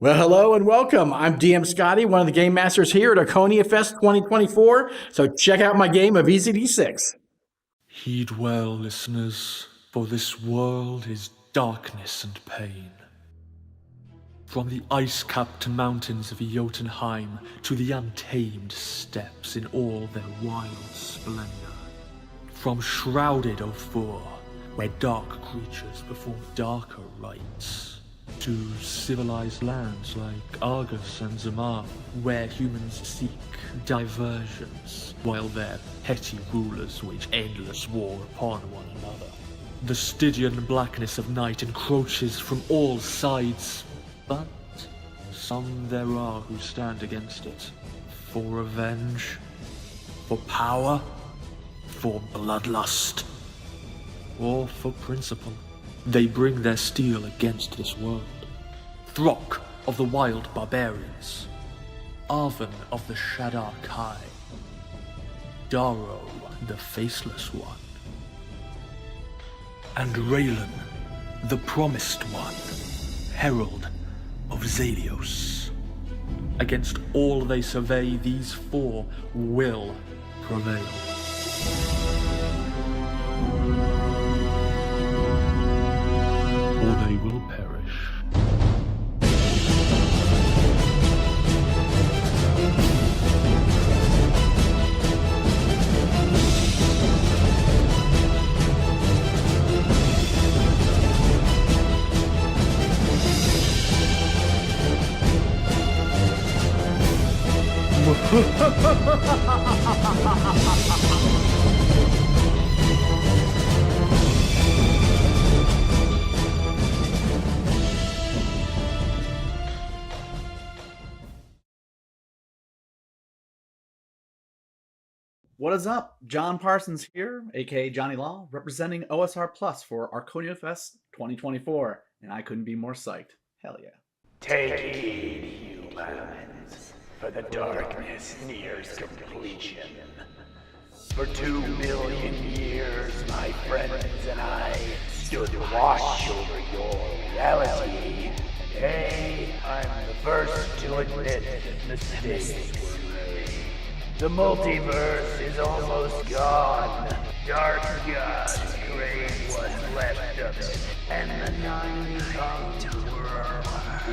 Well, hello and welcome. I'm DM Scotty, one of the game masters here at ArchoniaFest 2024. So check out my game of ECD6. Heed well, listeners, for this world is darkness and pain. From the ice-capped mountains of Jotunheim to the untamed steppes in all their wild splendor. From shrouded Ophir, where dark creatures perform darker rites, to civilized lands like Argus and Zamar, where humans seek diversions, while their petty rulers wage endless war upon one another. The Stygian blackness of night encroaches from all sides, but some there are who stand against it, for revenge, for power, for bloodlust, or for principle. They bring their steel against this world. Throk of the wild barbarians, Arven of the Shaddar Kai, Darrow the Faceless One, and Raylan the Promised One, Herald of Zalios. Against all they survey, these four will prevail. Or they will perish. What is up? John Parsons here, aka Johnny Law, representing OSR Plus for ArchoniaFest 2024, and I couldn't be more psyched. Hell yeah. Take heed, humans, for the darkness nears completion. For 2 million years, my friends and I stood watch over your reality. Hey, I'm the first to admit mistakes were made. The multiverse is almost gone. Dark gods crave what's left of it, and the 9-tongued worm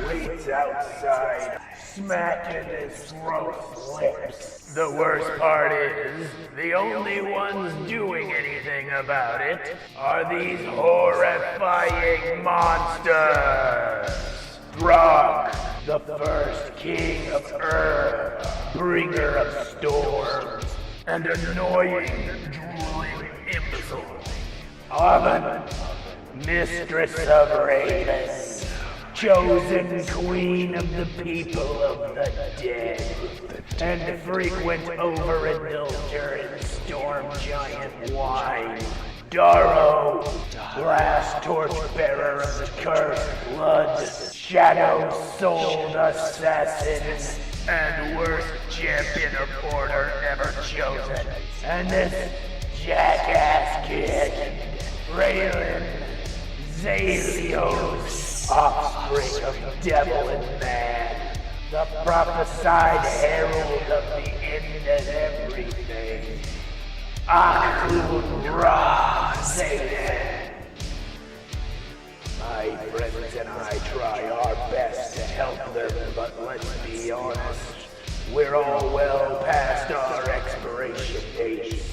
waits outside, smacking his throat's lips. The worst part is, the only ones doing anything about it are these horrifying monsters. Throg, the first king of Ur, bringer of storms, and annoying, drooling imbecile. Aven, mistress of ravens, chosen queen of the people of the dead, and frequent overindulger in storm giant wine. Darrow, last torchbearer of the cursed blood, shadow souled assassin, and worst champion of order ever chosen. And this jackass kid, Raylan, Zalios, offspring of devil and man, the prophesied herald of the end of everything. Akun Ra Zayden. My friends and I try our best to help them, but let's be honest, we're all well past our expiration dates.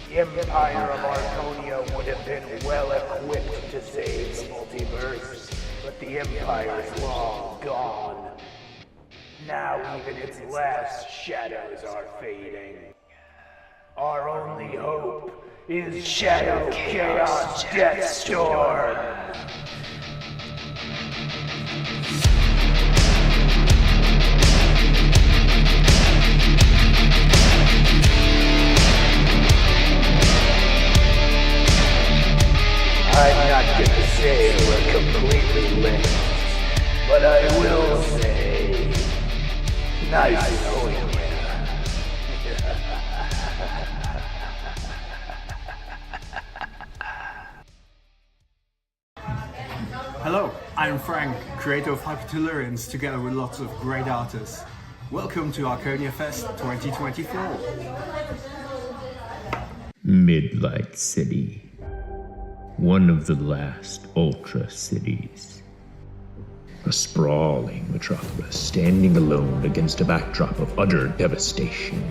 The Empire of Archonia would have been well equipped to save the multiverse, but the Empire is long gone. Now even its last shadows are fading. Our only hope is Shadow Chaos Deathstorm. I'm not gonna say we're completely lit, but I will say, nice knowing you. Hello, I'm Frank, creator of Hypertellurians, together with lots of great artists. Welcome to ArchoniaFest 2024. Midlight City. One of the last Ultra cities. A sprawling metropolis standing alone against a backdrop of utter devastation.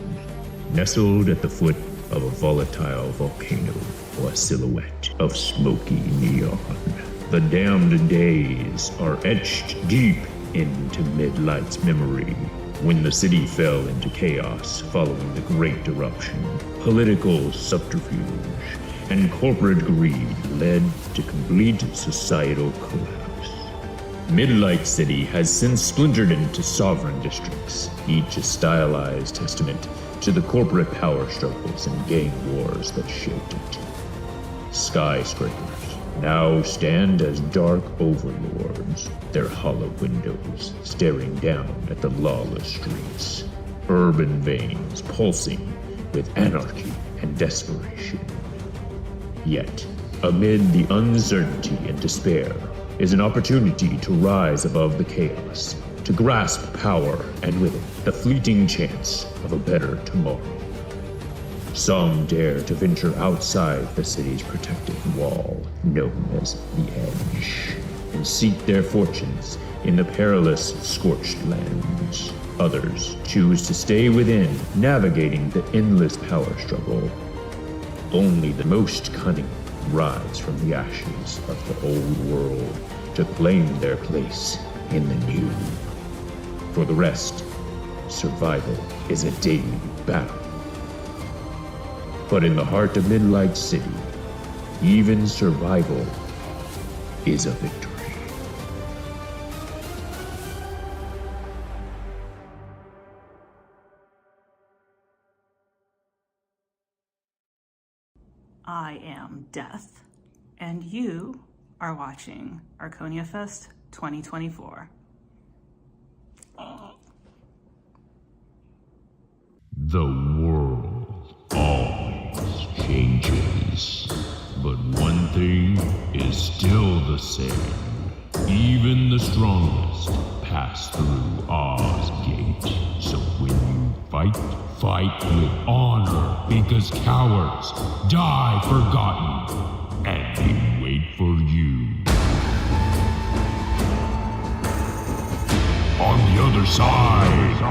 Nestled at the foot of a volatile volcano or a silhouette of smoky neon. The damned days are etched deep into Midlight's memory when the city fell into chaos following the Great Eruption. Political subterfuge and corporate greed led to complete societal collapse. Midlight City has since splintered into sovereign districts, each a stylized testament to the corporate power struggles and gang wars that shaped it. Skyscrapers now stand as dark overlords, their hollow windows staring down at the lawless streets. Urban veins pulsing with anarchy and desperation. Yet, amid the uncertainty and despair, is an opportunity to rise above the chaos, to grasp power and with it, the fleeting chance of a better tomorrow. Some dare to venture outside the city's protective wall, known as the Edge, and seek their fortunes in the perilous Scorched Lands. Others choose to stay within, navigating the endless power struggle. Only the most cunning rise from the ashes of the old world to claim their place in the new. For the rest, survival is a daily battle. But in the heart of Midlight City, even survival is a victory. I am Death, and you are watching ArchoniaFest 2024. The world always place. But one thing is still the same. Even the strongest pass through Oz Gate. So when you fight, fight with honor, because cowards die forgotten, and they wait for you. On the other side.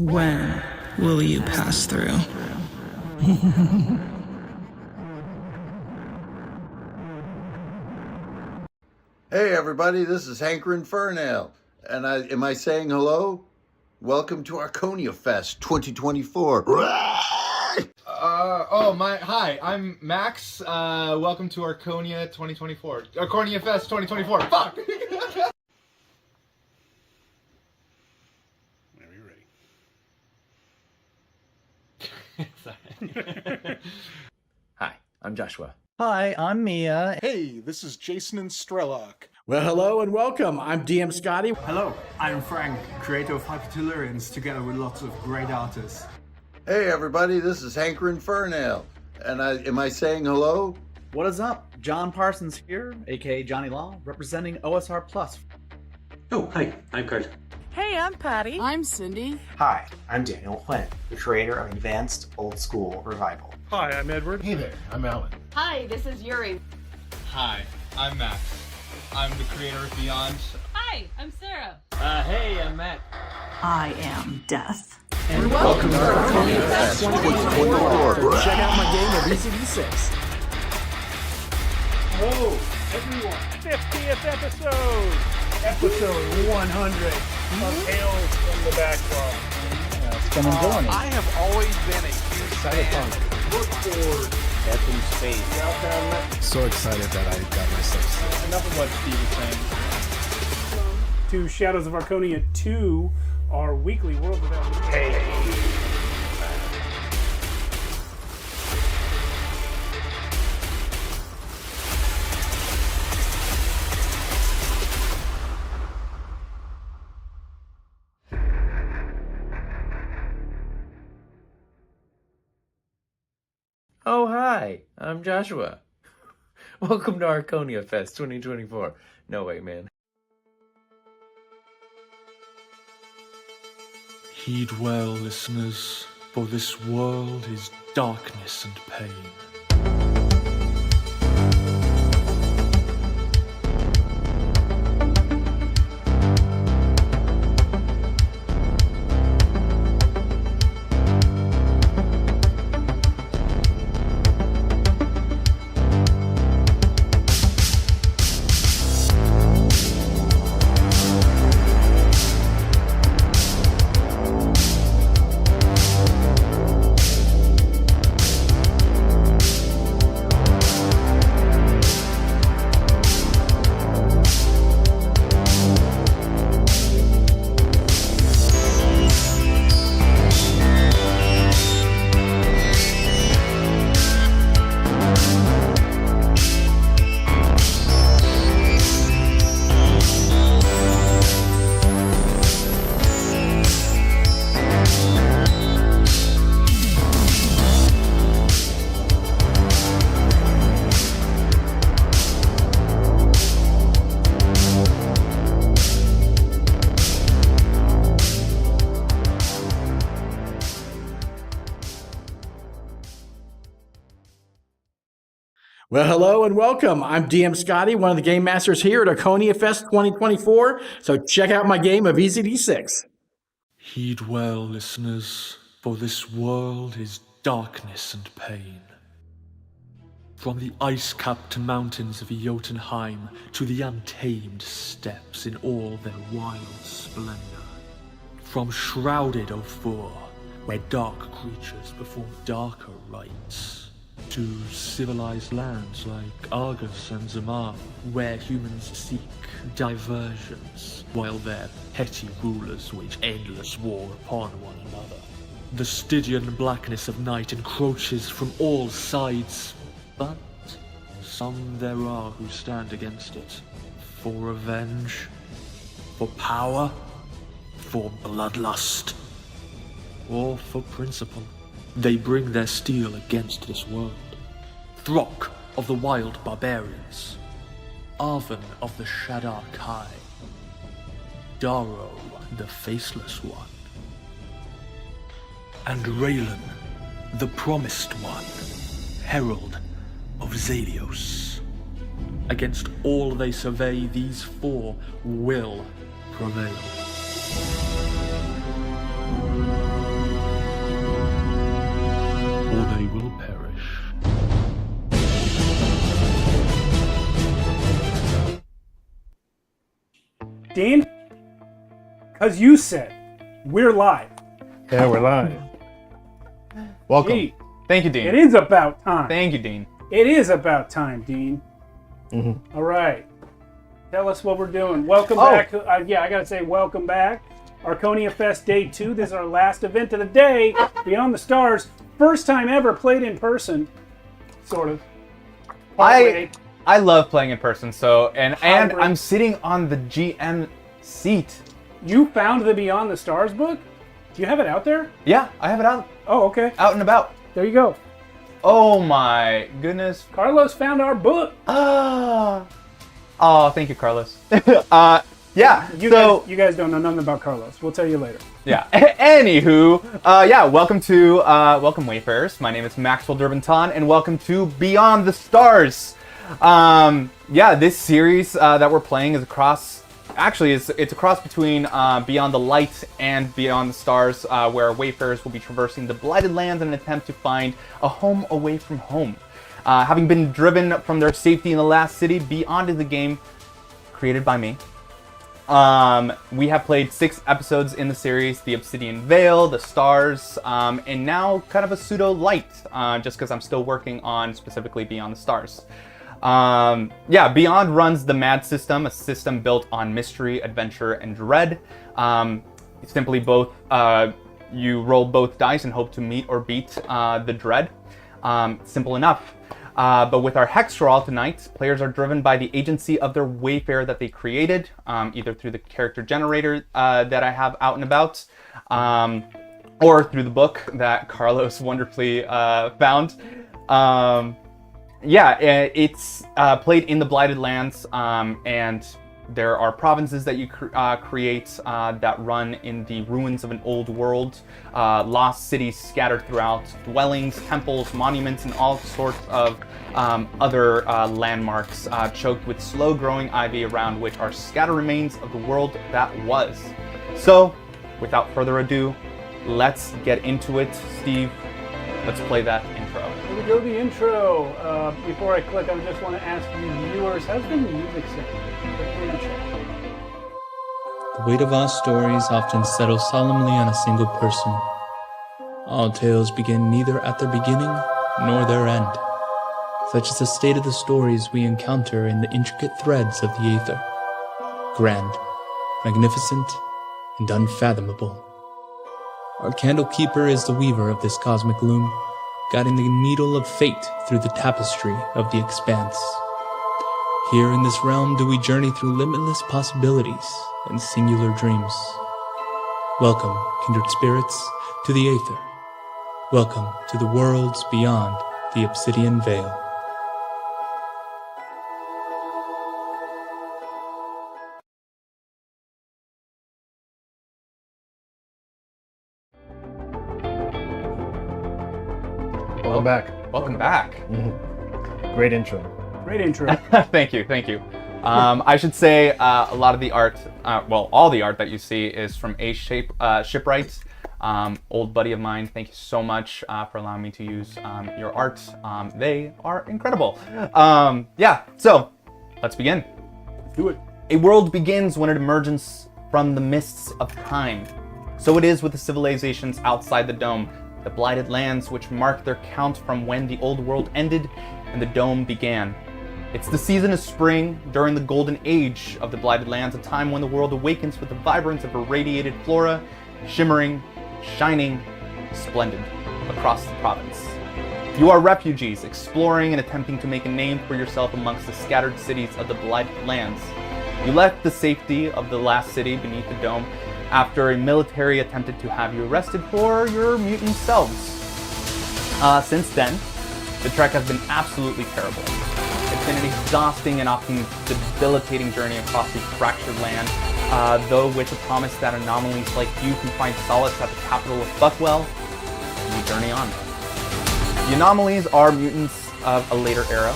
When will you pass through? Hey everybody, this is Hankrin Fernale, and am I saying hello? Welcome to ArchoniaFest 2024. Hi, I'm Max. Welcome to Archonia 2024. ArchoniaFest 2024. Fuck! Hi, I'm Joshua. Hi, I'm Mia. Hey, this is Jason and Strelok. Well, hello and welcome. I'm DM Scotty. Hello, I'm Frank, creator of Hypertellurians, together with lots of great artists. Hey everybody, this is Hankrin Fernale, and am I saying hello? What is up? John Parsons here, aka Johnny Law, representing OSR Plus. Oh, hi, I'm Karl. Hey, I'm Patty. I'm Cindy. Hi, I'm Daniel Quinn, the creator of Advanced Old School Revival. Hi, I'm Edward. Hey there, I'm Alan. Hi, this is Yuri. Hi, I'm Max. I'm the creator of Beyond. Hi, I'm Sarah. Hey, I'm Matt. I am Death. And welcome to ArchoniaFest 2024. Check out my game of ECD6. Whoa, everyone. 50th episode. Episode 100 of Tales from the Backlog. It's been enjoying it. I have always been a huge fan. Look forward. Death in space. Welcome. So excited that I got myself. Enough of what Steve is saying. To Shadows of Archonia 2, our weekly World Without Limits. Oh, hi, I'm Joshua. Welcome to ArchoniaFest 2024. No way, man. Heed well, listeners, for this world is darkness and pain. Well, hello and welcome. I'm DM Scotty, one of the game masters here at ArchoniaFest 2024. So check out my game of EZD6. Heed well, listeners, for this world is darkness and pain. From the ice-capped mountains of Jotunheim to the untamed steppes in all their wild splendor. From shrouded Ophir, where dark creatures perform darker rites, to civilized lands like Argus and Zamar, where humans seek diversions, while their petty rulers wage endless war upon one another. The Stygian blackness of night encroaches from all sides, but some there are who stand against it. For revenge, for power, for bloodlust, or for principle. They bring their steel against this world. Throk of the wild barbarians, Arven of the Shadows of Archonia, Darrow the Faceless One, and Raylan the Promised One, Herald of Zalios. Against all they survey, these four will prevail. Or they will perish. Dean? Because you said we're live. Yeah, we're live. Welcome. Gee, Thank you, Dean. it is about time. Thank you, Dean. It is about time, Dean. Mm-hmm. All right. Tell us what we're doing. Welcome back. I got to say welcome back. ArchoniaFest Day 2. This is our last event of the day. Beyond the Stars. First time ever played in person. Sort of. I love playing in person, so and I'm sitting on the GM seat. You found the Beyond the Stars book? Do you have it out there? Yeah, I have it out. Oh, okay. Out and about. There you go. Oh my goodness. Carlos found our book. Oh, thank you, Carlos. Yeah. You guys don't know nothing about Carlos. We'll tell you later. Yeah. Anywho, welcome Wayfarers. My name is Maxwell Durbinton, and welcome to Beyond the Stars. This series that we're playing is across. Actually, it's a cross between Beyond the Light and Beyond the Stars, where Wayfarers will be traversing the Blighted Lands in an attempt to find a home away from home. Having been driven from their safety in the last city, Beyond is the game created by me. We have played 6 episodes in the series: the Obsidian Veil, the Stars, and now kind of a pseudo light, just because I'm still working on specifically Beyond the Stars. Beyond runs the MAD system, a system built on mystery, adventure, and dread. Simply both, you roll both dice and hope to meet or beat the dread. Simple enough. But with our Hex Roll tonight, players are driven by the agency of their Wayfarer that they created, either through the character generator that I have out and about, or through the book that Carlos wonderfully found. It's played in the Blighted Lands, and there are provinces that you create that run in the ruins of an old world, lost cities scattered throughout, dwellings, temples, monuments, and all sorts of other landmarks choked with slow-growing ivy around which are scattered remains of the world that was. So, without further ado, let's get into it. Steve, let's play that intro. Here we go, the intro. Before I click, I just want to ask you viewers, how's the music sound? The weight of our stories often settles solemnly on a single person. All tales begin neither at their beginning nor their end. Such is the state of the stories we encounter in the intricate threads of the aether. Grand, magnificent, and unfathomable. Our candlekeeper is the weaver of this cosmic loom, guiding the needle of fate through the tapestry of the expanse. Here in this realm do we journey through limitless possibilities and singular dreams. Welcome, kindred spirits, to the Aether. Welcome to the worlds beyond the Obsidian Veil. Welcome back. Welcome back. Great intro. Great intro. Thank you. I should say a lot of the art, all the art that you see is from Shipwright, old buddy of mine. Thank you so much for allowing me to use your art. They are incredible. So let's begin. Do it. A world begins when it emerges from the mists of time. So it is with the civilizations outside the dome, the blighted lands which mark their count from when the old world ended and the dome began. It's the season of spring, during the golden age of the blighted lands, a time when the world awakens with the vibrance of irradiated flora, shimmering, shining, splendid, across the province. You are refugees, exploring and attempting to make a name for yourself amongst the scattered cities of the blighted lands. You left the safety of the last city beneath the dome after a military attempted to have you arrested for your mutant selves. Since then, the trek has been absolutely terrible. It's been an exhausting and often debilitating journey across the fractured land, though with the promise that anomalies like you can find solace at the capital of Buckwell, you journey on. The anomalies are mutants of a later era,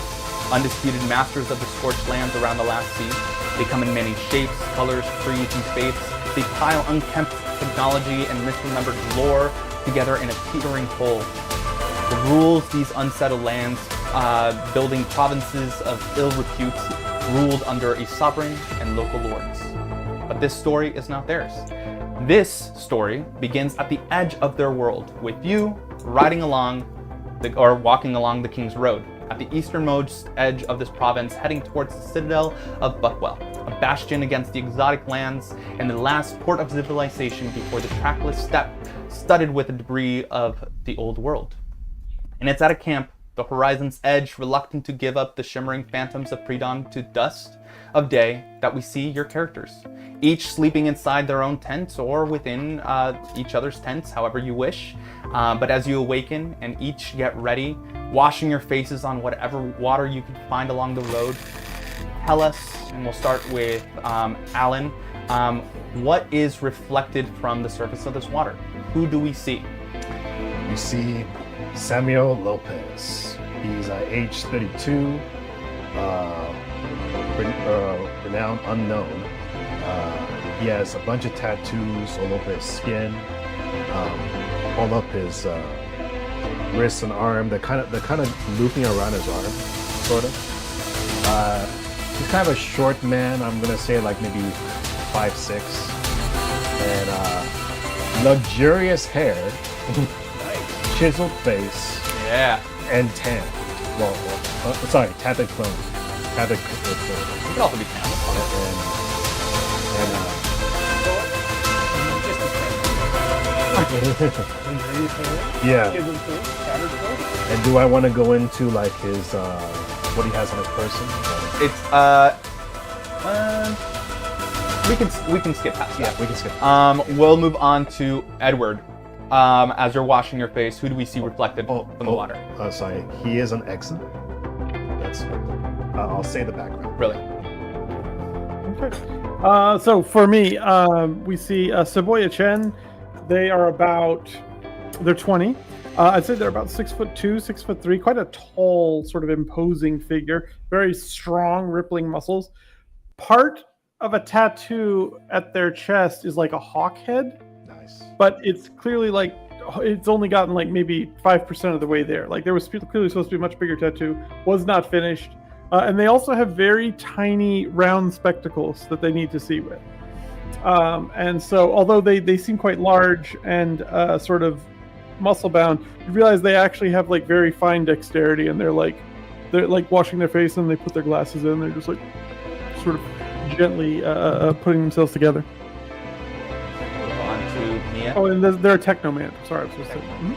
undisputed masters of the scorched lands around the last sea. They come in many shapes, colors, creeds, and faiths. They pile unkempt technology and misremembered lore together in a teetering whole. The rules these unsettled lands, building provinces of ill repute, ruled under a sovereign and local lords. But this story is not theirs. This story begins at the edge of their world, with you walking along the King's Road, at the easternmost edge of this province, heading towards the citadel of Buckwell, a bastion against the exotic lands and the last port of civilization before the trackless steppe studded with the debris of the old world. And it's at a camp, the horizon's edge, reluctant to give up the shimmering phantoms of pre-dawn to dusk of day, that we see your characters, each sleeping inside their own tent or within each other's tents, however you wish. But as you awaken and each get ready, washing your faces on whatever water you can find along the road, tell us, and we'll start with Alan, what is reflected from the surface of this water? Who do we see? You see Samuel Lopez. He's age 32, renowned unknown. He has a bunch of tattoos all over his skin, all up his wrist and arm. They're kind of looping around his arm, sort of. He's kind of a short man. I'm gonna say like maybe 5'6", and luxurious hair, chiseled face, and tan. Tatted clone. Tatted clone. It could also be tan. Yeah. And do I want to go into like his what he has on his person? It's we can skip past that. Yeah, we can skip. We'll move on to Edward. As you're washing your face, who do we see reflected from the water? Sorry, he is an exit. That's. I'll say the background. Really? Okay. So for me, we see Saboya Chen. They're 20. I'd say they're about 6'2", 6'3", quite a tall, sort of imposing figure. Very strong, rippling muscles. Part of a tattoo at their chest is like a hawk head. Nice. But it's clearly like it's only gotten like maybe 5% of the way there. Like there was clearly supposed to be a much bigger tattoo, was not finished. And they also have very tiny round spectacles that they need to see with. And so although they seem quite large and sort of muscle bound, you realize they actually have like very fine dexterity, and they're like washing their face and they put their glasses in. They're just like sort of gently putting themselves together. On to Mia. Oh, and they're a technoman. Sorry, I was supposed to say. Mm-hmm.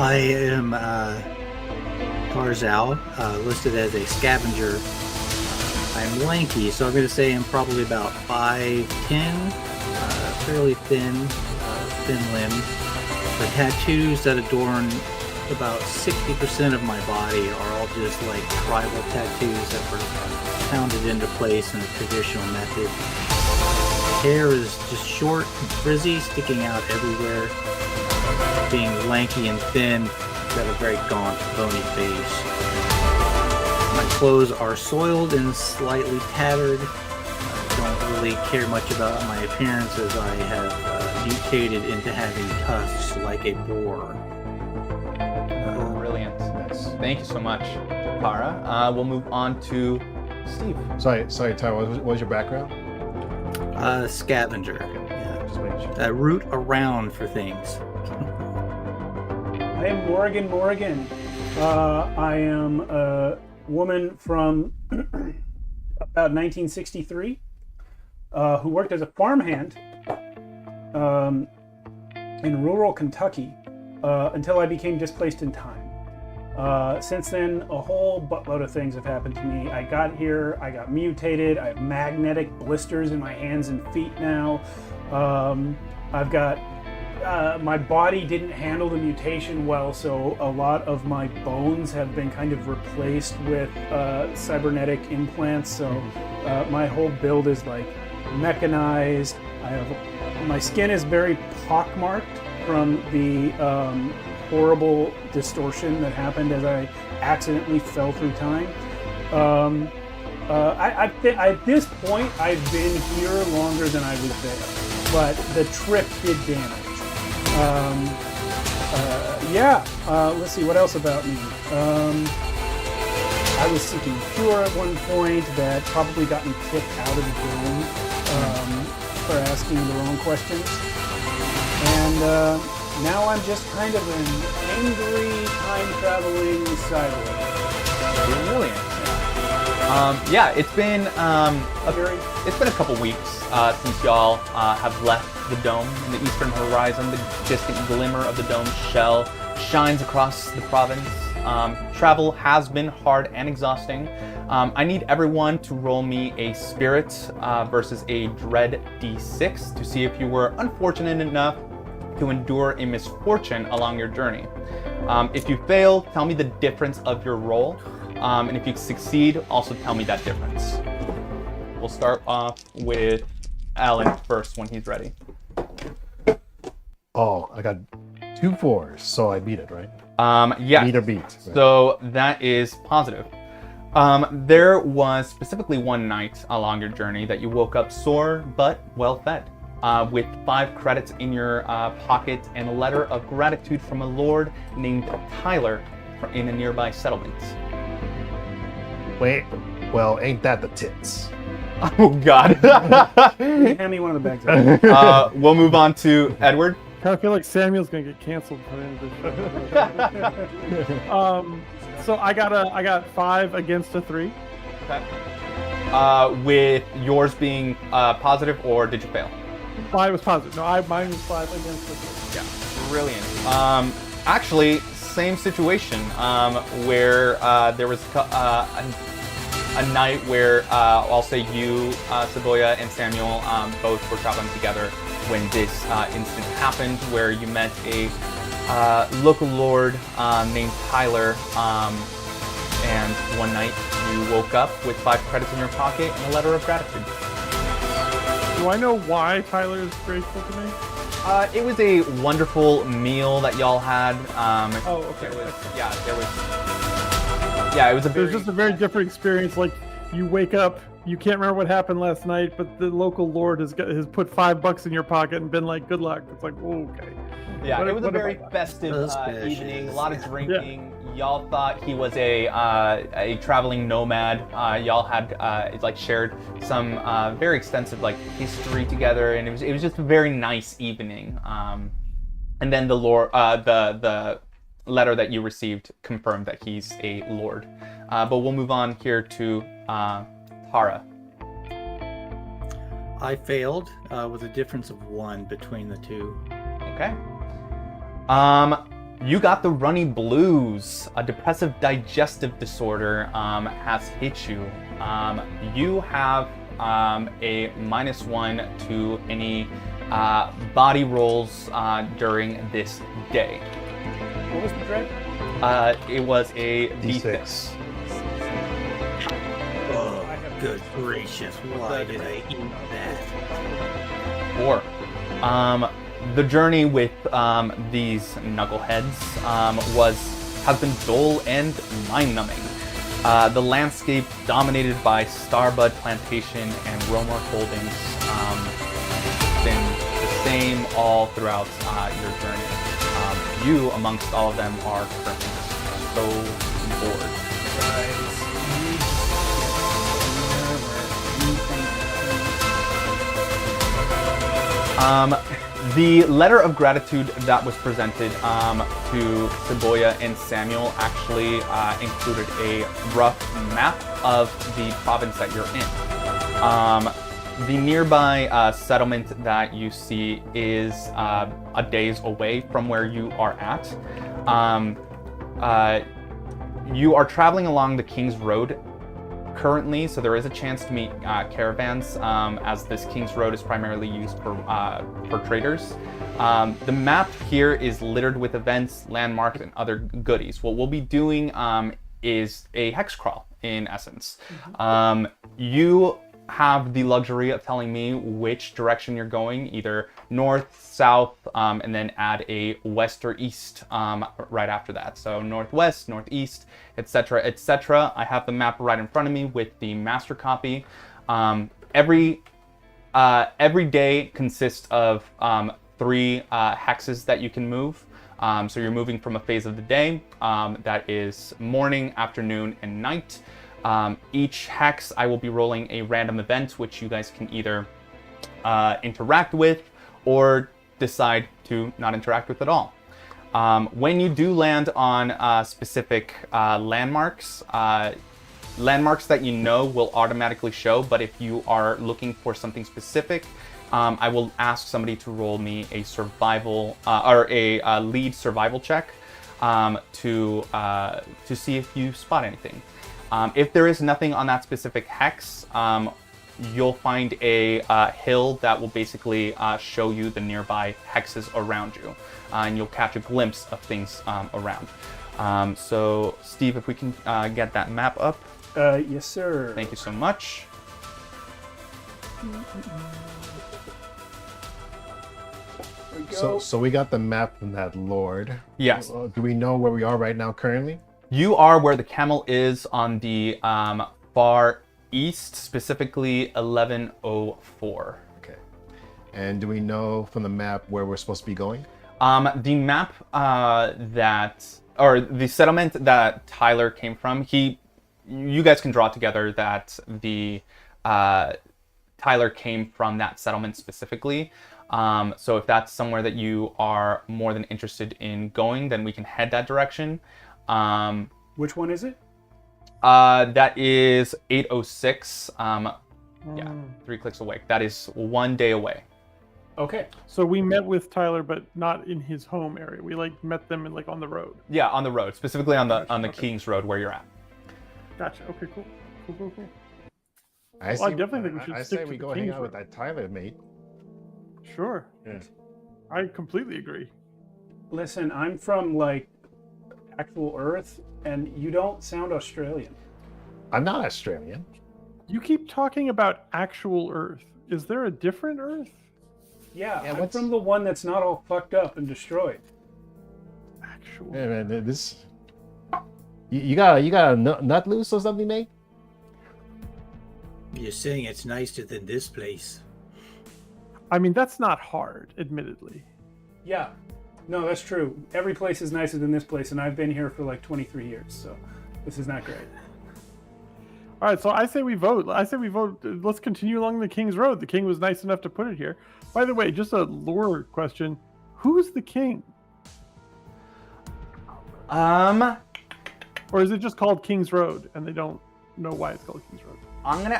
I am Tarzal, listed as a scavenger. I'm lanky, so I'm going to say I'm probably about 5'10", fairly thin limbs. The tattoos that adorn about 60% of my body are all just like tribal tattoos that were pounded into place in a traditional method. Hair is just short and frizzy, sticking out everywhere. Being lanky and thin, got a very gaunt, bony face. My clothes are soiled and slightly tattered. I don't really care much about my appearance as I have mutated into having tusks like a boar. Brilliant. Thank you so much, Tara. We'll move on to Steve. Sorry, Tara. What was your background? Scavenger. Yeah, just making sure. Root around for things. I am Morgan. I am a woman from about 1963 who worked as a farmhand in rural Kentucky until I became displaced in time. Since then, a whole buttload of things have happened to me. I got here, I got mutated, I have magnetic blisters in my hands and feet now. I've got, my body didn't handle the mutation well, so a lot of my bones have been kind of replaced with cybernetic implants, so my whole build is like mechanized. My skin is very pockmarked from the horrible distortion that happened as I accidentally fell through time. At this point, I've been here longer than I was there, but the trip did damage. Let's see, what else about me? I was seeking cure at one point that probably got me kicked out of the room for asking the wrong questions. And now I'm just kind of an angry, time-traveling cyborg. Brilliant. It's been a couple weeks since y'all have left the dome. In the eastern horizon, the distant glimmer of the dome's shell shines across the province. Travel has been hard and exhausting. I need everyone to roll me a spirit versus a dread d6 to see if you were unfortunate enough to endure a misfortune along your journey. If you fail, tell me the difference of your roll. And if you succeed, also tell me that difference. We'll start off with Alan first when he's ready. Oh, I got 2 4s, so I beat it, right? Yeah. Meet or beat. Right. So that is positive. There was specifically one night along your journey that you woke up sore but well fed, with 5 credits in your pocket and a letter of gratitude from a lord named Tyler in a nearby settlement. Wait, well, ain't that the tits? Oh God! Hand me one of the bags. We'll move on to Edward. I kind of feel like Samuel's gonna get canceled for the end of this show. So I got 5 against a 3. Okay. With yours being positive, or did you fail? Mine was positive. No, mine was 5 against a 3. Yeah. Brilliant. Actually, same situation. Where there was a night where I'll say you, Saboya, and Samuel both were traveling together when this incident happened, where you met a local lord named Tyler, and one night you woke up with 5 credits in your pocket and a letter of gratitude. Do I know why Tyler is grateful to me? It was a wonderful meal that y'all had. Okay. It was just a very different experience. Like, you wake up, you can't remember what happened last night, but the local lord has put $5 in your pocket and been like, "Good luck." It's like, okay. Yeah, it was a very festive evening. A lot of drinking. Yeah. Y'all thought he was a traveling nomad. Y'all had shared some very extensive history together, and it was just a very nice evening. And then the letter that you received confirmed that he's a lord. But we'll move on here to Tara. I failed with a difference of 1 between the 2. Okay. You got the runny blues. A depressive digestive disorder has hit you. You have a -1 to any body rolls during this day. What was the dread? It was a D6. Oh, good gracious! Why did I eat that? 4. The journey with these knuckleheads was has been dull and mind-numbing. The landscape dominated by Starbud Plantation and Romar Holdings been the same all throughout your journey. You, amongst all of them, are currently just so bored. The letter of gratitude that was presented to Saboya and Samuel actually included a rough map of the province that you're in. The nearby settlement that you see is a days away from where you are at. You are traveling along the King's Road currently, so there is a chance to meet caravans, as this King's Road is primarily used for traders. The map here is littered with events, landmarks, and other goodies. What we'll be doing is a hex crawl, in essence. You have the luxury of telling me which direction you're going, either north, south, and then add a west or east right after that. So northwest, northeast, etc., etc. I have the map right in front of me with the master copy. Every day consists of 3 hexes that you can move. So you're moving from a phase of the day that is morning, afternoon, and night. Each hex, I will be rolling a random event, which you guys can either interact with or decide to not interact with at all. When you do land on specific landmarks, landmarks that you know will automatically show, but if you are looking for something specific, I will ask somebody to roll me a survival or a lead survival check to see if you spot anything. If there is nothing on that specific hex, you'll find a hill that will basically show you the nearby hexes around you, and you'll catch a glimpse of things around. So, Steve, if we can get that map up. Yes, sir. Thank you so much. So we got the map from that lord. Yes. Do we know where we are right now currently? You are where the camel is on the far east, specifically 1104. Okay. And do we know from the map where we're supposed to be going? The map the settlement that Tyler came from, you guys can draw together that the Tyler came from that settlement specifically. So if that's somewhere that you are more than interested in going, then we can head that direction. Which one is it? That is 806. Yeah, 3 clicks away. That is 1 day away. Okay. So we met with Tyler, but not in his home area. We met them on the road. Yeah, on the road, specifically on the Okay. King's Road where you're at. Gotcha. Okay, cool. Cool. I definitely think we should I stick say to we the go hang King's out with Road. that Tyler mate. Sure. Yeah. I completely agree. Listen, I'm from actual Earth, and you don't sound Australian. I'm not Australian. You keep talking about actual Earth. Is there a different Earth? Yeah, I'm from the one that's not all fucked up and destroyed. Actual. Yeah, man, this. You got a nut loose or something, mate? You're saying it's nicer than this place. I mean, that's not hard, admittedly. Yeah. No, that's true. Every place is nicer than this place, and I've been here for 23 years, so this is not great. All right, so I say we vote. Let's continue along the King's Road. The king was nice enough to put it here. By the way, just a lore question. Who's the king? Or is it just called King's Road, and they don't know why it's called King's Road? I'm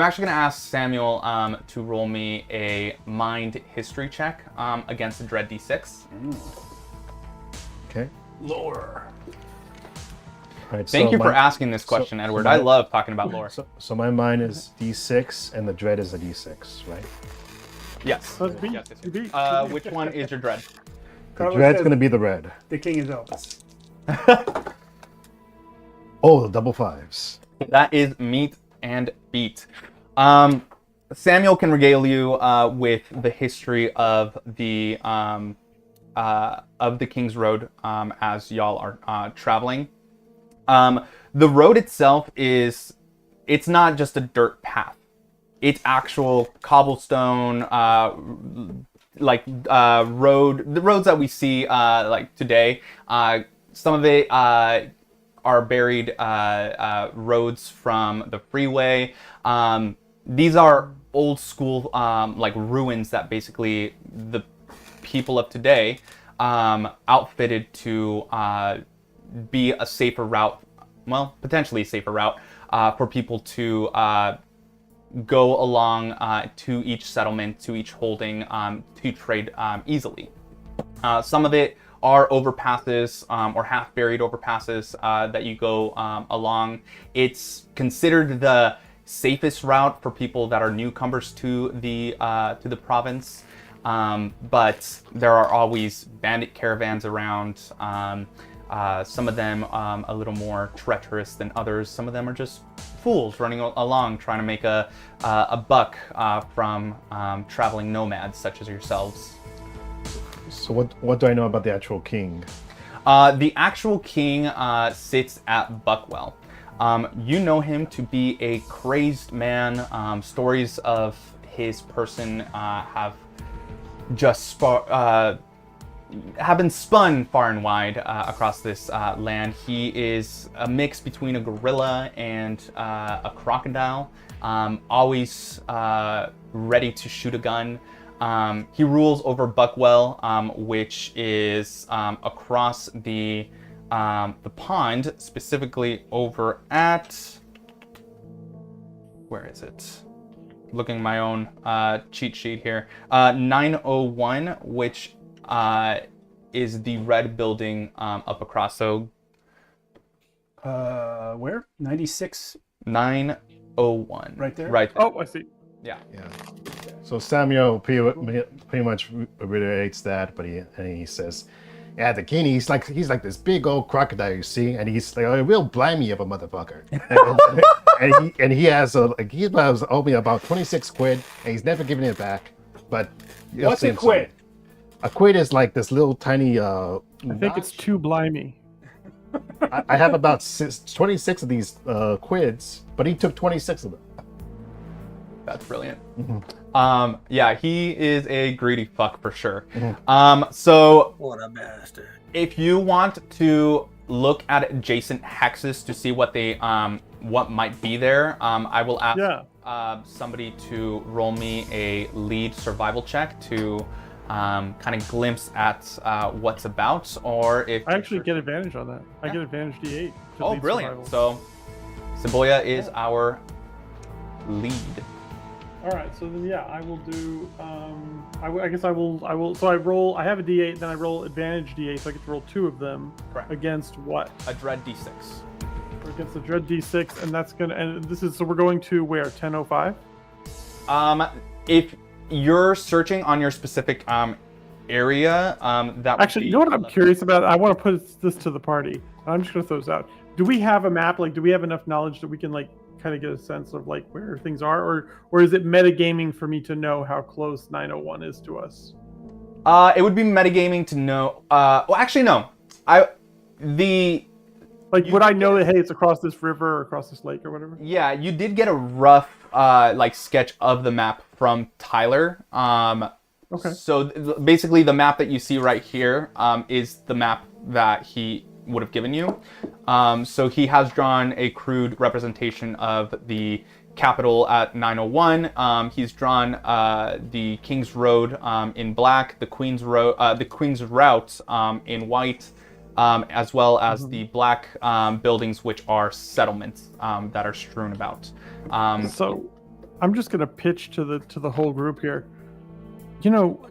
actually gonna ask Samuel to roll me a mind history check against the Dread D6. Okay. Lore. All right, Thank you for asking this question, Edward. I love talking about lore. So my mind is D6, and the dread is a D6, right? Yes. Yes. Which one is your dread? The dread's gonna be the red. The king is Elvis. Oh, the double fives. That is meet and beat. Samuel can regale you with the history of the the King's Road as y'all are traveling. The road itself it's not just a dirt path. It's actual cobblestone, road. The roads that we see like today. Some of it are buried roads from the freeway. These are old school like ruins that basically the people of today outfitted to be a safer route, well, potentially a safer route for people to go along to each settlement, to each holding, to trade easily. Some of it are overpasses or half-buried overpasses that you go along. It's considered the safest route for people that are newcomers to the province, but there are always bandit caravans around. Some of them a little more treacherous than others. Some of them are just fools running along trying to make a buck from traveling nomads such as yourselves. So what do I know about the actual king? The actual king sits at Buckwell. You know him to be a crazed man. Stories of his person have been spun far and wide across this land. He is a mix between a gorilla and a crocodile, always ready to shoot a gun. He rules over Buckwell, which is across the pond, specifically over at, where is it? Looking at my own cheat sheet here. 901, which is the red building up across. So where? 96? 901. Right there? Right there. Oh, I see. Yeah. So Samuel pretty much reiterates that, but he says, "Yeah, the king, he's like this big old crocodile, you see, and he's like a real blimey of a motherfucker." and he has he was owed me about 26 quid, and he's never given it back. But what's a quid? A quid is like this little tiny. I think it's too blimey. I have about 26 of these quids, but he took 26 of them. That's brilliant. Mm-hmm. Yeah, he is a greedy fuck for sure. Mm-hmm. So what a bastard. If you want to look at adjacent hexes to see what they what might be there, I will ask somebody to roll me a lead survival check to kind of glimpse at what's about, or if I actually get advantage on that. I get advantage D8. Oh, brilliant! Survival. So Saboya is our lead. All right, so then I will do. I guess I will. So I roll. I have a D8, then I roll advantage D8, so I get to roll 2 of them. Correct. Against what? A dread D6. Against the dread D6, and that's gonna. And this is so we're going to where 10:05. If you're searching on your specific area, that actually, you know what I'm curious about? I want to put this to the party. I'm just gonna throw this out. Do we have a map? Like, do we have enough knowledge that we can kind of get a sense of where things are, or is it metagaming for me to know how close 901 is to us? It would be metagaming to know. Well, actually, no. Would I know that it's across this river or across this lake or whatever? Yeah, you did get a rough sketch of the map from Tyler. Okay. So basically, the map that you see right here is the map that he would have given you. So he has drawn a crude representation of the capital at 901. He's drawn the King's Road in black, the Queen's Route in white, as well as the black buildings, which are settlements that are strewn about. So I'm just gonna pitch to the whole group here.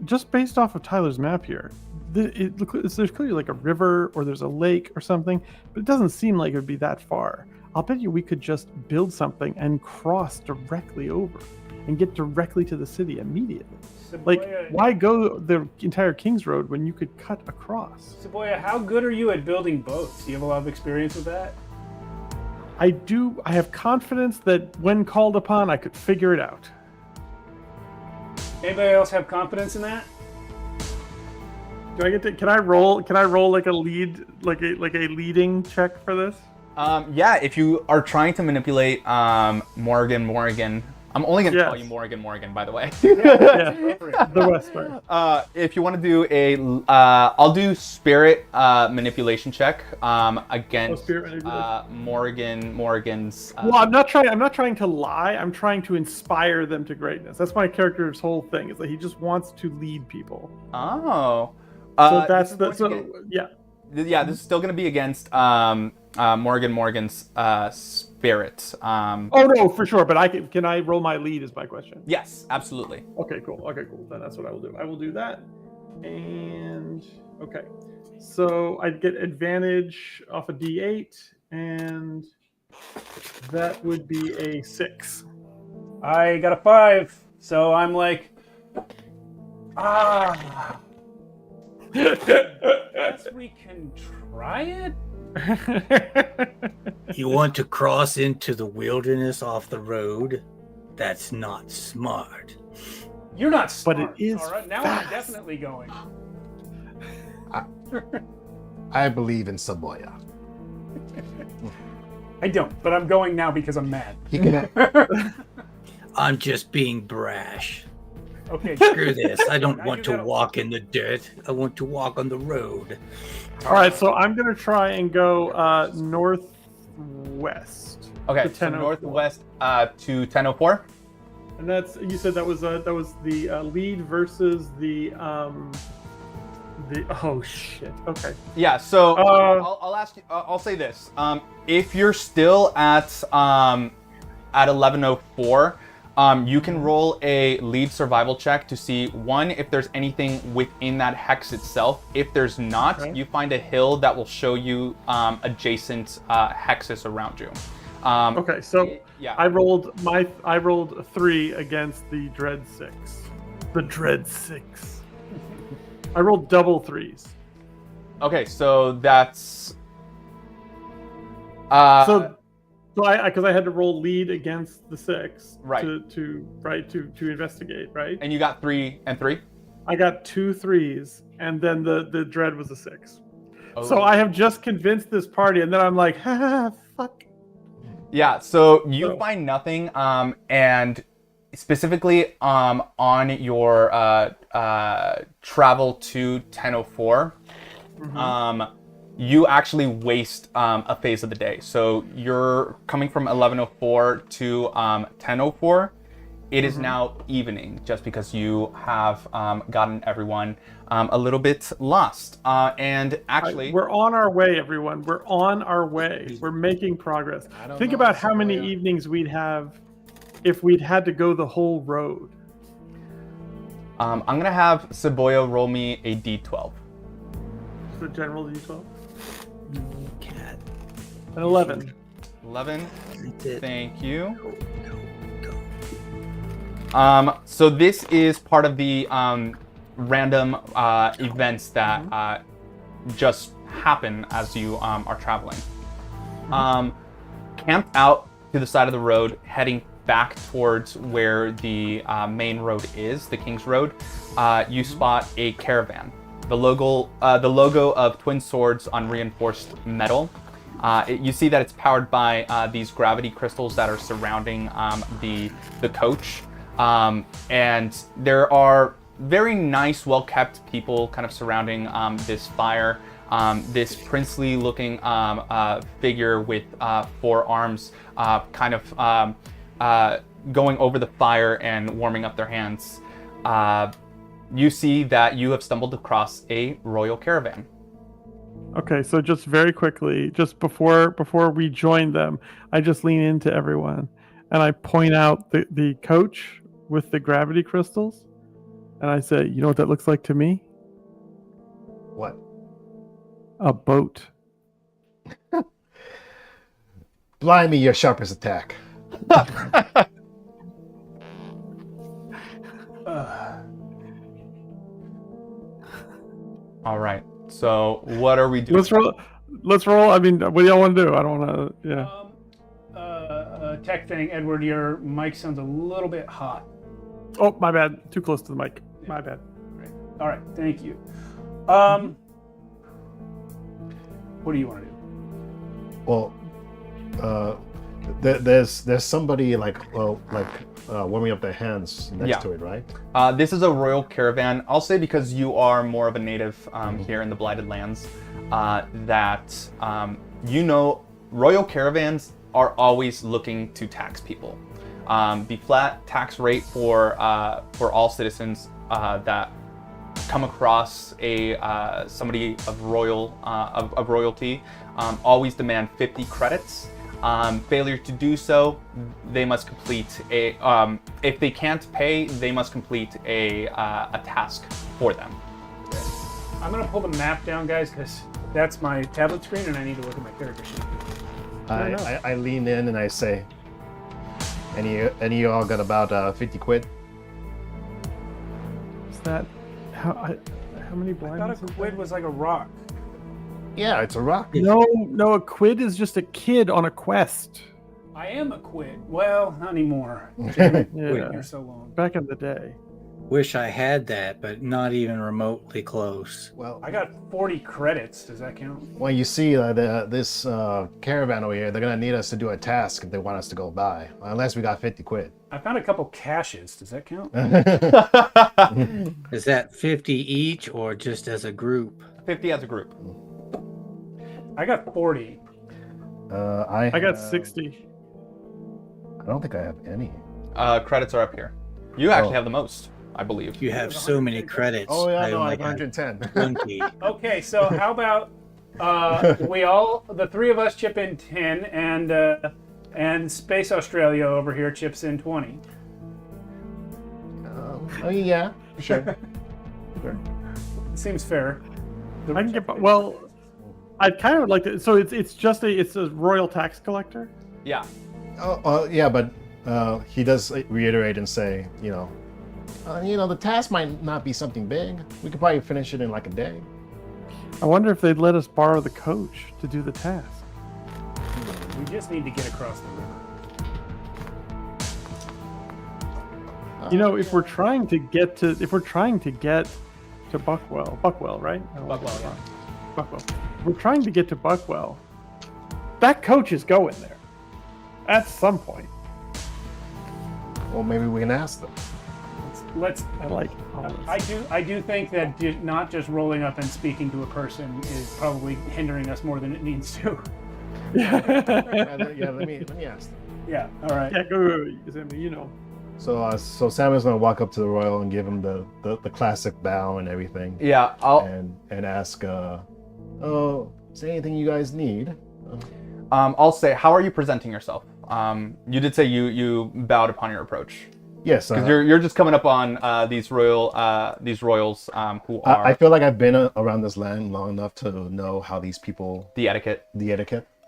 Just based off of Tyler's map here, there's clearly a river or there's a lake or something, but it doesn't seem like it would be that far. I'll bet you we could just build something and cross directly over and get directly to the city immediately. Saboya, why go the entire King's Road when you could cut across? Saboya, how good are you at building boats? Do you have a lot of experience with that? I do. I have confidence that when called upon, I could figure it out. Anybody else have confidence in that? Do I get to? Can I roll? Can I roll like a lead, like a leading check for this? Yeah, if you are trying to manipulate Morgan. I'm only going to call you Morgan, by the way. The West part. If you want to do I'll do spirit manipulation check against Morgan's. Well, I'm not trying to lie. I'm trying to inspire them to greatness. That's my character's whole thing. Is that he just wants to lead people. Oh. So that's yeah. Yeah, this is still going to be against Morgan's spirit. Oh no, for sure. But can I roll my lead? Is my question. Yes, absolutely. Okay, cool. Then that's what I will do. I will do that. And okay, so I'd get advantage off a D8, and that would be a 6. I got a 5, so I'm like, guess we can try it. You want to cross into the wilderness off the road? That's not smart. You're not smart. But it is all right, now fast. I'm definitely going. I believe in Saboya. I don't, but I'm going now because I'm mad. He can. I'm just being brash. Okay. Screw this. I don't want to walk in the dirt. I want to walk on the road. All right, so I'm gonna try and go northwest. Okay, to so 1004. northwest to 1004. And that's, you said that was the lead versus the oh shit. Okay. Yeah. So I'll ask you. I'll say this. If you're still at 1104. You can roll a lead survival check to see, one, if there's anything within that hex itself. If there's not, you find a hill that will show you adjacent hexes around you. Okay, so yeah. I rolled 3 against the Dread 6. The Dread 6. I rolled double 3s. Okay, so that's So because I had to roll lead against the 6, right? To investigate, right? And you got 3 and 3. I got 2 3s, and then the dread was a 6. Oh. So I have just convinced this party, and then I'm like, fuck. Yeah. So you find nothing, and specifically on your travel to 1004, you actually waste a phase of the day. So you're coming from 1104 to 1004. It is now evening, just because you have gotten everyone a little bit lost. And actually, we're on our way, everyone. We're on our way. We're making progress. Think about how many evenings we'd have if we'd had to go the whole road. I'm gonna have Saboya roll me a D12. The general D12. Cat. An 11. 11. Thank you. So this is part of the random events that just happen as you are traveling. Camped out to the side of the road, heading back towards where the main road is, the King's Road, you spot a caravan. The logo of twin swords on reinforced metal. You see that it's powered by these gravity crystals that are surrounding the coach. And there are very nice, well-kept people kind of surrounding this fire. This princely looking figure with 4 arms kind of going over the fire and warming up their hands. You see that you have stumbled across a royal caravan. Okay, so just very quickly, just before we join them, I just lean into everyone and I point out the coach with the gravity crystals, and I say, "You know what that looks like to me? What? A boat." Blimey, your sharpest attack. All right. So what are we doing? Let's roll. I mean, what do y'all want to do? I don't want to. Yeah. Tech thing, Edward. Your mic sounds a little bit hot. Oh, my bad. Too close to the mic. My bad. All right. Thank you. What do you want to do? Well, there's somebody warming up their hands next to it, right? This is a royal caravan. I'll say because you are more of a native here in the Blighted Lands, that royal caravans are always looking to tax people. The flat tax rate for all citizens that come across somebody of royalty always demand 50 credits. Failure to do so, they must complete if they can't pay, they must complete a task for them. I'm gonna pull the map down, guys, because that's my tablet screen, and I need to look at my character sheet. I lean in and I say, any of you all got about 50 quid? Is that how many blind? I thought a quid was like a rock. Yeah, it's a rock. No, a quid is just a kid on a quest. I am a quid. Well, not anymore. Damn it. Yeah. Been here so long. Back in the day. Wish I had that, but not even remotely close. Well, I got 40 credits. Does that count? Well, you see, this caravan over here, they're gonna need us to do a task if they want us to go by, unless we got 50 quid. I found a couple caches. Does that count? Is that 50 each or just as a group? 50 as a group. I got 40. I got 60. I don't think I have any. Credits are up here. You actually have the most, I believe. You have so many credits. Oh yeah, no, I only have got 110. 20. Okay, so how about the three of us chip in 10, and Space Australia over here chips in 20. Oh yeah, sure. Seems fair. I can get I kind of would like to. So it's a royal tax collector. Yeah. Yeah, but he does reiterate and say, the task might not be something big. We could probably finish it in like a day. I wonder if they'd let us borrow the coach to do the task. We just need to get across the river. If we're trying to get to Buckwell, right? Buckwell. If we're trying to get to Buckwell, that coach is going there at some point. Well, maybe we can ask them. I like all this. I do think that not just rolling up and speaking to a person is probably hindering us more than it needs to. Yeah, let me ask them. Yeah, all right. Yeah, go. So Sam is gonna walk up to the royal and give him the classic bow and everything. Yeah, and ask, is there anything you guys need? I'll say, how are you presenting yourself? You did say you bowed upon your approach. Yes, because you're just coming up on these royals who are. I feel like I've been around this land long enough to know how these people. The etiquette.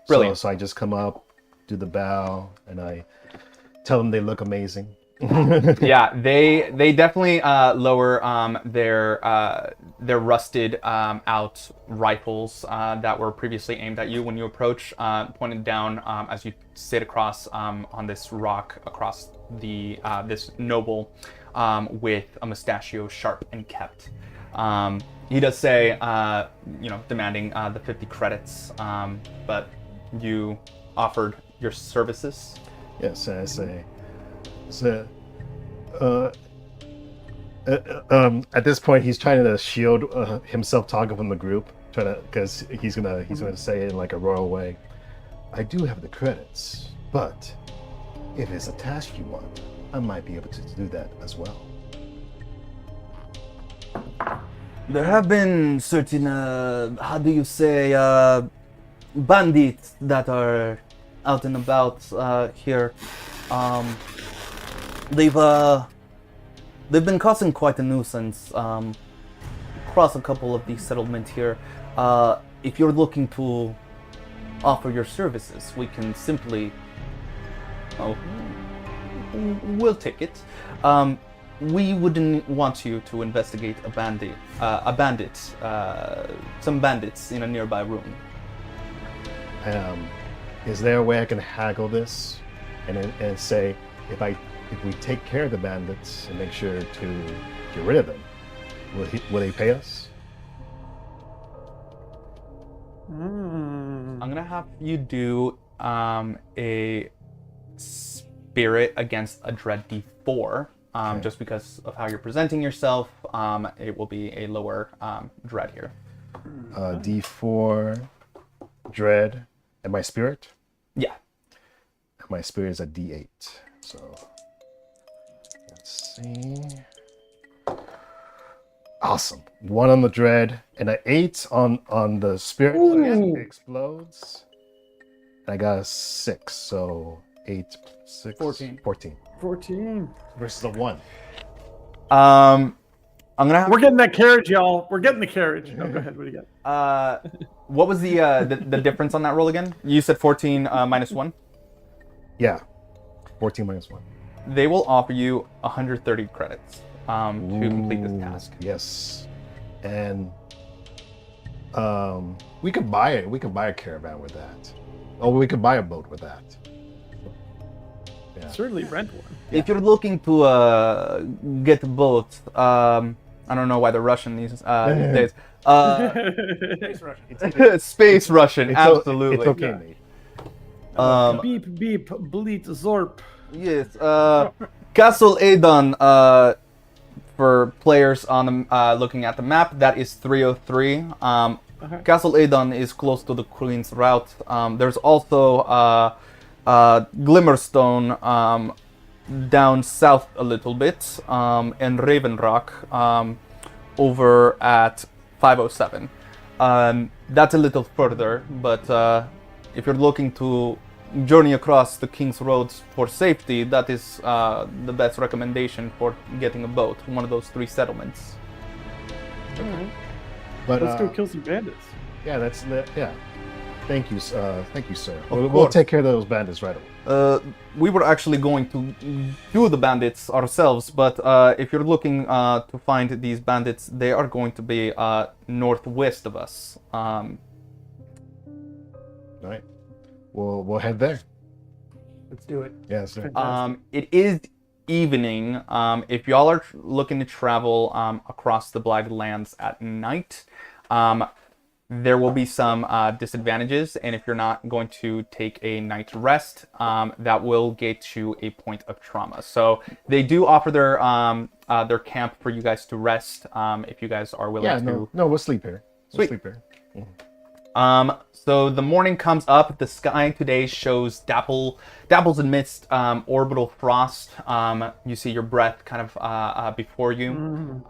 Brilliant. So I just come up, do the bow, and I tell them they look amazing. Yeah, they definitely lower their rusted out rifles that were previously aimed at you when you approach, pointed down as you sit across on this rock across the this noble with a mustachio sharp and kept. He does say, demanding the 50 credits, but you offered your services. Yes, I say. At this point, he's trying to shield himself talking from the group, because he's gonna say it in like a royal way. I do have the credits, but if it's a task you want, I might be able to do that as well. There have been certain, bandits that are out and about here. They've been causing quite a nuisance across a couple of these settlements here. If you're looking to offer your services, we can simply... we'll take it. We wouldn't want you to investigate some bandits in a nearby room. Is there a way I can haggle this and say, if we take care of the bandits and make sure to get rid of them, will they pay us? Mm. I'm gonna have you do a spirit against a dread D4. Just because of how you're presenting yourself, it will be a lower dread here. D4 dread and my spirit. Yeah. My spirit is a D8. So let's see. Awesome. 1 on the dread and an 8 on the spirit. It explodes. I got a 6, so 8, 6, 14. 14 versus a 1. I'm gonna have... We're getting that carriage, y'all. We're getting the carriage. No, go ahead. What do you got? What was the difference on that roll again? You said 14 minus 1? Yeah. 14 minus 1. They will offer you 130 credits to complete this task. Yes. And we could buy it. We could buy a caravan with that. Oh, we could buy a boat with that. Yeah. Certainly rent one. If you're looking to get a boat, I don't know why they're Russian these days. Space Russian. Space Russian, absolutely. It's okay, mate. Beep, beep, bleat, zorp. Yes. Castle Adon, for players on the looking at the map, that is 303. Castle Adon is close to the Queen's Route. There's also Glimmerstone down south a little bit, and Raven Rock over at 507. That's a little further, but if you're looking to journey across the King's Roads for safety, that is the best recommendation for getting a boat, one of those 3 settlements. But let's go kill some bandits. Yeah, yeah. Thank you, sir. We'll take care of those bandits right away. We were actually going to do the bandits ourselves, but if you're looking to find these bandits, they are going to be northwest of us. All right. We'll head there. Let's do it. Yeah, sir. It is evening. If y'all are looking to travel across the Blighted Lands at night, there will be some disadvantages, and if you're not going to take a night rest, that will get you a point of trauma. So they do offer their camp for you guys to rest if you guys are willing to. No, we'll sleep here. Sweet. We'll sleep here. So the morning comes up. The sky today shows dabbles amidst orbital frost. You see your breath kind of before you.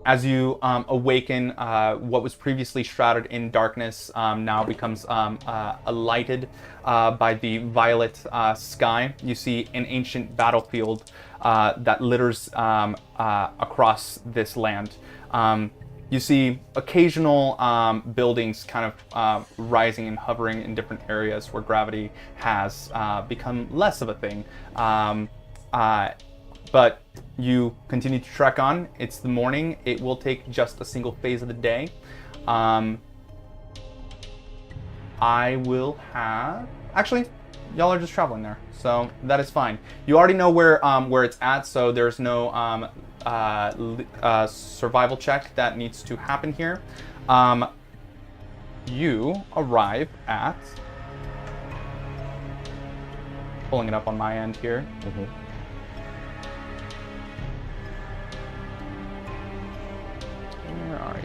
As you awaken, what was previously shrouded in darkness now becomes lighted by the violet sky. You see an ancient battlefield that litters across this land. You see occasional buildings kind of rising and hovering in different areas where gravity has become less of a thing. But you continue to trek on. It's the morning. It will take just a single phase of the day. I will have... Actually, y'all are just traveling there, so that is fine. You already know where it's at, so there's no survival check that needs to happen here. You arrive at... Pulling it up on my end here.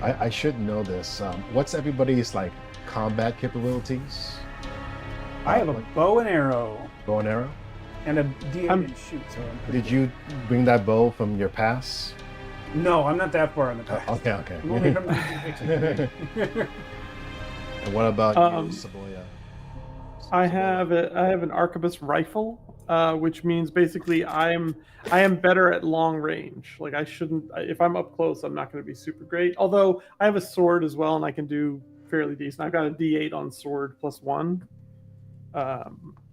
I should know this. What's everybody's like combat capabilities? I have a bow and arrow. Bow and arrow? And a D8 and shoot. So Did you bring that bow from your pass? No, I'm not that far in the past. Okay. I'm only from the And what about you, Saboya? I have an arquebus rifle, which means basically I am better at long range. Like I shouldn't, if I'm up close, I'm not going to be super great. Although I have a sword as well, and I can do fairly decent. I've got a D8 on sword +1.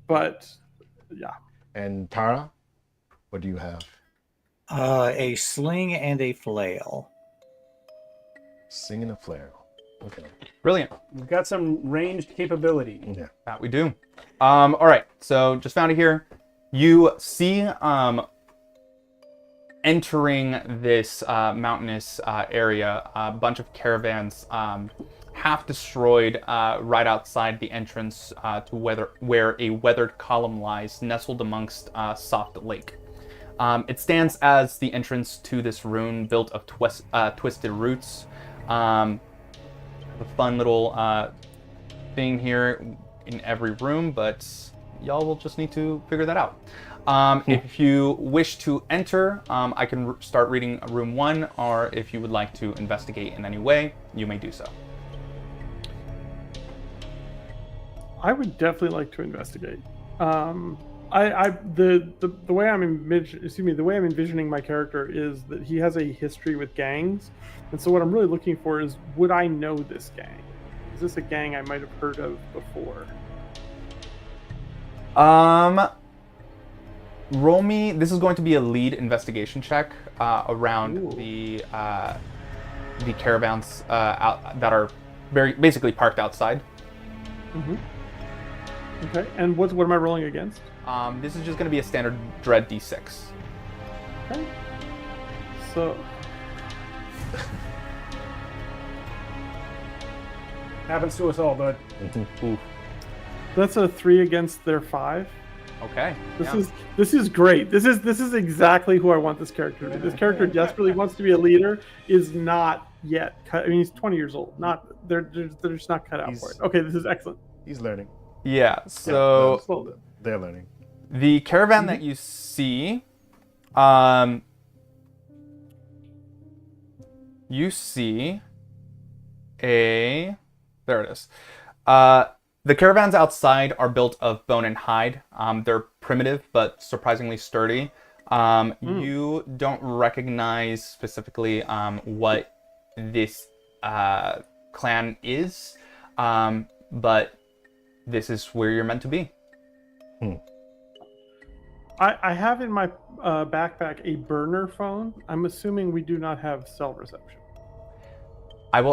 But yeah. And Tara, what do you have? A sling and a flail. Sling and a flail. Okay. Brilliant. We've got some ranged capability. Yeah. That we do. All right. So just found it here. You see entering this mountainous area, a bunch of caravans half destroyed right outside the entrance to where a weathered column lies, nestled amongst soft lake. It stands as the entrance to this ruin built of twisted roots. A fun little thing here in every room, but y'all will just need to figure that out. If you wish to enter, I can start reading room 1, or if you would like to investigate in any way, you may do so. I would definitely like to investigate. The way I'm envisioning my character is that he has a history with gangs, and so what I'm really looking for is, would I know this gang? Is this a gang I might have heard of before? Roll me. This is going to be a lead investigation check around the caravans that are basically parked outside. Mm-hmm. Okay, and what am I rolling against? This is just going to be a standard Dread D6. Okay. So. Happens to us all, bud. Ooh. That's a 3 against their 5. Okay. This is great. This is exactly who I want this character to be. This character desperately wants to be a leader. Is not yet cut. I mean, he's 20 years old. They're just not cut out for it. Okay, this is excellent. He's learning. Yeah. So they're learning. The caravan that you see, you see there it is. The caravans outside are built of bone and hide. They're primitive but surprisingly sturdy. You don't recognize specifically what this clan is, but this is where you're meant to be. I have in my backpack a burner phone. I'm assuming we do not have cell reception. I'm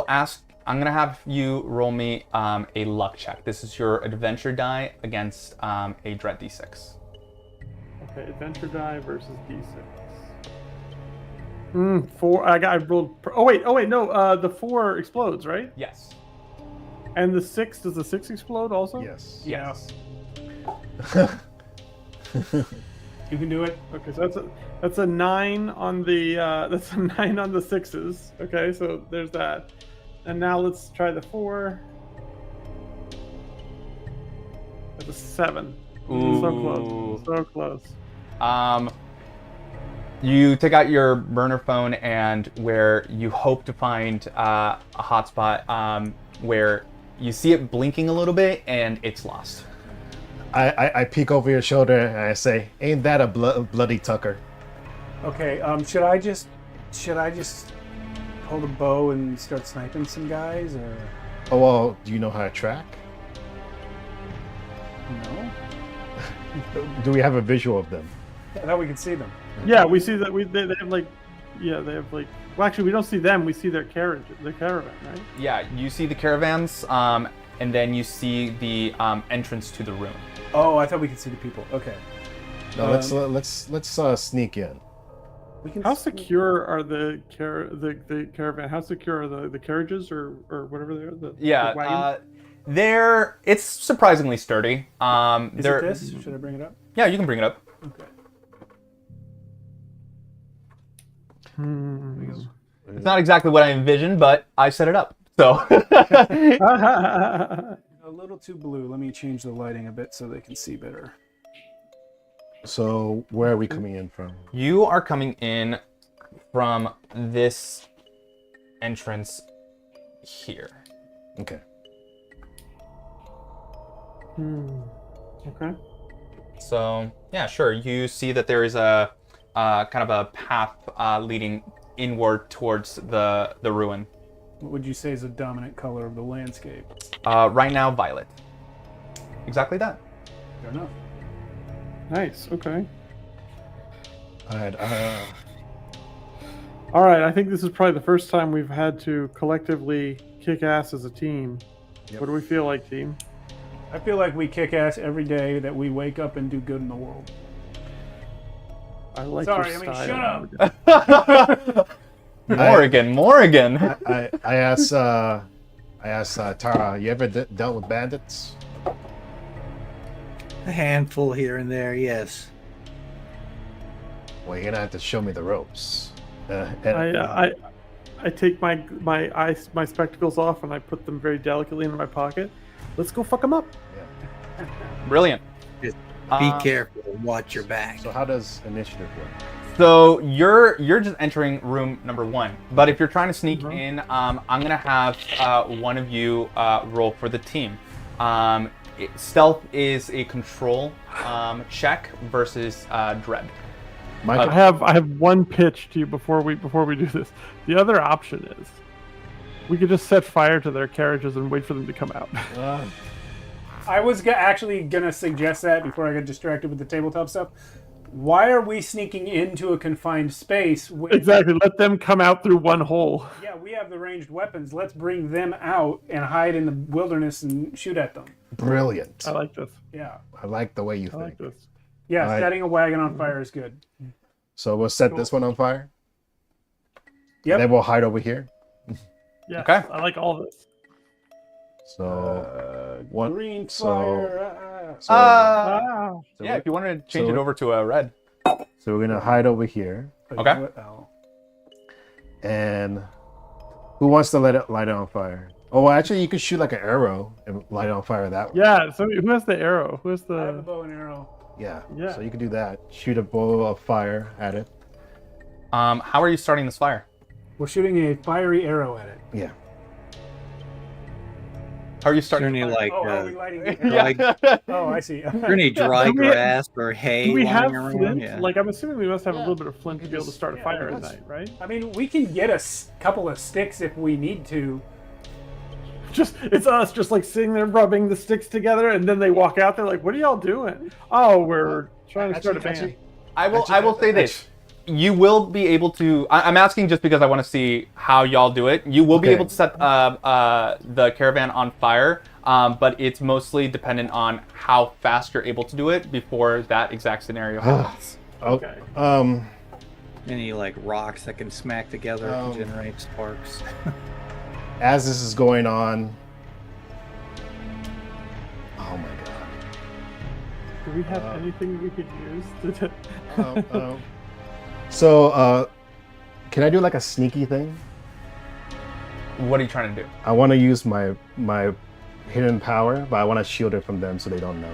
going to have you roll me a luck check. This is your adventure die against a Dread D6. Okay, adventure die versus D6. 4. I rolled. Oh wait, no. The 4 explodes, right? Yes. And the 6, does the 6 explode also? Yes. Yes. You can do it. Okay, so that's a 9 on the 6s. Okay, so there's that. And now let's try the 4. That's a 7. Ooh. So close. You take out your burner phone and where you hope to find a hotspot where you see it blinking a little bit and it's lost. I peek over your shoulder and I say, "Ain't that a bloody Tucker?" Okay. Should I just hold a bow and start sniping some guys, or? Oh well, do you know how to track? No. Do we have a visual of them? I thought we could see them. Yeah, we see that they have like, they have like. Well, actually, we don't see them. We see their caravan, right? Yeah, you see the caravans, and then you see the entrance to the ruin. Oh, I thought we could see the people. Okay. No, let's sneak in. How secure are the caravan? How secure are the carriages or whatever they're? The wagons? It's surprisingly sturdy. Is it this? Should I bring it up? Yeah, you can bring it up. Okay. It's not exactly what I envisioned, but I set it up. So a little too blue. Let me change the lighting a bit so they can see better. So where are we coming in from? You are coming in from this entrance here. Okay. Okay. So yeah, sure. You see that there is a kind of a path leading inward towards the ruin. What would you say is the dominant color of the landscape? Right now, violet. Exactly that. Fair enough. Nice. Okay. All right. I think this is probably the first time we've had to collectively kick ass as a team. Yep. What do we feel like, team? I feel like we kick ass every day that we wake up and do good in the world. I like Sorry, your I mean, style. shut up. Morrigan. I asked I asked Tara, you ever dealt with bandits? A handful here and there, yes. Well, you're gonna have to show me the ropes. I take my spectacles off and I put them very delicately in my pocket. Let's go fuck them up. Brilliant. Just be careful. Watch your back. So how does initiative work? So you're just entering room number 1, but if you're trying to sneak in, I'm gonna have one of you roll for the team. Stealth is a control check versus dread. I have one pitch to you before we do this. The other option is we could just set fire to their carriages and wait for them to come out. I was actually gonna suggest that before I got distracted with the tabletop stuff. Why are we sneaking into a confined space? Exactly. Let them come out through one hole. Yeah, we have the ranged weapons. Let's bring them out and hide in the wilderness and shoot at them. Brilliant. I like this. Yeah. I like the way you I think. like this. Yeah, All right. setting a wagon on fire is good. So we'll set this one on fire. Yep. And then we'll hide over here. Yeah. Okay. I like all this. So one green fire. Wow. Yeah, if you want to change it over to a red. So we're gonna hide over here. Okay. And who wants to light it on fire? Oh, well, actually, you could shoot like an arrow and light it on fire that way. Yeah. So who has the arrow? Who has I have a the? bow and arrow. Yeah. Yeah. So you can do that. Shoot a bow of fire at it. How are you starting this fire? We're shooting a fiery arrow at it. Yeah. How are you starting? Any like, are we lighting it? like Oh, I see. is there any dry Do we- grass or hay Do we lying have around? flint? Yeah. Like I'm assuming we must have a little bit of flint to be able to start a fire at let's- night, right? I mean, we can get a couple of sticks if we need to. It's us just like sitting there rubbing the sticks together, and then they walk out. They're like, "What are y'all doing?" Oh, we're trying to start a band. I will say this. You will be able to. I'm asking just because I want to see how y'all do it. You will be Okay. able to set the caravan on fire, but it's mostly dependent on how fast you're able to do it before that exact scenario happens. Okay. Any like rocks that can smack together to generate sparks. As this is going on. Oh my god. Do we have anything we could use to? So, can I do like a sneaky thing? What are you trying to do? I want to use my hidden power, but I want to shield it from them so they don't know.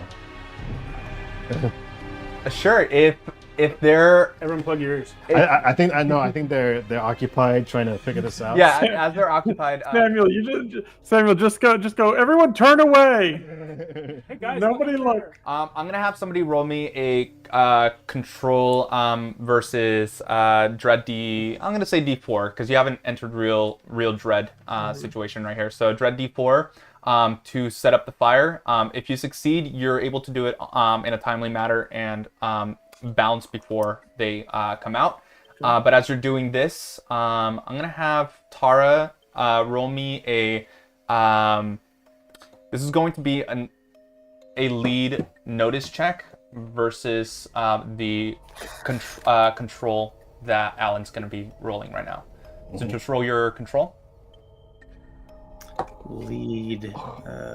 Sure. If they're Everyone, plug your ears. I think they're occupied trying to figure this out. yeah, as they're occupied. Samuel, just go. Everyone, turn away. Hey guys, Nobody look. I'm gonna have somebody roll me a control versus dread D. I'm gonna say D4 because you haven't entered real dread situation right here. So dread D4 to set up the fire. If you succeed, you're able to do it in a timely manner and bounce before they come out. But as you're doing this, I'm gonna have Tara roll me a. This is going to be a lead notice check versus the control that Alan's going to be rolling right now. So just roll your control. Lead.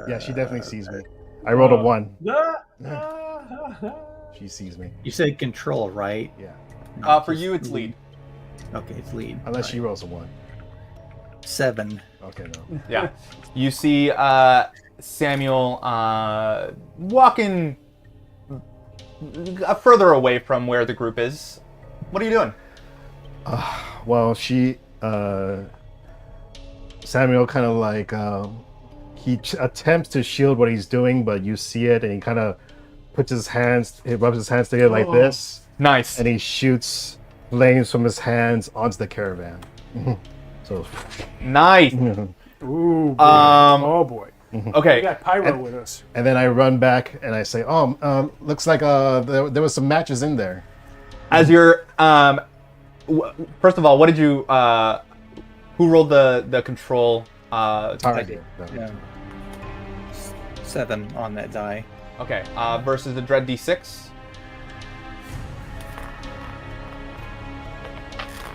Yeah, she definitely sees me. I rolled a 1. She sees me. You said control, right? Yeah. For you, it's lead. Okay, it's lead. Unless she rolls a 1. 7. Okay, no. Yeah. You see Samuel walking further away from where the group is. What are you doing? Well, Samuel kind of like, he attempts to shield what he's doing, but you see it, and he kind of rubs his hands together like this. Nice. And he shoots flames from his hands onto the caravan. So nice. Ooh, boy. Oh boy. Okay. We got pyro with us. And then I run back and I say, looks like there was some matches in there. As you're first of all, what did you who rolled the control Target. Yeah. 7 on that die. Okay, versus the dread D6.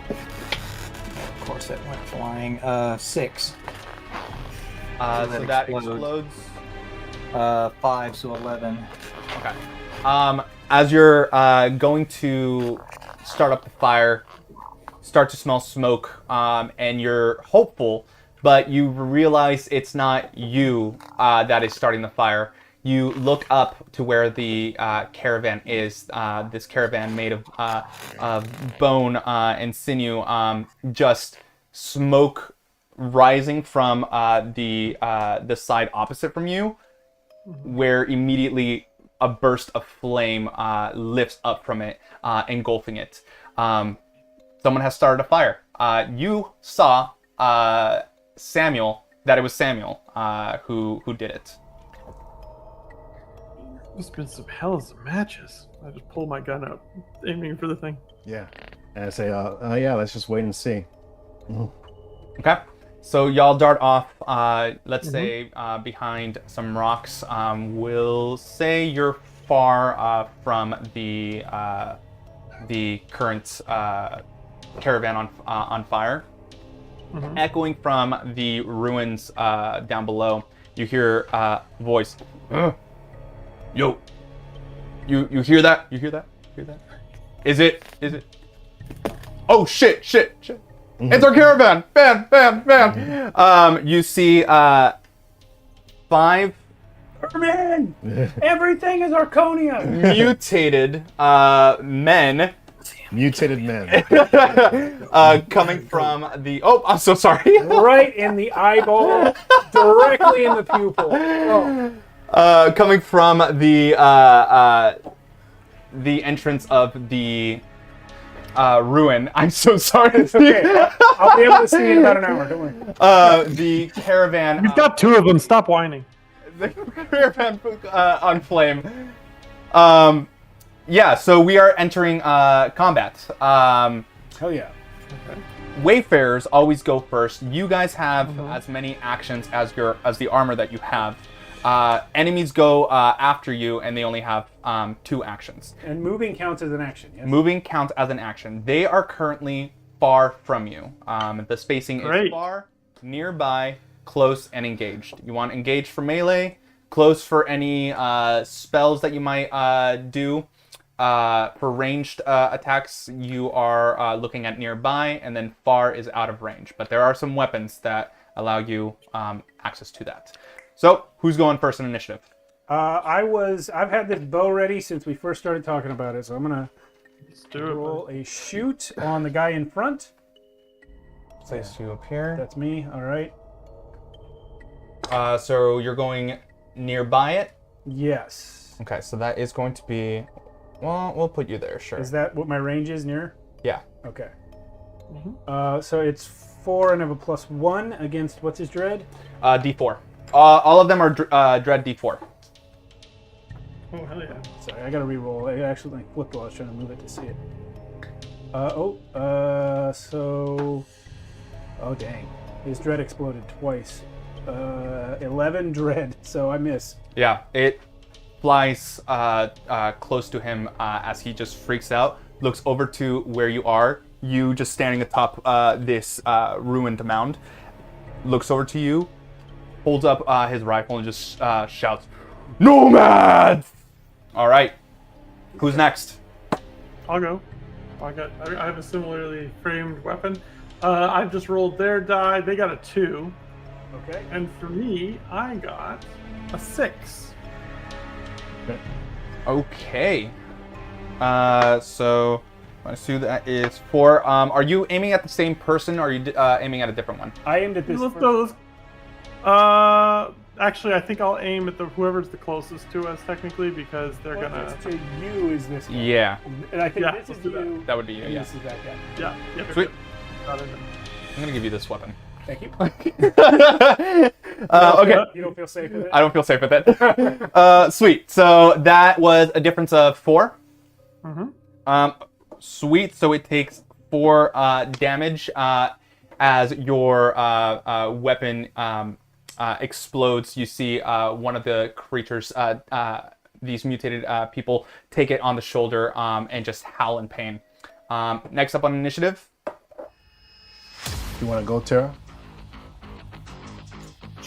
Of course, that went flying. 6. So that explodes. 5, so 11. Okay. As you're going to start up the fire, start to smell smoke, and you're hopeful, but you realize it's not you that is starting the fire. You look up to where the caravan is. This caravan made of bone and sinew, just smoke rising from the side opposite from you, where immediately a burst of flame lifts up from it, engulfing it. Someone has started a fire. You saw Samuel, that it was Samuel who did it. There's been some hells of matches. I just pull my gun out, aiming for the thing. Yeah. And I say, yeah, let's just wait and see. Okay. So y'all dart off, let's say, behind some rocks. We'll say you're far from the current caravan on fire. Echoing from the ruins down below, you hear a voice. Yo, you hear that? You hear that? Hear that? Is it? Oh shit! It's our caravan! Bam! You see 5 Herman! Everything is Archonia! mutated men. Mutated men. Coming from the... Oh, I'm so sorry. Right in the eyeball, directly in the pupil. Oh. Coming from the entrance of the ruin. I'm so sorry. It's okay. I'll be able to see in about an hour. Don't worry. The caravan. You've got 2 of them. Stop whining. The caravan on flame. Yeah. So we are entering combat. Hell yeah. Okay. Wayfarers always go first. You guys have as many actions as the armor that you have. Enemies go after you, and they only have 2 actions. And moving counts as an action, yes? Moving counts as an action. They are currently far from you. The spacing is far, nearby, close, and engaged. You want engaged for melee, close for any spells that you might do. For ranged attacks, you are looking at nearby, and then far is out of range. But there are some weapons that allow you access to that. So, who's going first in initiative? I've had this bow ready since we first started talking about it, so I'm gonna roll a shoot on the guy in front. Place you up here. That's me. All right. So you're going nearby it? Yes. Okay, so that is going to be. Well, we'll put you there. Sure. Is that what my range is near? Yeah. Okay. So it's 4 and I have a +1 against what's his dread? D4. All of them are dread D4. Oh, hell yeah. Sorry, I gotta re-roll. I actually flipped while I was trying to move it to see it. Oh, dang. His dread exploded twice. 11 dread, so I miss. Yeah, it flies close to him as he just freaks out, looks over to where you are, you just standing atop this ruined mound, looks over to you, holds up his rifle and just shouts, "Nomads!" All right, who's next? I'll go. I have a similarly framed weapon. I've just rolled their die. They got a 2. Okay. And for me, I got a 6. Okay. So I assume that is 4. Are you aiming at the same person, or are you aiming at a different one? I aimed at this. Actually, I think I'll aim at whoever's the closest to us, technically, because they're gonna. To you is this one. Yeah. And I think this let's is do you. That would be you. And Yeah. this is that guy. Yeah. Sweet. I'm gonna give you this weapon. Thank you. Okay. You don't feel safe with it? I don't feel safe with it. Sweet. So that was a difference of 4. Sweet. So it takes 4 damage as your weapon explodes. You see one of the creatures, these mutated people, take it on the shoulder and just howl in pain. Next up on initiative. You want to go, Tara?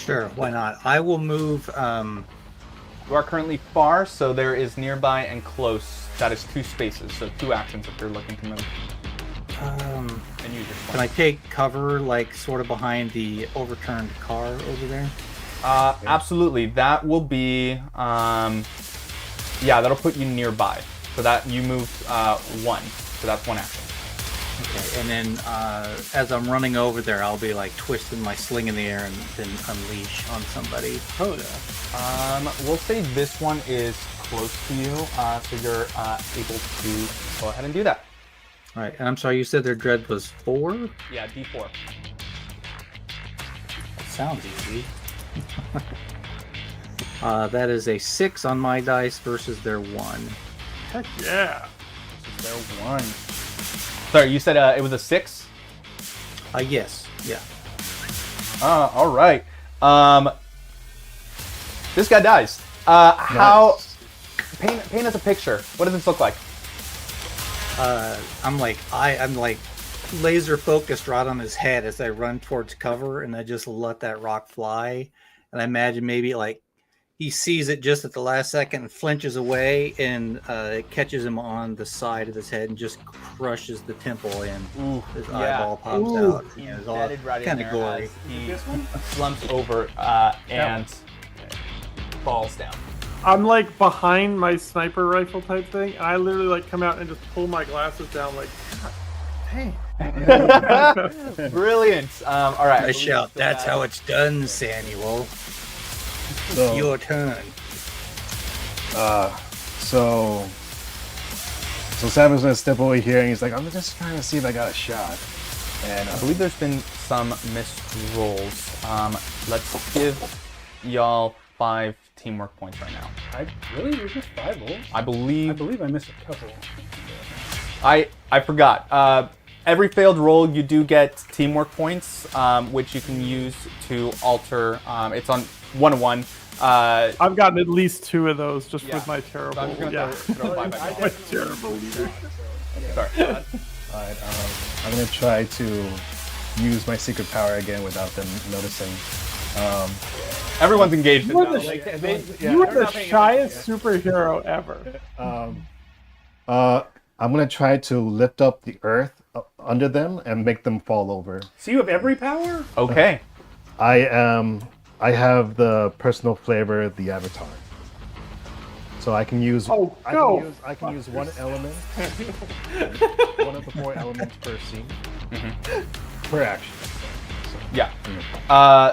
Sure, why not? I will move. You are currently far, so there is nearby and close. That is 2 spaces, so 2 actions if you're looking to move. And use your Can I take cover, like, sort of behind the overturned car over there? Absolutely. That will be, yeah, that'll put you nearby. So that you moved 1, so that's 1 action. Okay, and then as I'm running over there, I'll be like twisting my sling in the air and then unleash on somebody. Oh yeah. We'll say this one is close to you, so you're able to go ahead and do that. All right, and I'm sorry, you said their dread was 4? Yeah, D4. That sounds easy. That is a 6 on my dice versus their 1. Heck yeah. Their 1. Sorry, you said it was a 6? Yes. Yeah. All right. This guy dies. How? Paint us a picture. What does this look like? I'm like laser focused right on his head as I run towards cover, and I just let that rock fly. And I imagine maybe like he sees it just at the last second and flinches away, and it catches him on the side of his head and just crushes the temple in. Ooh, his eyeball pops out. He's It's all deaded right kind in of there gory. as he slumps over and falls down. I'm like behind my sniper rifle type thing, and I literally like come out and just pull my glasses down like, dang. Brilliant. All right. I shout, "That's how it's done, Samuel. It's your turn." So Samuel's gonna step over here, and he's like, "I'm just trying to see if I got a shot." And I believe there's been some missed rolls. Let's give y'all 5 teamwork points right now. Really? There's just 5 rolls? I believe I missed a couple. I forgot. Every failed roll, you do get teamwork points, which you can use to alter. It's on 1-1. I've gotten at least 2 of those just Yeah. with my terrible. So I'm just gonna throw 5 at you. my terrible leadership. Sorry. Alright, I'm gonna try to use my secret power again without them noticing. Everyone's engaged in You that. were you were the shyest superhero ever. I'm gonna try to lift up the earth under them and make them fall over. So you have every power? Okay. I have the personal flavor, the avatar. So I can use. Oh, go! I can use one element. One of the 4 elements per scene. Per action. Yeah.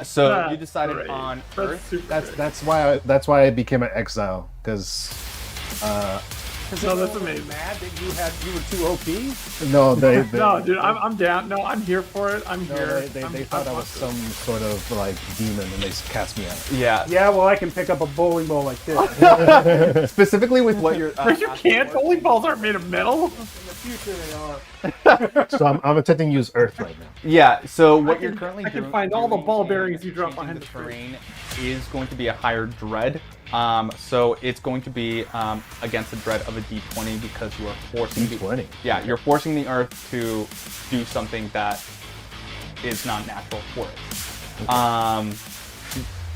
So you decided great. on That's Earth. super That's why I became an exile, because. No, that's amazing. Mad that you were too OP? No, they No, dude, I'm down. No, I'm here for it. I'm here. They thought I was some sort of like demon, and they cast me out. Yeah. Yeah, well, I can pick up a bowling ball like this. Specifically with what you're. You can't. Bowling balls aren't made of metal. In the future, they are. So I'm attempting to use Earth right now. Yeah. So what you're currently I doing. can find all the ball bearings you drop changing behind the terrain is going to be a higher dread. So it's going to be against the dread of a D20 because you are forcing D20. Yeah, you're forcing the Earth to do something that is not natural for it.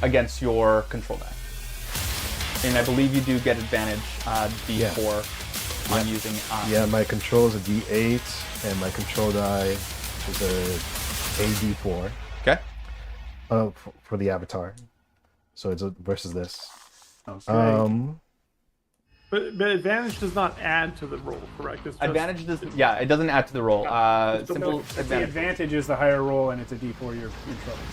Against your control die. And I believe you do get advantage D4 on using. Yeah, my control is a D8, and my control die is a D4. Okay. For the avatar. So it's versus this. Okay. But advantage does not add to the roll, correct? It's just, Advantage does. Yeah, it doesn't add to the roll. Simple The advantage. advantage is the higher roll, and it's a D4. You're in trouble.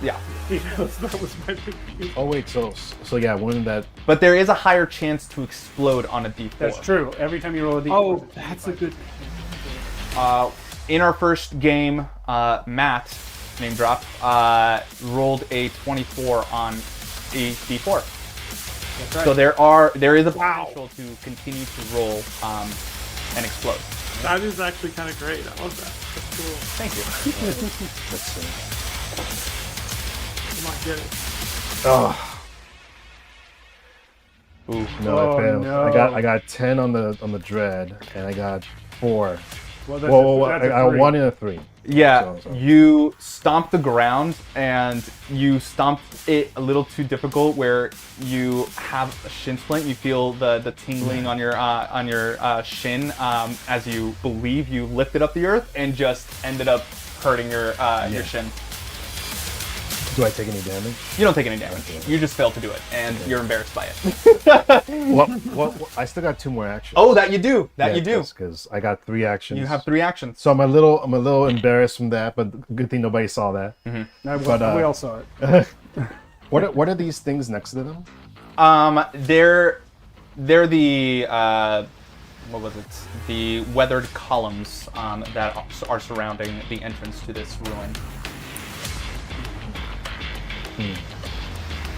Yeah. That was my big issue. Oh wait, so yeah, one that. But there is a higher chance to explode on a D4. That's true. Every time you roll a D4. Oh, that's a good. In our first game, Matt, name drop, rolled a 24 on a D4. That's right. So there is a potential to continue to roll and explode. That is actually kind of great. I love that. That's cool. Thank you. Let's see. Come on, get it. Oh. Ooh. No, I failed. no. I got 10 on the dread, and I got 4. Well, Whoa, that's I got a 1 and a 3. Yeah, you stomp the ground, and you stomp it a little too difficult, where you have a shin splint. You feel the tingling on your shin as you believe you lifted up the earth and just ended up hurting your shin. Do I take any damage? You don't take any damage. You just fail to do it, and you're embarrassed by it. Well, I still got 2 more actions. Oh, that you do. You do. Because I got 3 actions. You have 3 actions. So I'm a little embarrassed from that, but good thing nobody saw that. No, we all saw it. What are these things next to them? They're the what was it? The weathered columns that are surrounding the entrance to this ruin.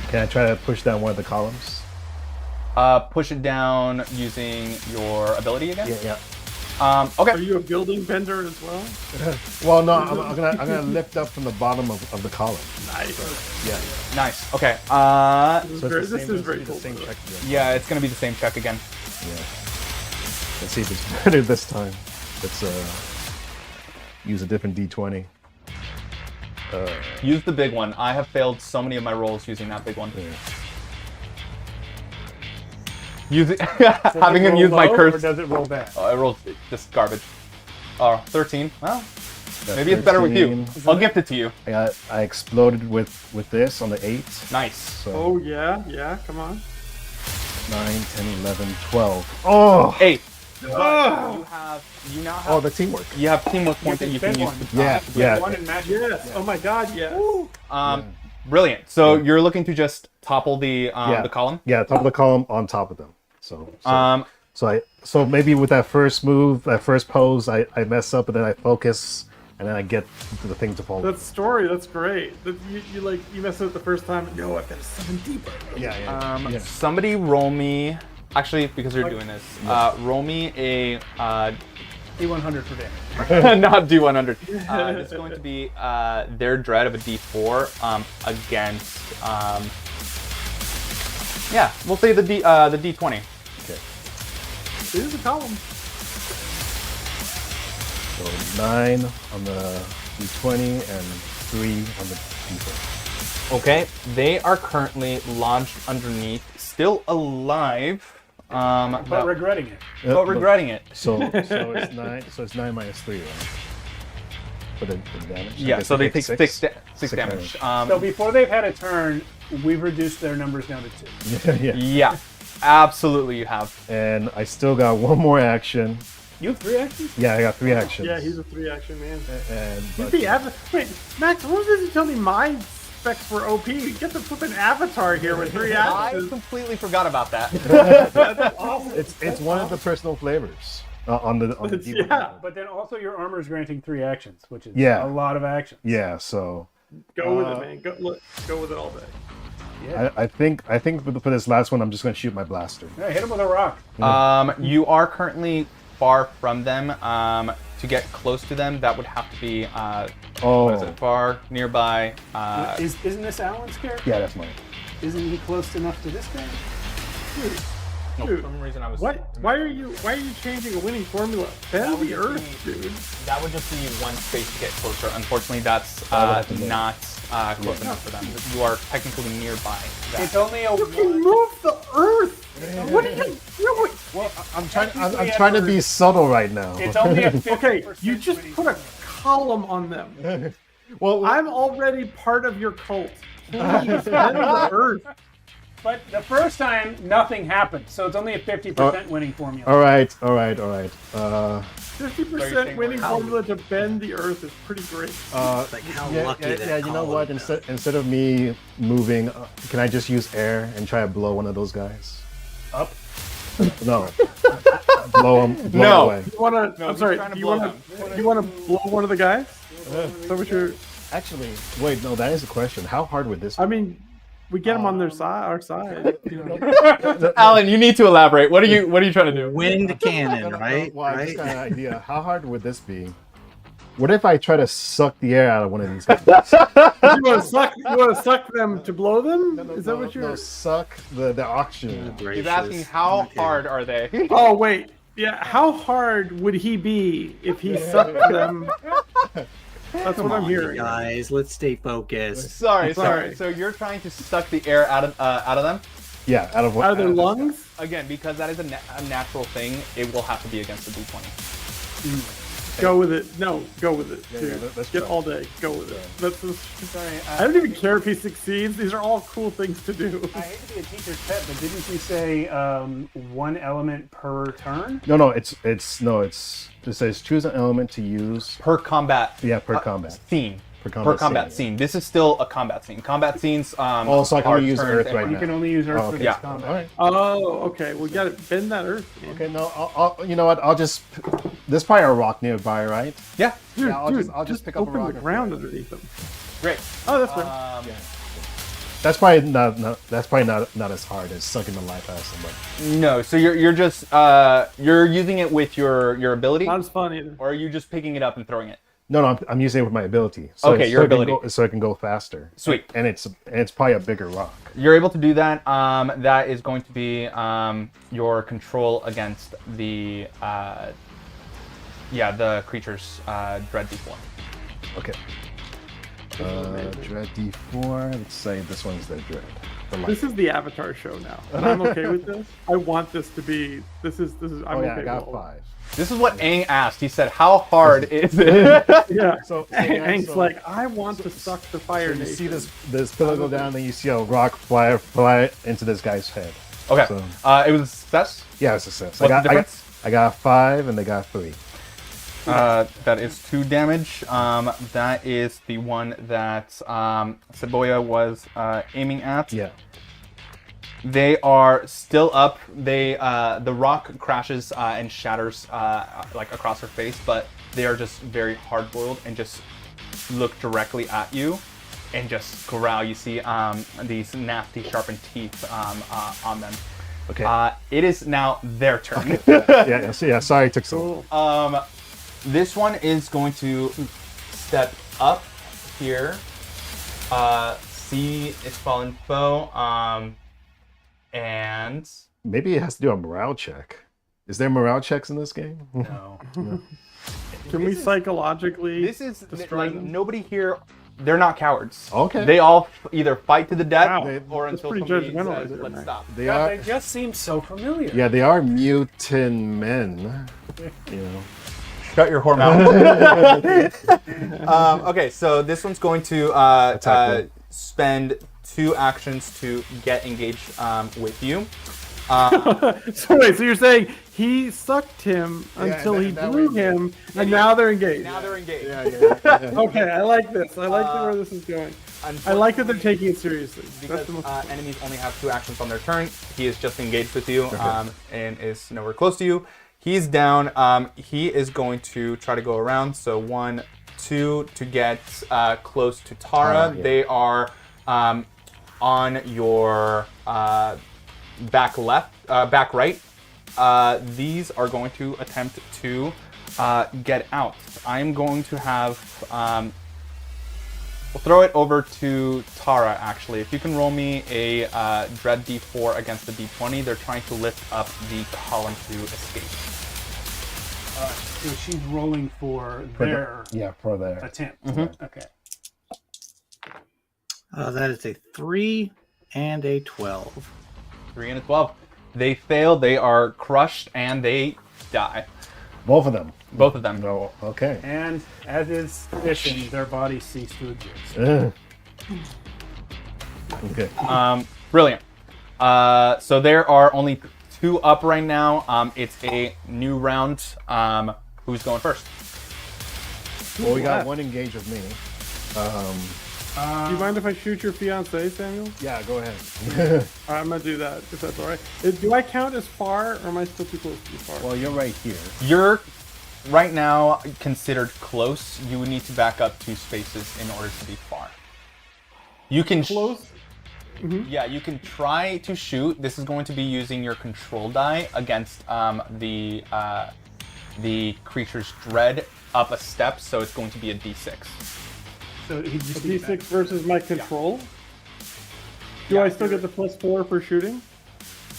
Can I try to push down one of the columns? Push it down using your ability again? Yeah. Okay. Are you a building bender as well? Well, no, I'm gonna lift up from the bottom of the column. Nice. Yeah. Nice. Okay. This is very cool. Same check again. Yeah, it's gonna be the same check again. Yeah. Let's see if it's better this time. Let's use a different D20. Use the big one. I have failed so many of my rolls using that big one. Having him use my curse. Or does it roll back? Oh, it rolls just garbage. 13. Well, maybe it's better with you. I'll gift it to you. I exploded with this on the 8. Nice. So Oh yeah, come on. 9, 10, 11, 12. Oh! 8. Oh. You now have. The teamwork. You have teamwork points that you can use. Yeah. One in match. Yes. Oh my God. Yes. Brilliant. So you're looking to just topple the column. Yeah, top of the column on top of them. So maybe with that first move, that first pose, I mess up, and then I focus, and then I get the thing to fall. That story, that's great. You mess up the first time. No, I've got to summon deeper. Yeah. Somebody roll me. Actually, because you're doing this, roll me a D100 for damage. not D100. It's going to be their dread of a D4 against. We'll say the D20. Okay. Here's the column. So 9 on the D20 and 3 on the D4. Okay, they are currently lodged underneath, still alive. But regretting it. But regretting it. So it's 9. So it's 9 minus 3, right? For the damage. Yeah. So they take 6 damage. So before they've had a turn, we've reduced their numbers down to 2. Yeah. Absolutely, you have. And I still got 1 more action. You have 3 actions? Yeah, I got 3 actions. Yeah, he's a 3-action man. Wait, Max, what does he tell me my specs were OP? You get the flipping avatar here with 3 actions. I completely forgot about that. That's awesome. It's one of the personal flavors on the D100. Yeah. But then also your armor is granting 3 actions, which is Yeah. a lot of actions. Yeah, so Go with it, man. Go with it all day. Yeah. I think for this last one, I'm just gonna shoot my blaster. Yeah, hit him with a rock. You are currently far from them. To get close to them, that would have to be what is it? Far nearby. Isn't this Alan's character? Yeah, that's mine. Isn't he close enough to this guy? No, Dude, for some reason I was. Why are you changing a winning formula? Bend the earth, dude. That would just be one space to get closer. Unfortunately, that's not close enough for them. You are technically nearby. It's only a You can move the earth. What are you doing? Well, I'm trying to be subtle right now. It's only a 50%. Okay, you just put a column on them. Well, I'm already part of your cult. Bend the earth. But the first time, nothing happened, so it's only a 50% winning formula. All right. 50% winning formula to bend the earth is pretty great. Like how lucky that you know what? Instead of me moving, can I just use air and try to blow one of those guys? Up? No. blow them away. You wanna? I'm sorry. Do you wanna blow one of the guys? Is that what you're? Actually, wait. No, that is a question. How hard would this be? I mean, we get them on their side, our side. Alan, you need to elaborate. What are you trying to do? Wing the cannon, right? Well, I just got an idea. How hard would this be? What if I try to suck the air out of one of these guys? You want to suck them to blow them? Is that what you're? No, suck the oxygen. He's asking how hard are they? Oh wait, yeah. How hard would he be if he sucked them? That's what I'm hearing. Guys, let's stay focused. Sorry. So you're trying to suck the air out of them? Yeah, out of their lungs? Again, because that is a natural thing, it will have to be against the D20. Go with it. No, go with it. Yeah, Dude. let's Get go. all day. Go with it. That's Sorry, I don't even care if he succeeds. These are all cool things to do. I hate to be a teacher's pet, but didn't you say one element per turn? No, it says choose an element to use per combat. Yeah, per combat scene. Per combat scene. This is still a combat scene. Combat scenes. So I can only use Earth right now. You can only use Earth for this combat. All right. Oh, okay. We got to bend that Earth. Man. Okay, no, I'll you know what? I'll just. There's probably a rock nearby, right? Yeah. Dude, I'll just pick up a rock. Open the ground underneath them. Great. Oh, that's right. That's probably not as hard as sucking the life out of somebody. No, so you're just you're using it with your ability. Not as fun either. Or are you just picking it up and throwing it? No, I'm using it with my ability. Okay, your ability. So I can go faster. Sweet. And it's probably a bigger rock. You're able to do that. That is going to be your control against the the creature's dread D4. Okay. Dread D4. Let's say this one's the dread. This is the Avatar show now, and I'm okay with this. I want this to be. This is. I'm okay. I got with 5. This is what Aang asked. He said, "How hard is it?" Yeah. So Aang's like, "I want to suck the fire." So you see this pillar go down, then you see a rock fly into this guy's head. Okay. So, it was a success. Yeah, it was a success. What's the difference? I got 5, and they got 3. That is 2 damage. That is the one that Saboya was aiming at. Yeah. They are still up. They the rock crashes and shatters like across her face, but they are just very hard-boiled and just look directly at you and just growl. You see these nasty sharpened teeth on them. Okay. It is now their turn. Okay. Yeah. Sorry, it took so long. This one is going to step up here. See its fallen foe. And maybe it has to do a morale check. Is there morale checks in this game? No. Can we psychologically? This is like nobody here. They're not cowards. Okay. They all either fight to the death or That's until pretty somebody judgmental, says, "Let's stop." They just seem so familiar. Yeah, they are mutant men. You know. Shut your whore mouth. Okay, so this one's going to spend 2 actions to get engaged with you. So wait, so you're saying he sucked him until he blew him, and now they're engaged. Now they're engaged. Yeah. Okay, I like this. I like where this is going. I like that they're taking it seriously. Because enemies only have 2 actions on their turn. He is just engaged with you and is nowhere close to you. He's down. He is going to try to go around. So 1, 2 to get close to Tara. They are on your back left, back right. These are going to attempt to get out. I'm going to have. We'll throw it over to Tara, actually. If you can roll me a Dread D4 against the D20, they're trying to lift up the column to escape. So she's rolling for their attempt. Mm-hmm. Okay. That is a 3 and a 12. 3 and a 12. They fail, they are crushed, and they die. Both of them. Both of them. No. Okay. And as is tradition, their bodies cease to exist. Okay. Brilliant. So there are only 2 up right now. It's a new round. Who's going first? Well, we got 1 engaged with me. Do you mind if I shoot your fiance, Samuel? Yeah, go ahead. All right, I'm gonna do that if that's all right. Do I count as far, or am I still too close to be far? Well, you're right here. You're right now considered close. You would need to back up 2 spaces in order to be far. You can close. Mm-hmm. Yeah, you can try to shoot. This is going to be using your control die against the creature's dread up a step, so it's going to be a D6. So he just a D6 versus my control. Do I still get the +4 for shooting?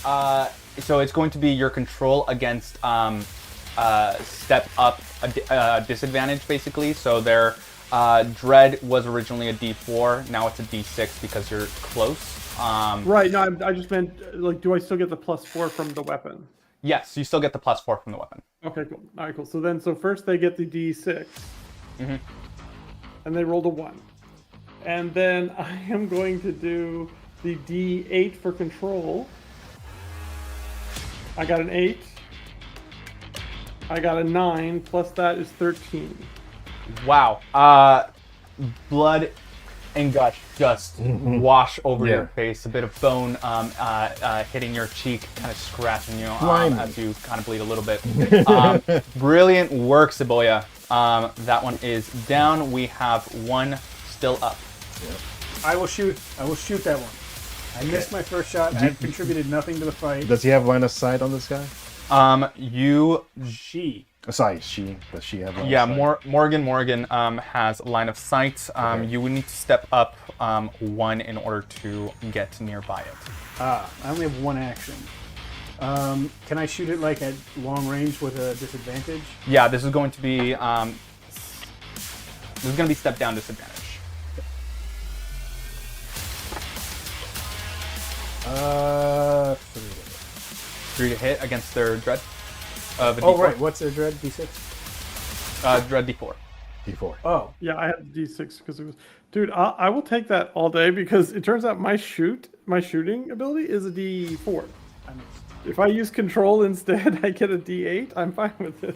So it's going to be your control against step up a disadvantage, basically. So they're Dread was originally a D4. Now it's a D6 because you're close. Right. No, I just meant like, do I still get the +4 from the weapon? Yes, you still get the +4 from the weapon. Okay, cool. All right, cool. So first they get the D6, Mm-hmm. and they rolled a 1, and then I am going to do the D8 for control. I got an 8. I got a 9. Plus that is 13. Wow. Blood and guts just wash over your face. A bit of bone hitting your cheek, kind of scratching you as you kind of bleed a little bit. Brilliant work, Cebolla. That one is down. We have one still up. Yep. I will shoot that one. I missed my first shot. I have contributed nothing to the fight. Does he have line of sight on this guy? She. Sorry, she. Does she have line of sight? Morgan has line of sight. You would need to step up 1 in order to get nearby it. I only have 1 action. Can I shoot it like at long range with a disadvantage? Yeah, this is going to be step down disadvantage. 3 to hit against their dread. Oh, right. What's their dread? D6? Dread D4. D4. Oh. Yeah, I had D6 because it was... Dude, I will take that all day because it turns out my shooting ability is a D4. If I use control instead, I get a D8. I'm fine with it.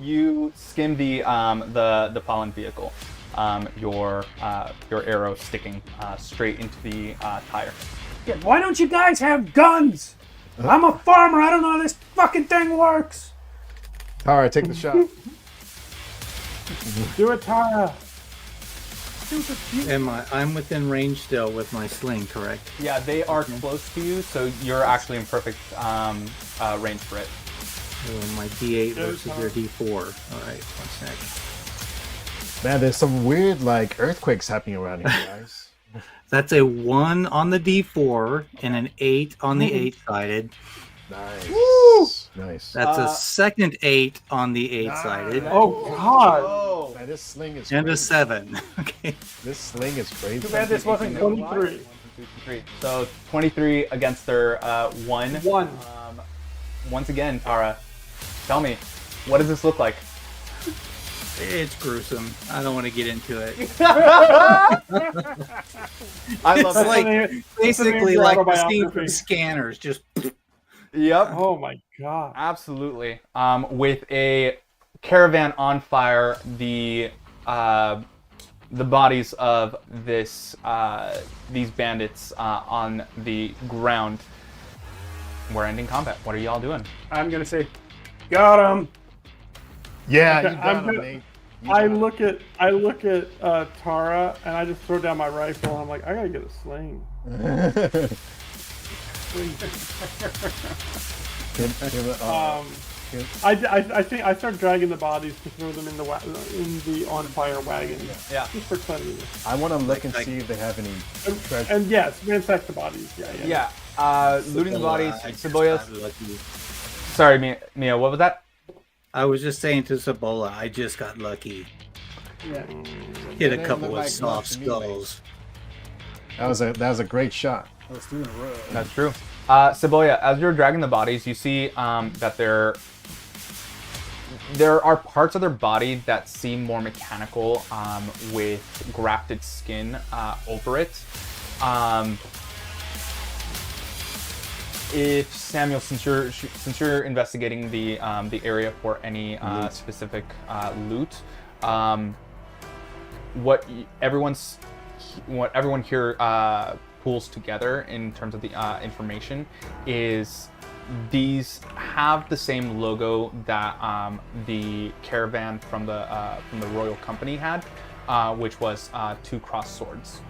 You skim the fallen vehicle. Your arrow sticking straight into the tire. Yeah, why don't you guys have guns? I'm a farmer. I don't know how this fucking thing works. Tara, take the shot. Do it, Tara. I'm within range still with my sling, correct? Yeah, they are close to you, so you're actually in perfect range for it. So my D8 versus their D4. All right, 1 sec. Man, there's some weird earthquakes happening around here, guys. That's a 1 on the D4 and an 8 on the 8-sided. Nice. Woo! Nice. That's a second 8 on the 8-sided. Oh God! Man, this sling is and crazy. a 7. Okay. This sling is crazy. Too bad this wasn't 23. 3. So 23 against their 1. 1. Once again, Tara, tell me, what does this look like? It's gruesome. I don't want to get into it. I love it's it. like basically like the scene autobiography. from Scanners. Just Yep. Oh my God. Absolutely. With a caravan on fire, the bodies of these bandits on the ground. We're ending combat. What are y'all doing? I'm gonna say, got him. Yeah, Okay, you got him, mate. I look at Tara and I just throw down my rifle and I'm like, I gotta get a sling. I think I start dragging the bodies to throw them in the on fire wagon. Yeah. Just for cleanliness. I want to look and see if they have any treasure. And yes, ransack the bodies. Yeah. Looting the bodies. Cebollas. Sorry, Mia. What was that? I was just saying to Cibola, I just got lucky. Yeah. Hit a couple of soft skulls. That was a great shot. Let's do in a row. That's true. Cebolla, as you're dragging the bodies, you see that there are parts of their body that seem more mechanical, with grafted skin over it. If Samuel, since you're investigating the area for any specific loot, what everyone here pools together in terms of the information is these have the same logo that the caravan from the royal company had, which was 2 crossed swords.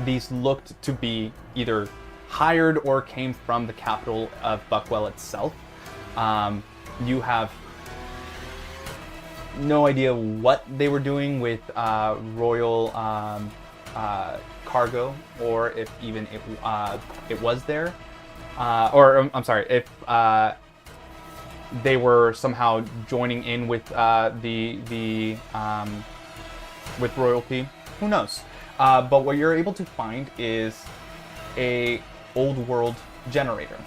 These looked to be either hired or came from the capital of Buckwell itself. You have no idea what they were doing with royal cargo, or if even it was there, or I'm sorry, if they were somehow joining in with the with royalty. Who knows? But what you're able to find is a old world generator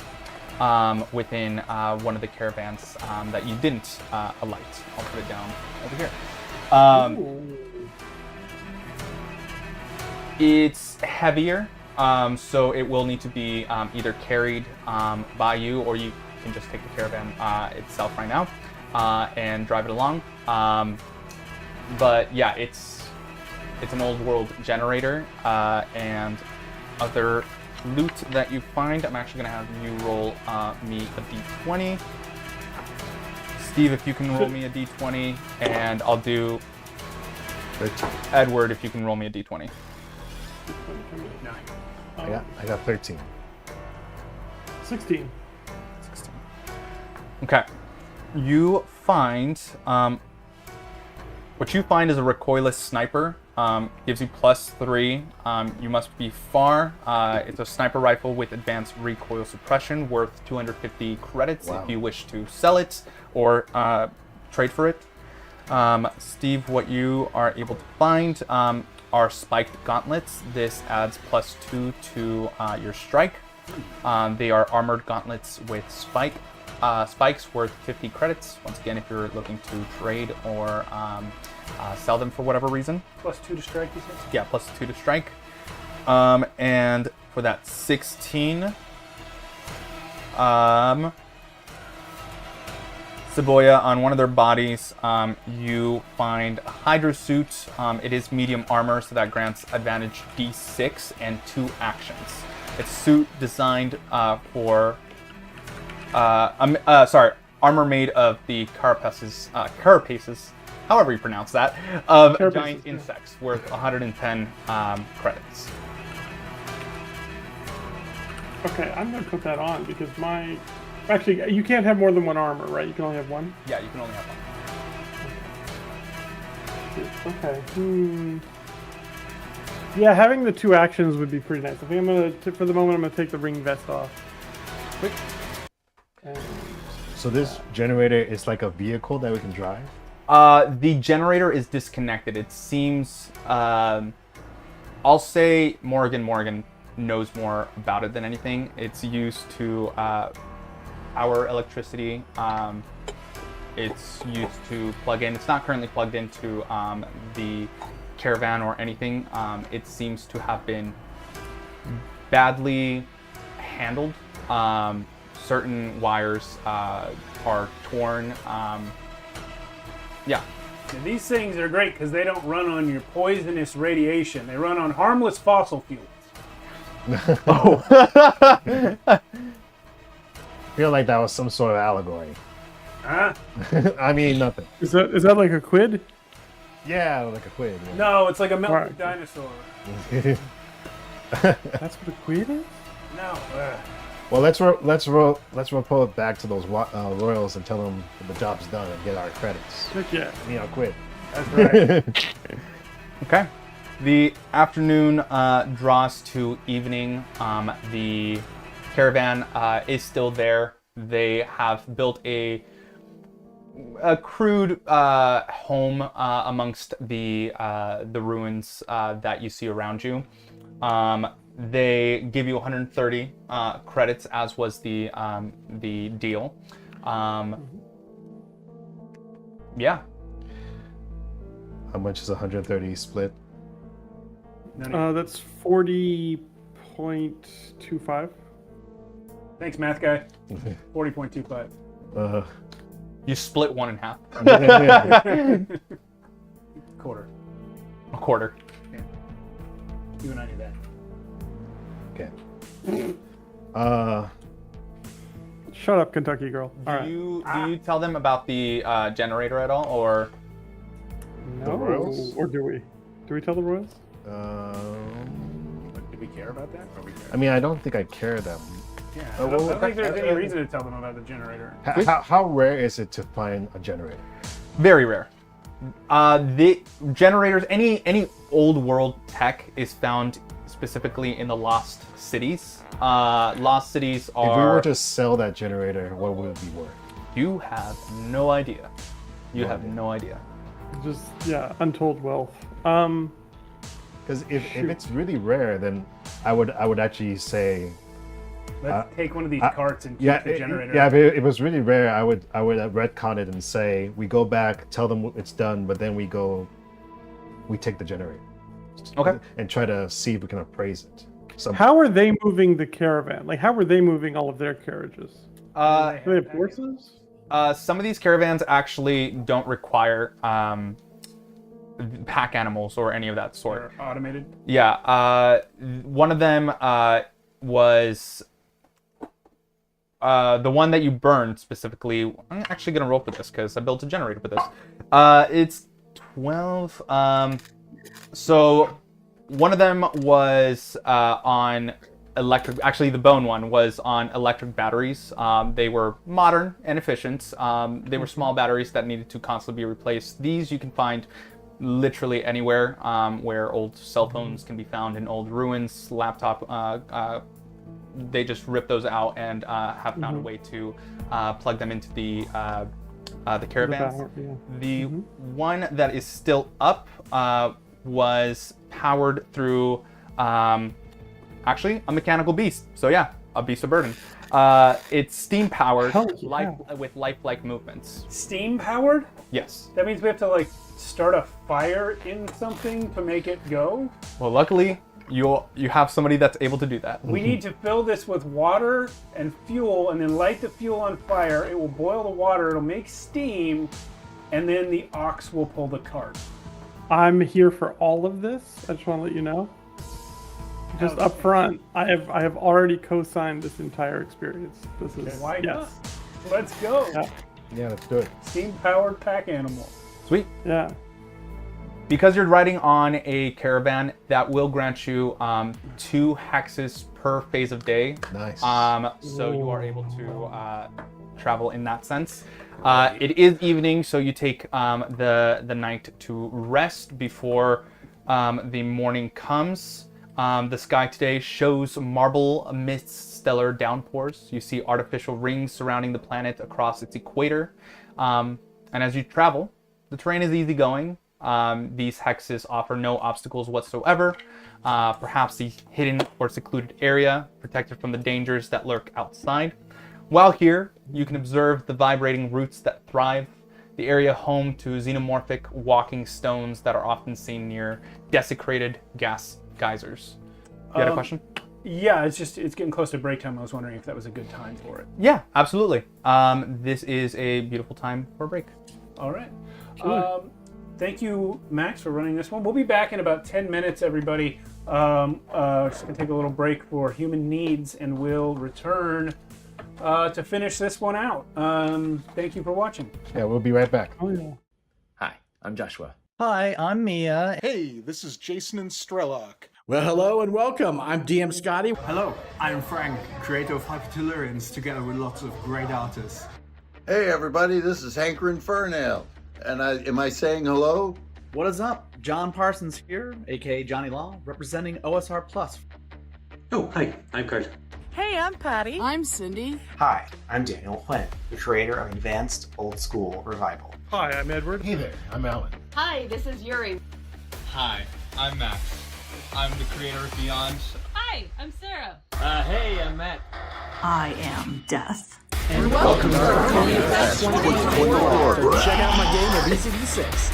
within one of the caravans that you didn't alight. I'll put it down over here. It's heavier, so it will need to be either carried by you, or you can just take the caravan itself right now and drive it along. But yeah, it's an old world generator, and other loot that you find. I'm actually gonna have you roll me a d20. Steve, if you can roll me a d20, and I'll do 13. Edward, if you can roll me a d20. I got 13. 16. Okay. You find what you find is a recoilless sniper. Gives you +3. You must be far. It's a sniper rifle with advanced recoil suppression, worth 250 credits if you wish to sell it or trade for it. Steve, what you are able to find are spiked gauntlets. This adds +2 to your strike. They are armored gauntlets with spikes worth 50 credits. Once again, if you're looking to trade or sell them for whatever reason. +2 to strike, you said? Yeah, +2 to strike. And for that 16, Saboya, on one of their bodies, you find a Hydra suit. It is medium armor, so that grants advantage D6 and 2 actions. It's a suit designed for, armor made of the carapaces, however you pronounce that, of giant insects, worth 110 credits. Okay, I'm gonna put that on because actually, you can't have more than one armor, right? You can only have one? Yeah, you can only have one. Okay. Yeah, having the 2 actions would be pretty nice. I think I'm gonna, for the moment, I'm gonna take the ring vest off. Quick. So this generator is like a vehicle that we can drive? The generator is disconnected. It seems, I'll say Morgan knows more about it than anything. It's used to power electricity. It's used to plug in. It's not currently plugged into the caravan or anything. It seems to have been badly handled. Certain wires are torn. Yeah. And these things are great because they don't run on your poisonous radiation. They run on harmless fossil fuels. I feel like that was some sort of allegory. Huh? I mean, nothing. Is that like a quid? Yeah, like a quid. Yeah. No, it's like a melted dinosaur. That's what a quid is? No. Well, let's report it back to those royals and tell them that the job's done and get our credits. Heck yeah. Quit. That's right. Okay. The afternoon draws to evening. The caravan is still there. They have built a crude home amongst the ruins that you see around you. They give you 130 credits, as was the deal. Yeah. How much is 130 split? That's 40.25. Thanks, math guy. 40.25. You split 1 in half. Quarter. A quarter. Yeah. You and I do that. Okay. Shut up, Kentucky girl. Do you tell them about the generator at all, or no? The royals? Or do we? Do we tell the royals? Do we care about that? I mean, I don't think I care that much. Yeah, I don't think there's any reason to tell them about the generator. How rare is it to find a generator? Very rare. The generators, any old world tech is found specifically in the lost cities. Lost cities are... If we were to sell that generator, what would it be worth? You have no idea. You have no idea. just untold wealth. Because if it's really rare, then I would actually say. Let's take one of these carts and keep the generator. Yeah, if it was really rare, I would retcon it and say we go back, tell them it's done, but then we take the generator. Okay. And try to see if we can appraise it. How are they moving the caravan? Like, how are they moving all of their carriages? Do they have horses? Some of these caravans actually don't require pack animals or any of that sort. They're automated? Yeah. One of them was the one that you burned specifically. I'm actually going to roll for this because I built a generator for this. It's 12. So one of them was on electric. Actually, the bone one was on electric batteries. They were modern and efficient. They were small batteries that needed to constantly be replaced. These you can find literally anywhere where old cell phones can be found in old ruins, laptop. They just rip those out and have found a way to plug them into the caravans. The one that is still up was powered through actually a mechanical beast. So yeah, a beast of burden. It's steam powered, with lifelike movements. Steam powered? Yes. That means we have to like start a fire in something to make it go? Well, luckily you have somebody that's able to do that. We need to fill this with water and fuel and then light the fuel on fire. It will boil the water, it'll make steam, and then the ox will pull the cart. I'm here for all of this. I just want to let you know. Just up front, I have already co-signed this entire experience. This is why not? Let's go. Yeah, let's do it. Steam-powered pack animal. Sweet. Yeah. Because you're riding on a caravan, that will grant you 2 hexes per phase of day. Nice. So you are able to travel in that sense. It is evening, so you take the night to rest before the morning comes. The sky today shows marble amidst stellar downpours. You see artificial rings surrounding the planet across its equator. And as you travel, the terrain is easygoing. These hexes offer no obstacles whatsoever. Perhaps the hidden or secluded area, protected from the dangers that lurk outside. While here, you can observe the vibrating roots that thrive, the area home to xenomorphic walking stones that are often seen near desecrated gas geysers. You had a question? Yeah, it's getting close to break time. I was wondering if that was a good time for it. Yeah, absolutely. This is a beautiful time for a break. All right. Thank you, Max, for running this one. We'll be back in about 10 minutes, everybody. Just going to take a little break for human needs, and we'll return to finish this one out. Thank you for watching. Yeah, we'll be right back. Oh, yeah. Hi, I'm Joshua. Hi, I'm Mia. Hey, this is Jason and Strellock. Well, hello and welcome. I'm DM Scotty. Hello, I'm Frank, creator of Hypertellurians, together with lots of great artists. Hey everybody, this is Hankerin Fernale. And am I saying hello? What is up? John Parsons here, aka Johnny Law, representing OSR Plus. Oh, hi, I'm Karl. Hey, I'm Patty. I'm Cindy. Hi, I'm Daniel Quinn, the creator of Advanced Old School Revival. Hi, I'm Edward. Hey there, I'm Alan. Hi, this is Yuri. Hi, I'm Max. I'm the creator of Beyond. Hi, I'm Sarah. Hey, I'm Matt. I am Death. And welcome to ArchoniaFest 2024. Check out my game of ECD6.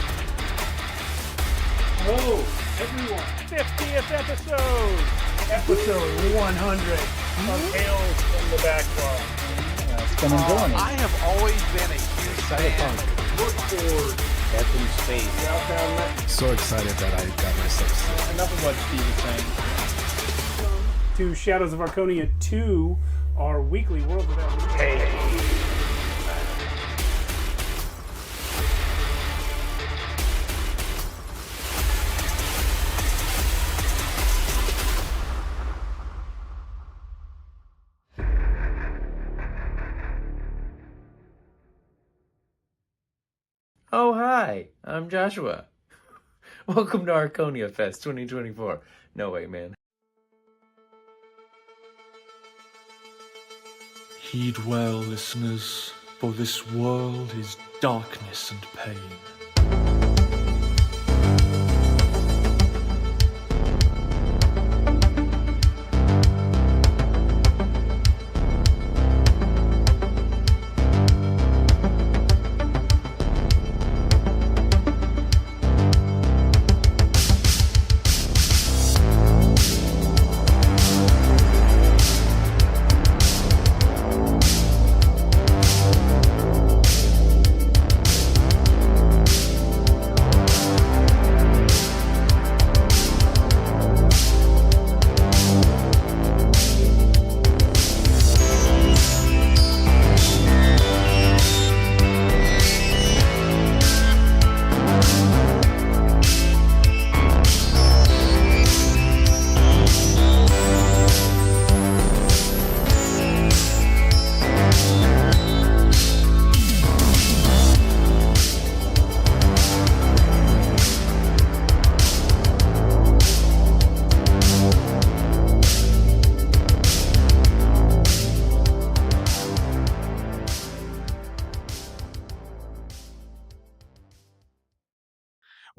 Whoa, everyone. 50th episode. Episode 100 of Tales from the Backlog. It's been enjoying it. I have always been a huge fan. Look forward. Death in Space. So excited that I got myself. Enough of what Steve is saying. To Shadows of Archonia 2, our weekly World Without Limits. Hey. Oh, hi, I'm Joshua. Welcome to ArchoniaFest 2024. No way, man. Heed well, listeners, for this world is darkness and pain.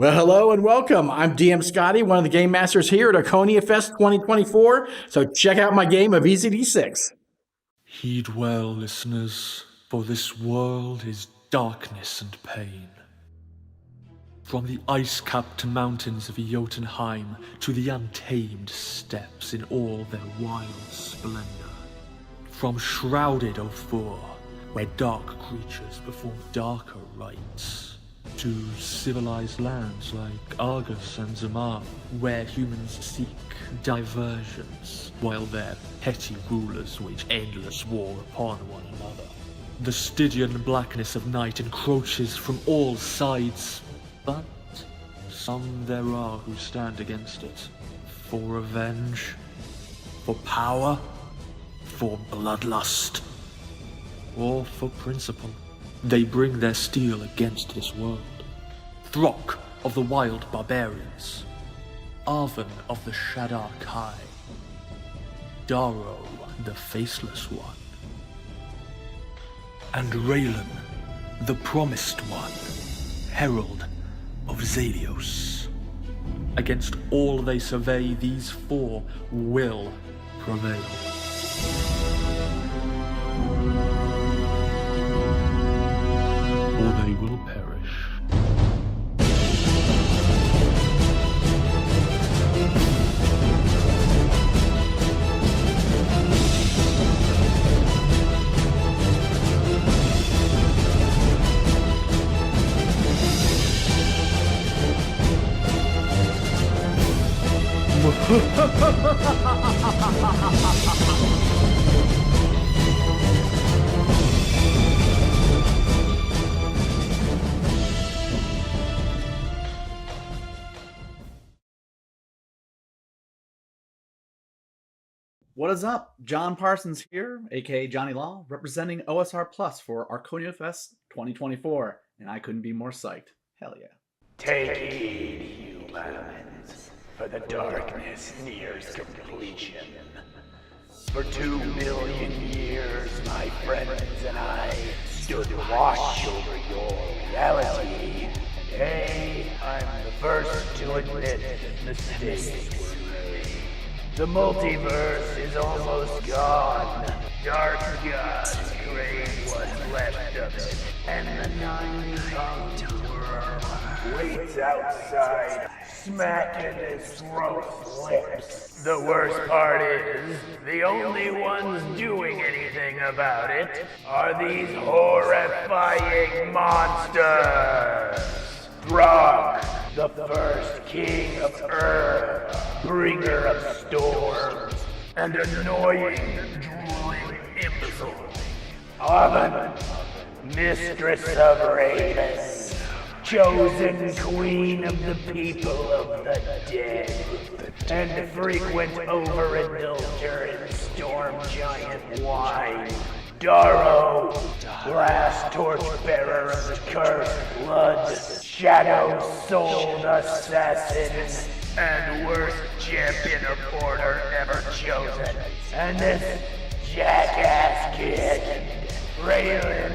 Well, hello and welcome. I'm DM Scotty, one of the game masters here at ArchoniaFest 2024. So check out my game of EZD6. Heed well, listeners, for this world is darkness and pain. From the ice-capped mountains of Jotunheim to the untamed steppes in all their wild splendor. From shrouded Ophir, where dark creatures perform darker rites, to civilized lands like Argus and Zamar, where humans seek diversions, while their petty rulers wage endless war upon one another. The Stygian blackness of night encroaches from all sides, but some there are who stand against it. For revenge, for power, for bloodlust, or for principle. They bring their steel against this world. Throk of the wild barbarians, Arven of the Shadar Kai, Daro the Faceless One, and Raylan, the Promised One, Herald of Zalios. Against all they survey, these four will prevail. Or they will perish. What is up? John Parsons here, aka Johnny Law, representing OSR Plus for ArchoniaFest 2024, and I couldn't be more psyched. Hell yeah. Take heed, humans, for the darkness nears completion. For 2 million years, my friends and I stood watch over your reality. Hey, I'm the first to admit mistakes were made. The multiverse is almost gone. Dark gods crave what's left of it, and the 9-tongued worm waits outside, smacking his throat's lips. The worst part is, the only ones doing anything about it are these horrifying monsters. Throg, the first king of Earth, bringer of storms, and annoying, drooling imbecile. Arven, mistress of Ravens, chosen queen of the people of the dead, and frequent overindulger in storm giant wine. Daro, last torchbearer of the cursed blood, shadow-souled assassin, and worst champion of order ever chosen. And this jackass kid, Raylan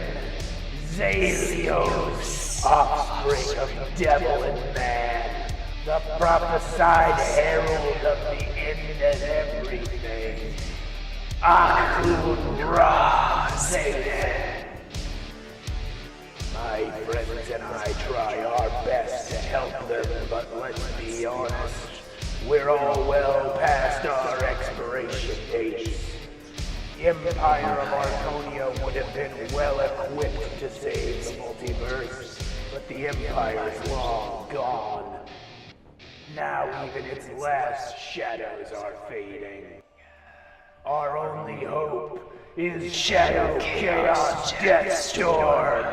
Zalios, offspring of devil and man, the prophesied herald of the end of everything. Akun Ra Zayden. My friends and I try our best to help them, but let's be honest, we're all well past our expiration dates. The Empire of Archonia would have been well equipped to save the multiverse, but the Empire's long gone. Now even its last shadows are fading. Our only hope is Shadow Chaos Deathstorm.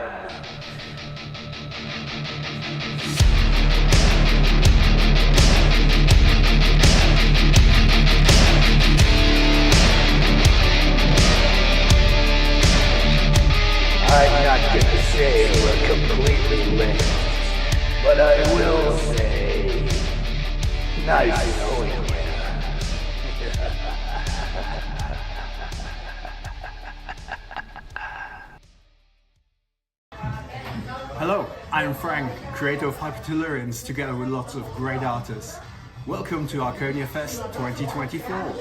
I'm not gonna say we're completely linked, but I will say, nice knowing you. Hello, I'm Frank, creator of Hypertellurians, together with lots of great artists. Welcome to ArchoniaFest 2024.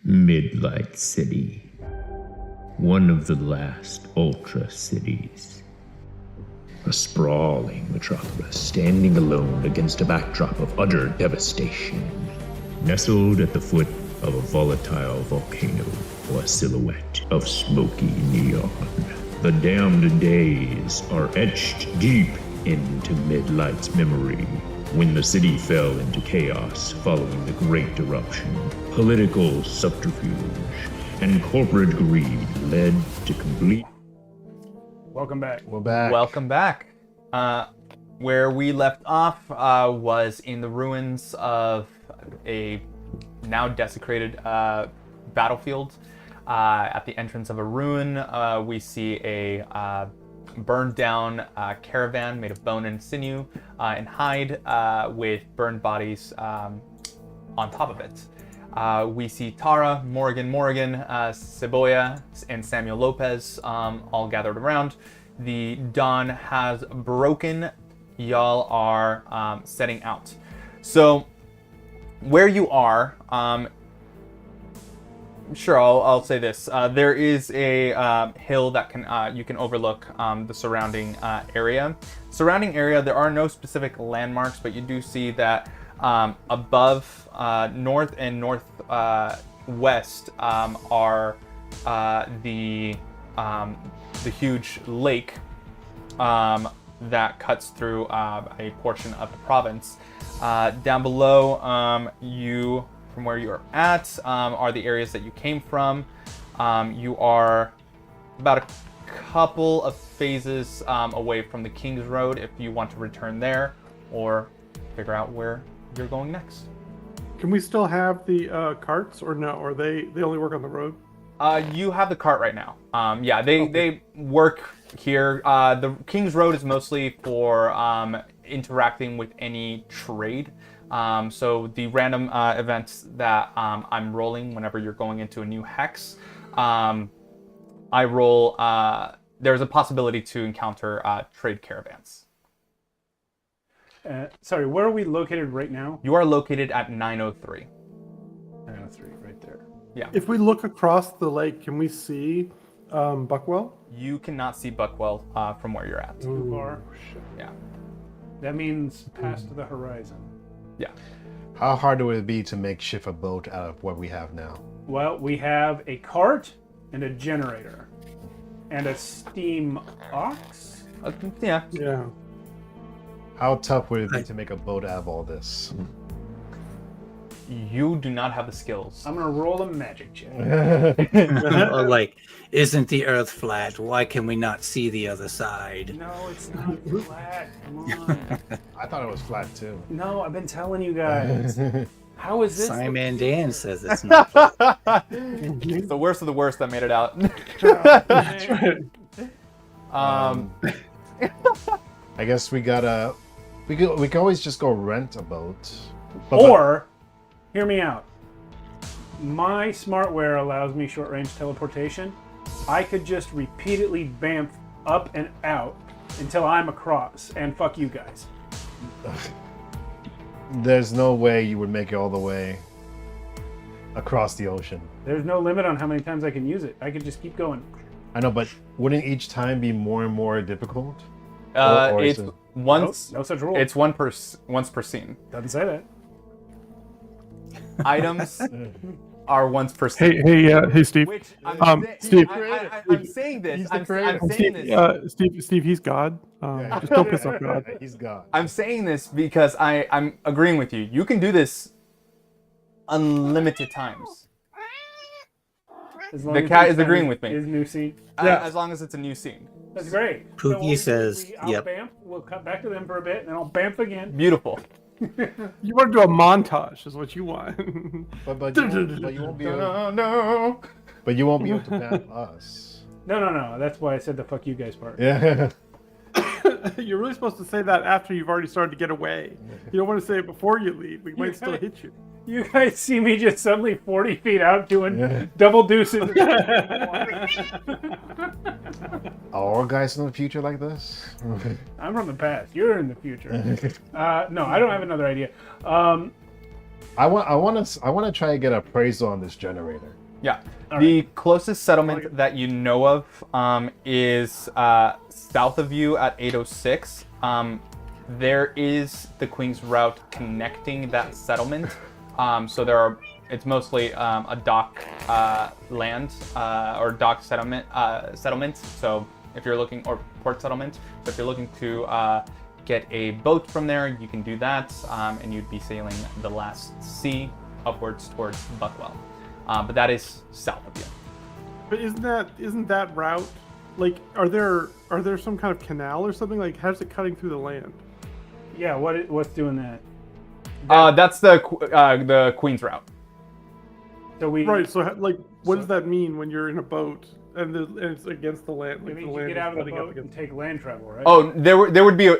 Midlight City. One of the last Ultra cities. A sprawling metropolis standing alone against a backdrop of utter devastation. Nestled at the foot of a volatile volcano or a silhouette of smoky neon. The damned days are etched deep into Midlight's memory when the city fell into chaos following the Great Eruption. Political subterfuge and corporate greed led to complete... Welcome back. We're back. Welcome back. Where we left off was in the ruins of a now desecrated battlefield. At the entrance of a ruin, we see a burned down caravan made of bone and sinew and hide with burned bodies on top of it. We see Tara, Morgan, Cebolla, and Samuel Lopez all gathered around. The dawn has broken. Y'all are setting out. So, where you are, sure, I'll say this. There is a hill that you can overlook the surrounding area. Surrounding area, there are no specific landmarks, but you do see that above, north and northwest are the huge lake that cuts through a portion of the province. Down below, from where you are at, are the areas that you came from. You are about a couple of phases away from the King's Road if you want to return there or figure out where you're going next. Can we still have the carts or no? Or they only work on the road? You have the cart right now. Yeah, they work here. The King's Road is mostly for interacting with any trade. So the random events that I'm rolling whenever you're going into a new hex, I roll, there's a possibility to encounter trade caravans. Sorry, where are we located right now? You are located at 903. 903, right there. Yeah. If we look across the lake, can we see Buckwell? You cannot see Buckwell from where you're at. Too far? Yeah. That means past the horizon. Yeah. How hard would it be to make shift a boat out of what we have now? Well, we have a cart and a generator and a steam ox. Yeah. Yeah. How tough would it be to make a boat out of all this? You do not have the skills. I'm gonna roll a magic check. Or like, isn't the Earth flat? Why can we not see the other side? No, it's not flat. Come on. I thought it was flat too. No, I've been telling you guys. How is this? Simon Dan says it's not flat. It's the worst of the worst that made it out. I guess we gotta. We can always just go rent a boat. Or, hear me out. My smartware allows me short-range teleportation. I could just repeatedly bamf up and out until I'm across, and fuck you guys. There's no way you would make it all the way across the ocean. There's no limit on how many times I can use it. I could just keep going. I know, but wouldn't each time be more and more difficult? It's once. No such rule. It's once per scene. Doesn't say that. Items are once per scene. Hey, Steve. Which Steve. I'm saying this. I'm saying this. Steve, he's God. Just don't piss off God. He's God. I'm saying this because I'm agreeing with you. You can do this unlimited times. The cat is agreeing with me. His new scene. As long as it's a new scene. That's great. Pookie says, "Yep." Bamf. We'll cut back to them for a bit, and then I'll bamf again. Beautiful. You want to do a montage, is what you want. But you won't be able. No. But you won't be able to ban us. No. That's why I said the fuck you guys part. Yeah. You're really supposed to say that after you've already started to get away. You don't want to say it before you leave. We might still hit you. You guys see me just suddenly 40 feet out doing double deuces. Are all guys in the future like this? I'm from the past. You're in the future. No, I don't have another idea. I want to try to get appraisal on this generator. Yeah. The closest settlement that you know of is south of you at 806. There is the Queen's Route connecting that settlement. So it's mostly a dock land or dock settlement. So if you're looking, or port settlement. So if you're looking to get a boat from there, you can do that, and you'd be sailing the last sea upwards towards Buckwell. But that is south of you. But isn't that route, like, are there some kind of canal or something? Like, how's it cutting through the land? Yeah, what's doing that? That's the Queen's Route. So right. So like, what does that mean when you're in a boat and it's against the land? Like, it means you get out of the boat and take land travel, right? Oh, there would be a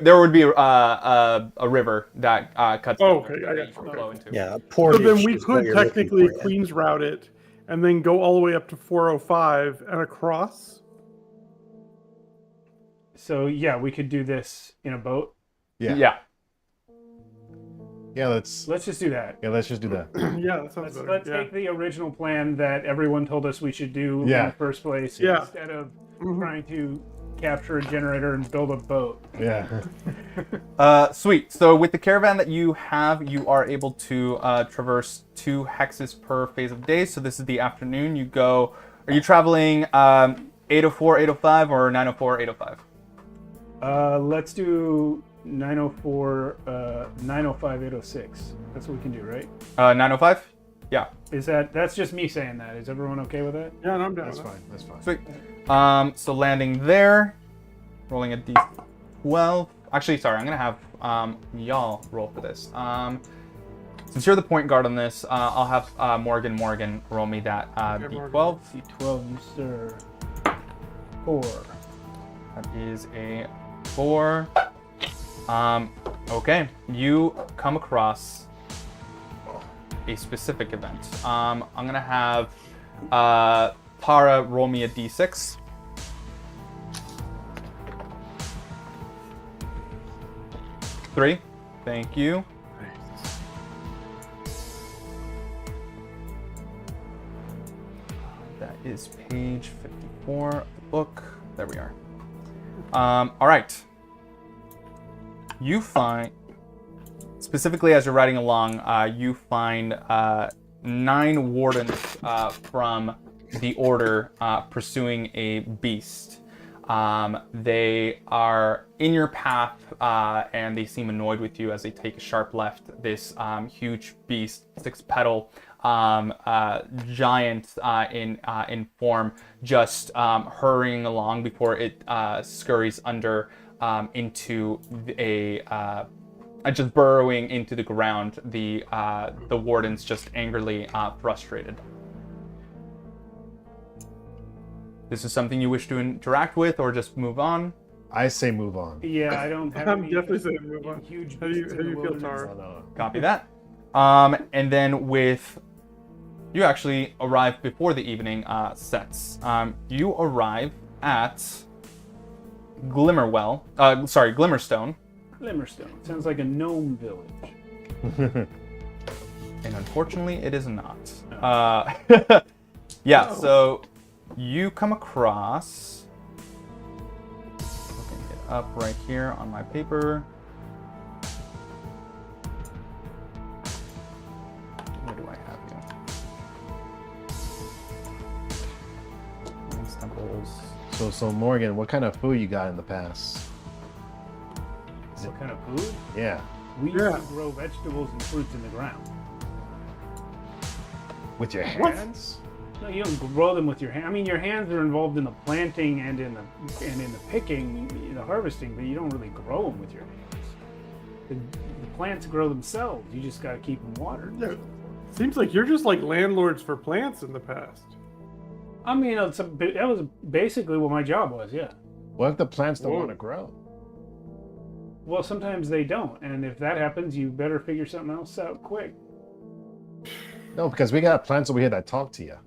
river that cuts. Oh, okay. I got you. Flow into. Yeah, so then we could technically Queen's Route it and then go all the way up to 405 and across. So yeah, we could do this in a boat. Yeah. Yeah, let's just do that. Yeah, let's just do that. Yeah, that sounds better. Let's take the original plan that everyone told us we should do in the first place instead of trying to capture a generator and build a boat. Yeah. Sweet. So with the caravan that you have, you are able to traverse 2 hexes per phase of day. So this is the afternoon. You go. Are you traveling 804, 805, or 904, 805? Let's do 904, 905, 806. That's what we can do, right? 905? Yeah. That's just me saying that. Is everyone okay with that? Yeah, I'm down. That's fine. That's fine. Sweet. So landing there, rolling a d12. Actually, sorry, I'm gonna have y'all roll for this. Since you're the point guard on this, I'll have Morgan roll me that d12. D12, you sir. 4. That is a 4. Okay, you come across a specific event. I'm gonna have Tara roll me a d6. 3. Thank you. That is page 54 of the book. There we are. All right. You find, specifically as you're riding along, you find 9 wardens from the Order pursuing a beast. They are in your path, and they seem annoyed with you as they take a sharp left. This huge beast, 6-petal giant in form, just hurrying along before it scurries under into just burrowing into the ground. The wardens just angrily frustrated. This is something you wish to interact with, or just move on? I say move on. Yeah, I don't have I'm any definitely saying move on. huge How do you beasts in the feel, wilderness. Tara? Copy that. And then you actually arrive before the evening sets. You arrive at Glimmerstone. Glimmerstone. Sounds like a gnome village. And unfortunately, it is not. Yeah, so you come across, looking it up right here on my paper. Where do I have you? Temples. So Morgan, what kind of food you got in the past? What kind of food? Yeah. We used to grow vegetables and fruits in the ground. With your hands? No, you don't grow them with your hand. I mean, your hands are involved in the planting and in the picking, the harvesting, but you don't really grow them with your hands. The plants grow themselves. You just got to keep them watered. Yeah. Seems like you're just like landlords for plants in the past. I mean, that was basically what my job was. Yeah. What if the plants don't want to grow? Well, sometimes they don't, and if that happens, you better figure something else out quick. No, because we got plants over here that talk to you.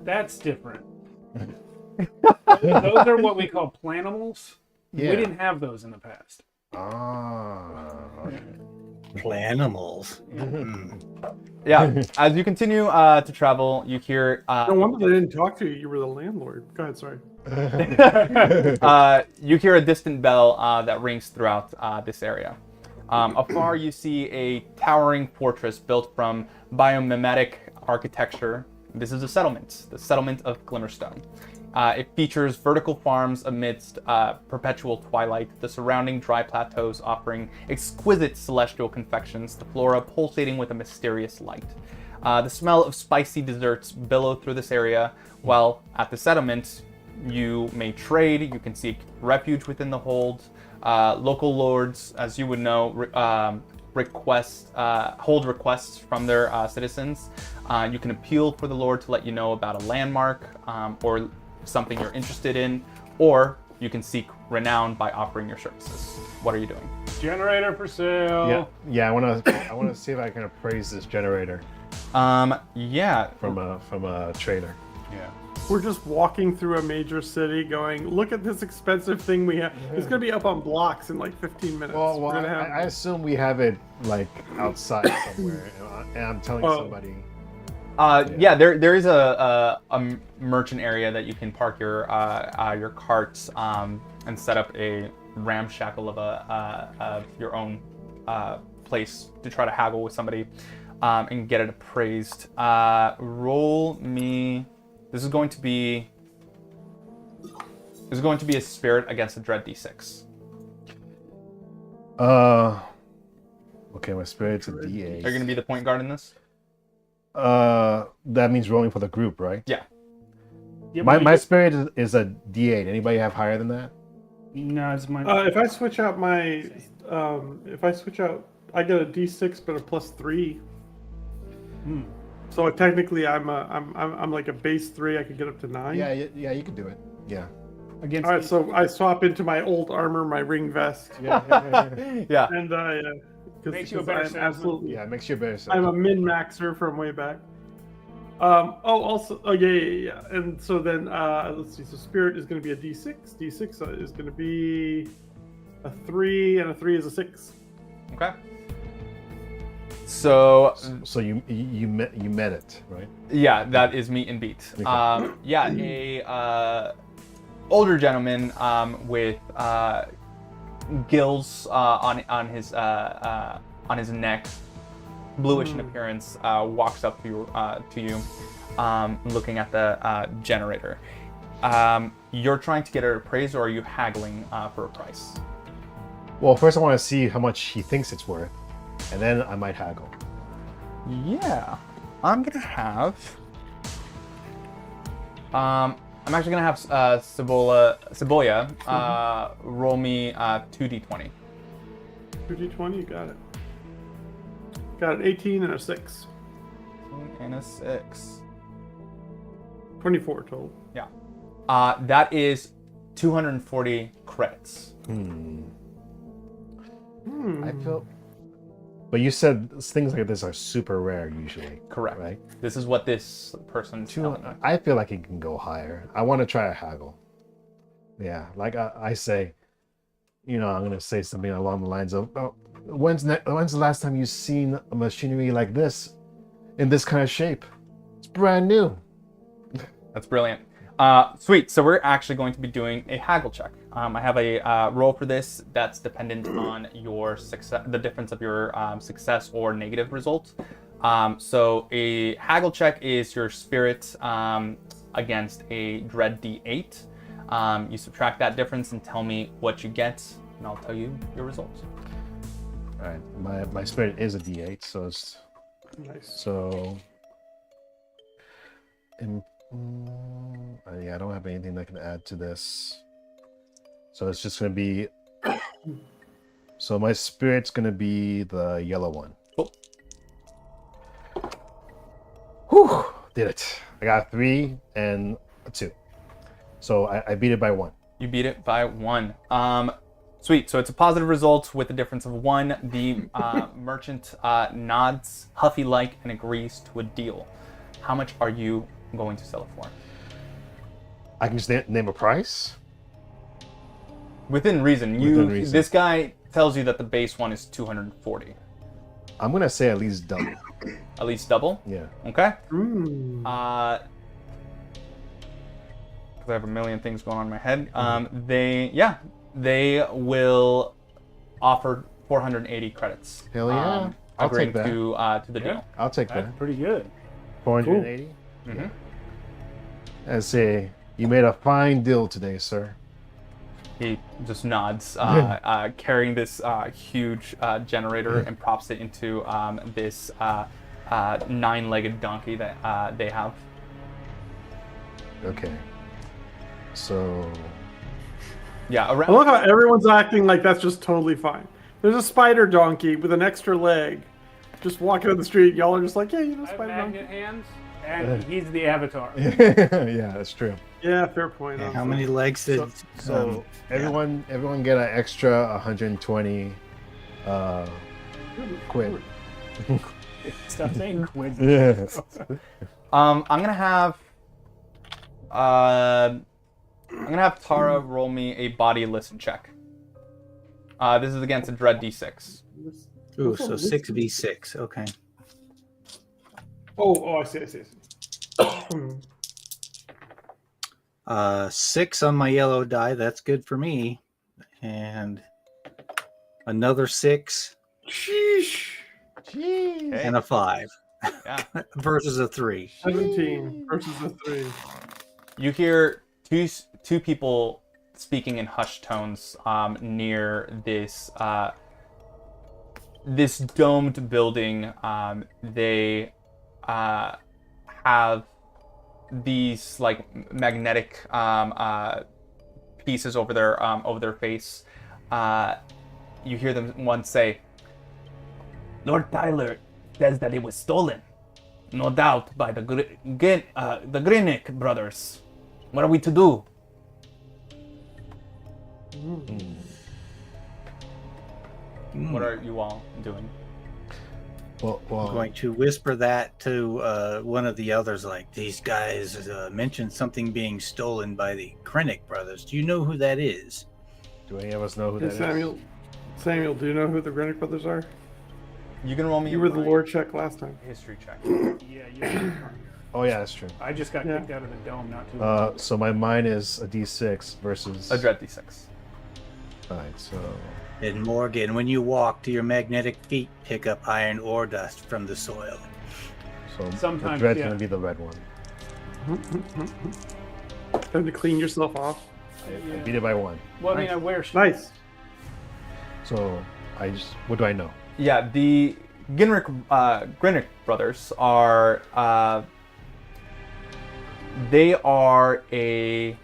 That's different. Those are what we call planimals. Yeah. We didn't have those in the past. Okay. Planimals. Yeah, as you continue to travel, you hear. No wonder they didn't talk to you. You were the landlord. Go ahead, sorry. You hear a distant bell that rings throughout this area. Afar, you see a towering fortress built from biomimetic architecture. This is a settlement, the settlement of Glimmerstone. It features vertical farms amidst perpetual twilight, the surrounding dry plateaus offering exquisite celestial confections, the flora pulsating with a mysterious light. The smell of spicy desserts billow through this area, while at the settlement, you may trade, you can seek refuge within the hold. Local lords, as you would know, hold requests from their citizens. You can appeal for the lord to let you know about a landmark or something you're interested in, or you can seek renown by offering your services. What are you doing? Generator for sale. Yeah. I wanna see if I can appraise this generator. Yeah. From a trader. Yeah. We're just walking through a major city going, look at this expensive thing we have. It's going to be up on blocks in like 15 minutes. Well, We're gonna have... I assume we have it like outside somewhere, and I'm telling somebody. Yeah, there is a merchant area that you can park your carts and set up a ramshackle of your own place to try to haggle with somebody and get it appraised. Roll me. This is going to be a spirit against a dread d6. Okay, my spirit's a d8. Are you going to be the point guard in this? That means rolling for the group, right? Yeah. My spirit is a d8. Anybody have higher than that? No, it's mine. If I switch out I get a d6 but a +3. So technically, I'm like a base 3. I could get up to 9. Yeah, you can do it. Yeah. Against. All right, so I swap into my old armor, my ring vest. Yeah. And makes you a better salesman. absolutely. Yeah, it makes you a better salesman. I'm a min maxer from way back. Yeah. And so then let's see. So spirit is going to be a d6. D6 is going to be a 3, and a 3 is a 6. Okay. So you met it, right? Yeah, that is meet and beat. Okay. Yeah, a older gentleman with gills on his neck, bluish in appearance, walks up to you, looking at the generator. You're trying to get it appraised, or are you haggling for a price? Well, first I want to see how much he thinks it's worth, and then I might haggle. Yeah, I'm gonna have. I'm actually gonna have Cebolla roll me 2d20. 2d20, you got it. Got an 18 and a 6. And a 6. 24 total. Yeah. That is 240 credits. I feel. But you said things like this are super rare usually. Correct. Right? This is what this person's telling me. I feel like it can go higher. I want to try a haggle. Yeah, like I say, I'm going to say something along the lines of, oh, when's the last time you've seen a machinery like this in this kind of shape? It's brand new. That's brilliant. Sweet. So we're actually going to be doing a haggle check. I have a roll for this that's dependent on your success, the difference of your success or negative result. So a haggle check is your spirit against a dread d8. You subtract that difference and tell me what you get, and I'll tell you your results. All right. My spirit is a d8, so it's nice. So. Yeah, I don't have anything that can add to this. So it's just going to be... So my spirit's going to be the yellow one. Cool. Whew! Did it. I got a 3 and a 2. So I beat it by 1. You beat it by 1. Sweet. So it's a positive result with a difference of 1. The merchant nods huffy-like and agrees to a deal. How much are you going to sell it for? I can just name a price? Within reason. Within reason. This guy tells you that the base one is 240. I'm going to say at least double. At least double? Yeah. Okay. Because I have a million things going on in my head. They will offer 480 credits. Hell yeah. I'll agreeing take that. To the deal. I'll take that. That's pretty good. 480? Cool. Mm-hmm. I say, you made a fine deal today, sir. He just nods, carrying this huge generator and props it into this 9-legged donkey that they have. Okay. So... Yeah, I love how everyone's acting like that's just totally fine. There's a spider donkey with an extra leg just walking on the street. Y'all are just like, yeah, spider donkey. Hands, and he's the avatar. Yeah, that's true. Yeah, fair point. Yeah, how many legs did... So everyone get an extra 120 quid. Stop saying quid. Yeah. I'm gonna have Tara roll me a body listen check. This is against a Dread D6. Ooh, so 6v6. Okay. Oh, I see. 6 on my yellow die. That's good for me. And another 6. Sheesh. And a 5. Yeah. Versus a 3. 17 versus a 3. You hear two people speaking in hushed tones near this this domed building. They have these like magnetic pieces over their face. You hear them one say, "Lord Tyler says that it was stolen, no doubt by the Grinick brothers. What are we to do?" What are you all doing? Well, I'm going to whisper that to one of the others, like, these guys mentioned something being stolen by the Krennic brothers. Do you know who that is? Do any of us know who that is? Samuel, do you know who the Grenick brothers are? You can roll me. You were the lore check last time. History check. Yeah. Oh yeah, that's true. I just got kicked out of the dome not too long ago. So mine is a D6 versus a Dread D6. Alright, so... And Morgan, when you walk, do your magnetic feet pick up iron ore dust from the soil? So sometimes, the dread's gonna be the red one. Time to clean yourself off. I beat it by 1. Well, I mean, I wear shoes. Nice. So what do I know? Yeah, the Grinick brothers are they are a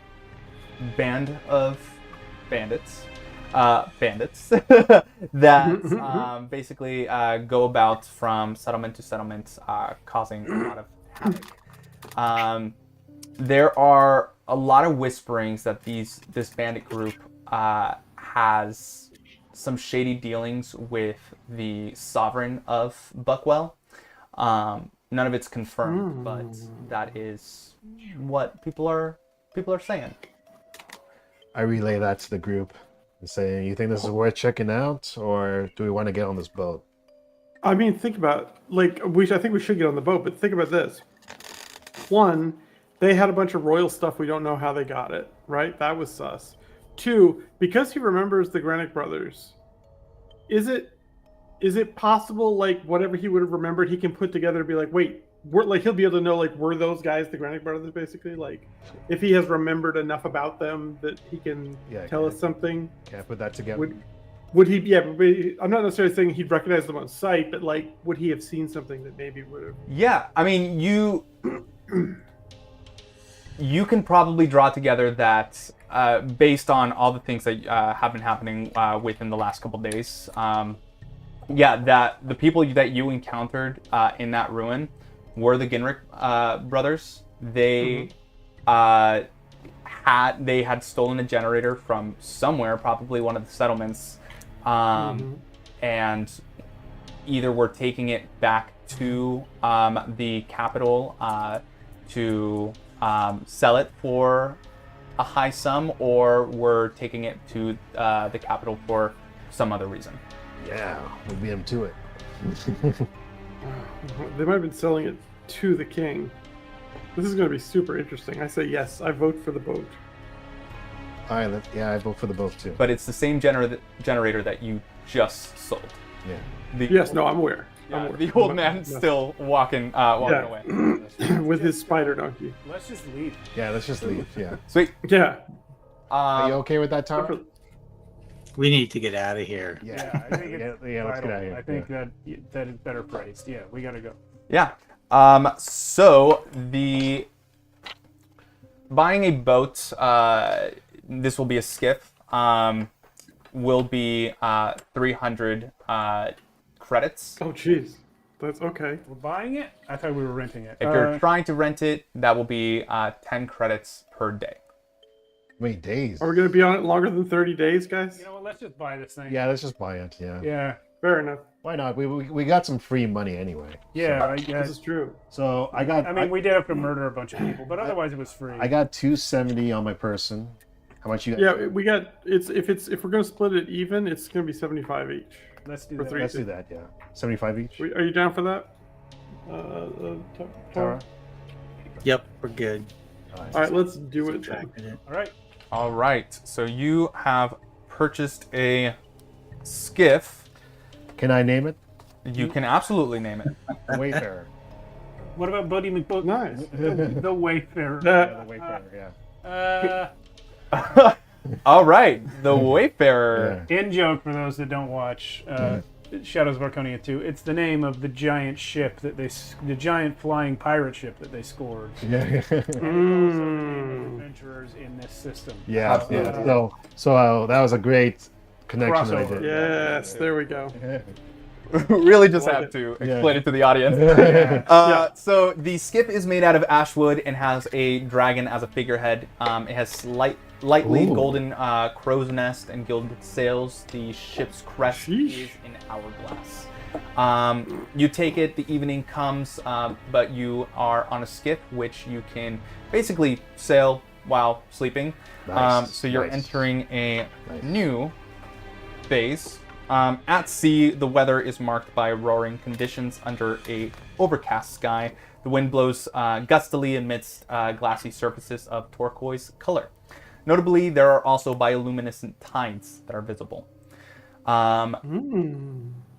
band of bandits that basically go about from settlement to settlement, causing a lot of havoc. There are a lot of whisperings that this bandit group has some shady dealings with the sovereign of Buckwell. None of it's confirmed, but that is what people are saying. I relay that to the group and say, you think this is worth checking out, or do we want to get on this boat? I mean, think about I think we should get on the boat, but think about this. 1, they had a bunch of royal stuff. We don't know how they got it, right? That was sus. 2, because he remembers the Grenick brothers, is it possible, like, whatever he would have remembered, he can put together to be like, wait, he'll be able to know, like, were those guys the Grenick brothers, basically? Like, if he has remembered enough about them that he can tell us something. Can I put that together? Would he, but I'm not necessarily saying he'd recognize them on sight, but, like, would he have seen something that maybe would have... Yeah, I mean, you can probably draw together that based on all the things that have been happening within the last couple days. That the people that you encountered in that ruin were the Ginrick brothers. They had they had stolen a generator from somewhere, probably one of the settlements, and either were taking it back to the capital to sell it for a high sum, or were taking it to the capital for some other reason. Yeah, we'll beat him to it. They might have been selling it to the king. This is going to be super interesting. I say yes. I vote for the boat. All right, I vote for the boat too. But it's the same generator that you just sold. Yeah. Yes, no, I'm aware. Yeah, the old man still walking away. With his spider donkey. Let's just leave. Yeah, let's just leave. Yeah. Sweet. Yeah. Are you okay with that, Tara? We need to get out of here. Yeah, I think it's yeah, let's get out of here. I think that is better priced. Yeah, we gotta go. Yeah. So the buying a boat, this will be a skiff, will be 300 credits. Oh, jeez. That's okay. We're buying it? I thought we were renting it. If you're trying to rent it, that will be 10 credits per day. Wait, days? Are we going to be on it longer than 30 days, guys? You know what? Let's just buy this thing. Yeah, let's just buy it. Yeah. Yeah. Fair enough. Why not? We got some free money anyway. Yeah, so. I guess. This is true. So I got. I mean, we did have to murder a bunch of people, but otherwise it was free. I got 270 on my person. How much you got? Yeah, we got. If we're going to split it even, it's going to be 75 each. Let's do for that. Let's do that. Yeah, 75 each. Are you down for that? Tara? Yep, we're good. All right, let's do it then. All right. All right. So you have purchased a skiff. Can I name it? You can absolutely name it. The Wayfarer. What about Buddy McBook? Nice. The Wayfarer. Yeah, the Wayfarer. Yeah. All right, the Wayfarer. In joke for those that don't watch Shadows of Archonia 2, it's the name of the giant ship that the giant flying pirate ship that they scored. Yeah. And it's also the name of adventurers in this system. Yeah. Yeah. So that was a great connection Crossover. I did. Yes, there we go. Really just have to explain it to the audience. So the skiff is made out of ash wood and has a dragon as a figurehead. It has lightly golden crow's nest and gilded sails. The ship's crest is in hourglass. You take it, the evening comes, but you are on a skiff, which you can basically sail while sleeping. Nice. So you're entering a new phase. At sea, the weather is marked by roaring conditions under a overcast sky. The wind blows gustily amidst glassy surfaces of turquoise color. Notably, there are also bioluminescent tides that are visible.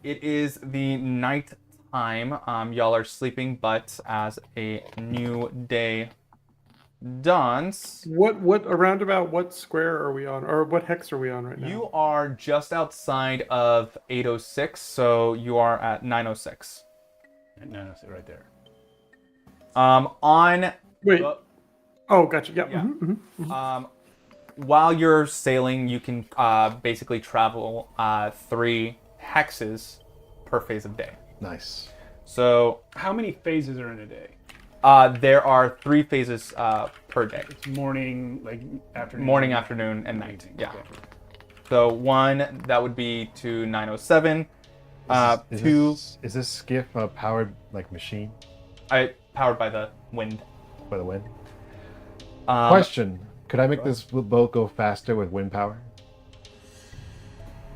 It is the night time. Y'all are sleeping, but as a new day dawns. What square are we on, or what hex are we on right now? You are just outside of 806, so you are at 906. At 906, right there. Wait. Oh, gotcha. Yep. Yeah. Mm-hmm. While you're sailing, you can basically travel 3 hexes per phase of day. Nice. So how many phases are in a day? There are 3 phases per day. It's morning, afternoon. Morning, afternoon, and night. Yeah. Okay. So 1 that would be to 907. 2. Is this skiff a powered machine? Powered by the wind. By the wind. Question: could I make this boat go faster with wind power?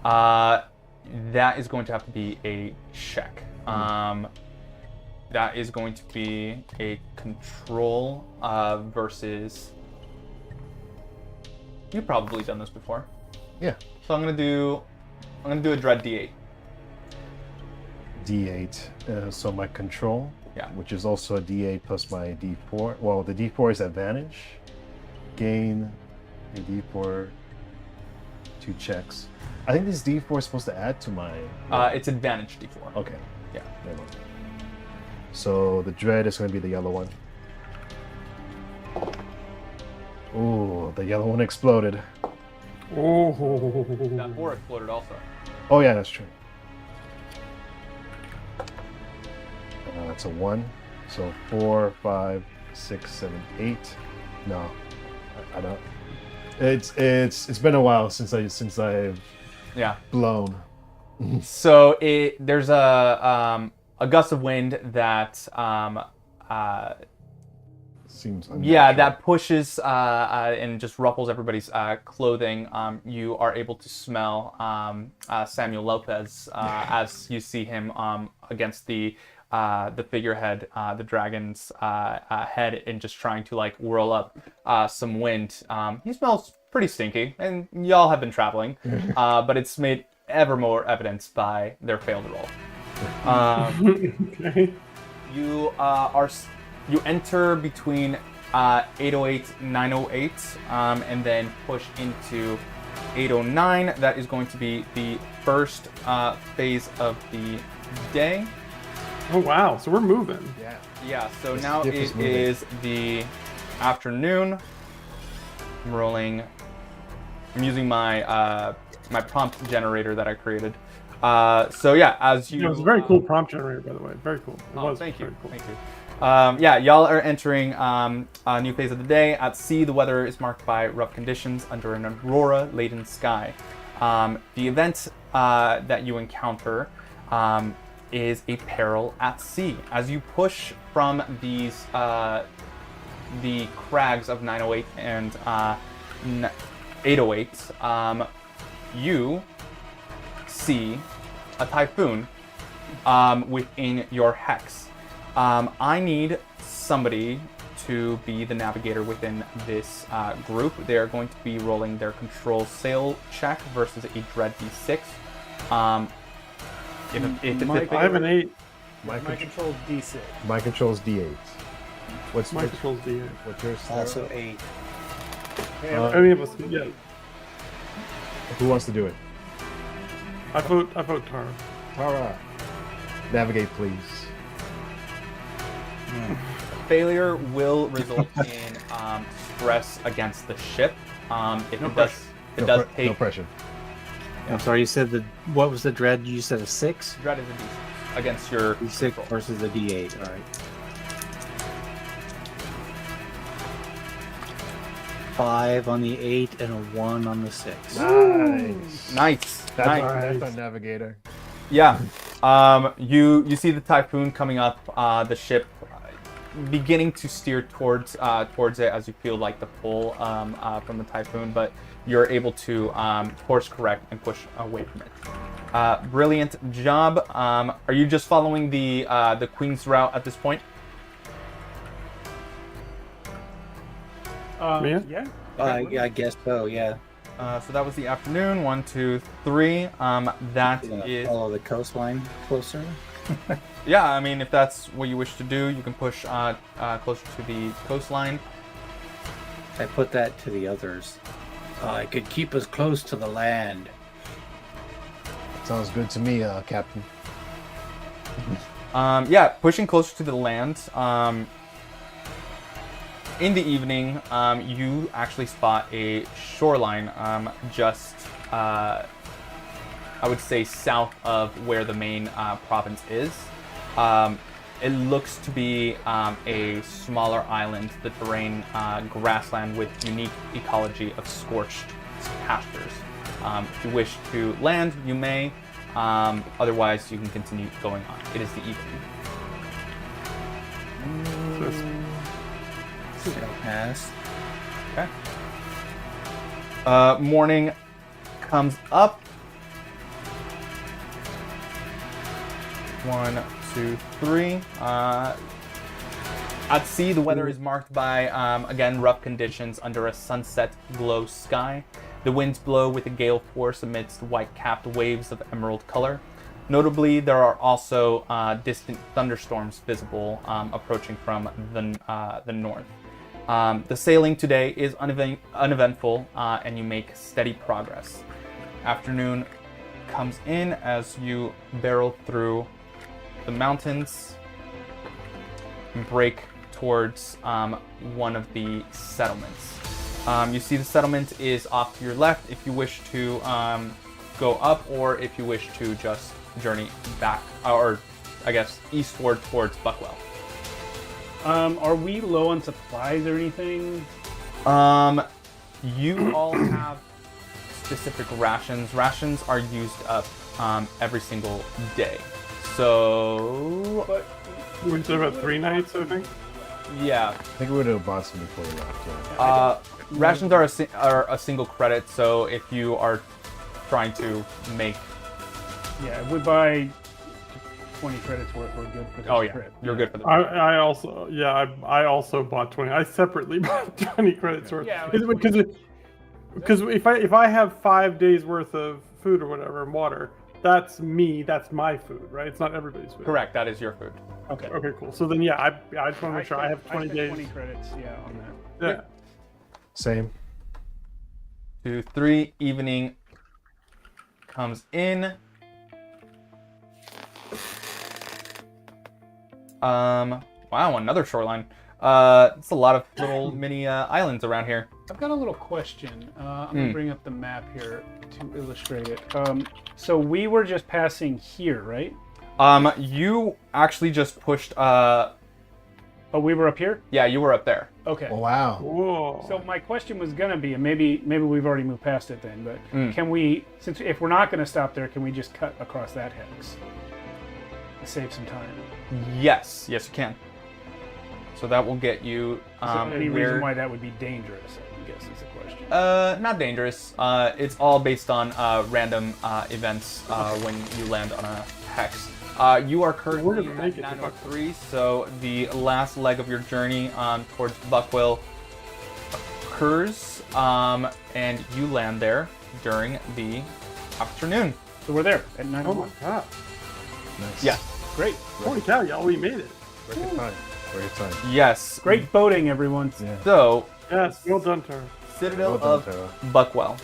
That is going to have to be a check. That is going to be a control versus. You've probably done this before. Yeah. So I'm gonna do a dread D8. D8. So my control. Yeah. Which is also a D8 plus my D4. Well, the D4 is advantage. Gain a D4. 2 checks. I think this D4 is supposed to add to my. It's advantage D4. Okay. Yeah. Never mind. So the dread is going to be the yellow one. Ooh, the yellow one exploded. Oh. That 4 exploded also. Oh yeah, that's true. That's a 1. So 4, 5, 6, 7, 8. No, I don't. It's been a while since I've blown. So there's a gust of wind that seems that pushes and just ruffles everybody's clothing. You are able to smell Samuel Lopez as you see him against the figurehead, the dragon's head, and just trying to like whirl up some wind. He smells pretty stinky, and y'all have been traveling, but it's made ever more evident by their failed roll. Okay. You enter between 808 and 908, and then push into 809. That is going to be the first phase of the day. Oh wow! So we're moving. Yeah. So now it is the afternoon. I'm using my my prompt generator that I created. So yeah, as you. It was a very cool prompt generator, by the way. Very cool. It was thank you. very cool. Thank you. Yeah, y'all are entering a new phase of the day. At sea, the weather is marked by rough conditions under an aurora-laden sky. The event that you encounter is a peril at sea. As you push from these the crags of 908 and 808, you see a typhoon within your hex. I need somebody to be the navigator within this group. They are going to be rolling their control sail check versus a dread d6. I have an 8. My control's D6. My control's D8. What's my control's D8? What's yours? Also 8. Any of us? Yeah. Who wants to do it? I vote Tara. Tara, navigate, please. Failure will result in stress against the ship. If No it pressure. does, No take. no pressure. I'm sorry, you said what was the dread? You said a 6? Dread is a d6 against your D6 versus a D8. All right. 5 on the 8 and a 1 on the 6. Nice. That's our navigator. Yeah. You see the typhoon coming up, the ship beginning to steer towards it as you feel like the pull from the typhoon, but you're able to course correct and push away from it. Brilliant job. Are you just following the Queen's route at this point? Yeah. Yeah, I guess so. Yeah. So that was the afternoon. 1, 2, 3. That is follow the coastline closer. Yeah, I mean, if that's what you wish to do, you can push closer to the coastline. I put that to the others. It could keep us close to the land. Sounds good to me, Captain. Yeah, pushing closer to the land. In the evening, you actually spot a shoreline just, I would say, south of where the main province is. It looks to be a smaller island, the terrain grassland with unique ecology of scorched pastures. If you wish to land, you may. Otherwise, you can continue going on. It is the evening. Pass. Okay. Morning comes up. 1, 2, 3. At sea, the weather is marked by, again, rough conditions under a sunset glow sky. The winds blow with a gale force amidst white-capped waves of emerald color. Notably, there are also distant thunderstorms visible approaching from the north. The sailing today is uneventful, and you make steady progress. Afternoon comes in as you barrel through the mountains and break towards one of the settlements. You see the settlement is off to your left if you wish to go up, or if you wish to just journey back, or I guess eastward towards Buckwell. Are we low on supplies or anything? You all have specific rations. Rations are used up every single day. So... We're talking about 3 nights, I think? Yeah. I think we would have bought some before we left. Yeah. Rations are a single credit, so if you are trying to make... Yeah, if we buy 20 credits worth, we're good for this trip. You're good for the I also bought 20. I separately bought 20 credits worth. Yeah, because if I have 5 days worth of food or whatever and water, that's my food, right? It's not everybody's food. Correct, that is your food. Okay. Okay, cool. So then, yeah, I just want to make sure I have 20 days. 20 credits, yeah, on that. Yeah. Same. 2, 3, evening comes in. Wow, another shoreline. It's a lot of little mini islands around here. I've got a little question. I'm going to bring up the map here to illustrate it. So we were just passing here, right? You actually just pushed... Oh, we were up here? Yeah, you were up there. Okay. Oh, wow. Whoa. So my question was going to be, and maybe we've already moved past it then, but can we, since if we're not going to stop there, can we just cut across that hex to save some time? Yes, you can. So that will get you... Is there any reason why that would be dangerous, I guess is the question. Not dangerous. It's all based on random events when you land on a hex. You are currently at 903, so the last leg of your journey towards Buckwell occurs, and you land there during the afternoon. So we're there at 9:01. Oh my god. Nice. Yeah. Great. Holy cow, y'all, we made it. Record time. Yes. Great boating, everyone. Yeah. So, yes, well done, Tara. Citadel of Buckwell.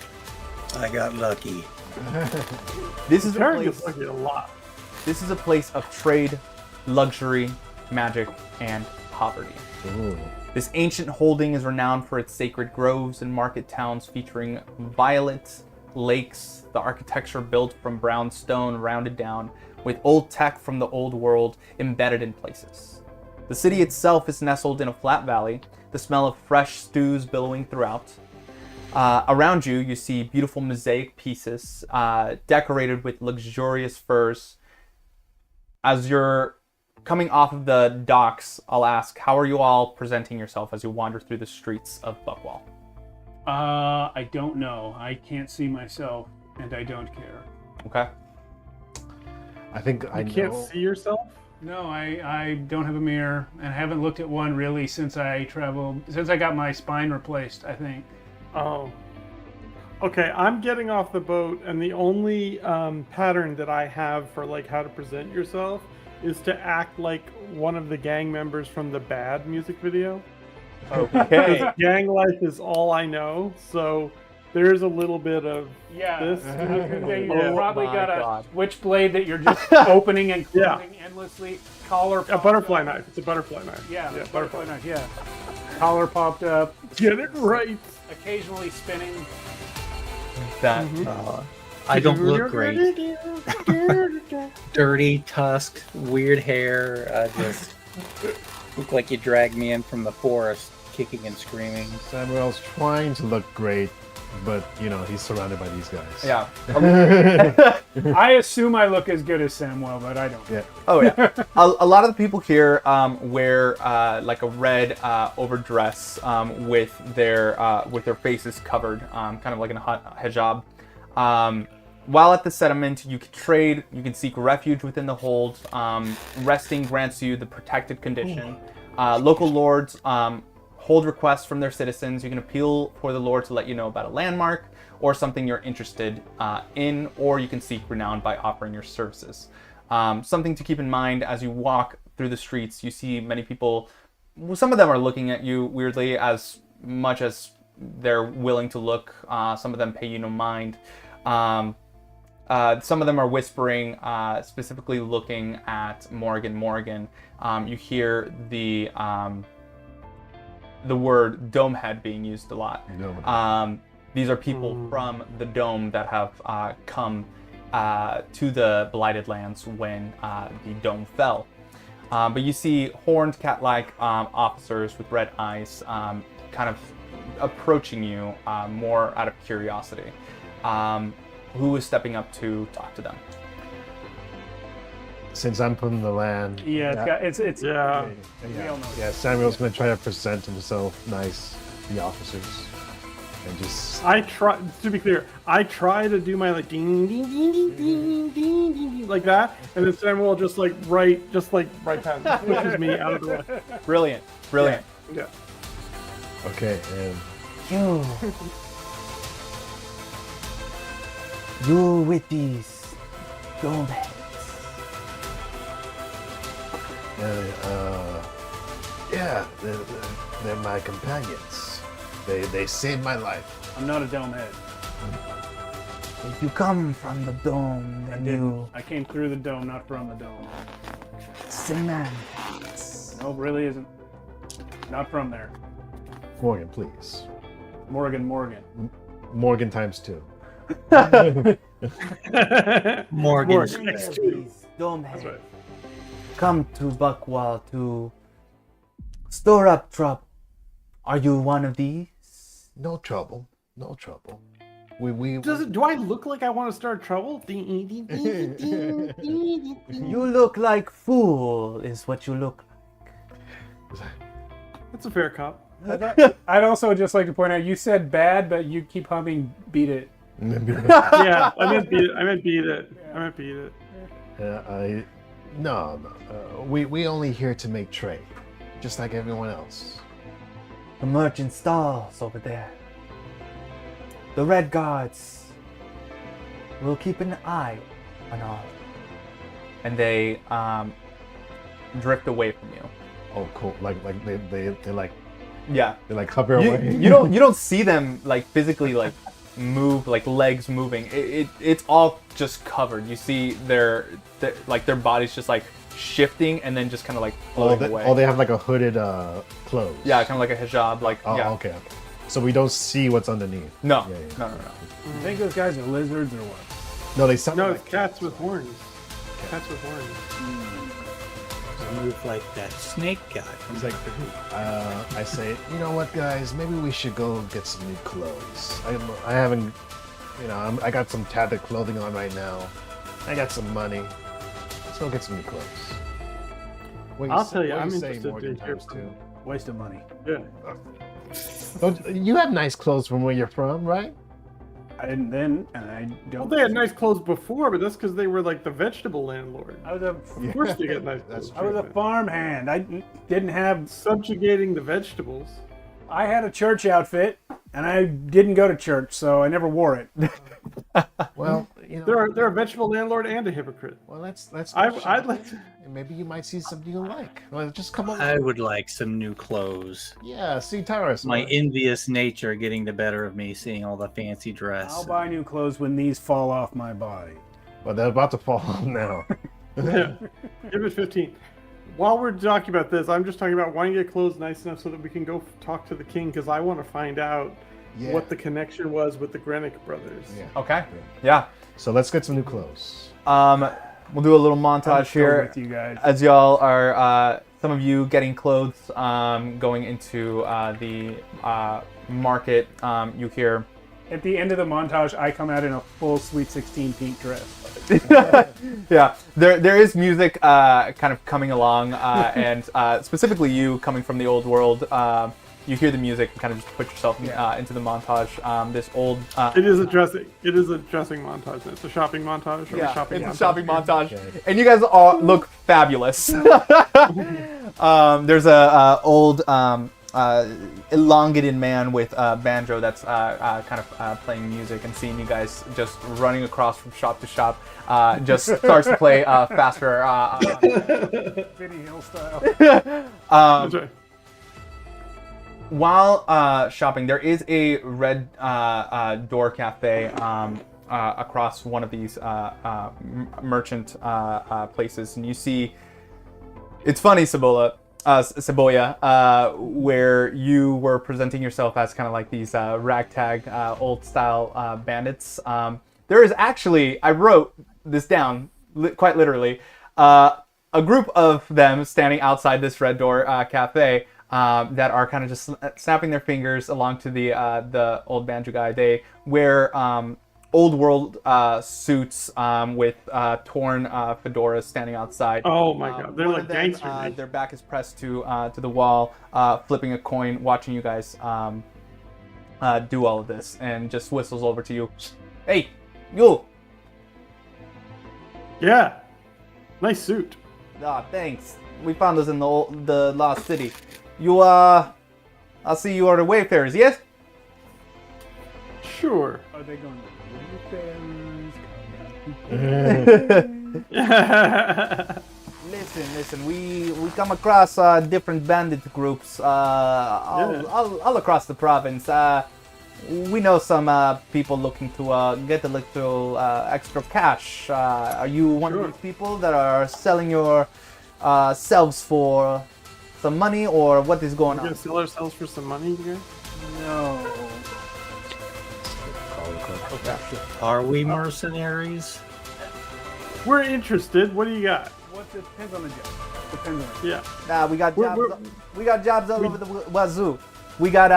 I got lucky. This is Tara gets lucky a lot. This is a place of trade, luxury, magic, and poverty. Ooh. This ancient holding is renowned for its sacred groves and market towns featuring violet lakes, the architecture built from brown stone rounded down, with old tech from the old world embedded in places. The city itself is nestled in a flat valley, the smell of fresh stews billowing throughout. Around you, you see beautiful mosaic pieces decorated with luxurious furs. As you're coming off of the docks, I'll ask, how are you all presenting yourself as you wander through the streets of Buckwell? I don't know. I can't see myself, and I don't care. Okay. I think I can't see yourself? No, I don't have a mirror, and I haven't looked at one really since I got my spine replaced, I think. Oh. Okay, I'm getting off the boat, and the only pattern that I have for like how to present yourself is to act like one of the gang members from the Bad music video. Okay. Gang life is all I know, so there's a little bit of this. You probably got a switchblade that you're just opening and closing endlessly. Collar. A butterfly knife. It's a butterfly knife. Yeah, butterfly knife. Yeah. Collar popped up. Get it right. Occasionally spinning. That. I don't look great. Dirty, tusked, weird hair. Just look like you dragged me in from the forest, kicking and screaming. Samuel's trying to look great, but he's surrounded by these guys. Yeah. I assume I look as good as Samuel, but I don't. Yeah. Oh yeah. A lot of the people here wear like a red overdress with their faces covered, kind of like a hijab. While at the settlement, you can trade, you can seek refuge within the hold. Resting grants you the protected condition. Local lords hold requests from their citizens. You can appeal for the lord to let you know about a landmark or something you're interested in, or you can seek renown by offering your services. Something to keep in mind as you walk through the streets, you see many people, some of them are looking at you weirdly as much as they're willing to look. Some of them pay you no mind. Some of them are whispering, specifically looking at Morgan. You hear the word Domehead being used a lot. These are people from the Dome that have come to the Blighted Lands when the Dome fell. But you see horned cat-like officers with red eyes kind of approaching you more out of curiosity. Who is stepping up to talk to them? Since I'm from the land. Yeah, it's yeah. We all know. Yeah, Samuel's gonna try to present himself nice to the officers, and just. I try to be clear. I try to do my like ding ding ding ding ding ding ding like that, and then Samuel just like right past pushes me out of the way. Brilliant. Yeah. Okay, and you with these dome heads. Yeah, they're my companions. They saved my life. I'm not a dome head. If you come from the dome, then I came through the dome, not from the dome. semantics. No, really isn't. Not from there. Morgan, please. Morgan. Morgan times 2. Morgan's Dome heads. Come to Buckwall to store up trouble. Are you one of these? No trouble. We Do I look like I want to start trouble? You look like fool, is what you look like. That's a fair cop. I'd also just like to point out, you said bad, but you keep humming "Beat It." Yeah, I meant beat it. No. We only here to make trade, just like everyone else. The merchant stalls over there. The Red Guards will keep an eye on all. And they drift away from you. Oh, cool! Like they like. Yeah. They like hover away. You don't see them like physically like move, like legs moving. It's all just covered. You see their bodies just like shifting and then just kind of like floating away. Oh, they have like a hooded clothes. Yeah, kind of like a hijab. Like yeah. Okay. So we don't see what's underneath. No. Yeah. No. You think those guys are lizards or what? No, they sound No, like it's cats with horns. Cats with horns. Move like that snake guy. He's like, I say, you know what, guys? Maybe we should go get some new clothes. I haven't, I got some tattered clothing on right now. I got some money. Let's go get some new clothes. I'll tell you, I'm say, interested Morgan to hear times from 2. Waste of money. Yeah. You have nice clothes from where you're from, right? I didn't then, and I don't. Well, they had nice clothes before, but that's because they were like the vegetable landlord. Of course they get nice clothes. I was a farmhand. I didn't have subjugating the vegetables. I had a church outfit, and I didn't go to church, so I never wore it. Well, they're a vegetable landlord and a hypocrite. Well, let's. I'd like to. Maybe you might see something you like. Well, just come on. I would like some new clothes. Yeah, see Taurus. My envious nature getting the better of me, seeing all the fancy dress. I'll buy new clothes when these fall off my body. Well, they're about to fall off now. Yeah. Give it 15. While we're talking about this, I'm just talking about wanting to get clothes nice enough so that we can go talk to the king, because I want to find out what the connection was with the Grenick brothers. Yeah. Okay. Yeah. So let's get some new clothes. We'll do a little montage here with you guys. as y'all are some of you getting clothes, going into the market. You hear. At the end of the montage, I come out in a full Sweet 16 pink dress. Yeah, there is music kind of coming along, and specifically you coming from the old world. You hear the music and kind of just put yourself into the montage. This old. It is a dressing montage. It's a shopping montage. It's a shopping montage, and you guys all look fabulous. There's a old elongated man with a banjo that's kind of playing music, and seeing you guys just running across from shop to shop, just starts to play faster. Vinny Hill style. While shopping, there is a red door cafe across one of these merchant places, and you see. It's funny, Cebolla, where you were presenting yourself as kind of like these ragtag, old-style bandits. There is actually, I wrote this down quite literally, a group of them standing outside this red door cafe. that are kind of just snapping their fingers along to the old banjo guy. They wear old world suits with torn fedoras standing outside. Oh my god, they're like them, gangsters. their back is pressed to the wall, flipping a coin, watching you guys do all of this, and just whistles over to you. Hey, you! Yeah, nice suit. Ah, thanks. We found this in the lost city. You I'll see you are the wayfarers, yes? Sure. Are they going Listen. We come across different bandit groups all across the province. We know some people looking to get a little extra cash. Are you one of these people that are selling your selves for some money, or what is going on? We're gonna sell ourselves for some money, you guys? No. Are we mercenaries? We're interested. What do you got? What depends on the job. Depends on the Yeah. Nah, we got jobs all over the wazoo. We got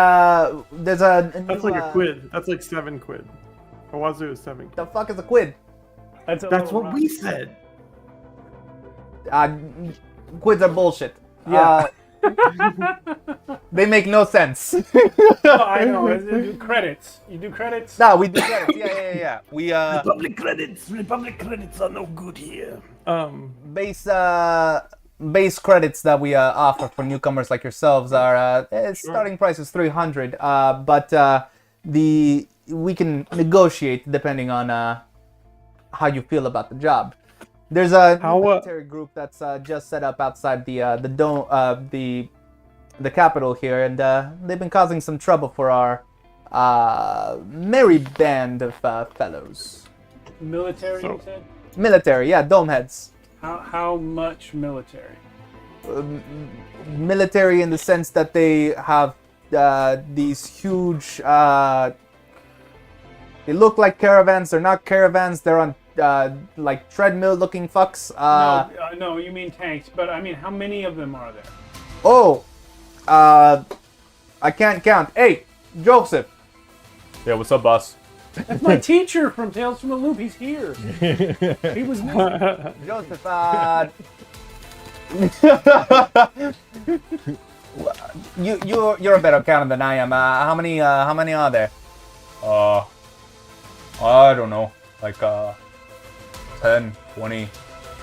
there's a new, That's like a quid. That's like 7 quid. A wazoo is 7 quid. The fuck is a quid? That's what we said. Quids are bullshit. Yeah. They make no sense. I know. You do credits. You do credits? No, we do credits. Yeah. We Republic credits are no good here. Base credits that we offer for newcomers like yourselves are starting price is 300. But we can negotiate depending on how you feel about the job. There's a military group that's just set up outside the dome, the capital here, and they've been causing some trouble for our merry band of fellows. Military, you said? Military, yeah, dome heads. How much military? Military in the sense that they have these huge. They look like caravans. They're not caravans. They're on like treadmill-looking fucks. No, you mean tanks. But I mean, how many of them are there? Oh, I can't count. Hey, Joseph. Yeah, what's up, boss? That's my teacher from Tales from the Loop. He's here. He was missing. Joseph, you're a better counter than I am. How many are there? I don't know. Like 10, 20,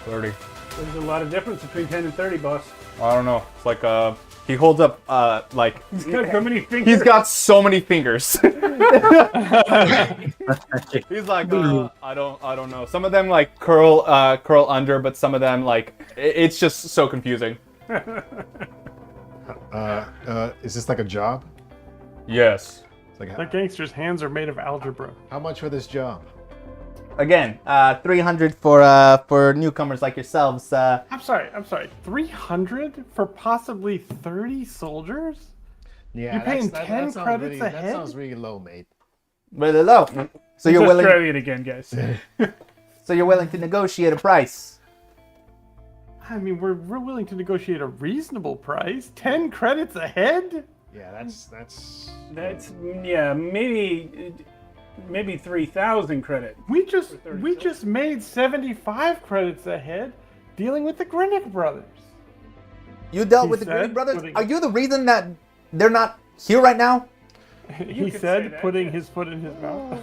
30. There's a lot of difference between 10 and 30, boss. I don't know. It's like he holds up like He's got so many fingers. He's got so many fingers. He's like I don't know. Some of them like curl under, but some of them like it's just so confusing. Is this like a job? Yes. It's like That gangster's hands are made of algebra. How much for this job? Again, 300 for newcomers like yourselves. I'm sorry. 300 for possibly 30 soldiers? Yeah, You're paying that 10 sounds credits really, ahead? That sounds really low, mate. Really low. So you're willing. Australian again, guys. So you're willing to negotiate a price. I mean, we're willing to negotiate a reasonable price. 10 credits ahead? Yeah, that's yeah, maybe 3,000 credit. We just made 75 credits ahead dealing with the Grinnick brothers. You dealt He with the said, Green Brothers? putting- Are you the reason that they're not here right now? He said, putting his foot in his mouth.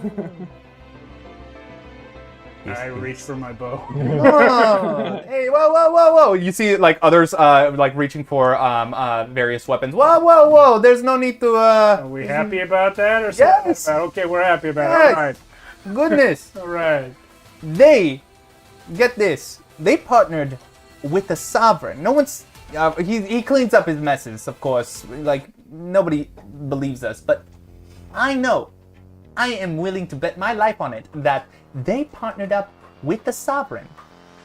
I reached for my bow. Oh, hey, whoa. You see like others like reaching for various weapons. Whoa. There's no need to Are we happy about that or Yes. Okay, we're happy about Yes. it. All right. Goodness. All right. They get this. They partnered with the sovereign. No one's he cleans up his messes, of course. Like nobody believes us, but I know. I am willing to bet my life on it that they partnered up with the sovereign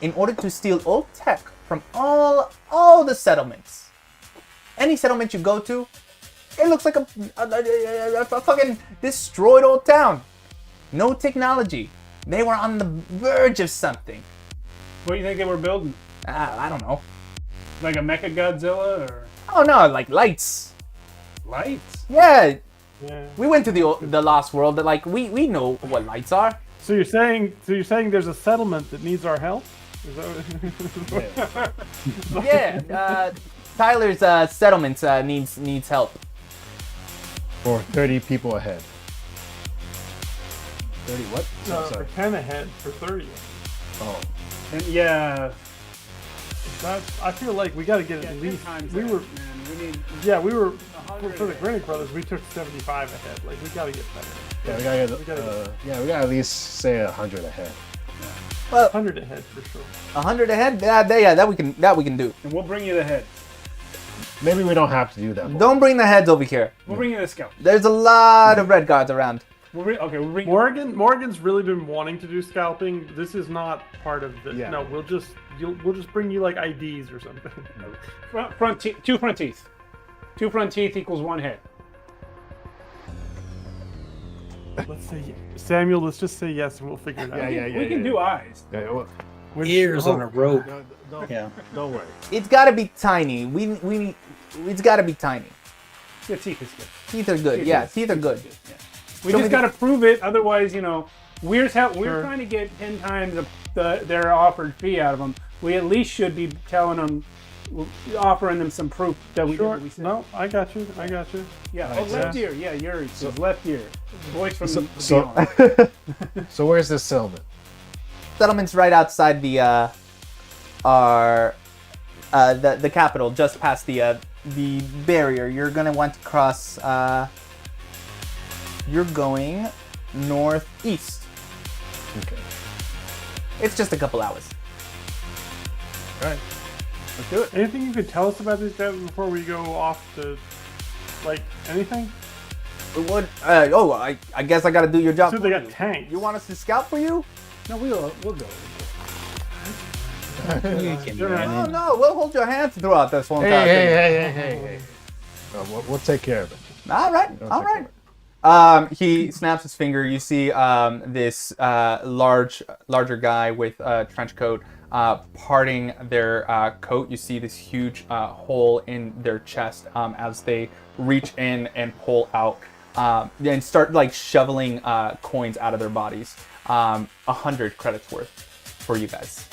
in order to steal old tech from all the settlements. Any settlement you go to, it looks like a fucking destroyed old town. No technology. They were on the verge of something. What do you think they were building? I don't know. Like a Mecha Godzilla or? Oh no, like lights. Lights? Yeah. Yeah. We went to the Lost World. Like we know what lights are. So you're saying there's a settlement that needs our help? Is that what... Yeah. Tyler's settlement needs help. For 30 people ahead. 30 what? No, Oh, sorry. for 10 ahead for 30. Oh. And yeah. I feel like we got to get at least. We were. For the Greenwich Brothers. We took 75 ahead. Like we got to get better. Yeah, we gotta at least say 100 ahead. Well, 100 ahead for sure. 100 ahead? That we can do. And we'll bring you the head. Maybe we don't have to do that. Don't bring the heads over here. We'll bring you the scout. There's a lot of red guards around. We'll bring Morgan's really been wanting to do scalping. This is not part of the. Yeah. No, we'll just bring you like IDs or something. Two front teeth. 2 front teeth equals 1 head. Let's say Samuel. Let's just say yes, and we'll figure it out. We can do eyes. Yeah, well, Ears on a rope. Don't worry. It's got to be tiny. It's got to be tiny. Yeah, teeth is good. Teeth are good. Yeah, teeth are good. We just got to prove it. Otherwise, we're trying to get 10 times their offered fee out of them. We at least should be telling them, offering them some proof that we did what we said. No, I got you. Yeah. Oh, left ear. Yeah, Yuri says left ear. Voice from So beyond. so where's this settlement? Settlement's right outside the capital, just past the barrier. You're gonna want to cross. You're going northeast. Okay. It's just a couple hours. All right. Let's do it. Anything you could tell us about these guys before we go off to, like, anything? What? I guess I gotta do your job. So they got tanks. You want us to scout for you? No, we'll go. No, we'll hold your hands throughout this one. Hey. We'll take care of it. All right. He snaps his finger. You see this larger guy with a trench coat parting their coat. You see this huge hole in their chest as they reach in and pull out and start like shoveling coins out of their bodies. 100 credits worth for you guys.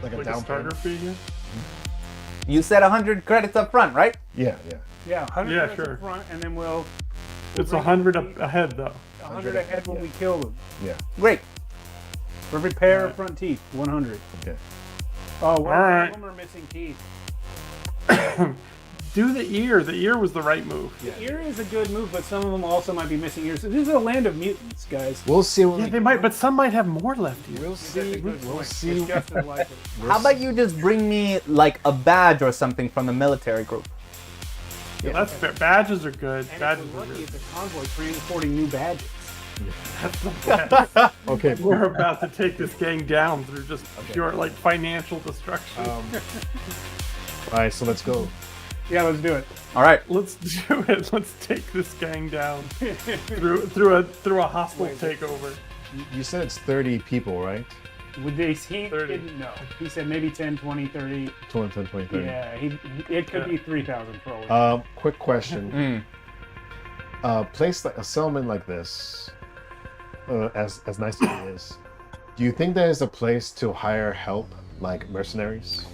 Like a down starter fee here? You said 100 credits up front, right? Yeah. Yeah, 100 Yeah, credits sure. up front, and then we'll It's 100 ahead though. 100 ahead when we kill them. Yeah. Great. For every pair of front teeth, 100. Okay. Oh, well, Alright. some of them are missing teeth. Do the ear. The ear was the right move. The ear is a good move, but some of them also might be missing ears. So this is a land of mutants, guys. We'll see. Yeah, they might, but some might have more left here. We'll see. We'll see. It's just like it. How about you just bring me like a badge or something from the military group? Yeah, that's fair. Badges are good. And Badges if are we're lucky, good. it's a convoy transporting new badges. That's the best. Okay. We're about to take this gang down through just pure like financial destruction. All right, so let's go. Yeah, let's do it. All right. Let's do it. Let's take this gang down through a hostile takeover. You said it's 30 people, right? With this, he didn't know. He said maybe 10, 20, 30. 20, 30. Yeah, it could be 3,000 for all. Quick question. Place like a settlement like this, as nice as it is, do you think there is a place to hire help, like mercenaries?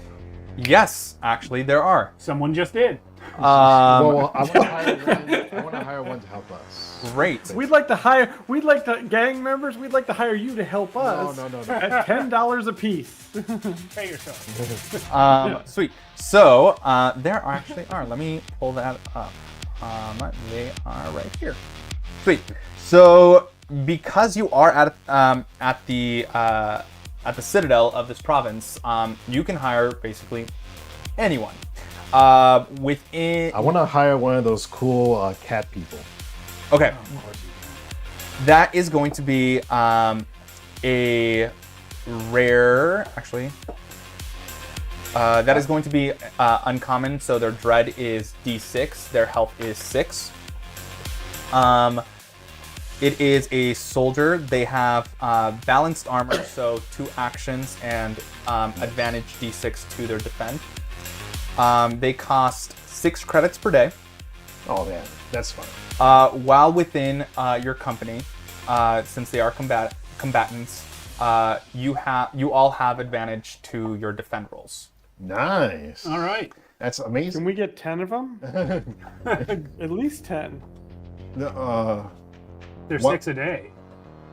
Yes, actually, there are. Someone just did. Well, I want to hire one to help us. Great. We'd like the gang members. We'd like to hire you to help us. No. At $10 a piece. Pay yourself. Sweet. So there actually are. Let me pull that up. They are right here. Sweet. So because you are at the citadel of this province, you can hire basically anyone. Within. I want to hire one of those cool cat people. Okay. That is going to be a rare, actually. That is going to be uncommon, so their dread is D6, their health is 6. It is a soldier. They have balanced armor, so 2 actions and advantage D6 to their defense. They cost 6 credits per day. Oh man, that's fine. While within your company, since they are combatants, you all have advantage to your defend rolls. Nice. All right. That's amazing. Can we get 10 of them? At least 10. There's 6 a day.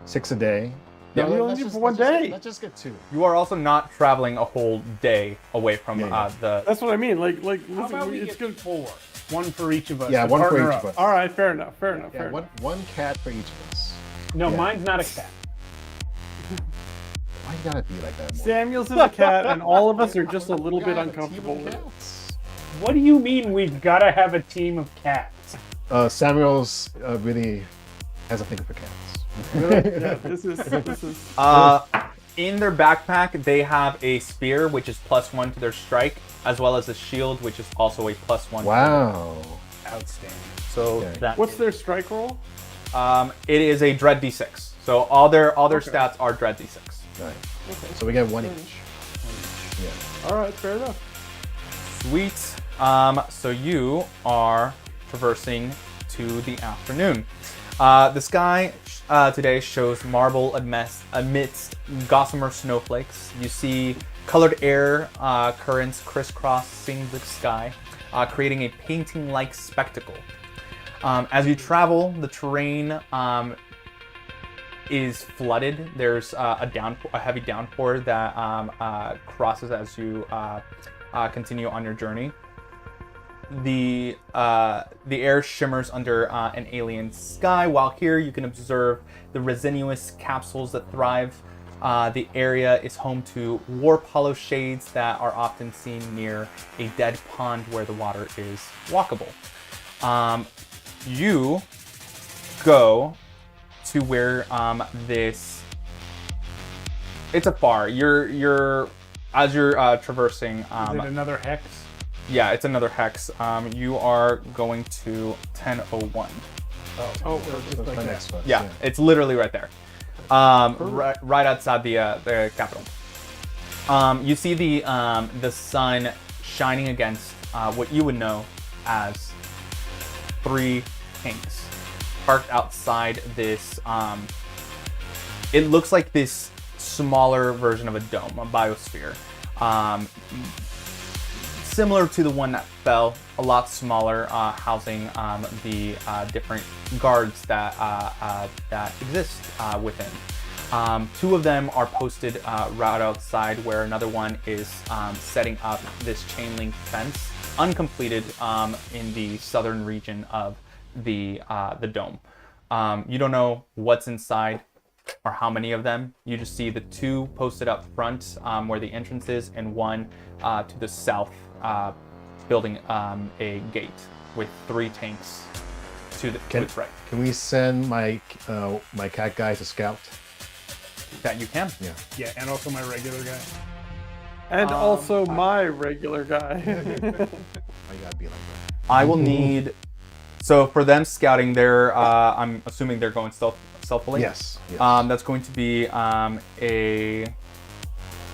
6 a day. Yeah, we only need for one day. Let's just get 2. You are also not traveling a whole day away from the. That's what I mean. Like, How listen, about we it's get good. 4? One for each of us. Yeah, to one for partner each up. of us. All right, fair enough. Fair enough. Yeah, one cat for each of us. No, Yeah. mine's not a cat. Why you gotta be like that? Morgan? Samuel's is a cat, and all of us are just a little bit uncomfortable with it. What do you mean we've got to have a team of cats? Samuel's really has a thing for cats. Yeah, this is. In their backpack, they have a spear, which is +1 to their strike, as well as a shield, which is also a +1. Wow. Outstanding. So What's their strike roll? it is a dread d6. So all their stats are dread d6. Right. Okay. So we get 1 each. Yeah. All right, fair enough. Sweet. So you are traversing to the afternoon. The sky today shows marble amidst gossamer snowflakes. You see colored air currents crisscrossing the sky, creating a painting-like spectacle. As you travel, the terrain is flooded. There's a heavy downpour that crosses as you continue on your journey. The air shimmers under an alien sky, while here you can observe the resinous capsules that thrive. The area is home to warp hollow shades that are often seen near a dead pond where the water is walkable. You go to where this. It's a bar. You're as you're traversing. Is it another hex? Yeah, it's another hex. You are going to 1001. Oh, just like next one. Yeah, it's literally right there. Right outside the capital. You see the sun shining against what you would know as 3 tanks parked outside this. It looks like this smaller version of a dome, a biosphere. Similar to the one that fell, a lot smaller, housing the different guards that exist within. 2 of them are posted right outside, where another one is setting up this chain link fence, uncompleted, in the southern region of the dome. You don't know what's inside or how many of them. You just see the 2 posted up front where the entrance is, and one to the south, building a gate with 3 tanks to its right. Can we send my my cat guy to scout? That you can. Yeah. Yeah, and also my regular guy. And also my regular guy. I gotta be like that. I will need. So for them scouting, they're I'm assuming they're going stealthily. Yes. That's going to be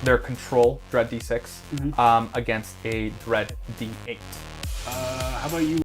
their control dread d6 against a dread d8. How about you